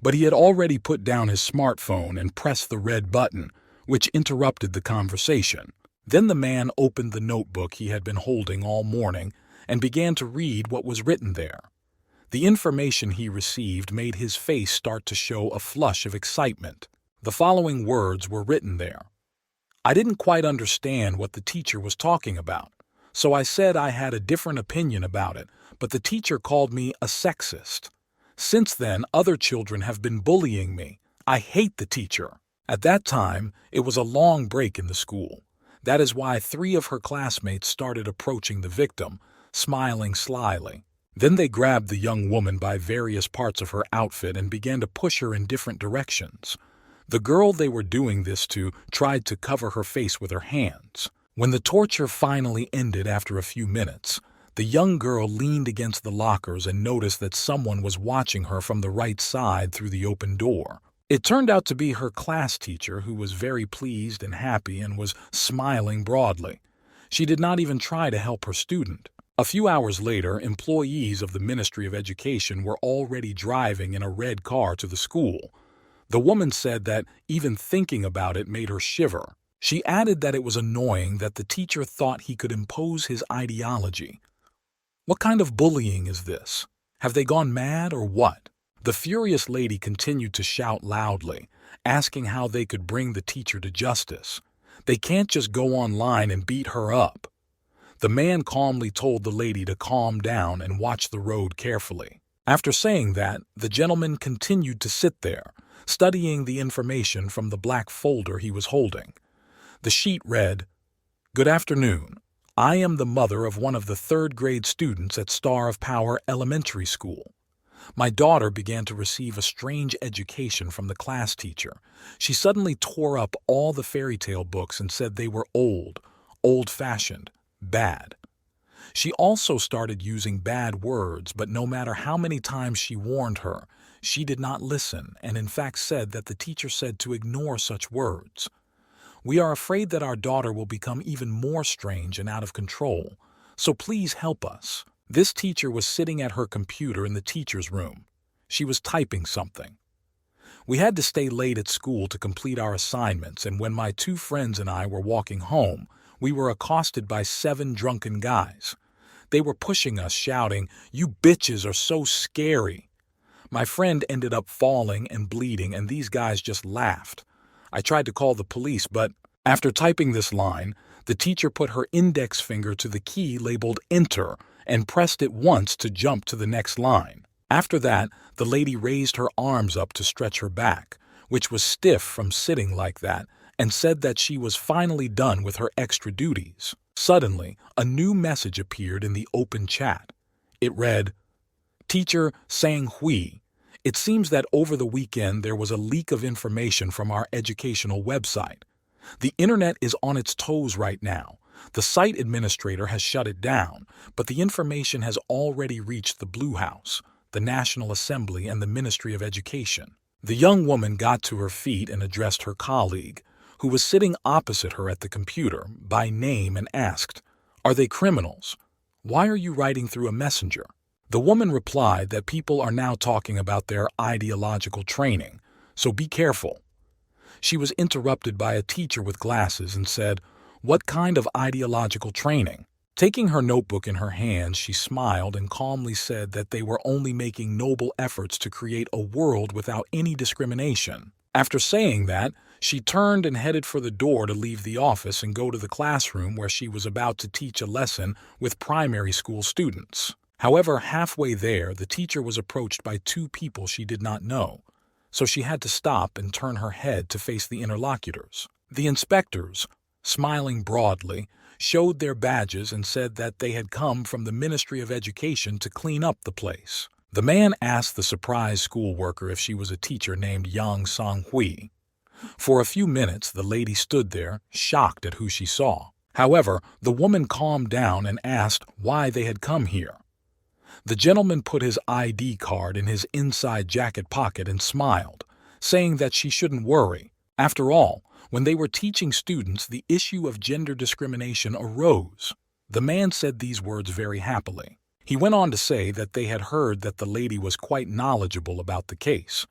But he had already put down his smartphone and pressed the red button, which interrupted the conversation. Then the man opened the notebook he had been holding all morning and began to read what was written there. The information he received made his face start to show a flush of excitement. The following words were written there. "I didn't quite understand what the teacher was talking about, so I said I had a different opinion about it, but the teacher called me a sexist. Since then, other children have been bullying me. I hate the teacher." At that time, it was a long break in the school. That is why 3 of her classmates started approaching the victim, smiling slyly. Then they grabbed the young woman by various parts of her outfit and began to push her in different directions. The girl they were doing this to tried to cover her face with her hands. When the torture finally ended after a few minutes, the young girl leaned against the lockers and noticed that someone was watching her from the right side through the open door. It turned out to be her class teacher, who was very pleased and happy and was smiling broadly. She did not even try to help her student. A few hours later, employees of the Ministry of Education were already driving in a red car to the school. The woman said that even thinking about it made her shiver. She added that it was annoying that the teacher thought he could impose his ideology. What kind of bullying is this? Have they gone mad or what? The furious lady continued to shout loudly, asking how they could bring the teacher to justice. They can't just go online and beat her up. The man calmly told the lady to calm down and watch the road carefully. After saying that, the gentleman continued to sit there, studying the information from the black folder he was holding. The sheet read, "Good afternoon. I am the mother of one of the 3rd grade students at Star of Power Elementary School. My daughter began to receive a strange education from the class teacher. She suddenly tore up all the fairy tale books and said they were old, old-fashioned, bad. She also started using bad words, but no matter how many times she warned her, she did not listen and in fact said that the teacher said to ignore such words. We are afraid that our daughter will become even more strange and out of control, so please help us. This teacher was sitting at her computer in the teacher's room. She was typing something. We had to stay late at school to complete our assignments, and when my two friends and I were walking home, we were accosted by 7 drunken guys. They were pushing us, shouting, "You bitches are so scary." My friend ended up falling and bleeding, and these guys just laughed. I tried to call the police, but after typing this line, the teacher put her index finger to the key labeled Enter and pressed it once to jump to the next line. After that, the lady raised her arms up to stretch her back, which was stiff from sitting like that, and said that she was finally done with her extra duties. Suddenly, a new message appeared in the open chat. It read, "Teacher Sang Hui, it seems that over the weekend there was a leak of information from our educational website. The internet is on its toes right now. The site administrator has shut it down, but the information has already reached the Blue House, the National Assembly, and the Ministry of Education." The young woman got to her feet and addressed her colleague, who was sitting opposite her at the computer, by name and asked, "Are they criminals? Why are you writing through a messenger?" The woman replied that people are now talking about their ideological training, so be careful. She was interrupted by a teacher with glasses and said, "What kind of ideological training?" Taking her notebook in her hands, she smiled and calmly said that they were only making noble efforts to create a world without any discrimination. After saying that, she turned and headed for the door to leave the office and go to the classroom where she was about to teach a lesson with primary school students. However, halfway there, the teacher was approached by 2 people she did not know, so she had to stop and turn her head to face the interlocutors. The inspectors, smiling broadly, showed their badges and said that they had come from the Ministry of Education to clean up the place. The man asked the surprised school worker if she was a teacher named Yang Sang-hui. For a few minutes, the lady stood there, shocked at who she saw. However, the woman calmed down and asked why they had come here. The gentleman put his ID card in his inside jacket pocket and smiled, saying that she shouldn't worry. After all, when they were teaching students, the issue of gender discrimination arose. The man said these words very happily. He went on to say that they had heard that the lady was quite knowledgeable about the case,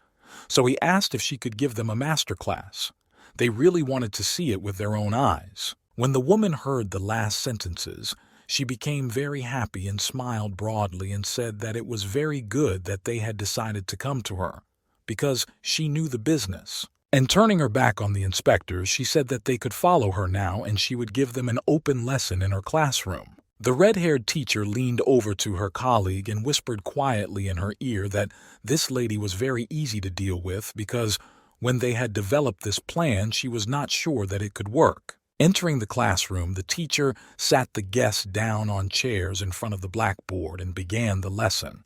so he asked if she could give them a master class. They really wanted to see it with their own eyes. When the woman heard the last sentences, she became very happy and smiled broadly and said that it was very good that they had decided to come to her, because she knew the business. And turning her back on the inspectors, she said that they could follow her now and she would give them an open lesson in her classroom. The red-haired teacher leaned over to her colleague and whispered quietly in her ear that this lady was very easy to deal with because when they had developed this plan, she was not sure that it could work. Entering the classroom, the teacher sat the guests down on chairs in front of the blackboard and began the lesson.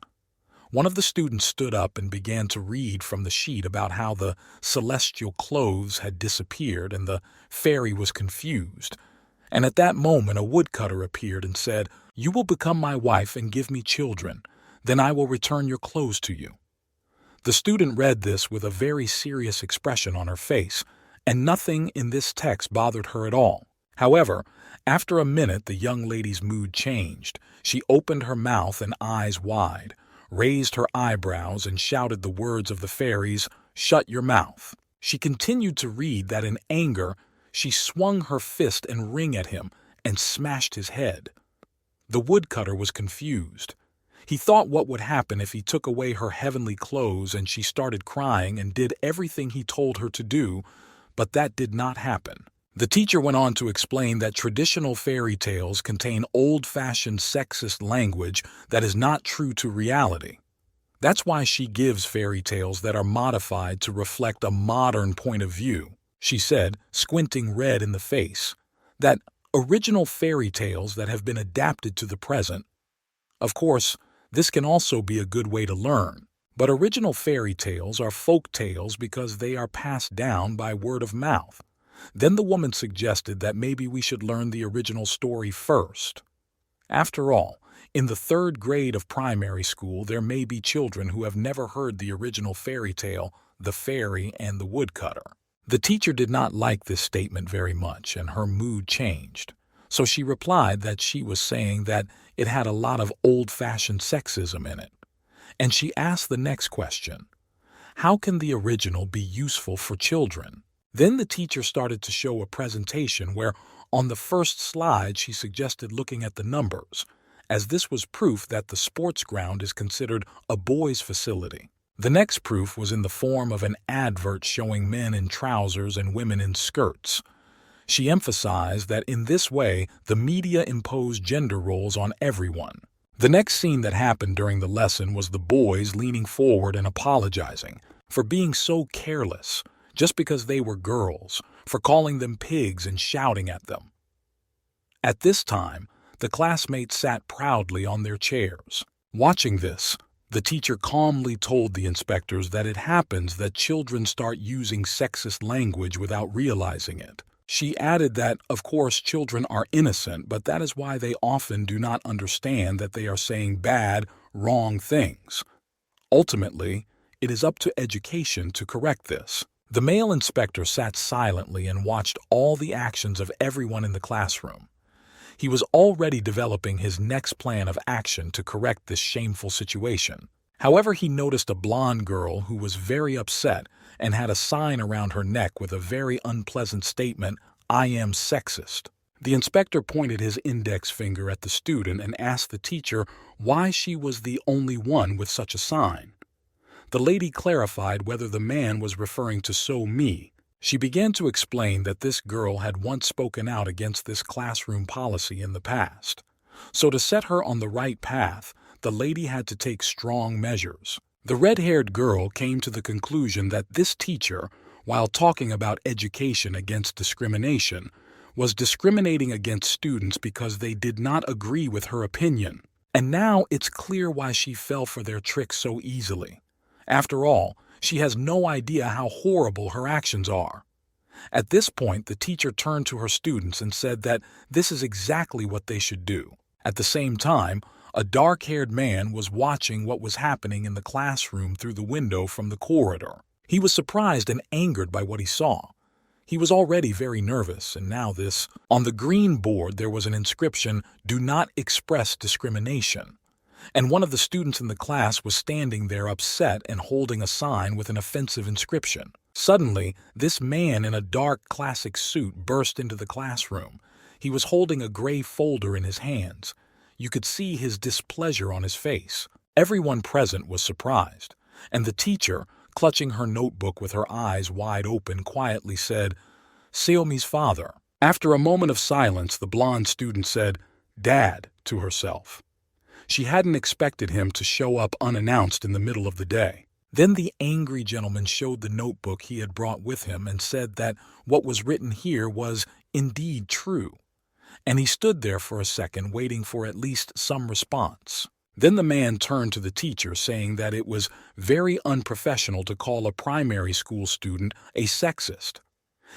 One of the students stood up and began to read from the sheet about how the celestial clothes had disappeared and the fairy was confused. And at that moment, a woodcutter appeared and said, "You will become my wife and give me children. Then I will return your clothes to you." The student read this with a very serious expression on her face, and nothing in this text bothered her at all. However, after a minute, the young lady's mood changed. She opened her mouth and eyes wide, raised her eyebrows, and shouted the words of the fairies, "Shut your mouth." She continued to read that in anger, she swung her fist and ring at him and smashed his head. The woodcutter was confused. He thought what would happen if he took away her heavenly clothes and she started crying and did everything he told her to do, but that did not happen. The teacher went on to explain that traditional fairy tales contain old-fashioned sexist language that is not true to reality. That's why she gives fairy tales that are modified to reflect a modern point of view. She said, squinting red in the face, that original fairy tales that have been adapted to the present. Of course, this can also be a good way to learn. But original fairy tales are folk tales because they are passed down by word of mouth. Then the woman suggested that maybe we should learn the original story first. After all, in the third grade of primary school, there may be children who have never heard the original fairy tale, The Fairy and the Woodcutter. The teacher did not like this statement very much, and her mood changed. So she replied that she was saying that it had a lot of old-fashioned sexism in it. And she asked the next question: how can the original be useful for children? Then the teacher started to show a presentation where, on the first slide, she suggested looking at the numbers, as this was proof that the sports ground is considered a boys' facility. The next proof was in the form of an advert showing men in trousers and women in skirts. She emphasized that in this way, the media imposed gender roles on everyone. The next scene that happened during the lesson was the boys leaning forward and apologizing for being so careless, just because they were girls, for calling them pigs and shouting at them. At this time, the classmates sat proudly on their chairs. Watching this, the teacher calmly told the inspectors that it happens that children start using sexist language without realizing it. She added that, of course, children are innocent, but that is why they often do not understand that they are saying bad, wrong things. Ultimately, it is up to education to correct this. The male inspector sat silently and watched all the actions of everyone in the classroom. He was already developing his next plan of action to correct this shameful situation. However, he noticed a blonde girl who was very upset and had a sign around her neck with a very unpleasant statement, "I am sexist." The inspector pointed his index finger at the student and asked the teacher why she was the only one with such a sign. The lady clarified whether the man was referring to So-mi. She began to explain that this girl had once spoken out against this classroom policy in the past. So to set her on the right path, the lady had to take strong measures. The red-haired girl came to the conclusion that this teacher, while talking about education against discrimination, was discriminating against students because they did not agree with her opinion. And now it's clear why she fell for their trick so easily. After all, she has no idea how horrible her actions are. At this point, the teacher turned to her students and said that this is exactly what they should do. At the same time, a dark-haired man was watching what was happening in the classroom through the window from the corridor. He was surprised and angered by what he saw. He was already very nervous, and now this. On the green board there was an inscription, "Do not express discrimination." And one of the students in the class was standing there upset and holding a sign with an offensive inscription. Suddenly, this man in a dark classic suit burst into the classroom. He was holding a gray folder in his hands. You could see his displeasure on his face. Everyone present was surprised, and the teacher, clutching her notebook with her eyes wide open, quietly said, "Seomi's father." After a moment of silence, the blonde student said, "Dad," to herself. She hadn't expected him to show up unannounced in the middle of the day. Then the angry gentleman showed the notebook he had brought with him and said that what was written here was indeed true. And he stood there for a second waiting for at least some response. Then the man turned to the teacher saying that it was very unprofessional to call a primary school student a sexist.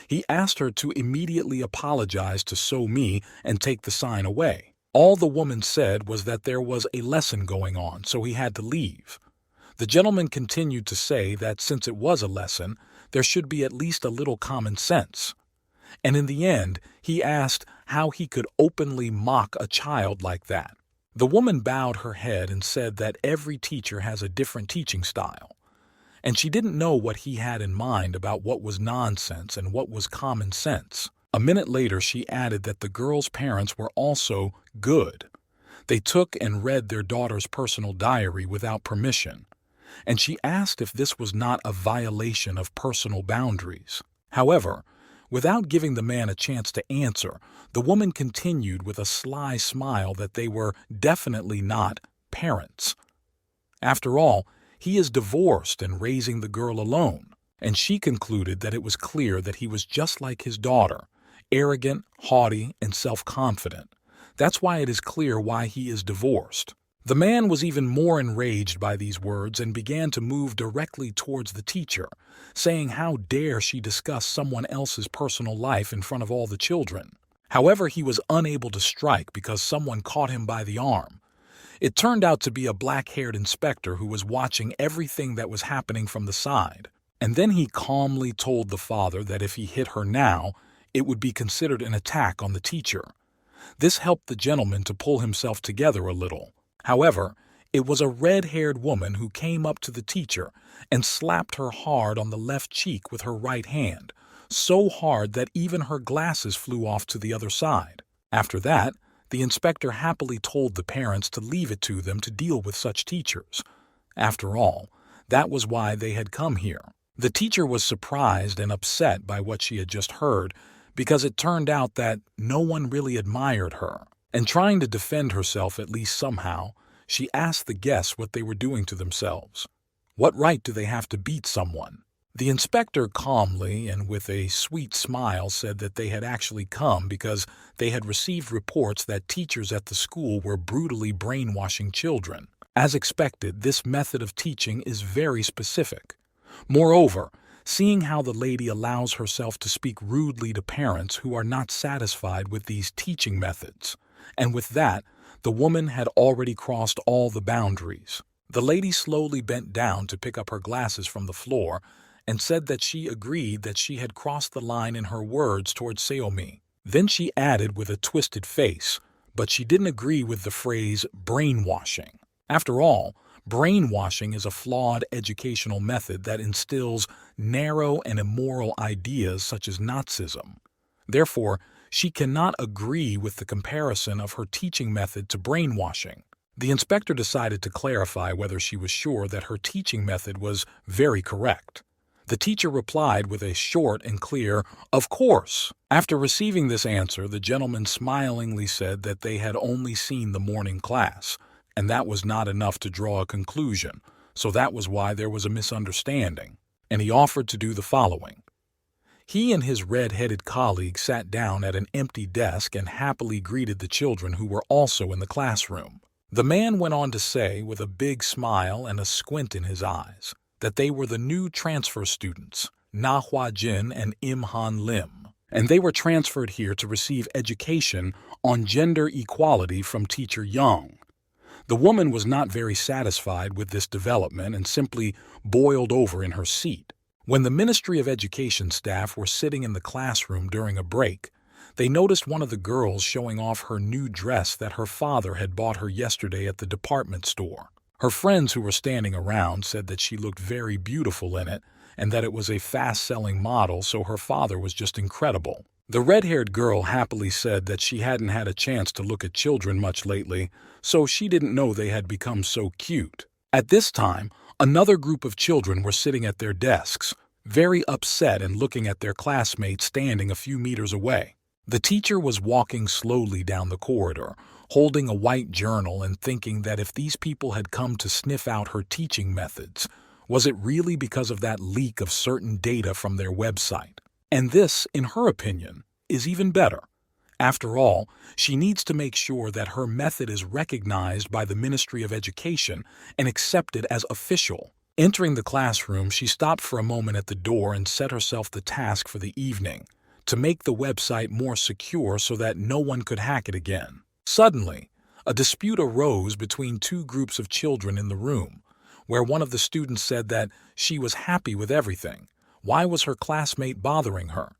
He asked her to immediately apologize to So-mi and take the sign away. All the woman said was that there was a lesson going on, so he had to leave. The gentleman continued to say that since it was a lesson, there should be at least a little common sense. And in the end, he asked how he could openly mock a child like that. The woman bowed her head and said that every teacher has a different teaching style, and she didn't know what he had in mind about what was nonsense and what was common sense. A minute later, she added that the girl's parents were also good. They took and read their daughter's personal diary without permission, and she asked if this was not a violation of personal boundaries. However, without giving the man a chance to answer, the woman continued with a sly smile that they were definitely not parents. After all, he is divorced and raising the girl alone, and she concluded that it was clear that he was just like his daughter, arrogant, haughty, and self-confident. That's why it is clear why he is divorced. The man was even more enraged by these words and began to move directly towards the teacher, saying how dare she discuss someone else's personal life in front of all the children. However, he was unable to strike because someone caught him by the arm. It turned out to be a black-haired inspector who was watching everything that was happening from the side. And then he calmly told the father that if he hit her now, it would be considered an attack on the teacher. This helped the gentleman to pull himself together a little. However, it was a red-haired woman who came up to the teacher and slapped her hard on the left cheek with her right hand, so hard that even her glasses flew off to the other side. After that, the inspector happily told the parents to leave it to them to deal with such teachers. After all, that was why they had come here. The teacher was surprised and upset by what she had just heard because it turned out that no one really admired her. And trying to defend herself at least somehow, she asked the guests what they were doing to themselves. What right do they have to beat someone? The inspector calmly and with a sweet smile said that they had actually come because they had received reports that teachers at the school were brutally brainwashing children. As expected, this method of teaching is very specific. Moreover, seeing how the lady allows herself to speak rudely to parents who are not satisfied with these teaching methods, and with that, the woman had already crossed all the boundaries. The lady slowly bent down to pick up her glasses from the floor and said that she agreed that she had crossed the line in her words towards Seomi. Then she added with a twisted face, but she didn't agree with the phrase brainwashing. After all, brainwashing is a flawed educational method that instills narrow and immoral ideas such as Nazism. Therefore, she cannot agree with the comparison of her teaching method to brainwashing. The inspector decided to clarify whether she was sure that her teaching method was very correct. The teacher replied with a short and clear, "Of course." After receiving this answer, the gentleman smilingly said that they had only seen the morning class, and that was not enough to draw a conclusion, so that was why there was a misunderstanding, and he offered to do the following. He and his red-headed colleague sat down at an empty desk and happily greeted the children who were also in the classroom. The man went on to say, with a big smile and a squint in his eyes, that they were the new transfer students, Manhwa Jin and Imhan Lim, and they were transferred here to receive education on gender equality from teacher Young. The woman was not very satisfied with this development and simply boiled over in her seat. When the Ministry of Education staff were sitting in the classroom during a break, they noticed one of the girls showing off her new dress that her father had bought her yesterday at the department store. Her friends who were standing around said that she looked very beautiful in it and that it was a fast-selling model, so her father was just incredible. The red-haired girl happily said that she hadn't had a chance to look at children much lately, so she didn't know they had become so cute. At this time, another group of children were sitting at their desks, very upset and looking at their classmates standing a few meters away. The teacher was walking slowly down the corridor, holding a white journal and thinking that if these people had come to sniff out her teaching methods, was it really because of that leak of certain data from their website? And this, in her opinion, is even better. After all, she needs to make sure that her method is recognized by the Ministry of Education and accepted as official. Entering the classroom, she stopped for a moment at the door and set herself the task for the evening, to make the website more secure so that no one could hack it again. Suddenly, a dispute arose between two groups of children in the room, where one of the students said that she was happy with everything. Why was her classmate bothering her?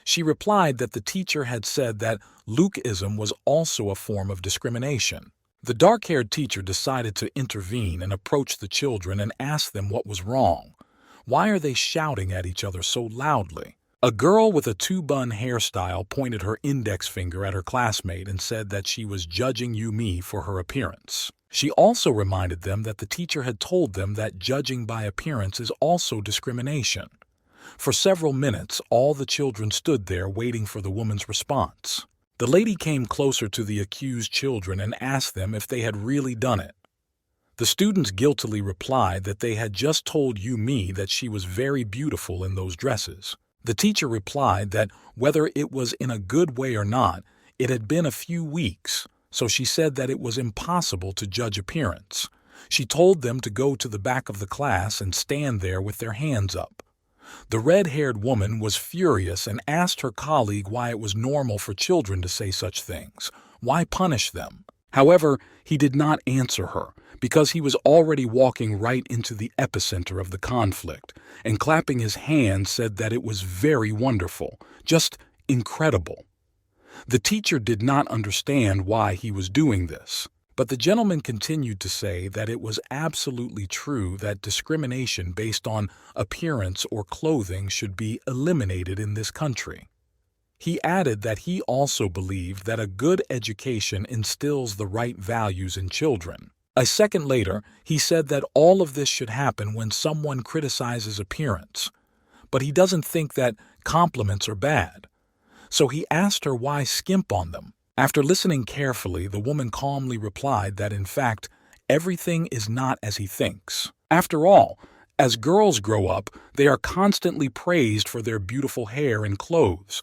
She replied that the teacher had said that Lukeism was also a form of discrimination. The dark-haired teacher decided to intervene and approach the children and ask them what was wrong. Why are they shouting at each other so loudly? A girl with a two-bun hairstyle pointed her index finger at her classmate and said that she was judging Yumi for her appearance. She also reminded them that the teacher had told them that judging by appearance is also discrimination. For several minutes, all the children stood there waiting for the woman's response. The lady came closer to the accused children and asked them if they had really done it. The students guiltily replied that they had just told Yumi that she was very beautiful in those dresses. The teacher replied that whether it was in a good way or not, it had been a few weeks, so she said that it was impossible to judge appearance. She told them to go to the back of the class and stand there with their hands up. The red-haired woman was furious and asked her colleague why it was normal for children to say such things. Why punish them? However, he did not answer her because he was already walking right into the epicenter of the conflict, and clapping his hands said that it was very wonderful, just incredible. The teacher did not understand why he was doing this, but the gentleman continued to say that it was absolutely true that discrimination based on appearance or clothing should be eliminated in this country. He added that he also believed that a good education instills the right values in children. A second later, he said that all of this should happen when someone criticizes appearance, but he doesn't think that compliments are bad. So he asked her why skimp on them. After listening carefully, the woman calmly replied that in fact, everything is not as he thinks. After all, as girls grow up, they are constantly praised for their beautiful hair and clothes.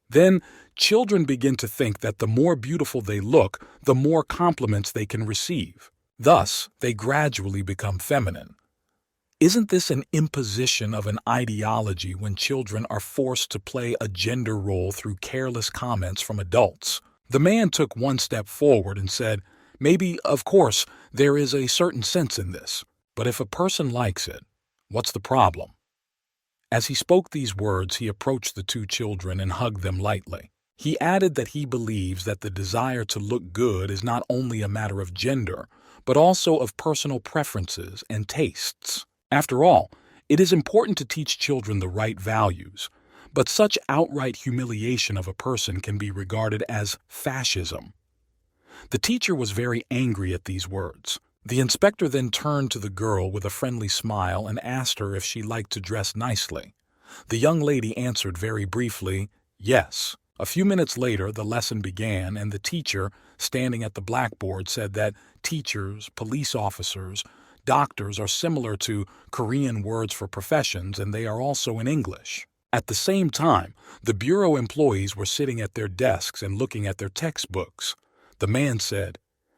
Then, children begin to think that the more beautiful they look, the more compliments they can receive. Thus, they gradually become feminine. Isn't this an imposition of an ideology when children are forced to play a gender role through careless comments from adults? The man took one step forward and said, "Maybe, of course, there is a certain sense in this, but if a person likes it, what's the problem?" As he spoke these words, he approached the two children and hugged them lightly. He added that he believes that the desire to look good is not only a matter of gender, but also of personal preferences and tastes. After all, it is important to teach children the right values, but such outright humiliation of a person can be regarded as fascism. The teacher was very angry at these words. The inspector then turned to the girl with a friendly smile and asked her if she liked to dress nicely. The young lady answered very briefly, "Yes." A few minutes later, the lesson began, and the teacher, standing at the blackboard, said that teachers, police officers, doctors are similar to Korean words for professions, and they are also in English. At the same time, the bureau employees were sitting at their desks and looking at their textbooks. The man said,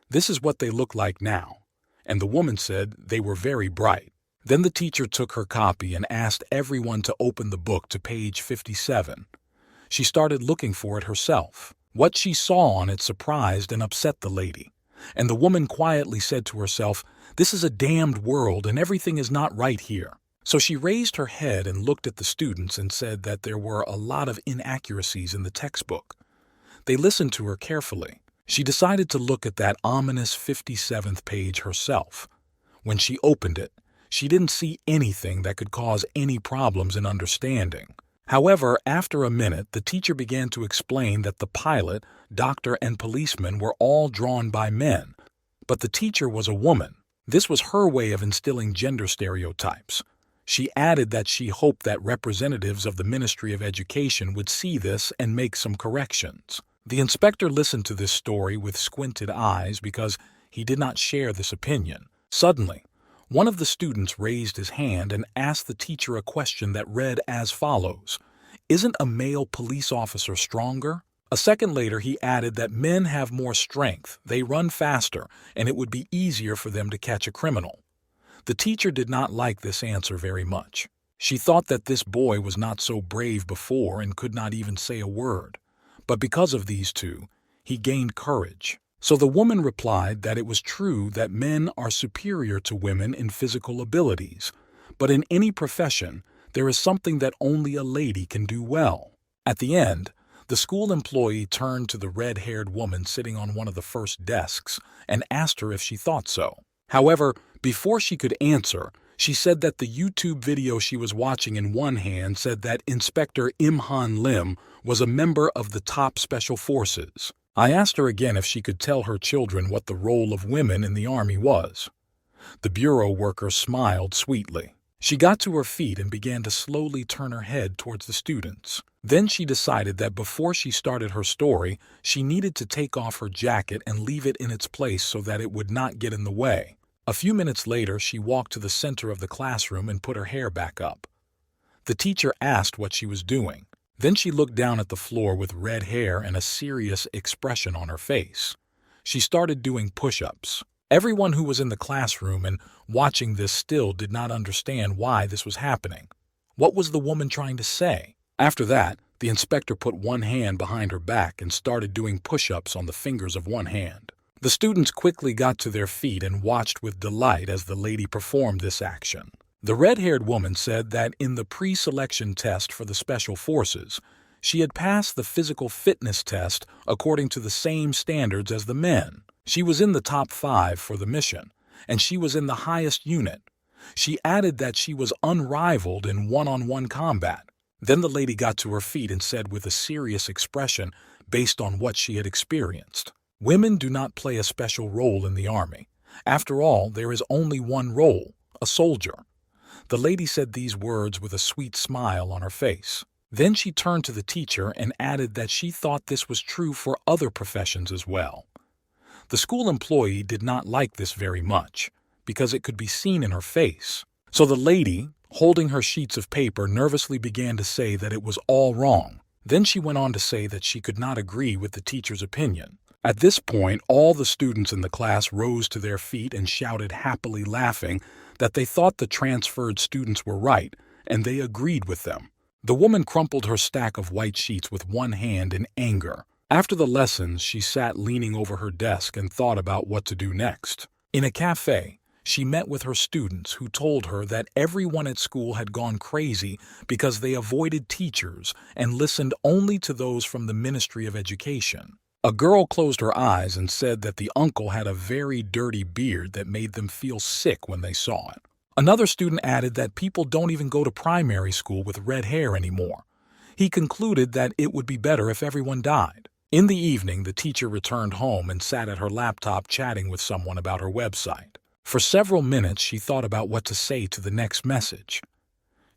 "This is what they look like now," and the woman said they were very bright. Then the teacher took her copy and asked everyone to open the book to page 57. She started looking for it herself. What she saw on it surprised and upset the lady, and the woman quietly said to herself, "This is a damned world and everything is not right here." So she raised her head and looked at the students and said that there were a lot of inaccuracies in the textbook. They listened to her carefully. She decided to look at that ominous 57th page herself. When she opened it, she didn't see anything that could cause any problems in understanding. However, after a minute, the teacher began to explain that the pilot, doctor, and policeman were all drawn by men, but the teacher was a woman. This was her way of instilling gender stereotypes. She added that she hoped that representatives of the Ministry of Education would see this and make some corrections. The inspector listened to this story with squinted eyes because he did not share this opinion. Suddenly, one of the students raised his hand and asked the teacher a question that read as follows: "Isn't a male police officer stronger?" A second later, he added that men have more strength, they run faster, and it would be easier for them to catch a criminal. The teacher did not like this answer very much. She thought that this boy was not so brave before and could not even say a word. But because of these two, he gained courage. So the woman replied that it was true that men are superior to women in physical abilities, but in any profession, there is something that only a lady can do well. At the end, the school employee turned to the red-haired woman sitting on one of the first desks and asked her if she thought so. However, before she could answer, she said that the YouTube video she was watching in one hand said that Inspector Im-Han Lim was a member of the top special forces. I asked her again if she could tell her children what the role of women in the army was. The bureau worker smiled sweetly. She got to her feet and began to slowly turn her head towards the students. Then she decided that before she started her story, she needed to take off her jacket and leave it in its place so that it would not get in the way. A few minutes later, she walked to the center of the classroom and put her hair back up. The teacher asked what she was doing. Then she looked down at the floor with red hair and a serious expression on her face. She started doing push-ups. Everyone who was in the classroom and watching this still did not understand why this was happening. What was the woman trying to say? After that, the inspector put one hand behind her back and started doing push-ups on the fingers of one hand. The students quickly got to their feet and watched with delight as the lady performed this action. The red-haired woman said that in the pre-selection test for the Special Forces, she had passed the physical fitness test according to the same standards as the men. She was in the top 5 for the mission, and she was in the highest unit. She added that she was unrivaled in one-on-one combat. Then the lady got to her feet and said with a serious expression based on what she had experienced, "Women do not play a special role in the army. After all, there is only one role, a soldier." The lady said these words with a sweet smile on her face. Then she turned to the teacher and added that she thought this was true for other professions as well. The school employee did not like this very much, because it could be seen in her face. So the lady, holding her sheets of paper, nervously began to say that it was all wrong. Then she went on to say that she could not agree with the teacher's opinion. At this point, all the students in the class rose to their feet and shouted happily, laughing that they thought the transferred students were right, and they agreed with them. The woman crumpled her stack of white sheets with one hand in anger. After the lessons, she sat leaning over her desk and thought about what to do next. In a cafe, she met with her students who told her that everyone at school had gone crazy because they avoided teachers and listened only to those from the Ministry of Education. A girl closed her eyes and said that the uncle had a very dirty beard that made them feel sick when they saw it. Another student added that people don't even go to primary school with red hair anymore. He concluded that it would be better if everyone died. In the evening, the teacher returned home and sat at her laptop chatting with someone about her website. For several minutes, she thought about what to say to the next message.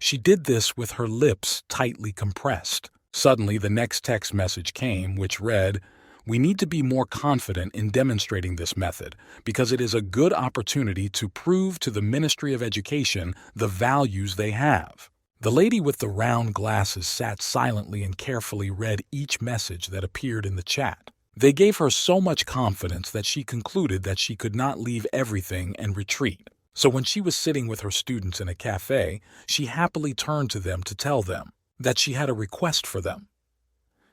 She did this with her lips tightly compressed. Suddenly, the next text message came, which read, "We need to be more confident in demonstrating this method because it is a good opportunity to prove to the Ministry of Education the values they have." The lady with the round glasses sat silently and carefully read each message that appeared in the chat. They gave her so much confidence that she concluded that she could not leave everything and retreat. So when she was sitting with her students in a cafe, she happily turned to them to tell them that she had a request for them.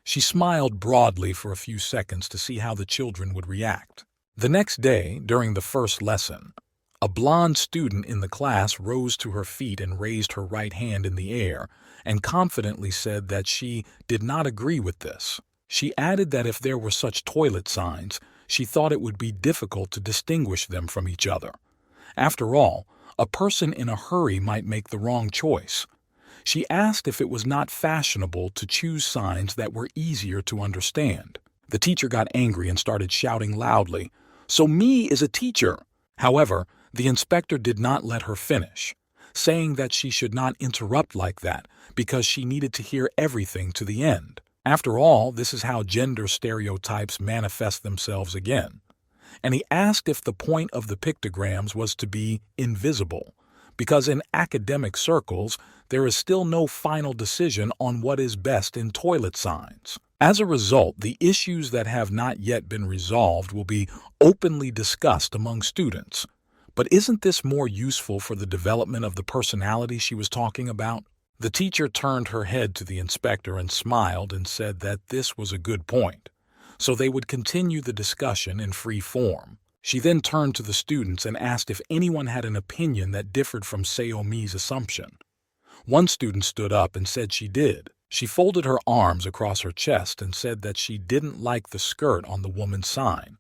She smiled broadly for a few seconds to see how the children would react. The next day, during the first lesson, a blonde student in the class rose to her feet and raised her right hand in the air and confidently said that she did not agree with this. She added that if there were such toilet signs, she thought it would be difficult to distinguish them from each other. After all, a person in a hurry might make the wrong choice. She asked if it was not fashionable to choose signs that were easier to understand. The teacher got angry and started shouting loudly, "So me is a teacher!" However, the inspector did not let her finish, saying that she should not interrupt like that because she needed to hear everything to the end. After all, this is how gender stereotypes manifest themselves again. And he asked if the point of the pictograms was to be invisible, because in academic circles, there is still no final decision on what is best in toilet signs. As a result, the issues that have not yet been resolved will be openly discussed among students. But isn't this more useful for the development of the personality she was talking about? The teacher turned her head to the inspector and smiled and said that this was a good point, so they would continue the discussion in free form. She then turned to the students and asked if anyone had an opinion that differed from Seomi's assumption. One student stood up and said she did. She folded her arms across her chest and said that she didn't like the skirt on the woman's sign.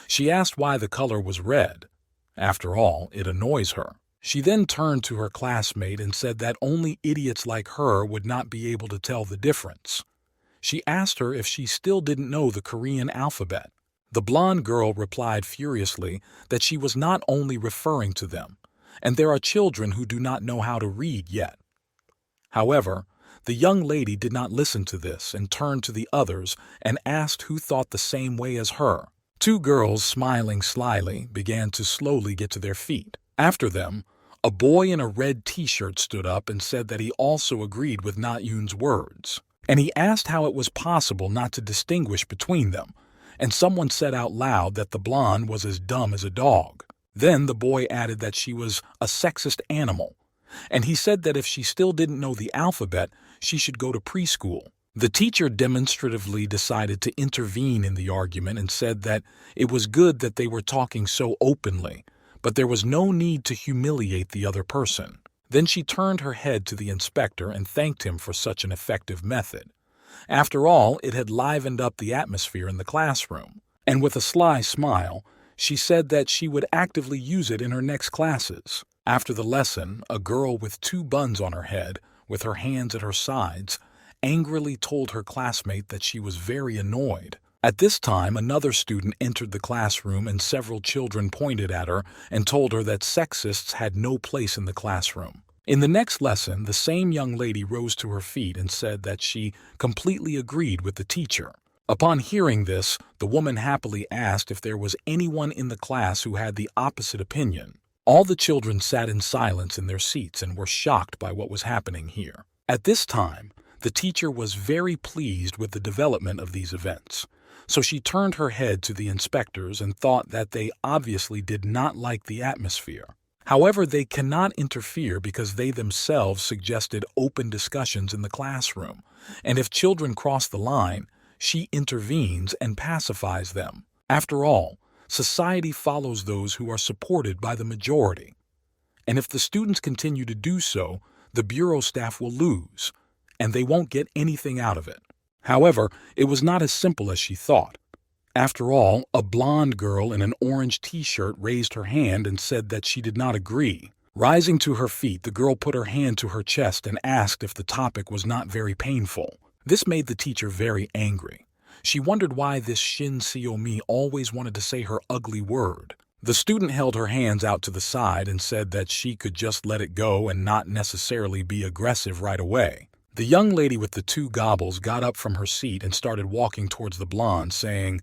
She asked why the color was red. After all, it annoys her. She then turned to her classmate and said that only idiots like her would not be able to tell the difference. She asked her if she still didn't know the Korean alphabet. The blonde girl replied furiously that she was not only referring to them, and there are children who do not know how to read yet. However, the young lady did not listen to this and turned to the others and asked who thought the same way as her. Two girls, smiling slyly, began to slowly get to their feet. After them, a boy in a red t-shirt stood up and said that he also agreed with Na Yoon's words, and he asked how it was possible not to distinguish between them, and someone said out loud that the blonde was as dumb as a dog. Then the boy added that she was a sexist animal, and he said that if she still didn't know the alphabet, she should go to preschool. The teacher demonstratively decided to intervene in the argument and said that it was good that they were talking so openly, but there was no need to humiliate the other person. Then she turned her head to the inspector and thanked him for such an effective method. After all, it had livened up the atmosphere in the classroom. And with a sly smile, she said that she would actively use it in her next classes. After the lesson, a girl with 2 buns on her head, with her hands at her sides, angrily told her classmate that she was very annoyed. At this time, another student entered the classroom and several children pointed at her and told her that sexists had no place in the classroom. In the next lesson, the same young lady rose to her feet and said that she completely agreed with the teacher. Upon hearing this, the woman happily asked if there was anyone in the class who had the opposite opinion. All the children sat in silence in their seats and were shocked by what was happening here. At this time, the teacher was very pleased with the development of these events, so she turned her head to the inspectors and thought that they obviously did not like the atmosphere. However, they cannot interfere because they themselves suggested open discussions in the classroom, and if children cross the line, she intervenes and pacifies them. After all, society follows those who are supported by the majority. And if the students continue to do so, the bureau staff will lose, and they won't get anything out of it. However, it was not as simple as she thought. After all, a blonde girl in an orange t-shirt raised her hand and said that she did not agree. Rising to her feet, the girl put her hand to her chest and asked if the topic was not very painful. This made the teacher very angry. She wondered why this Shin Seomi always wanted to say her ugly word. The student held her hands out to the side and said that she could just let it go and not necessarily be aggressive right away. The young lady with the 2 gobbles got up from her seat and started walking towards the blonde, saying,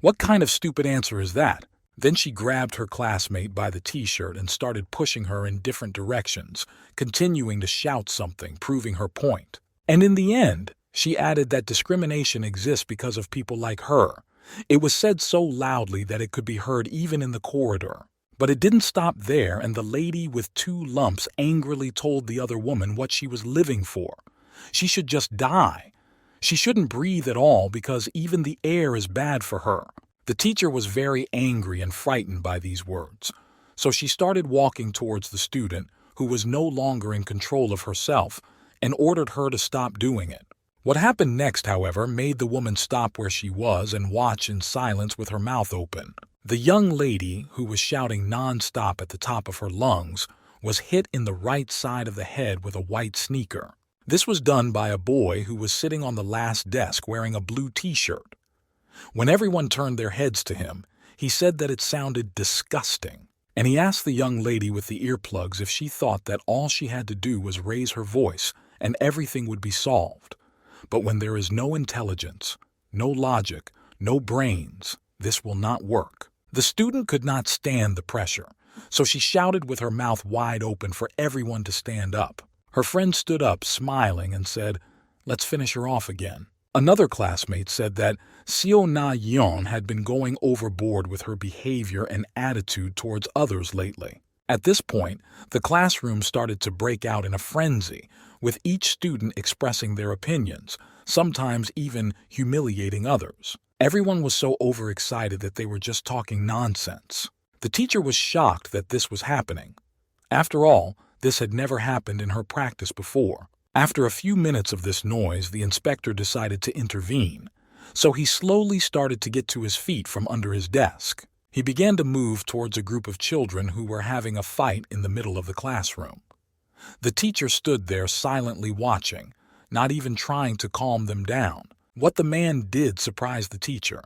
"What kind of stupid answer is that?" Then she grabbed her classmate by the t-shirt and started pushing her in different directions, continuing to shout something, proving her point. And in the end, she added that discrimination exists because of people like her. It was said so loudly that it could be heard even in the corridor. But it didn't stop there, and the lady with 2 lumps angrily told the other woman what she was living for. She should just die. She shouldn't breathe at all because even the air is bad for her. The teacher was very angry and frightened by these words, so she started walking towards the student, who was no longer in control of herself, and ordered her to stop doing it. What happened next, however, made the woman stop where she was and watch in silence with her mouth open. The young lady, who was shouting non-stop at the top of her lungs, was hit in the right side of the head with a white sneaker. This was done by a boy who was sitting on the last desk wearing a blue t-shirt. When everyone turned their heads to him, he said that it sounded disgusting, and he asked the young lady with the earplugs if she thought that all she had to do was raise her voice and everything would be solved. But when there is no intelligence, no logic, no brains, this will not work. The student could not stand the pressure, so she shouted with her mouth wide open for everyone to stand up. Her friend stood up, smiling, and said, "Let's finish her off again." Another classmate said that Seo Na-yeon had been going overboard with her behavior and attitude towards others lately. At this point, the classroom started to break out in a frenzy, with each student expressing their opinions, sometimes even humiliating others. Everyone was so overexcited that they were just talking nonsense. The teacher was shocked that this was happening. After all, this had never happened in her practice before. After a few minutes of this noise, the inspector decided to intervene, so he slowly started to get to his feet from under his desk. He began to move towards a group of children who were having a fight in the middle of the classroom. The teacher stood there silently watching, not even trying to calm them down. What the man did surprised the teacher.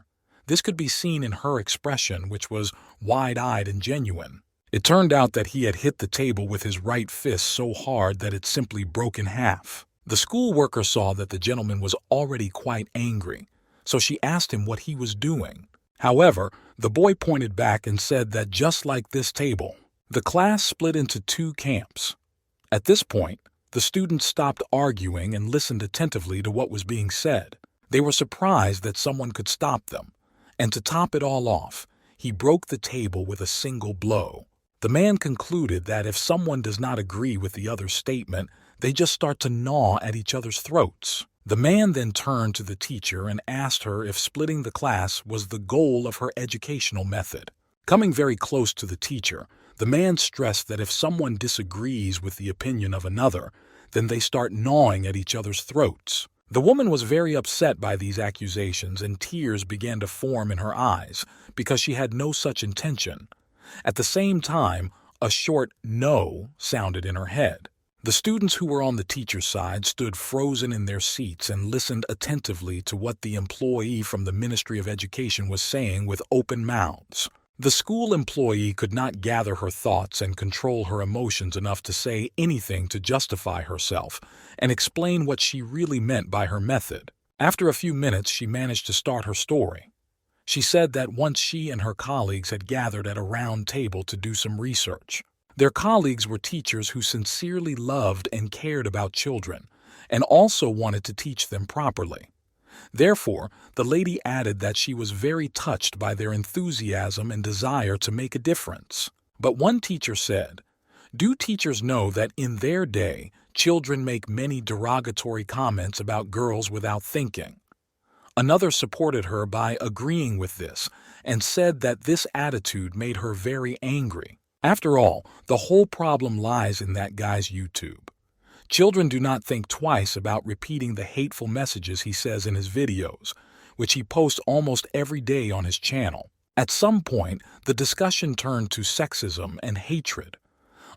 This could be seen in her expression, which was wide-eyed and genuine. It turned out that he had hit the table with his right fist so hard that it simply broke in half. The school worker saw that the gentleman was already quite angry, so she asked him what he was doing. However, the boy pointed back and said that just like this table, the class split into 2 camps. At this point, the students stopped arguing and listened attentively to what was being said. They were surprised that someone could stop them, And to top it all off, he broke the table with a single blow. The man concluded that if someone does not agree with the other's statement, they just start to gnaw at each other's throats. The man then turned to the teacher and asked her if splitting the class was the goal of her educational method. Coming very close to the teacher, the man stressed that if someone disagrees with the opinion of another, then they start gnawing at each other's throats. The woman was very upset by these accusations, and tears began to form in her eyes because she had no such intention. At the same time, a short "no" sounded in her head. The students who were on the teacher's side stood frozen in their seats and listened attentively to what the employee from the Ministry of Education was saying with open mouths. The school employee could not gather her thoughts and control her emotions enough to say anything to justify herself and explain what she really meant by her method. After a few minutes, she managed to start her story. She said that once she and her colleagues had gathered at a round table to do some research. Their colleagues were teachers who sincerely loved and cared about children and also wanted to teach them properly. Therefore, the lady added that she was very touched by their enthusiasm and desire to make a difference. But one teacher said, "Do teachers know that in their day, children make many derogatory comments about girls without thinking?" Another supported her by agreeing with this and said that this attitude made her very angry. After all, the whole problem lies in that guy's YouTube. Children do not think twice about repeating the hateful messages he says in his videos, which he posts almost every day on his channel. At some point, the discussion turned to sexism and hatred.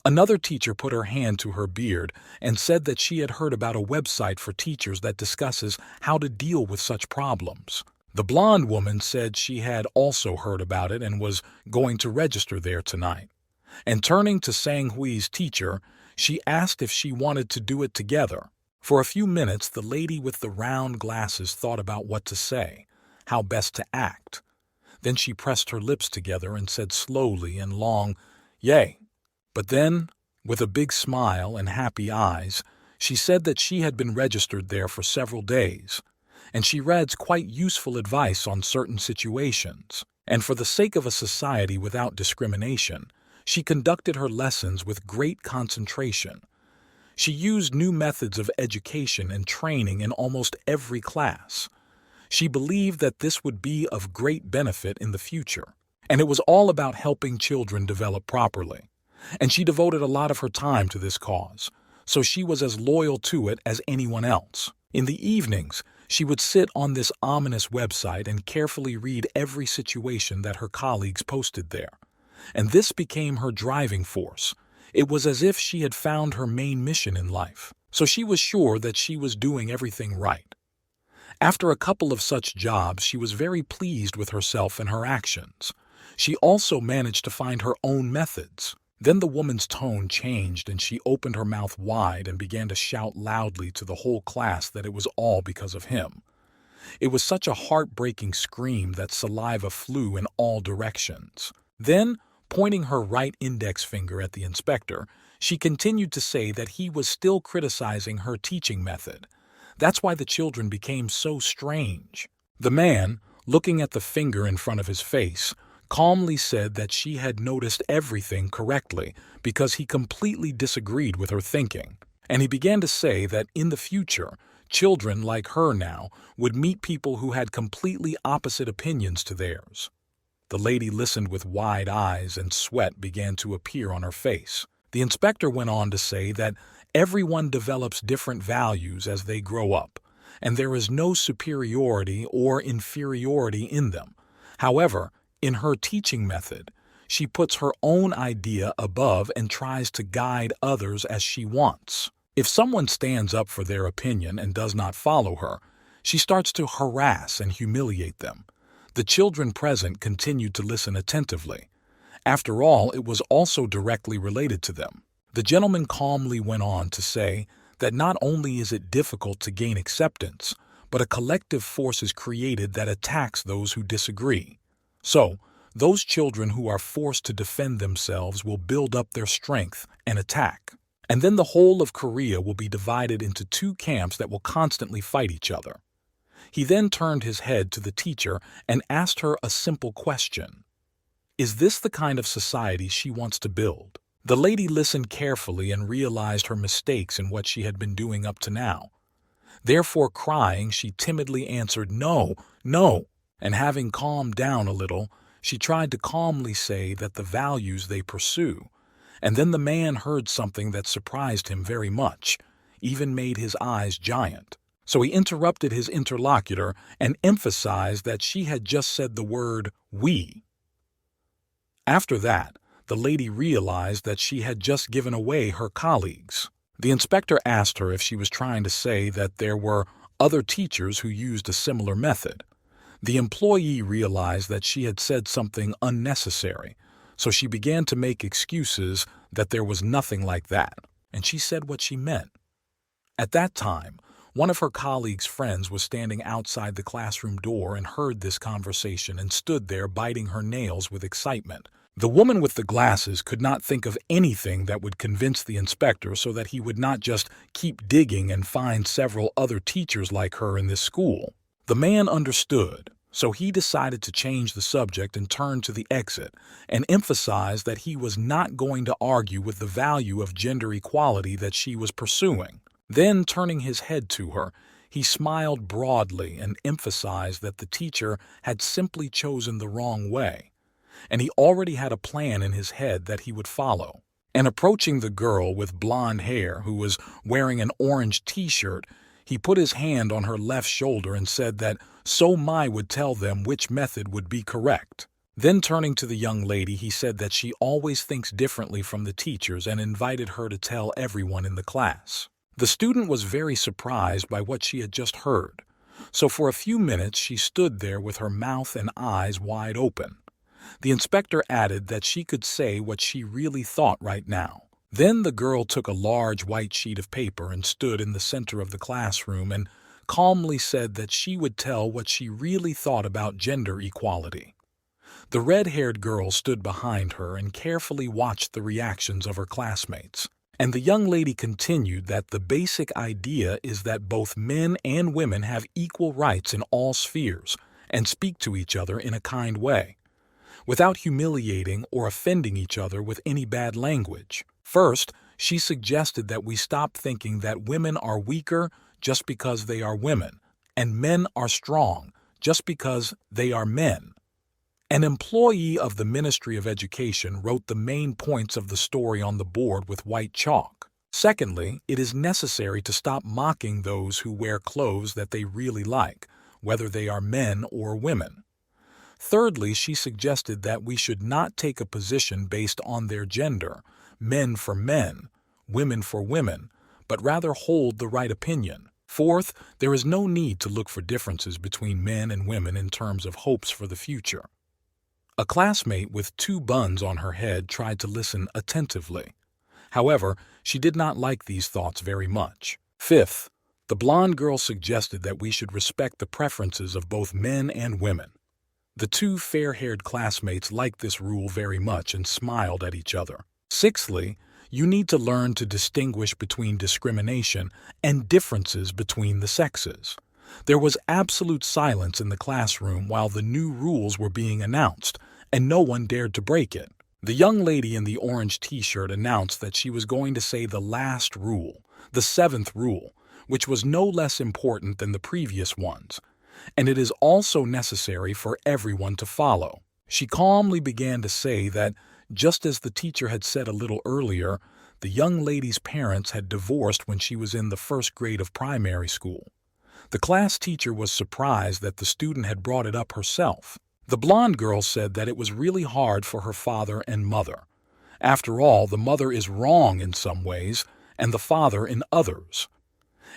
Another teacher put her hand to her beard and said that she had heard about a website for teachers that discusses how to deal with such problems. The blonde woman said she had also heard about it and was going to register there tonight. And turning to Sang-Hui's teacher, she asked if she wanted to do it together. For a few minutes, the lady with the round glasses thought about what to say, how best to act. Then she pressed her lips together and said slowly and long, "Yay." But then, with a big smile and happy eyes, she said that she had been registered there for several days, and she reads quite useful advice on certain situations. And for the sake of a society without discrimination, she conducted her lessons with great concentration. She used new methods of education and training in almost every class. She believed that this would be of great benefit in the future, and it was all about helping children develop properly. And she devoted a lot of her time to this cause, so she was as loyal to it as anyone else. In the evenings, she would sit on this ominous website and carefully read every situation that her colleagues posted there. And this became her driving force. It was as if she had found her main mission in life, so she was sure that she was doing everything right. After a couple of such jobs, she was very pleased with herself and her actions. She also managed to find her own methods. Then the woman's tone changed and she opened her mouth wide and began to shout loudly to the whole class that it was all because of him. It was such a heartbreaking scream that saliva flew in all directions. Then, pointing her right index finger at the inspector, she continued to say that he was still criticizing her teaching method. That's why the children became so strange. The man, looking at the finger in front of his face, calmly said that she had noticed everything correctly because he completely disagreed with her thinking. And he began to say that in the future, children like her now would meet people who had completely opposite opinions to theirs. The lady listened with wide eyes and sweat began to appear on her face. The inspector went on to say that everyone develops different values as they grow up, and there is no superiority or inferiority in them. However, in her teaching method, she puts her own idea above and tries to guide others as she wants. If someone stands up for their opinion and does not follow her, she starts to harass and humiliate them. The children present continued to listen attentively. After all, it was also directly related to them. The gentleman calmly went on to say that not only is it difficult to gain acceptance, but a collective force is created that attacks those who disagree. So, those children who are forced to defend themselves will build up their strength and attack. And then the whole of Korea will be divided into two camps that will constantly fight each other. He then turned his head to the teacher and asked her a simple question. Is this the kind of society she wants to build? The lady listened carefully and realized her mistakes in what she had been doing up to now. Therefore, crying, she timidly answered, "No, no." And having calmed down a little, she tried to calmly say that the values they pursue. And then the man heard something that surprised him very much, even made his eyes giant. So he interrupted his interlocutor and emphasized that she had just said the word "we." After that, the lady realized that she had just given away her colleagues. The inspector asked her if she was trying to say that there were other teachers who used a similar method. The employee realized that she had said something unnecessary, so she began to make excuses that there was nothing like that, and she said what she meant. At that time, one of her colleagues' friends was standing outside the classroom door and heard this conversation and stood there biting her nails with excitement. The woman with the glasses could not think of anything that would convince the inspector so that he would not just keep digging and find several other teachers like her in this school. The man understood, so he decided to change the subject and turn to the exit and emphasize that he was not going to argue with the value of gender equality that she was pursuing. Then, turning his head to her, he smiled broadly and emphasized that the teacher had simply chosen the wrong way, and he already had a plan in his head that he would follow. And approaching the girl with blonde hair who was wearing an orange t-shirt, he put his hand on her left shoulder and said that So Mai would tell them which method would be correct. Then turning to the young lady, he said that she always thinks differently from the teachers and invited her to tell everyone in the class. The student was very surprised by what she had just heard, so for a few minutes she stood there with her mouth and eyes wide open. The inspector added that she could say what she really thought right now. Then the girl took a large white sheet of paper and stood in the center of the classroom and calmly said that she would tell what she really thought about gender equality. The red-haired girl stood behind her and carefully watched the reactions of her classmates. And the young lady continued that the basic idea is that both men and women have equal rights in all spheres and speak to each other in a kind way, without humiliating or offending each other with any bad language. First, she suggested that we stop thinking that women are weaker just because they are women, and men are strong just because they are men. An employee of the Ministry of Education wrote the main points of the story on the board with white chalk. Secondly, it is necessary to stop mocking those who wear clothes that they really like, whether they are men or women. Thirdly, she suggested that we should not take a position based on their gender, men for men, women for women, but rather hold the right opinion. Fourth, there is no need to look for differences between men and women in terms of hopes for the future. A classmate with 2 buns on her head tried to listen attentively. However, she did not like these thoughts very much. Fifth, the blonde girl suggested that we should respect the preferences of both men and women. The 2 fair-haired classmates liked this rule very much and smiled at each other. Sixthly, you need to learn to distinguish between discrimination and differences between the sexes. There was absolute silence in the classroom while the new rules were being announced, and no one dared to break it. The young lady in the orange t-shirt announced that she was going to say the last rule, the 7th rule, which was no less important than the previous ones, and it is also necessary for everyone to follow. She calmly began to say that, just as the teacher had said a little earlier, the young lady's parents had divorced when she was in the 1st grade of primary school. The class teacher was surprised that the student had brought it up herself. The blonde girl said that it was really hard for her father and mother. After all, the mother is wrong in some ways, and the father in others.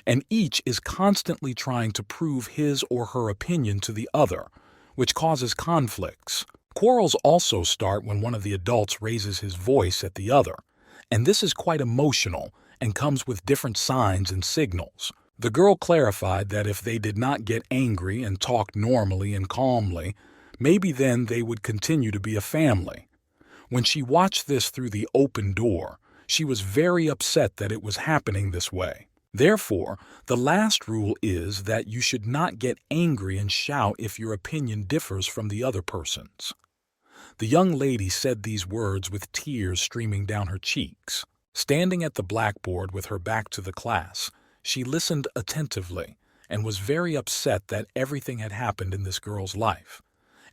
And each is constantly trying to prove his or her opinion to the other, which causes conflicts. Quarrels also start when one of the adults raises his voice at the other, and this is quite emotional and comes with different signs and signals. The girl clarified that if they did not get angry and talk normally and calmly, maybe then they would continue to be a family. When she watched this through the open door, she was very upset that it was happening this way. Therefore, the last rule is that you should not get angry and shout if your opinion differs from the other person's. The young lady said these words with tears streaming down her cheeks. Standing at the blackboard with her back to the class, she listened attentively and was very upset that everything had happened in this girl's life,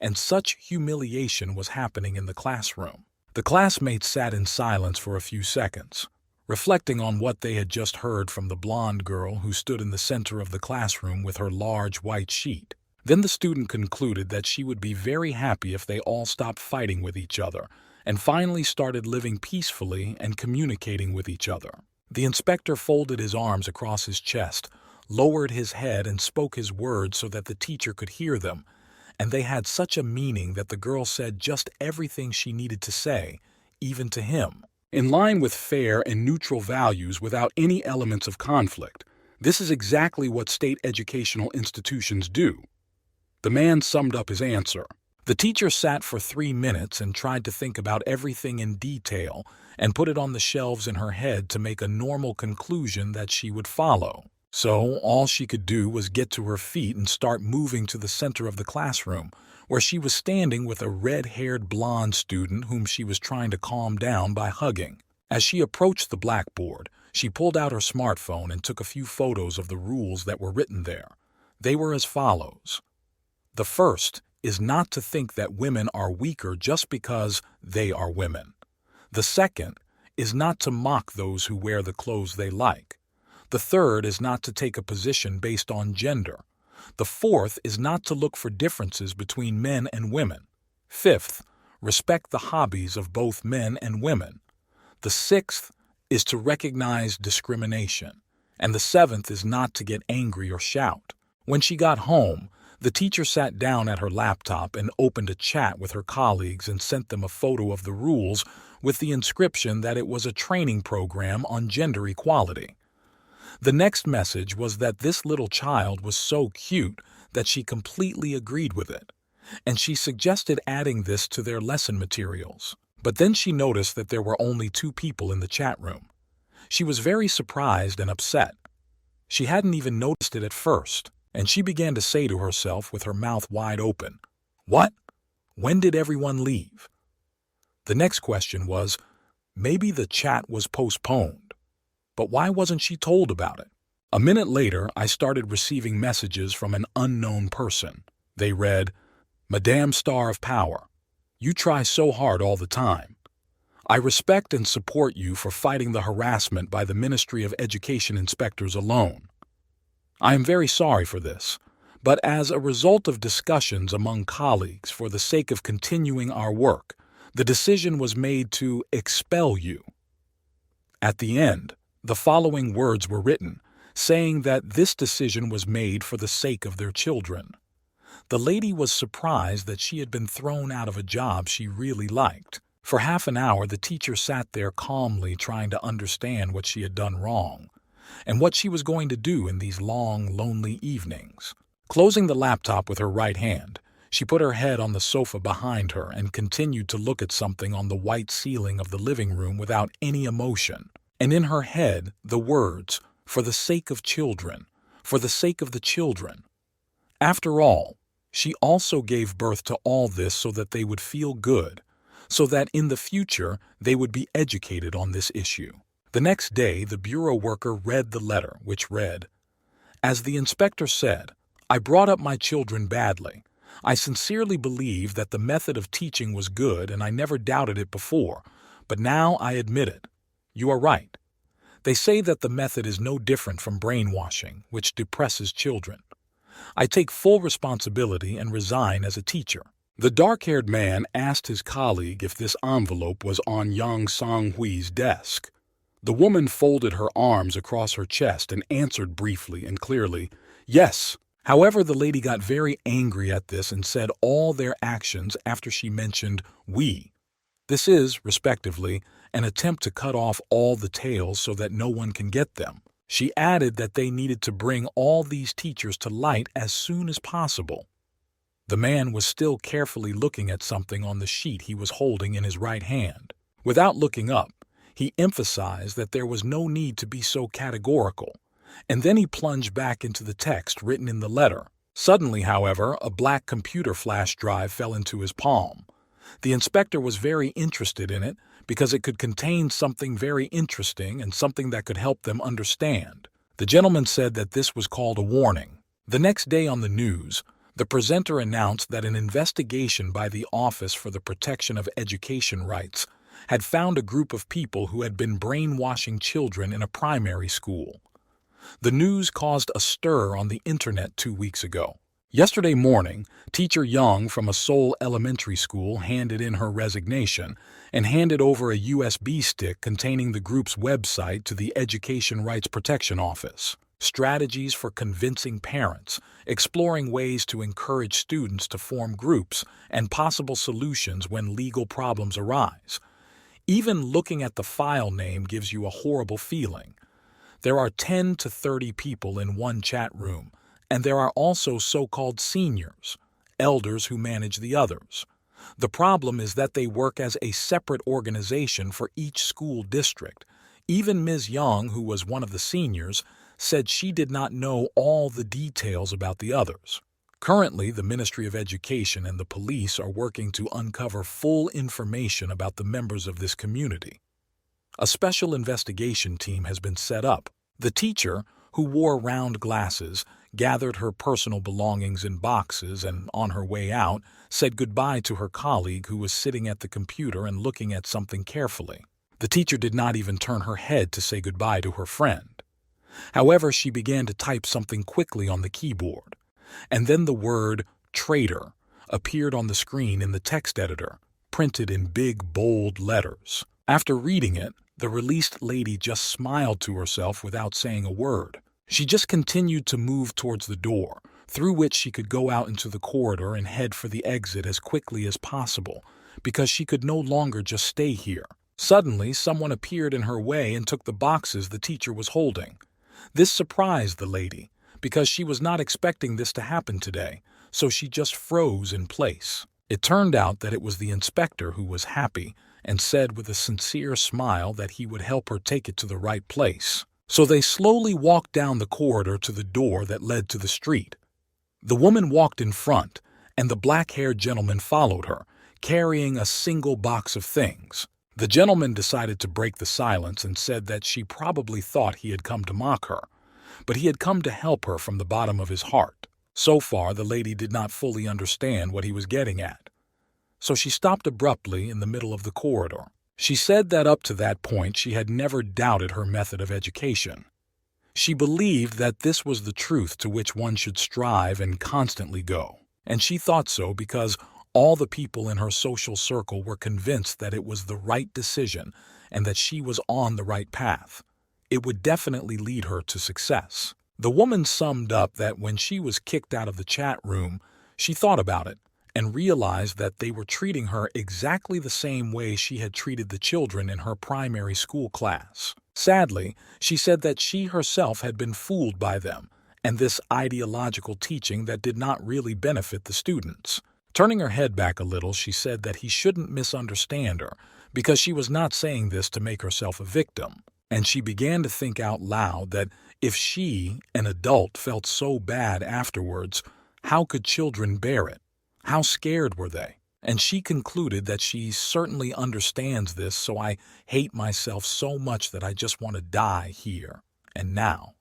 and such humiliation was happening in the classroom. The classmates sat in silence for a few seconds, reflecting on what they had just heard from the blonde girl who stood in the center of the classroom with her large white sheet. Then the student concluded that she would be very happy if they all stopped fighting with each other and finally started living peacefully and communicating with each other. The inspector folded his arms across his chest, lowered his head, and spoke his words so that the teacher could hear them, and they had such a meaning that the girl said just everything she needed to say, even to him. In line with fair and neutral values without any elements of conflict, this is exactly what state educational institutions do. The man summed up his answer. The teacher sat for 3 minutes and tried to think about everything in detail and put it on the shelves in her head to make a normal conclusion that she would follow. So all she could do was get to her feet and start moving to the center of the classroom, where she was standing with a red-haired blonde student whom she was trying to calm down by hugging. As she approached the blackboard, she pulled out her smartphone and took a few photos of the rules that were written there. They were as follows. The first is not to think that women are weaker just because they are women. The second is not to mock those who wear the clothes they like. The third is not to take a position based on gender. The fourth is not to look for differences between men and women. Fifth, respect the hobbies of both men and women. The sixth is to recognize discrimination. And the seventh is not to get angry or shout. When she got home, the teacher sat down at her laptop and opened a chat with her colleagues and sent them a photo of the rules with the inscription that it was a training program on gender equality. The next message was that this little child was so cute that she completely agreed with it, and she suggested adding this to their lesson materials. But then she noticed that there were only 2 people in the chat room. She was very surprised and upset. She hadn't even noticed it at first, and she began to say to herself with her mouth wide open, "What? When did everyone leave?" The next question was, maybe the chat was postponed. But why wasn't she told about it? A minute later, I started receiving messages from an unknown person. They read, "Madame Star of Power, you try so hard all the time. I respect and support you for fighting the harassment by the Ministry of Education inspectors alone. I am very sorry for this, but as a result of discussions among colleagues for the sake of continuing our work, the decision was made to expel you." At the end, the following words were written, saying that this decision was made for the sake of their children. The lady was surprised that she had been thrown out of a job she really liked. For half an hour, the teacher sat there calmly trying to understand what she had done wrong and what she was going to do in these long, lonely evenings. Closing the laptop with her right hand, she put her head on the sofa behind her and continued to look at something on the white ceiling of the living room without any emotion. And in her head, the words, "For the sake of children, for the sake of the children." After all, she also gave birth to all this so that they would feel good, so that in the future they would be educated on this issue. The next day, the bureau worker read the letter, which read, "As the inspector said, I brought up my children badly. I sincerely believe that the method of teaching was good and I never doubted it before, but now I admit it. You are right. They say that the method is no different from brainwashing, which depresses children. I take full responsibility and resign as a teacher." The dark-haired man asked his colleague if this envelope was on Yang Sang-hui's desk. The woman folded her arms across her chest and answered briefly and clearly, "Yes." However, the lady got very angry at this and said all their actions after she mentioned "we." This is, respectively, an attempt to cut off all the tails so that no one can get them. She added that they needed to bring all these teachers to light as soon as possible. The man was still carefully looking at something on the sheet he was holding in his right hand. Without looking up, he emphasized that there was no need to be so categorical, and then he plunged back into the text written in the letter. Suddenly, however, a black computer flash drive fell into his palm. The inspector was very interested in it because it could contain something very interesting and something that could help them understand. The gentleman said that this was called a warning. The next day on the news, the presenter announced that an investigation by the Office for the Protection of Education Rights had found a group of people who had been brainwashing children in a primary school. The news caused a stir on the internet 2 weeks ago. Yesterday morning, teacher Young from a Seoul elementary school handed in her resignation and handed over a USB stick containing the group's website to the Education Rights Protection Office. Strategies for convincing parents, exploring ways to encourage students to form groups, and possible solutions when legal problems arise. Even looking at the file name gives you a horrible feeling. There are 10 to 30 people in one chat room, and there are also so-called seniors, elders who manage the others. The problem is that they work as a separate organization for each school district. Even Ms. Young, who was one of the seniors, said she did not know all the details about the others. Currently, the Ministry of Education and the police are working to uncover full information about the members of this community. A special investigation team has been set up. The teacher, who wore round glasses, gathered her personal belongings in boxes and, on her way out, said goodbye to her colleague who was sitting at the computer and looking at something carefully. The teacher did not even turn her head to say goodbye to her friend. However, she began to type something quickly on the keyboard, and then the word traitor appeared on the screen in the text editor, printed in big, bold letters. After reading it, the released lady just smiled to herself without saying a word. She just continued to move towards the door, through which she could go out into the corridor and head for the exit as quickly as possible, because she could no longer just stay here. Suddenly, someone appeared in her way and took the boxes the teacher was holding. This surprised the lady, because she was not expecting this to happen today, so she just froze in place. It turned out that it was the inspector who was happy and said with a sincere smile that he would help her take it to the right place. So they slowly walked down the corridor to the door that led to the street. The woman walked in front, and the black-haired gentleman followed her, carrying a single box of things. The gentleman decided to break the silence and said that she probably thought he had come to mock her, but he had come to help her from the bottom of his heart. So far, the lady did not fully understand what he was getting at, so she stopped abruptly in the middle of the corridor. She said that up to that point she had never doubted her method of education. She believed that this was the truth to which one should strive and constantly go, and she thought so because all the people in her social circle were convinced that it was the right decision and that she was on the right path. It would definitely lead her to success. The woman summed up that when she was kicked out of the chat room, she thought about it and realized that they were treating her exactly the same way she had treated the children in her primary school class. Sadly, she said that she herself had been fooled by them and this ideological teaching that did not really benefit the students. Turning her head back a little, she said that he shouldn't misunderstand her because she was not saying this to make herself a victim. And she began to think out loud that if she, an adult, felt so bad afterwards, how could children bear it? How scared were they? And she concluded that she certainly understands this, so I hate myself so much that I just want to die here and now.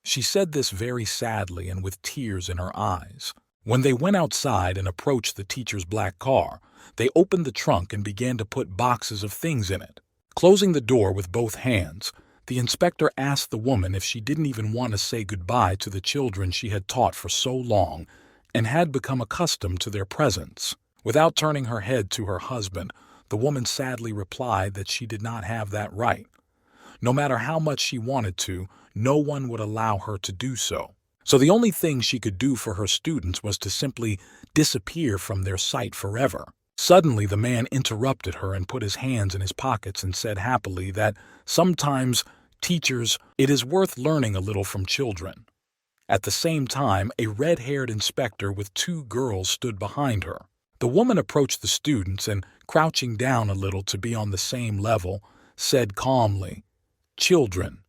She said this very sadly and with tears in her eyes. When they went outside and approached the teacher's black car, they opened the trunk and began to put boxes of things in it. Closing the door with both hands, the inspector asked the woman if she didn't even want to say goodbye to the children she had taught for so long and had become accustomed to their presence. Without turning her head to her husband, the woman sadly replied that she did not have that right. No matter how much she wanted to, no one would allow her to do so. So the only thing she could do for her students was to simply disappear from their sight forever. Suddenly, the man interrupted her and put his hands in his pockets and said happily that sometimes, teachers, it is worth learning a little from children. At the same time, a red-haired inspector with 2 girls stood behind her. The woman approached the students and, crouching down a little to be on the same level, said calmly, "Children,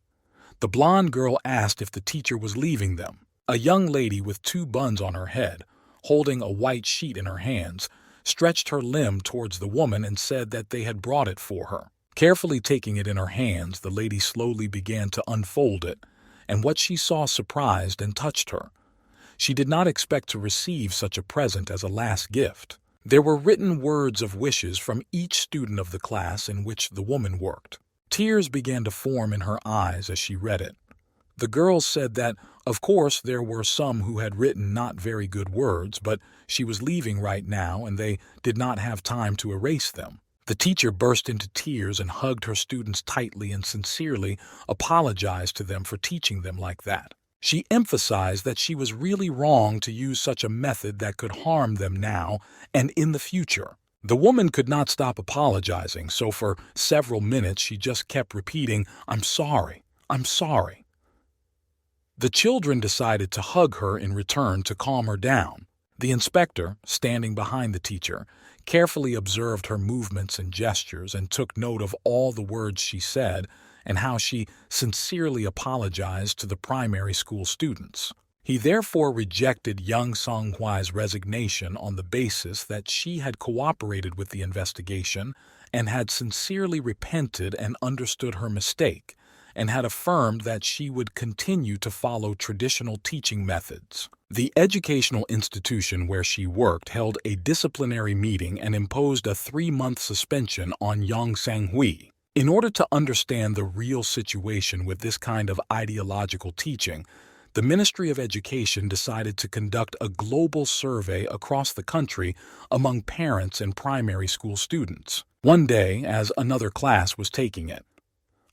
The blonde girl asked if the teacher was leaving them. A young lady with two buns on her head, holding a white sheet in her hands, stretched her limb towards the woman and said that they had brought it for her. Carefully taking it in her hands, the lady slowly began to unfold it, and what she saw surprised and touched her. She did not expect to receive such a present as a last gift. There were written words of wishes from each student of the class in which the woman worked. Tears began to form in her eyes as she read it. The girls said that, of course, there were some who had written not very good words, but she was leaving right now and they did not have time to erase them. The teacher burst into tears and hugged her students tightly and sincerely apologized to them for teaching them like that. She emphasized that she was really wrong to use such a method that could harm them now and in the future. The woman could not stop apologizing, so for several minutes she just kept repeating, "I'm sorry, I'm sorry." The children decided to hug her in return to calm her down. The inspector, standing behind the teacher, carefully observed her movements and gestures and took note of all the words she said and how she sincerely apologized to the primary school students. He therefore rejected young Song-hwa's resignation on the basis that she had cooperated with the investigation and had sincerely repented and understood her mistake, and had affirmed that she would continue to follow traditional teaching methods. The educational institution where she worked held a disciplinary meeting and imposed a 3-month suspension on Yang Sang-hui. In order to understand the real situation with this kind of ideological teaching, the Ministry of Education decided to conduct a global survey across the country among parents and primary school students. One day, as another class was taking it,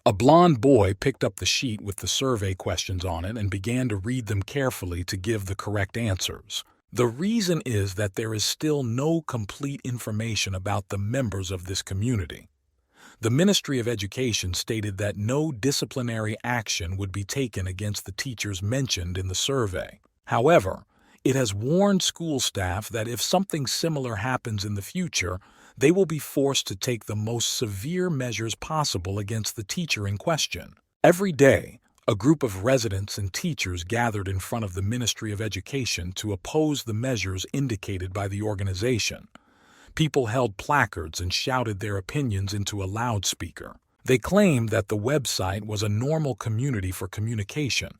a blond boy picked up the sheet with the survey questions on it and began to read them carefully to give the correct answers. The reason is that there is still no complete information about the members of this community. The Ministry of Education stated that no disciplinary action would be taken against the teachers mentioned in the survey. However, it has warned school staff that if something similar happens in the future, they will be forced to take the most severe measures possible against the teacher in question. Every day, a group of residents and teachers gathered in front of the Ministry of Education to oppose the measures indicated by the organization. People held placards and shouted their opinions into a loudspeaker. They claimed that the website was a normal community for communication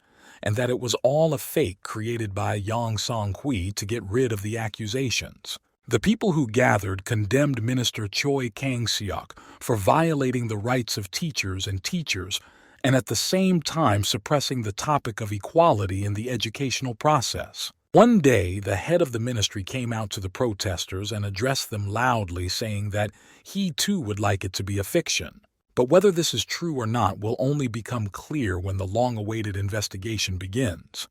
and that it was all a fake created by Yang Sang-hui to get rid of the accusations. The people who gathered condemned Minister Choi Kang-seok for violating the rights of teachers and at the same time suppressing the topic of equality in the educational process. One day, the head of the ministry came out to the protesters and addressed them loudly, saying that he too would like it to be a fiction. But whether this is true or not will only become clear when the long-awaited investigation begins.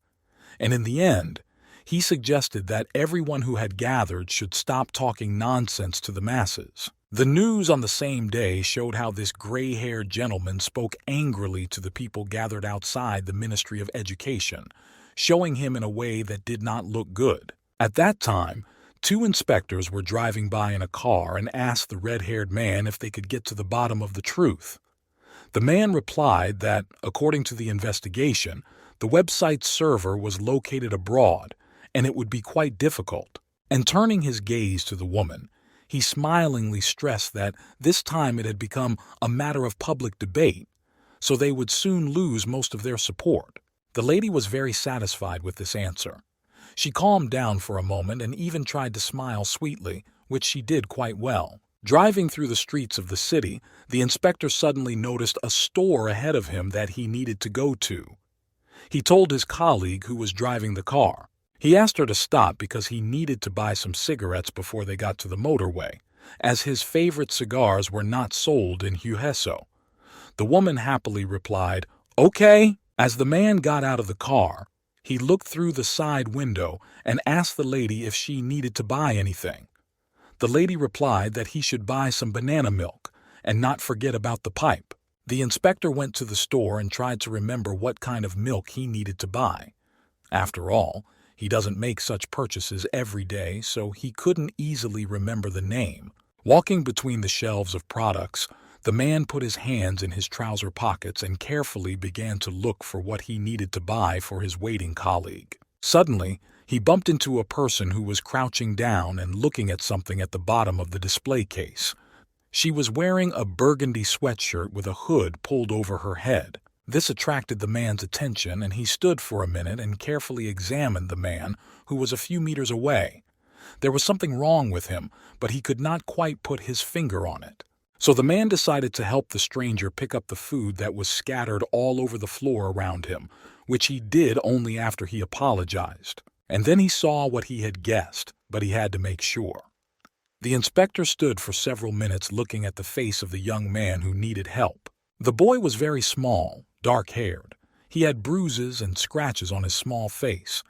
And in the end, he suggested that everyone who had gathered should stop talking nonsense to the masses. The news on the same day showed how this gray-haired gentleman spoke angrily to the people gathered outside the Ministry of Education, showing him in a way that did not look good. At that time, 2 inspectors were driving by in a car and asked the red-haired man if they could get to the bottom of the truth. The man replied that, according to the investigation, the website's server was located abroad and it would be quite difficult. And turning his gaze to the woman, he smilingly stressed that this time it had become a matter of public debate, so they would soon lose most of their support. The lady was very satisfied with this answer. She calmed down for a moment and even tried to smile sweetly, which she did quite well. Driving through the streets of the city, the inspector suddenly noticed a store ahead of him that he needed to go to. He told his colleague who was driving the car. He asked her to stop because he needed to buy some cigarettes before they got to the motorway, as his favorite cigars were not sold in Hueso. The woman happily replied, "Okay." As the man got out of the car, he looked through the side window and asked the lady if she needed to buy anything. The lady replied that he should buy some banana milk and not forget about the pipe. The inspector went to the store and tried to remember what kind of milk he needed to buy. After all, he doesn't make such purchases every day, so he couldn't easily remember the name. Walking between the shelves of products, The man put his hands in his trouser pockets and carefully began to look for what he needed to buy for his waiting colleague. Suddenly, he bumped into a person who was crouching down and looking at something at the bottom of the display case. She was wearing a burgundy sweatshirt with a hood pulled over her head. This attracted the man's attention, and he stood for a minute and carefully examined the man, who was a few meters away. There was something wrong with him, but he could not quite put his finger on it. So the man decided to help the stranger pick up the food that was scattered all over the floor around him, which he did only after he apologized. And then he saw what he had guessed, but he had to make sure. The inspector stood for several minutes looking at the face of the young man who needed help. The boy was very small, dark-haired. He had bruises and scratches on his small face.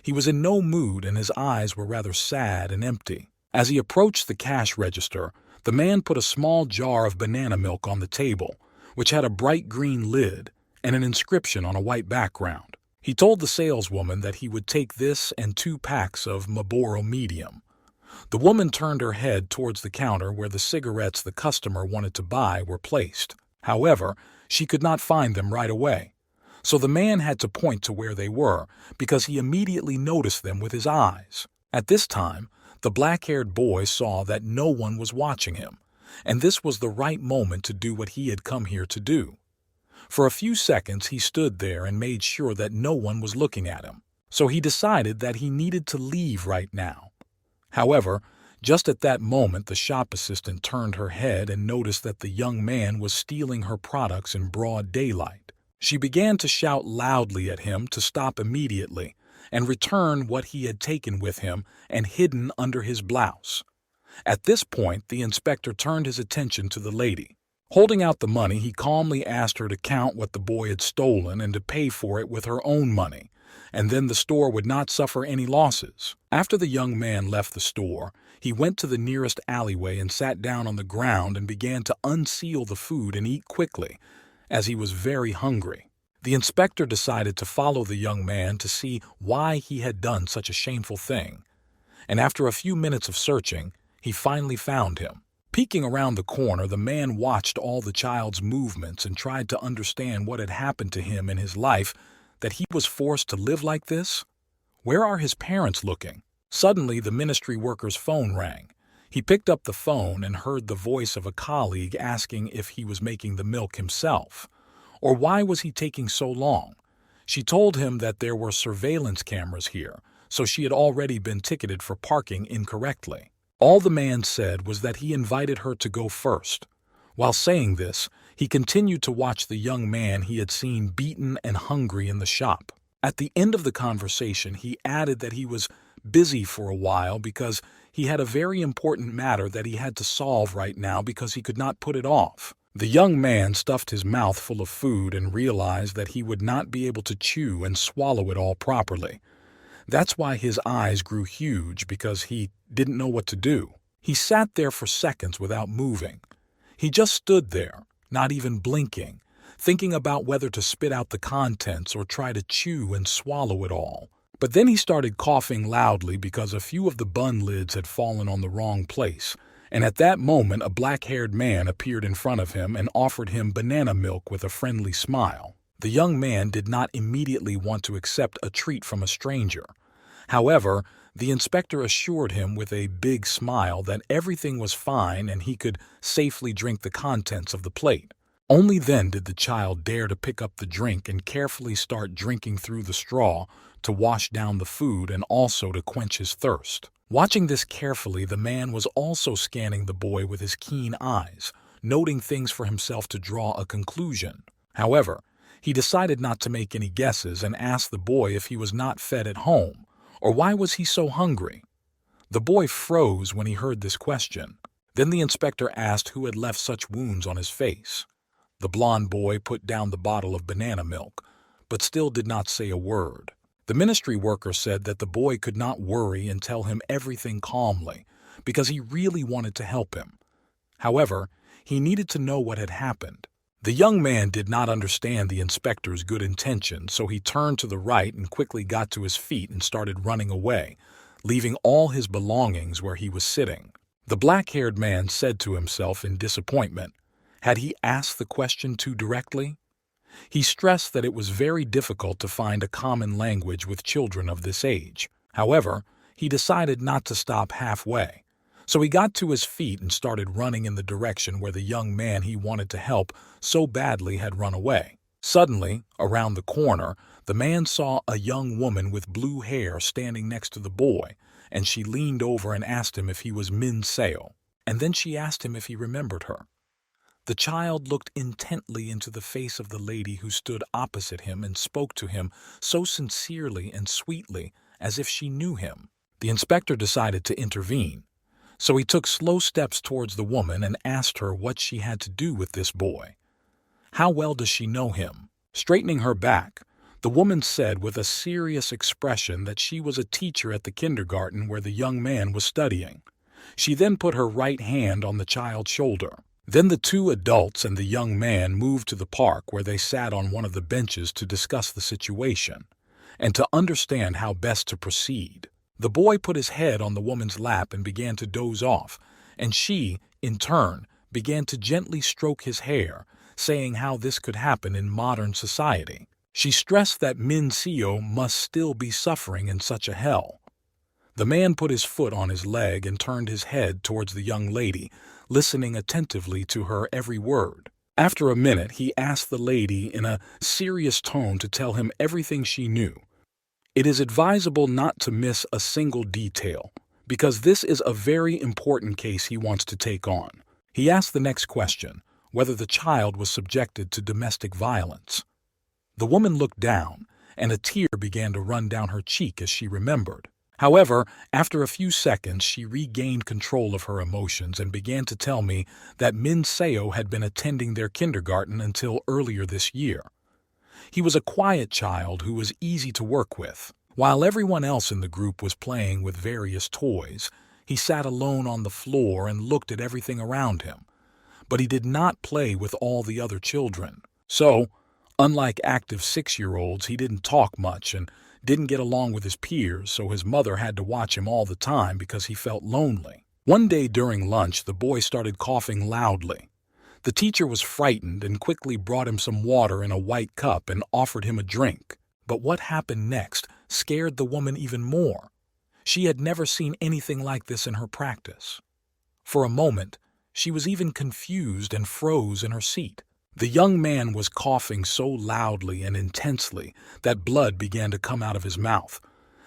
He was in no mood, and his eyes were rather sad and empty. As he approached the cash register, the man put a small jar of banana milk on the table, which had a bright green lid and an inscription on a white background. He told the saleswoman that he would take this and 2 packs of Marlboro Medium. The woman turned her head towards the counter where the cigarettes the customer wanted to buy were placed. However, she could not find them right away. So the man had to point to where they were, because he immediately noticed them with his eyes. At this time, the black-haired boy saw that no one was watching him, and this was the right moment to do what he had come here to do. For a few seconds he stood there and made sure that no one was looking at him. So he decided that he needed to leave right now. However, just at that moment the shop assistant turned her head and noticed that the young man was stealing her products in broad daylight. She began to shout loudly at him to stop immediately and return what he had taken with him and hidden under his blouse. At this point, the inspector turned his attention to the lady. Holding out the money, he calmly asked her to count what the boy had stolen and to pay for it with her own money, and then the store would not suffer any losses. After the young man left the store, he went to the nearest alleyway and sat down on the ground and began to unseal the food and eat quickly, as he was very hungry. The inspector decided to follow the young man to see why he had done such a shameful thing, and after a few minutes of searching, he finally found him. Peeking around the corner, the man watched all the child's movements and tried to understand what had happened to him in his life, that he was forced to live like this. Where are his parents looking? Suddenly, the ministry worker's phone rang. He picked up the phone and heard the voice of a colleague asking if he was making the milk himself, or why was he taking so long. She told him that there were surveillance cameras here, so she had already been ticketed for parking incorrectly. All the man said was that he invited her to go first. While saying this, he continued to watch the young man he had seen beaten and hungry in the shop. At the end of the conversation, he added that he was busy for a while because he had a very important matter that he had to solve right now because he could not put it off. The young man stuffed his mouth full of food and realized that he would not be able to chew and swallow it all properly. That's why his eyes grew huge, because he didn't know what to do. He sat there for seconds without moving. He just stood there, not even blinking, thinking about whether to spit out the contents or try to chew and swallow it all. But then he started coughing loudly because a few of the bun lids had fallen on the wrong place, and at that moment a black-haired man appeared in front of him and offered him banana milk with a friendly smile. The young man did not immediately want to accept a treat from a stranger. However, the inspector assured him with a big smile that everything was fine and he could safely drink the contents of the plate. Only then did the child dare to pick up the drink and carefully start drinking through the straw to wash down the food and also to quench his thirst. Watching this carefully, the man was also scanning the boy with his keen eyes, noting things for himself to draw a conclusion. However, he decided not to make any guesses and asked the boy if he was not fed at home, or why was he so hungry. The boy froze when he heard this question. Then the inspector asked who had left such wounds on his face. The blond boy put down the bottle of banana milk, but still did not say a word. The ministry worker said that the boy could not worry and tell him everything calmly, because he really wanted to help him. However, he needed to know what had happened. The young man did not understand the inspector's good intentions, so he turned to the right and quickly got to his feet and started running away, leaving all his belongings where he was sitting. The black-haired man said to himself in disappointment, Had he asked the question too directly? He stressed that it was very difficult to find a common language with children of this age. However, he decided not to stop halfway. So he got to his feet and started running in the direction where the young man he wanted to help so badly had run away. Suddenly, around the corner, the man saw a young woman with blue hair standing next to the boy, and she leaned over and asked him if he was Min Seo. And then she asked him if he remembered her. The child looked intently into the face of the lady who stood opposite him and spoke to him so sincerely and sweetly as if she knew him. The inspector decided to intervene, so he took slow steps towards the woman and asked her what she had to do with this boy. How well does she know him? Straightening her back, the woman said with a serious expression that she was a teacher at the kindergarten where the young man was studying. She then put her right hand on the child's shoulder. Then the two adults and the young man moved to the park where they sat on one of the benches to discuss the situation and to understand how best to proceed. The boy put his head on the woman's lap and began to doze off, and she, in turn, began to gently stroke his hair, saying how this could happen in modern society. She stressed that Min Seo must still be suffering in such a hell. The man put his foot on his leg and turned his head towards the young lady, listening attentively to her every word. After a minute, he asked the lady in a serious tone to tell him everything she knew. It is advisable not to miss a single detail, because this is a very important case he wants to take on. He asked the next question, whether the child was subjected to domestic violence. The woman looked down, and a tear began to run down her cheek as she remembered. However, after a few seconds, she regained control of her emotions and began to tell me that Min Seo had been attending their kindergarten until earlier this year. He was a quiet child who was easy to work with. While everyone else in the group was playing with various toys, he sat alone on the floor and looked at everything around him. But he did not play with all the other children. So, unlike active 6-year-olds, he didn't talk much and didn't get along with his peers, so his mother had to watch him all the time because he felt lonely. One day during lunch, the boy started coughing loudly. The teacher was frightened and quickly brought him some water in a white cup and offered him a drink. But what happened next scared the woman even more. She had never seen anything like this in her practice. For a moment, she was even confused and froze in her seat. The young man was coughing so loudly and intensely that blood began to come out of his mouth.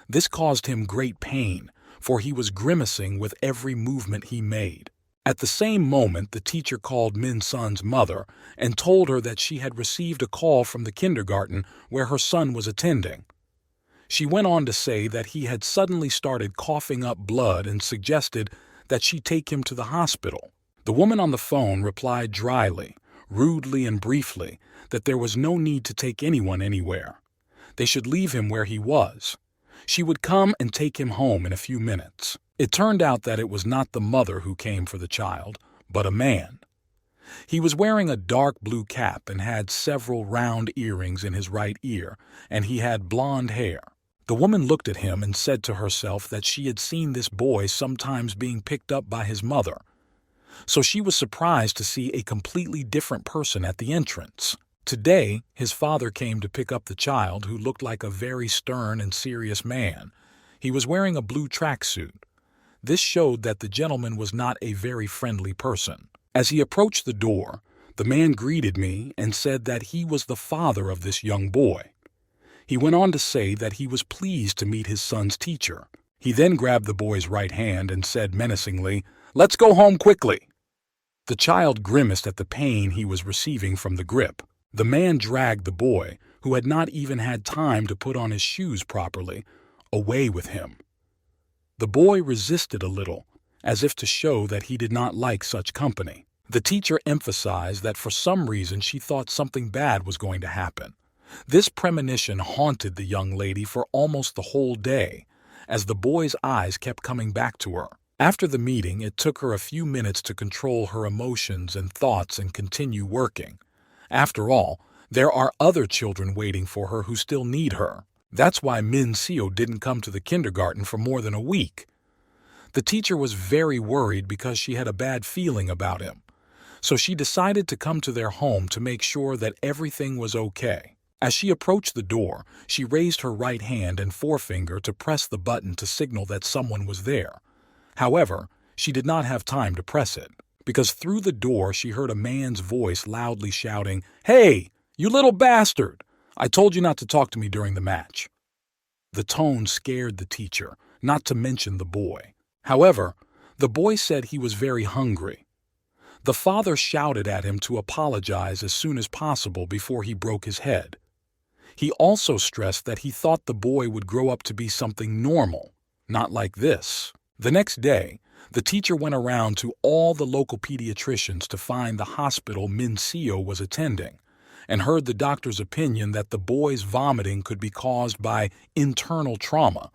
This caused him great pain, for he was grimacing with every movement he made. At the same moment, the teacher called Min Sun's mother and told her that she had received a call from the kindergarten where her son was attending. She went on to say that he had suddenly started coughing up blood and suggested that she take him to the hospital. The woman on the phone replied dryly, rudely and briefly, that there was no need to take anyone anywhere. They should leave him where he was. She would come and take him home in a few minutes. It turned out that it was not the mother who came for the child, but a man. He was wearing a dark blue cap and had several round earrings in his right ear, and he had blonde hair. The woman looked at him and said to herself that she had seen this boy sometimes being picked up by his mother. So she was surprised to see a completely different person at the entrance. Today, his father came to pick up the child, who looked like a very stern and serious man. He was wearing a blue tracksuit. This showed that the gentleman was not a very friendly person. As he approached the door, the man greeted me and said that he was the father of this young boy. He went on to say that he was pleased to meet his son's teacher. He then grabbed the boy's right hand and said menacingly, "Let's go home quickly." The child grimaced at the pain he was receiving from the grip. The man dragged the boy, who had not even had time to put on his shoes properly, away with him. The boy resisted a little, as if to show that he did not like such company. The teacher emphasized that for some reason she thought something bad was going to happen. This premonition haunted the young lady for almost the whole day, as the boy's eyes kept coming back to her. After the meeting, it took her a few minutes to control her emotions and thoughts and continue working. After all, there are other children waiting for her who still need her. That's why Min Seo didn't come to the kindergarten for more than a week. The teacher was very worried because she had a bad feeling about him. so she decided to come to their home to make sure that everything was okay. As she approached the door, she raised her right hand and forefinger to press the button to signal that someone was there. However, she did not have time to press it, because through the door she heard a man's voice loudly shouting, "Hey, you little bastard! I told you not to talk to me during the match." The tone scared the teacher, not to mention the boy. However, the boy said he was very hungry. The father shouted at him to apologize as soon as possible before he broke his head. He also stressed that he thought the boy would grow up to be something normal, not like this. The next day, the teacher went around to all the local pediatricians to find the hospital Min Seo was attending, and heard the doctor's opinion that the boy's vomiting could be caused by internal trauma,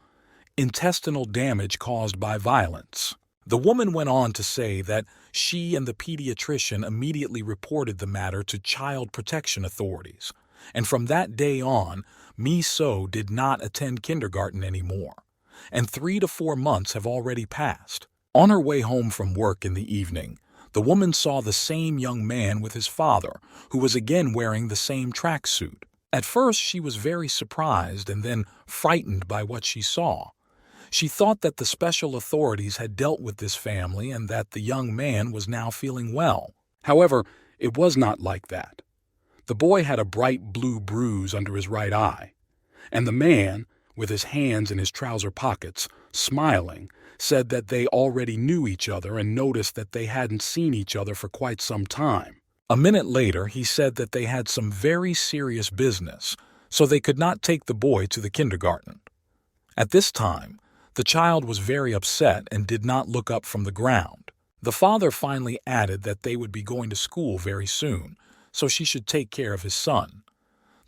intestinal damage caused by violence. The woman went on to say that she and the pediatrician immediately reported the matter to child protection authorities, and from that day on, Mi So did not attend kindergarten anymore, and 3 to 4 months have already passed. On her way home from work in the evening, the woman saw the same young man with his father, who was again wearing the same tracksuit. At first, she was very surprised and then frightened by what she saw. She thought that the special authorities had dealt with this family and that the young man was now feeling well. However, it was not like that. The boy had a bright blue bruise under his right eye, and the man, with his hands in his trouser pockets, smiling, said that they already knew each other and noticed that they hadn't seen each other for quite some time. A minute later, he said that they had some very serious business, so they could not take the boy to the kindergarten. At this time, the child was very upset and did not look up from the ground. The father finally added that they would be going to school very soon, so she should take care of his son.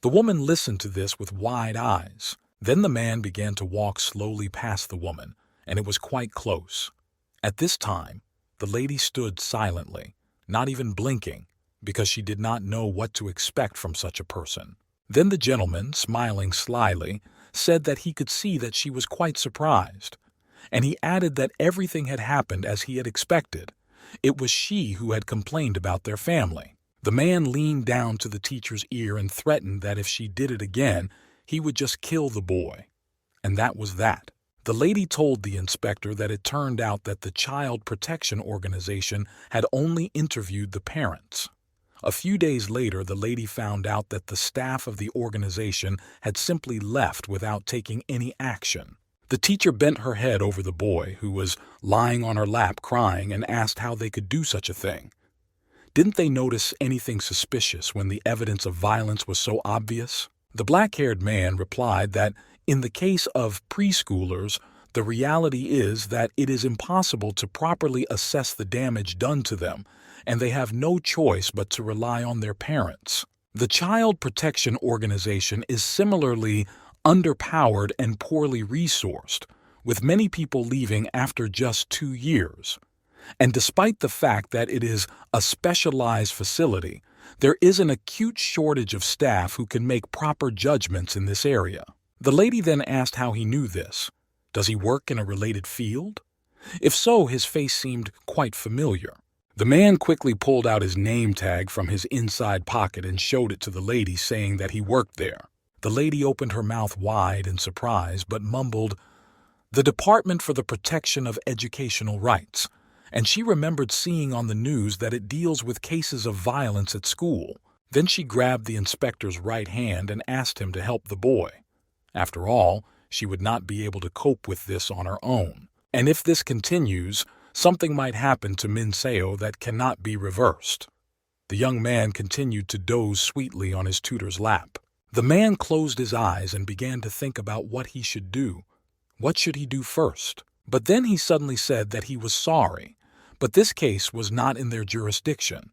The woman listened to this with wide eyes. Then the man began to walk slowly past the woman, and it was quite close. At this time, the lady stood silently, not even blinking, because she did not know what to expect from such a person. Then the gentleman, smiling slyly, said that he could see that she was quite surprised, and he added that everything had happened as he had expected. It was she who had complained about their family. The man leaned down to the teacher's ear and threatened that if she did it again, he would just kill the boy. And that was that. The lady told the inspector that it turned out that the Child Protection Organization had only interviewed the parents. A few days later, the lady found out that the staff of the organization had simply left without taking any action. The teacher bent her head over the boy, who was lying on her lap crying, and asked how they could do such a thing. Didn't they notice anything suspicious when the evidence of violence was so obvious? The black-haired man replied that in the case of preschoolers, the reality is that it is impossible to properly assess the damage done to them, and they have no choice but to rely on their parents. The Child Protection Organization is similarly underpowered and poorly resourced, with many people leaving after just 2 years. And despite the fact that it is a specialized facility, there is an acute shortage of staff who can make proper judgments in this area. The lady then asked how he knew this. Does he work in a related field? If so, his face seemed quite familiar. The man quickly pulled out his name tag from his inside pocket and showed it to the lady, saying that he worked there. The lady opened her mouth wide in surprise but mumbled, "The Department for the Protection of Educational Rights," and she remembered seeing on the news that it deals with cases of violence at school. Then she grabbed the inspector's right hand and asked him to help the boy. After all, she would not be able to cope with this on her own. And if this continues, something might happen to Min Seo that cannot be reversed. The young man continued to doze sweetly on his tutor's lap. The man closed his eyes and began to think about what he should do. What should he do first? But then he suddenly said that he was sorry, but this case was not in their jurisdiction.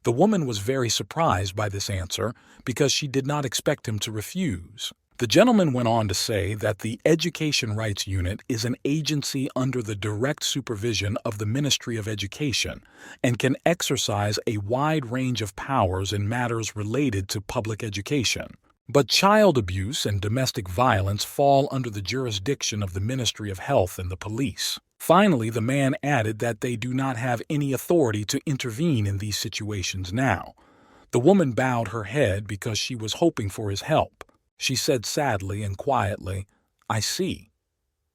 The woman was very surprised by this answer because she did not expect him to refuse. The gentleman went on to say that the Education Rights Unit is an agency under the direct supervision of the Ministry of Education and can exercise a wide range of powers in matters related to public education. But child abuse and domestic violence fall under the jurisdiction of the Ministry of Health and the police. Finally, the man added that they do not have any authority to intervene in these situations now. The woman bowed her head because she was hoping for his help. She said sadly and quietly, "I see."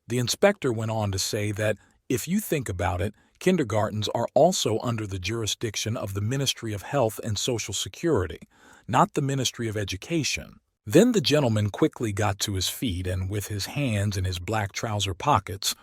The inspector went on to say that, if you think about it, kindergartens are also under the jurisdiction of the Ministry of Health and Social Security, not the Ministry of Education. Then the gentleman quickly got to his feet and, with his hands in his black trouser pockets,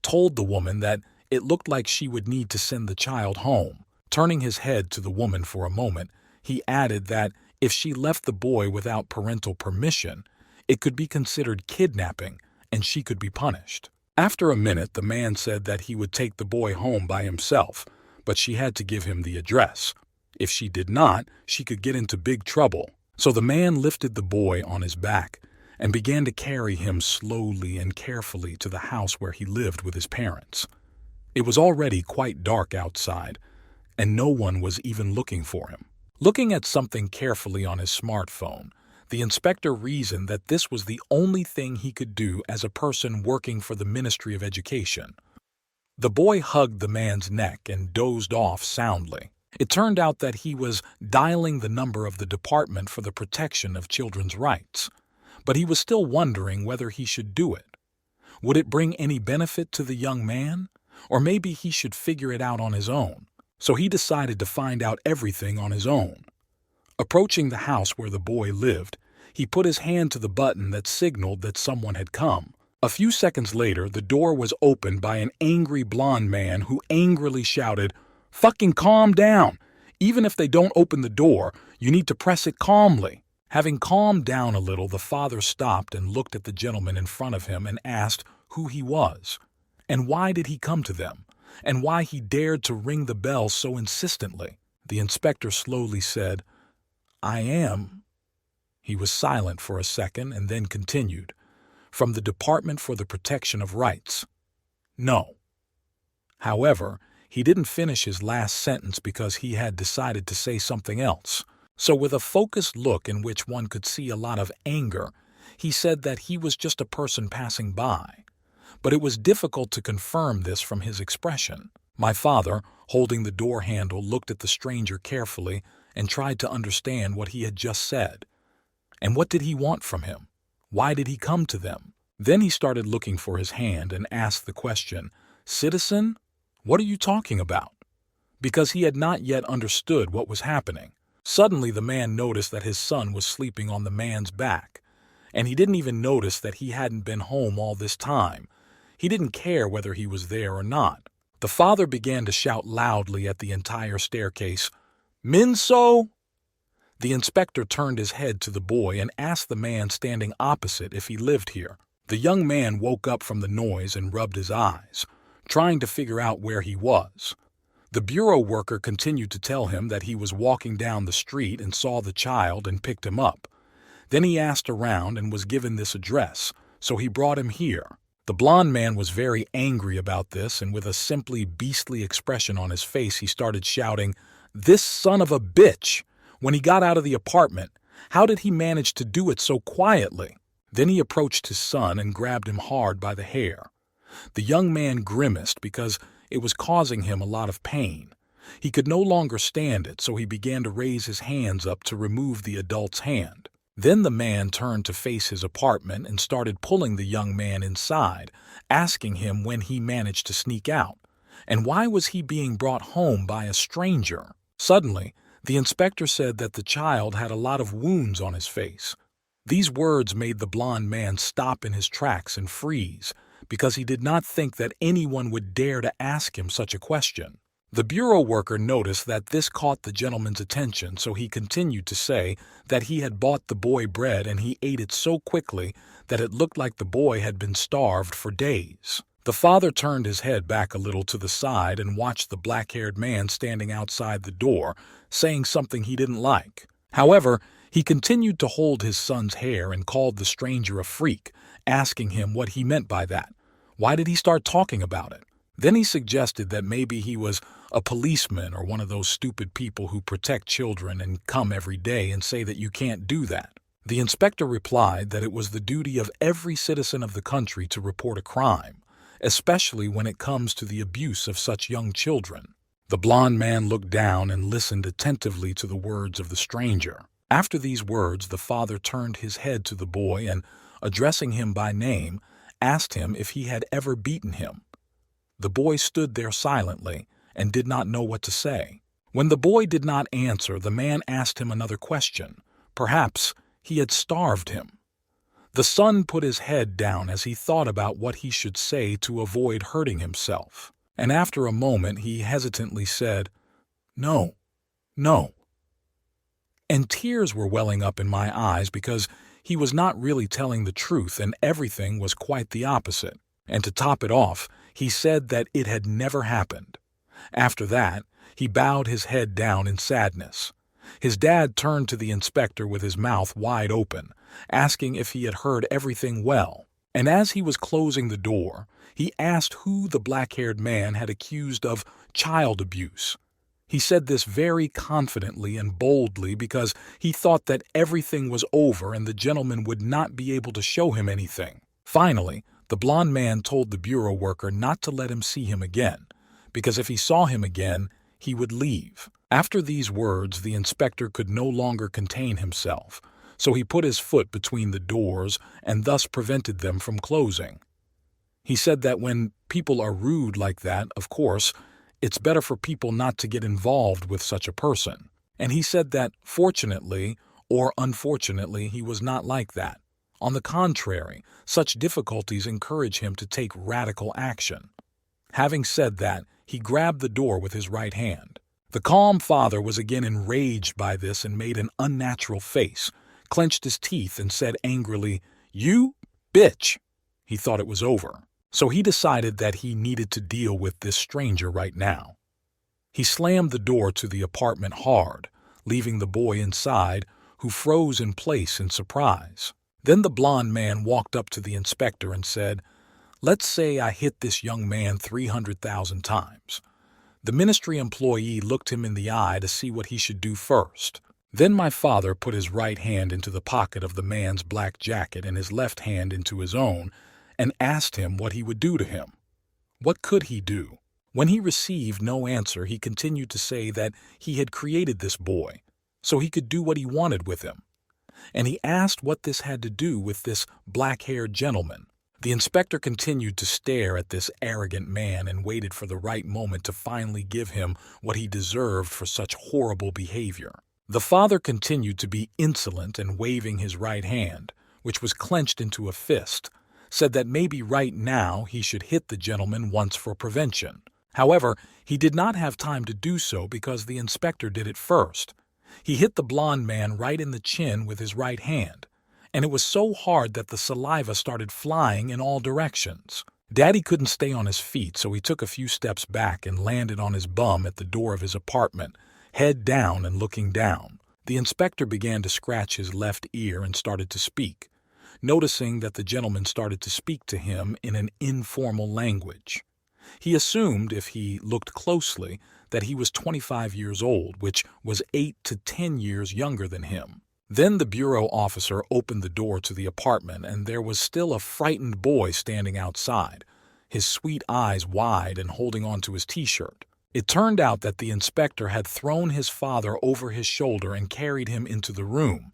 told the woman that it looked like she would need to send the child home. Turning his head to the woman for a moment, he added that if she left the boy without parental permission, it could be considered kidnapping and she could be punished. After a minute, the man said that he would take the boy home by himself, but she had to give him the address. If she did not, she could get into big trouble. So the man lifted the boy on his back and began to carry him slowly and carefully to the house where he lived with his parents. It was already quite dark outside, and no one was even looking for him. Looking at something carefully on his smartphone, the inspector reasoned that this was the only thing he could do as a person working for the Ministry of Education. The boy hugged the man's neck and dozed off soundly. It turned out that he was dialing the number of the Department for the Protection of Children's Rights, but he was still wondering whether he should do it. Would it bring any benefit to the young man? Or maybe he should figure it out on his own. So he decided to find out everything on his own. Approaching the house where the boy lived, he put his hand to the button that signaled that someone had come. A few seconds later, the door was opened by an angry blonde man who angrily shouted, "Fucking calm down! Even if they don't open the door, you need to press it calmly." Having calmed down a little, the father stopped and looked at the gentleman in front of him and asked who he was, and why did he come to them, and why he dared to ring the bell so insistently. The inspector slowly said, "I am." He was silent for a second and then continued, "From the Department for the Protection of Rights." No. However, he didn't finish his last sentence because he had decided to say something else. So with a focused look in which one could see a lot of anger, he said that he was just a person passing by. But it was difficult to confirm this from his expression. My father, holding the door handle, looked at the stranger carefully and tried to understand what he had just said. And what did he want from him? Why did he come to them? Then he started looking for his hand and asked the question, "Citizen, what are you talking about?" Because he had not yet understood what was happening. Suddenly the man noticed that his son was sleeping on the man's back, and he didn't even notice that he hadn't been home all this time. He didn't care whether he was there or not. The father began to shout loudly at the entire staircase, "Minso!" The inspector turned his head to the boy and asked the man standing opposite if he lived here. The young man woke up from the noise and rubbed his eyes, trying to figure out where he was. The bureau worker continued to tell him that he was walking down the street and saw the child and picked him up. Then he asked around and was given this address, so he brought him here. The blond man was very angry about this, and with a simply beastly expression on his face, he started shouting, "This son of a bitch! When he got out of the apartment, how did he manage to do it so quietly?" Then he approached his son and grabbed him hard by the hair. The young man grimaced because it was causing him a lot of pain. He could no longer stand it, so he began to raise his hands up to remove the adult's hand. Then the man turned to face his apartment and started pulling the young man inside, asking him when he managed to sneak out, and why was he being brought home by a stranger. Suddenly, the inspector said that the child had a lot of wounds on his face. These words made the blond man stop in his tracks and freeze, because he did not think that anyone would dare to ask him such a question. The bureau worker noticed that this caught the gentleman's attention, so he continued to say that he had bought the boy bread and he ate it so quickly that it looked like the boy had been starved for days. The father turned his head back a little to the side and watched the black-haired man standing outside the door, saying something he didn't like. However, he continued to hold his son's hair and called the stranger a freak, asking him what he meant by that. Why did he start talking about it? Then he suggested that maybe he was a policeman or one of those stupid people who protect children and come every day and say that you can't do that. The inspector replied that it was the duty of every citizen of the country to report a crime, especially when it comes to the abuse of such young children. The blond man looked down and listened attentively to the words of the stranger. After these words, the father turned his head to the boy and, addressing him by name, asked him if he had ever beaten him. The boy stood there silently and did not know what to say. When the boy did not answer, the man asked him another question. Perhaps he had starved him. The son put his head down as he thought about what he should say to avoid hurting himself, and after a moment he hesitantly said, "No, no." And tears were welling up in my eyes because he was not really telling the truth and everything was quite the opposite. And to top it off, he said that it had never happened. After that, he bowed his head down in sadness. His dad turned to the inspector with his mouth wide open, asking if he had heard everything well. And as he was closing the door, he asked who the black-haired man had accused of child abuse. He said this very confidently and boldly because he thought that everything was over and the gentleman would not be able to show him anything. Finally, the blond man told the bureau worker not to let him see him again, because if he saw him again, he would leave. After these words, the inspector could no longer contain himself, so he put his foot between the doors and thus prevented them from closing. He said that when people are rude like that, of course, it's better for people not to get involved with such a person. And he said that, fortunately or unfortunately, he was not like that. On the contrary, such difficulties encourage him to take radical action. Having said that, he grabbed the door with his right hand. The calm father was again enraged by this and made an unnatural face, clenched his teeth and said angrily, "You bitch!" He thought it was over. So he decided that he needed to deal with this stranger right now. He slammed the door to the apartment hard, leaving the boy inside, who froze in place in surprise. Then the blond man walked up to the inspector and said, "Let's say I hit this young man 300,000 times. The ministry employee looked him in the eye to see what he should do first. Then my father put his right hand into the pocket of the man's black jacket and his left hand into his own, and asked him what he would do to him. What could he do? When he received no answer, he continued to say that he had created this boy, so he could do what he wanted with him. And he asked what this had to do with this black-haired gentleman. The inspector continued to stare at this arrogant man and waited for the right moment to finally give him what he deserved for such horrible behavior. The father continued to be insolent and waving his right hand, which was clenched into a fist, said that maybe right now he should hit the gentleman once for prevention. However, he did not have time to do so because the inspector did it first. He hit the blond man right in the chin with his right hand, and it was so hard that the saliva started flying in all directions. Daddy couldn't stay on his feet, so he took a few steps back and landed on his bum at the door of his apartment, head down and looking down. The inspector began to scratch his left ear and started to speak, noticing that the gentleman started to speak to him in an informal language. He assumed, if he looked closely, that he was 25 years old, which was 8 to 10 years younger than him. Then the bureau officer opened the door to the apartment, and there was still a frightened boy standing outside, his sweet eyes wide and holding onto his t-shirt. It turned out that the inspector had thrown his father over his shoulder and carried him into the room,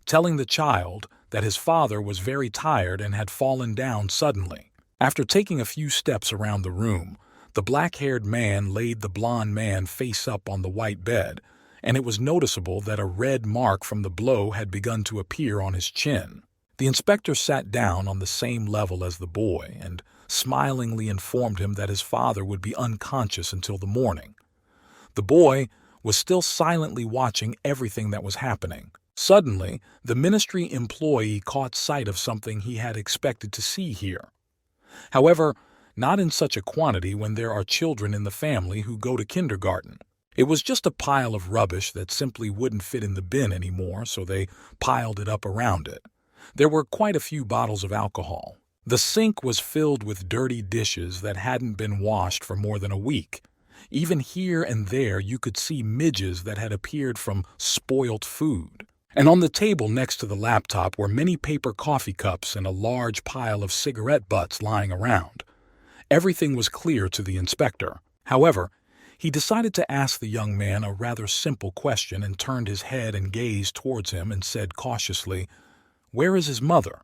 telling the child that his father was very tired and had fallen down suddenly. After taking a few steps around the room, the black-haired man laid the blond man face up on the white bed, and it was noticeable that a red mark from the blow had begun to appear on his chin. The inspector sat down on the same level as the boy and smilingly informed him that his father would be unconscious until the morning. The boy was still silently watching everything that was happening. Suddenly, the ministry employee caught sight of something he had expected to see here. However, not in such a quantity when there are children in the family who go to kindergarten. It was just a pile of rubbish that simply wouldn't fit in the bin anymore, so they piled it up around it. There were quite a few bottles of alcohol. The sink was filled with dirty dishes that hadn't been washed for more than a week. Even here and there you could see midges that had appeared from spoilt food. And on the table next to the laptop were many paper coffee cups and a large pile of cigarette butts lying around. Everything was clear to the inspector. However, he decided to ask the young man a rather simple question and turned his head and gazed towards him and said cautiously, "Where is his mother?"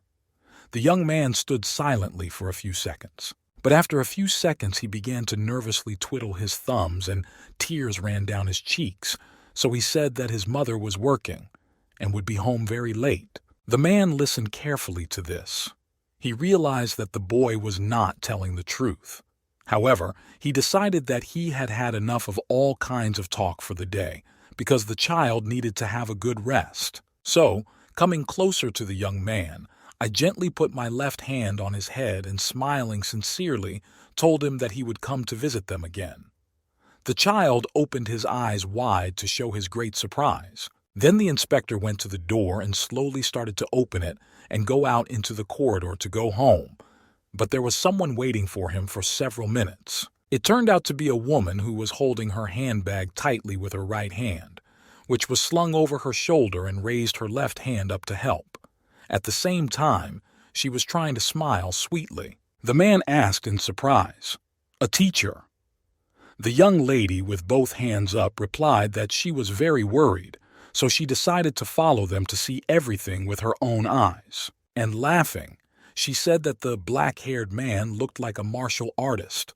The young man stood silently for a few seconds. But after a few seconds he began to nervously twiddle his thumbs and tears ran down his cheeks, so he said that his mother was working and would be home very late. The man listened carefully to this. He realized that the boy was not telling the truth. However, he decided that he had had enough of all kinds of talk for the day, because the child needed to have a good rest. So, coming closer to the young man, I gently put my left hand on his head and, smiling sincerely, told him that he would come to visit them again. The child opened his eyes wide to show his great surprise. Then the inspector went to the door and slowly started to open it and go out into the corridor to go home. But there was someone waiting for him for several minutes. It turned out to be a woman who was holding her handbag tightly with her right hand, which was slung over her shoulder, and raised her left hand up to help. At the same time, she was trying to smile sweetly. The man asked in surprise, "A teacher?" The young lady, with both hands up, replied that she was very worried, so she decided to follow them to see everything with her own eyes. And laughing, she said that the black-haired man looked like a martial artist.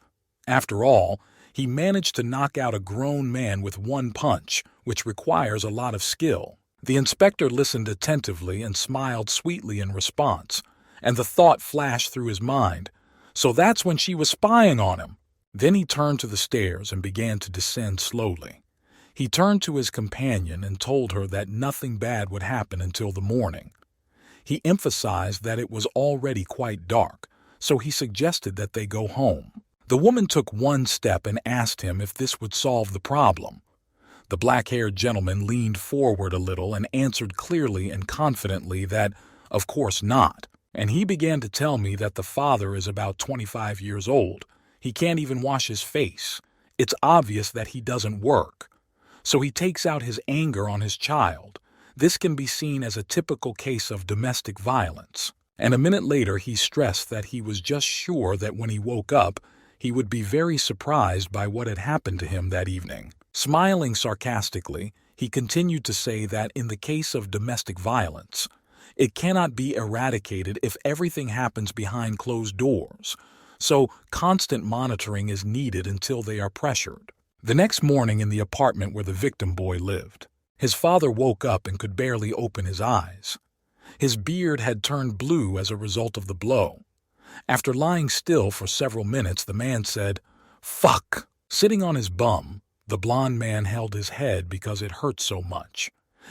After all, he managed to knock out a grown man with one punch, which requires a lot of skill. The inspector listened attentively and smiled sweetly in response, and the thought flashed through his mind, so that's when she was spying on him. Then he turned to the stairs and began to descend slowly. He turned to his companion and told her that nothing bad would happen until the morning. He emphasized that it was already quite dark, so he suggested that they go home. The woman took one step and asked him if this would solve the problem. The black-haired gentleman leaned forward a little and answered clearly and confidently that, of course not. And he began to tell me that the father is about 25 years old. He can't even wash his face. It's obvious that he doesn't work. So he takes out his anger on his child. This can be seen as a typical case of domestic violence. And a minute later he stressed that he was just sure that when he woke up, he would be very surprised by what had happened to him that evening. Smiling sarcastically, he continued to say that in the case of domestic violence, it cannot be eradicated if everything happens behind closed doors, so constant monitoring is needed until they are pressured. The next morning, in the apartment where the victim boy lived, his father woke up and could barely open his eyes. His beard had turned blue as a result of the blow. After lying still for several minutes, the man said, "Fuck!" Sitting on his bum, the blond man held his head because it hurt so much.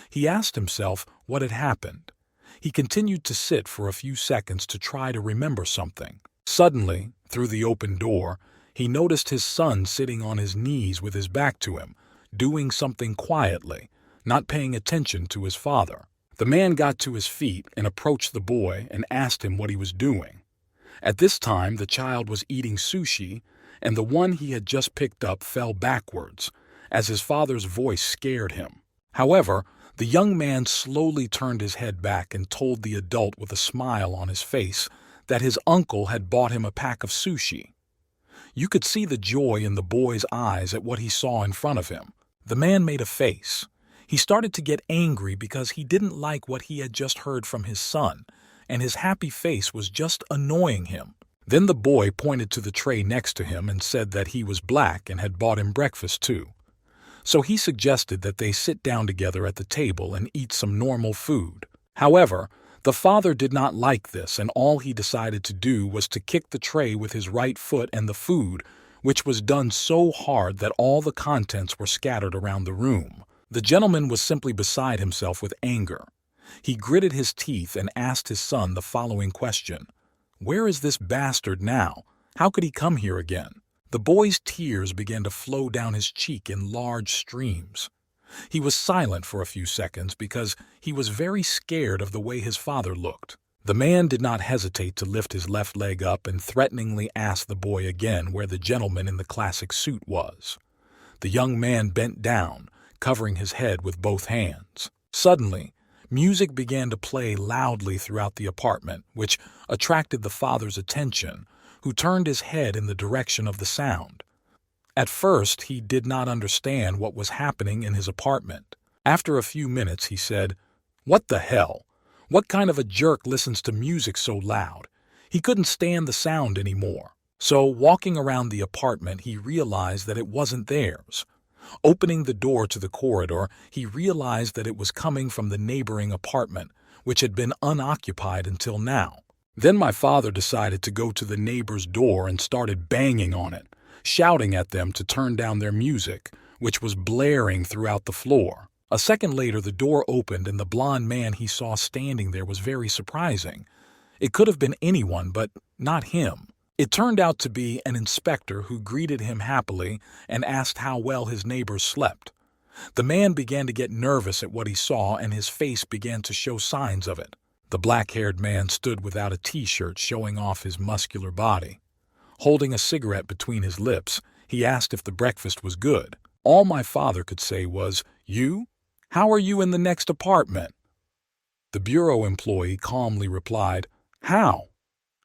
He asked himself what had happened. He continued to sit for a few seconds to try to remember something. Suddenly, through the open door, he noticed his son sitting on his knees with his back to him, doing something quietly, not paying attention to his father. The man got to his feet and approached the boy and asked him what he was doing. At this time, the child was eating sushi, and the one he had just picked up fell backwards, as his father's voice scared him. However, the young man slowly turned his head back and told the adult with a smile on his face that his uncle had bought him a pack of sushi. You could see the joy in the boy's eyes at what he saw in front of him. The man made a face. He started to get angry because he didn't like what he had just heard from his son, and his happy face was just annoying him. Then the boy pointed to the tray next to him and said that he was black and had bought him breakfast too. So he suggested that they sit down together at the table and eat some normal food. However, the father did not like this, and all he decided to do was to kick the tray with his right foot and the food, which was done so hard that all the contents were scattered around the room. The gentleman was simply beside himself with anger. He gritted his teeth and asked his son the following question: "Where is this bastard now? How could he come here again?" The boy's tears began to flow down his cheek in large streams. He was silent for a few seconds because he was very scared of the way his father looked. The man did not hesitate to lift his left leg up and threateningly ask the boy again where the gentleman in the classic suit was. The young man bent down, covering his head with both hands. Suddenly, music began to play loudly throughout the apartment, which attracted the father's attention, who turned his head in the direction of the sound. At first, he did not understand what was happening in his apartment. After a few minutes, he said, "What the hell? What kind of a jerk listens to music so loud?" He couldn't stand the sound anymore. So, walking around the apartment, he realized that it wasn't theirs. Opening the door to the corridor, he realized that it was coming from the neighboring apartment, which had been unoccupied until now. Then my father decided to go to the neighbor's door and started banging on it, shouting at them to turn down their music, which was blaring throughout the floor. A second later, the door opened and the blond man he saw standing there was very surprising. It could have been anyone, but not him. It turned out to be an inspector who greeted him happily and asked how well his neighbors slept. The man began to get nervous at what he saw and his face began to show signs of it. The black-haired man stood without a t-shirt showing off his muscular body. Holding a cigarette between his lips, he asked if the breakfast was good. All my father could say was, "You? How are you in the next apartment?" The bureau employee calmly replied, "How?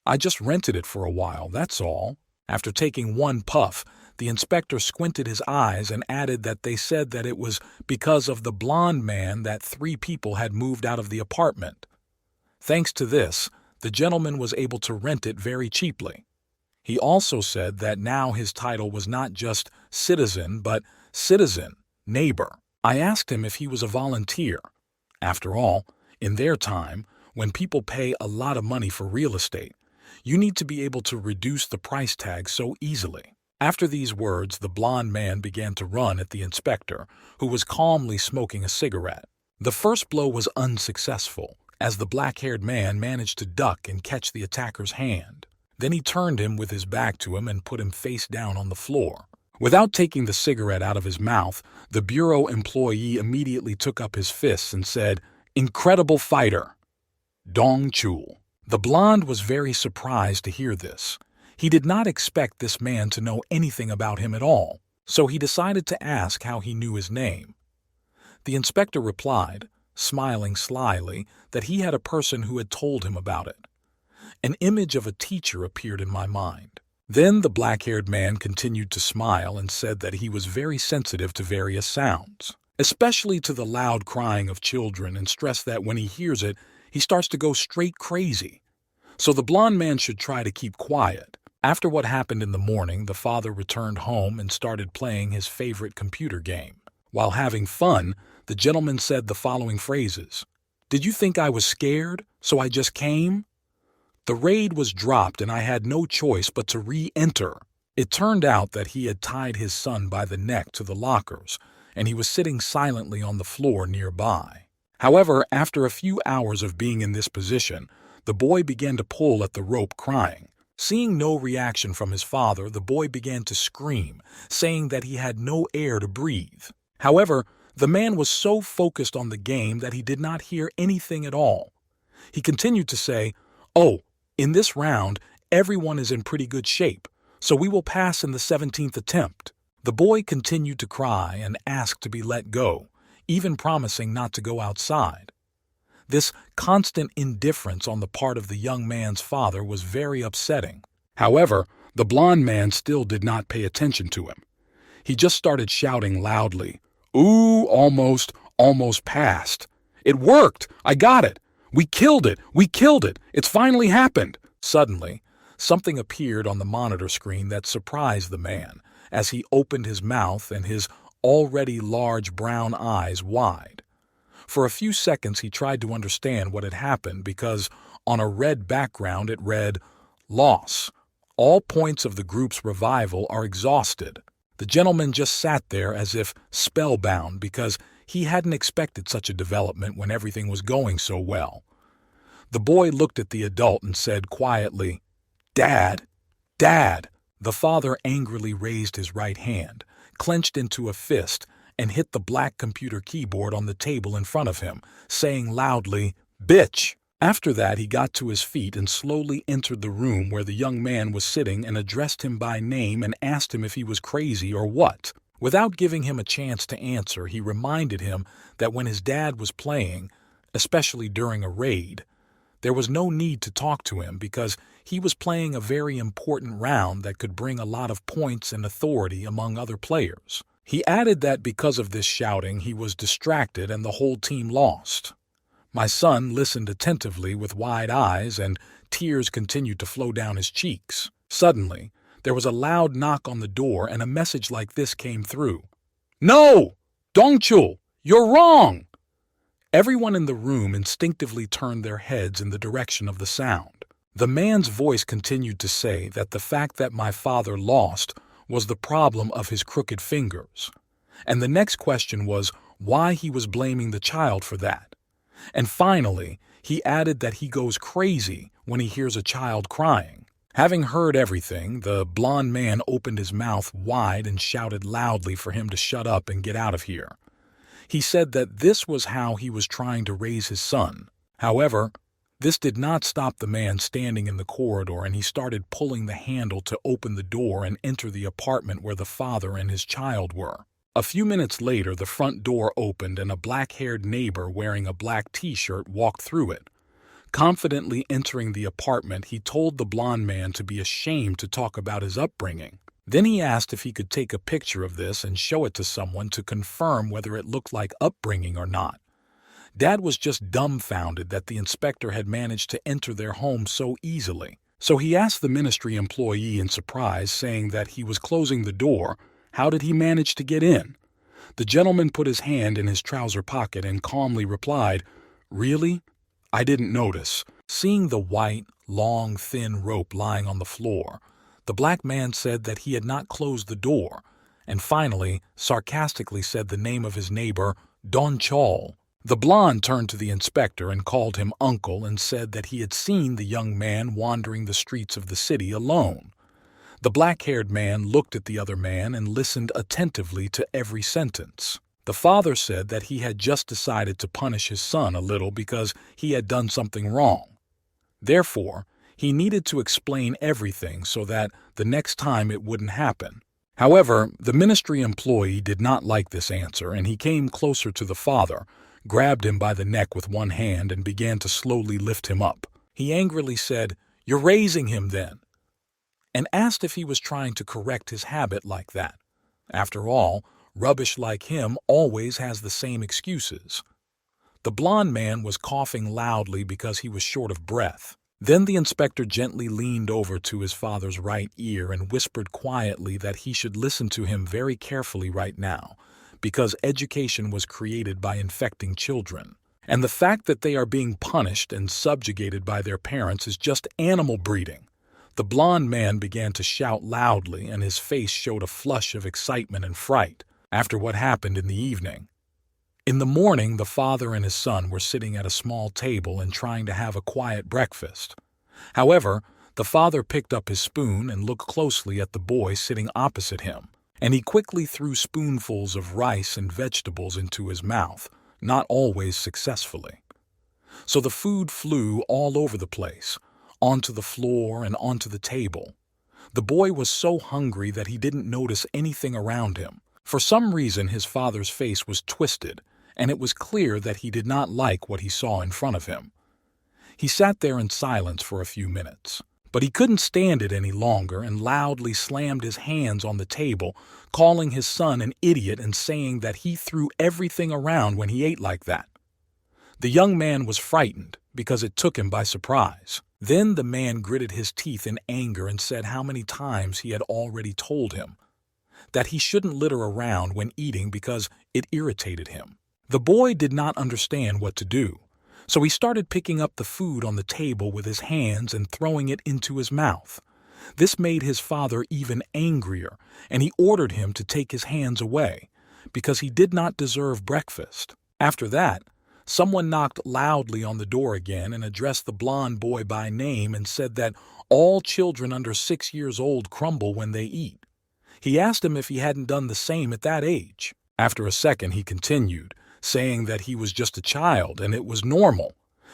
I just rented it for a while, that's all." After taking one puff, the inspector squinted his eyes and added that they said that it was because of the blond man that 3 people had moved out of the apartment. Thanks to this, the gentleman was able to rent it very cheaply. He also said that now his title was not just citizen, but citizen, neighbor. I asked him if he was a volunteer. After all, in their time, when people pay a lot of money for real estate, you need to be able to reduce the price tag so easily. After these words, the blond man began to run at the inspector, who was calmly smoking a cigarette. The first blow was unsuccessful, as the black-haired man managed to duck and catch the attacker's hand. Then he turned him with his back to him and put him face down on the floor. Without taking the cigarette out of his mouth, the bureau employee immediately took up his fists and said, "Incredible fighter, Dong Chul." The blonde was very surprised to hear this. He did not expect this man to know anything about him at all, so he decided to ask how he knew his name. The inspector replied, smiling slyly, that he had a person who had told him about it. An image of a teacher appeared in my mind. Then the black-haired man continued to smile and said that he was very sensitive to various sounds, especially to the loud crying of children, and stressed that when he hears it, he starts to go straight crazy. So the blond man should try to keep quiet. After what happened in the morning, the father returned home and started playing his favorite computer game. While having fun, the gentleman said the following phrases. "Did you think I was scared, so I just came?" The raid was dropped and I had no choice but to re-enter. It turned out that he had tied his son by the neck to the lockers, and he was sitting silently on the floor nearby. However, after a few hours of being in this position, the boy began to pull at the rope crying. Seeing no reaction from his father, the boy began to scream, saying that he had no air to breathe. However, the man was so focused on the game that he did not hear anything at all. He continued to say, "Oh, in this round, everyone is in pretty good shape, so we will pass in the 17th attempt." The boy continued to cry and asked to be let go, even promising not to go outside. This constant indifference on the part of the young man's father was very upsetting. However, the blond man still did not pay attention to him. He just started shouting loudly, "Ooh, almost passed. It worked! I got it! We killed it! We killed it! It's finally happened!" Suddenly, something appeared on the monitor screen that surprised the man as he opened his mouth and his already large brown eyes wide. For a few seconds he tried to understand what had happened because on a red background it read, "Loss. All points of the group's revival are exhausted." The gentleman just sat there as if spellbound because he hadn't expected such a development when everything was going so well. The boy looked at the adult and said quietly, "Dad, Dad." The father angrily raised his right hand, clenched into a fist, and hit the black computer keyboard on the table in front of him, saying loudly, "Bitch!" After that, he got to his feet and slowly entered the room where the young man was sitting and addressed him by name and asked him if he was crazy or what. Without giving him a chance to answer, he reminded him that when his dad was playing, especially during a raid, There was no need to talk to him because he was playing a very important round that could bring a lot of points and authority among other players. He added that because of this shouting, he was distracted and the whole team lost. My son listened attentively with wide eyes, and tears continued to flow down his cheeks. Suddenly, there was a loud knock on the door and a message like this came through. "No! Dongchul, you're wrong!" Everyone in the room instinctively turned their heads in the direction of the sound. The man's voice continued to say that the fact that my father lost was the problem of his crooked fingers. And the next question was why he was blaming the child for that. And finally, he added that he goes crazy when he hears a child crying. Having heard everything, the blond man opened his mouth wide and shouted loudly for him to shut up and get out of here. He said that this was how he was trying to raise his son. However, this did not stop the man standing in the corridor, and he started pulling the handle to open the door and enter the apartment where the father and his child were. A few minutes later, the front door opened and a black-haired neighbor wearing a black t-shirt walked through it. Confidently entering the apartment, he told the blond man to be ashamed to talk about his upbringing. Then he asked if he could take a picture of this and show it to someone to confirm whether it looked like upbringing or not. Dad was just dumbfounded that the inspector had managed to enter their home so easily. So he asked the ministry employee in surprise, saying that he was closing the door. How did he manage to get in? The gentleman put his hand in his trouser pocket and calmly replied, "Really? I didn't notice." Seeing the white, long, thin rope lying on the floor, the black man said that he had not closed the door, and finally, sarcastically said the name of his neighbor, Don Chol. The blonde turned to the inspector and called him uncle and said that he had seen the young man wandering the streets of the city alone. The black-haired man looked at the other man and listened attentively to every sentence. The father said that he had just decided to punish his son a little because he had done something wrong. Therefore, he needed to explain everything so that the next time it wouldn't happen. However, the ministry employee did not like this answer, and he came closer to the father, grabbed him by the neck with one hand, and began to slowly lift him up. He angrily said, "You're raising him then," and asked if he was trying to correct his habit like that. After all, rubbish like him always has the same excuses. The blond man was coughing loudly because he was short of breath. Then the inspector gently leaned over to his father's right ear and whispered quietly that he should listen to him very carefully right now, because education was created by infecting children. And the fact that they are being punished and subjugated by their parents is just animal breeding. The blond man began to shout loudly, and his face showed a flush of excitement and fright after what happened in the evening. In the morning, the father and his son were sitting at a small table and trying to have a quiet breakfast. However, the father picked up his spoon and looked closely at the boy sitting opposite him, and he quickly threw spoonfuls of rice and vegetables into his mouth, not always successfully. So the food flew all over the place, onto the floor and onto the table. The boy was so hungry that he didn't notice anything around him. For some reason, his father's face was twisted, and it was clear that he did not like what he saw in front of him. He sat there in silence for a few minutes, but he couldn't stand it any longer and loudly slammed his hands on the table, calling his son an idiot and saying that he threw everything around when he ate like that. The young man was frightened because it took him by surprise. Then the man gritted his teeth in anger and said how many times he had already told him that he shouldn't litter around when eating because it irritated him. The boy did not understand what to do, so he started picking up the food on the table with his hands and throwing it into his mouth. This made his father even angrier, and he ordered him to take his hands away because he did not deserve breakfast. After that, someone knocked loudly on the door again and addressed the blond boy by name and said that all children under 6 years old crumble when they eat. He asked him if he hadn't done the same at that age. After a second, he continued, saying that he was just a child and it was normal.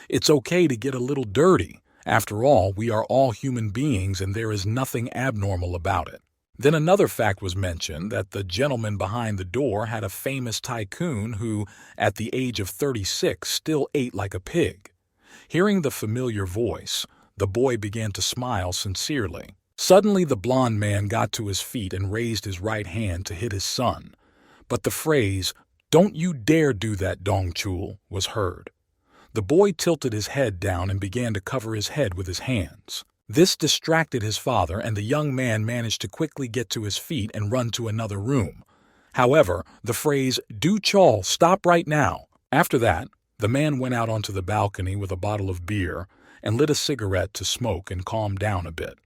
It's okay to get a little dirty. After all, we are all human beings and there is nothing abnormal about it. Then another fact was mentioned that the gentleman behind the door had a famous tycoon who, at the age of 36, still ate like a pig. Hearing the familiar voice, the boy began to smile sincerely. Suddenly, the blond man got to his feet and raised his right hand to hit his son. But the phrase, "Don't you dare do that, Dongchul," was heard. The boy tilted his head down and began to cover his head with his hands. This distracted his father, and the young man managed to quickly get to his feet and run to another room. However, the phrase, "Do Chol, stop right now." After that, the man went out onto the balcony with a bottle of beer and lit a cigarette to smoke and calm down a bit.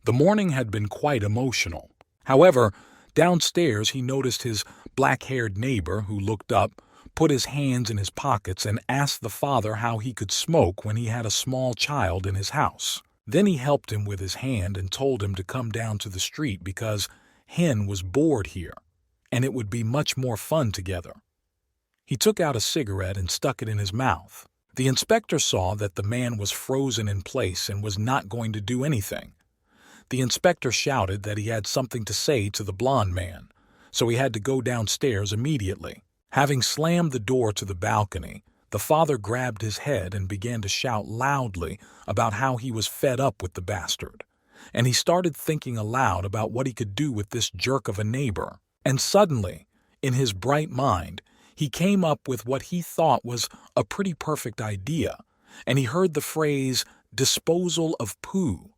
The morning had been quite emotional. However, downstairs he noticed his black-haired neighbor who looked up, put his hands in his pockets, and asked the father how he could smoke when he had a small child in his house. Then he helped him with his hand and told him to come down to the street because Hen was bored here, and it would be much more fun together. He took out a cigarette and stuck it in his mouth. The inspector saw that the man was frozen in place and was not going to do anything. The inspector shouted that he had something to say to the blond man, so he had to go downstairs immediately. Having slammed the door to the balcony, the father grabbed his head and began to shout loudly about how he was fed up with the bastard. And he started thinking aloud about what he could do with this jerk of a neighbor. And suddenly, in his bright mind, he came up with what he thought was a pretty perfect idea, and he heard the phrase, "disposal of poo."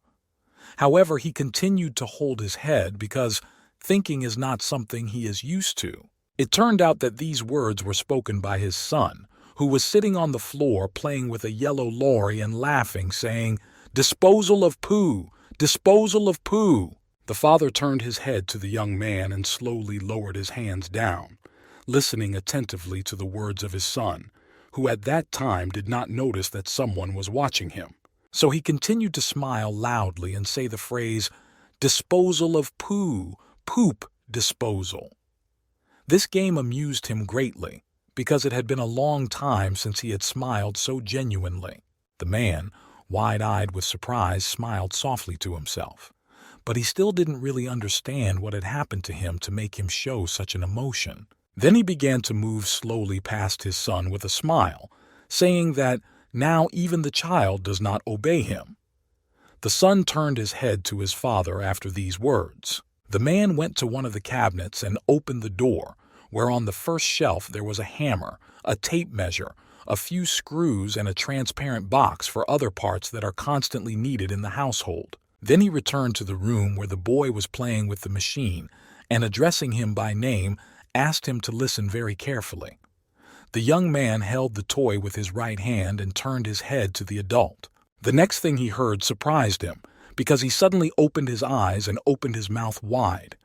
However, he continued to hold his head because thinking is not something he is used to. It turned out that these words were spoken by his son, who was sitting on the floor playing with a yellow lorry and laughing, saying, "Disposal of poo! Disposal of poo!" The father turned his head to the young man and slowly lowered his hands down, listening attentively to the words of his son, who at that time did not notice that someone was watching him. So he continued to smile loudly and say the phrase, "Disposal of poo, poop disposal." This game amused him greatly, because it had been a long time since he had smiled so genuinely. The man, wide-eyed with surprise, smiled softly to himself, but he still didn't really understand what had happened to him to make him show such an emotion. Then he began to move slowly past his son with a smile, saying that now even the child does not obey him. The son turned his head to his father after these words. The man went to one of the cabinets and opened the door, where on the first shelf there was a hammer, a tape measure, a few screws, and a transparent box for other parts that are constantly needed in the household. Then he returned to the room where the boy was playing with the machine, and addressing him by name, asked him to listen very carefully. The young man held the toy with his right hand and turned his head to the adult. The next thing he heard surprised him, because he suddenly opened his eyes and opened his mouth wide.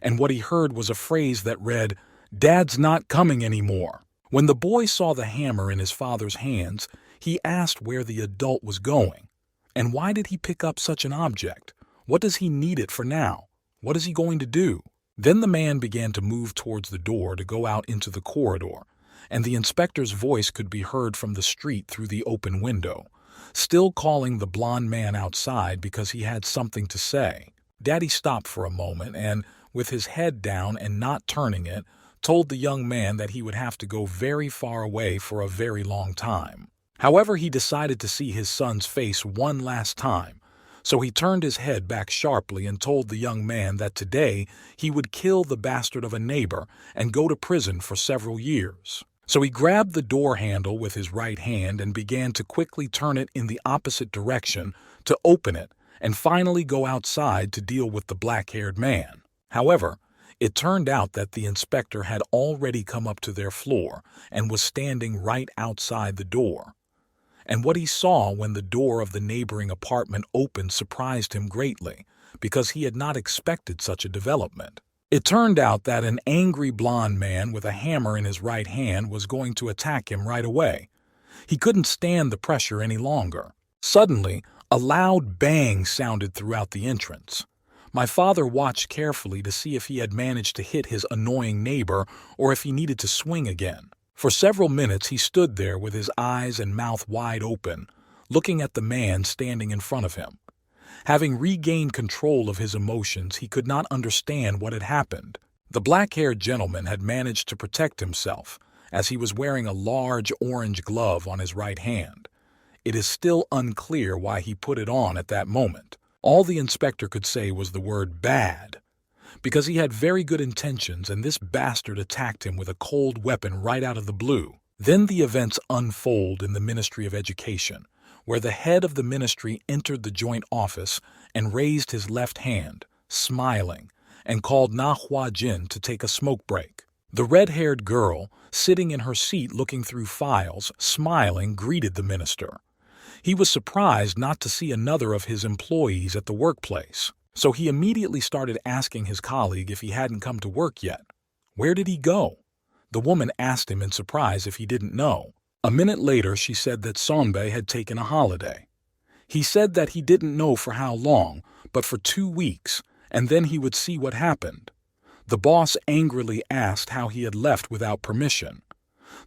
And what he heard was a phrase that read, "Dad's not coming anymore." When the boy saw the hammer in his father's hands, he asked where the adult was going. And why did he pick up such an object? What does he need it for now? What is he going to do? Then the man began to move towards the door to go out into the corridor, and the inspector's voice could be heard from the street through the open window, still calling the blond man outside because he had something to say. Daddy stopped for a moment and, with his head down and not turning it, told the young man that he would have to go very far away for a very long time. However, he decided to see his son's face one last time, so he turned his head back sharply and told the young man that today he would kill the bastard of a neighbor and go to prison for several years. So he grabbed the door handle with his right hand and began to quickly turn it in the opposite direction to open it and finally go outside to deal with the black-haired man. However, it turned out that the inspector had already come up to their floor and was standing right outside the door. And what he saw when the door of the neighboring apartment opened surprised him greatly, because he had not expected such a development. It turned out that an angry blond man with a hammer in his right hand was going to attack him right away. He couldn't stand the pressure any longer. Suddenly, a loud bang sounded throughout the entrance. My father watched carefully to see if he had managed to hit his annoying neighbor or if he needed to swing again. For several minutes he stood there with his eyes and mouth wide open, looking at the man standing in front of him. Having regained control of his emotions, he could not understand what had happened. The black-haired gentleman had managed to protect himself, as he was wearing a large orange glove on his right hand. It is still unclear why he put it on at that moment. All the inspector could say was the word bad, because he had very good intentions and this bastard attacked him with a cold weapon right out of the blue. Then the events unfold in the Ministry of Education, where the head of the ministry entered the joint office and raised his left hand, smiling, and called Manhwa to take a smoke break. The red-haired girl, sitting in her seat looking through files, smiling, greeted the minister. He was surprised not to see another of his employees at the workplace, so he immediately started asking his colleague if he hadn't come to work yet. Where did he go? The woman asked him in surprise if he didn't know. A minute later, she said that Sonbei had taken a holiday. He said that he didn't know for how long, but for 2 weeks, and then he would see what happened. The boss angrily asked how he had left without permission.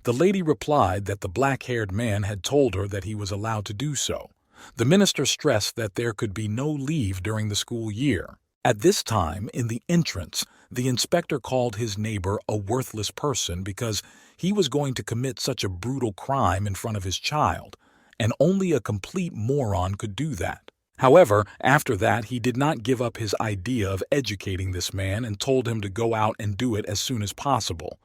The lady replied that the black-haired man had told her that he was allowed to do so. The minister stressed that there could be no leave during the school year. At this time, in the entrance, the inspector called his neighbor a worthless person because he was going to commit such a brutal crime in front of his child, and only a complete moron could do that. However, after that, he did not give up his idea of educating this man and told him to go out and do it as soon as possible.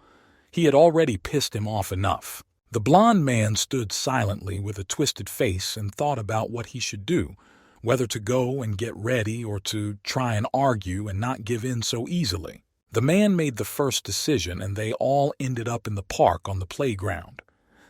He had already pissed him off enough. The blond man stood silently with a twisted face and thought about what he should do, whether to go and get ready or to try and argue and not give in so easily. The man made the first decision and they all ended up in the park on the playground.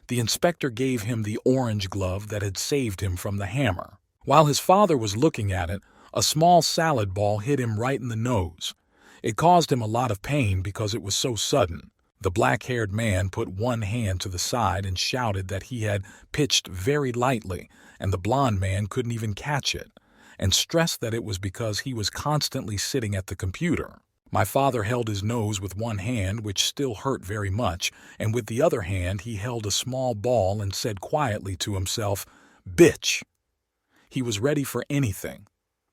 The inspector gave him the orange glove that had saved him from the hammer. While his father was looking at it, a small salad ball hit him right in the nose. It caused him a lot of pain because it was so sudden. The black-haired man put one hand to the side and shouted that he had pitched very lightly and the blond man couldn't even catch it, and stressed that it was because he was constantly sitting at the computer. My father held his nose with one hand, which still hurt very much, and with the other hand he held a small ball and said quietly to himself, "Bitch." He was ready for anything,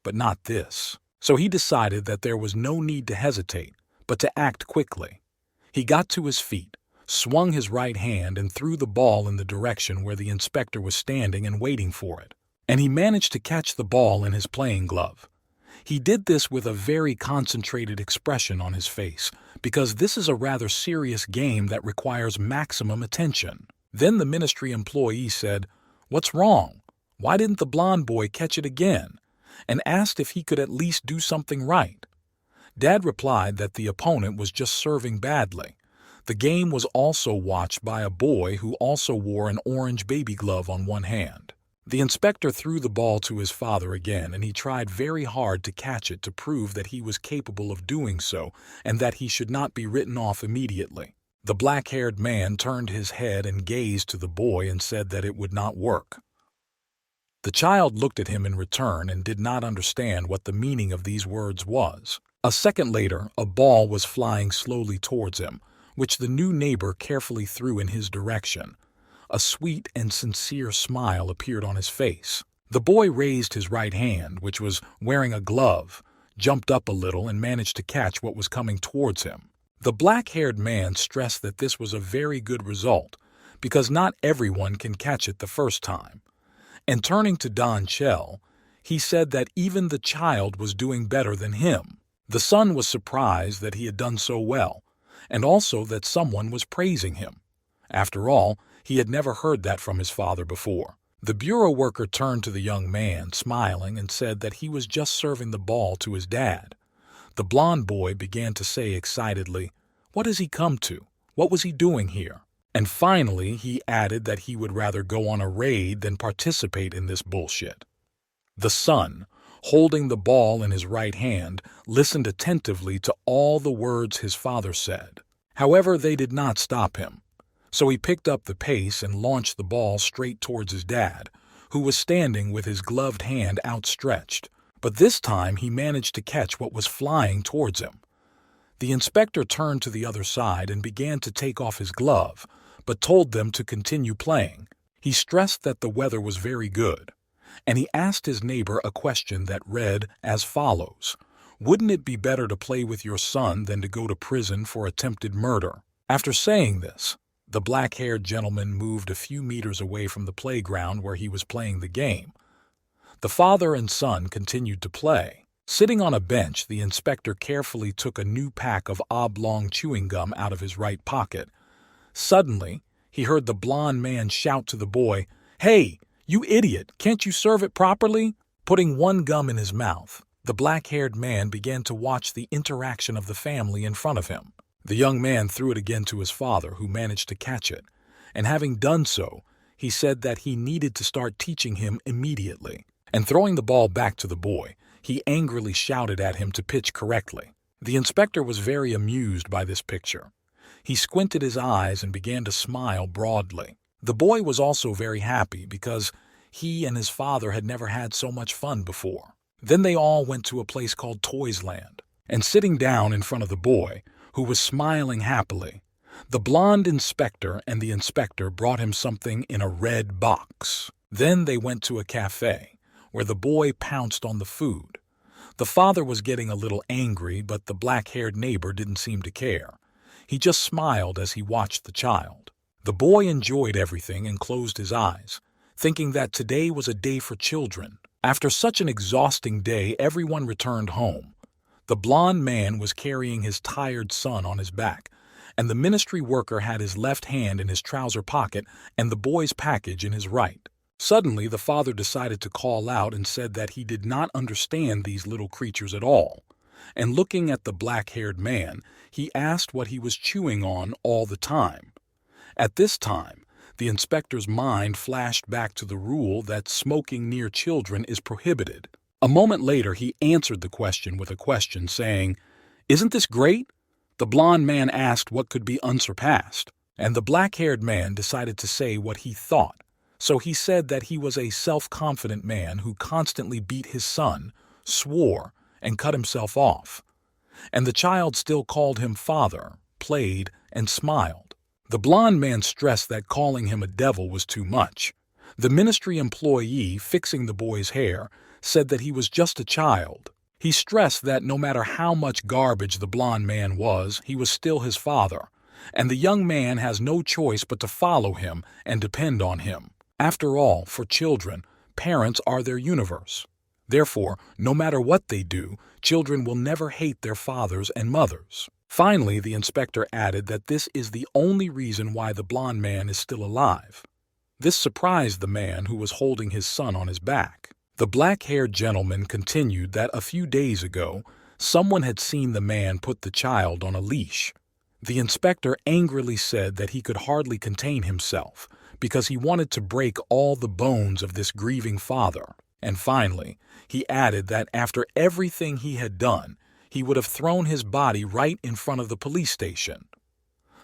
but not this. So he decided that there was no need to hesitate, but to act quickly. He got to his feet, swung his right hand, and threw the ball in the direction where the inspector was standing and waiting for it. And he managed to catch the ball in his playing glove. He did this with a very concentrated expression on his face, because this is a rather serious game that requires maximum attention. Then the ministry employee said, "What's wrong? Why didn't the blond boy catch it again?" and asked if he could at least do something right. Dad replied that the opponent was just serving badly. The game was also watched by a boy who also wore an orange baby glove on one hand. The inspector threw the ball to his father again, and he tried very hard to catch it to prove that he was capable of doing so and that he should not be written off immediately. The black-haired man turned his head and gazed to the boy and said that it would not work. The child looked at him in return and did not understand what the meaning of these words was. A second later, a ball was flying slowly towards him, which the new neighbor carefully threw in his direction. A sweet and sincere smile appeared on his face. The boy raised his right hand, which was wearing a glove, jumped up a little and managed to catch what was coming towards him. The black-haired man stressed that this was a very good result, because not everyone can catch it the first time. And turning to Don Chell, he said that even the child was doing better than him. The son was surprised that he had done so well, and also that someone was praising him. After all, he had never heard that from his father before. The bureau worker turned to the young man, smiling, and said that he was just serving the ball to his dad. The blond boy began to say excitedly, "What has he come to? What was he doing here?" And finally, he added that he would rather go on a raid than participate in this bullshit. The son, holding the ball in his right hand, listened attentively to all the words his father said. However, they did not stop him. So he picked up the pace and launched the ball straight towards his dad, who was standing with his gloved hand outstretched. But this time he managed to catch what was flying towards him. The inspector turned to the other side and began to take off his glove, but told them to continue playing. He stressed that the weather was very good, and he asked his neighbor a question that read as follows: "Wouldn't it be better to play with your son than to go to prison for attempted murder?" After saying this, The black-haired gentleman moved a few meters away from the playground where he was playing the game. The father and son continued to play. Sitting on a bench, the inspector carefully took a new pack of oblong chewing gum out of his right pocket. Suddenly, he heard the blond man shout to the boy, "Hey, you idiot, can't you serve it properly?" Putting one gum in his mouth, the black-haired man began to watch the interaction of the family in front of him. The young man threw it again to his father, who managed to catch it, and having done so, he said that he needed to start teaching him immediately. And throwing the ball back to the boy, he angrily shouted at him to pitch correctly. The inspector was very amused by this picture. He squinted his eyes and began to smile broadly. The boy was also very happy because he and his father had never had so much fun before. Then they all went to a place called Toys Land, and sitting down in front of the boy, who was smiling happily, the blonde inspector and the inspector brought him something in a red box. Then they went to a cafe, where the boy pounced on the food. The father was getting a little angry, but the black-haired neighbor didn't seem to care. He just smiled as he watched the child. The boy enjoyed everything and closed his eyes, thinking that today was a day for children. After such an exhausting day, everyone returned home. The blond man was carrying his tired son on his back, and the ministry worker had his left hand in his trouser pocket and the boy's package in his right. Suddenly, the father decided to call out and said that he did not understand these little creatures at all. And looking at the black-haired man, he asked what he was chewing on all the time. At this time, the inspector's mind flashed back to the rule that smoking near children is prohibited. A moment later, he answered the question with a question, saying, "Isn't this great?" The blond man asked what could be unsurpassed, and the black-haired man decided to say what he thought. So he said that he was a self-confident man who constantly beat his son, swore, and cut himself off. And the child still called him father, played, and smiled. The blond man stressed that calling him a devil was too much. The ministry employee fixing the boy's hair said that he was just a child. He stressed that no matter how much garbage the blond man was, he was still his father, and the young man has no choice but to follow him and depend on him. After all, for children, parents are their universe. Therefore, no matter what they do, children will never hate their fathers and mothers. Finally, the inspector added that this is the only reason why the blond man is still alive. This surprised the man who was holding his son on his back. The black-haired gentleman continued that a few days ago, someone had seen the man put the child on a leash. The inspector angrily said that he could hardly contain himself because he wanted to break all the bones of this grieving father. And finally, he added that after everything he had done, he would have thrown his body right in front of the police station.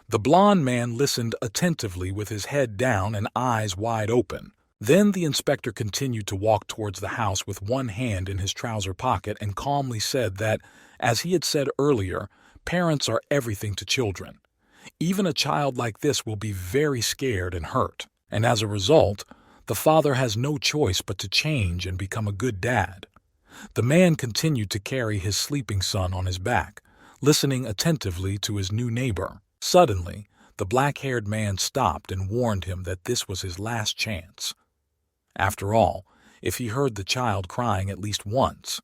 The blond man listened attentively with his head down and eyes wide open. Then the inspector continued to walk towards the house with one hand in his trouser pocket and calmly said that, as he had said earlier, parents are everything to children. Even a child like this will be very scared and hurt, and as a result, the father has no choice but to change and become a good dad. The man continued to carry his sleeping son on his back, listening attentively to his new neighbor. Suddenly, the black-haired man stopped and warned him that this was his last chance. After all, if he heard the child crying at least once,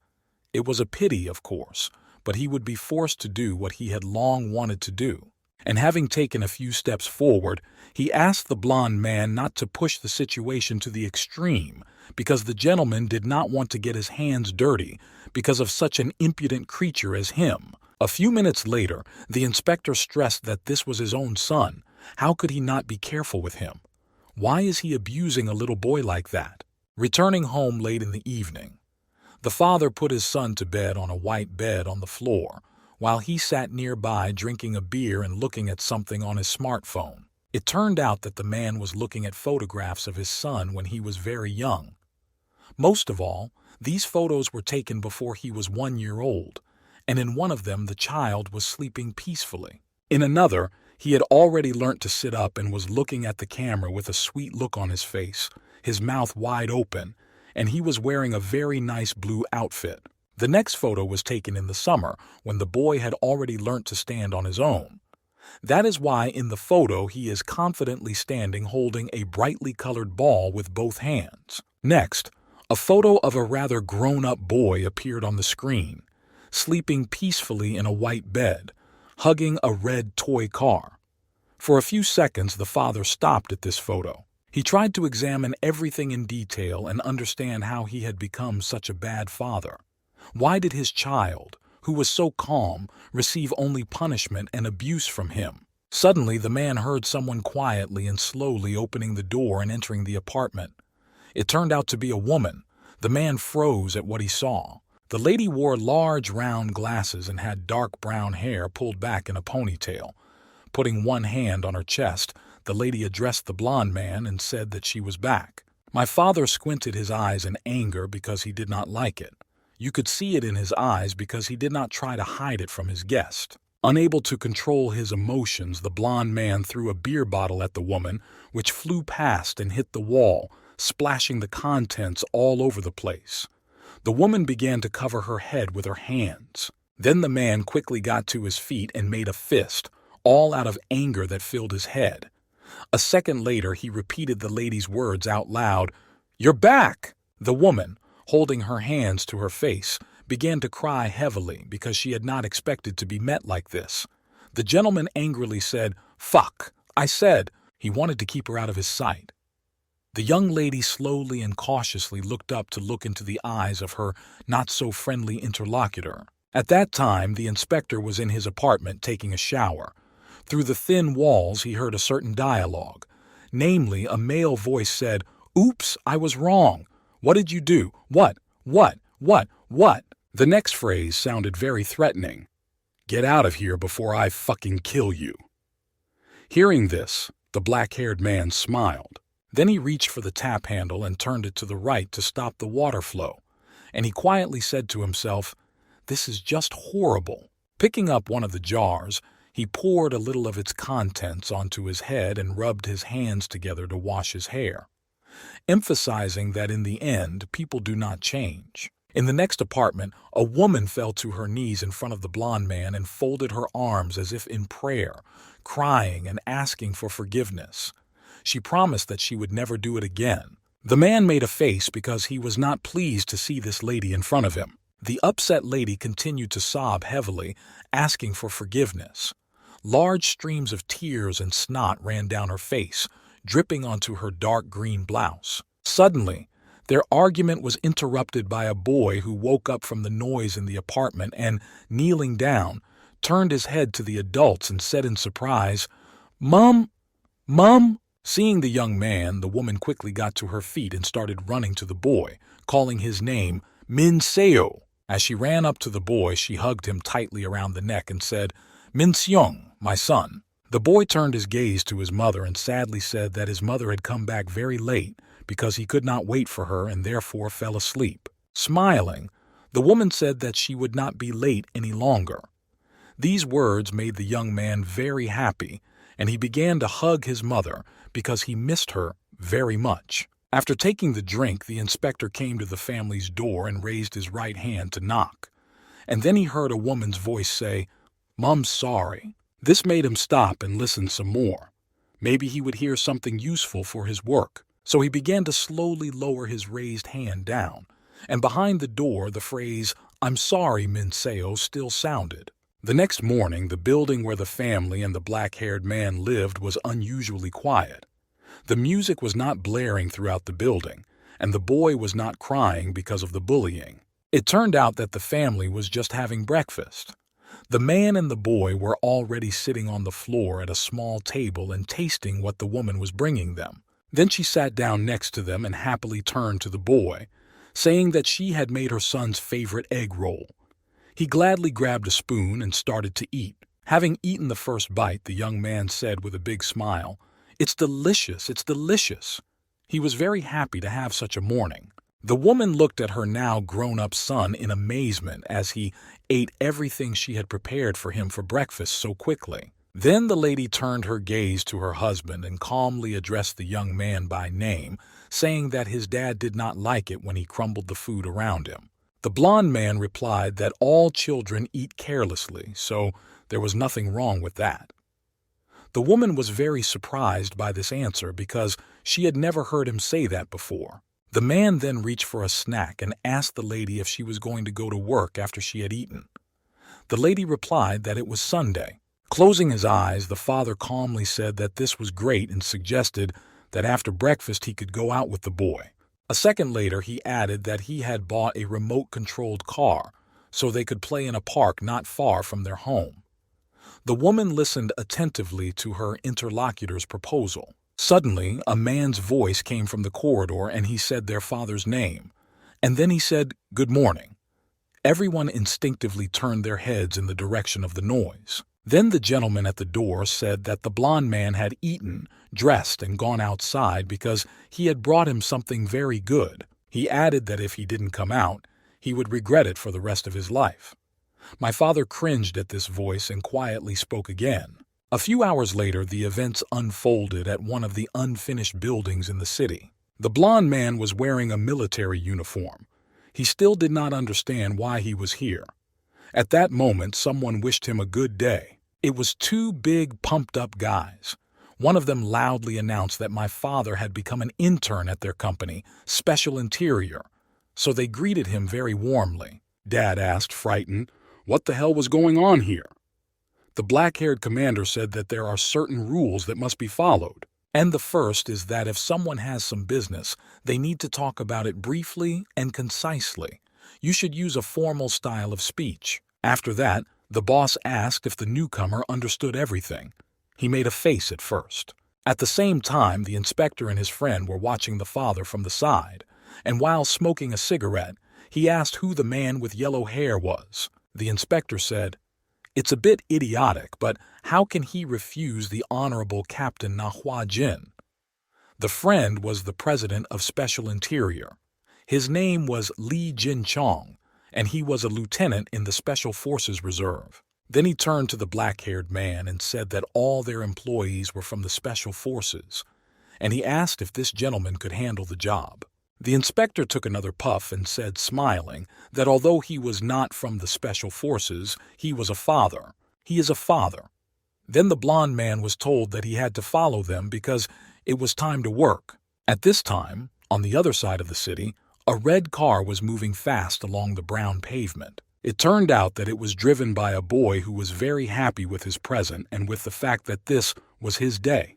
it was a pity, of course, but he would be forced to do what he had long wanted to do. And having taken a few steps forward, he asked the blond man not to push the situation to the extreme because the gentleman did not want to get his hands dirty because of such an impudent creature as him. A few minutes later, the inspector stressed that this was his own son. How could he not be careful with him? Why is he abusing a little boy like that? Returning home late in the evening, the father put his son to bed on a white bed on the floor, while he sat nearby drinking a beer and looking at something on his smartphone. It turned out that the man was looking at photographs of his son when he was very young. Most of all, these photos were taken before he was 1 year old, and in one of them the child was sleeping peacefully. In another, he had already learnt to sit up and was looking at the camera with a sweet look on his face, his mouth wide open, and he was wearing a very nice blue outfit. The next photo was taken in the summer when the boy had already learnt to stand on his own. That is why in the photo he is confidently standing holding a brightly colored ball with both hands. Next, a photo of a rather grown-up boy appeared on the screen, sleeping peacefully in a white bed, hugging a red toy car. For a few seconds, the father stopped at this photo. He tried to examine everything in detail and understand how he had become such a bad father. Why did his child, who was so calm, receive only punishment and abuse from him? Suddenly, the man heard someone quietly and slowly opening the door and entering the apartment. It turned out to be a woman. The man froze at what he saw. The lady wore large round glasses and had dark brown hair pulled back in a ponytail. Putting one hand on her chest, the lady addressed the blond man and said that she was back. My father squinted his eyes in anger because he did not like it. You could see it in his eyes because he did not try to hide it from his guest. Unable to control his emotions, the blond man threw a beer bottle at the woman, which flew past and hit the wall, splashing the contents all over the place. The woman began to cover her head with her hands. Then the man quickly got to his feet and made a fist, all out of anger that filled his head. A second later, he repeated the lady's words out loud. "You're back!" The woman, holding her hands to her face, began to cry heavily because she had not expected to be met like this. The gentleman angrily said, "Fuck, I said." He wanted to keep her out of his sight. The young lady slowly and cautiously looked up to look into the eyes of her not-so-friendly interlocutor. At that time, the inspector was in his apartment taking a shower. Through the thin walls, he heard a certain dialogue. Namely, a male voice said, "Oops, I was wrong. What did you do? What? The next phrase sounded very threatening. "Get out of here before I fucking kill you." Hearing this, the black-haired man smiled. Then he reached for the tap handle and turned it to the right to stop the water flow. And he quietly said to himself, "This is just horrible." Picking up one of the jars, he poured a little of its contents onto his head and rubbed his hands together to wash his hair, emphasizing that in the end, people do not change. In the next apartment, a woman fell to her knees in front of the blond man and folded her arms as if in prayer, crying and asking for forgiveness. She promised that she would never do it again. The man made a face because he was not pleased to see this lady in front of him. The upset lady continued to sob heavily, asking for forgiveness. Large streams of tears and snot ran down her face, dripping onto her dark green blouse. Suddenly, their argument was interrupted by a boy who woke up from the noise in the apartment and, kneeling down, turned his head to the adults and said in surprise, "Mom! Mom!" Seeing the young man, the woman quickly got to her feet and started running to the boy, calling his name, "Min Seo." As she ran up to the boy, she hugged him tightly around the neck and said, "Min Seong, my son." The boy turned his gaze to his mother and sadly said that his mother had come back very late because he could not wait for her and therefore fell asleep. Smiling, the woman said that she would not be late any longer. These words made the young man very happy, and he began to hug his mother because he missed her very much. After taking the drink, the inspector came to the family's door and raised his right hand to knock. And then he heard a woman's voice say, "Mom's sorry." This made him stop and listen some more. Maybe he would hear something useful for his work. So he began to slowly lower his raised hand down, and behind the door the phrase, "I'm sorry, Min Seo," still sounded. The next morning, the building where the family and the black-haired man lived was unusually quiet. The music was not blaring throughout the building, and the boy was not crying because of the bullying. It turned out that the family was just having breakfast. The man and the boy were already sitting on the floor at a small table and tasting what the woman was bringing them. Then she sat down next to them and happily turned to the boy, saying that she had made her son's favorite egg roll. He gladly grabbed a spoon and started to eat. Having eaten the first bite, the young man said with a big smile, "It's delicious, it's delicious." He was very happy to have such a morning. The woman looked at her now grown-up son in amazement as he ate everything she had prepared for him for breakfast so quickly. Then the lady turned her gaze to her husband and calmly addressed the young man by name, saying that his dad did not like it when he crumbled the food around him. The blond man replied that all children eat carelessly, so there was nothing wrong with that. The woman was very surprised by this answer because she had never heard him say that before. The man then reached for a snack and asked the lady if she was going to go to work after she had eaten. The lady replied that it was Sunday. Closing his eyes, the father calmly said that this was great and suggested that after breakfast he could go out with the boy. A second later, he added that he had bought a remote-controlled car so they could play in a park not far from their home. The woman listened attentively to her interlocutor's proposal. Suddenly, a man's voice came from the corridor and he said their father's name. And then he said, "Good morning." Everyone instinctively turned their heads in the direction of the noise. Then the gentleman at the door said that the blond man had eaten, dressed, and gone outside because he had brought him something very good. He added that if he didn't come out, he would regret it for the rest of his life. My father cringed at this voice and quietly spoke again. A few hours later, the events unfolded at one of the unfinished buildings in the city. The blond man was wearing a military uniform. He still did not understand why he was here. At that moment, someone wished him a good day. It was two big, pumped-up guys. One of them loudly announced that my father had become an intern at their company, Special Interior, so they greeted him very warmly. Dad asked, frightened, what the hell was going on here? The black-haired commander said that there are certain rules that must be followed. And the first is that if someone has some business, they need to talk about it briefly and concisely. You should use a formal style of speech. After that, the boss asked if the newcomer understood everything. He made a face at first. At the same time, the inspector and his friend were watching the father from the side, and while smoking a cigarette, he asked who the man with yellow hair was. The inspector said, "It's a bit idiotic, but how can he refuse the Honorable Captain Manhwa Jin?" The friend was the president of Special Interior. His name was Lee Jin Chong, and he was a lieutenant in the Special Forces Reserve. Then he turned to the black-haired man and said that all their employees were from the Special Forces, and he asked if this gentleman could handle the job. The inspector took another puff and said, smiling, that although he was not from the Special Forces, he was a father. He is a father. Then the blond man was told that he had to follow them because it was time to work. At this time, on the other side of the city, a red car was moving fast along the brown pavement. It turned out that it was driven by a boy who was very happy with his present and with the fact that this was his day.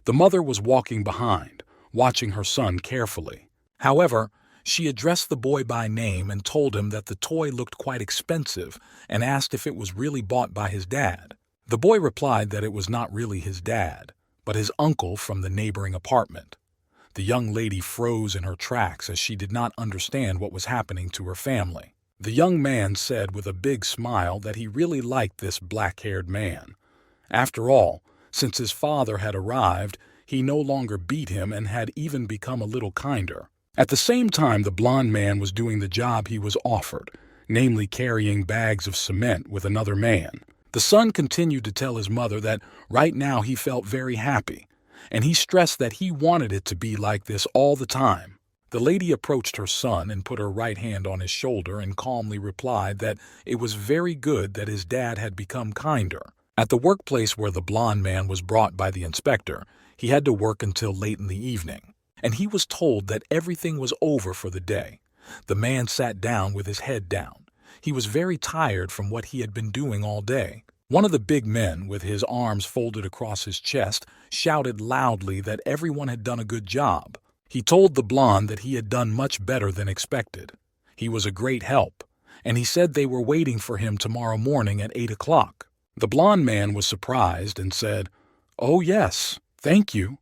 The mother was walking behind, watching her son carefully. However, she addressed the boy by name and told him that the toy looked quite expensive and asked if it was really bought by his dad. The boy replied that it was not really his dad, but his uncle from the neighboring apartment. The young lady froze in her tracks as she did not understand what was happening to her family. The young man said with a big smile that he really liked this black-haired man. After all, since his father had arrived, he no longer beat him and had even become a little kinder. At the same time, the blond man was doing the job he was offered, namely carrying bags of cement with another man. The son continued to tell his mother that right now he felt very happy, and he stressed that he wanted it to be like this all the time. The lady approached her son and put her right hand on his shoulder and calmly replied that it was very good that his dad had become kinder. At the workplace where the blond man was brought by the inspector, he had to work until late in the evening, and he was told that everything was over for the day. The man sat down with his head down. He was very tired from what he had been doing all day. One of the big men, with his arms folded across his chest, shouted loudly that everyone had done a good job. He told the blonde that he had done much better than expected. He was a great help, and he said they were waiting for him tomorrow morning at 8 o'clock. The blond man was surprised and said, "Oh yes, thank you."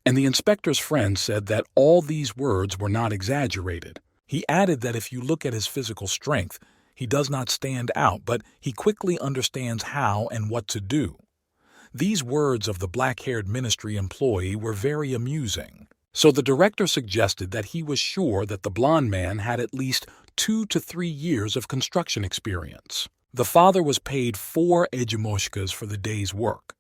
And the inspector's friend said that all these words were not exaggerated. He added that if you look at his physical strength, he does not stand out, but he quickly understands how and what to do. These words of the black-haired ministry employee were very amusing. So the director suggested that he was sure that the blond man had at least 2 to 3 years of construction experience. The father was paid 4 ejimoshkas for the day's work.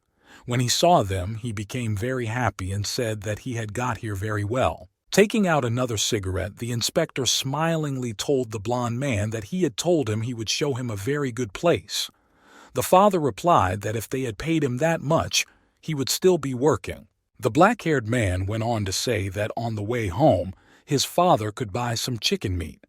When he saw them, he became very happy and said that he had got here very well. Taking out another cigarette, the inspector smilingly told the blond man that he had told him he would show him a very good place. The father replied that if they had paid him that much, he would still be working. The black-haired man went on to say that on the way home, his father could buy some chicken meat.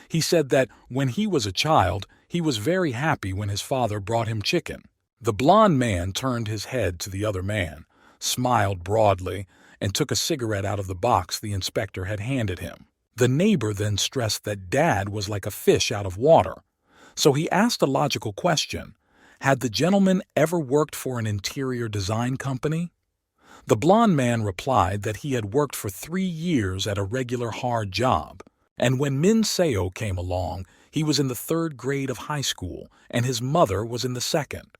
He said that when he was a child, he was very happy when his father brought him chicken. The blond man turned his head to the other man, smiled broadly, and took a cigarette out of the box the inspector had handed him. The neighbor then stressed that Dad was like a fish out of water. So he asked a logical question. Had the gentleman ever worked for an interior design company? The blond man replied that he had worked for 3 years at a regular hard job, and when Min Seo came along, he was in the 3rd grade of high school, and his mother was in the 2nd.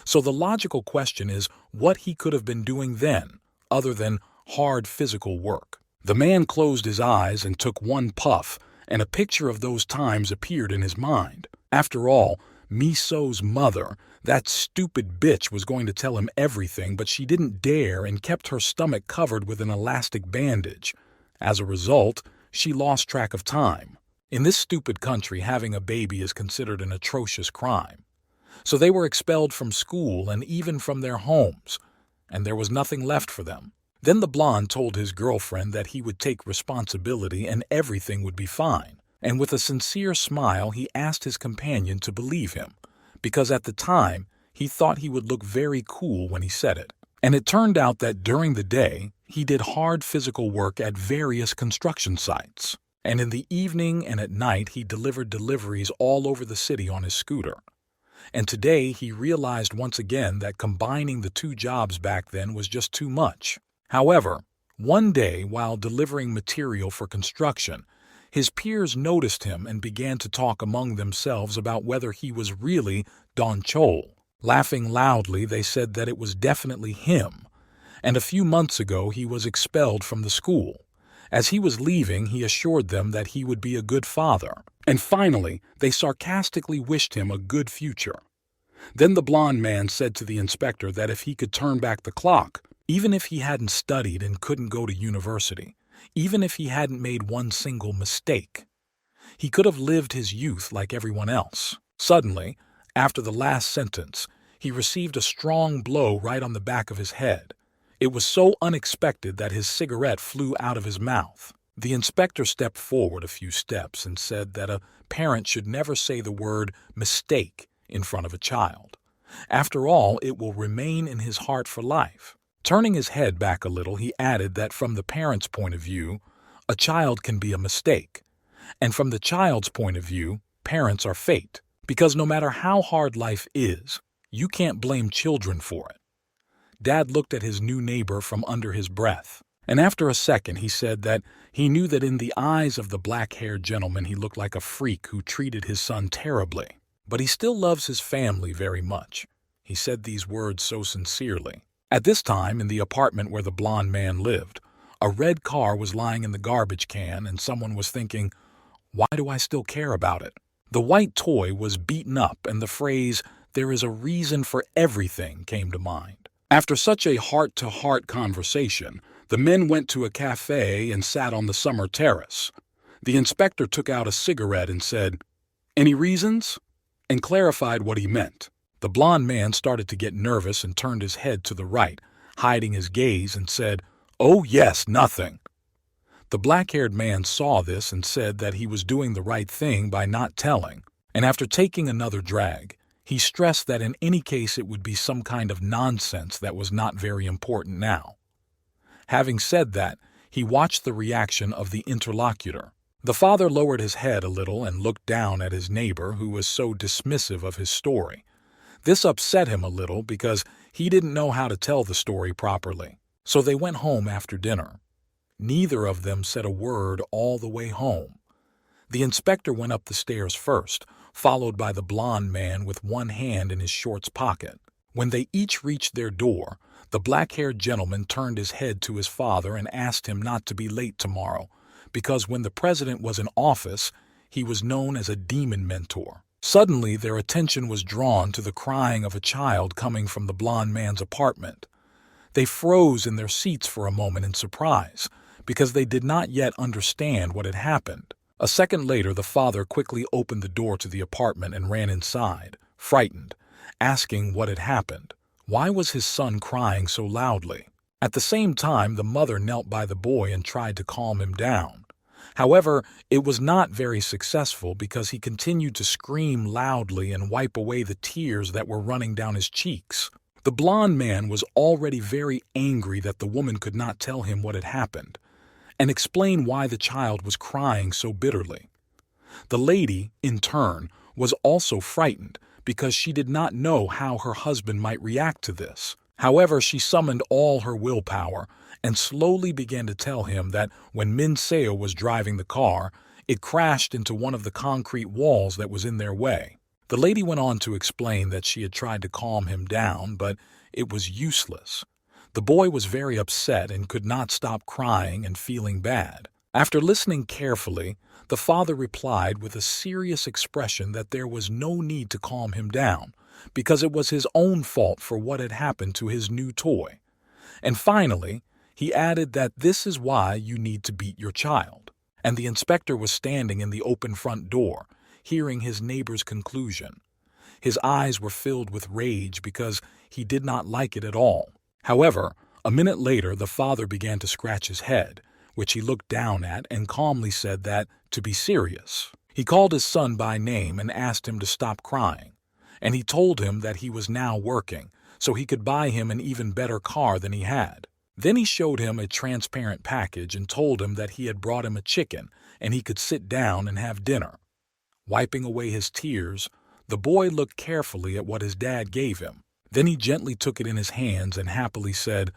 So the logical question is what he could have been doing then, other than hard physical work. The man closed his eyes and took one puff, and a picture of those times appeared in his mind. After all, Miso's mother, that stupid bitch, was going to tell him everything, but she didn't dare and kept her stomach covered with an elastic bandage. As a result, she lost track of time. In this stupid country, having a baby is considered an atrocious crime. So they were expelled from school and even from their homes, and there was nothing left for them. Then the blonde told his girlfriend that he would take responsibility and everything would be fine. And with a sincere smile, he asked his companion to believe him, because at the time, he thought he would look very cool when he said it. And it turned out that during the day, he did hard physical work at various construction sites. And in the evening and at night, he delivered deliveries all over the city on his scooter. And today, he realized once again that combining the 2 jobs back then was just too much. However, one day, while delivering material for construction, his peers noticed him and began to talk among themselves about whether he was really Don Chol. Laughing loudly, they said that it was definitely him, and a few months ago he was expelled from the school. As he was leaving, he assured them that he would be a good father, and finally, they sarcastically wished him a good future. Then the blond man said to the inspector that if he could turn back the clock, even if he hadn't studied and couldn't go to university, even if he hadn't made one single mistake, he could have lived his youth like everyone else. Suddenly, after the last sentence, he received a strong blow right on the back of his head. It was so unexpected that his cigarette flew out of his mouth. The inspector stepped forward a few steps and said that a parent should never say the word mistake in front of a child. After all, it will remain in his heart for life. Turning his head back a little, he added that from the parent's point of view, a child can be a mistake. And from the child's point of view, parents are fate. Because no matter how hard life is, you can't blame children for it. Dad looked at his new neighbor from under his breath, and after a second he said that he knew that in the eyes of the black-haired gentleman he looked like a freak who treated his son terribly. But he still loves his family very much. He said these words so sincerely. At this time, in the apartment where the blond man lived, a red car was lying in the garbage can and someone was thinking, "Why do I still care about it?" The white toy was beaten up and the phrase, "There is a reason for everything," came to mind. After such a heart-to-heart conversation, the men went to a cafe and sat on the summer terrace. The inspector took out a cigarette and said, "Any reasons?" and clarified what he meant. The blond man started to get nervous and turned his head to the right, hiding his gaze, and said, "Oh yes, nothing." The black-haired man saw this and said that he was doing the right thing by not telling, and after taking another drag, he stressed that in any case it would be some kind of nonsense that was not very important now. Having said that, he watched the reaction of the interlocutor. The father lowered his head a little and looked down at his neighbor, who was so dismissive of his story. This upset him a little because he didn't know how to tell the story properly. So they went home after dinner. Neither of them said a word all the way home. The inspector went up the stairs first, followed by the blond man with one hand in his shorts pocket. When they each reached their door, the black-haired gentleman turned his head to his father and asked him not to be late tomorrow, because when the president was in office, he was known as a demon mentor. Suddenly, their attention was drawn to the crying of a child coming from the blond man's apartment. They froze in their seats for a moment in surprise, because they did not yet understand what had happened. A second later, the father quickly opened the door to the apartment and ran inside, frightened, asking what had happened. Why was his son crying so loudly? At the same time, the mother knelt by the boy and tried to calm him down. However, it was not very successful because he continued to scream loudly and wipe away the tears that were running down his cheeks. The blond man was already very angry that the woman could not tell him what had happened and explain why the child was crying so bitterly. The lady, in turn, was also frightened because she did not know how her husband might react to this. However, she summoned all her willpower and slowly began to tell him that when Min Seo was driving the car, it crashed into one of the concrete walls that was in their way. The lady went on to explain that she had tried to calm him down, but it was useless. The boy was very upset and could not stop crying and feeling bad. After listening carefully, the father replied with a serious expression that there was no need to calm him down, because it was his own fault for what had happened to his new toy. And finally, he added that this is why you need to beat your child. And the inspector was standing in the open front door, hearing his neighbor's conclusion. His eyes were filled with rage because he did not like it at all. However, a minute later, the father began to scratch his head, which he looked down at and calmly said that, to be serious. He called his son by name and asked him to stop crying, and he told him that he was now working, so he could buy him an even better car than he had. Then he showed him a transparent package and told him that he had brought him a chicken and he could sit down and have dinner. Wiping away his tears, the boy looked carefully at what his dad gave him. Then he gently took it in his hands and happily said,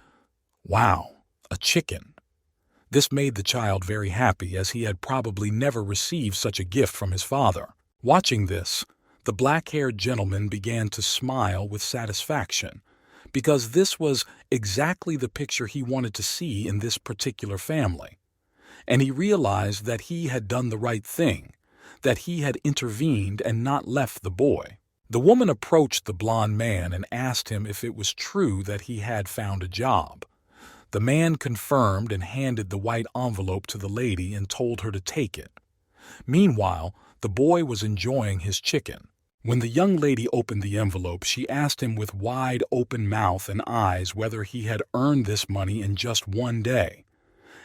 "Wow, a chicken." This made the child very happy, as he had probably never received such a gift from his father. Watching this, the black-haired gentleman began to smile with satisfaction, because this was exactly the picture he wanted to see in this particular family. And he realized that he had done the right thing, that he had intervened and not left the boy. The woman approached the blond man and asked him if it was true that he had found a job. The man confirmed and handed the white envelope to the lady and told her to take it. Meanwhile, the boy was enjoying his chicken. When the young lady opened the envelope, she asked him with wide open mouth and eyes whether he had earned this money in just one day.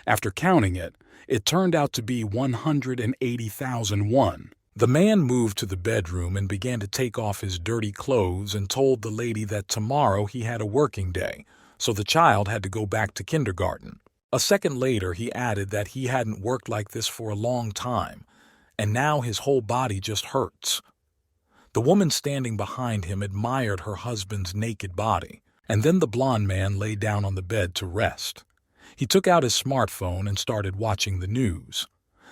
After counting it, it turned out to be 180,000 won. The man moved to the bedroom and began to take off his dirty clothes and told the lady that tomorrow he had a working day, so the child had to go back to kindergarten. A second later, he added that he hadn't worked like this for a long time, and now his whole body just hurts. The woman standing behind him admired her husband's naked body, and then the blond man lay down on the bed to rest. He took out his smartphone and started watching the news.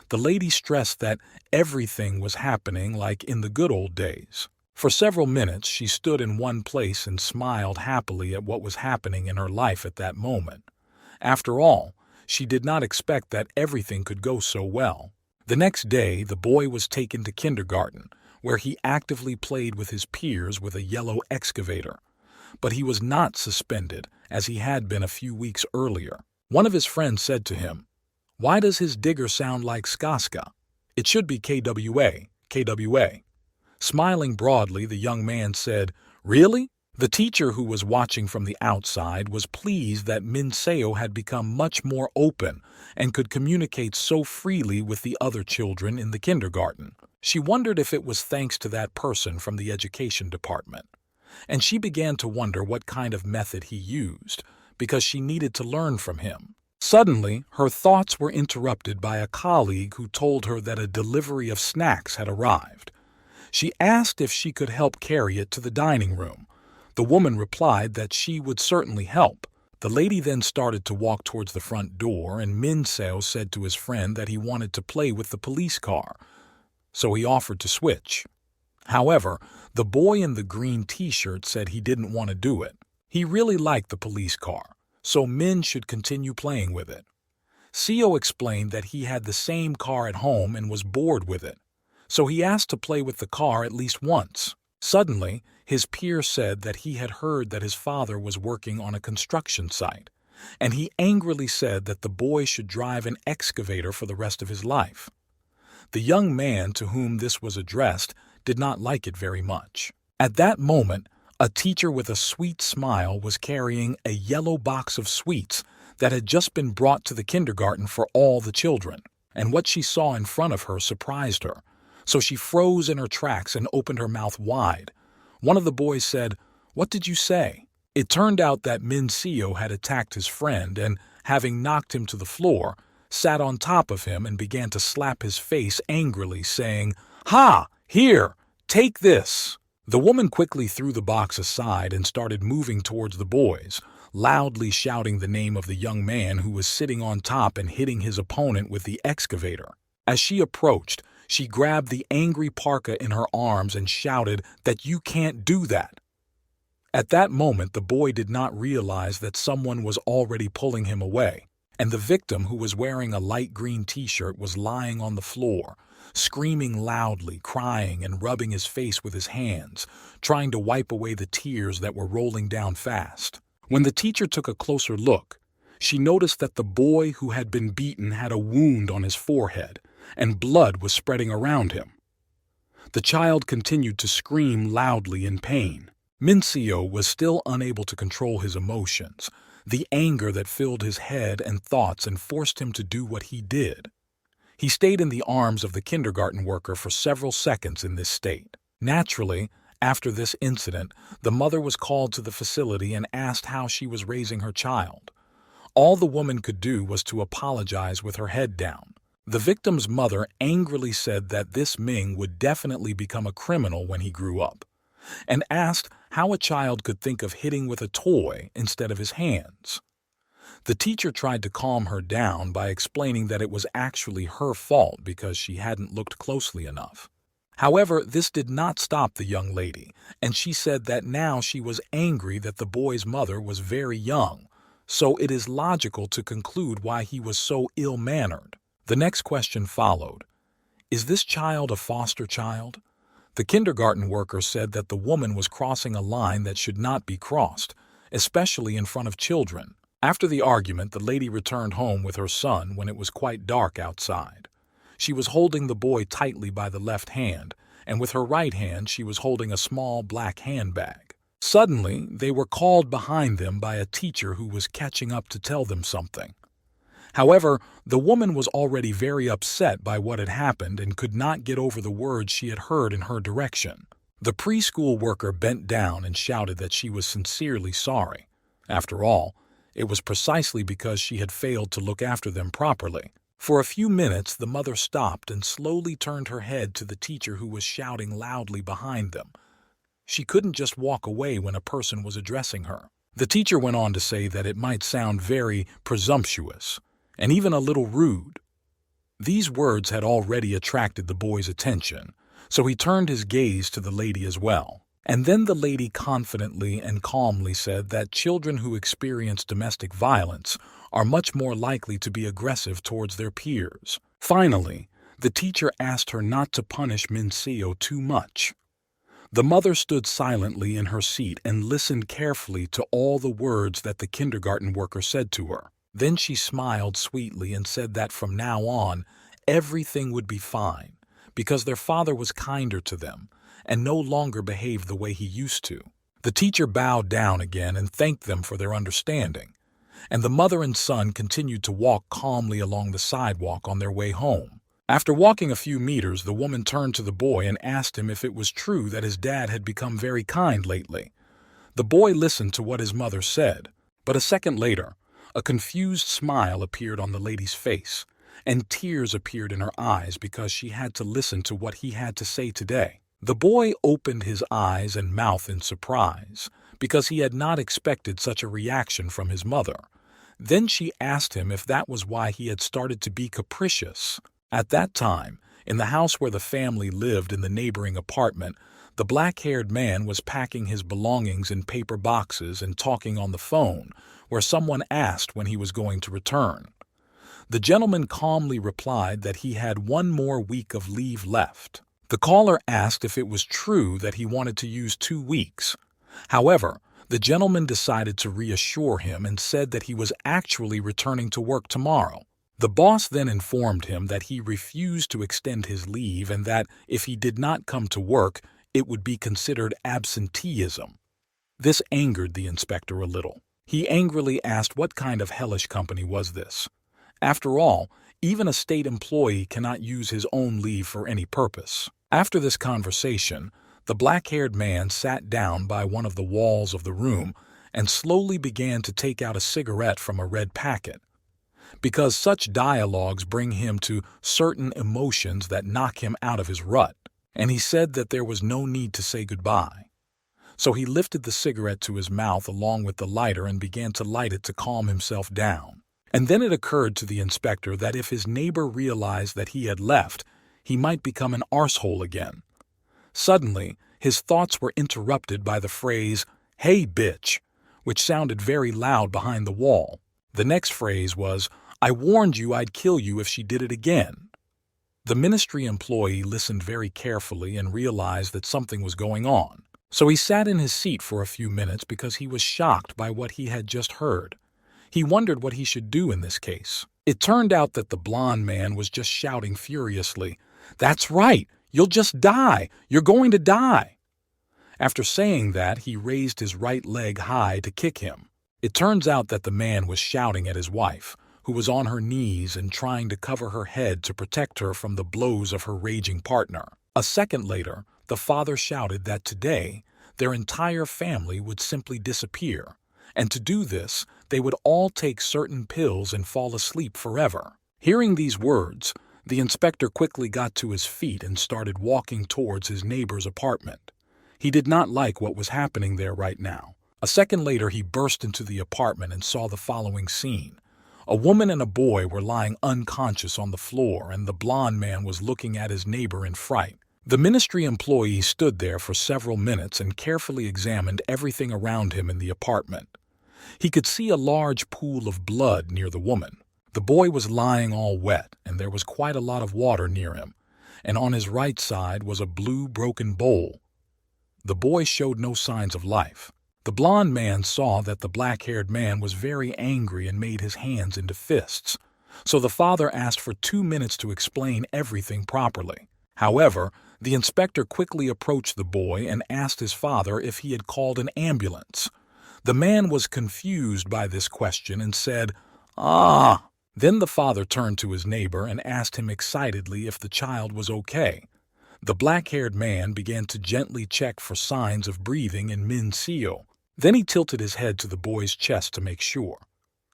The lady stressed that everything was happening like in the good old days. For several minutes, she stood in one place and smiled happily at what was happening in her life at that moment. After all, she did not expect that everything could go so well. The next day, the boy was taken to kindergarten, where he actively played with his peers with a yellow excavator. But he was not suspended, as he had been a few weeks earlier. One of his friends said to him, "Why does his digger sound like Skaska? It should be KWA, KWA." Smiling broadly, the young man said, "Really?" The teacher, who was watching from the outside, was pleased that Min Seo had become much more open and could communicate so freely with the other children in the kindergarten. She wondered if it was thanks to that person from the education department. And she began to wonder what kind of method he used, because she needed to learn from him. Suddenly, her thoughts were interrupted by a colleague who told her that a delivery of snacks had arrived. She asked if she could help carry it to the dining room. The woman replied that she would certainly help. The lady then started to walk towards the front door, and Min Seo said to his friend that he wanted to play with the police car, so he offered to switch. However, the boy in the green t-shirt said he didn't want to do it. He really liked the police car, so Min should continue playing with it. Seo explained that he had the same car at home and was bored with it, so he asked to play with the car at least once. Suddenly, his peer said that he had heard that his father was working on a construction site, and he angrily said that the boy should drive an excavator for the rest of his life. The young man to whom this was addressed did not like it very much. At that moment, A teacher with a sweet smile was carrying a yellow box of sweets that had just been brought to the kindergarten for all the children, and what she saw in front of her surprised her. So she froze in her tracks and opened her mouth wide. One of the boys said, "What did you say?" It turned out that Min Seo had attacked his friend and, having knocked him to the floor, sat on top of him and began to slap his face angrily, saying, "Ha! Here! Take this!" The woman quickly threw the box aside and started moving towards the boys, loudly shouting the name of the young man who was sitting on top and hitting his opponent with the excavator. As she approached, she grabbed the angry parka in her arms and shouted that "You can't do that." At that moment, the boy did not realize that someone was already pulling him away, and the victim, who was wearing a light green t-shirt, was lying on the floor, screaming loudly, crying and rubbing his face with his hands, trying to wipe away the tears that were rolling down fast. When the teacher took a closer look, she noticed that the boy who had been beaten had a wound on his forehead, and blood was spreading around him. The child continued to scream loudly in pain. Min Seo was still unable to control his emotions, the anger that filled his head and thoughts and forced him to do what he did. He stayed in the arms of the kindergarten worker for several seconds in this state. Naturally, after this incident, the mother was called to the facility and asked how she was raising her child. All the woman could do was to apologize with her head down. The victim's mother angrily said that this Ming would definitely become a criminal when he grew up, and asked how a child could think of hitting with a toy instead of his hands. The teacher tried to calm her down by explaining that it was actually her fault because she hadn't looked closely enough. However, this did not stop the young lady, and she said that now she was angry that the boy's mother was very young, so it is logical to conclude why he was so ill-mannered. The next question followed. Is this child a foster child? The kindergarten worker said that the woman was crossing a line that should not be crossed, especially in front of children. After the argument, the lady returned home with her son when it was quite dark outside. She was holding the boy tightly by the left hand, and with her right hand she was holding a small black handbag. Suddenly, they were called behind them by a teacher who was catching up to tell them something. However, the woman was already very upset by what had happened and could not get over the words she had heard in her direction. The preschool worker bent down and shouted that she was sincerely sorry. After all, it was precisely because she had failed to look after them properly. For a few minutes, the mother stopped and slowly turned her head to the teacher who was shouting loudly behind them. She couldn't just walk away when a person was addressing her. The teacher went on to say that it might sound very presumptuous and even a little rude. These words had already attracted the boy's attention, so he turned his gaze to the lady as well. And then the lady confidently and calmly said that children who experience domestic violence are much more likely to be aggressive towards their peers. Finally, the teacher asked her not to punish Min Seo too much. The mother stood silently in her seat and listened carefully to all the words that the kindergarten worker said to her. Then she smiled sweetly and said that from now on, everything would be fine, because their father was kinder to them and no longer behaved the way he used to. The teacher bowed down again and thanked them for their understanding, and the mother and son continued to walk calmly along the sidewalk on their way home. After walking a few meters, the woman turned to the boy and asked him if it was true that his dad had become very kind lately. The boy listened to what his mother said, but a second later, a confused smile appeared on the lady's face, and tears appeared in her eyes because she had to listen to what he had to say today. The boy opened his eyes and mouth in surprise, because he had not expected such a reaction from his mother. Then she asked him if that was why he had started to be capricious. At that time, in the house where the family lived in the neighboring apartment, the black-haired man was packing his belongings in paper boxes and talking on the phone, where someone asked when he was going to return. The gentleman calmly replied that he had 1 more week of leave left. The caller asked if it was true that he wanted to use 2 weeks. However, the gentleman decided to reassure him and said that he was actually returning to work tomorrow. The boss then informed him that he refused to extend his leave and that if he did not come to work, it would be considered absenteeism. This angered the inspector a little. He angrily asked what kind of hellish company was this. After all, even a state employee cannot use his own leave for any purpose. After this conversation, the black-haired man sat down by one of the walls of the room and slowly began to take out a cigarette from a red packet. Because such dialogues bring him to certain emotions that knock him out of his rut, and he said that there was no need to say goodbye. So he lifted the cigarette to his mouth along with the lighter and began to light it to calm himself down. And then it occurred to the inspector that if his neighbor realized that he had left, he might become an arsehole again. Suddenly, his thoughts were interrupted by the phrase, "Hey, bitch," which sounded very loud behind the wall. The next phrase was, "I warned you I'd kill you if she did it again." The ministry employee listened very carefully and realized that something was going on. So he sat in his seat for a few minutes because he was shocked by what he had just heard. He wondered what he should do in this case. It turned out that the blond man was just shouting furiously, "That's right! You'll just die! You're going to die!" After saying that, he raised his right leg high to kick him. It turns out that the man was shouting at his wife, who was on her knees and trying to cover her head to protect her from the blows of her raging partner. A second later, the father shouted that today, their entire family would simply disappear, and to do this, they would all take certain pills and fall asleep forever. Hearing these words, the inspector quickly got to his feet and started walking towards his neighbor's apartment. He did not like what was happening there right now. A second later, he burst into the apartment and saw the following scene. A woman and a boy were lying unconscious on the floor, and the blond man was looking at his neighbor in fright. The ministry employee stood there for several minutes and carefully examined everything around him in the apartment. He could see a large pool of blood near the woman. The boy was lying all wet, and there was quite a lot of water near him, and on his right side was a blue broken bowl. The boy showed no signs of life. The blond man saw that the black-haired man was very angry and made his hands into fists, so the father asked for 2 minutes to explain everything properly. However, the inspector quickly approached the boy and asked his father if he had called an ambulance. The man was confused by this question and said, "Ah." Then the father turned to his neighbor and asked him excitedly if the child was okay. The black-haired man began to gently check for signs of breathing in Min Seo. Then he tilted his head to the boy's chest to make sure.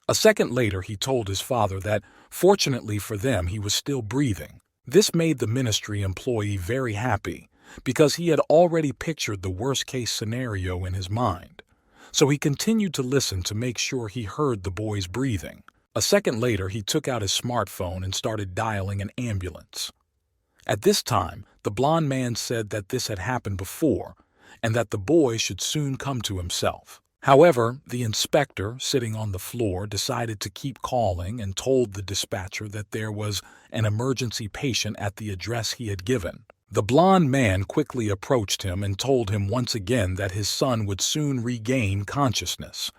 A second later, he told his father that, fortunately for them, he was still breathing. This made the ministry employee very happy, because he had already pictured the worst-case scenario in his mind. So he continued to listen to make sure he heard the boy's breathing. A second later, he took out his smartphone and started dialing an ambulance. At this time, the blond man said that this had happened before, and that the boy should soon come to himself. However, the inspector, sitting on the floor, decided to keep calling and told the dispatcher that there was an emergency patient at the address he had given. The blond man quickly approached him and told him once again that his son would soon regain consciousness.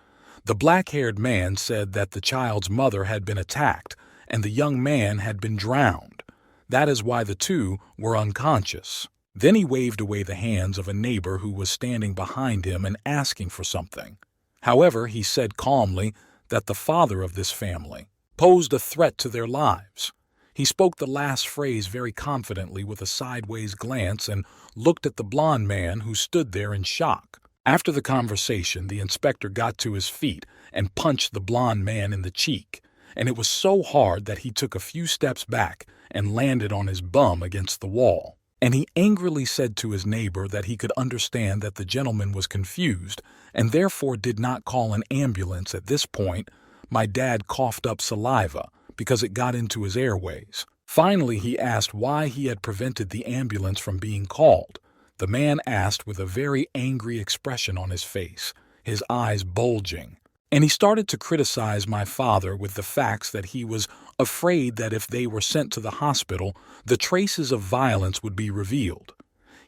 The black-haired man said that the child's mother had been attacked and the young man had been drowned. That is why the two were unconscious. Then he waved away the hands of a neighbor who was standing behind him and asking for something. However, he said calmly that the father of this family posed a threat to their lives. He spoke the last phrase very confidently with a sideways glance and looked at the blond man who stood there in shock. After the conversation, the inspector got to his feet and punched the blond man in the cheek, and it was so hard that he took a few steps back and landed on his bum against the wall. And he angrily said to his neighbor that he could understand that the gentleman was confused and therefore did not call an ambulance at this point. My dad coughed up saliva because it got into his airways. Finally, he asked why he had prevented the ambulance from being called. The man asked with a very angry expression on his face, his eyes bulging. And he started to criticize my father with the facts that he was afraid that if they were sent to the hospital, the traces of violence would be revealed.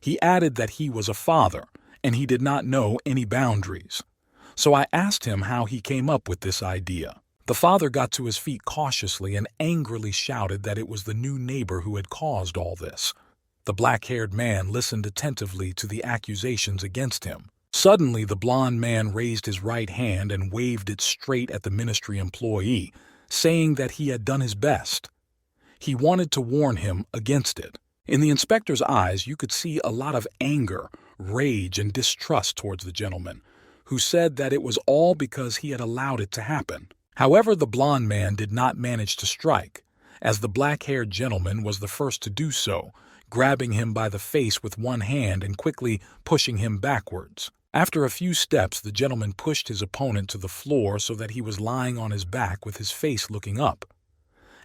He added that he was a father, and he did not know any boundaries. So I asked him how he came up with this idea. The father got to his feet cautiously and angrily shouted that it was the new neighbor who had caused all this. The black-haired man listened attentively to the accusations against him. Suddenly, the blond man raised his right hand and waved it straight at the ministry employee, saying that he had done his best. He wanted to warn him against it. In the inspector's eyes, you could see a lot of anger, rage, and distrust towards the gentleman, who said that it was all because he had allowed it to happen. However, the blond man did not manage to strike, as the black-haired gentleman was the first to do so, grabbing him by the face with one hand and quickly pushing him backwards. After a few steps, the gentleman pushed his opponent to the floor so that he was lying on his back with his face looking up.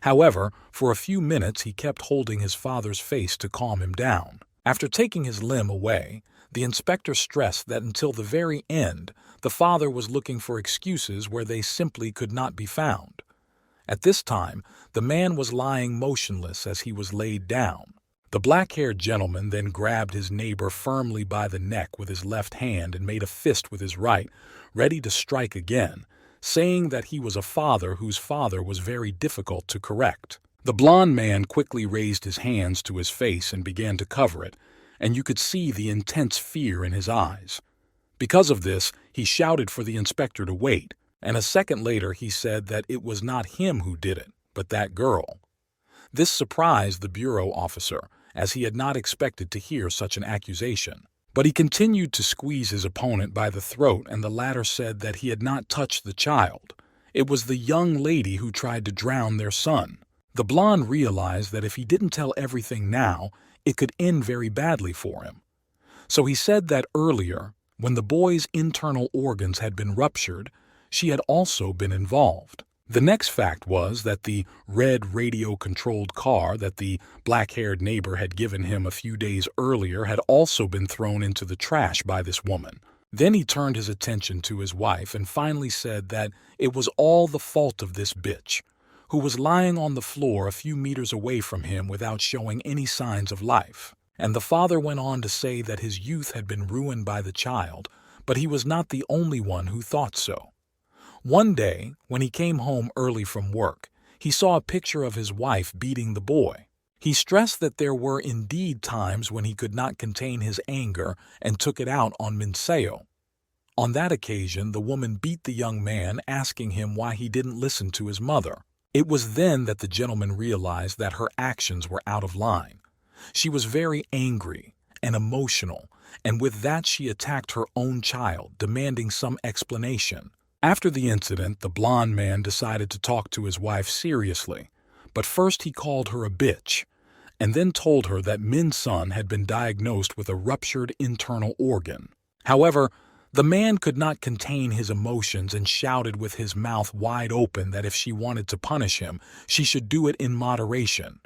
However, for a few minutes he kept holding his father's face to calm him down. After taking his limb away, the inspector stressed that until the very end, the father was looking for excuses where they simply could not be found. At this time, the man was lying motionless as he was laid down. The black-haired gentleman then grabbed his neighbor firmly by the neck with his left hand and made a fist with his right, ready to strike again, saying that he was a father whose father was very difficult to correct. The blond man quickly raised his hands to his face and began to cover it, and you could see the intense fear in his eyes. Because of this, he shouted for the inspector to wait, and a second later he said that it was not him who did it, but that girl. This surprised the bureau officer, as he had not expected to hear such an accusation. But he continued to squeeze his opponent by the throat, and the latter said that he had not touched the child. It was the young lady who tried to drown their son. The blonde realized that if he didn't tell everything now, it could end very badly for him. So he said that earlier, when the boy's internal organs had been ruptured, she had also been involved. The next fact was that the red radio-controlled car that the black-haired neighbor had given him a few days earlier had also been thrown into the trash by this woman. Then he turned his attention to his wife and finally said that it was all the fault of this bitch, who was lying on the floor a few meters away from him without showing any signs of life. And the father went on to say that his youth had been ruined by the child, but he was not the only one who thought so. One day, when he came home early from work, he saw a picture of his wife beating the boy. He stressed that there were indeed times when he could not contain his anger and took it out on Minseo. On that occasion, the woman beat the young man, asking him why he didn't listen to his mother. It was then that the gentleman realized that her actions were out of line. She was very angry and emotional, and with that she attacked her own child, demanding some explanation. After the incident, the blond man decided to talk to his wife seriously, but first he called her a bitch, and then told her that Min's son had been diagnosed with a ruptured internal organ. However, the man could not contain his emotions and shouted with his mouth wide open that if she wanted to punish him, she should do it in moderation.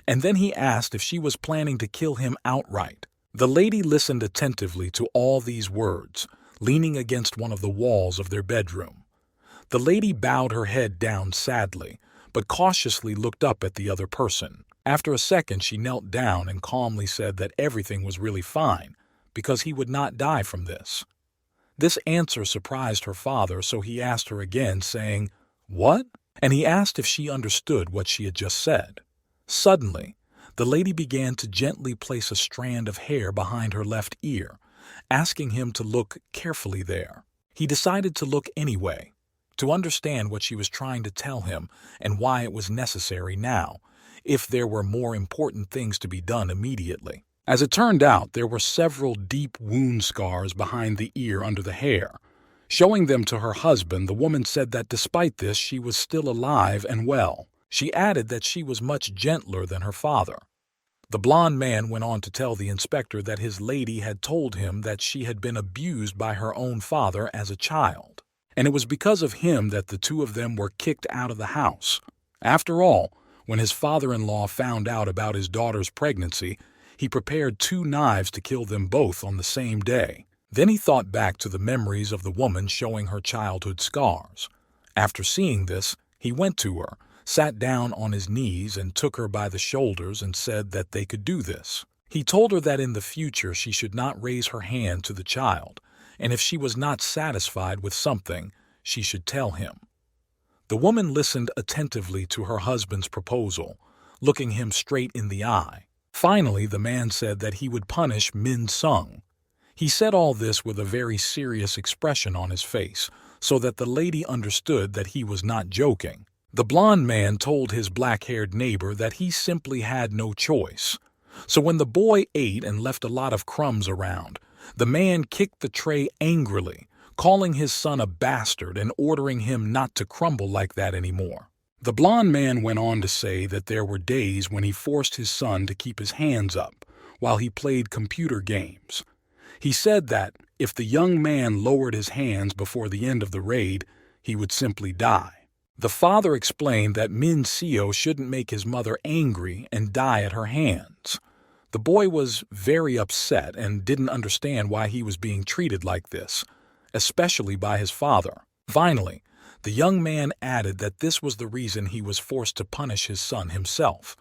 And then he asked if she was planning to kill him outright. The lady listened attentively to all these words, leaning against one of the walls of their bedroom. The lady bowed her head down sadly, but cautiously looked up at the other person. After a second, she knelt down and calmly said that everything was really fine, because he would not die from this. This answer surprised her father, so he asked her again, saying, "What?" And he asked if she understood what she had just said. Suddenly, the lady began to gently place a strand of hair behind her left ear, asking him to look carefully there. He decided to look anyway, to understand what she was trying to tell him and why it was necessary now, if there were more important things to be done immediately. As it turned out, there were several deep wound scars behind the ear under the hair. Showing them to her husband, the woman said that despite this, she was still alive and well. She added that she was much gentler than her father. The blond man went on to tell the inspector that his lady had told him that she had been abused by her own father as a child, and it was because of him that the two of them were kicked out of the house. After all, when his father-in-law found out about his daughter's pregnancy, he prepared 2 knives to kill them both on the same day. Then he thought back to the memories of the woman showing her childhood scars. After seeing this, he went to her, sat down on his knees and took her by the shoulders and said that they could do this. He told her that in the future she should not raise her hand to the child, and if she was not satisfied with something, she should tell him. The woman listened attentively to her husband's proposal, looking him straight in the eye. Finally, the man said that he would punish Min Sung. He said all this with a very serious expression on his face, so that the lady understood that he was not joking. The blond man told his black-haired neighbor that he simply had no choice. So when the boy ate and left a lot of crumbs around, the man kicked the tray angrily, calling his son a bastard and ordering him not to crumble like that anymore. The blond man went on to say that there were days when he forced his son to keep his hands up while he played computer games. He said that if the young man lowered his hands before the end of the raid, he would simply die. The father explained that Min Seo shouldn't make his mother angry and die at her hands. The boy was very upset and didn't understand why he was being treated like this, especially by his father. Finally, the young man added that this was the reason he was forced to punish his son himself.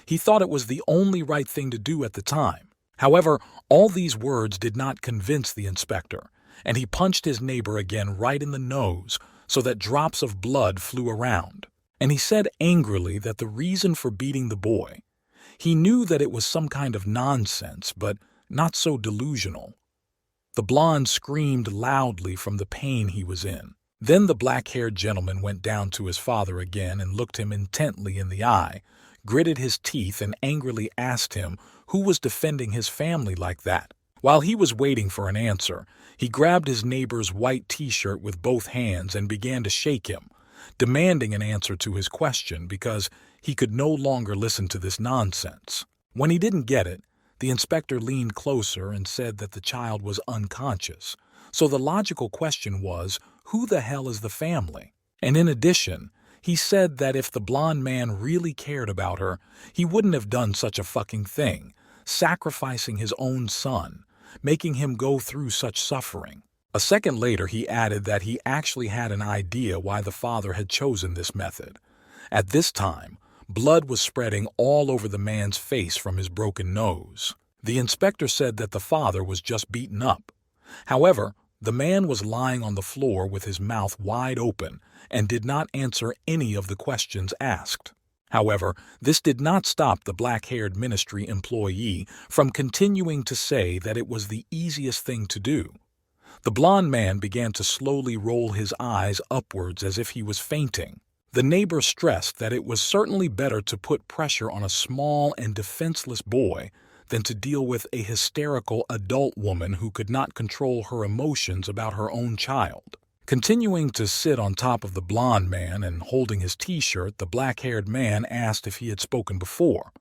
He thought it was the only right thing to do at the time. However, all these words did not convince the inspector, and he punched his neighbor again right in the nose so that drops of blood flew around. And he said angrily that the reason for beating the boy, he knew that it was some kind of nonsense, but not so delusional. The blonde screamed loudly from the pain he was in. Then the black-haired gentleman went down to his father again and looked him intently in the eye, gritted his teeth and angrily asked him who was defending his family like that. While he was waiting for an answer, he grabbed his neighbor's white t-shirt with both hands and began to shake him, demanding an answer to his question because he could no longer listen to this nonsense. When he didn't get it, the inspector leaned closer and said that the child was unconscious. So the logical question was, who the hell is the family? And in addition, he said that if the blonde man really cared about her, he wouldn't have done such a fucking thing, sacrificing his own son, making him go through such suffering. A second later, he added that he actually had an idea why the father had chosen this method. At this time, blood was spreading all over the man's face from his broken nose. The inspector said that the father was just beaten up. However, the man was lying on the floor with his mouth wide open and did not answer any of the questions asked. However, this did not stop the black-haired ministry employee from continuing to say that it was the easiest thing to do. The blond man began to slowly roll his eyes upwards as if he was fainting. The neighbor stressed that it was certainly better to put pressure on a small and defenseless boy than to deal with a hysterical adult woman who could not control her emotions about her own child. Continuing to sit on top of the blond man and holding his t-shirt, the black-haired man asked if he had spoken before.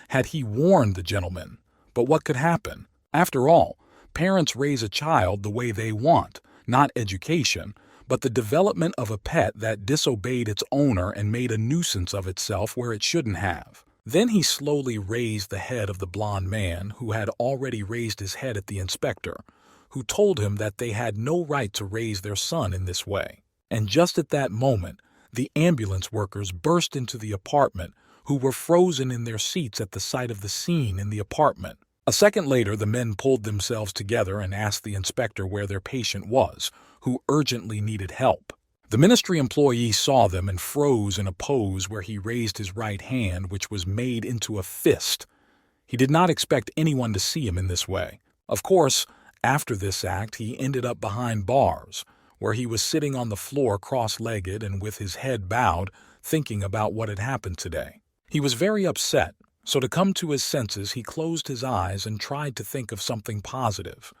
Had he warned the gentleman? But what could happen? After all, parents raise a child the way they want, not education, but the development of a pet that disobeyed its owner and made a nuisance of itself where it shouldn't have. Then he slowly raised the head of the blond man, who had already raised his head at the inspector, who told him that they had no right to raise their son in this way. And just at that moment, the ambulance workers burst into the apartment, who were frozen in their seats at the sight of the scene in the apartment. A second later, the men pulled themselves together and asked the inspector where their patient was, who urgently needed help. The ministry employee saw them and froze in a pose where he raised his right hand, which was made into a fist. He did not expect anyone to see him in this way. Of course, after this act, he ended up behind bars, where he was sitting on the floor cross-legged and with his head bowed, thinking about what had happened today. He was very upset, so to come to his senses, he closed his eyes and tried to think of something positive.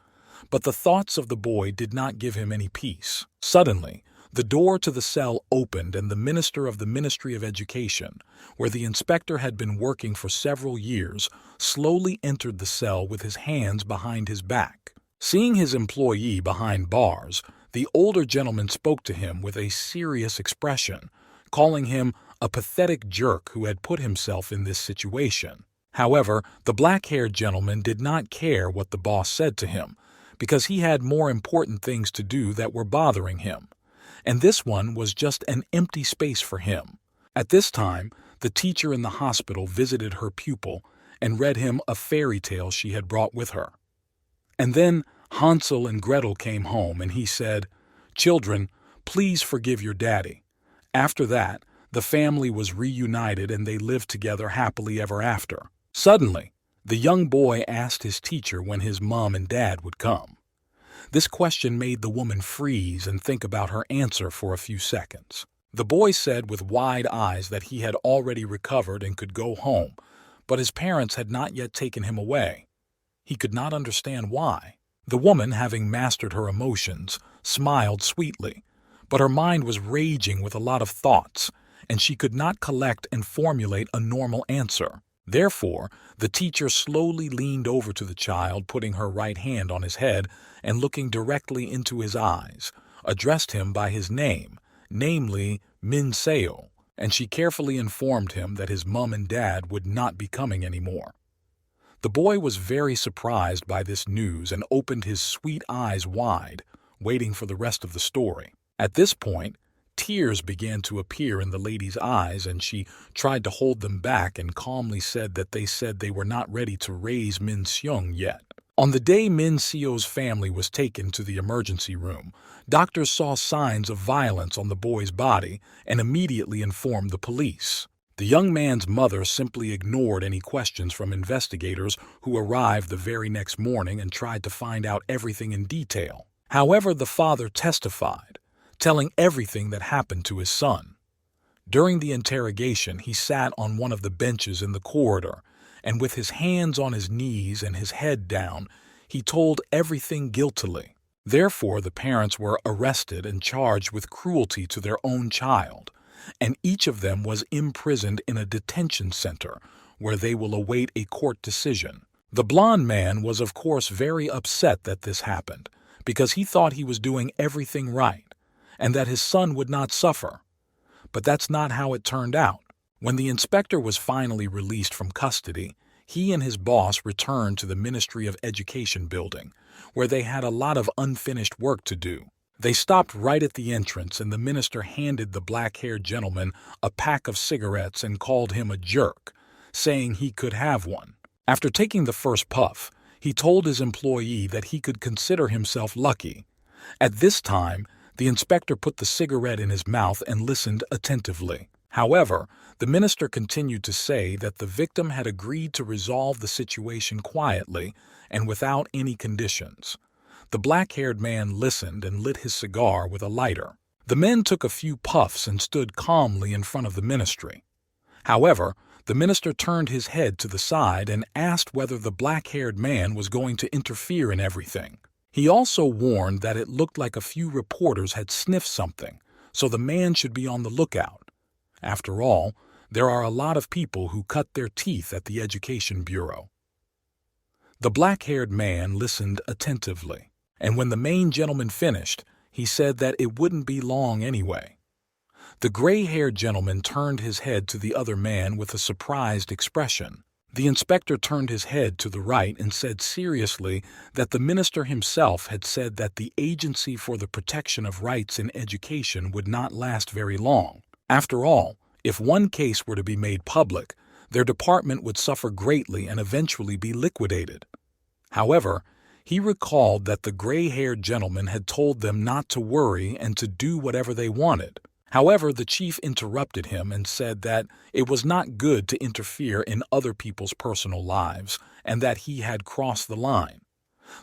But the thoughts of the boy did not give him any peace. Suddenly, the door to the cell opened and the minister of the Ministry of Education, where the inspector had been working for several years, slowly entered the cell with his hands behind his back. Seeing his employee behind bars, the older gentleman spoke to him with a serious expression, calling him a pathetic jerk who had put himself in this situation. However, the black-haired gentleman did not care what the boss said to him, because he had more important things to do that were bothering him. And this one was just an empty space for him. At this time, the teacher in the hospital visited her pupil and read him a fairy tale she had brought with her. And then Hansel and Gretel came home and he said, "Children, please forgive your daddy." After that, the family was reunited and they lived together happily ever after. Suddenly, The young boy asked his teacher when his mom and dad would come. This question made the woman freeze and think about her answer for a few seconds. The boy said with wide eyes that he had already recovered and could go home, but his parents had not yet taken him away. He could not understand why. The woman, having mastered her emotions, smiled sweetly, but her mind was raging with a lot of thoughts, and she could not collect and formulate a normal answer. Therefore, the teacher slowly leaned over to the child, putting her right hand on his head and looking directly into his eyes, addressed him by his name, namely Min Seo, and she carefully informed him that his mom and dad would not be coming anymore. The boy was very surprised by this news and opened his sweet eyes wide, waiting for the rest of the story. At this point, tears began to appear in the lady's eyes, and she tried to hold them back and calmly said that they were not ready to raise Min Seong yet. On the day Min Seo's family was taken to the emergency room, doctors saw signs of violence on the boy's body and immediately informed the police. The young man's mother simply ignored any questions from investigators who arrived the very next morning and tried to find out everything in detail. However, the father testified, telling everything that happened to his son. During the interrogation, he sat on one of the benches in the corridor, and with his hands on his knees and his head down, he told everything guiltily. Therefore, the parents were arrested and charged with cruelty to their own child, and each of them was imprisoned in a detention center where they will await a court decision. The blonde man was of course very upset that this happened, because he thought he was doing everything right, and that his son would not suffer. But that's not how it turned out. When the inspector was finally released from custody, he and his boss returned to the Ministry of Education building, where they had a lot of unfinished work to do. They stopped right at the entrance, and the minister handed the black-haired gentleman a pack of cigarettes and called him a jerk, saying he could have one. After taking the first puff, he told his employee that he could consider himself lucky. At this time, the inspector put the cigarette in his mouth and listened attentively. However, the minister continued to say that the victim had agreed to resolve the situation quietly and without any conditions. The black-haired man listened and lit his cigar with a lighter. The men took a few puffs and stood calmly in front of the ministry. However, the minister turned his head to the side and asked whether the black-haired man was going to interfere in everything. He also warned that it looked like a few reporters had sniffed something, so the man should be on the lookout. After all, there are a lot of people who cut their teeth at the Education Bureau. The black-haired man listened attentively, and when the main gentleman finished, he said that it wouldn't be long anyway. The gray-haired gentleman turned his head to the other man with a surprised expression. The inspector turned his head to the right and said seriously that the minister himself had said that the Agency for the Protection of Rights in Education would not last very long. After all, if one case were to be made public, their department would suffer greatly and eventually be liquidated. However, he recalled that the gray-haired gentleman had told them not to worry and to do whatever they wanted. However, the chief interrupted him and said that it was not good to interfere in other people's personal lives and that he had crossed the line.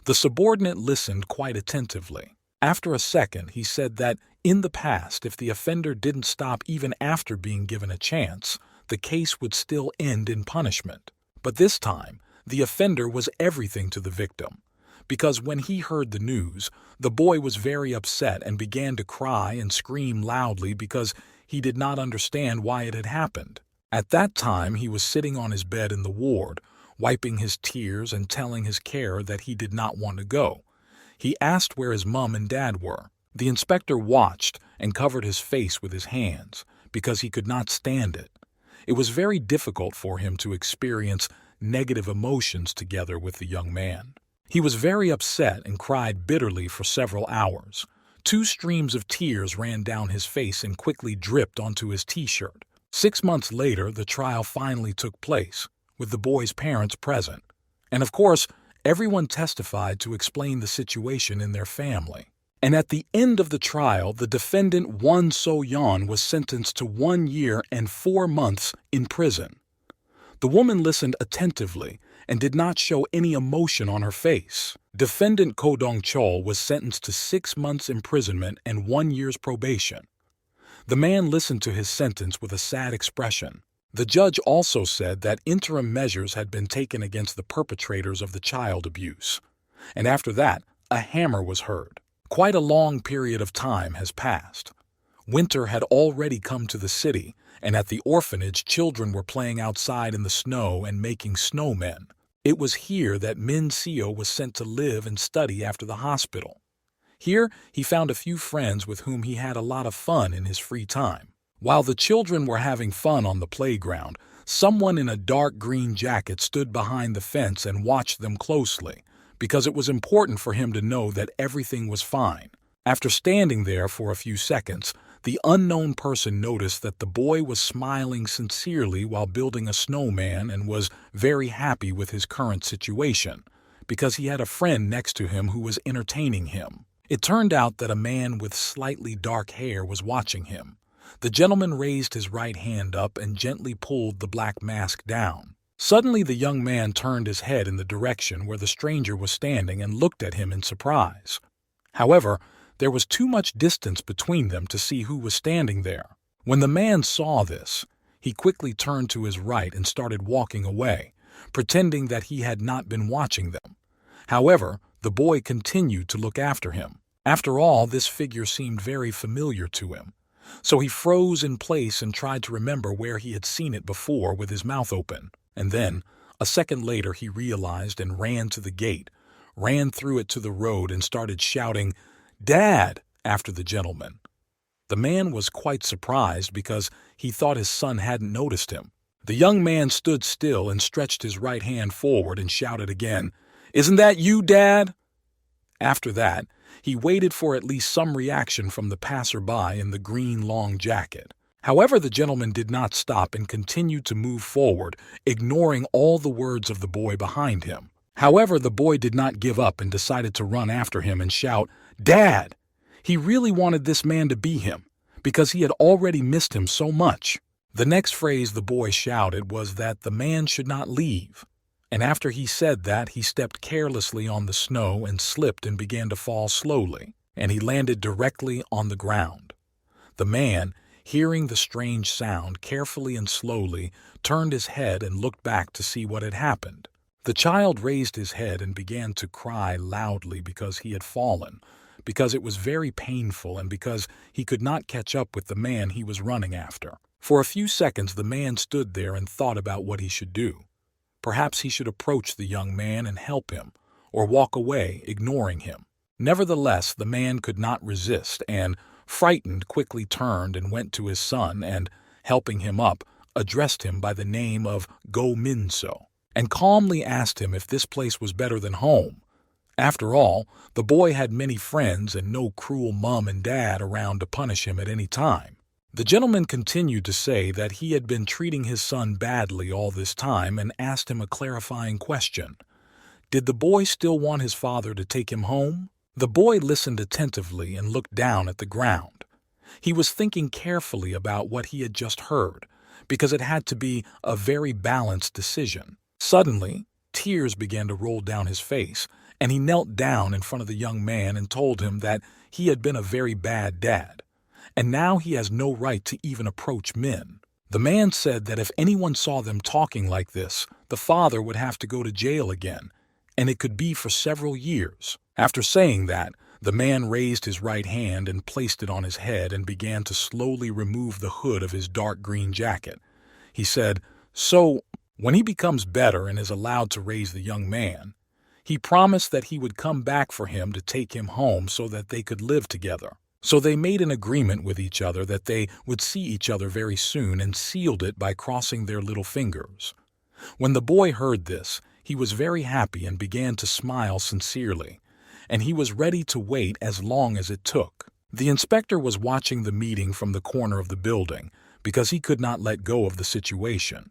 The subordinate listened quite attentively. After a second, he said that in the past, if the offender didn't stop even after being given a chance, the case would still end in punishment. But this time, the offender was everything to the victim, because when he heard the news, the boy was very upset and began to cry and scream loudly because he did not understand why it had happened. At that time, he was sitting on his bed in the ward, wiping his tears and telling his carer that he did not want to go. He asked where his mom and dad were. The inspector watched and covered his face with his hands because he could not stand it. It was very difficult for him to experience negative emotions together with the young man. He was very upset and cried bitterly for several hours. 2 streams of tears ran down his face and quickly dripped onto his t-shirt. 6 months later, the trial finally took place, with the boy's parents present. And of course, everyone testified to explain the situation in their family. And at the end of the trial, the defendant Won So-yeon was sentenced to 1 year and 4 months in prison. The woman listened attentively and did not show any emotion on her face. Defendant Ko Dong-chol was sentenced to 6 months imprisonment and 1 year's probation. The man listened to his sentence with a sad expression. The judge also said that interim measures had been taken against the perpetrators of the child abuse. And after that, a hammer was heard. Quite a long period of time has passed. Winter had already come to the city, and at the orphanage children were playing outside in the snow and making snowmen. It was here that Min Seo was sent to live and study after the hospital. Here he found a few friends with whom he had a lot of fun in his free time. While the children were having fun on the playground, someone in a dark green jacket stood behind the fence and watched them closely, because it was important for him to know that everything was fine. After standing there for a few seconds, the unknown person noticed that the boy was smiling sincerely while building a snowman and was very happy with his current situation, because he had a friend next to him who was entertaining him. It turned out that a man with slightly dark hair was watching him. The gentleman raised his right hand up and gently pulled the black mask down. Suddenly the young man turned his head in the direction where the stranger was standing and looked at him in surprise. However, there was too much distance between them to see who was standing there. When the man saw this, he quickly turned to his right and started walking away, pretending that he had not been watching them. However, the boy continued to look after him. After all, this figure seemed very familiar to him. So he froze in place and tried to remember where he had seen it before with his mouth open. And then, a second later, he realized and ran to the gate, ran through it to the road and started shouting, "Dad!" after the gentleman. The man was quite surprised because he thought his son hadn't noticed him. The young man stood still and stretched his right hand forward and shouted again, "Isn't that you, Dad?" After that, he waited for at least some reaction from the passerby in the green long jacket. However, the gentleman did not stop and continued to move forward, ignoring all the words of the boy behind him. However, the boy did not give up and decided to run after him and shout, "Dad!" He really wanted this man to be him, because he had already missed him so much. The next phrase the boy shouted was that the man should not leave. And after he said that, he stepped carelessly on the snow and slipped and began to fall slowly, and he landed directly on the ground. The man, hearing the strange sound, carefully and slowly turned his head and looked back to see what had happened. The child raised his head and began to cry loudly because he had fallen, because it was very painful and because he could not catch up with the man he was running after. For a few seconds the man stood there and thought about what he should do. Perhaps he should approach the young man and help him, or walk away, ignoring him. Nevertheless, the man could not resist and, frightened, quickly turned and went to his son and, helping him up, addressed him by the name of Go Min-so, and calmly asked him if this place was better than home. After all, the boy had many friends and no cruel mom and dad around to punish him at any time. The gentleman continued to say that he had been treating his son badly all this time and asked him a clarifying question. Did the boy still want his father to take him home? The boy listened attentively and looked down at the ground. He was thinking carefully about what he had just heard, because it had to be a very balanced decision. Suddenly, tears began to roll down his face, and he knelt down in front of the young man and told him that he had been a very bad dad, and now he has no right to even approach Min. The man said that if anyone saw them talking like this, the father would have to go to jail again, and it could be for several years. After saying that, the man raised his right hand and placed it on his head and began to slowly remove the hood of his dark green jacket. He said, "So, when he becomes better and is allowed to raise the young man, he promised that he would come back for him to take him home so that they could live together." So they made an agreement with each other that they would see each other very soon and sealed it by crossing their little fingers. When the boy heard this, he was very happy and began to smile sincerely, and he was ready to wait as long as it took. The inspector was watching the meeting from the corner of the building because he could not let go of the situation.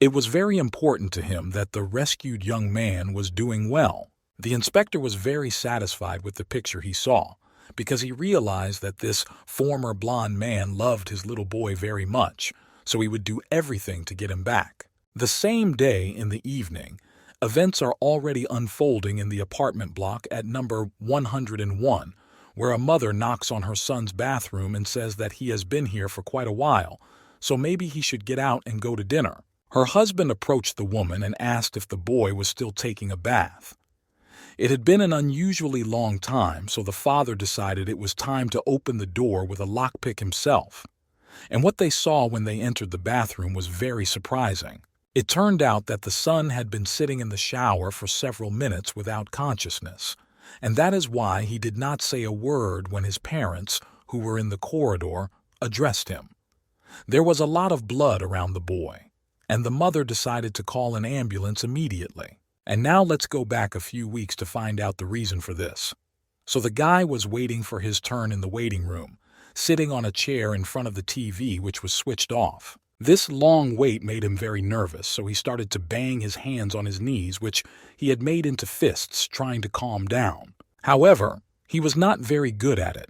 It was very important to him that the rescued young man was doing well. The inspector was very satisfied with the picture he saw, because he realized that this former blonde man loved his little boy very much, so he would do everything to get him back. The same day in the evening, Events are already unfolding in the apartment block at number 101, where a mother knocks on her son's bathroom and says that he has been here for quite a while, so maybe he should get out and go to dinner. Her husband approached the woman and asked if the boy was still taking a bath. It had been an unusually long time, so the father decided it was time to open the door with a lockpick himself. And what they saw when they entered the bathroom was very surprising. It turned out that the son had been sitting in the shower for several minutes without consciousness, and that is why he did not say a word when his parents, who were in the corridor, addressed him. There was a lot of blood around the boy, and the mother decided to call an ambulance immediately. And now let's go back a few weeks to find out the reason for this. So the guy was waiting for his turn in the waiting room, sitting on a chair in front of the TV which was switched off. This long wait made him very nervous, so he started to bang his hands on his knees, which he had made into fists, trying to calm down. However, he was not very good at it,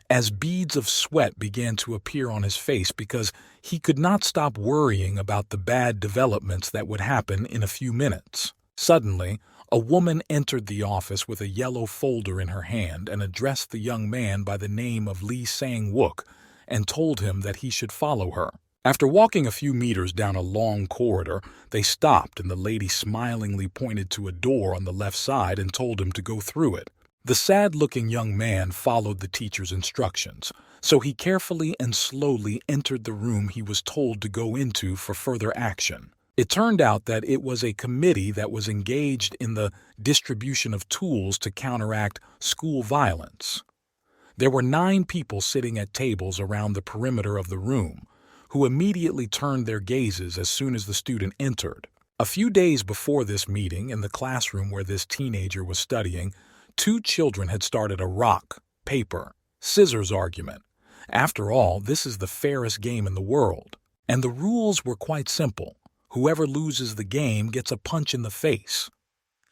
as beads of sweat began to appear on his face because he could not stop worrying about the bad developments that would happen in a few minutes. Suddenly, a woman entered the office with a yellow folder in her hand and addressed the young man by the name of Lee Sang-wook and told him that he should follow her. After walking a few meters down a long corridor, they stopped and the lady smilingly pointed to a door on the left side and told him to go through it. The sad-looking young man followed the teacher's instructions, so he carefully and slowly entered the room he was told to go into for further action. It turned out that it was a committee that was engaged in the distribution of tools to counteract school violence. There were 9 people sitting at tables around the perimeter of the room, who immediately turned their gazes as soon as the student entered. A few days before this meeting, in the classroom where this teenager was studying, 2 children had started a rock, paper, scissors argument. After all, this is the fairest game in the world. And the rules were quite simple. Whoever loses the game gets a punch in the face.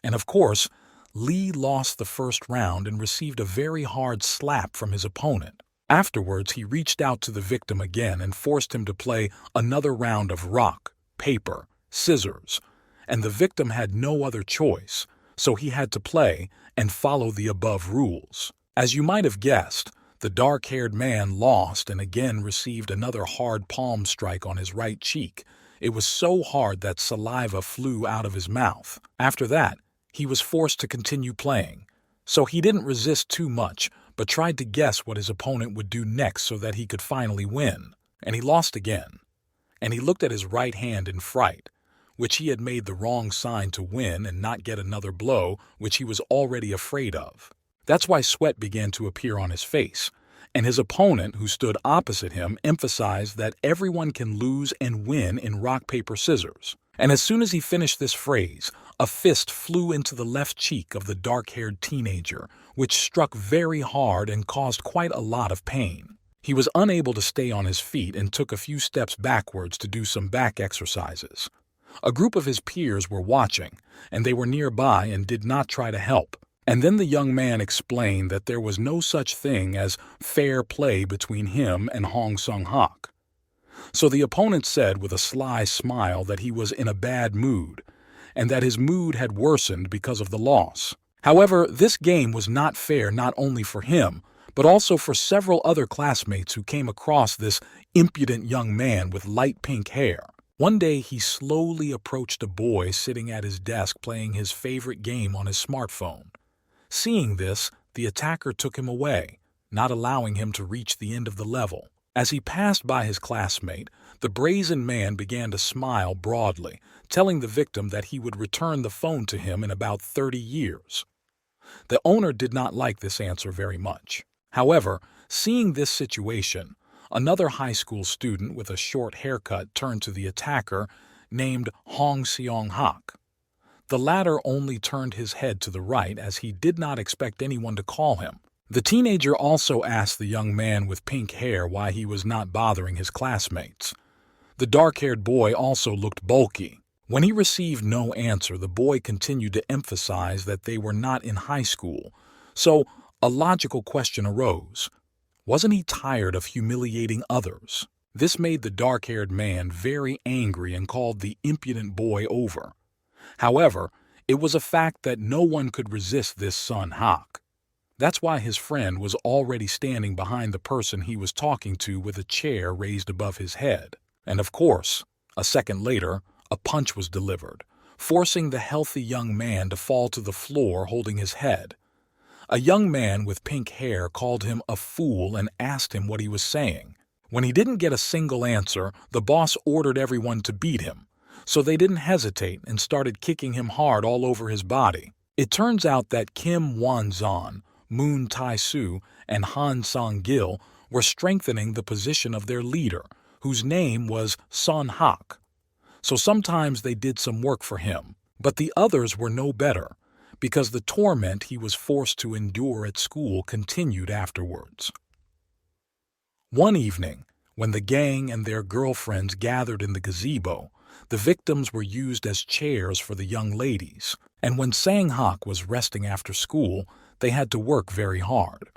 And of course, Lee lost the first round and received a very hard slap from his opponent. Afterwards, he reached out to the victim again and forced him to play another round of rock, paper, scissors, and the victim had no other choice, so he had to play and follow the above rules. As you might have guessed, the dark-haired man lost and again received another hard palm strike on his right cheek. It was so hard that saliva flew out of his mouth. After that, he was forced to continue playing, so he didn't resist too much, but tried to guess what his opponent would do next so that he could finally win. And he lost again. And he looked at his right hand in fright, which he had made the wrong sign to win and not get another blow, which he was already afraid of. That's why sweat began to appear on his face. And his opponent, who stood opposite him, emphasized that everyone can lose and win in rock, paper, scissors. And as soon as he finished this phrase, a fist flew into the left cheek of the dark-haired teenager, which struck very hard and caused quite a lot of pain. He was unable to stay on his feet and took a few steps backwards to do some back exercises. A group of his peers were watching, and they were nearby and did not try to help. And then the young man explained that there was no such thing as fair play between him and Hong Sung-hak. So the opponent said with a sly smile that he was in a bad mood, and that his mood had worsened because of the loss. However, this game was not fair not only for him, but also for several other classmates who came across this impudent young man with light pink hair. One day he slowly approached a boy sitting at his desk playing his favorite game on his smartphone. Seeing this, the attacker took him away, not allowing him to reach the end of the level. As he passed by his classmate, the brazen man began to smile broadly, telling the victim that he would return the phone to him in about 30 years. The owner did not like this answer very much. However, seeing this situation, another high school student with a short haircut turned to the attacker, named Hong Seong-hak. The latter only turned his head to the right as he did not expect anyone to call him. The teenager also asked the young man with pink hair why he was not bothering his classmates. The dark-haired boy also looked bulky. When he received no answer, the boy continued to emphasize that they were not in high school. So a logical question arose. Wasn't he tired of humiliating others? This made the dark-haired man very angry and called the impudent boy over. However, It was a fact that no one could resist this Sun Hak. That's why his friend was already standing behind the person he was talking to with a chair raised above his head. And of course, a second later, a punch was delivered, forcing the healthy young man to fall to the floor holding his head. A young man with pink hair called him a fool and asked him what he was saying. When he didn't get a single answer, the boss ordered everyone to beat him, so they didn't hesitate and started kicking him hard all over his body. It turns out that Kim Won-zon, Moon Tai-soo, and Han Sang-gil were strengthening the position of their leader, whose name was Sun Hak. So sometimes they did some work for him, but the others were no better, because the torment he was forced to endure at school continued afterwards. One evening, when the gang and their girlfriends gathered in the gazebo, the victims were used as chairs for the young ladies, and when Sang-hak was resting after school, they had to work very hard.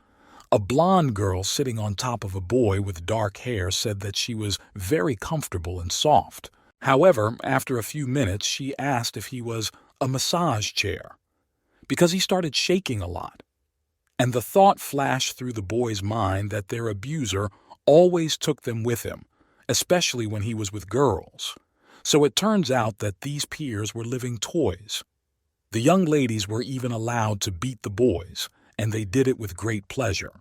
A blonde girl sitting on top of a boy with dark hair said that she was very comfortable and soft. However, after a few minutes, she asked if he was a massage chair, because he started shaking a lot. And the thought flashed through the boy's mind that their abuser always took them with him, especially when he was with girls. So it turns out that these peers were living toys. The young ladies were even allowed to beat the boys, and they did it with great pleasure.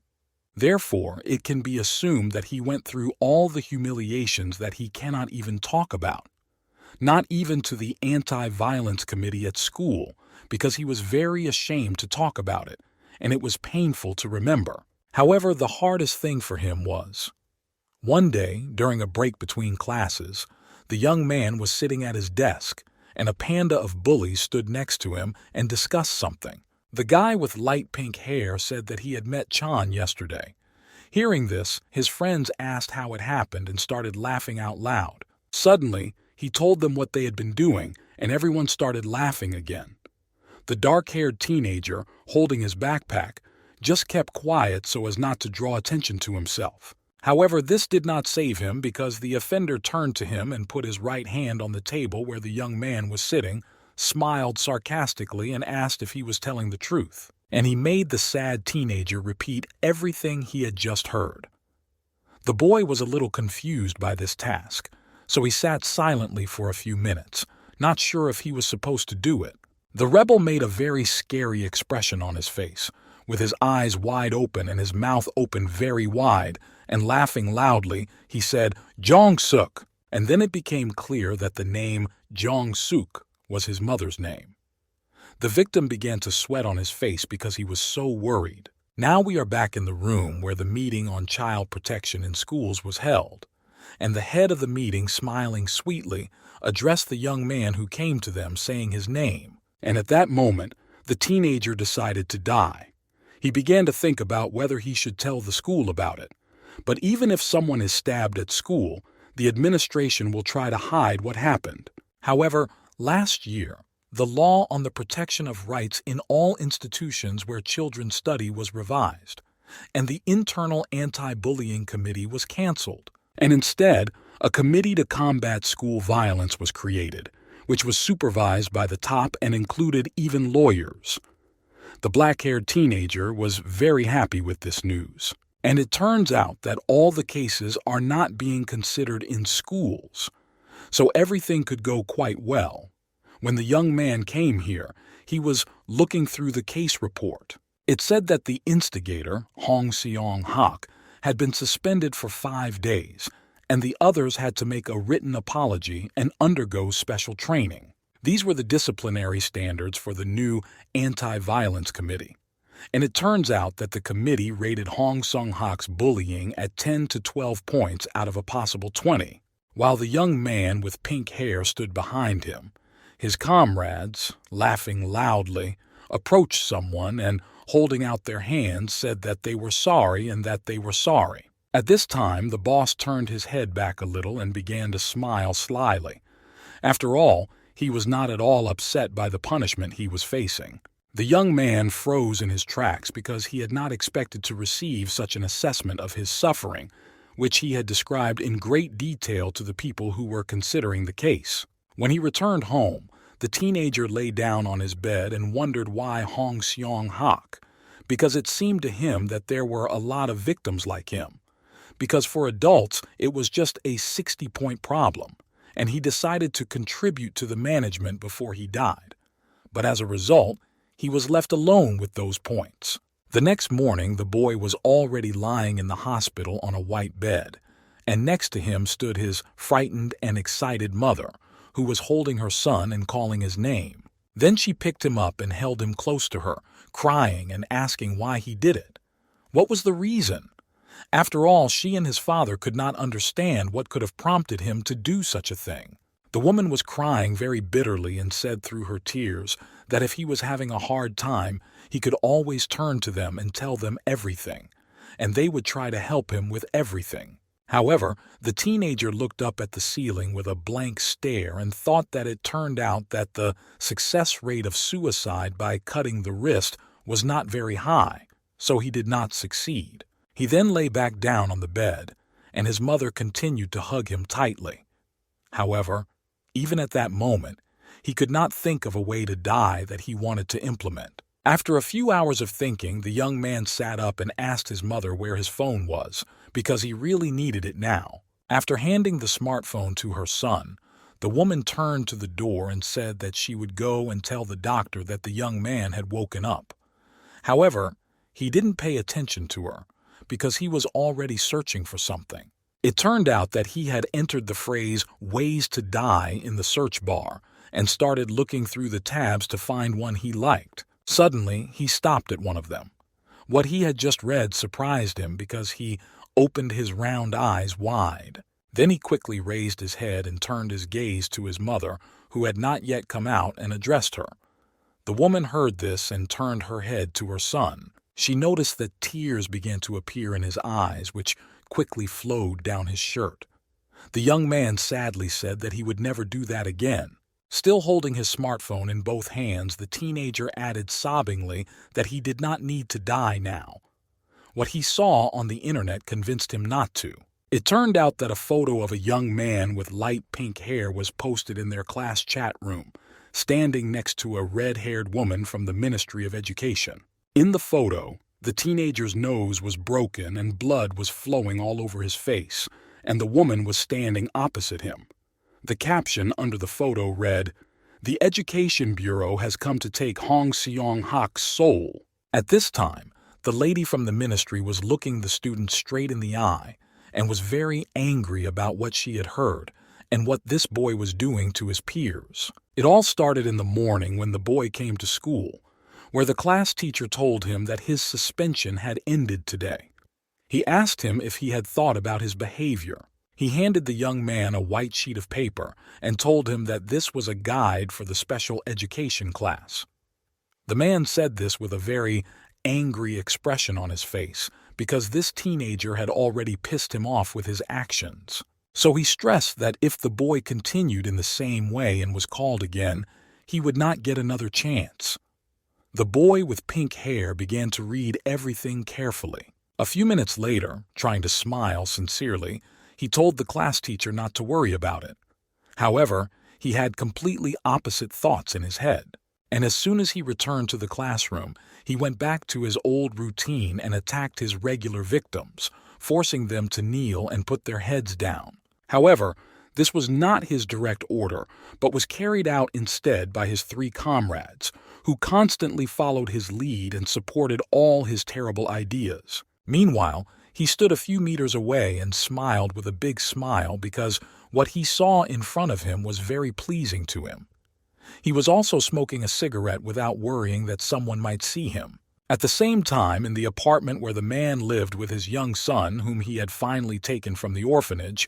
Therefore, it can be assumed that he went through all the humiliations that he cannot even talk about, not even to the anti-violence committee at school, because he was very ashamed to talk about it, and it was painful to remember. However, the hardest thing for him was, one day, during a break between classes, the young man was sitting at his desk, and a panda of bullies stood next to him and discussed something. The guy with light pink hair said that he had met Chan yesterday. Hearing this, his friends asked how it happened and started laughing out loud. Suddenly, he told them what they had been doing, and everyone started laughing again. The dark-haired teenager, holding his backpack, just kept quiet so as not to draw attention to himself. However, this did not save him because the offender turned to him and put his right hand on the table where the young man was sitting, smiled sarcastically, and asked if he was telling the truth. And he made the sad teenager repeat everything he had just heard. The boy was a little confused by this task, so he sat silently for a few minutes, not sure if he was supposed to do it. The rebel made a very scary expression on his face, with his eyes wide open and his mouth open very wide, and laughing loudly, he said, "Jong-suk," and then it became clear that the name Jong-suk was his mother's name. The victim began to sweat on his face because he was so worried. Now we are back in the room where the meeting on child protection in schools was held, and the head of the meeting, smiling sweetly, addressed the young man who came to them saying his name. And at that moment, the teenager decided to die. He began to think about whether he should tell the school about it. But even if someone is stabbed at school, the administration will try to hide what happened. However, last year, the law on the protection of rights in all institutions where children study was revised, and the internal anti-bullying committee was canceled. And instead, a committee to combat school violence was created, which was supervised by the top and included even lawyers. The black-haired teenager was very happy with this news. And it turns out that all the cases are not being considered in schools, so everything could go quite well. When the young man came here, he was looking through the case report. It said that the instigator, Hong Seong-hak, had been suspended for 5 days, and the others had to make a written apology and undergo special training. These were the disciplinary standards for the new anti-violence committee. And it turns out that the committee rated Hong Seong-hak's bullying at 10 to 12 points out of a possible 20. While the young man with pink hair stood behind him, his comrades, laughing loudly, approached someone and, holding out their hands, said that they were sorry and that they were sorry. At this time, the boss turned his head back a little and began to smile slyly. After all, he was not at all upset by the punishment he was facing. The young man froze in his tracks because he had not expected to receive such an assessment of his suffering, which he had described in great detail to the people who were considering the case. When he returned home, The teenager lay down on his bed and wondered why Hong Seong-hak, because it seemed to him that there were a lot of victims like him. Because for adults, it was just a 60-point problem, and he decided to contribute to the management before he died. But as a result, he was left alone with those points. The next morning, the boy was already lying in the hospital on a white bed, and next to him stood his frightened and excited mother, who was holding her son and calling his name. Then she picked him up and held him close to her, crying and asking why he did it. What was the reason? After all, she and his father could not understand what could have prompted him to do such a thing. The woman was crying very bitterly and said through her tears that if he was having a hard time, he could always turn to them and tell them everything, and they would try to help him with everything. However, the teenager looked up at the ceiling with a blank stare and thought that it turned out that the success rate of suicide by cutting the wrist was not very high, so he did not succeed. He then lay back down on the bed, and his mother continued to hug him tightly. However, even at that moment, he could not think of a way to die that he wanted to implement. After a few hours of thinking, the young man sat up and asked his mother where his phone was, because he really needed it now. After handing the smartphone to her son, the woman turned to the door and said that she would go and tell the doctor that the young man had woken up. However, he didn't pay attention to her, because he was already searching for something. It turned out that he had entered the phrase "ways to die" in the search bar and started looking through the tabs to find one he liked. Suddenly, he stopped at one of them. What he had just read surprised him because he opened his round eyes wide. Then he quickly raised his head and turned his gaze to his mother, who had not yet come out, and addressed her. The woman heard this and turned her head to her son. She noticed that tears began to appear in his eyes, which quickly flowed down his shirt. The young man sadly said that he would never do that again. Still holding his smartphone in both hands, the teenager added sobbingly that he did not need to die now. What he saw on the internet convinced him not to. It turned out that a photo of a young man with light pink hair was posted in their class chat room, standing next to a red-haired woman from the Ministry of Education. In the photo, the teenager's nose was broken and blood was flowing all over his face, and the woman was standing opposite him. The caption under the photo read, "The Education Bureau has come to take Hong Seong-hak's soul." At this time, the lady from the ministry was looking the student straight in the eye and was very angry about what she had heard and what this boy was doing to his peers. It all started in the morning when the boy came to school, where the class teacher told him that his suspension had ended today. He asked him if he had thought about his behavior. He handed the young man a white sheet of paper and told him that this was a guide for the special education class. The man said this with a very angry expression on his face because this teenager had already pissed him off with his actions. So he stressed that if the boy continued in the same way and was called again, he would not get another chance. The boy with pink hair began to read everything carefully. A few minutes later, trying to smile sincerely, he told the class teacher not to worry about it. However, he had completely opposite thoughts in his head, and as soon as he returned to the classroom, he went back to his old routine and attacked his regular victims, forcing them to kneel and put their heads down. However, this was not his direct order, but was carried out instead by his 3 comrades, who constantly followed his lead and supported all his terrible ideas. Meanwhile, he stood a few meters away and smiled with a big smile because what he saw in front of him was very pleasing to him. He was also smoking a cigarette without worrying that someone might see him. At the same time, in the apartment where the man lived with his young son, whom he had finally taken from the orphanage,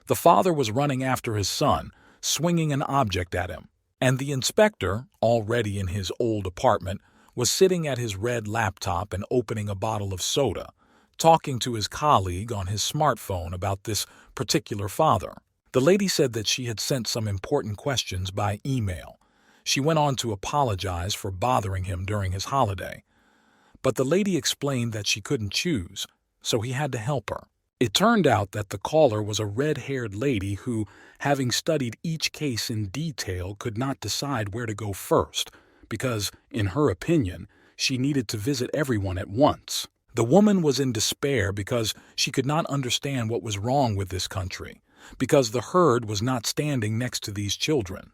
the father was running after his son, swinging an object at him. And the inspector, already in his old apartment, was sitting at his red laptop and opening a bottle of soda, talking to his colleague on his smartphone about this particular father. The lady said that she had sent some important questions by email. She went on to apologize for bothering him during his holiday. But the lady explained that she couldn't choose, so he had to help her. It turned out that the caller was a red-haired lady who, having studied each case in detail, could not decide where to go first because, in her opinion, she needed to visit everyone at once. The woman was in despair because she could not understand what was wrong with this country, because the herd was not standing next to these children.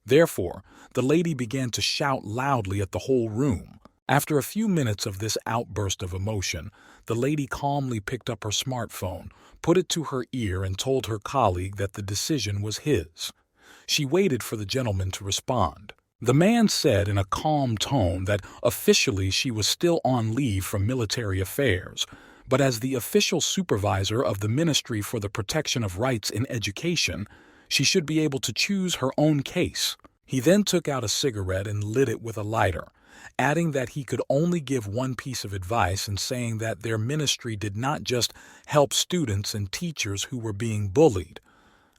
Therefore, the lady began to shout loudly at the whole room. After a few minutes of this outburst of emotion, the lady calmly picked up her smartphone, put it to her ear, and told her colleague that the decision was his. She waited for the gentleman to respond. The man said in a calm tone that officially she was still on leave from military affairs, but as the official supervisor of the Ministry for the Protection of Rights in Education, she should be able to choose her own case. He then took out a cigarette and lit it with a lighter, adding that he could only give one piece of advice and saying that their ministry did not just help students and teachers who were being bullied.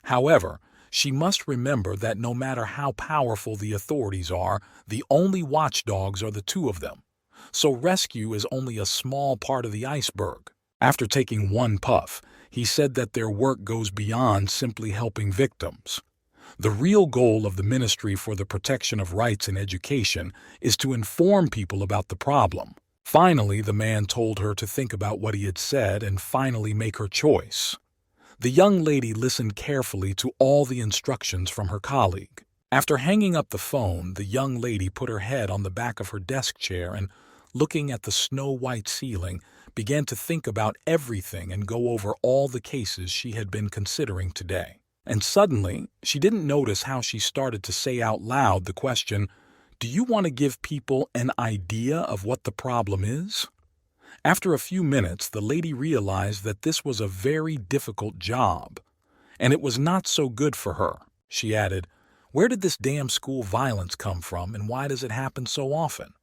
However, she must remember that no matter how powerful the authorities are, the only watchdogs are the two of them. So rescue is only a small part of the iceberg. After taking one puff, he said that their work goes beyond simply helping victims. The real goal of the Ministry for the Protection of Rights in Education is to inform people about the problem. Finally, the man told her to think about what he had said and finally make her choice. The young lady listened carefully to all the instructions from her colleague. After hanging up the phone, the young lady put her head on the back of her desk chair and, looking at the snow-white ceiling, began to think about everything and go over all the cases she had been considering today. And suddenly, she didn't notice how she started to say out loud the question, "Do you want to give people an idea of what the problem is?" After a few minutes, the lady realized that this was a very difficult job, and it was not so good for her. She added, "Where did this damn school violence come from, and why does it happen so often?"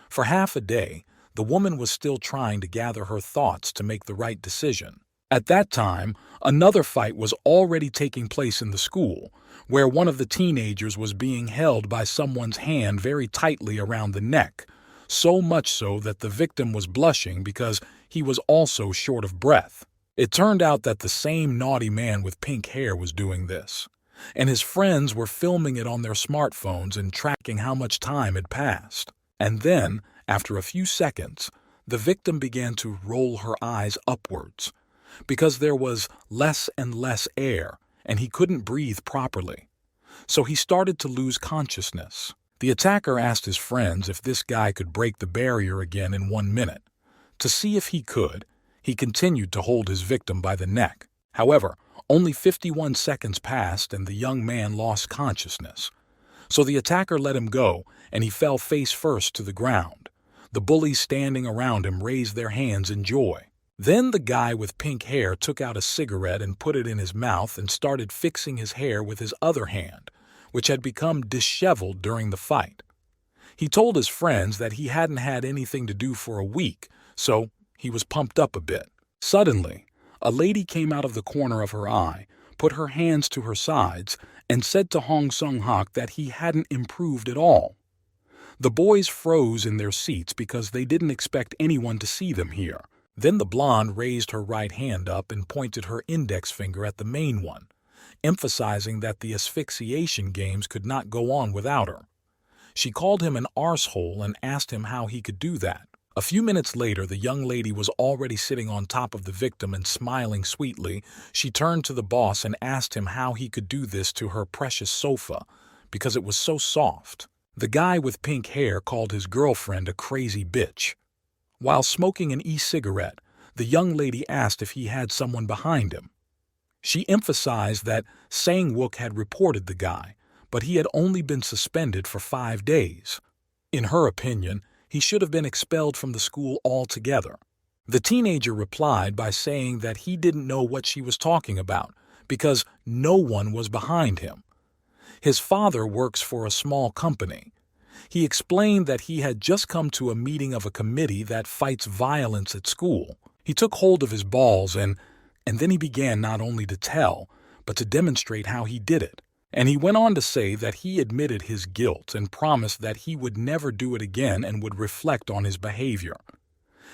For half a day, the woman was still trying to gather her thoughts to make the right decision. At that time, another fight was already taking place in the school, where one of the teenagers was being held by someone's hand very tightly around the neck, so much so that the victim was blushing because he was also short of breath. It turned out that the same naughty man with pink hair was doing this, and his friends were filming it on their smartphones and tracking how much time had passed. And then, after a few seconds, the victim began to roll her eyes upwards, because there was less and less air, and he couldn't breathe properly. So he started to lose consciousness. The attacker asked his friends if this guy could break the barrier again in 1 minute. To see if he could, he continued to hold his victim by the neck. However, only 51 seconds passed and the young man lost consciousness. So the attacker let him go, and he fell face first to the ground. The bullies standing around him raised their hands in joy. Then the guy with pink hair took out a cigarette and put it in his mouth and started fixing his hair with his other hand, which had become disheveled during the fight. He told his friends that he hadn't had anything to do for a week, so he was pumped up a bit. Suddenly, a lady came out of the corner of her eye, put her hands to her sides, and said to Hong Sung-hak that he hadn't improved at all. The boys froze in their seats because they didn't expect anyone to see them here. Then the blonde raised her right hand up and pointed her index finger at the main one, emphasizing that the asphyxiation games could not go on without her. She called him an arsehole and asked him how he could do that. A few minutes later, the young lady was already sitting on top of the victim and smiling sweetly. She turned to the boss and asked him how he could do this to her precious sofa, because it was so soft. The guy with pink hair called his girlfriend a crazy bitch. While smoking an e-cigarette, the young lady asked if he had someone behind him. She emphasized that Sang-wook had reported the guy, but he had only been suspended for 5 days. In her opinion, he should have been expelled from the school altogether. The teenager replied by saying that he didn't know what she was talking about because no one was behind him. His father works for a small company. He explained that he had just come to a meeting of a committee that fights violence at school. He took hold of his balls and then he began not only to tell, but to demonstrate how he did it. And he went on to say that he admitted his guilt and promised that he would never do it again and would reflect on his behavior.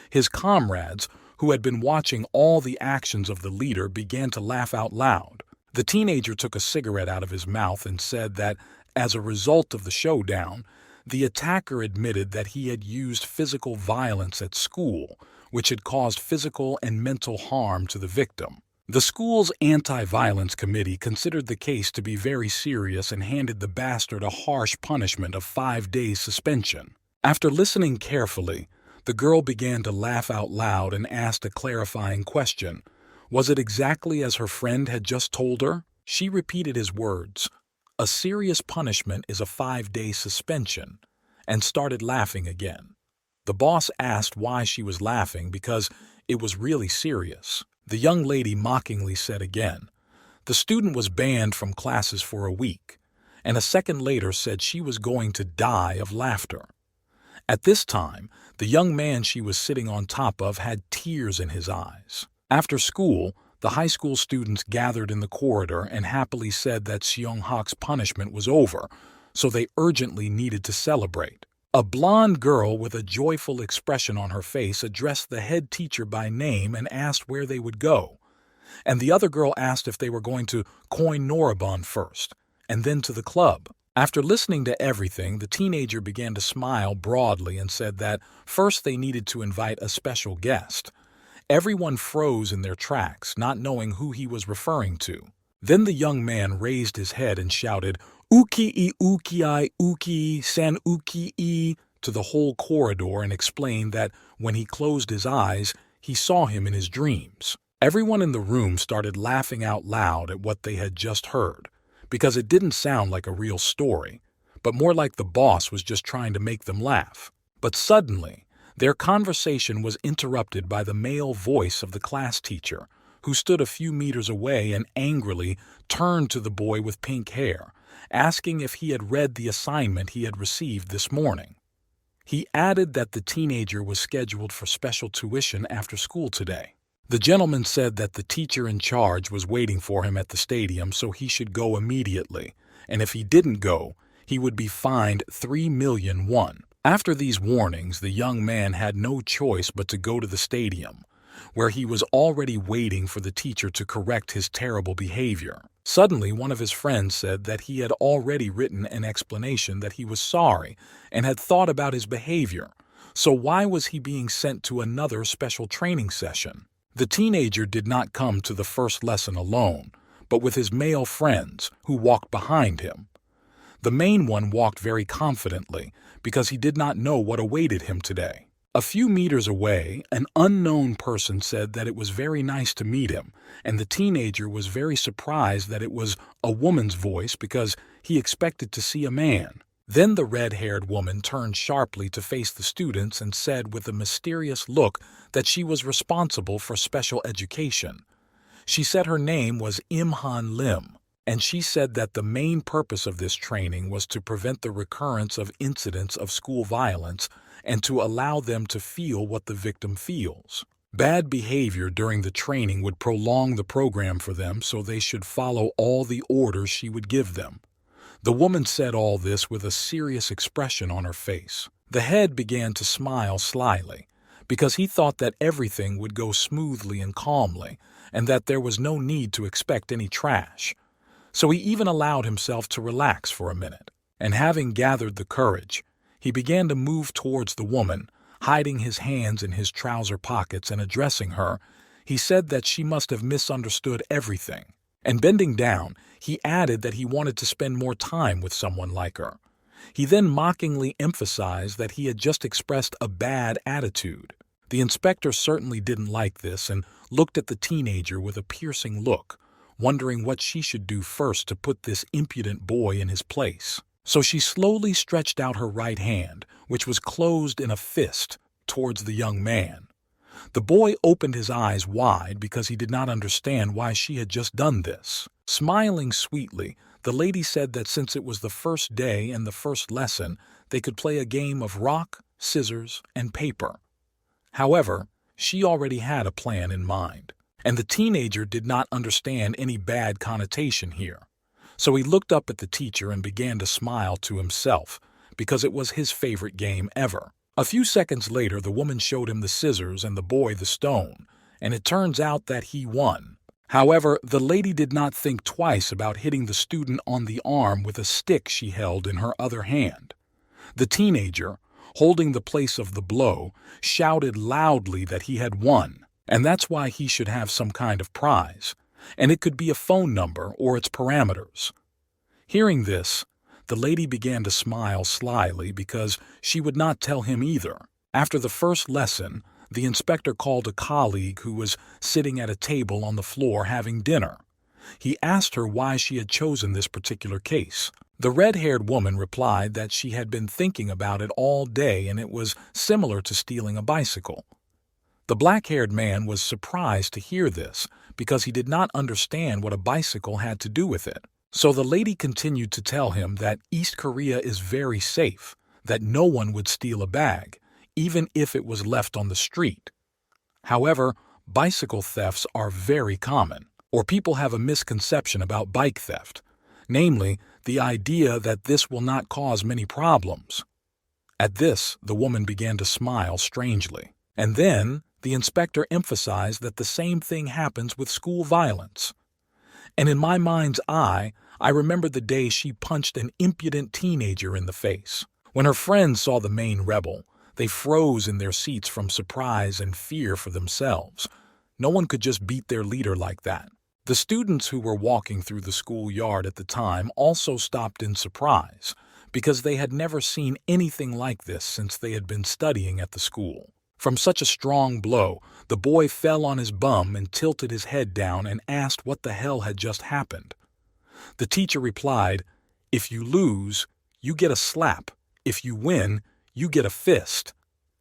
His comrades, who had been watching all the actions of the leader, began to laugh out loud. The teenager took a cigarette out of his mouth and said that, as a result of the showdown, the attacker admitted that he had used physical violence at school, which had caused physical and mental harm to the victim. The school's anti-violence committee considered the case to be very serious and handed the bastard a harsh punishment of 5 days suspension. After listening carefully, the girl began to laugh out loud and asked a clarifying question. Was it exactly as her friend had just told her? She repeated his words, "A serious punishment is a 5-day suspension," and started laughing again. The boss asked why she was laughing because it was really serious. The young lady mockingly said again, "The student was banned from classes for a week," and a second later said she was going to die of laughter. At this time, the young man she was sitting on top of had tears in his eyes. After school, the high school students gathered in the corridor and happily said that Seong-hak's punishment was over, so they urgently needed to celebrate. A blonde girl with a joyful expression on her face addressed the head teacher by name and asked where they would go. And the other girl asked if they were going to Coin Norabon first, and then to the club. After listening to everything, the teenager began to smile broadly and said that first they needed to invite a special guest. Everyone froze in their tracks, not knowing who he was referring to. Then the young man raised his head and shouted, "Uki-i, uki-i, uki-i, san uki-i," to the whole corridor and explained that when he closed his eyes, he saw him in his dreams. Everyone in the room started laughing out loud at what they had just heard, because it didn't sound like a real story, but more like the boss was just trying to make them laugh. But suddenly, their conversation was interrupted by the male voice of the class teacher, who stood a few meters away and angrily turned to the boy with pink hair, asking if he had read the assignment he had received this morning. He added that the teenager was scheduled for special tuition after school today. The gentleman said that the teacher in charge was waiting for him at the stadium, so he should go immediately, and if he didn't go, he would be fined 3,000,000 won. After these warnings, the young man had no choice but to go to the stadium, where he was already waiting for the teacher to correct his terrible behavior. Suddenly, one of his friends said that he had already written an explanation that he was sorry and had thought about his behavior, so why was he being sent to another special training session? The teenager did not come to the first lesson alone, but with his male friends, who walked behind him. The main one walked very confidently because he did not know what awaited him today. A few meters away, an unknown person said that it was very nice to meet him, and the teenager was very surprised that it was a woman's voice because he expected to see a man. Then the red-haired woman turned sharply to face the students and said with a mysterious look that she was responsible for special education. She said her name was Im-han Lim, and she said that the main purpose of this training was to prevent the recurrence of incidents of school violence and to allow them to feel what the victim feels. Bad behavior during the training would prolong the program for them, so they should follow all the orders she would give them. The woman said all this with a serious expression on her face. The head began to smile slyly, because he thought that everything would go smoothly and calmly, and that there was no need to expect any trash. So he even allowed himself to relax for a minute, and having gathered the courage, he began to move towards the woman, hiding his hands in his trouser pockets and addressing her. He said that she must have misunderstood everything, and bending down, he added that he wanted to spend more time with someone like her. He then mockingly emphasized that he had just expressed a bad attitude. The inspector certainly didn't like this and looked at the teenager with a piercing look, wondering what she should do first to put this impudent boy in his place. So she slowly stretched out her right hand, which was closed in a fist, towards the young man. The boy opened his eyes wide because he did not understand why she had just done this. Smiling sweetly, the lady said that since it was the first day and the first lesson, they could play a game of rock, scissors, and paper. However, she already had a plan in mind, and the teenager did not understand any bad connotation here. So he looked up at the teacher and began to smile to himself, because it was his favorite game ever. A few seconds later, the woman showed him the scissors and the boy the stone, and it turns out that he won. However, the lady did not think twice about hitting the student on the arm with a stick she held in her other hand. The teenager, holding the place of the blow, shouted loudly that he had won, and that's why he should have some kind of prize, and it could be a phone number or its parameters. Hearing this, the lady began to smile slyly because she would not tell him either. After the first lesson, the inspector called a colleague who was sitting at a table on the floor having dinner. He asked her why she had chosen this particular case. The red-haired woman replied that she had been thinking about it all day and it was similar to stealing a bicycle. The black-haired man was surprised to hear this because he did not understand what a bicycle had to do with it. So the lady continued to tell him that East Korea is very safe, that no one would steal a bag, even if it was left on the street. However, bicycle thefts are very common, or people have a misconception about bike theft, namely, the idea that this will not cause many problems. At this, the woman began to smile strangely, and then the inspector emphasized that the same thing happens with school violence. And in my mind's eye, I remember the day she punched an impudent teenager in the face. When her friends saw the main rebel, they froze in their seats from surprise and fear for themselves. No one could just beat their leader like that. The students who were walking through the schoolyard at the time also stopped in surprise, because they had never seen anything like this since they had been studying at the school. From such a strong blow, the boy fell on his bum and tilted his head down and asked what the hell had just happened. The teacher replied, "If you lose, you get a slap. If you win, you get a fist."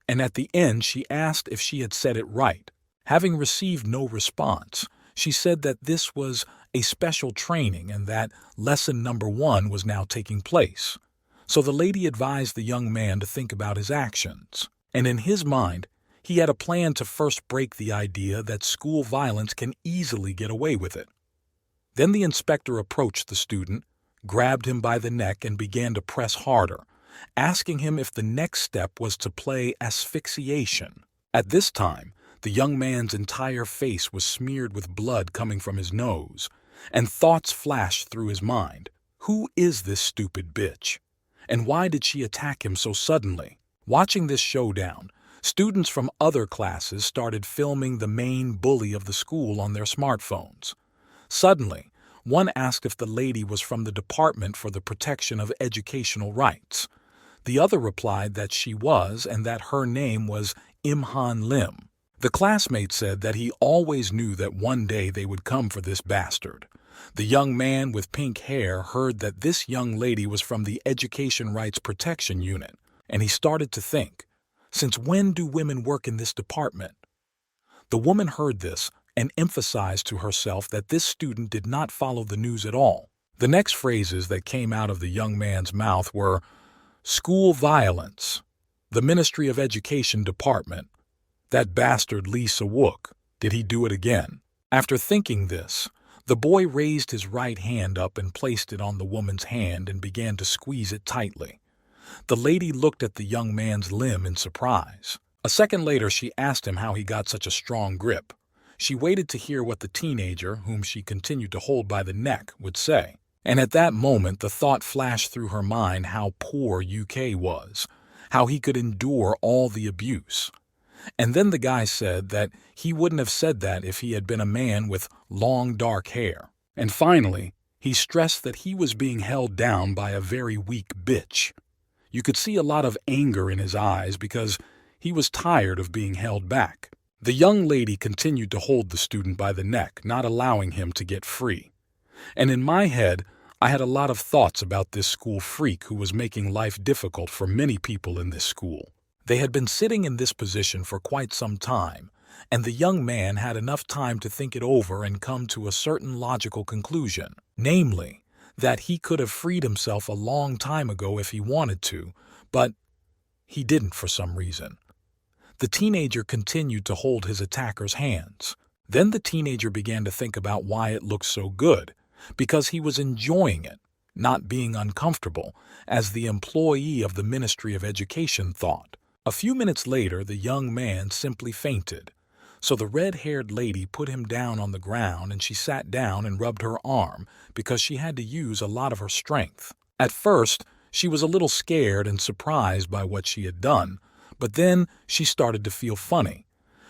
And at the end, she asked if she had said it right. Having received no response, she said that this was a special training and that lesson number 1 was now taking place. So the lady advised the young man to think about his actions. And in his mind, he had a plan to first break the idea that school violence can easily get away with it. Then the inspector approached the student, grabbed him by the neck and began to press harder, asking him if the next step was to play asphyxiation. At this time, the young man's entire face was smeared with blood coming from his nose, and thoughts flashed through his mind. Who is this stupid bitch? And why did she attack him so suddenly? Watching this showdown, students from other classes started filming the main bully of the school on their smartphones. Suddenly, one asked if the lady was from the Department for the Protection of Educational Rights. The other replied that she was and that her name was Imhan Lim. The classmate said that he always knew that one day they would come for this bastard. The young man with pink hair heard that this young lady was from the Education Rights Protection Unit, and he started to think, since when do women work in this department? The woman heard this and emphasized to herself that this student did not follow the news at all. The next phrases that came out of the young man's mouth were, "School violence, the Ministry of Education Department, that bastard Lee Sa-wook, did he do it again?" After thinking this, the boy raised his right hand up and placed it on the woman's hand and began to squeeze it tightly. The lady looked at the young man's limb in surprise. A second later, she asked him how he got such a strong grip. She waited to hear what the teenager, whom she continued to hold by the neck, would say. And at that moment, the thought flashed through her mind how poor UK was, how he could endure all the abuse. And then the guy said that he wouldn't have said that if he had been a man with long dark hair. And finally, he stressed that he was being held down by a very weak bitch. You could see a lot of anger in his eyes because he was tired of being held back. The young lady continued to hold the student by the neck, not allowing him to get free. And in my head, I had a lot of thoughts about this school freak who was making life difficult for many people in this school. They had been sitting in this position for quite some time, and the young man had enough time to think it over and come to a certain logical conclusion, namely, that he could have freed himself a long time ago if he wanted to, but he didn't for some reason. The teenager continued to hold his attacker's hands. Then the teenager began to think about why it looked so good, because he was enjoying it, not being uncomfortable, as the employee of the Ministry of Education thought. A few minutes later, the young man simply fainted. So the red-haired lady put him down on the ground and she sat down and rubbed her arm because she had to use a lot of her strength. At first, she was a little scared and surprised by what she had done, but then she started to feel funny.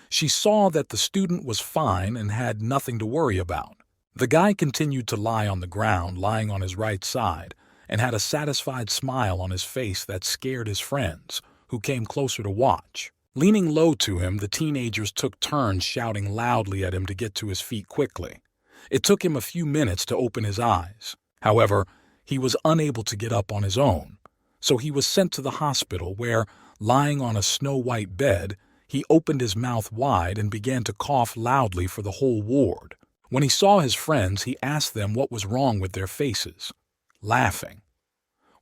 She saw that the student was fine and had nothing to worry about. The guy continued to lie on the ground, lying on his right side, and had a satisfied smile on his face that scared his friends, who came closer to watch. Leaning low to him, the teenagers took turns shouting loudly at him to get to his feet quickly. It took him a few minutes to open his eyes. However, he was unable to get up on his own, so he was sent to the hospital where, lying on a snow-white bed, he opened his mouth wide and began to cough loudly for the whole ward. When he saw his friends, he asked them what was wrong with their faces, laughing.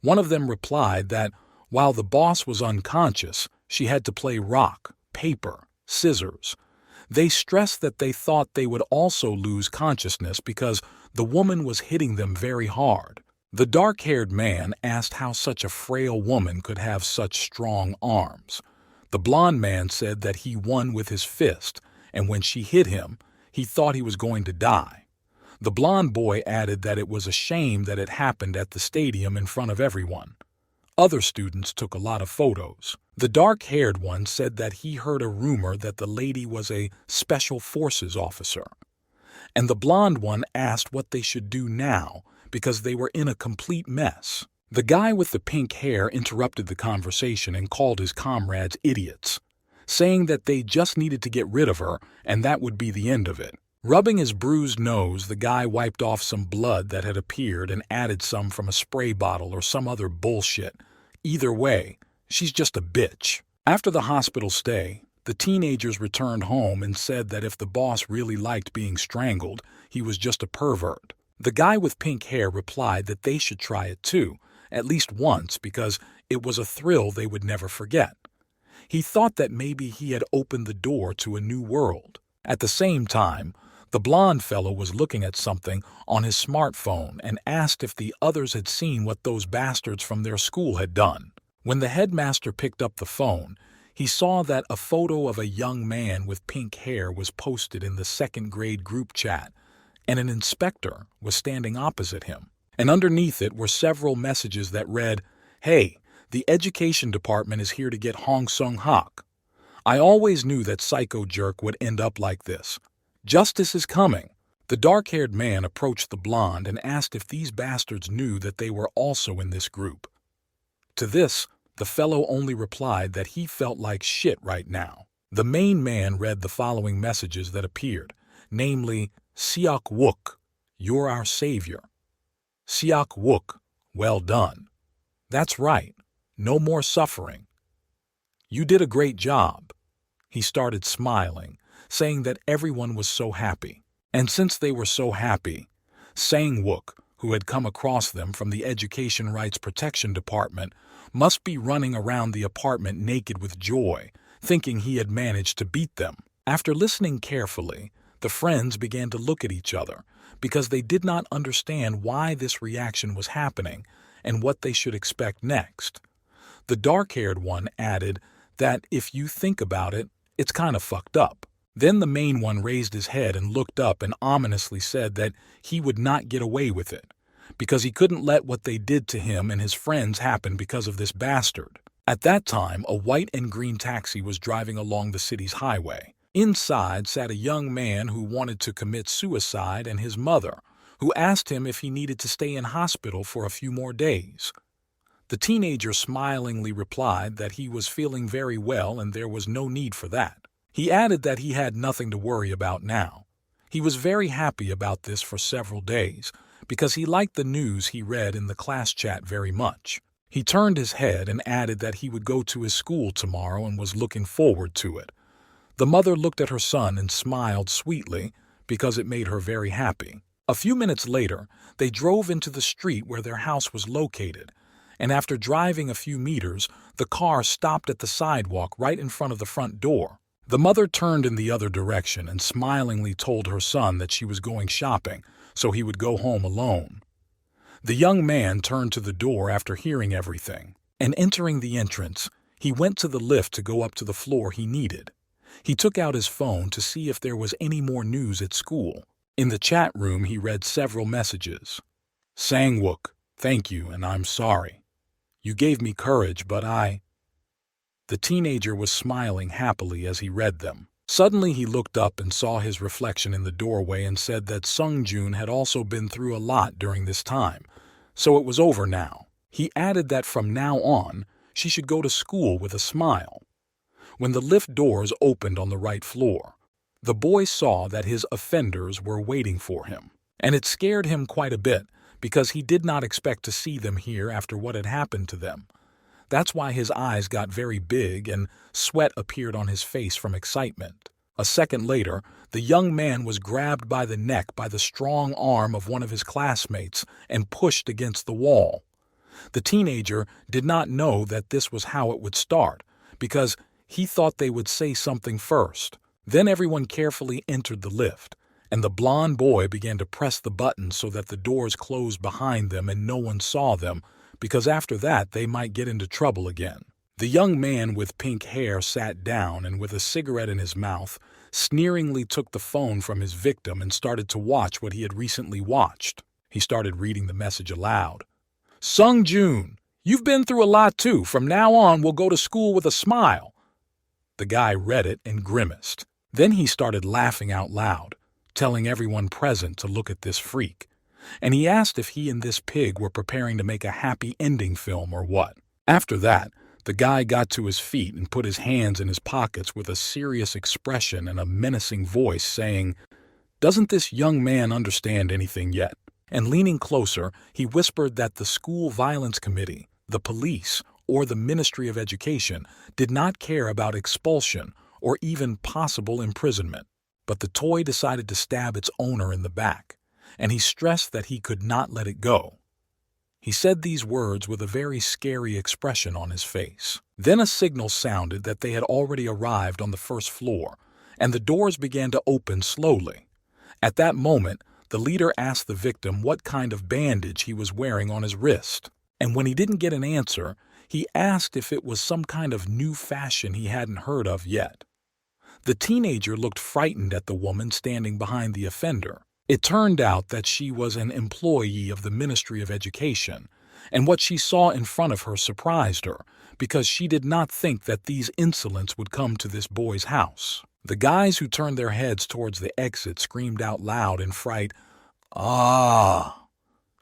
One of them replied that while the boss was unconscious, she had to play rock, paper, scissors. They stressed that they thought they would also lose consciousness because the woman was hitting them very hard. The dark-haired man asked how such a frail woman could have such strong arms. The blond man said that he won with his fist, and when she hit him, he thought he was going to die. The blond boy added that it was a shame that it happened at the stadium in front of everyone. Other students took a lot of photos. The dark-haired one said that he heard a rumor that the lady was a special forces officer. And the blond one asked what they should do now because they were in a complete mess. The guy with the pink hair interrupted the conversation and called his comrades idiots, saying that they just needed to get rid of her and that would be the end of it. Rubbing his bruised nose, the guy wiped off some blood that had appeared and added some from a spray bottle or some other bullshit. Either way, she's just a bitch. After the hospital stay, the teenagers returned home and said that if the boss really liked being strangled, he was just a pervert. The guy with pink hair replied that they should try it too, at least once, because it was a thrill they would never forget. He thought that maybe he had opened the door to a new world. At the same time, the blond fellow was looking at something on his smartphone and asked if the others had seen what those bastards from their school had done. When the headmaster picked up the phone, he saw that a photo of a young man with pink hair was posted in the second-grade group chat, and an inspector was standing opposite him. And underneath it were several messages that read, "Hey, the education department is here to get Hong Sung-hak. I always knew that psycho jerk would end up like this. Justice is coming." The dark-haired man approached the blonde and asked if these bastards knew that they were also in this group. To this, the fellow only replied that he felt like shit right now. The main man read the following messages that appeared, namely, "Siak Wook, you're our savior. Siak Wook, well done. That's right, no more suffering. You did a great job." He started smiling, saying that everyone was so happy. And since they were so happy, Sang Wook, who had come across them from the Education Rights Protection Department, must be running around the apartment naked with joy, thinking he had managed to beat them. After listening carefully, the friends began to look at each other because they did not understand why this reaction was happening and what they should expect next. The dark-haired one added that if you think about it, it's kind of fucked up. Then the main one raised his head and looked up and ominously said that he would not get away with it, because he couldn't let what they did to him and his friends happen because of this bastard. At that time, a white and green taxi was driving along the city's highway. Inside sat a young man who wanted to commit suicide and his mother, who asked him if he needed to stay in hospital for a few more days. The teenager smilingly replied that he was feeling very well and there was no need for that. He added that he had nothing to worry about now. He was very happy about this for several days because he liked the news he read in the class chat very much. He turned his head and added that he would go to his school tomorrow and was looking forward to it. The mother looked at her son and smiled sweetly because it made her very happy. A few minutes later, they drove into the street where their house was located, and after driving a few meters, the car stopped at the sidewalk right in front of the front door. The mother turned in the other direction and smilingly told her son that she was going shopping, so he would go home alone. The young man turned to the door after hearing everything, and entering the entrance, He went to the lift to go up to the floor he needed. He took out his phone to see if there was any more news at school. In the chat room, he read several messages. "Sangwook, thank you, and I'm sorry. You gave me courage, but The teenager was smiling happily as he read them. Suddenly he looked up and saw his reflection in the doorway and said that Sungjun had also been through a lot during this time, so it was over now. He added that from now on, she should go to school with a smile. When the lift doors opened on the right floor, the boy saw that his offenders were waiting for him, and it scared him quite a bit because he did not expect to see them here after what had happened to them. That's why his eyes got very big and sweat appeared on his face from excitement. A second later, the young man was grabbed by the neck by the strong arm of one of his classmates and pushed against the wall. The teenager did not know that this was how it would start, because he thought they would say something first. Then everyone carefully entered the lift, and the blond boy began to press the button so that the doors closed behind them and no one saw them, because after that they might get into trouble again. The young man with pink hair sat down and with a cigarette in his mouth, sneeringly took the phone from his victim and started to watch what he had recently watched. He started reading the message aloud. "Sungjun, you've been through a lot too. From now on, we'll go to school with a smile." The guy read it and grimaced. Then he started laughing out loud, telling everyone present to look at this freak. And he asked if he and this pig were preparing to make a happy ending film or what. After that, the guy got to his feet and put his hands in his pockets with a serious expression and a menacing voice, saying, "Doesn't this young man understand anything yet?" And leaning closer, he whispered that the School Violence Committee, the police, or the Ministry of Education did not care about expulsion or even possible imprisonment. But the toy decided to stab its owner in the back, and he stressed that he could not let it go. He said these words with a very scary expression on his face. Then a signal sounded that they had already arrived on the first floor, and the doors began to open slowly. At that moment, the leader asked the victim what kind of bandage he was wearing on his wrist, and when he didn't get an answer, he asked if it was some kind of new fashion he hadn't heard of yet. The teenager looked frightened at the woman standing behind the offender. It turned out that she was an employee of the Ministry of Education, and what she saw in front of her surprised her, because she did not think that these insolents would come to this boy's house. The guys who turned their heads towards the exit screamed out loud in fright, "Ah!"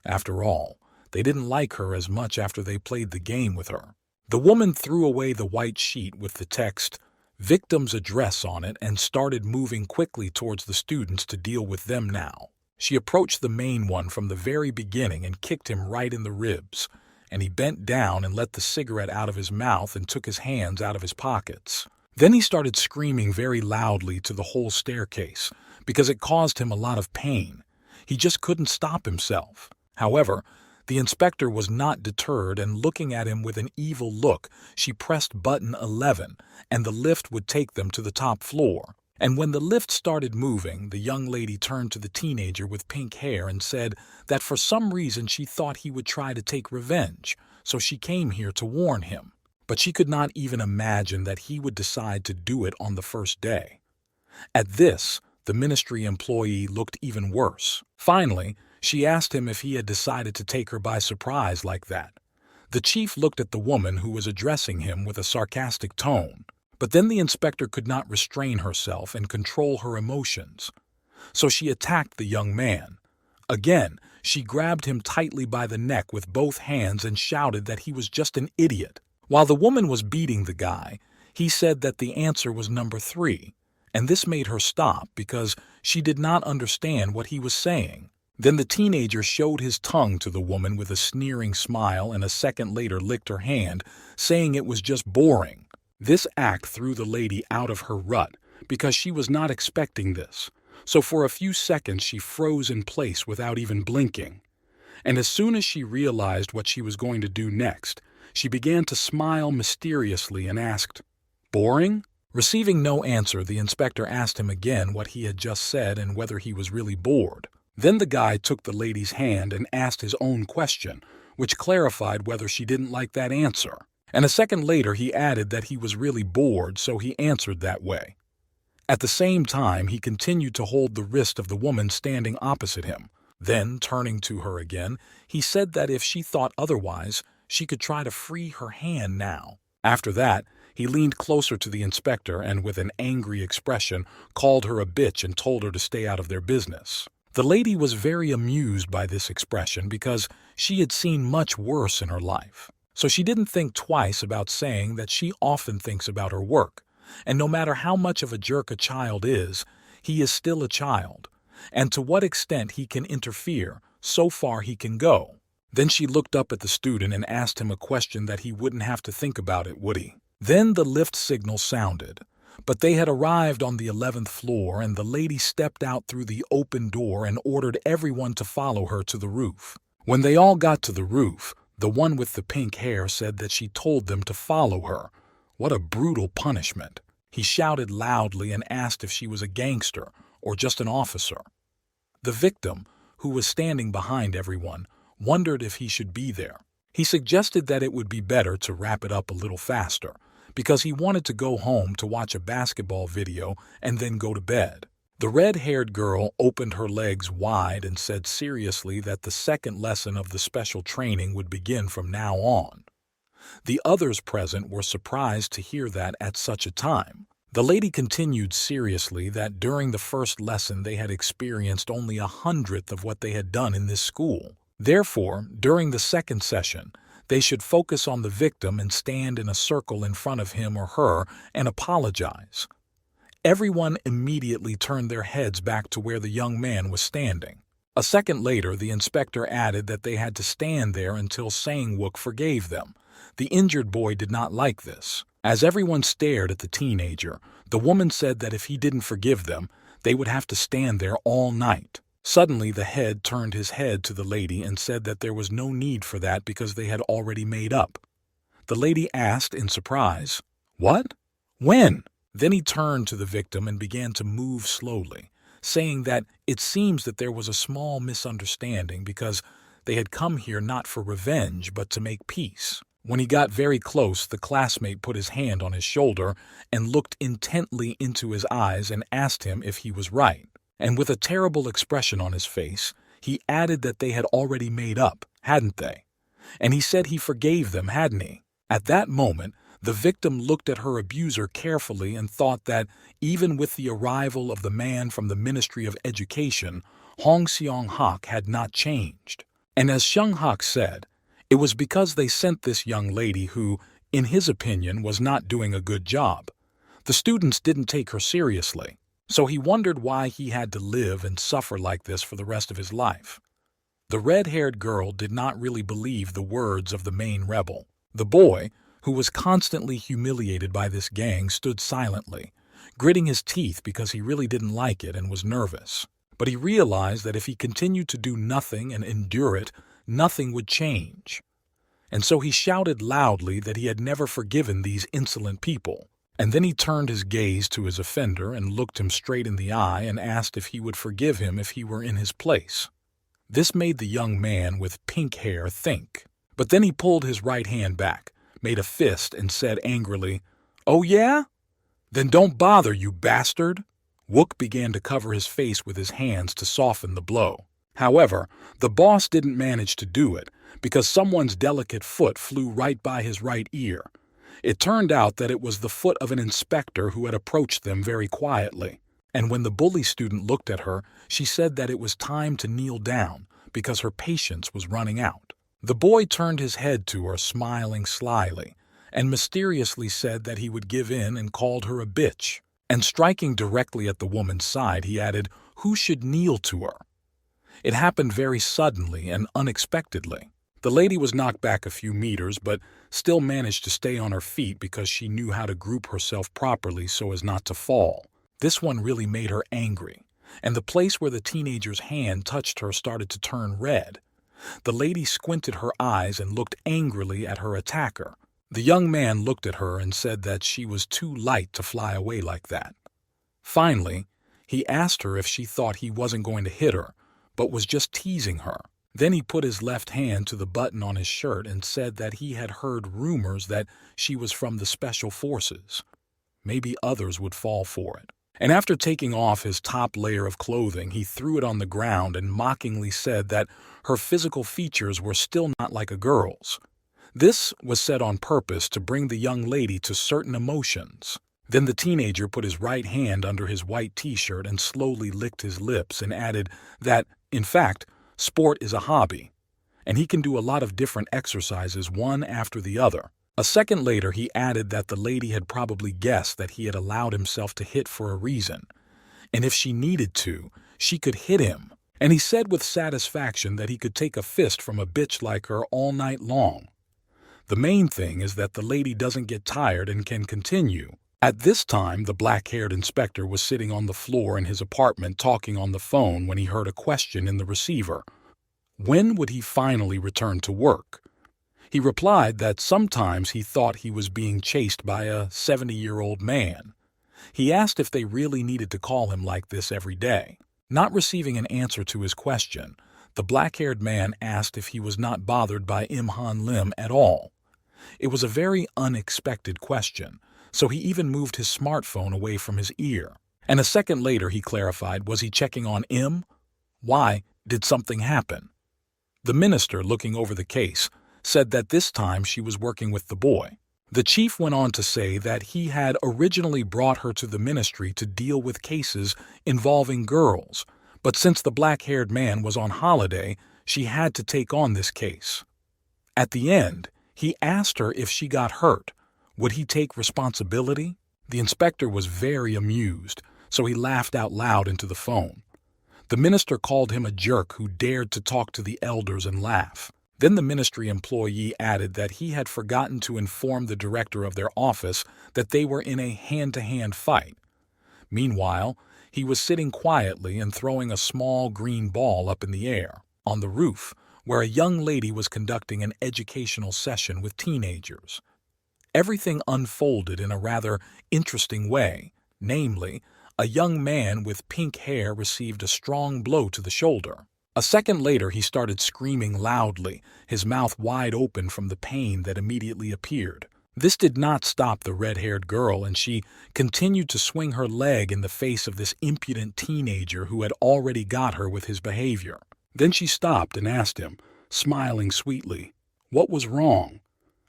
After all, they didn't like her as much after they played the game with her. The woman threw away the white sheet with the text, "Victim's address" on it and started moving quickly towards the students to deal with them now. She approached the main one from the very beginning and kicked him right in the ribs, and he bent down and let the cigarette out of his mouth and took his hands out of his pockets. Then he started screaming very loudly to the whole staircase, because it caused him a lot of pain. He just couldn't stop himself. However, the inspector was not deterred, and looking at him with an evil look, she pressed button 11, and the lift would take them to the top floor. And when the lift started moving, the young lady turned to the teenager with pink hair and said that for some reason she thought he would try to take revenge, so she came here to warn him. But she could not even imagine that he would decide to do it on the first day. At this, the ministry employee looked even worse. Finally, she asked him if he had decided to take her by surprise like that. The chief looked at the woman who was addressing him with a sarcastic tone, but then the inspector could not restrain herself and control her emotions. So she attacked the young man. Again, she grabbed him tightly by the neck with both hands and shouted that he was just an idiot. While the woman was beating the guy, he said that the answer was number 3, and this made her stop because she did not understand what he was saying. Then the teenager showed his tongue to the woman with a sneering smile and a second later licked her hand, saying it was just boring. This act threw the lady out of her rut because she was not expecting this, so for a few seconds she froze in place without even blinking. And as soon as she realized what she was going to do next, she began to smile mysteriously and asked, "Boring?" Receiving no answer, the inspector asked him again what he had just said and whether he was really bored. Then the guy took the lady's hand and asked his own question, which clarified whether she didn't like that answer. And a second later he added that he was really bored, so he answered that way. At the same time, he continued to hold the wrist of the woman standing opposite him. Then, turning to her again, he said that if she thought otherwise, she could try to free her hand now. After that, he leaned closer to the inspector and, with an angry expression, called her a bitch and told her to stay out of their business. The lady was very amused by this expression because she had seen much worse in her life. So she didn't think twice about saying that she often thinks about her work. And no matter how much of a jerk a child is, he is still a child. And to what extent he can interfere, so far he can go. Then she looked up at the student and asked him a question that he wouldn't have to think about it, would he? Then the lift signal sounded. But they had arrived on the 11th floor, and the lady stepped out through the open door and ordered everyone to follow her to the roof. When they all got to the roof, the one with the pink hair said that she told them to follow her. What a brutal punishment. He shouted loudly and asked if she was a gangster or just an officer. The victim, who was standing behind everyone, wondered if he should be there. He suggested that it would be better to wrap it up a little faster, because he wanted to go home to watch a basketball video and then go to bed. The red-haired girl opened her legs wide and said seriously that the second lesson of the special training would begin from now on. The others present were surprised to hear that at such a time. The lady continued seriously that during the first lesson they had experienced only 1/100th of what they had done in this school. Therefore, during the second session, they should focus on the victim and stand in a circle in front of him or her and apologize. Everyone immediately turned their heads back to where the young man was standing. A second later, the inspector added that they had to stand there until Sang-wook forgave them. The injured boy did not like this. As everyone stared at the teenager, the woman said that if he didn't forgive them, they would have to stand there all night. Suddenly, the head turned his head to the lady and said that there was no need for that because they had already made up. The lady asked in surprise, "What? When?" Then he turned to the victim and began to move slowly, saying that it seems that there was a small misunderstanding because they had come here not for revenge but to make peace. When he got very close, the classmate put his hand on his shoulder and looked intently into his eyes and asked him if he was right. And with a terrible expression on his face, he added that they had already made up, hadn't they? And he said he forgave them, hadn't he? At that moment, the victim looked at her abuser carefully and thought that, even with the arrival of the man from the Ministry of Education, Hong Seong-hak had not changed. And as Seong-hak said, it was because they sent this young lady who, in his opinion, was not doing a good job. The students didn't take her seriously, so he wondered why he had to live and suffer like this for the rest of his life. The red-haired girl did not really believe the words of the main rebel. The boy, who was constantly humiliated by this gang, stood silently, gritting his teeth because he really didn't like it and was nervous. But he realized that if he continued to do nothing and endure it, nothing would change. And so he shouted loudly that he had never forgiven these insolent people. And then he turned his gaze to his offender and looked him straight in the eye and asked if he would forgive him if he were in his place. This made the young man with pink hair think. But then he pulled his right hand back, made a fist, and said angrily, "Oh yeah? Then don't bother, you bastard!" Wook began to cover his face with his hands to soften the blow. However, the boss didn't manage to do it because someone's delicate foot flew right by his right ear. It turned out that it was the foot of an inspector who had approached them very quietly. And when the bully student looked at her, she said that it was time to kneel down because her patience was running out. The boy turned his head to her, smiling slyly, and mysteriously said that he would give in and called her a bitch. And striking directly at the woman's side, he added, "Who should kneel to her?" It happened very suddenly and unexpectedly. The lady was knocked back a few meters, but still managed to stay on her feet because she knew how to group herself properly so as not to fall. This one really made her angry, and the place where the teenager's hand touched her started to turn red. The lady squinted her eyes and looked angrily at her attacker. The young man looked at her and said that she was too light to fly away like that. Finally, he asked her if she thought he wasn't going to hit her, but was just teasing her. Then he put his left hand to the button on his shirt and said that he had heard rumors that she was from the special forces. Maybe others would fall for it. And after taking off his top layer of clothing, he threw it on the ground and mockingly said that her physical features were still not like a girl's. This was said on purpose to bring the young lady to certain emotions. Then the teenager put his right hand under his white t-shirt and slowly licked his lips and added that, in fact, sport is a hobby, and he can do a lot of different exercises one after the other. A second later, he added that the lady had probably guessed that he had allowed himself to hit for a reason, and if she needed to, she could hit him. And he said with satisfaction that he could take a fist from a bitch like her all night long. The main thing is that the lady doesn't get tired and can continue. At this time, the black-haired inspector was sitting on the floor in his apartment talking on the phone when he heard a question in the receiver. When would he finally return to work? He replied that sometimes he thought he was being chased by a 70-year-old man. He asked if they really needed to call him like this every day. Not receiving an answer to his question, the black-haired man asked if he was not bothered by Imhan Lim at all. It was a very unexpected question, so he even moved his smartphone away from his ear. And a second later he clarified, was he checking on Im? Why? Did something happen? The minister, looking over the case, said that this time she was working with the boy. The chief went on to say that he had originally brought her to the ministry to deal with cases involving girls, but since the black-haired man was on holiday, she had to take on this case. At the end, he asked her if she got hurt. Would he take responsibility? The inspector was very amused, so he laughed out loud into the phone. The minister called him a jerk who dared to talk to the elders and laugh. Then the ministry employee added that he had forgotten to inform the director of their office that they were in a hand-to-hand fight. Meanwhile, he was sitting quietly and throwing a small green ball up in the air, on the roof, where a young lady was conducting an educational session with teenagers. Everything unfolded in a rather interesting way, namely, a young man with pink hair received a strong blow to the shoulder. A second later, he started screaming loudly, his mouth wide open from the pain that immediately appeared. This did not stop the red-haired girl, and she continued to swing her leg in the face of this impudent teenager who had already got her with his behavior. Then she stopped and asked him, smiling sweetly, what was wrong?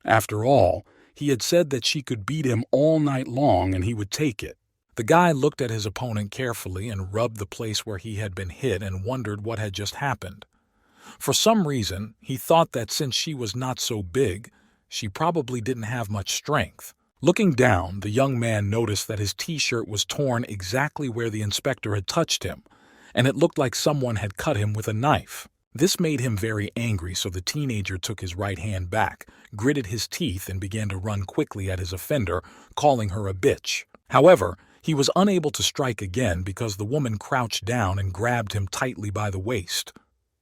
After all, he had said that she could beat him all night long and he would take it. The guy looked at his opponent carefully and rubbed the place where he had been hit and wondered what had just happened. For some reason, he thought that since she was not so big, she probably didn't have much strength. Looking down, the young man noticed that his t-shirt was torn exactly where the inspector had touched him, and it looked like someone had cut him with a knife. This made him very angry, so the teenager took his right hand back, gritted his teeth, and began to run quickly at his offender, calling her a bitch. However, he was unable to strike again because the woman crouched down and grabbed him tightly by the waist.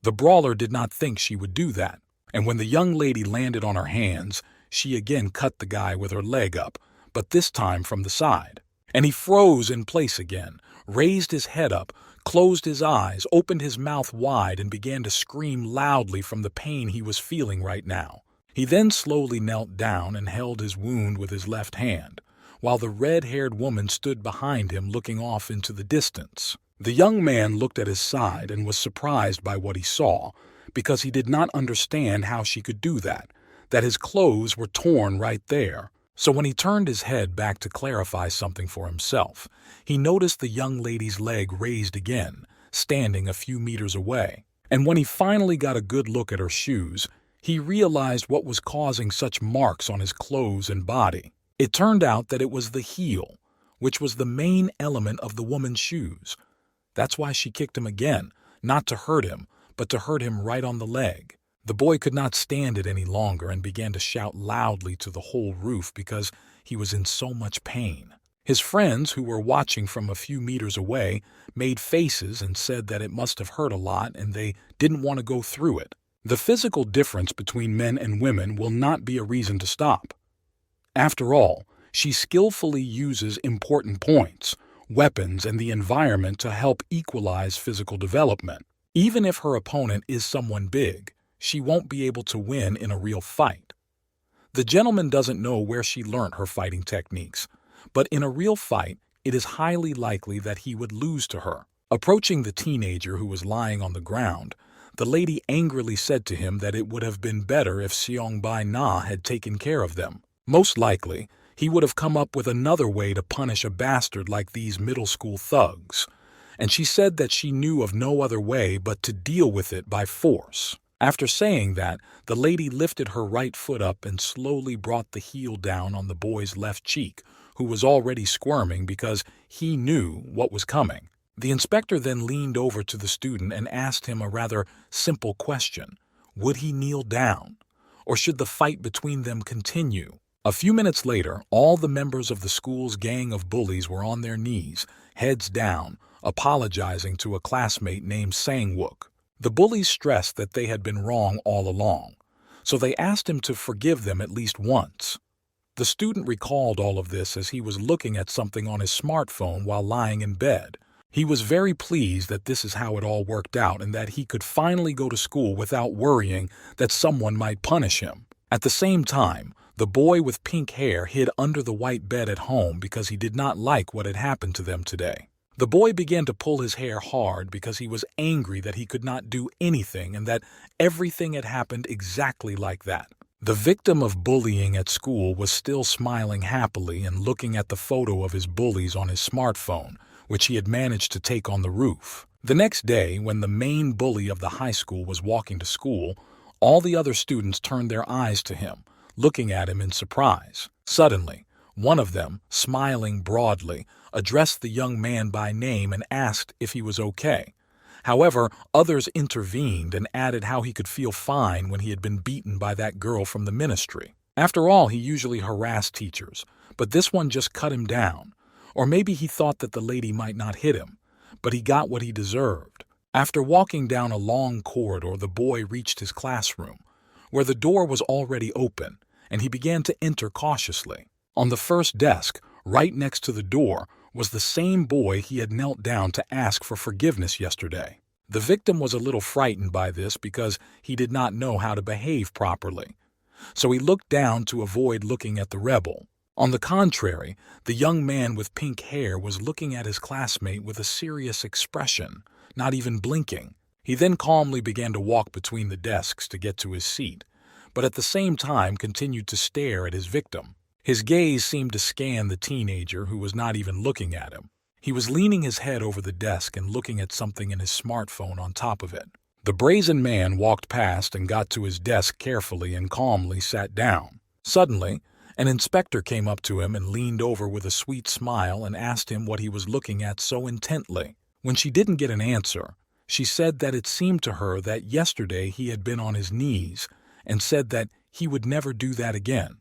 The brawler did not think she would do that, and when the young lady landed on her hands, she again cut the guy with her leg up, but this time from the side. And he froze in place again, raised his head up, closed his eyes, opened his mouth wide, and began to scream loudly from the pain he was feeling right now. He then slowly knelt down and held his wound with his left hand, while the red-haired woman stood behind him looking off into the distance. The young man looked at his side and was surprised by what he saw, because he did not understand how she could do that his clothes were torn right there. So when he turned his head back to clarify something for himself, he noticed the young lady's leg raised again, standing a few meters away. And when he finally got a good look at her shoes, he realized what was causing such marks on his clothes and body. It turned out that it was the heel, which was the main element of the woman's shoes. That's why she kicked him again, not to hurt him, but to hurt him right on the leg. The boy could not stand it any longer and began to shout loudly to the whole roof because he was in so much pain. His friends, who were watching from a few meters away, made faces and said that it must have hurt a lot and they didn't want to go through it. The physical difference between men and women will not be a reason to stop. After all, she skillfully uses important points, weapons, and the environment to help equalize physical development. Even if her opponent is someone big, she won't be able to win in a real fight. The gentleman doesn't know where she learnt her fighting techniques, but in a real fight, it is highly likely that he would lose to her. Approaching the teenager who was lying on the ground, the lady angrily said to him that it would have been better if Seongbai Na had taken care of them. Most likely, he would have come up with another way to punish a bastard like these middle school thugs, and she said that she knew of no other way but to deal with it by force. After saying that, the lady lifted her right foot up and slowly brought the heel down on the boy's left cheek, who was already squirming because he knew what was coming. The inspector then leaned over to the student and asked him a rather simple question. Would he kneel down, or should the fight between them continue? A few minutes later, all the members of the school's gang of bullies were on their knees, heads down, apologizing to a classmate named Sang-wook. The bullies stressed that they had been wrong all along, so they asked him to forgive them at least once. The student recalled all of this as he was looking at something on his smartphone while lying in bed. He was very pleased that this is how it all worked out and that he could finally go to school without worrying that someone might punish him. At the same time, the boy with pink hair hid under the white bed at home because he did not like what had happened to them today. The boy began to pull his hair hard because he was angry that he could not do anything and that everything had happened exactly like that. The victim of bullying at school was still smiling happily and looking at the photo of his bullies on his smartphone, which he had managed to take on the roof. The next day, when the main bully of the high school was walking to school, all the other students turned their eyes to him, looking at him in surprise. Suddenly, one of them, smiling broadly, addressed the young man by name and asked if he was okay. However, others intervened and added how he could feel fine when he had been beaten by that girl from the ministry. After all, he usually harassed teachers, but this one just cut him down. Or maybe he thought that the lady might not hit him, but he got what he deserved. After walking down a long corridor, the boy reached his classroom, where the door was already open, and he began to enter cautiously. On the first desk, right next to the door, was the same boy he had knelt down to ask for forgiveness yesterday. The victim was a little frightened by this because he did not know how to behave properly, so he looked down to avoid looking at the rebel. On the contrary, the young man with pink hair was looking at his classmate with a serious expression, not even blinking. He then calmly began to walk between the desks to get to his seat, but at the same time continued to stare at his victim. His gaze seemed to scan the teenager who was not even looking at him. He was leaning his head over the desk and looking at something in his smartphone on top of it. The brazen man walked past and got to his desk carefully and calmly sat down. Suddenly, an inspector came up to him and leaned over with a sweet smile and asked him what he was looking at so intently. When she didn't get an answer, she said that it seemed to her that yesterday he had been on his knees and said that he would never do that again.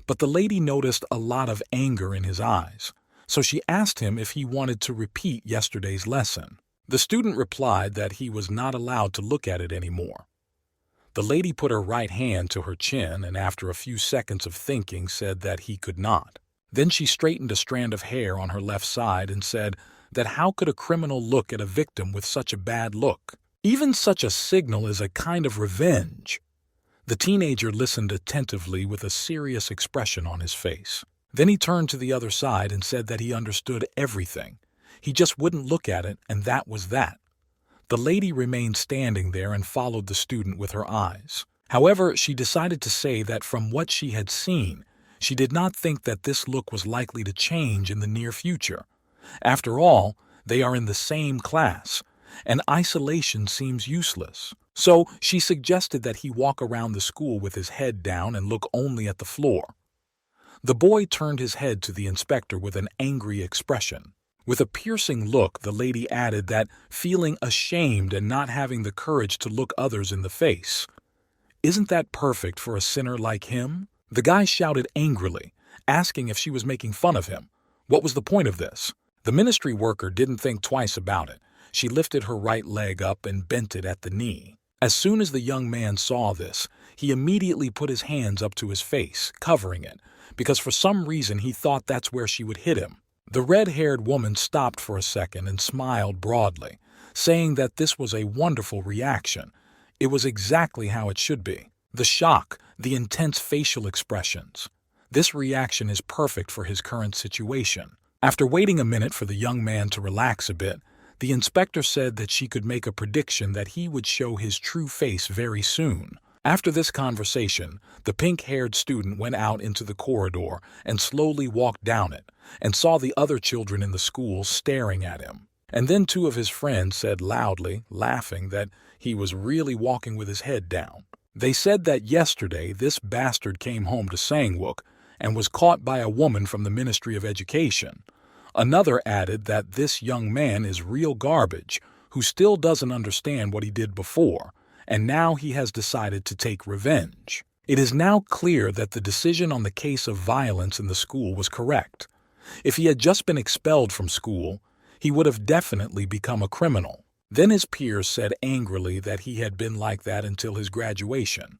But the lady noticed a lot of anger in his eyes, so she asked him if he wanted to repeat yesterday's lesson. The student replied that he was not allowed to look at it anymore. The lady put her right hand to her chin and after a few seconds of thinking said that he could not. Then she straightened a strand of hair on her left side and said that how could a criminal look at a victim with such a bad look? Even such a signal is a kind of revenge. The teenager listened attentively with a serious expression on his face. Then he turned to the other side and said that he understood everything. He just wouldn't look at it, and that was that. The lady remained standing there and followed the student with her eyes. However, she decided to say that from what she had seen, she did not think that this look was likely to change in the near future. After all, they are in the same class, and isolation seems useless. So she suggested that he walk around the school with his head down and look only at the floor. The boy turned his head to the inspector with an angry expression. With a piercing look, the lady added that, feeling ashamed and not having the courage to look others in the face. Isn't that perfect for a sinner like him? The guy shouted angrily, asking if she was making fun of him. What was the point of this? The ministry worker didn't think twice about it. She lifted her right leg up and bent it at the knee. As soon as the young man saw this, he immediately put his hands up to his face, covering it, because for some reason he thought that's where she would hit him. The red-haired woman stopped for a second and smiled broadly, saying that this was a wonderful reaction. It was exactly how it should be. The shock, the intense facial expressions. This reaction is perfect for his current situation. After waiting a minute for the young man to relax a bit, the inspector said that she could make a prediction that he would show his true face very soon. After this conversation, the pink-haired student went out into the corridor and slowly walked down it, and saw the other children in the school staring at him. And then two of his friends said loudly, laughing, that he was really walking with his head down. They said that yesterday this bastard came home to Sangwook and was caught by a woman from the Ministry of Education. Another added that this young man is real garbage, who still doesn't understand what he did before, and now he has decided to take revenge. It is now clear that the decision on the case of violence in the school was correct. If he had just been expelled from school, he would have definitely become a criminal. Then his peers said angrily that he had been like that until his graduation.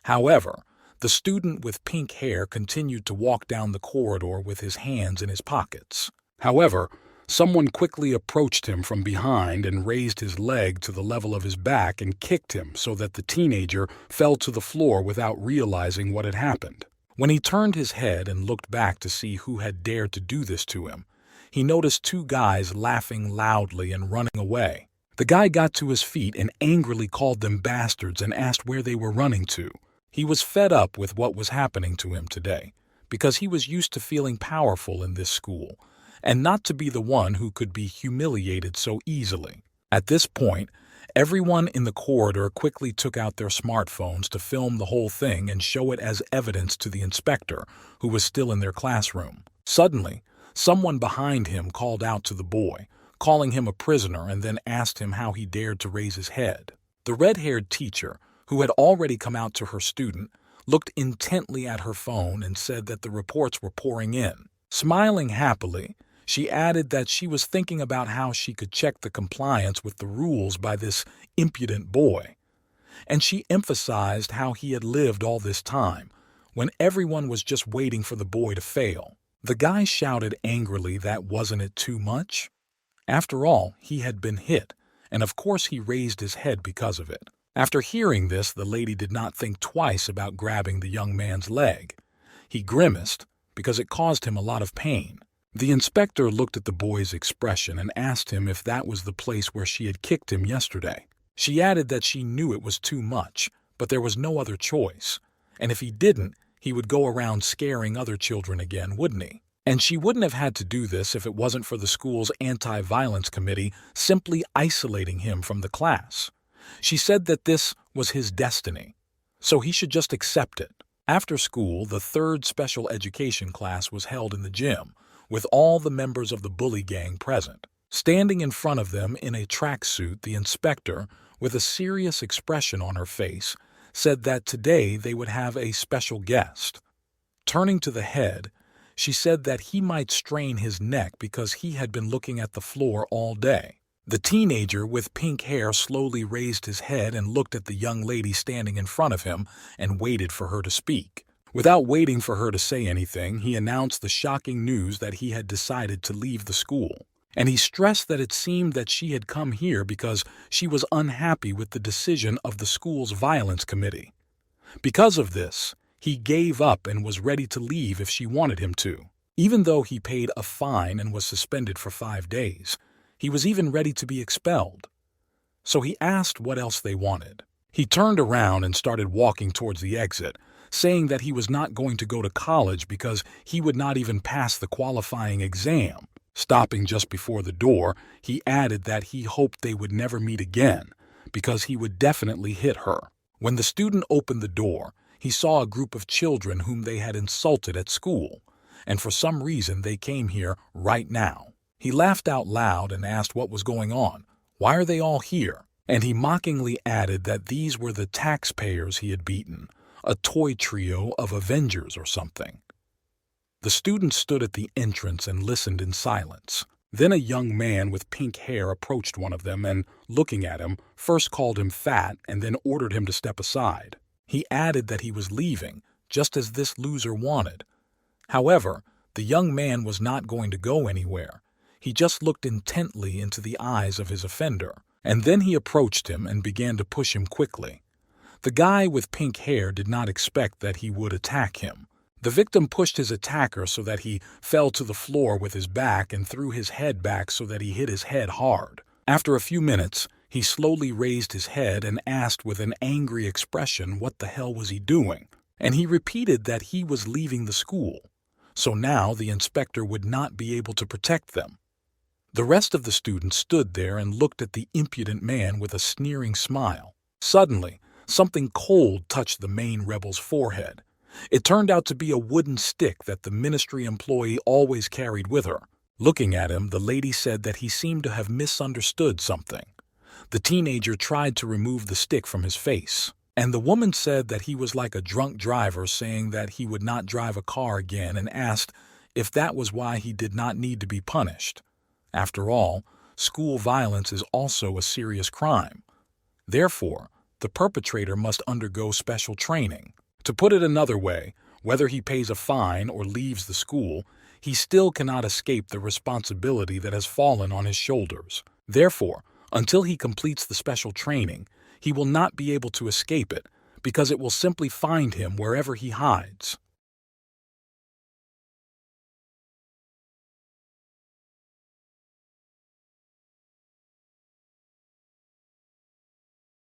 However, the student with pink hair continued to walk down the corridor with his hands in his pockets. However, someone quickly approached him from behind and raised his leg to the level of his back and kicked him so that the teenager fell to the floor without realizing what had happened. When he turned his head and looked back to see who had dared to do this to him, he noticed two guys laughing loudly and running away. The guy got to his feet and angrily called them bastards and asked where they were running to. He was fed up with what was happening to him today, because he was used to feeling powerful in this school, and not to be the one who could be humiliated so easily. At this point, everyone in the corridor quickly took out their smartphones to film the whole thing and show it as evidence to the inspector, who was still in their classroom. Suddenly, someone behind him called out to the boy, calling him a prisoner, and then asked him how he dared to raise his head. The red-haired teacher, who had already come out to her student, looked intently at her phone and said that the reports were pouring in. Smiling happily, she added that she was thinking about how she could check the compliance with the rules by this impudent boy. And she emphasized how he had lived all this time, when everyone was just waiting for the boy to fail. The guy shouted angrily that wasn't it too much? After all, he had been hit, and of course he raised his head because of it. After hearing this, the lady did not think twice about grabbing the young man's leg. He grimaced, because it caused him a lot of pain. The inspector looked at the boy's expression and asked him if that was the place where she had kicked him yesterday. She added that she knew it was too much, but there was no other choice, and if he didn't, he would go around scaring other children again, wouldn't he? And she wouldn't have had to do this if it wasn't for the school's anti-violence committee simply isolating him from the class. She said that this was his destiny, so he should just accept it. After school, the third special education class was held in the gym, with all the members of the bully gang present. Standing in front of them in a tracksuit, the inspector, with a serious expression on her face, said that today they would have a special guest. Turning to the head, she said that he might strain his neck because he had been looking at the floor all day. The teenager with pink hair slowly raised his head and looked at the young lady standing in front of him and waited for her to speak. Without waiting for her to say anything, he announced the shocking news that he had decided to leave the school. And he stressed that it seemed that she had come here because she was unhappy with the decision of the school's violence committee. Because of this, he gave up and was ready to leave if she wanted him to. Even though he paid a fine and was suspended for 5 days, he was even ready to be expelled. So he asked what else they wanted. He turned around and started walking towards the exit, saying that he was not going to go to college because he would not even pass the qualifying exam. Stopping just before the door, he added that he hoped they would never meet again because he would definitely hit her. When the student opened the door, he saw a group of children whom they had insulted at school, and for some reason they came here right now. He laughed out loud and asked what was going on. Why are they all here? And he mockingly added that these were the taxpayers he had beaten, a toy trio of Avengers or something. The students stood at the entrance and listened in silence. Then a young man with pink hair approached one of them and, looking at him, first called him fat and then ordered him to step aside. He added that he was leaving, just as this loser wanted. However, the young man was not going to go anywhere. He just looked intently into the eyes of his offender, and then he approached him and began to push him quickly. The guy with pink hair did not expect that he would attack him. The victim pushed his attacker so that he fell to the floor with his back and threw his head back so that he hit his head hard. After a few minutes, he slowly raised his head and asked with an angry expression what the hell was he doing, and he repeated that he was leaving the school. So now the inspector would not be able to protect them. The rest of the students stood there and looked at the impudent man with a sneering smile. Suddenly, something cold touched the main rebel's forehead. It turned out to be a wooden stick that the ministry employee always carried with her. Looking at him, the lady said that he seemed to have misunderstood something. The teenager tried to remove the stick from his face, and the woman said that he was like a drunk driver saying that he would not drive a car again and asked if that was why he did not need to be punished. After all, school violence is also a serious crime. Therefore, the perpetrator must undergo special training. To put it another way, whether he pays a fine or leaves the school, he still cannot escape the responsibility that has fallen on his shoulders. Therefore, until he completes the special training, he will not be able to escape it because it will simply find him wherever he hides.